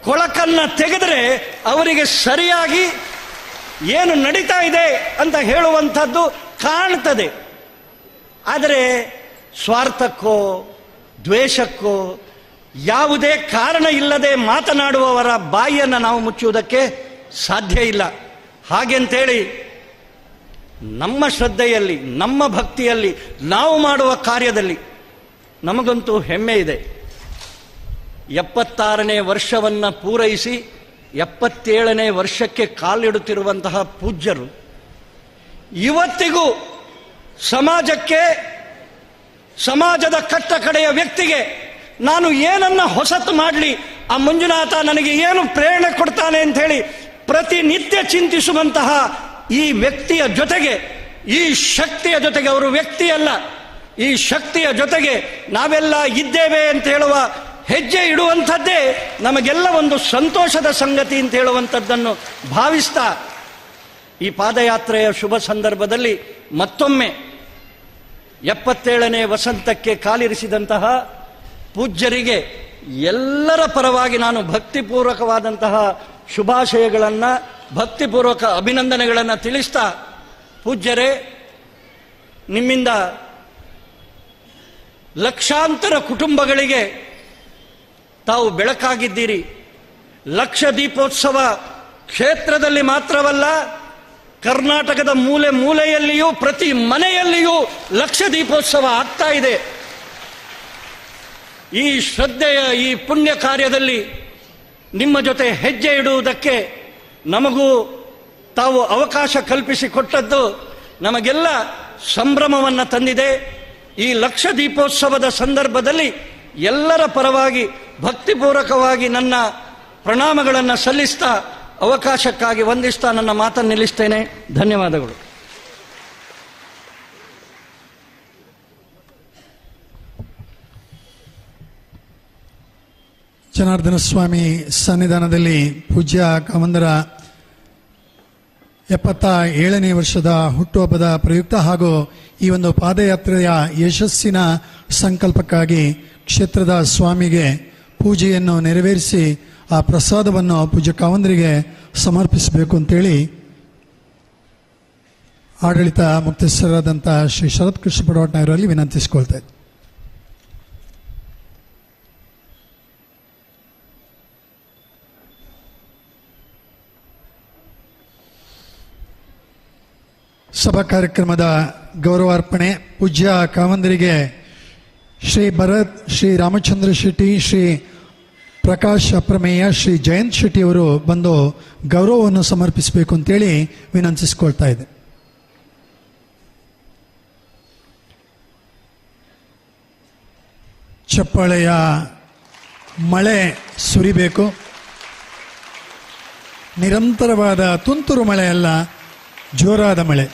ಕೊಳಕನ್ನ ತೆಗೆದರೆ ಅವರಿಗೆ ಸರಿಯಾಗಿ ಏನು ನಡೀತಾ ಇದೆ ಅಂತ ಹೇಳುವಂಥದ್ದು ಕಾಣ್ತದೆ. ಆದರೆ ಸ್ವಾರ್ಥಕ್ಕೋ ದ್ವೇಷಕ್ಕೋ ಯಾವುದೇ ಕಾರಣ ಇಲ್ಲದೆ ಮಾತನಾಡುವವರ ಬಾಯಿಯನ್ನು ನಾವು ಮುಚ್ಚುವುದಕ್ಕೆ ಸಾಧ್ಯ ಇಲ್ಲ. ಹಾಗೆಂತೇಳಿ ನಮ್ಮ ಶ್ರದ್ಧೆಯಲ್ಲಿ, ನಮ್ಮ ಭಕ್ತಿಯಲ್ಲಿ, ನಾವು ಮಾಡುವ ಕಾರ್ಯದಲ್ಲಿ ನಮಗಂತೂ ಹೆಮ್ಮೆ ಇದೆ. 76ನೇ ವರ್ಷವನ್ನು ಪೂರೈಸಿ 77ನೇ ವರ್ಷಕ್ಕೆ ಕಾಲಿಡುತ್ತಿರುವಂತಹ ಪೂಜ್ಯರು ಇವತ್ತಿಗೂ ಸಮಾಜಕ್ಕೆ, ಸಮಾಜದ ಕಟ್ಟ ಕಡೆಯ ವ್ಯಕ್ತಿಗೆ ನಾನು ಏನನ್ನ ಹೊಸತು ಮಾಡಲಿ, ಆ ಮಂಜುನಾಥ ನನಗೆ ಏನು ಪ್ರೇರಣೆ ಕೊಡ್ತಾನೆ ಅಂತ ಹೇಳಿ ಪ್ರತಿನಿತ್ಯ ಚಿಂತಿಸುವಂತಹ ಈ ವ್ಯಕ್ತಿಯ ಜೊತೆಗೆ, ಈ ಶಕ್ತಿಯ ಜೊತೆಗೆ, ಅವರು ವ್ಯಕ್ತಿ ಅಲ್ಲ, ಈ ಶಕ್ತಿಯ ಜೊತೆಗೆ ನಾವೆಲ್ಲ ಇದ್ದೇವೆ ಅಂತ ಹೇಳುವ ಹೆಜ್ಜೆ ಇಡುವಂಥದ್ದೇ ನಮಗೆಲ್ಲ ಒಂದು ಸಂತೋಷದ ಸಂಗತಿ ಅಂತ ಹೇಳುವಂಥದ್ದನ್ನು ಭಾವಿಸ್ತಾ ಈ ಪಾದಯಾತ್ರೆಯ ಶುಭ ಸಂದರ್ಭದಲ್ಲಿ ಮತ್ತೊಮ್ಮೆ 77ನೇ ವಸಂತಕ್ಕೆ ಕಾಲಿರಿಸಿದಂತಹ ಪೂಜ್ಯರಿಗೆ ಎಲ್ಲರ ಪರವಾಗಿ ನಾನು ಭಕ್ತಿಪೂರ್ವಕವಾದಂತಹ ಶುಭಾಶಯಗಳನ್ನು, ಭಕ್ತಿಪೂರ್ವಕ ಅಭಿನಂದನೆಗಳನ್ನು ತಿಳಿಸ್ತಾ, ಪೂಜ್ಯರೇ, ನಿಮ್ಮಿಂದ ಲಕ್ಷಾಂತರ ಕುಟುಂಬಗಳಿಗೆ ತಾವು ಬೆಳಕಾಗಿದ್ದೀರಿ. ಲಕ್ಷ ದೀಪೋತ್ಸವ ಕ್ಷೇತ್ರದಲ್ಲಿ ಮಾತ್ರವಲ್ಲ, ಕರ್ನಾಟಕದ ಮೂಲೆ ಮೂಲೆಯಲ್ಲಿಯೂ ಪ್ರತಿ ಮನೆಯಲ್ಲಿಯೂ ಲಕ್ಷ ದೀಪೋತ್ಸವ ಆಗ್ತಾ ಇದೆ. ಈ ಶ್ರದ್ಧೆಯ ಈ ಪುಣ್ಯ ಕಾರ್ಯದಲ್ಲಿ ನಿಮ್ಮ ಜೊತೆ ಹೆಜ್ಜೆ ಇಡುವುದಕ್ಕೆ ನಮಗೂ ತಾವು ಅವಕಾಶ ಕಲ್ಪಿಸಿಕೊಟ್ಟದ್ದು ನಮಗೆಲ್ಲ ಸಂಭ್ರಮವನ್ನು ತಂದಿದೆ. ಈ ಲಕ್ಷ ದೀಪೋತ್ಸವದ ಸಂದರ್ಭದಲ್ಲಿ ಎಲ್ಲರ ಪರವಾಗಿ ಭಕ್ತಿಪೂರ್ವಕವಾಗಿ ನನ್ನ ಪ್ರಣಾಮಗಳನ್ನು ಸಲ್ಲಿಸ್ತಾ ಅವಕಾಶಕ್ಕಾಗಿ ವಂದಿಸ್ತಾ ನನ್ನ ಮಾತನ್ನು ನಿಲ್ಲಿಸ್ತೇನೆ. ಧನ್ಯವಾದಗಳು. ಜನಾರ್ದನ ಸ್ವಾಮಿ ಸನ್ನಿಧಾನದಲ್ಲಿ ಪೂಜ್ಯ ಕಾವಂದರ 77ನೇ ವರ್ಷದ ಹುಟ್ಟುಹಬ್ಬದ ಪ್ರಯುಕ್ತ ಹಾಗೂ ಈ ಒಂದು ಪಾದಯಾತ್ರೆಯ ಯಶಸ್ಸಿನ ಸಂಕಲ್ಪಕ್ಕಾಗಿ ಕ್ಷೇತ್ರದ ಸ್ವಾಮಿಗೆ ಪೂಜೆಯನ್ನು ನೆರವೇರಿಸಿ ಆ ಪ್ರಸಾದವನ್ನು ಪೂಜ್ಯ ಕಾವಂದರಿಗೆ ಸಮರ್ಪಿಸಬೇಕು ಅಂತೇಳಿ ಆಡಳಿತ ಮುಖ್ಯಸ್ಥರಾದಂಥ ಶ್ರೀ ಶರತ್ ಕೃಷ್ಣ ಪಡವಟ್ನವರಲ್ಲಿ ವಿನಂತಿಸಿಕೊಳ್ತಾ ಇದ್ದೆ. ಸಭಾ ಕಾರ್ಯಕ್ರಮದ ಗೌರವಾರ್ಪಣೆ ಪೂಜ್ಯ ಕಾವಂದರಿಗೆ ಶ್ರೀ ಭರತ್, ಶ್ರೀ ರಾಮಚಂದ್ರ ಶೆಟ್ಟಿ, ಶ್ರೀ ಪ್ರಕಾಶ್ ಅಪ್ರಮೇಯ, ಶ್ರೀ ಜಯಂತ್ ಶೆಟ್ಟಿ ಅವರು ಬಂದು ಗೌರವವನ್ನು ಸಮರ್ಪಿಸಬೇಕು ಅಂತೇಳಿ ವಿನಂತಿಸಿಕೊಳ್ತಾ ಇದೆ. ಚಪ್ಪಾಳೆಯ ಮಳೆ ಸುರಿಬೇಕು. ನಿರಂತರವಾದ ತುಂತುರು ಮಳೆ ಅಲ್ಲ, ಜೋರಾದ ಮಳೆ.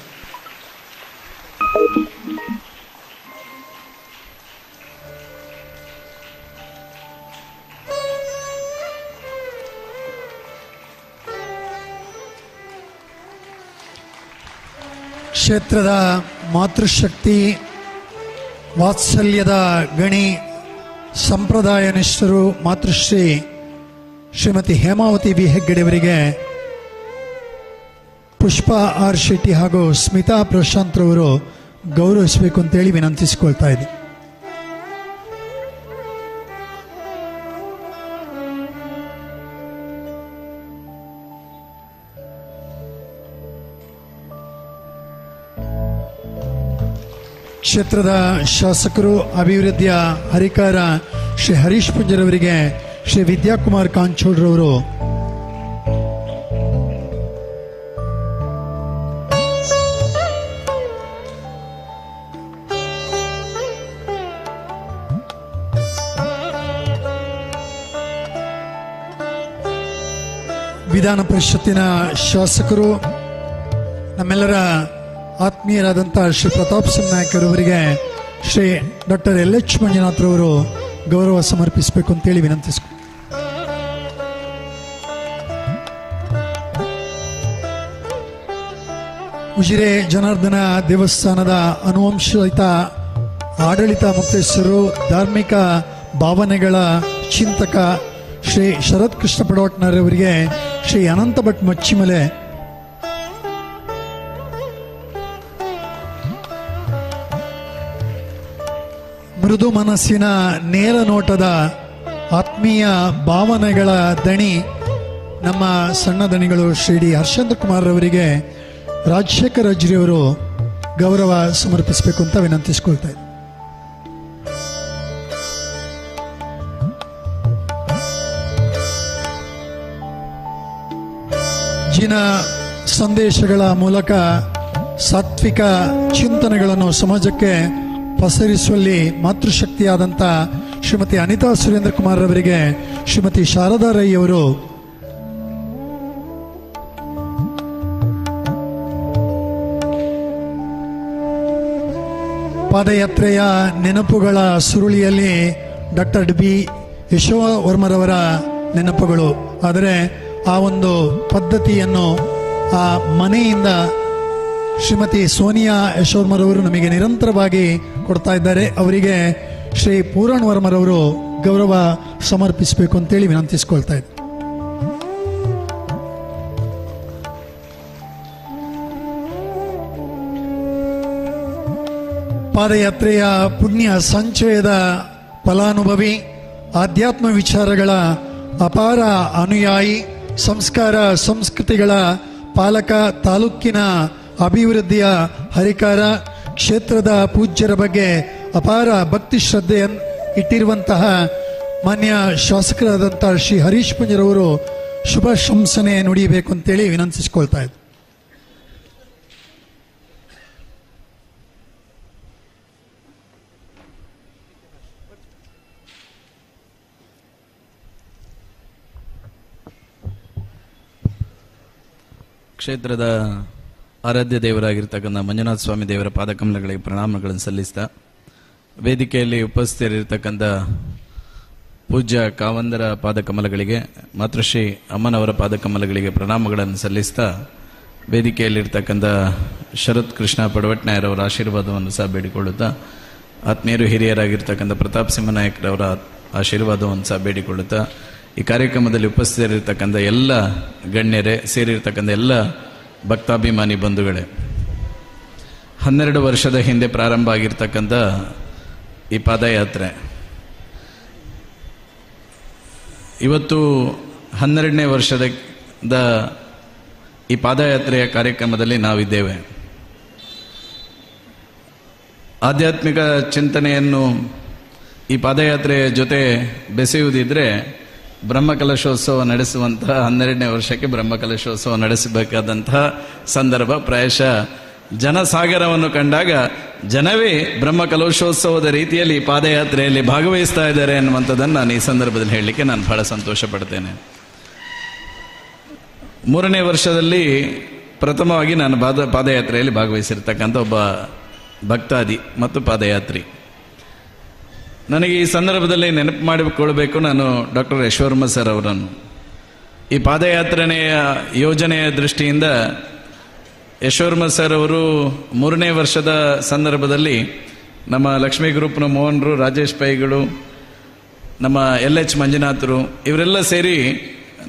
ಕ್ಷೇತ್ರದ ಮಾತೃಶಕ್ತಿ, ವಾತ್ಸಲ್ಯದ ಗಣಿ, ಸಂಪ್ರದಾಯ ನಿಷ್ಠರು ಮಾತೃಶ್ರೀ ಶ್ರೀಮತಿ ಹೇಮಾವತಿ ಬಿ ಹೆಗ್ಗಡೆಯವರಿಗೆ ಪುಷ್ಪಾ ಆರ್ ಶೆಟ್ಟಿ ಹಾಗೂ ಸ್ಮಿತಾ ಪ್ರಶಾಂತ್ ರವರು ಗೌರವಿಸಬೇಕು ಅಂತೇಳಿ ವಿನಂತಿಸಿಕೊಳ್ತಾ ಇದೆ. ಕ್ಷೇತ್ರದ ಶಾಸಕರು, ಅಭಿವೃದ್ಧಿಯ ಹರಿಕಾರ ಶ್ರೀ ಹರೀಶ್ ಪುಂಜರವರಿಗೆ ಶ್ರೀ ವಿದ್ಯಾಕುಮಾರ್ ಕಾಂಚೋಡ್ರವರು ವಿಧಾನ ಪರಿಷತ್ತಿನ ಶಾಸಕರು, ನಮ್ಮೆಲ್ಲರ ಆತ್ಮೀಯರಾದಂಥ ಶ್ರೀ ಪ್ರತಾಪ್ ಸಿಂಗ್ ನಾಯಕ್ ಅವರಿಗೆ ಶ್ರೀ ಡಾಕ್ಟರ್ LH ಮಂಜುನಾಥ್ ರವರು ಗೌರವ ಸಮರ್ಪಿಸಬೇಕು ಅಂತೇಳಿ ವಿನಂತಿಸ್ಕೊ. ಉಜಿರೆ ಜನಾರ್ದನ ದೇವಸ್ಥಾನದ ಅನುವಂಶಿತ ಆಡಳಿತ ಮುಖ್ಯಸ್ಥರು, ಧಾರ್ಮಿಕ ಭಾವನೆಗಳ ಚಿಂತಕ ಶ್ರೀ ಶರತ್ ಕೃಷ್ಣ ಪಡವಟ್ನವರಿಗೆ ಶ್ರೀ ಅನಂತ ಭಟ್ ಮಚ್ಚಿಮಲೆ, ಮೃದು ಮನಸ್ಸಿನ ನೇರ ನೋಟದ ಆತ್ಮೀಯ ಭಾವನೆಗಳ ದಣಿ ನಮ್ಮ ಸಣ್ಣ ದಣಿಗಳು ಶ್ರೀ ಡಿ ಹರ್ಷೇಂದ್ರ ಕುಮಾರ್ ಅವರಿಗೆ ರಾಜಶೇಖರ್ ಅಜ್ರಿ ಅವರು ಗೌರವ ಸಮರ್ಪಿಸಬೇಕು ಅಂತ ವಿನಂತಿಸಿಕೊಳ್ತಾ ಇದ್ದಾರೆ. ಜಿನ ಸಂದೇಶಗಳ ಮೂಲಕ ಸಾತ್ವಿಕ ಚಿಂತನೆಗಳನ್ನು ಸಮಾಜಕ್ಕೆ ಪಸರಿಸುವಲ್ಲಿ ಮಾತೃಶಕ್ತಿಯಾದಂಥ ಶ್ರೀಮತಿ ಅನಿತಾ ಸುರೇಂದ್ರ ಕುಮಾರ್ ಅವರಿಗೆ ಶ್ರೀಮತಿ ಶಾರದಾ ರೈ ಅವರು ಪಾದಯಾತ್ರೆಯ ನೆನಪುಗಳ ಸುರುಳಿಯಲ್ಲಿ ಡಾಕ್ಟರ್ ಡಿ ಬಿ ಯಶೋವರ್ಮರವರ ನೆನಪುಗಳು. ಆದರೆ ಆ ಒಂದು ಪದ್ಧತಿಯನ್ನು ಆ ಮನೆಯಿಂದ ಶ್ರೀಮತಿ ಸೋನಿಯಾ ಯಶೋವರ್ಮರವರು ನಮಗೆ ನಿರಂತರವಾಗಿ ಕೊಡ್ತಾ ಇದ್ದಾರೆ. ಅವರಿಗೆ ಶ್ರೀ ಪೂರಣ್ ವರ್ಮರವರು ಗೌರವ ಸಮರ್ಪಿಸಬೇಕು ಅಂತೇಳಿ ವಿನಂತಿಸಿಕೊಳ್ತಾ ಇದ್ದಾರೆ. ಪಾದಯಾತ್ರೆಯ ಪುಣ್ಯ ಸಂಚಯದ ಫಲಾನುಭವಿ, ಆಧ್ಯಾತ್ಮ ವಿಚಾರಗಳ ಅಪಾರ ಅನುಯಾಯಿ, ಸಂಸ್ಕಾರ ಸಂಸ್ಕೃತಿಗಳ ಪಾಲಕ, ತಾಲೂಕಿನ ಅಭಿವೃದ್ಧಿಯ ಹರಿಕಾರ, ಕ್ಷೇತ್ರದ ಪೂಜ್ಯರ ಬಗ್ಗೆ ಅಪಾರ ಭಕ್ತಿ ಶ್ರದ್ಧೆಯನ್ನು ಇಟ್ಟಿರುವಂತಹ ಮಾನ್ಯ ಶಾಸಕರಾದಂಥ ಶ್ರೀ ಹರೀಶ್ ಪುಂಜರವರು ಶುಭ ಶಂಸನೆ ನುಡಿಯಬೇಕು ಅಂತೇಳಿ ವಿನಂತಿಸಿಕೊಳ್ತಾ ಇದ್ದಾರೆ. ಕ್ಷೇತ್ರದ ಆರಾಧ್ಯ ದೇವರಾಗಿರ್ತಕ್ಕಂಥ ಮಂಜುನಾಥ ಸ್ವಾಮಿ ದೇವರ ಪಾದಕಮಲಗಳಿಗೆ ಪ್ರಣಾಮಗಳನ್ನು ಸಲ್ಲಿಸ್ತಾ, ವೇದಿಕೆಯಲ್ಲಿ ಉಪಸ್ಥಿತರಿರ್ತಕ್ಕಂಥ ಪೂಜ್ಯ ಕಾವಂದರ ಪಾದಕಮಲಗಳಿಗೆ, ಮಾತೃಶ್ರೀ ಅಮ್ಮನವರ ಪಾದಕಮಲಗಳಿಗೆ ಪ್ರಣಾಮಗಳನ್ನು ಸಲ್ಲಿಸ್ತಾ, ವೇದಿಕೆಯಲ್ಲಿರ್ತಕ್ಕಂಥ ಶರತ್ ಕೃಷ್ಣ ಪಡವಟ್ನಾಯರವರ ಆಶೀರ್ವಾದವನ್ನು ಸಹ ಬೇಡಿಕೊಳ್ಳುತ್ತಾ, ಆತ್ಮೀಯರು ಹಿರಿಯರಾಗಿರ್ತಕ್ಕಂಥ ಪ್ರತಾಪ್ ಸಿಂಹನಾಯಕರವರ ಆಶೀರ್ವಾದವನ್ನು ಸಹ ಬೇಡಿಕೊಳ್ಳುತ್ತಾ, ಈ ಕಾರ್ಯಕ್ರಮದಲ್ಲಿ ಉಪಸ್ಥಿತರಿರ್ತಕ್ಕಂಥ ಎಲ್ಲ ಗಣ್ಯರೇ, ಸೇರಿರ್ತಕ್ಕಂಥ ಎಲ್ಲ ಭಕ್ತಾಭಿಮಾನಿ ಬಂಧುಗಳೇ, 12 ವರ್ಷದ ಹಿಂದೆ ಪ್ರಾರಂಭ ಆಗಿರ್ತಕ್ಕಂಥ ಈ ಪಾದಯಾತ್ರೆ ಇವತ್ತು 12ನೇ ವರ್ಷದ ಈ ಪಾದಯಾತ್ರೆಯ ಕಾರ್ಯಕ್ರಮದಲ್ಲಿ ನಾವಿದ್ದೇವೆ. ಆಧ್ಯಾತ್ಮಿಕ ಚಿಂತನೆಯನ್ನು ಈ ಪಾದಯಾತ್ರೆಯ ಜೊತೆ ಬೆಸೆಯುವುದಿದ್ರೆ ಬ್ರಹ್ಮಕಲಶೋತ್ಸವ ನಡೆಸುವಂತಹ 12ನೇ ವರ್ಷಕ್ಕೆ ಬ್ರಹ್ಮಕಲಶೋತ್ಸವ ನಡೆಸಬೇಕಾದಂತಹ ಸಂದರ್ಭ. ಪ್ರಾಯಶಃ ಜನಸಾಗರವನ್ನು ಕಂಡಾಗ ಜನವೇ ಬ್ರಹ್ಮಕಲಶೋತ್ಸವದ ರೀತಿಯಲ್ಲಿ ಪಾದಯಾತ್ರೆಯಲ್ಲಿ ಭಾಗವಹಿಸ್ತಾ ಇದ್ದಾರೆ ಅನ್ನುವಂಥದ್ದನ್ನು ನಾನು ಈ ಸಂದರ್ಭದಲ್ಲಿ ಹೇಳಲಿಕ್ಕೆ ನಾನು ಬಹಳ ಸಂತೋಷ ಪಡ್ತೇನೆ. 3ನೇ ವರ್ಷದಲ್ಲಿ ಪ್ರಥಮವಾಗಿ ನಾನು ಪಾದಯಾತ್ರೆಯಲ್ಲಿ ಭಾಗವಹಿಸಿರ್ತಕ್ಕಂಥ ಒಬ್ಬ ಭಕ್ತಾದಿ ಮತ್ತು ಪಾದಯಾತ್ರಿ. ನನಗೆ ಈ ಸಂದರ್ಭದಲ್ಲಿ ನೆನಪು ಮಾಡಿಕೊಳ್ಳಬೇಕು ನಾನು ಡಾಕ್ಟರ್ ಯಶ್ವರ್ಮ ಸರ್ ಅವರನ್ನು. ಈ ಪಾದಯಾತ್ರೆಯ ಯೋಜನೆಯ ದೃಷ್ಟಿಯಿಂದ ಯಶ್ವರ್ಮ ಸರ್ ಅವರು 3ನೇ ವರ್ಷದ ಸಂದರ್ಭದಲ್ಲಿ ನಮ್ಮ ಲಕ್ಷ್ಮೀ ಗ್ರೂಪ್ನ ಮೋಹನ್ರು, ರಾಜೇಶ್ ಪೈಗಳು, ನಮ್ಮ LH ಮಂಜುನಾಥರು ಇವರೆಲ್ಲ ಸೇರಿ,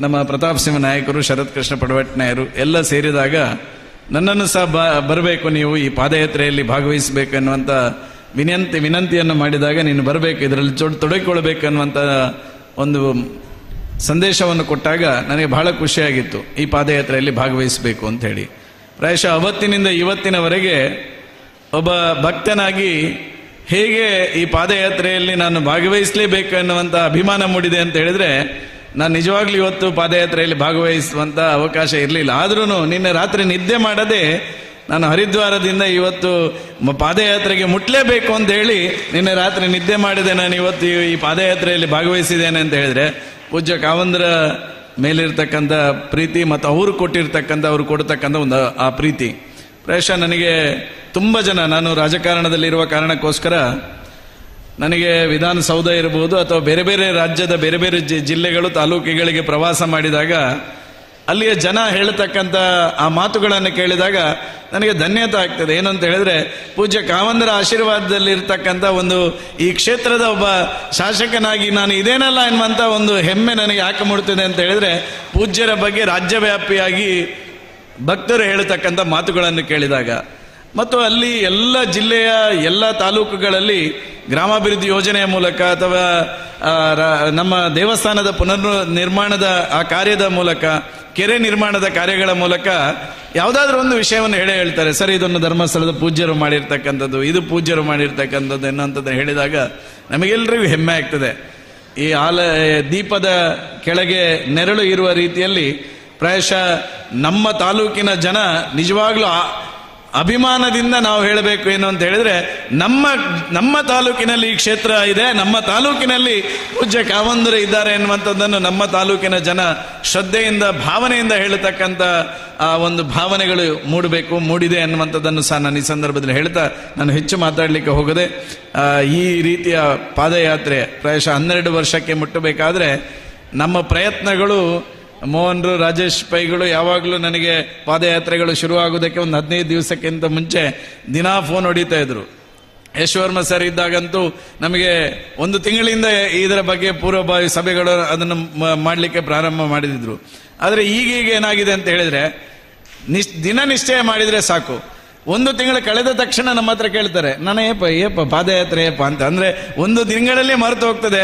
ನಮ್ಮ ಪ್ರತಾಪ್ ಸಿಂಹ ನಾಯಕರು, ಶರತ್ ಕೃಷ್ಣ ಪಡವಟ್ನಾಯರು ಎಲ್ಲ ಸೇರಿದಾಗ ನನ್ನನ್ನು ಸಹ ಬರಬೇಕು, ನೀವು ಈ ಪಾದಯಾತ್ರೆಯಲ್ಲಿ ಭಾಗವಹಿಸಬೇಕು ಎನ್ನುವಂಥ ವಿನಂತಿಯನ್ನು ಮಾಡಿದಾಗ, ನೀನು ಬರಬೇಕು, ಇದರಲ್ಲಿ ತೊಡಗಿಕೊಳ್ಬೇಕನ್ನುವಂಥ ಒಂದು ಸಂದೇಶವನ್ನು ಕೊಟ್ಟಾಗ ನನಗೆ ಬಹಳ ಖುಷಿಯಾಗಿತ್ತು ಈ ಪಾದಯಾತ್ರೆಯಲ್ಲಿ ಭಾಗವಹಿಸಬೇಕು ಅಂತ ಹೇಳಿ. ಪ್ರಾಯಶಃ ಅವತ್ತಿನಿಂದ ಇವತ್ತಿನವರೆಗೆ ಒಬ್ಬ ಭಕ್ತನಾಗಿ ಹೇಗೆ ಈ ಪಾದಯಾತ್ರೆಯಲ್ಲಿ ನಾನು ಭಾಗವಹಿಸಲೇಬೇಕು ಎನ್ನುವಂಥ ಅಭಿಮಾನ ಮೂಡಿದೆ ಅಂತ ಹೇಳಿದ್ರೆ, ನಾನು ನಿಜವಾಗ್ಲೂ ಇವತ್ತು ಪಾದಯಾತ್ರೆಯಲ್ಲಿ ಭಾಗವಹಿಸುವಂಥ ಅವಕಾಶ ಇರಲಿಲ್ಲ. ಆದ್ರೂ ನಿನ್ನೆ ರಾತ್ರಿ ನಿದ್ದೆ ಮಾಡದೆ ನಾನು ಹರಿದ್ವಾರದಿಂದ ಇವತ್ತು ಪಾದಯಾತ್ರೆಗೆ ಮುಟ್ಲೇಬೇಕು ಅಂತ ಹೇಳಿ ನಿನ್ನೆ ರಾತ್ರಿ ನಿದ್ದೆ ಮಾಡಿದೆ. ನಾನು ಇವತ್ತು ಈ ಪಾದಯಾತ್ರೆಯಲ್ಲಿ ಭಾಗವಹಿಸಿದ್ದೇನೆ ಅಂತ ಹೇಳಿದ್ರೆ ಪೂಜ್ಯ ಕಾವಂದರ ಮೇಲಿರ್ತಕ್ಕಂಥ ಪ್ರೀತಿ ಮತ್ತು ಅವರು ಕೊಡ್ತಕ್ಕಂಥ ಒಂದು ಆ ಪ್ರೀತಿ. ಪ್ರಾಯಶಃ ನನಗೆ ತುಂಬ ಜನ, ನಾನು ರಾಜಕಾರಣದಲ್ಲಿರುವ ಕಾರಣಕ್ಕೋಸ್ಕರ ನನಗೆ ವಿಧಾನಸೌಧ ಇರಬಹುದು ಅಥವಾ ಬೇರೆ ಬೇರೆ ರಾಜ್ಯದ ಬೇರೆ ಬೇರೆ ಜಿಲ್ಲೆಗಳು, ತಾಲೂಕುಗಳಿಗೆ ಪ್ರವಾಸ ಮಾಡಿದಾಗ ಅಲ್ಲಿಯ ಜನ ಹೇಳ್ತಕ್ಕಂಥ ಆ ಮಾತುಗಳನ್ನು ಕೇಳಿದಾಗ ನನಗೆ ಧನ್ಯತೆ ಆಗ್ತದೆ. ಏನಂತ ಹೇಳಿದ್ರೆ, ಪೂಜ್ಯ ಕಾವಂದರ ಆಶೀರ್ವಾದದಲ್ಲಿ ಇರ್ತಕ್ಕಂಥ ಒಂದು ಈ ಕ್ಷೇತ್ರದ ಒಬ್ಬ ಶಾಸಕನಾಗಿ ನಾನು ಇದೇನಲ್ಲ ಎನ್ನುವಂಥ ಒಂದು ಹೆಮ್ಮೆ ನನಗೆ ಯಾಕೆ ಮೂಡ್ತಿದೆ ಅಂತ ಹೇಳಿದ್ರೆ, ಪೂಜ್ಯರ ಬಗ್ಗೆ ರಾಜ್ಯವ್ಯಾಪಿಯಾಗಿ ಭಕ್ತರು ಹೇಳ್ತಕ್ಕಂಥ ಮಾತುಗಳನ್ನು ಕೇಳಿದಾಗ, ಮತ್ತು ಅಲ್ಲಿ ಎಲ್ಲ ಜಿಲ್ಲೆಯ ಎಲ್ಲ ತಾಲೂಕುಗಳಲ್ಲಿ ಗ್ರಾಮಾಭಿವೃದ್ಧಿ ಯೋಜನೆಯ ಮೂಲಕ ಅಥವಾ ನಮ್ಮ ದೇವಸ್ಥಾನದ ನಿರ್ಮಾಣದ ಆ ಕಾರ್ಯದ ಮೂಲಕ, ಕೆರೆ ನಿರ್ಮಾಣದ ಕಾರ್ಯಗಳ ಮೂಲಕ ಯಾವುದಾದ್ರೂ ಒಂದು ವಿಷಯವನ್ನು ಹೇಳ್ತಾರೆ. ಸರ್, ಇದನ್ನು ಧರ್ಮಸ್ಥಳದ ಪೂಜ್ಯರು ಮಾಡಿರ್ತಕ್ಕಂಥದ್ದು, ಇದು ಪೂಜ್ಯರು ಮಾಡಿರ್ತಕ್ಕಂಥದ್ದು ಎನ್ನುವಂಥದ್ದು ಹೇಳಿದಾಗ ನಮಗೆಲ್ಲರಿಗೂ ಹೆಮ್ಮೆ ಆಗ್ತದೆ. ಈ ದೀಪದ ಕೆಳಗೆ ನೆರಳು ಇರುವ ರೀತಿಯಲ್ಲಿ ಪ್ರಾಯಶಃ ನಮ್ಮ ತಾಲೂಕಿನ ಜನ ನಿಜವಾಗ್ಲೂ ಅಭಿಮಾನದಿಂದ ನಾವು ಹೇಳಬೇಕು ಏನು ಅಂತ ಹೇಳಿದ್ರೆ, ನಮ್ಮ ತಾಲೂಕಿನಲ್ಲಿ ಈ ಕ್ಷೇತ್ರ ಇದೆ, ನಮ್ಮ ತಾಲೂಕಿನಲ್ಲಿ ಪೂಜ್ಯ ಕಾವಂದರು ಇದ್ದಾರೆ ಎನ್ನುವಂಥದ್ದನ್ನು ನಮ್ಮ ತಾಲೂಕಿನ ಜನ ಶ್ರದ್ಧೆಯಿಂದ, ಭಾವನೆಯಿಂದ ಹೇಳತಕ್ಕಂಥ ಆ ಒಂದು ಭಾವನೆಗಳು ಮೂಡಿದೆ ಅನ್ನುವಂಥದ್ದನ್ನು ಸಹ ನಾನು ಈ ಸಂದರ್ಭದಲ್ಲಿ ಹೇಳ್ತಾ ನಾನು ಹೆಚ್ಚು ಮಾತಾಡಲಿಕ್ಕೆ ಹೋಗದೆ, ಈ ರೀತಿಯ ಪಾದಯಾತ್ರೆ ಪ್ರಾಯಶಃ 12 ವರ್ಷಕ್ಕೆ ಮುಟ್ಟಬೇಕಾದ್ರೆ ನಮ್ಮ ಪ್ರಯತ್ನಗಳು, ಮೋಹನ್ರು, ರಾಜೇಶ್ ಪೈಗಳು ಯಾವಾಗಲೂ ನನಗೆ ಪಾದಯಾತ್ರೆಗಳು ಶುರುವಾಗೋದಕ್ಕೆ ಒಂದು 15 ದಿವಸಕ್ಕಿಂತ ಮುಂಚೆ ದಿನಾ ಫೋನ್ ಹೊಡಿತಾ ಇದ್ರು. ಯಶ್ವರ್ಮ ಸರ್ ಇದ್ದಾಗಂತೂ ನಮಗೆ 1 ತಿಂಗಳಿಂದ ಇದರ ಬಗ್ಗೆ ಪೂರ್ವಭಾವಿ ಸಭೆಗಳು ಅದನ್ನು ಮಾಡಲಿಕ್ಕೆ ಪ್ರಾರಂಭ ಮಾಡಿದ್ರು. ಆದರೆ ಈಗೀಗ ಏನಾಗಿದೆ ಅಂತ ಹೇಳಿದ್ರೆ, ದಿನ ನಿಶ್ಚಯ ಮಾಡಿದ್ರೆ ಸಾಕು, 1 ತಿಂಗಳು ಕಳೆದ ತಕ್ಷಣ ನಮ್ಮ ಹತ್ರ ಕೇಳ್ತಾರೆ, ನಾನು ಏಪ ಪಾದಯಾತ್ರೆ ಅಂತ. ಅಂದ್ರೆ 1 ತಿಂಗಳಲ್ಲಿ ಮರೆತು ಹೋಗ್ತದೆ,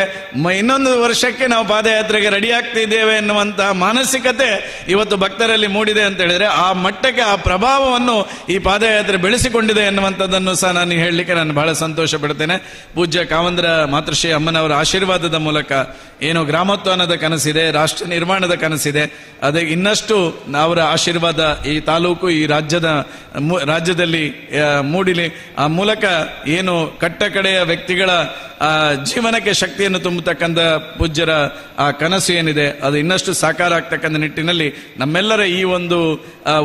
ಇನ್ನೊಂದು ವರ್ಷಕ್ಕೆ ನಾವು ಪಾದಯಾತ್ರೆಗೆ ರೆಡಿ ಆಗ್ತಿದ್ದೇವೆ ಎನ್ನುವಂತಹ ಮಾನಸಿಕತೆ ಇವತ್ತು ಭಕ್ತರಲ್ಲಿ ಮೂಡಿದೆ ಅಂತ ಹೇಳಿದ್ರೆ, ಆ ಮಟ್ಟಕ್ಕೆ ಆ ಪ್ರಭಾವವನ್ನು ಈ ಪಾದಯಾತ್ರೆ ಬೆಳೆಸಿಕೊಂಡಿದೆ ಎನ್ನುವಂಥದ್ದನ್ನು ಸಹ ನಾನು ಹೇಳಲಿಕ್ಕೆ ನಾನು ಬಹಳ ಸಂತೋಷ ಪಡ್ತೇನೆ. ಪೂಜ್ಯ ಕಾವಂದರ ಮಾತೃಶ್ರೀ ಅಮ್ಮನವರ ಆಶೀರ್ವಾದದ ಮೂಲಕ ಏನು ಗ್ರಾಮೋತ್ಥಾನದ ಕನಸಿದೆ, ರಾಷ್ಟ್ರ ನಿರ್ಮಾಣದ ಕನಸಿದೆ, ಅದೇ ಇನ್ನಷ್ಟು ಅವರ ಆಶೀರ್ವಾದ ಈ ತಾಲೂಕು, ಈ ರಾಜ್ಯದ ಸಮಾಜದಲ್ಲಿ ಮೂಡಿಲಿ. ಆ ಮೂಲಕ ಏನು ಕಟ್ಟಕಡೆಯ ವ್ಯಕ್ತಿಗಳ ಜೀವನಕ್ಕೆ ಶಕ್ತಿಯನ್ನು ತುಂಬತಕ್ಕಂಥ ಪೂಜ್ಯರ ಆ ಕನಸು ಏನಿದೆ ಅದು ಇನ್ನಷ್ಟು ಸಾಕಾರ ಆಗ್ತಕ್ಕಂಥ ನಿಟ್ಟಿನಲ್ಲಿ ನಮ್ಮೆಲ್ಲರ ಈ ಒಂದು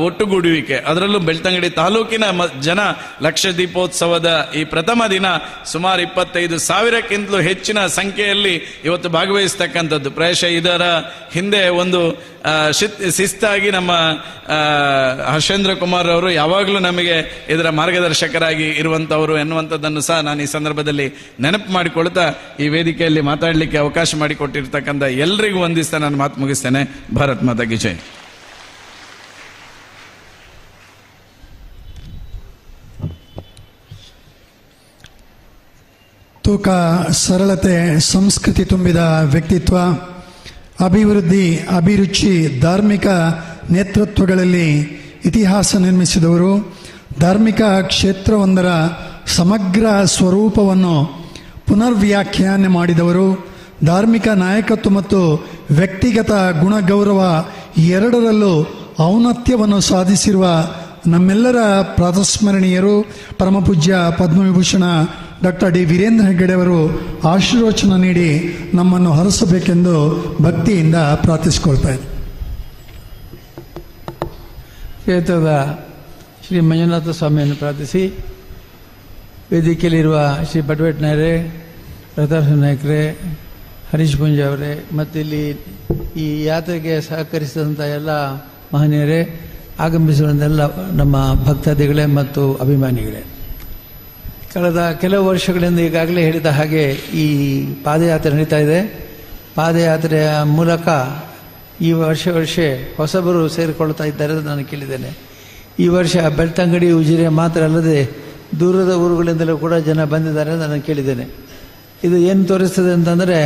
ಒಟ್ಟುಗೂಡುವಿಕೆ, ಅದರಲ್ಲೂ ಬೆಳ್ತಂಗಡಿ ತಾಲೂಕಿನ ಜನ ಲಕ್ಷ ದೀಪೋತ್ಸವದ ಈ ಪ್ರಥಮ ದಿನ ಸುಮಾರು 25,000ಕ್ಕಿಂತಲೂ ಹೆಚ್ಚಿನ ಸಂಖ್ಯೆಯಲ್ಲಿ ಇವತ್ತು ಭಾಗವಹಿಸ್ತಕ್ಕಂಥದ್ದು. ಪ್ರಾಯಶಃ ಇದರ ಹಿಂದೆ ಒಂದು ಶಿಸ್ತಾಗಿ ನಮ್ಮ ಹರ್ಷೇಂದ್ರ ಕುಮಾರ್ ಅವರು ಯಾವಾಗಲೂ ನಮಗೆ ಇದರ ಮಾರ್ಗದರ್ಶಕರಾಗಿ ಇರುವಂತವರು ಎನ್ನುವಂಥದ್ದನ್ನು ಸಹ ನಾನು ಈ ಸಂದರ್ಭದಲ್ಲಿ ನೆನಪು ಮಾಡಿಕೊಳ್ತಾ ಈ ವೇದಿಕೆಯಲ್ಲಿ ಮಾತಾಡಲಿಕ್ಕೆ ಅವಕಾಶ ಮಾಡಿಕೊಟ್ಟಿರ್ತಕ್ಕಂಥ ಎಲ್ರಿಗೂ ವಂದಿಸ್ತಾ ನಾನು ಮಾತು ಮುಗಿಸ್ತೇನೆ. ಭಾರತ್ ಮಾತಾ ಕಿ ಜೈ. ತೂಕ, ಸರಳತೆ, ಸಂಸ್ಕೃತಿ ತುಂಬಿದ ವ್ಯಕ್ತಿತ್ವ, ಅಭಿವೃದ್ಧಿ, ಅಭಿರುಚಿ, ಧಾರ್ಮಿಕ ನೇತೃತ್ವಗಳಲ್ಲಿ ಇತಿಹಾಸ ನಿರ್ಮಿಸಿದವರು, ಧಾರ್ಮಿಕ ಕ್ಷೇತ್ರವೊಂದರ ಸಮಗ್ರ ಸ್ವರೂಪವನ್ನು ಪುನರ್ವ್ಯಾಖ್ಯಾನ ಮಾಡಿದವರು, ಧಾರ್ಮಿಕ ನಾಯಕತ್ವ ಮತ್ತು ವ್ಯಕ್ತಿಗತ ಗುಣಗೌರವ ಎರಡರಲ್ಲೂ ಔನ್ನತ್ಯವನ್ನು ಸಾಧಿಸಿರುವ ನಮ್ಮೆಲ್ಲರ ಪ್ರಾತಸ್ಮರಣೀಯರು ಪರಮಪೂಜ್ಯ ಪದ್ಮವಿಭೂಷಣ ಡಾಕ್ಟರ್ ಡಿ ವೀರೇಂದ್ರ ಹೆಗ್ಗಡೆ ಅವರು ಆಶೀರ್ವಚನ ನೀಡಿ ನಮ್ಮನ್ನು ಹರಸಬೇಕೆಂದು ಭಕ್ತಿಯಿಂದ ಪ್ರಾರ್ಥಿಸಿಕೊಳ್ತಾ ಇದ್ದಾರೆ. ಕ್ಷೇತ್ರದ ಶ್ರೀ ಮಂಜುನಾಥ ಸ್ವಾಮಿಯನ್ನು ಪ್ರಾರ್ಥಿಸಿ, ವೇದಿಕೆಯಲ್ಲಿರುವ ಶ್ರೀ ಪಟವೇಟ್ನವರೇ, ಪ್ರತಾಪ್ ನಾಯಕರೇ, ಹರೀಶ್ ಪುಂಜ ಅವರೇ ಮತ್ತು ಇಲ್ಲಿ ಈ ಯಾತ್ರೆಗೆ ಸಹಕರಿಸಿದಂಥ ಎಲ್ಲ ಮಹನೀಯರೇ, ಆಗಮಿಸಿರುವಂತೆಲ್ಲ ನಮ್ಮ ಭಕ್ತಾದಿಗಳೇ ಮತ್ತು ಅಭಿಮಾನಿಗಳೇ, ಕಳೆದ ಕೆಲವು ವರ್ಷಗಳಿಂದ ಈಗಾಗಲೇ ಹೇಳಿದ ಹಾಗೆ ಈ ಪಾದಯಾತ್ರೆ ನಡೀತಾ ಇದೆ. ಪಾದಯಾತ್ರೆಯ ಮೂಲಕ ಈ ವರ್ಷ ಹೊಸಬರು ಸೇರಿಕೊಳ್ತಾ ಇದ್ದಾರೆ ಅಂತ ನಾನು ಕೇಳಿದ್ದೇನೆ. ಈ ವರ್ಷ ಬೆಳ್ತಂಗಡಿ, ಉಜಿರೆ ಮಾತ್ರ ಅಲ್ಲದೆ ದೂರದ ಊರುಗಳಿಂದಲೂ ಕೂಡ ಜನ ಬಂದಿದ್ದಾರೆ ಅಂತ ನಾನು ಕೇಳಿದ್ದೇನೆ. ಇದು ಏನು ತೋರಿಸ್ತದೆ ಅಂತಂದರೆ,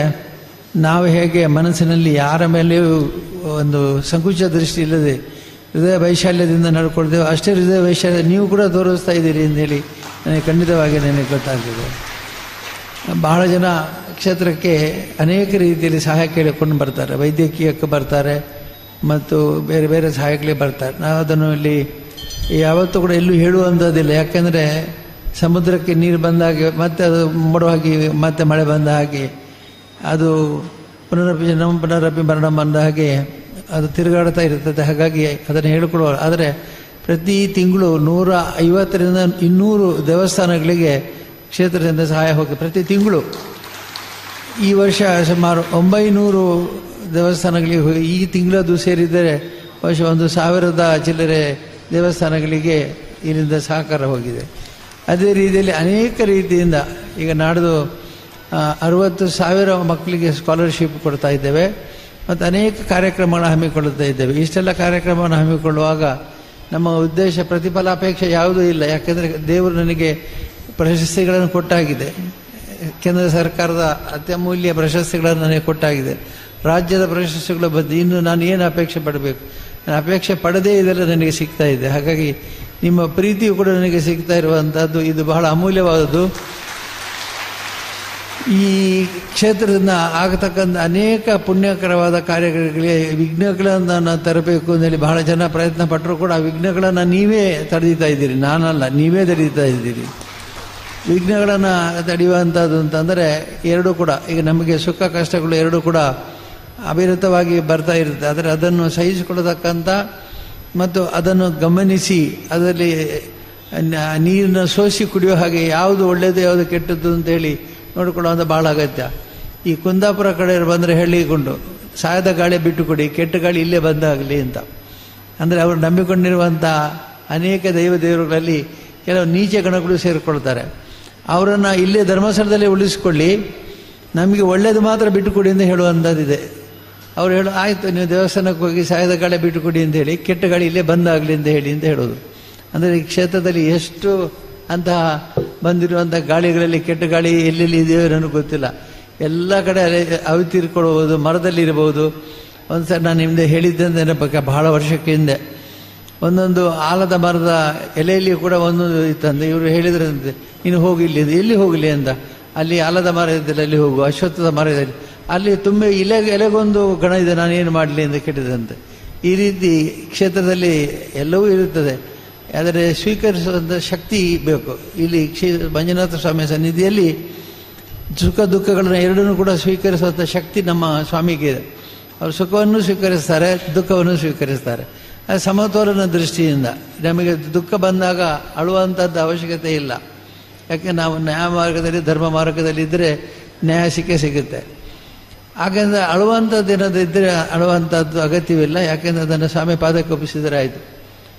ನಾವು ಹೇಗೆ ಮನಸ್ಸಿನಲ್ಲಿ ಯಾರ ಮೇಲೆಯೂ ಒಂದು ಸಂಕುಚಿತ ದೃಷ್ಟಿ ಇಲ್ಲದೆ ಹೃದಯ ವೈಶಾಲ್ಯದಿಂದ ನಡ್ಕೊಳ್ತೇವೆ, ಅಷ್ಟೇ ಹೃದಯ ವೈಶಾಲ್ಯ ನೀವು ಕೂಡ ತೋರಿಸ್ತಾ ಇದ್ದೀರಿ ಅಂತೇಳಿ ನನಗೆ ಖಂಡಿತವಾಗಿ ನನಗೆ ಗೊತ್ತಾಗ್ತದೆ. ಬಹಳ ಜನ ಕ್ಷೇತ್ರಕ್ಕೆ ಅನೇಕ ರೀತಿಯಲ್ಲಿ ಸಹಾಯ ಕೇಳಿಕೊಂಡು ಬರ್ತಾರೆ, ವೈದ್ಯಕೀಯಕ್ಕೆ ಬರ್ತಾರೆ ಮತ್ತು ಬೇರೆ ಬೇರೆ ಸಹಾಯಗಳಿಗೆ ಬರ್ತಾರೆ. ನಾವು ಅದನ್ನು ಇಲ್ಲಿ ಯಾವತ್ತೂ ಕೂಡ ಎಲ್ಲೂ ಹೇಳುವಂಥದ್ದಿಲ್ಲ. ಯಾಕೆಂದರೆ ಸಮುದ್ರಕ್ಕೆ ನೀರು ಬಂದಾಗೆ ಮತ್ತೆ ಅದು ಮೋಡವಾಗಿ ಮತ್ತೆ ಮಳೆ ಬಂದ ಹಾಗೆ ಅದು ಪುನರಪಿ ಮರಣ ಬಂದ ಹಾಗೆ ಅದು ತಿರುಗಾಡ್ತಾ ಇರ್ತದೆ. ಹಾಗಾಗಿ ಅದನ್ನು ಹೇಳಿಕೊಡುವ. ಆದರೆ ಪ್ರತಿ ತಿಂಗಳು 150ರಿಂದ 200 ದೇವಸ್ಥಾನಗಳಿಗೆ ಕ್ಷೇತ್ರದಿಂದ ಸಹಾಯ ಹೋಗಿ ಪ್ರತಿ ತಿಂಗಳು. ಈ ವರ್ಷ ಸುಮಾರು 900 ದೇವಸ್ಥಾನಗಳಿಗೆ ಹೋಗಿ, ಈ ತಿಂಗಳದ್ದು ಸೇರಿದರೆ ವರ್ಷ 1,000 ಚಿಲ್ಲರೆ ದೇವಸ್ಥಾನಗಳಿಗೆ ಇಲ್ಲಿಂದ ಸಹಕಾರ ಹೋಗಿದೆ. ಅದೇ ರೀತಿಯಲ್ಲಿ ಅನೇಕ ರೀತಿಯಿಂದ ಈಗ ನಾಡ್ದು 60,000 ಮಕ್ಕಳಿಗೆ ಸ್ಕಾಲರ್ಶಿಪ್ ಕೊಡ್ತಾ ಇದ್ದೇವೆ ಮತ್ತು ಅನೇಕ ಕಾರ್ಯಕ್ರಮಗಳನ್ನು ಹಮ್ಮಿಕೊಳ್ಳುತ್ತಾ ಇದ್ದೇವೆ. ಇಷ್ಟೆಲ್ಲ ಕಾರ್ಯಕ್ರಮವನ್ನು ಹಮ್ಮಿಕೊಳ್ಳುವಾಗ ನಮ್ಮ ಉದ್ದೇಶ ಪ್ರತಿಫಲಾಪೇಕ್ಷೆ ಯಾವುದೂ ಇಲ್ಲ. ಯಾಕೆಂದರೆ ದೇವರು ನನಗೆ ಪ್ರಶಸ್ತಿಗಳನ್ನು ಕೊಟ್ಟಾಗಿದೆ, ಕೇಂದ್ರ ಸರ್ಕಾರದ ಅತ್ಯಮೂಲ್ಯ ಪ್ರಶಸ್ತಿಗಳನ್ನು ನನಗೆ ಕೊಟ್ಟಾಗಿದೆ, ರಾಜ್ಯದ ಪ್ರಶಸ್ತಿಗಳು ಬಂದು ಇನ್ನು ನಾನು ಏನು ಅಪೇಕ್ಷೆ ಪಡಬೇಕು? ನಾನು ಅಪೇಕ್ಷೆ ಪಡದೇ ಇದೆಲ್ಲ ನನಗೆ ಸಿಗ್ತಾ ಇದೆ. ಹಾಗಾಗಿ ನಿಮ್ಮ ಪ್ರೀತಿಯು ಕೂಡ ನನಗೆ ಸಿಗ್ತಾ ಇರುವಂಥದ್ದು ಇದು ಬಹಳ ಅಮೂಲ್ಯವಾದದ್ದು. ಈ ಕ್ಷೇತ್ರದಿಂದ ಆಗತಕ್ಕಂಥ ಅನೇಕ ಪುಣ್ಯಕರವಾದ ಕಾರ್ಯಗಳಿಗೆ ವಿಘ್ನಗಳನ್ನು ನಾನು ತರಬೇಕು ಅಂತೇಳಿ ಬಹಳ ಜನ ಪ್ರಯತ್ನ ಪಟ್ಟರು ಕೂಡ ಆ ವಿಘ್ನಗಳನ್ನು ನೀವೇ ತಡೆದಿತಾ ಇದ್ದೀರಿ, ನಾನಲ್ಲ, ನೀವೇ ತಡೀತಾ ಇದ್ದೀರಿ. ವಿಘ್ನಗಳನ್ನು ತಡೆಯುವಂಥದ್ದು ಅಂತಂದರೆ ಎರಡೂ ಕೂಡ ಈಗ ನಮಗೆ ಸುಖ ಕಷ್ಟಗಳು ಎರಡೂ ಕೂಡ ಅವಿರತವಾಗಿ ಬರ್ತಾ ಇರುತ್ತೆ. ಆದರೆ ಅದನ್ನು ಸಹಿಸಿಕೊಳ್ಳತಕ್ಕಂಥ ಮತ್ತು ಅದನ್ನು ಗಮನಿಸಿ ಅದರಲ್ಲಿ ನೀರನ್ನು ಸೋಸಿ ಕುಡಿಯೋ ಹಾಗೆ ಯಾವುದು ಒಳ್ಳೆಯದು ಯಾವುದು ಕೆಟ್ಟದ್ದು ಅಂತೇಳಿ ನೋಡಿಕೊಳ್ಳುವಂಥ ಭಾಳ ಅಗತ್ಯ. ಈ ಕುಂದಾಪುರ ಕಡೆ ಬಂದರೆ ಹೇಳಿಕೊಂಡು ಸಾಯದ ಗಾಳಿ ಬಿಟ್ಟು ಕೊಡಿ, ಕೆಟ್ಟ ಗಾಳಿ ಇಲ್ಲೇ ಬಂದಾಗಲಿ ಅಂತ. ಅಂದರೆ ಅವರು ನಂಬಿಕೊಂಡಿರುವಂಥ ಅನೇಕ ದೇವರುಗಳಲ್ಲಿ ಕೆಲವು ನೀಚ ಗಣಗಳು ಸೇರಿಕೊಳ್ತಾರೆ. ಅವರನ್ನು ಇಲ್ಲೇ ಧರ್ಮಸ್ಥಳದಲ್ಲಿ ಉಳಿಸ್ಕೊಳ್ಳಿ, ನಮಗೆ ಒಳ್ಳೆಯದು ಮಾತ್ರ ಬಿಟ್ಟುಕೊಡಿ ಅಂತ ಹೇಳುವಂಥದ್ದಿದೆ. ಅವ್ರು ಆಯಿತು ನೀವು ದೇವಸ್ಥಾನಕ್ಕೆ ಹೋಗಿ ಸಾಯದ ಗಾಳಿ ಬಿಟ್ಟುಕೊಡಿ ಅಂತ ಹೇಳಿ, ಕೆಟ್ಟ ಗಾಳಿ ಇಲ್ಲೇ ಬಂದಾಗಲಿ ಅಂತ ಹೇಳಿ ಅಂತ ಹೇಳೋದು. ಅಂದರೆ ಈ ಕ್ಷೇತ್ರದಲ್ಲಿ ಎಷ್ಟು ಅಂತಹ ಬಂದಿರುವಂಥ ಗಾಳಿಗಳಲ್ಲಿ ಕೆಟ್ಟ ಗಾಳಿ ಎಲ್ಲೆಲ್ಲಿ ಇದೆಯೋ ನನಗೆ ಗೊತ್ತಿಲ್ಲ. ಎಲ್ಲ ಕಡೆ ಅವಿ ತೀರ್ಕೊಳ್ಳಬಹುದು, ಮರದಲ್ಲಿರ್ಬೋದು. ಒಂದು ಸರಿ ನಾನು ನಿಮ್ಮದೇ ಹೇಳಿದ್ದೆ ಅಂತ ನೆನಪಕ್ಕೆ, ಬಹಳ ವರ್ಷಕ್ಕೆ ಹಿಂದೆ ಒಂದೊಂದು ಆಲದ ಮರದ ಎಲೆಯಲ್ಲಿ ಕೂಡ ಒಂದೊಂದು ಇತ್ತಂತೆ. ಇವರು ಹೇಳಿದ್ರಂತೆ, ನೀನು ಹೋಗಿ ಇಲ್ಲಿ, ಎಲ್ಲಿ ಹೋಗಲಿ ಅಂತ. ಅಲ್ಲಿ ಆಲದ ಮರ ಇದ್ದಲ್ಲಿ ಅಲ್ಲಿ ಹೋಗು, ಅಶ್ವತ್ಥದ ಮರ ಇದೆ ಅಲ್ಲಿ ತುಂಬ ಎಲೆಗೊಂದು ಗಣ ಇದೆ, ನಾನೇನು ಮಾಡಲಿ ಅಂತ ಕೇಳಿದಂತೆ. ಈ ರೀತಿ ಕ್ಷೇತ್ರದಲ್ಲಿ ಎಲ್ಲವೂ ಇರುತ್ತದೆ. ಆದರೆ ಸ್ವೀಕರಿಸುವಂಥ ಶಕ್ತಿ ಬೇಕು. ಇಲ್ಲಿ ಮಂಜುನಾಥ ಸ್ವಾಮಿ ಸನ್ನಿಧಿಯಲ್ಲಿ ಸುಖ ದುಃಖಗಳನ್ನು ಎರಡನ್ನೂ ಕೂಡ ಸ್ವೀಕರಿಸುವಂಥ ಶಕ್ತಿ ನಮ್ಮ ಸ್ವಾಮಿಗೆ ಇದೆ. ಅವರು ಸುಖವನ್ನು ಸ್ವೀಕರಿಸ್ತಾರೆ, ದುಃಖವನ್ನು ಸ್ವೀಕರಿಸ್ತಾರೆ. ಅದು ಸಮತೋಲನ ದೃಷ್ಟಿಯಿಂದ ನಮಗೆ ದುಃಖ ಬಂದಾಗ ಅಳುವಂಥದ್ದು ಅವಶ್ಯಕತೆ ಇಲ್ಲ. ಯಾಕೆ ನಾವು ನ್ಯಾಯ ಮಾರ್ಗದಲ್ಲಿ ಧರ್ಮ ಮಾರ್ಗದಲ್ಲಿ ಇದ್ದರೆ ನ್ಯಾಯ ಸಿಗುತ್ತೆ. ಹಾಗೆಂದರೆ ಅಳುವಂಥದ್ದು ಏನಾದರೂ ಇದ್ದರೆ ಅಳುವಂಥದ್ದು ಅಗತ್ಯವಿಲ್ಲ. ಯಾಕೆಂದರೆ ಅದನ್ನು ಸ್ವಾಮಿ ಪಾದಕ್ಕೆ ಒಪ್ಪಿಸಿದರೆ ಆಯಿತು.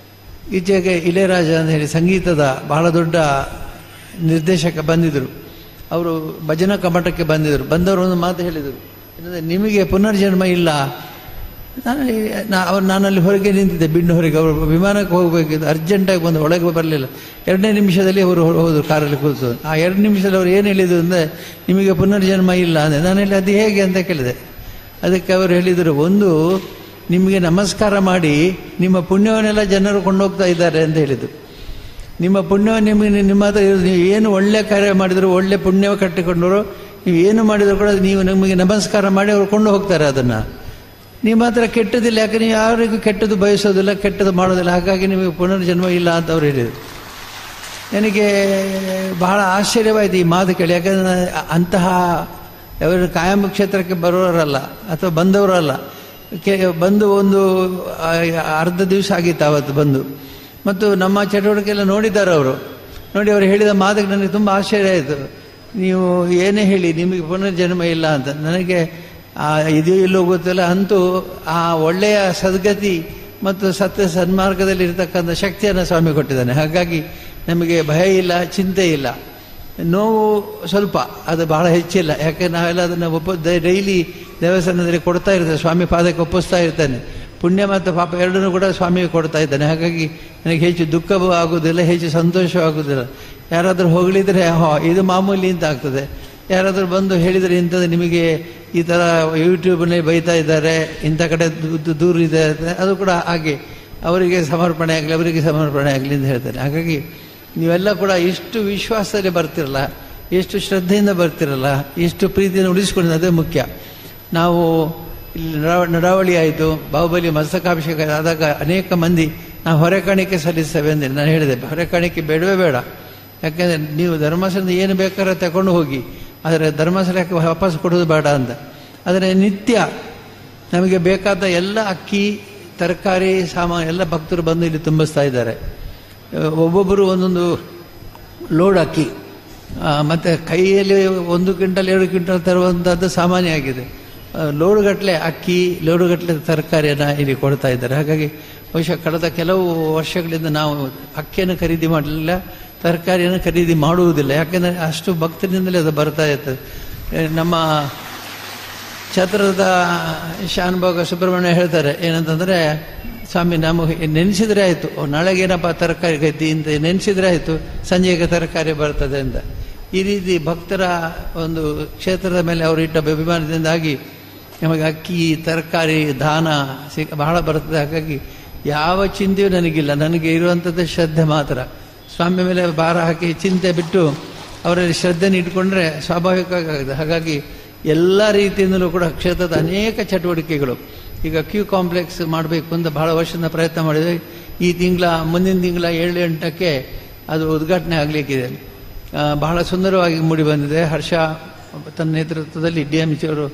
ಈಚೆಗೆ ಇಳೆಯರಾಜ ಅಂತ ಹೇಳಿ ಸಂಗೀತದ ಬಹಳ ದೊಡ್ಡ ನಿರ್ದೇಶಕ ಬಂದಿದ್ದರು. ಅವರು ಭಜನಾ ಕಮ್ಮಟಕ್ಕೆ ಬಂದವರು ಒಂದು ಮಾತು ಹೇಳಿದರು, ಏನಂದರೆ ನಿಮಗೆ ಪುನರ್ಜನ್ಮ ಇಲ್ಲ. ನಾನಲ್ಲಿ ಹೊರಗೆ ನಿಂತಿದ್ದೆ, ಬಿಂಡು ಹೊರಗೆ. ಅವರು ವಿಮಾನಕ್ಕೆ ಹೋಗಬೇಕಿದ್ದು, ಅರ್ಜೆಂಟಾಗಿ ಬಂದು ಒಳಗೆ ಬರಲಿಲ್ಲ. 2ನೇ ನಿಮಿಷದಲ್ಲಿ ಅವರು ಹೋದರು ಕಾರಲ್ಲಿ ಕೂತು. ಆ 2 ನಿಮಿಷದಲ್ಲಿ ಅವರು ಏನು ಹೇಳಿದರು ಅಂದರೆ ನಿಮಗೆ ಪುನರ್ಜನ್ಮ ಇಲ್ಲ ಅಂದರೆ. ನಾನು ಹೇಳಿ ಅದು ಹೇಗೆ ಅಂತ ಕೇಳಿದೆ. ಅದಕ್ಕೆ ಅವರು ಹೇಳಿದರು, ಒಂದು ನಿಮಗೆ ನಮಸ್ಕಾರ ಮಾಡಿ ನಿಮ್ಮ ಪುಣ್ಯವನ್ನೆಲ್ಲ ಜನರು ಕೊಂಡೋಗ್ತಾ ಇದ್ದಾರೆ ಅಂತ ಹೇಳಿದರು. ನಿಮ್ಮ ಪುಣ್ಯ ನಿಮ್ಮ ಹತ್ರ ಇರೋದು. ನೀವು ಏನು ಒಳ್ಳೆ ಕಾರ್ಯ ಮಾಡಿದ್ರು, ಒಳ್ಳೆ ಪುಣ್ಯ ಕಟ್ಟಿಕೊಂಡರು, ನೀವು ಏನು ಮಾಡಿದ್ರು ಕೂಡ ನೀವು ನಮಗೆ ನಮಸ್ಕಾರ ಮಾಡಿ ಅವರು ಕೊಂಡು ಹೋಗ್ತಾರೆ. ಅದನ್ನು ನಿಮ್ಮ ಹತ್ರ ಕೆಟ್ಟದಿಲ್ಲ. ಯಾಕೆ ನೀವು ಯಾರಿಗೂ ಕೆಟ್ಟದ್ದು ಬಯಸೋದಿಲ್ಲ, ಕೆಟ್ಟದ್ದು ಮಾಡೋದಿಲ್ಲ. ಹಾಗಾಗಿ ನಿಮಗೆ ಪುನರ್ಜನ್ಮ ಇಲ್ಲ ಅಂತ ಅವ್ರು ಹೇಳಿದರು. ನನಗೆ ಬಹಳ ಆಶ್ಚರ್ಯವಾಯಿತು ಈ ಮಾತು ಕೇಳಿ. ಯಾಕಂದರೆ ಅಂತಹ ಅವರು ಕಾಯಂ ಕ್ಷೇತ್ರಕ್ಕೆ ಬರೋರಲ್ಲ ಅಥವಾ ಬಂದವರಲ್ಲ. ಬಂದು ಒಂದು ಅರ್ಧ ದಿವಸ ಆಗಿತ್ತು ಆವತ್ತು ಬಂದು. ಮತ್ತು ನಮ್ಮ ಚಟುವಟಿಕೆಲ್ಲ ನೋಡಿದ್ದಾರೆ ಅವರು. ನೋಡಿ ಅವರು ಹೇಳಿದ ಮಾತಿಗೆ ನನಗೆ ತುಂಬ ಆಶ್ಚರ್ಯ ಆಯಿತು. ನೀವು ಏನೇ ಹೇಳಿ ನಿಮಗೆ ಪುನರ್ಜನ್ಮ ಇಲ್ಲ ಅಂತ. ನನಗೆ ಇದು ಎಲ್ಲೋ ಗೊತ್ತಿಲ್ಲ. ಅಂತೂ ಆ ಒಳ್ಳೆಯ ಸದ್ಗತಿ ಮತ್ತು ಸತ್ಯ ಸನ್ಮಾರ್ಗದಲ್ಲಿ ಇರತಕ್ಕಂಥ ಶಕ್ತಿಯನ್ನು ಸ್ವಾಮಿ ಕೊಟ್ಟಿದ್ದಾನೆ. ಹಾಗಾಗಿ ನಮಗೆ ಭಯ ಇಲ್ಲ, ಚಿಂತೆ ಇಲ್ಲ. ನೋವು ಸ್ವಲ್ಪ, ಅದು ಬಹಳ ಹೆಚ್ಚಿಲ್ಲ. ಯಾಕೆ ನಾವೆಲ್ಲ ಅದನ್ನು ಡೈಲಿ ದೇವಸ್ಥಾನದಲ್ಲಿ ಕೊಡ್ತಾ ಇರ್ತೇವೆ, ಸ್ವಾಮಿ ಪಾದಕ್ಕೆ ಒಪ್ಪಿಸ್ತಾ ಇರ್ತಾನೆ. ಪುಣ್ಯ ಮತ್ತು ಪಾಪ ಎರಡನ್ನೂ ಕೂಡ ಸ್ವಾಮಿಗೆ ಕೊಡ್ತಾ ಇದ್ದಾನೆ. ಹಾಗಾಗಿ ನನಗೆ ಹೆಚ್ಚು ದುಃಖವೂ ಆಗೋದಿಲ್ಲ, ಹೆಚ್ಚು ಸಂತೋಷವೂ ಆಗೋದಿಲ್ಲ. ಯಾರಾದರೂ ಹೊಗಳಿದರೆ ಇದು ಮಾಮೂಲಿ ಅಂತ ಆಗ್ತದೆ. ಯಾರಾದರೂ ಬಂದು ಹೇಳಿದರೆ ಇಂಥದ್ದು ನಿಮಗೆ ಈ ಥರ ಯೂಟ್ಯೂಬ್ನಲ್ಲಿ ಬೈತಾ ಇದ್ದಾರೆ, ಇಂಥ ಕಡೆ ದೂರ ಇದೆ, ಅದು ಕೂಡ ಹಾಗೆ ಅವರಿಗೆ ಸಮರ್ಪಣೆ ಆಗಲಿ, ಅವರಿಗೆ ಸಮರ್ಪಣೆ ಆಗಲಿ ಅಂತ ಹೇಳ್ತಾರೆ. ಹಾಗಾಗಿ ನೀವೆಲ್ಲ ಕೂಡ ಎಷ್ಟು ವಿಶ್ವಾಸದಲ್ಲಿ ಬರ್ತಿರಲ್ಲ, ಎಷ್ಟು ಶ್ರದ್ಧೆಯಿಂದ ಬರ್ತಿರಲ್ಲ, ಎಷ್ಟು ಪ್ರೀತಿಯನ್ನು ಉಳಿಸ್ಕೊಂಡಿದ್ದು, ಅದೇ ಮುಖ್ಯ. ನಾವು ಇಲ್ಲಿ ನಡಾವಳಿ ಆಯಿತು, ಬಾಹುಬಲಿ ಮಸ್ತಕಾಭಿಷೇಕ ಆದಾಗ ಅನೇಕ ಮಂದಿ ನಾವು ಹೊರೆ ಕಾಣಿಕೆ ಸಲ್ಲಿಸ್ತೇವೆ ಅಂದರೆ ನಾನು ಹೇಳಿದೆ, ಹೊರೆ ಕಾಣಿಕೆ ಬೇಡವೇ ಬೇಡ. ಯಾಕೆಂದರೆ ನೀವು ಧರ್ಮಸ್ಥಳದಿಂದ ಏನು ಬೇಕಾದ್ರೆ ತಗೊಂಡು ಹೋಗಿ, ಆದರೆ ಧರ್ಮಸ್ಥಳಕ್ಕೆ ವಾಪಸ್ ಕೊಡೋದು ಬೇಡ ಅಂತ. ಆದರೆ ನಿತ್ಯ ನಮಗೆ ಬೇಕಾದ ಎಲ್ಲ ಅಕ್ಕಿ, ತರಕಾರಿ, ಸಾಮಾನು ಎಲ್ಲ ಭಕ್ತರು ಬಂದು ಇಲ್ಲಿ ತುಂಬಿಸ್ತಾ ಇದ್ದಾರೆ. ಒಬ್ಬೊಬ್ಬರು ಒಂದೊಂದು ಲೋಡ್ ಅಕ್ಕಿ, ಮತ್ತು ಕೈಯಲ್ಲಿ 1 ಕ್ವಿಂಟಲ್ 2 ಕ್ವಿಂಟಲ್ ತರುವಂಥದ್ದು ಸಾಮಾನ್ಯ ಆಗಿದೆ. ಲೋಡುಗಟ್ಟಲೆ ಅಕ್ಕಿ, ಲೋಡುಗಟ್ಟಲೆ ತರಕಾರಿಯನ್ನು ಇಲ್ಲಿ ಕೊಡ್ತಾ ಇದ್ದಾರೆ. ಹಾಗಾಗಿ ಬಹುಶಃ ಕಳೆದ ಕೆಲವು ವರ್ಷಗಳಿಂದ ನಾವು ಅಕ್ಕಿಯನ್ನು ಖರೀದಿ ಮಾಡಲಿಲ್ಲ, ತರಕಾರಿಯನ್ನು ಖರೀದಿ ಮಾಡುವುದಿಲ್ಲ. ಯಾಕೆಂದರೆ ಅಷ್ಟು ಭಕ್ತರಿಂದಲೇ ಅದು ಬರ್ತಾ ಇರ್ತದೆ. ನಮ್ಮ ಛತ್ರದ ಶಾನುಭೋಗ ಸುಬ್ರಹ್ಮಣ್ಯ ಹೇಳ್ತಾರೆ ಏನಂತಂದರೆ, ಸ್ವಾಮಿ ನಮಗೆ ನೆನೆಸಿದರೆ ಆಯಿತು, ನಾಳೆಗೇನಪ್ಪ ತರಕಾರಿ ಗದ್ದಿ ಅಂತ ನೆನೆಸಿದರೆ ಆಯಿತು, ಸಂಜೆಗೆ ತರಕಾರಿ ಬರ್ತದೆ ಅಂತ. ಈ ರೀತಿ ಭಕ್ತರ ಒಂದು ಕ್ಷೇತ್ರದ ಮೇಲೆ ಅವರು ಇಟ್ಟ ಅಭಿಮಾನದಿಂದಾಗಿ ನಮಗೆ ಅಕ್ಕಿ, ತರಕಾರಿ, ದಾನ ಬಹಳ ಬರ್ತದೆ. ಹಾಗಾಗಿ ಯಾವ ಚಿಂತೆಯೂ ನನಗಿಲ್ಲ. ನನಗೆ ಇರುವಂಥದ್ದು ಶ್ರದ್ಧೆ ಮಾತ್ರ. ಸ್ವಾಮಿ ಮೇಲೆ ಭಾರ ಹಾಕಿ ಚಿಂತೆ ಬಿಟ್ಟು ಅವರಲ್ಲಿ ಶ್ರದ್ಧೆನ ಇಟ್ಕೊಂಡ್ರೆ ಸ್ವಾಭಾವಿಕವಾಗಿದೆ. ಹಾಗಾಗಿ ಎಲ್ಲ ರೀತಿಯಿಂದಲೂ ಕೂಡ ಕ್ಷೇತ್ರದ ಅನೇಕ ಚಟುವಟಿಕೆಗಳು, ಈಗ ಕ್ಯೂ ಕಾಂಪ್ಲೆಕ್ಸ್ ಮಾಡಬೇಕು ಅಂತ ಬಹಳ ವರ್ಷದಿಂದ ಪ್ರಯತ್ನ ಮಾಡಿದೆ. ಈ ಮುಂದಿನ ತಿಂಗಳ 7-8ಕ್ಕೆ ಅದು ಉದ್ಘಾಟನೆ ಆಗಲಿಕ್ಕಿದೆ. ಬಹಳ ಸುಂದರವಾಗಿ ಮೂಡಿ ಬಂದಿದೆ. ಹರ್ಷ ತನ್ನ ನೇತೃತ್ವದಲ್ಲಿ DMC ಅವರು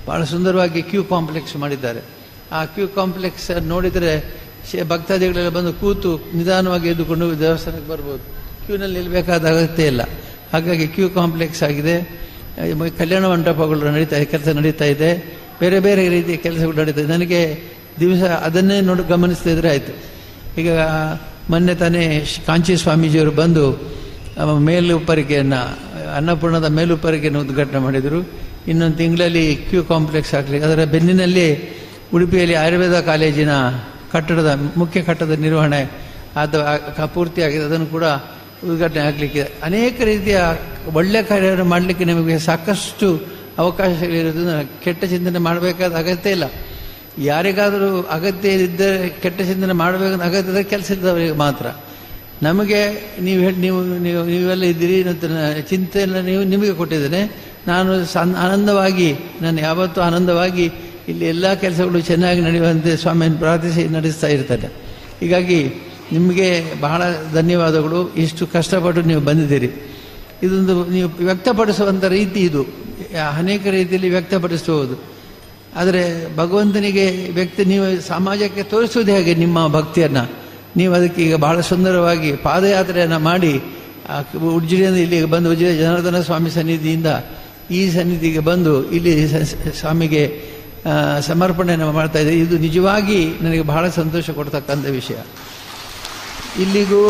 ಬಹಳ ಸುಂದರವಾಗಿ ಕ್ಯೂ ಕಾಂಪ್ಲೆಕ್ಸ್ ಮಾಡಿದ್ದಾರೆ. ಆ ಕ್ಯೂ ಕಾಂಪ್ಲೆಕ್ಸ್ ನೋಡಿದರೆ ಭಕ್ತಾದಿಗಳೆಲ್ಲ ಬಂದು ಕೂತು ನಿಧಾನವಾಗಿ ಎದ್ದುಕೊಂಡು ದೇವಸ್ಥಾನಕ್ಕೆ ಬರ್ಬೋದು. ಕ್ಯೂನಲ್ಲಿ ನಿಲ್ಲಬೇಕಾದ ಅಗತ್ಯ ಇಲ್ಲ. ಹಾಗಾಗಿ ಕ್ಯೂ ಕಾಂಪ್ಲೆಕ್ಸ್ ಆಗಿದೆ. ಕಲ್ಯಾಣ ಮಂಟಪಗಳು ಕೆಲಸ ನಡೀತಾ ಇದೆ. ಬೇರೆ ಬೇರೆ ರೀತಿಯ ಕೆಲಸಗಳು ನಡೀತಾ ಇದೆ. ನನಗೆ ದಿವಸ ಅದನ್ನೇ ಗಮನಿಸ್ತಾ ಇದ್ರೆ ಆಯಿತು. ಈಗ ಮೊನ್ನೆ ತಾನೇ ಕಾಂಚಿ ಸ್ವಾಮೀಜಿಯವರು ಬಂದು ಮೇಲುಪ್ಪರಿಗೆಯನ್ನು, ಅನ್ನಪೂರ್ಣದ ಮೇಲುಪ್ಪರಿಗೆಯನ್ನು ಉದ್ಘಾಟನೆ ಮಾಡಿದರು. ಇನ್ನೊಂದು ತಿಂಗಳಲ್ಲಿ ಕ್ಯೂ ಕಾಂಪ್ಲೆಕ್ಸ್ ಆಗಲಿ. ಅದರ ಬೆನ್ನಿನಲ್ಲಿ ಉಡುಪಿಯಲ್ಲಿ ಆಯುರ್ವೇದ ಕಾಲೇಜಿನ ಕಟ್ಟಡದ ಮುಖ್ಯ ಕಟ್ಟಡದ ನಿರ್ವಹಣೆ ಪೂರ್ತಿಯಾಗಿದೆ. ಅದನ್ನು ಕೂಡ ಉದ್ಘಾಟನೆ ಆಗಲಿಕ್ಕಿದೆ. ಅನೇಕ ರೀತಿಯ ಒಳ್ಳೆಯ ಕಾರ್ಯವನ್ನು ಮಾಡಲಿಕ್ಕೆ ನಮಗೆ ಸಾಕಷ್ಟು ಅವಕಾಶಗಳಿರೋದ್ರಿಂದ ಕೆಟ್ಟ ಚಿಂತನೆ ಮಾಡಬೇಕಾದ ಅಗತ್ಯ ಇಲ್ಲ. ಯಾರಿಗಾದರೂ ಅಗತ್ಯ ಇದ್ದರೆ ಕೆಟ್ಟ ಚಿಂತನೆ ಮಾಡಬೇಕಂತ ಅಗತ್ಯದ ಕೆಲಸ ಇದ್ದವರಿಗೆ ಮಾತ್ರ. ನಮಗೆ ನೀವೆಲ್ಲ ಇದ್ದೀರಿ, ಚಿಂತೆಯನ್ನು ನಿಮಗೆ ಕೊಟ್ಟಿದ್ದೇನೆ. ನಾನು ಆನಂದವಾಗಿ, ನಾನು ಯಾವತ್ತೂ ಆನಂದವಾಗಿ ಇಲ್ಲಿ ಎಲ್ಲ ಕೆಲಸಗಳು ಚೆನ್ನಾಗಿ ನಡೆಯುವಂತೆ ಸ್ವಾಮಿಯನ್ನು ಪ್ರಾರ್ಥಿಸಿ ನಡೆಸ್ತಾ ಇರ್ತಾರೆ. ಹೀಗಾಗಿ ನಿಮಗೆ ಬಹಳ ಧನ್ಯವಾದಗಳು. ಇಷ್ಟು ಕಷ್ಟಪಟ್ಟು ನೀವು ಬಂದಿದ್ದೀರಿ. ಇದೊಂದು ನೀವು ವ್ಯಕ್ತಪಡಿಸುವಂಥ ರೀತಿ ಇದು ಅನೇಕ ರೀತಿಯಲ್ಲಿ ವ್ಯಕ್ತಪಡಿಸುವುದು. ಆದರೆ ಭಗವಂತನಿಗೆ ನೀವು ಸಮಾಜಕ್ಕೆ ತೋರಿಸುವುದು ಹೇಗೆ ನಿಮ್ಮ ಭಕ್ತಿಯನ್ನು? ನೀವು ಅದಕ್ಕೆ ಈಗ ಬಹಳ ಸುಂದರವಾಗಿ ಪಾದಯಾತ್ರೆಯನ್ನು ಮಾಡಿ ಉಜ್ಜಿರೆಯಿಂದ ಇಲ್ಲಿಗೆ ಬಂದು ಉಜ್ಜಿರೆ ಜನಾರ್ದನ ಸ್ವಾಮಿ ಸನ್ನಿಧಿಯಿಂದ ಈ ಸನ್ನಿಧಿಗೆ ಬಂದು ಇಲ್ಲಿ ಸ್ವಾಮಿಗೆ ಸಮರ್ಪಣೆಯನ್ನು ಮಾಡ್ತಾ ಇದ್ದೀರಿ. ಇದು ನಿಜವಾಗಿ ನನಗೆ ಬಹಳ ಸಂತೋಷ ಕೊಡ್ತಕ್ಕಂಥ ವಿಷಯ. ಇಲ್ಲಿಗೂ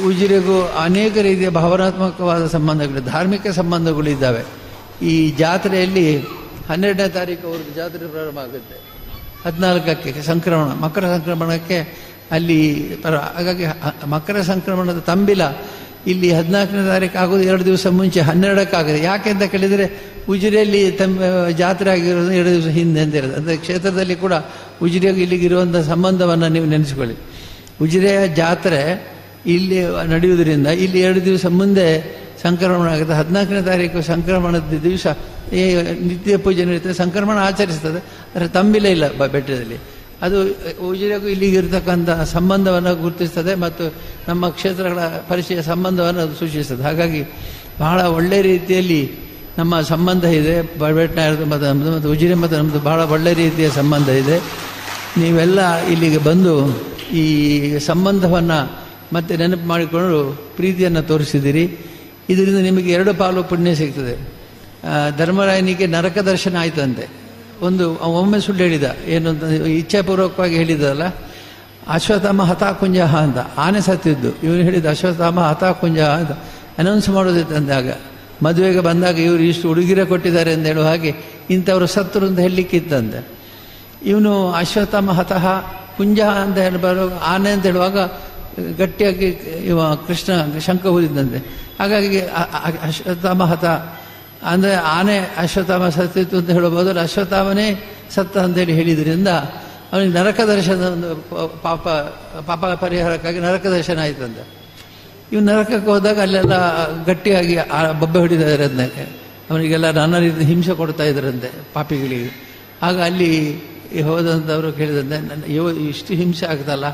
ಉಜಿರೆಗೂ ಅನೇಕ ರೀತಿಯ ಭಾವನಾತ್ಮಕವಾದ ಸಂಬಂಧಗಳು, ಧಾರ್ಮಿಕ ಸಂಬಂಧಗಳು ಇದ್ದಾವೆ. ಈ ಜಾತ್ರೆಯಲ್ಲಿ 12ನೇ ತಾರೀಕು ಅವ್ರದ್ದು ಜಾತ್ರೆ ಪ್ರಾರಂಭ ಆಗುತ್ತೆ, 14ಕ್ಕೆ ಸಂಕ್ರಮಣ, ಮಕರ ಸಂಕ್ರಮಣಕ್ಕೆ ಅಲ್ಲಿ ಹಾಗಾಗಿ ಮಕರ ಸಂಕ್ರಮಣದ ತಂಬಿಲ ಇಲ್ಲಿ 14ನೇ ತಾರೀಕು ಆಗೋದು 2 ದಿವಸ ಮುಂಚೆ 12ಕ್ಕಾಗುತ್ತೆ. ಯಾಕೆ ಅಂತ ಕೇಳಿದರೆ ಉಜಿರೆಯಲ್ಲಿ ಜಾತ್ರೆ ಆಗಿರೋದು 2 ದಿವಸ ಹಿಂದೆ ಅಂತ ಇರೋದು. ಅಂದರೆ ಕ್ಷೇತ್ರದಲ್ಲಿ ಕೂಡ ಉಜಿರೆಗೆ ಇಲ್ಲಿಗಿರುವಂಥ ಸಂಬಂಧವನ್ನು ನೀವು ನೆನೆಸ್ಕೊಳ್ಳಿ. ಉಜಿರೆಯ ಜಾತ್ರೆ ಇಲ್ಲಿ ನಡೆಯುವುದರಿಂದ ಇಲ್ಲಿ 2 ದಿವಸ ಮುಂದೆ ಸಂಕ್ರಮಣ ಆಗುತ್ತೆ. 14ನೇ ತಾರೀಕು ಸಂಕ್ರಮಣದ ದಿವಸ ನಿತ್ಯ ಪೂಜೆ ನಡೀತದೆ, ಸಂಕ್ರಮಣ ಆಚರಿಸ್ತದೆ. ಅದರ ತಂಬಿಲ ಇಲ್ಲ ಬೆಟ್ಟದಲ್ಲಿ. ಅದು ಉಜಿರೆಗೂ ಇಲ್ಲಿಗಿರ್ತಕ್ಕಂಥ ಸಂಬಂಧವನ್ನು ಗುರುತಿಸ್ತದೆ ಮತ್ತು ನಮ್ಮ ಕ್ಷೇತ್ರಗಳ ಪರಿಚಯ ಸಂಬಂಧವನ್ನು ಅದು ಸೂಚಿಸ್ತದೆ. ಹಾಗಾಗಿ ಬಹಳ ಒಳ್ಳೆಯ ರೀತಿಯಲ್ಲಿ ನಮ್ಮ ಸಂಬಂಧ ಇದೆ. ಬೆಟ್ಟನಾಯರದು ಮತ್ತು ನಮ್ಮದು ಮತ್ತು ಉಜಿರೆ ಮತ್ತು ನಮ್ಮದು ಬಹಳ ಒಳ್ಳೆಯ ರೀತಿಯ ಸಂಬಂಧ ಇದೆ. ನೀವೆಲ್ಲ ಇಲ್ಲಿಗೆ ಬಂದು ಈ ಸಂಬಂಧವನ್ನು ಮತ್ತೆ ನೆನಪು ಮಾಡಿಕೊಂಡು ಪ್ರೀತಿಯನ್ನು ತೋರಿಸಿದ್ದೀರಿ. ಇದರಿಂದ ನಿಮಗೆ 2 ಪಾಲು ಪುಣ್ಯ ಸಿಗ್ತದೆ. ಧರ್ಮರಾಯನಿಗೆ ನರಕ ದರ್ಶನ ಆಯಿತಂತೆ. ಒಂದು ಒಮ್ಮೆ ಸುಳ್ಳು ಹೇಳಿದ, ಏನು ಅಂತ ಇಚ್ಛಾಪೂರ್ವಕವಾಗಿ ಹೇಳಿದಲ್ಲ, ಅಶ್ವತ್ಥಾಮ ಹತಾಕುಂಜಹ ಅಂತ, ಆನೆ ಸತ್ತಿದ್ದು. ಇವನು ಹೇಳಿದ ಅಶ್ವತ್ಥಾಮ ಹತಾಕುಂಜಹ ಅಂತ ಅನೌನ್ಸ್ ಮಾಡೋದಿತ್ತಂತೆ. ಆಗ ಮದುವೆಗೆ ಬಂದಾಗ ಇವರು ಇಷ್ಟು ಉಡುಗಿರೆ ಕೊಟ್ಟಿದ್ದಾರೆ ಅಂತ ಹೇಳುವ ಹಾಗೆ ಇಂಥವರು ಸತ್ತರು ಅಂತ ಹೇಳಲಿಕ್ಕಿತ್ತಂತೆ. ಇವನು ಅಶ್ವತ್ಥಾಮ ಹತಃ ಕುಂಜಹ ಅಂತ ಹೇಳಬಾರು, ಆನೆ ಅಂತ ಹೇಳುವಾಗ ಗಟ್ಟಿಯಾಗಿ ಇವ ಕೃಷ್ಣ ಶಂಕ ಊದಿದ್ದಂತೆ. ಹಾಗಾಗಿ ಅಶ್ವತ್ಥಾಮ ಹತ ಅಂದರೆ ಆನೆ ಅಶ್ವತ್ಥಾಮ ಸತ್ತಿತ್ತು ಅಂತ ಹೇಳಬಹುದು, ಅಶ್ವತ್ಥಾಮನೇ ಸತ್ತ ಅಂತೇಳಿ ಹೇಳಿದ್ರಿಂದ ಅವನಿಗೆ ನರಕ ದರ್ಶನ, ಒಂದು ಪಾಪ ಪರಿಹಾರಕ್ಕಾಗಿ ನರಕ ದರ್ಶನ ಆಯ್ತಂತೆ. ಇವು ನರಕಕ್ಕೆ ಹೋದಾಗ ಅಲ್ಲೆಲ್ಲ ಗಟ್ಟಿಯಾಗಿ ಬೊಬ್ಬೆ ಹೊಡಿತಾರೆ ಅದಕ್ಕೆ, ಅವನಿಗೆಲ್ಲ ನಾನಾ ರೀತಿ ಹಿಂಸೆ ಕೊಡ್ತಾ ಇದ್ರಂತೆ ಪಾಪಿಗಳಿಗೆ. ಆಗ ಅಲ್ಲಿ ಹೋದಂಥವರು ಕೇಳಿದಂತೆ, ಇಷ್ಟು ಹಿಂಸೆ ಆಗ್ತಲ್ಲ,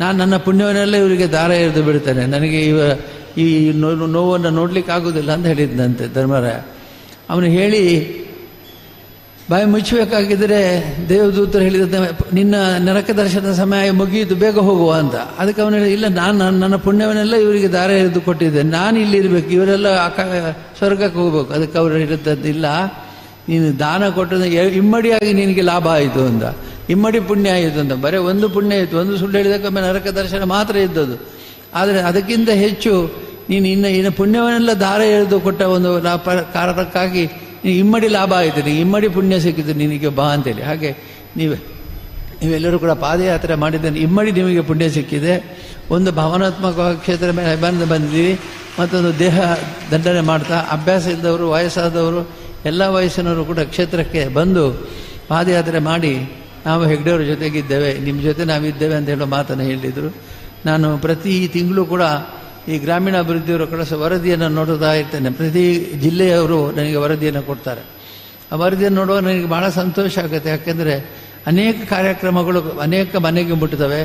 ನಾನು ನನ್ನ ಪುಣ್ಯವನ್ನೆಲ್ಲ ಇವರಿಗೆ ದಾರ ಎರೆದು ಬಿಡ್ತೇನೆ, ನನಗೆ ಈ ನೋವನ್ನು ನೋಡ್ಲಿಕ್ಕೆ ಆಗೋದಿಲ್ಲ ಅಂತ ಹೇಳಿದ್ದಂತೆ ಧರ್ಮರಾಯ. ಅವನು ಹೇಳಿ ಬಾಯಿ ಮುಚ್ಚಬೇಕಾಗಿದ್ದರೆ ದೇವದೂತರು ಹೇಳಿದಂತೆ, ನಿನ್ನ ನರಕ ದರ್ಶನದ ಸಮಯ ಮುಗಿಯಿತು, ಬೇಗ ಹೋಗುವ ಅಂತ. ಅದಕ್ಕೆ ಅವನು ಹೇಳಿ, ಇಲ್ಲ, ನನ್ನ ಪುಣ್ಯವನ್ನೆಲ್ಲ ಇವರಿಗೆ ದಾರ ಎರೆದು ಕೊಟ್ಟಿದ್ದೆ, ನಾನು ಇಲ್ಲಿರ್ಬೇಕು, ಇವರೆಲ್ಲ ಸ್ವರ್ಗಕ್ಕೆ ಹೋಗ್ಬೇಕು. ಅದಕ್ಕೆ ಅವರು ಹೇಳಿದ್ದಲ್ಲ, ನೀನು ದಾನ ಕೊಟ್ಟದ ಇಮ್ಮಡಿಯಾಗಿ ನಿನಗೆ ಲಾಭ ಆಯಿತು ಅಂತ, ಇಮ್ಮಡಿ ಪುಣ್ಯ ಆಯಿತು ಅಂತ. ಬರೀ ಒಂದು ಪುಣ್ಯ ಆಯಿತು, ಒಂದು ಸುಳ್ಳು ಹೇಳಿದಕ್ಕೊಮ್ಮೆ ನರಕ ದರ್ಶನ ಮಾತ್ರ ಇದ್ದದ್ದು. ಆದರೆ ಅದಕ್ಕಿಂತ ಹೆಚ್ಚು ನೀನು ಇನ್ನು ಪುಣ್ಯವನ್ನೆಲ್ಲ ದಾರ ಎಳೆದು ಕೊಟ್ಟ ಒಂದು ಕಾರಣಕ್ಕಾಗಿ ಇಮ್ಮಡಿ ಲಾಭ ಆಯಿತು, ನೀನು ಇಮ್ಮಡಿ ಪುಣ್ಯ ಸಿಕ್ಕಿತು ನಿನಗೆ ಬಾ ಅಂತೇಳಿ. ಹಾಗೆ ನೀವೆಲ್ಲರೂ ಕೂಡ ಪಾದಯಾತ್ರೆ ಮಾಡಿದ್ದೇನೆ, ಇಮ್ಮಡಿ ನಿಮಗೆ ಪುಣ್ಯ ಸಿಕ್ಕಿದೆ. ಒಂದು ಭಾವನಾತ್ಮಕ ಕ್ಷೇತ್ರ ಮೇಲೆ ಬಂದಿದ್ದೀವಿ, ಮತ್ತೊಂದು ದೇಹ ದಂಡನೆ ಮಾಡ್ತಾ ಅಭ್ಯಾಸ ಇದ್ದವರು, ವಯಸ್ಸಾದವರು, ಎಲ್ಲ ವಯಸ್ಸಿನವರು ಕೂಡ ಕ್ಷೇತ್ರಕ್ಕೆ ಬಂದು ಪಾದಯಾತ್ರೆ ಮಾಡಿ ನಾವು ಹೆಗ್ಡೆಯವ್ರ ಜೊತೆಗಿದ್ದೇವೆ, ನಿಮ್ಮ ಜೊತೆ ನಾವಿದ್ದೇವೆ ಅಂತ ಹೇಳೋ ಮಾತನ್ನು ಹೇಳಿದರು. ನಾನು ಪ್ರತಿ ತಿಂಗಳು ಕೂಡ ಈ ಗ್ರಾಮೀಣ ಅಭಿವೃದ್ಧಿಯವರು ಕಳಿಸೋ ವರದಿಯನ್ನು ನೋಡ್ತಾ ಇರ್ತೇನೆ. ಪ್ರತಿ ಜಿಲ್ಲೆಯವರು ನನಗೆ ವರದಿಯನ್ನು ಕೊಡ್ತಾರೆ. ಆ ವರದಿಯನ್ನು ನೋಡುವಾಗ ನನಗೆ ಭಾಳ ಸಂತೋಷ ಆಗುತ್ತೆ. ಯಾಕೆಂದರೆ ಅನೇಕ ಕಾರ್ಯಕ್ರಮಗಳು ಅನೇಕ ಮನೆಗೆ ಮುಟ್ಟುತ್ತವೆ,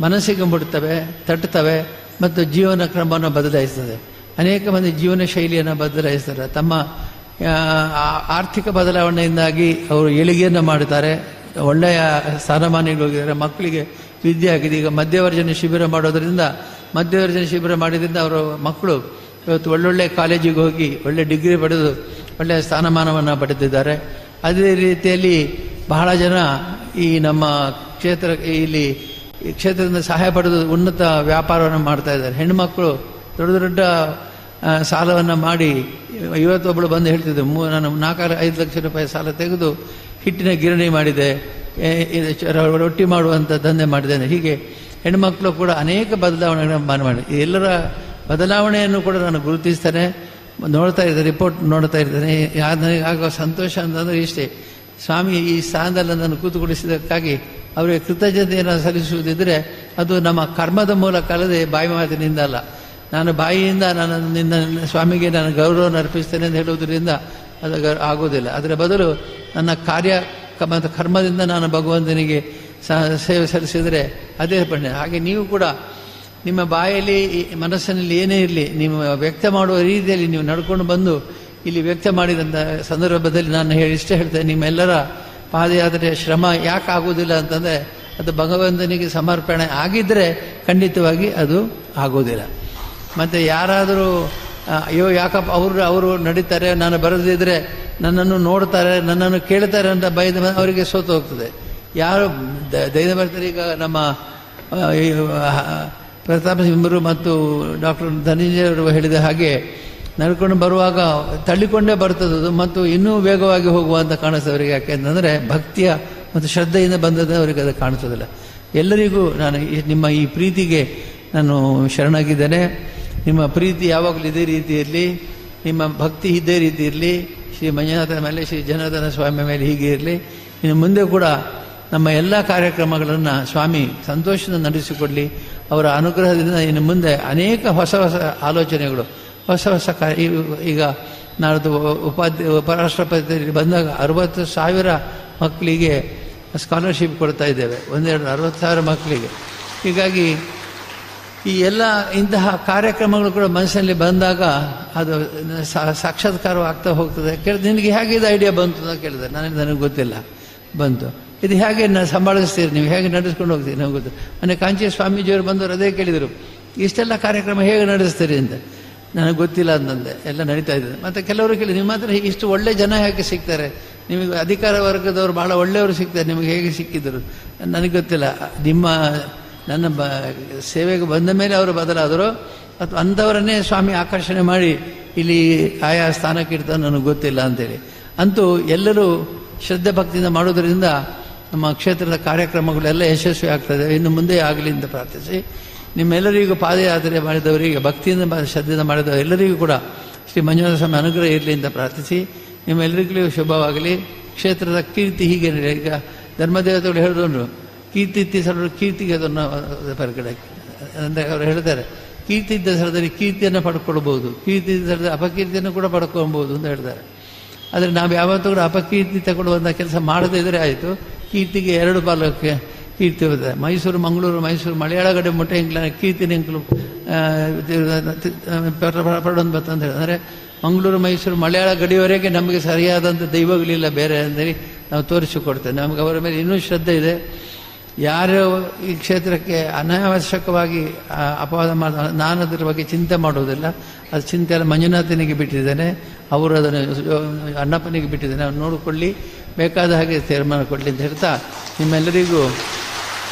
ಮನಸ್ಸಿಗೆ ಮುಟ್ಟುತ್ತವೆ, ತಟ್ಟುತ್ತವೆ ಮತ್ತು ಜೀವನ ಕ್ರಮವನ್ನು ಬದಲಾಯಿಸ್ತದೆ. ಅನೇಕ ಮಂದಿ ಜೀವನ ಶೈಲಿಯನ್ನು ಬದಲಾಯಿಸ್ತಾರೆ. ತಮ್ಮ ಆರ್ಥಿಕ ಬದಲಾವಣೆಯಿಂದಾಗಿ ಅವರು ಏಳಿಗೆಯನ್ನು ಮಾಡುತ್ತಾರೆ, ಒಳ್ಳೆಯ ಸ್ಥಾನಮಾನಗಳು ಹೋಗಿದ್ದಾರೆ, ಮಕ್ಕಳಿಗೆ ವಿದ್ಯೆ ಆಗಿದೆ. ಈಗ ಮಧ್ಯವರ್ಜನೆ ಶಿಬಿರ ಮಾಡೋದರಿಂದ, ಮಧ್ಯವರ್ಜನೆ ಶಿಬಿರ ಮಾಡಿದ್ರಿಂದ ಅವರು ಮಕ್ಕಳು ಇವತ್ತು ಒಳ್ಳೊಳ್ಳೆ ಕಾಲೇಜಿಗೆ ಹೋಗಿ ಒಳ್ಳೆ ಡಿಗ್ರಿ ಪಡೆದು ಒಳ್ಳೆಯ ಸ್ಥಾನಮಾನವನ್ನು ಪಡೆದಿದ್ದಾರೆ. ಅದೇ ರೀತಿಯಲ್ಲಿ ಬಹಳ ಜನ ಈ ನಮ್ಮ ಇಲ್ಲಿ ಕ್ಷೇತ್ರದಿಂದ ಸಹಾಯ ಪಡೆದು ಉನ್ನತ ವ್ಯಾಪಾರವನ್ನು ಮಾಡ್ತಾ ಇದ್ದಾರೆ. ಹೆಣ್ಣುಮಕ್ಕಳು ದೊಡ್ಡ ದೊಡ್ಡ ಸಾಲವನ್ನು ಮಾಡಿ, ಇವತ್ತೊಬ್ಬಳು ಬಂದು ಹೇಳ್ತಿದ್ದೆ, ನಾನು 4-5 ಲಕ್ಷ ರೂಪಾಯಿ ಸಾಲ ತೆಗೆದು ಹಿಟ್ಟಿನ ಗಿರಣಿ ಮಾಡಿದೆ, ರೊಟ್ಟಿ ಮಾಡುವಂಥ ದಂಧೆ ಮಾಡಿದ್ದೇನೆ. ಹೀಗೆ ಹೆಣ್ಮಕ್ಳು ಕೂಡ ಅನೇಕ ಬದಲಾವಣೆಗಳನ್ನು ಮಾಡಿ, ಎಲ್ಲರ ಬದಲಾವಣೆಯನ್ನು ಕೂಡ ನಾನು ಗುರುತಿಸ್ತೇನೆ, ನೋಡ್ತಾ ಇದ್ದೇನೆ, ರಿಪೋರ್ಟ್ ನೋಡ್ತಾ ಇರ್ತೇನೆ. ನನಗೆ ಆಗುವ ಸಂತೋಷ ಅಂತಂದರೆ ಇಷ್ಟೇ, ಸ್ವಾಮಿ ಈ ಸ್ಥಾನದಲ್ಲಿ ನಾನು ಕೂತುಕೊಳಿಸಿದ್ದಕ್ಕಾಗಿ ಅವರಿಗೆ ಕೃತಜ್ಞತೆಯನ್ನು ಸಲ್ಲಿಸುವುದಿದ್ದರೆ ಅದು ನಮ್ಮ ಕರ್ಮದ ಮೂಲಕ ಅಲ್ಲದೆ ಬಾಯಿ ಮಾತಿನಿಂದ ಅಲ್ಲ. ನಾನು ಬಾಯಿಯಿಂದ ನಿನ್ನ ಸ್ವಾಮಿಗೆ ನಾನು ಗೌರವವನ್ನು ಅರ್ಪಿಸ್ತೇನೆ ಅಂತ ಹೇಳುವುದರಿಂದ ಅದು ಆಗೋದಿಲ್ಲ. ಅದರ ಬದಲು ನನ್ನ ಕಾರ್ಯ ಮತ್ತು ಕರ್ಮದಿಂದ ನಾನು ಭಗವಂತನಿಗೆ ಸೇವೆ ಸಲ್ಲಿಸಿದರೆ ಅದೇ ಪುಣ್ಯ. ಹಾಗೆ ನೀವು ಕೂಡ ನಿಮ್ಮ ಬಾಯಲ್ಲಿ ಮನಸ್ಸಿನಲ್ಲಿ ಏನೇ ಇರಲಿ ನೀವು ವ್ಯಕ್ತ ಮಾಡುವ ರೀತಿಯಲ್ಲಿ ನೀವು ನಡ್ಕೊಂಡು ಬಂದು ಇಲ್ಲಿ ವ್ಯಕ್ತ ಮಾಡಿದಂಥ ಸಂದರ್ಭದಲ್ಲಿ ನಾನು ಇಷ್ಟೇ ಹೇಳ್ತೇನೆ, ನಿಮ್ಮೆಲ್ಲರ ಪಾದಯಾತ್ರೆಯ ಶ್ರಮ ಯಾಕೆ ಆಗೋದಿಲ್ಲ ಅಂತಂದರೆ ಅದು ಭಗವಂತನಿಗೆ ಸಮರ್ಪಣೆ ಆಗಿದ್ದರೆ ಖಂಡಿತವಾಗಿ ಅದು ಆಗೋದಿಲ್ಲ. ಮತ್ತು ಯಾರಾದರೂ ಅಯ್ಯೋ ಯಾಕಪ್ಪ ಅವರು ನಡೀತಾರೆ, ನಾನು ಬರದಿದ್ದರೆ ನನ್ನನ್ನು ನೋಡ್ತಾರೆ, ನನ್ನನ್ನು ಕೇಳ್ತಾರೆ ಅಂತ ಭಯದ ಅವರಿಗೆ ಸೋತು ಹೋಗ್ತದೆ. ಯಾರು ಧೈರ್ಯ ಬರ್ತಾರೆ. ಈಗ ನಮ್ಮ ಪ್ರತಾಪ್ ಸಿಂಹರು ಮತ್ತು ಡಾಕ್ಟರ್ ಧನಂಜಯವರು ಹೇಳಿದ ಹಾಗೆ ನಡ್ಕೊಂಡು ಬರುವಾಗ ತಳ್ಳಿಕೊಂಡೇ ಬರ್ತದದು ಮತ್ತು ಇನ್ನೂ ವೇಗವಾಗಿ ಹೋಗುವಂತ ಕಾಣಿಸ್ತದೆ ಅವರಿಗೆ. ಯಾಕೆಂತಂದರೆ ಭಕ್ತಿಯ ಮತ್ತು ಶ್ರದ್ಧೆಯಿಂದ ಬಂದದ್ದು ಅವರಿಗೆ ಅದು ಕಾಣಿಸೋದಿಲ್ಲ. ಎಲ್ಲರಿಗೂ ನಾನು ನಿಮ್ಮ ಈ ಪ್ರೀತಿಗೆ ನಾನು ಶರಣಾಗಿದ್ದೇನೆ. ನಿಮ್ಮ ಪ್ರೀತಿ ಯಾವಾಗಲೂ ಇದೇ ರೀತಿಯಲ್ಲಿ, ನಿಮ್ಮ ಭಕ್ತಿ ಇದೇ ರೀತಿ ಇರಲಿ. ಶ್ರೀ ಮಂಜುನಾಥನ ಮೇಲೆ, ಶ್ರೀ ಜನಾರ್ದನ ಸ್ವಾಮಿ ಮೇಲೆ ಹೀಗೆ ಇರಲಿ. ಇನ್ನು ಮುಂದೆ ಕೂಡ ನಮ್ಮ ಎಲ್ಲ ಕಾರ್ಯಕ್ರಮಗಳನ್ನು ಸ್ವಾಮಿ ಸಂತೋಷದಿಂದ ನಡೆಸಿಕೊಡಲಿ. ಅವರ ಅನುಗ್ರಹದಿಂದ ಇನ್ನು ಮುಂದೆ ಅನೇಕ ಹೊಸ ಹೊಸ ಆಲೋಚನೆಗಳು, ಹೊಸ ಹೊಸ ಈಗ ನಾಡ್ದು ಉಪರಾಷ್ಟ್ರಪತಿ ಬಂದಾಗ 60,000 ಮಕ್ಕಳಿಗೆ ಸ್ಕಾಲರ್ಶಿಪ್ ಕೊಡ್ತಾ ಇದ್ದೇವೆ, 60,000 ಮಕ್ಕಳಿಗೆ. ಹೀಗಾಗಿ ಈ ಎಲ್ಲ ಇಂತಹ ಕಾರ್ಯಕ್ರಮಗಳು ಕೂಡ ಮನಸ್ಸಿನಲ್ಲಿ ಬಂದಾಗ ಅದು ಸಾಕ್ಷಾತ್ಕಾರವಾಗ್ತಾ ಹೋಗ್ತದೆ. ನಿನಗೆ ಹೇಗೆ ಇದು ಐಡಿಯಾ ಬಂತು ಅಂತ ಕೇಳಿದೆ. ನನಗೆ ಗೊತ್ತಿಲ್ಲ, ಬಂತು. ಇದು ಹೇಗೆ ಸಂಭಾಳಿಸ್ತೀರಿ, ನೀವು ಹೇಗೆ ನಡೆಸ್ಕೊಂಡು ಹೋಗ್ತೀರಿ ನನಗೆ ಗೊತ್ತು. ಮೊನ್ನೆ ಕಾಂಚಿ ಸ್ವಾಮೀಜಿಯವರು ಬಂದವರು ಅದೇ ಕೇಳಿದರು, ಇಷ್ಟೆಲ್ಲ ಕಾರ್ಯಕ್ರಮ ಹೇಗೆ ನಡೆಸ್ತೀರಿ ಅಂತ. ನನಗೆ ಗೊತ್ತಿಲ್ಲ ಅಂತಂದೆ. ಎಲ್ಲ ನಡೀತಾ ಇದ್ದಾರೆ. ಮತ್ತು ಕೆಲವರು ಕೇಳಿ, ನಿಮ್ಮ ಹತ್ರ ಇಷ್ಟು ಒಳ್ಳೆ ಜನ ಹೇಗೆ ಸಿಗ್ತಾರೆ, ನಿಮಗೆ ಅಧಿಕಾರ ವರ್ಗದವರು ಭಾಳ ಒಳ್ಳೆಯವರು ಸಿಗ್ತಾರೆ, ನಿಮಗೆ ಹೇಗೆ ಸಿಕ್ಕಿದ್ರು ನನಗೆ ಗೊತ್ತಿಲ್ಲ. ನನ್ನ ಸೇವೆಗೆ ಬಂದ ಮೇಲೆ ಅವರು ಬದಲಾದರು ಅಥವಾ ಅಂಥವರನ್ನೇ ಸ್ವಾಮಿ ಆಕರ್ಷಣೆ ಮಾಡಿ ಇಲ್ಲಿ ಆಯಾ ಸ್ಥಾನಕ್ಕೆ ಇರ್ತಾರೆ, ನನಗೆ ಗೊತ್ತಿಲ್ಲ ಅಂತೇಳಿ. ಅಂತೂ ಎಲ್ಲರೂ ಶ್ರದ್ಧೆ ಭಕ್ತಿಯಿಂದ ಮಾಡೋದರಿಂದ ನಮ್ಮ ಕ್ಷೇತ್ರದ ಕಾರ್ಯಕ್ರಮಗಳೆಲ್ಲ ಯಶಸ್ವಿ ಆಗ್ತದೆ. ಇನ್ನು ಮುಂದೆ ಆಗಲಿ ಅಂತ ಪ್ರಾರ್ಥಿಸಿ, ನಿಮ್ಮೆಲ್ಲರಿಗೂ ಪಾದಯಾತ್ರೆ ಮಾಡಿದವರಿಗೆ, ಭಕ್ತಿಯಿಂದ ಶ್ರದ್ಧೆಯಿಂದ ಮಾಡಿದವರು ಎಲ್ಲರಿಗೂ ಕೂಡ ಶ್ರೀ ಮಂಜುನಾಥ ಸ್ವಾಮಿ ಅನುಗ್ರಹ ಇರಲಿ ಅಂತ ಪ್ರಾರ್ಥಿಸಿ, ನಿಮ್ಮೆಲ್ಲರಿಗೂ ಶುಭವಾಗಲಿ. ಕ್ಷೇತ್ರದ ಕೀರ್ತಿ ಹೀಗೆ ಈಗ ಧರ್ಮದೇವತೆಗಳು ಹೇಳಿದ್ರು, ಕೀರ್ತಿ ಇದ್ದ ಸ್ಥಳದಲ್ಲಿ ಕೀರ್ತಿಗೆ ಅದನ್ನು ಹೊರಗಡೆ ಅಂದರೆ ಅವರು ಹೇಳ್ತಾರೆ, ಕೀರ್ತಿ ಇದ್ದ ಸ್ಥಳದಲ್ಲಿ ಕೀರ್ತಿಯನ್ನು ಪಡ್ಕೊಳ್ಬೋದು, ಕೀರ್ತಿ ಇದ್ದ ಸ್ಥಳದಲ್ಲಿ ಅಪಕೀರ್ತಿಯನ್ನು ಕೂಡ ಪಡ್ಕೊಳ್ಬೋದು ಅಂತ ಹೇಳ್ತಾರೆ. ಆದರೆ ನಾವು ಯಾವತ್ತೂ ಕೂಡ ಅಪಕೀರ್ತಿ ತಗೊಳ್ಳುವಂಥ ಕೆಲಸ ಮಾಡದೇ ಇದ್ದರೆ ಆಯಿತು. ಕೀರ್ತಿಗೆ 2 ಪಾಲಕ್ಕೆ ಕೀರ್ತಿ ಹೋಗ್ತದೆ. ಮೈಸೂರು ಮಂಗಳೂರು ಮಲಯಾಳ ಗಡೆ ಮುಟ್ಟೆ ಇಂಗ್ಲ ಕೀರ್ತಿನ ಇಂಕ್ಲು ಪಡೋದು ಬರ್ತಂತ ಹೇಳಿ. ಅಂದರೆ ಮಂಗಳೂರು ಮೈಸೂರು ಮಲಯಾಳ ಗಡಿಯವರೆಗೆ ನಮಗೆ ಸರಿಯಾದಂಥ ದೈವಗಳಿಲ್ಲ ಬೇರೆ ಅಂತೇಳಿ ನಾವು ತೋರಿಸಿಕೊಡ್ತೇವೆ. ನಮಗೆ ಅವರ ಮೇಲೆ ಇನ್ನೂ ಶ್ರದ್ಧೆ ಇದೆ. ಯಾರು ಈ ಕ್ಷೇತ್ರಕ್ಕೆ ಅನಾವಶ್ಯಕವಾಗಿ ಅಪವಾದ ನಾನು ಅದರ ಬಗ್ಗೆ ಚಿಂತೆ ಮಾಡೋದಿಲ್ಲ. ಅದು ಚಿಂತೆ ಎಲ್ಲ ಮಂಜುನಾಥನಿಗೆ ಬಿಟ್ಟಿದ್ದೇನೆ, ಅವರು ಅದನ್ನು ಅಣ್ಣಪ್ಪನಿಗೆ ಬಿಟ್ಟಿದ್ದೇನೆ. ಅವ್ರು ನೋಡಿಕೊಳ್ಳಿ, ಬೇಕಾದ ಹಾಗೆ ತೀರ್ಮಾನ ಕೊಡಲಿ ಅಂತ ಹೇಳ್ತಾ ನಿಮ್ಮೆಲ್ಲರಿಗೂ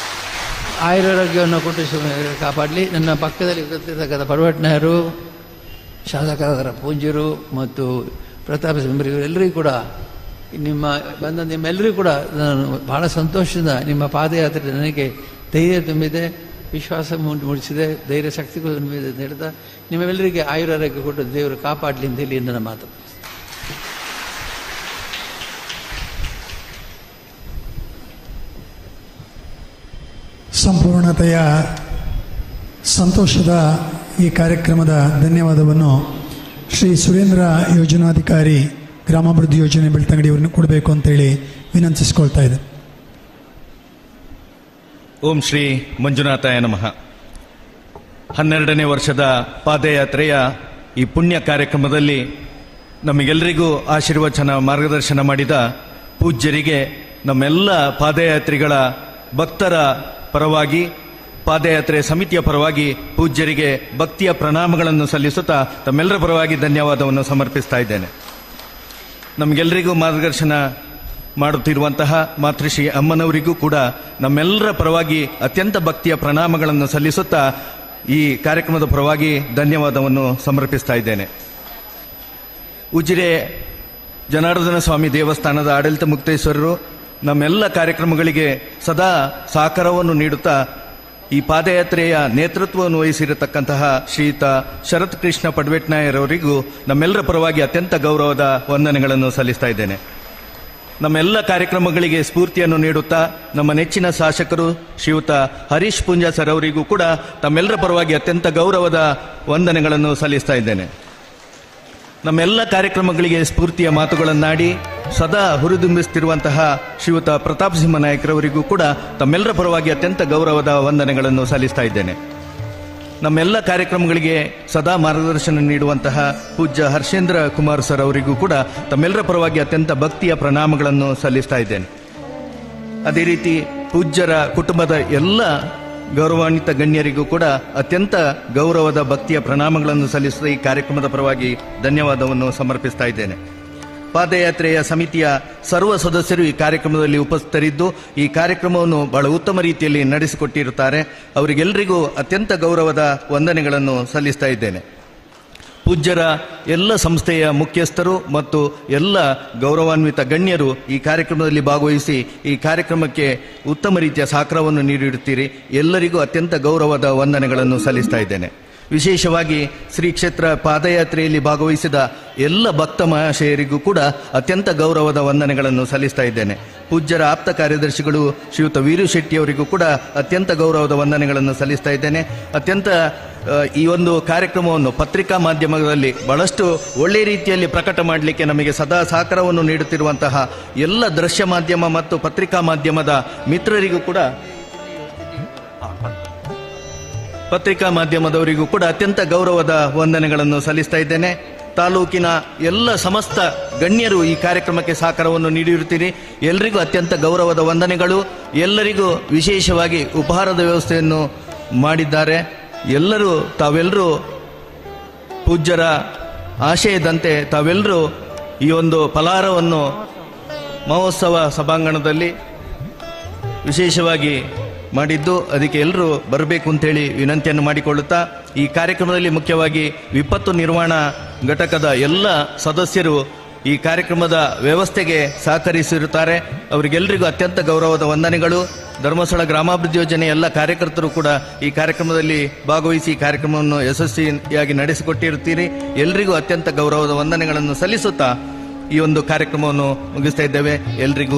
ಆಯುರಾರೋಗ್ಯವನ್ನು ಕೊಟ್ಟು ಕಾಪಾಡಲಿ. ನನ್ನ ಪಕ್ಕದಲ್ಲಿ ಗೊತ್ತಿರ್ತಕ್ಕಂಥ ಪಡವಟ್ನಾಯರು, ಶಾಸಕರ ಪೂಂಜರು ಮತ್ತು ಪ್ರತಾಪ ಸಿಂಹರು ಎಲ್ಲರಿಗೂ ಕೂಡ ನಿಮ್ಮೆಲ್ಲರಿಗೂ ಕೂಡ ನಾನು ಬಹಳ ಸಂತೋಷದಿಂದ ನಿಮ್ಮ ಪಾದಯಾತ್ರೆ ನನಗೆ ಧೈರ್ಯ ತುಂಬಿದೆ, ವಿಶ್ವಾಸ ಮೂಡಿಸಿದೆ, ಧೈರ್ಯ ಶಕ್ತಿಗಳು ತುಂಬಿದೆ ಅಂತ ಹೇಳ್ತಾ ನಿಮ್ಮೆಲ್ಲರಿಗೆ ಆಯುರಾರೋಗ್ಯ ಕೊಟ್ಟು ದೇವರು ಕಾಪಾಡಲಿ ಅಂತ ಹೇಳಿ ನನ್ನ ಮಾತು. ಸಂಪೂರ್ಣತೆಯ ಸಂತೋಷದ ಈ ಕಾರ್ಯಕ್ರಮದ ಧನ್ಯವಾದವನ್ನು ಶ್ರೀ ಸುರೇಂದ್ರ ಯೋಜನಾಧಿಕಾರಿ ಗ್ರಾಮಾಭಿವೃದ್ಧಿ ಯೋಜನೆ ಬೆಳ್ತಂಗಡಿಯವರನ್ನು ಕೊಡಬೇಕು ಅಂತೇಳಿ ವಿನಂತಿಸಿಕೊಳ್ತಾ ಇದೆ. ಓಂ ಶ್ರೀ ಮಂಜುನಾಥಾಯ ನಮಃ. 12ನೇ ವರ್ಷದ ಪಾದಯಾತ್ರೆಯ ಈ ಪುಣ್ಯ ಕಾರ್ಯಕ್ರಮದಲ್ಲಿ ನಮಗೆಲ್ಲರಿಗೂ ಆಶೀರ್ವಚನ ಮಾರ್ಗದರ್ಶನ ಮಾಡಿದ ಪೂಜ್ಯರಿಗೆ ನಮ್ಮೆಲ್ಲ ಪಾದಯಾತ್ರಿಗಳ ಭಕ್ತರ ಪರವಾಗಿ, ಪಾದಯಾತ್ರೆ ಸಮಿತಿಯ ಪರವಾಗಿ ಪೂಜ್ಯರಿಗೆ ಭಕ್ತಿಯ ಪ್ರಣಾಮಗಳನ್ನು ಸಲ್ಲಿಸುತ್ತಾ ತಮ್ಮೆಲ್ಲರ ಪರವಾಗಿ ಧನ್ಯವಾದವನ್ನು ಸಮರ್ಪಿಸ್ತಾ ಇದ್ದೇನೆ. ನಮಗೆಲ್ಲರಿಗೂ ಮಾರ್ಗದರ್ಶನ ಮಾಡುತ್ತಿರುವಂತಹ ಮಾತೃಶ್ರೀ ಅಮ್ಮನವರಿಗೂ ಕೂಡ ನಮ್ಮೆಲ್ಲರ ಪರವಾಗಿ ಅತ್ಯಂತ ಭಕ್ತಿಯ ಪ್ರಣಾಮಗಳನ್ನು ಸಲ್ಲಿಸುತ್ತಾ ಈ ಕಾರ್ಯಕ್ರಮದ ಪರವಾಗಿ ಧನ್ಯವಾದವನ್ನು ಸಮರ್ಪಿಸ್ತಾ ಇದ್ದೇನೆ. ಉಜಿರೆ ಜನಾರ್ದನ ಸ್ವಾಮಿ ದೇವಸ್ಥಾನದ ಆಡಳಿತ ಮುಕ್ತೇಶ್ವರರು ನಮ್ಮೆಲ್ಲ ಕಾರ್ಯಕ್ರಮಗಳಿಗೆ ಸದಾ ಸಹಕಾರವನ್ನು ನೀಡುತ್ತಾ ಈ ಪಾದಯಾತ್ರೆಯ ನೇತೃತ್ವವನ್ನು ವಹಿಸಿರತಕ್ಕಂತಹ ಶ್ರೀಯುತ ಶರತ್ ಕೃಷ್ಣ ಪಡ್ವೆಟ್ನಾಯರವರಿಗೂ ನಮ್ಮೆಲ್ಲರ ಪರವಾಗಿ ಅತ್ಯಂತ ಗೌರವದ ವಂದನೆಗಳನ್ನು ಸಲ್ಲಿಸ್ತಾ ಇದ್ದೇನೆ. ನಮ್ಮೆಲ್ಲ ಕಾರ್ಯಕ್ರಮಗಳಿಗೆ ಸ್ಫೂರ್ತಿಯನ್ನು ನೀಡುತ್ತಾ ನಮ್ಮ ನೆಚ್ಚಿನ ಶಾಸಕರು ಶ್ರೀಯುತ ಹರೀಶ್ ಪುಂಜಾ ಸರ್ ಅವರಿಗೂ ಕೂಡ ತಮ್ಮೆಲ್ಲರ ಪರವಾಗಿ ಅತ್ಯಂತ ಗೌರವದ ವಂದನೆಗಳನ್ನು ಸಲ್ಲಿಸ್ತಾ ಇದ್ದೇನೆ. ನಮ್ಮೆಲ್ಲ ಕಾರ್ಯಕ್ರಮಗಳಿಗೆ ಸ್ಫೂರ್ತಿಯ ಮಾತುಗಳನ್ನಾಡಿ ಸದಾ ಹುರಿದುಂಬಿಸುತ್ತಿರುವಂತಹ ಶ್ರೀಯುತ ಪ್ರತಾಪ್ ಸಿಂಹ ನಾಯಕರವರಿಗೂ ಕೂಡ ತಮ್ಮೆಲ್ಲರ ಪರವಾಗಿ ಅತ್ಯಂತ ಗೌರವದ ವಂದನೆಗಳನ್ನು ಸಲ್ಲಿಸ್ತಾ ಇದ್ದೇನೆ. ನಮ್ಮೆಲ್ಲ ಕಾರ್ಯಕ್ರಮಗಳಿಗೆ ಸದಾ ಮಾರ್ಗದರ್ಶನ ನೀಡುವಂತಹ ಪೂಜ್ಯ ಹರ್ಷೇಂದ್ರ ಕುಮಾರ್ ಸರ್ ಅವರಿಗೂ ಕೂಡ ತಮ್ಮೆಲ್ಲರ ಪರವಾಗಿ ಅತ್ಯಂತ ಭಕ್ತಿಯ ಪ್ರಣಾಮಗಳನ್ನು ಸಲ್ಲಿಸ್ತಾ ಇದ್ದೇನೆ. ಅದೇ ರೀತಿ ಪೂಜ್ಯರ ಕುಟುಂಬದ ಎಲ್ಲ ಗೌರವಾನ್ವಿತ ಗಣ್ಯರಿಗೂ ಕೂಡ ಅತ್ಯಂತ ಗೌರವದ ಭಕ್ತಿಯ ಪ್ರಣಾಮಗಳನ್ನು ಸಲ್ಲಿಸುವ ಈ ಕಾರ್ಯಕ್ರಮದ ಪರವಾಗಿ ಧನ್ಯವಾದವನ್ನು ಸಮರ್ಪಿಸ್ತಾ ಇದ್ದೇನೆ. ಪಾದಯಾತ್ರೆಯ ಸಮಿತಿಯ ಸರ್ವ ಸದಸ್ಯರು ಈ ಕಾರ್ಯಕ್ರಮದಲ್ಲಿ ಉಪಸ್ಥಿತರಿದ್ದು ಈ ಕಾರ್ಯಕ್ರಮವನ್ನು ಬಹಳ ಉತ್ತಮ ರೀತಿಯಲ್ಲಿ ನಡೆಸಿಕೊಟ್ಟಿರುತ್ತಾರೆ. ಅವರಿಗೆಲ್ಲರಿಗೂ ಅತ್ಯಂತ ಗೌರವದ ವಂದನೆಗಳನ್ನು ಸಲ್ಲಿಸ್ತಾ ಇದ್ದೇನೆ. ಪೂಜ್ಯರ ಎಲ್ಲ ಸಂಸ್ಥೆಯ ಮುಖ್ಯಸ್ಥರು ಮತ್ತು ಎಲ್ಲ ಗೌರವಾನ್ವಿತ ಗಣ್ಯರು ಈ ಕಾರ್ಯಕ್ರಮದಲ್ಲಿ ಭಾಗವಹಿಸಿ ಈ ಕಾರ್ಯಕ್ರಮಕ್ಕೆ ಉತ್ತಮ ರೀತಿಯ ಸಹಕಾರವನ್ನು ನೀಡಿರುತ್ತೀರಿ. ಎಲ್ಲರಿಗೂ ಅತ್ಯಂತ ಗೌರವದ ವಂದನೆಗಳನ್ನು ಸಲ್ಲಿಸ್ತಾ ಇದ್ದೇನೆ. ವಿಶೇಷವಾಗಿ ಶ್ರೀ ಕ್ಷೇತ್ರ ಪಾದಯಾತ್ರೆಯಲ್ಲಿ ಭಾಗವಹಿಸಿದ ಎಲ್ಲ ಭಕ್ತ ಮಹಾಶಯರಿಗೂ ಕೂಡ ಅತ್ಯಂತ ಗೌರವದ ವಂದನೆಗಳನ್ನು ಸಲ್ಲಿಸ್ತಾ ಇದ್ದೇನೆ. ಪೂಜ್ಯರ ಆಪ್ತ ಕಾರ್ಯದರ್ಶಿಗಳು ಶ್ರೀಯುತ ವೀರು ಶೆಟ್ಟಿ ಅವರಿಗೂ ಕೂಡ ಅತ್ಯಂತ ಗೌರವದ ವಂದನೆಗಳನ್ನು ಸಲ್ಲಿಸ್ತಾ ಇದ್ದೇನೆ. ಅತ್ಯಂತ ಈ ಒಂದು ಕಾರ್ಯಕ್ರಮವನ್ನು ಪತ್ರಿಕಾ ಮಾಧ್ಯಮದಲ್ಲಿ ಬಹಳಷ್ಟು ಒಳ್ಳೆಯ ರೀತಿಯಲ್ಲಿ ಪ್ರಕಟ ಮಾಡಲಿಕ್ಕೆ ನಮಗೆ ಸದಾ ಸಹಕಾರವನ್ನು ನೀಡುತ್ತಿರುವಂತಹ ಎಲ್ಲ ದೃಶ್ಯ ಮಾಧ್ಯಮ ಮತ್ತು ಪತ್ರಿಕಾ ಮಾಧ್ಯಮದ ಮಿತ್ರರಿಗೂ ಕೂಡ ಪತ್ರಿಕಾ ಮಾಧ್ಯಮದವರಿಗೂ ಕೂಡ ಅತ್ಯಂತ ಗೌರವದ ವಂದನೆಗಳನ್ನು ಸಲ್ಲಿಸ್ತಾ ಇದ್ದೇನೆ. ತಾಲೂಕಿನ ಎಲ್ಲ ಸಮಸ್ತ ಗಣ್ಯರು ಈ ಕಾರ್ಯಕ್ರಮಕ್ಕೆ ಸಹಕಾರವನ್ನು ನೀಡಿರುತ್ತೀರಿ. ಎಲ್ಲರಿಗೂ ಅತ್ಯಂತ ಗೌರವದ ವಂದನೆಗಳು. ಎಲ್ಲರಿಗೂ ವಿಶೇಷವಾಗಿ ಉಪಹಾರದ ವ್ಯವಸ್ಥೆಯನ್ನು ಮಾಡಿದ್ದಾರೆ. ತಾವೆಲ್ಲರೂ ಪೂಜ್ಯರ ಆಶಯದಂತೆ ತಾವೆಲ್ಲರೂ ಈ ಒಂದು ಫಲಾಹಾರವನ್ನು ಮಹೋತ್ಸವ ಸಭಾಂಗಣದಲ್ಲಿ ವಿಶೇಷವಾಗಿ ಮಾಡಿದ್ದು ಅದಕ್ಕೆ ಎಲ್ಲರೂ ಬರಬೇಕು ಅಂತೇಳಿ ವಿನಂತಿಯನ್ನು ಮಾಡಿಕೊಳ್ಳುತ್ತಾ ಈ ಕಾರ್ಯಕ್ರಮದಲ್ಲಿ ಮುಖ್ಯವಾಗಿ ವಿಪತ್ತು ನಿರ್ವಹಣಾ ಘಟಕದ ಎಲ್ಲ ಸದಸ್ಯರು ಈ ಕಾರ್ಯಕ್ರಮದ ವ್ಯವಸ್ಥೆಗೆ ಸಹಕರಿಸಿರುತ್ತಾರೆ. ಅವರಿಗೆಲ್ಲರಿಗೂ ಅತ್ಯಂತ ಗೌರವದ ವಂದನೆಗಳು. ಧರ್ಮಸ್ಥಳ ಗ್ರಾಮಾಭಿವೃದ್ಧಿ ಯೋಜನೆ ಎಲ್ಲ ಕಾರ್ಯಕರ್ತರು ಕೂಡ ಈ ಕಾರ್ಯಕ್ರಮದಲ್ಲಿ ಭಾಗವಹಿಸಿ ಈ ಕಾರ್ಯಕ್ರಮವನ್ನು ಯಶಸ್ವಿಯಾಗಿ ನಡೆಸಿಕೊಟ್ಟಿರುತ್ತೀರಿ. ಎಲ್ಲರಿಗೂ ಅತ್ಯಂತ ಗೌರವದ ವಂದನೆಗಳನ್ನು ಸಲ್ಲಿಸುತ್ತಾ ಈ ಒಂದು ಕಾರ್ಯಕ್ರಮವನ್ನು ಮುಗಿಸ್ತಾ ಇದ್ದೇವೆ. ಎಲ್ರಿಗೂ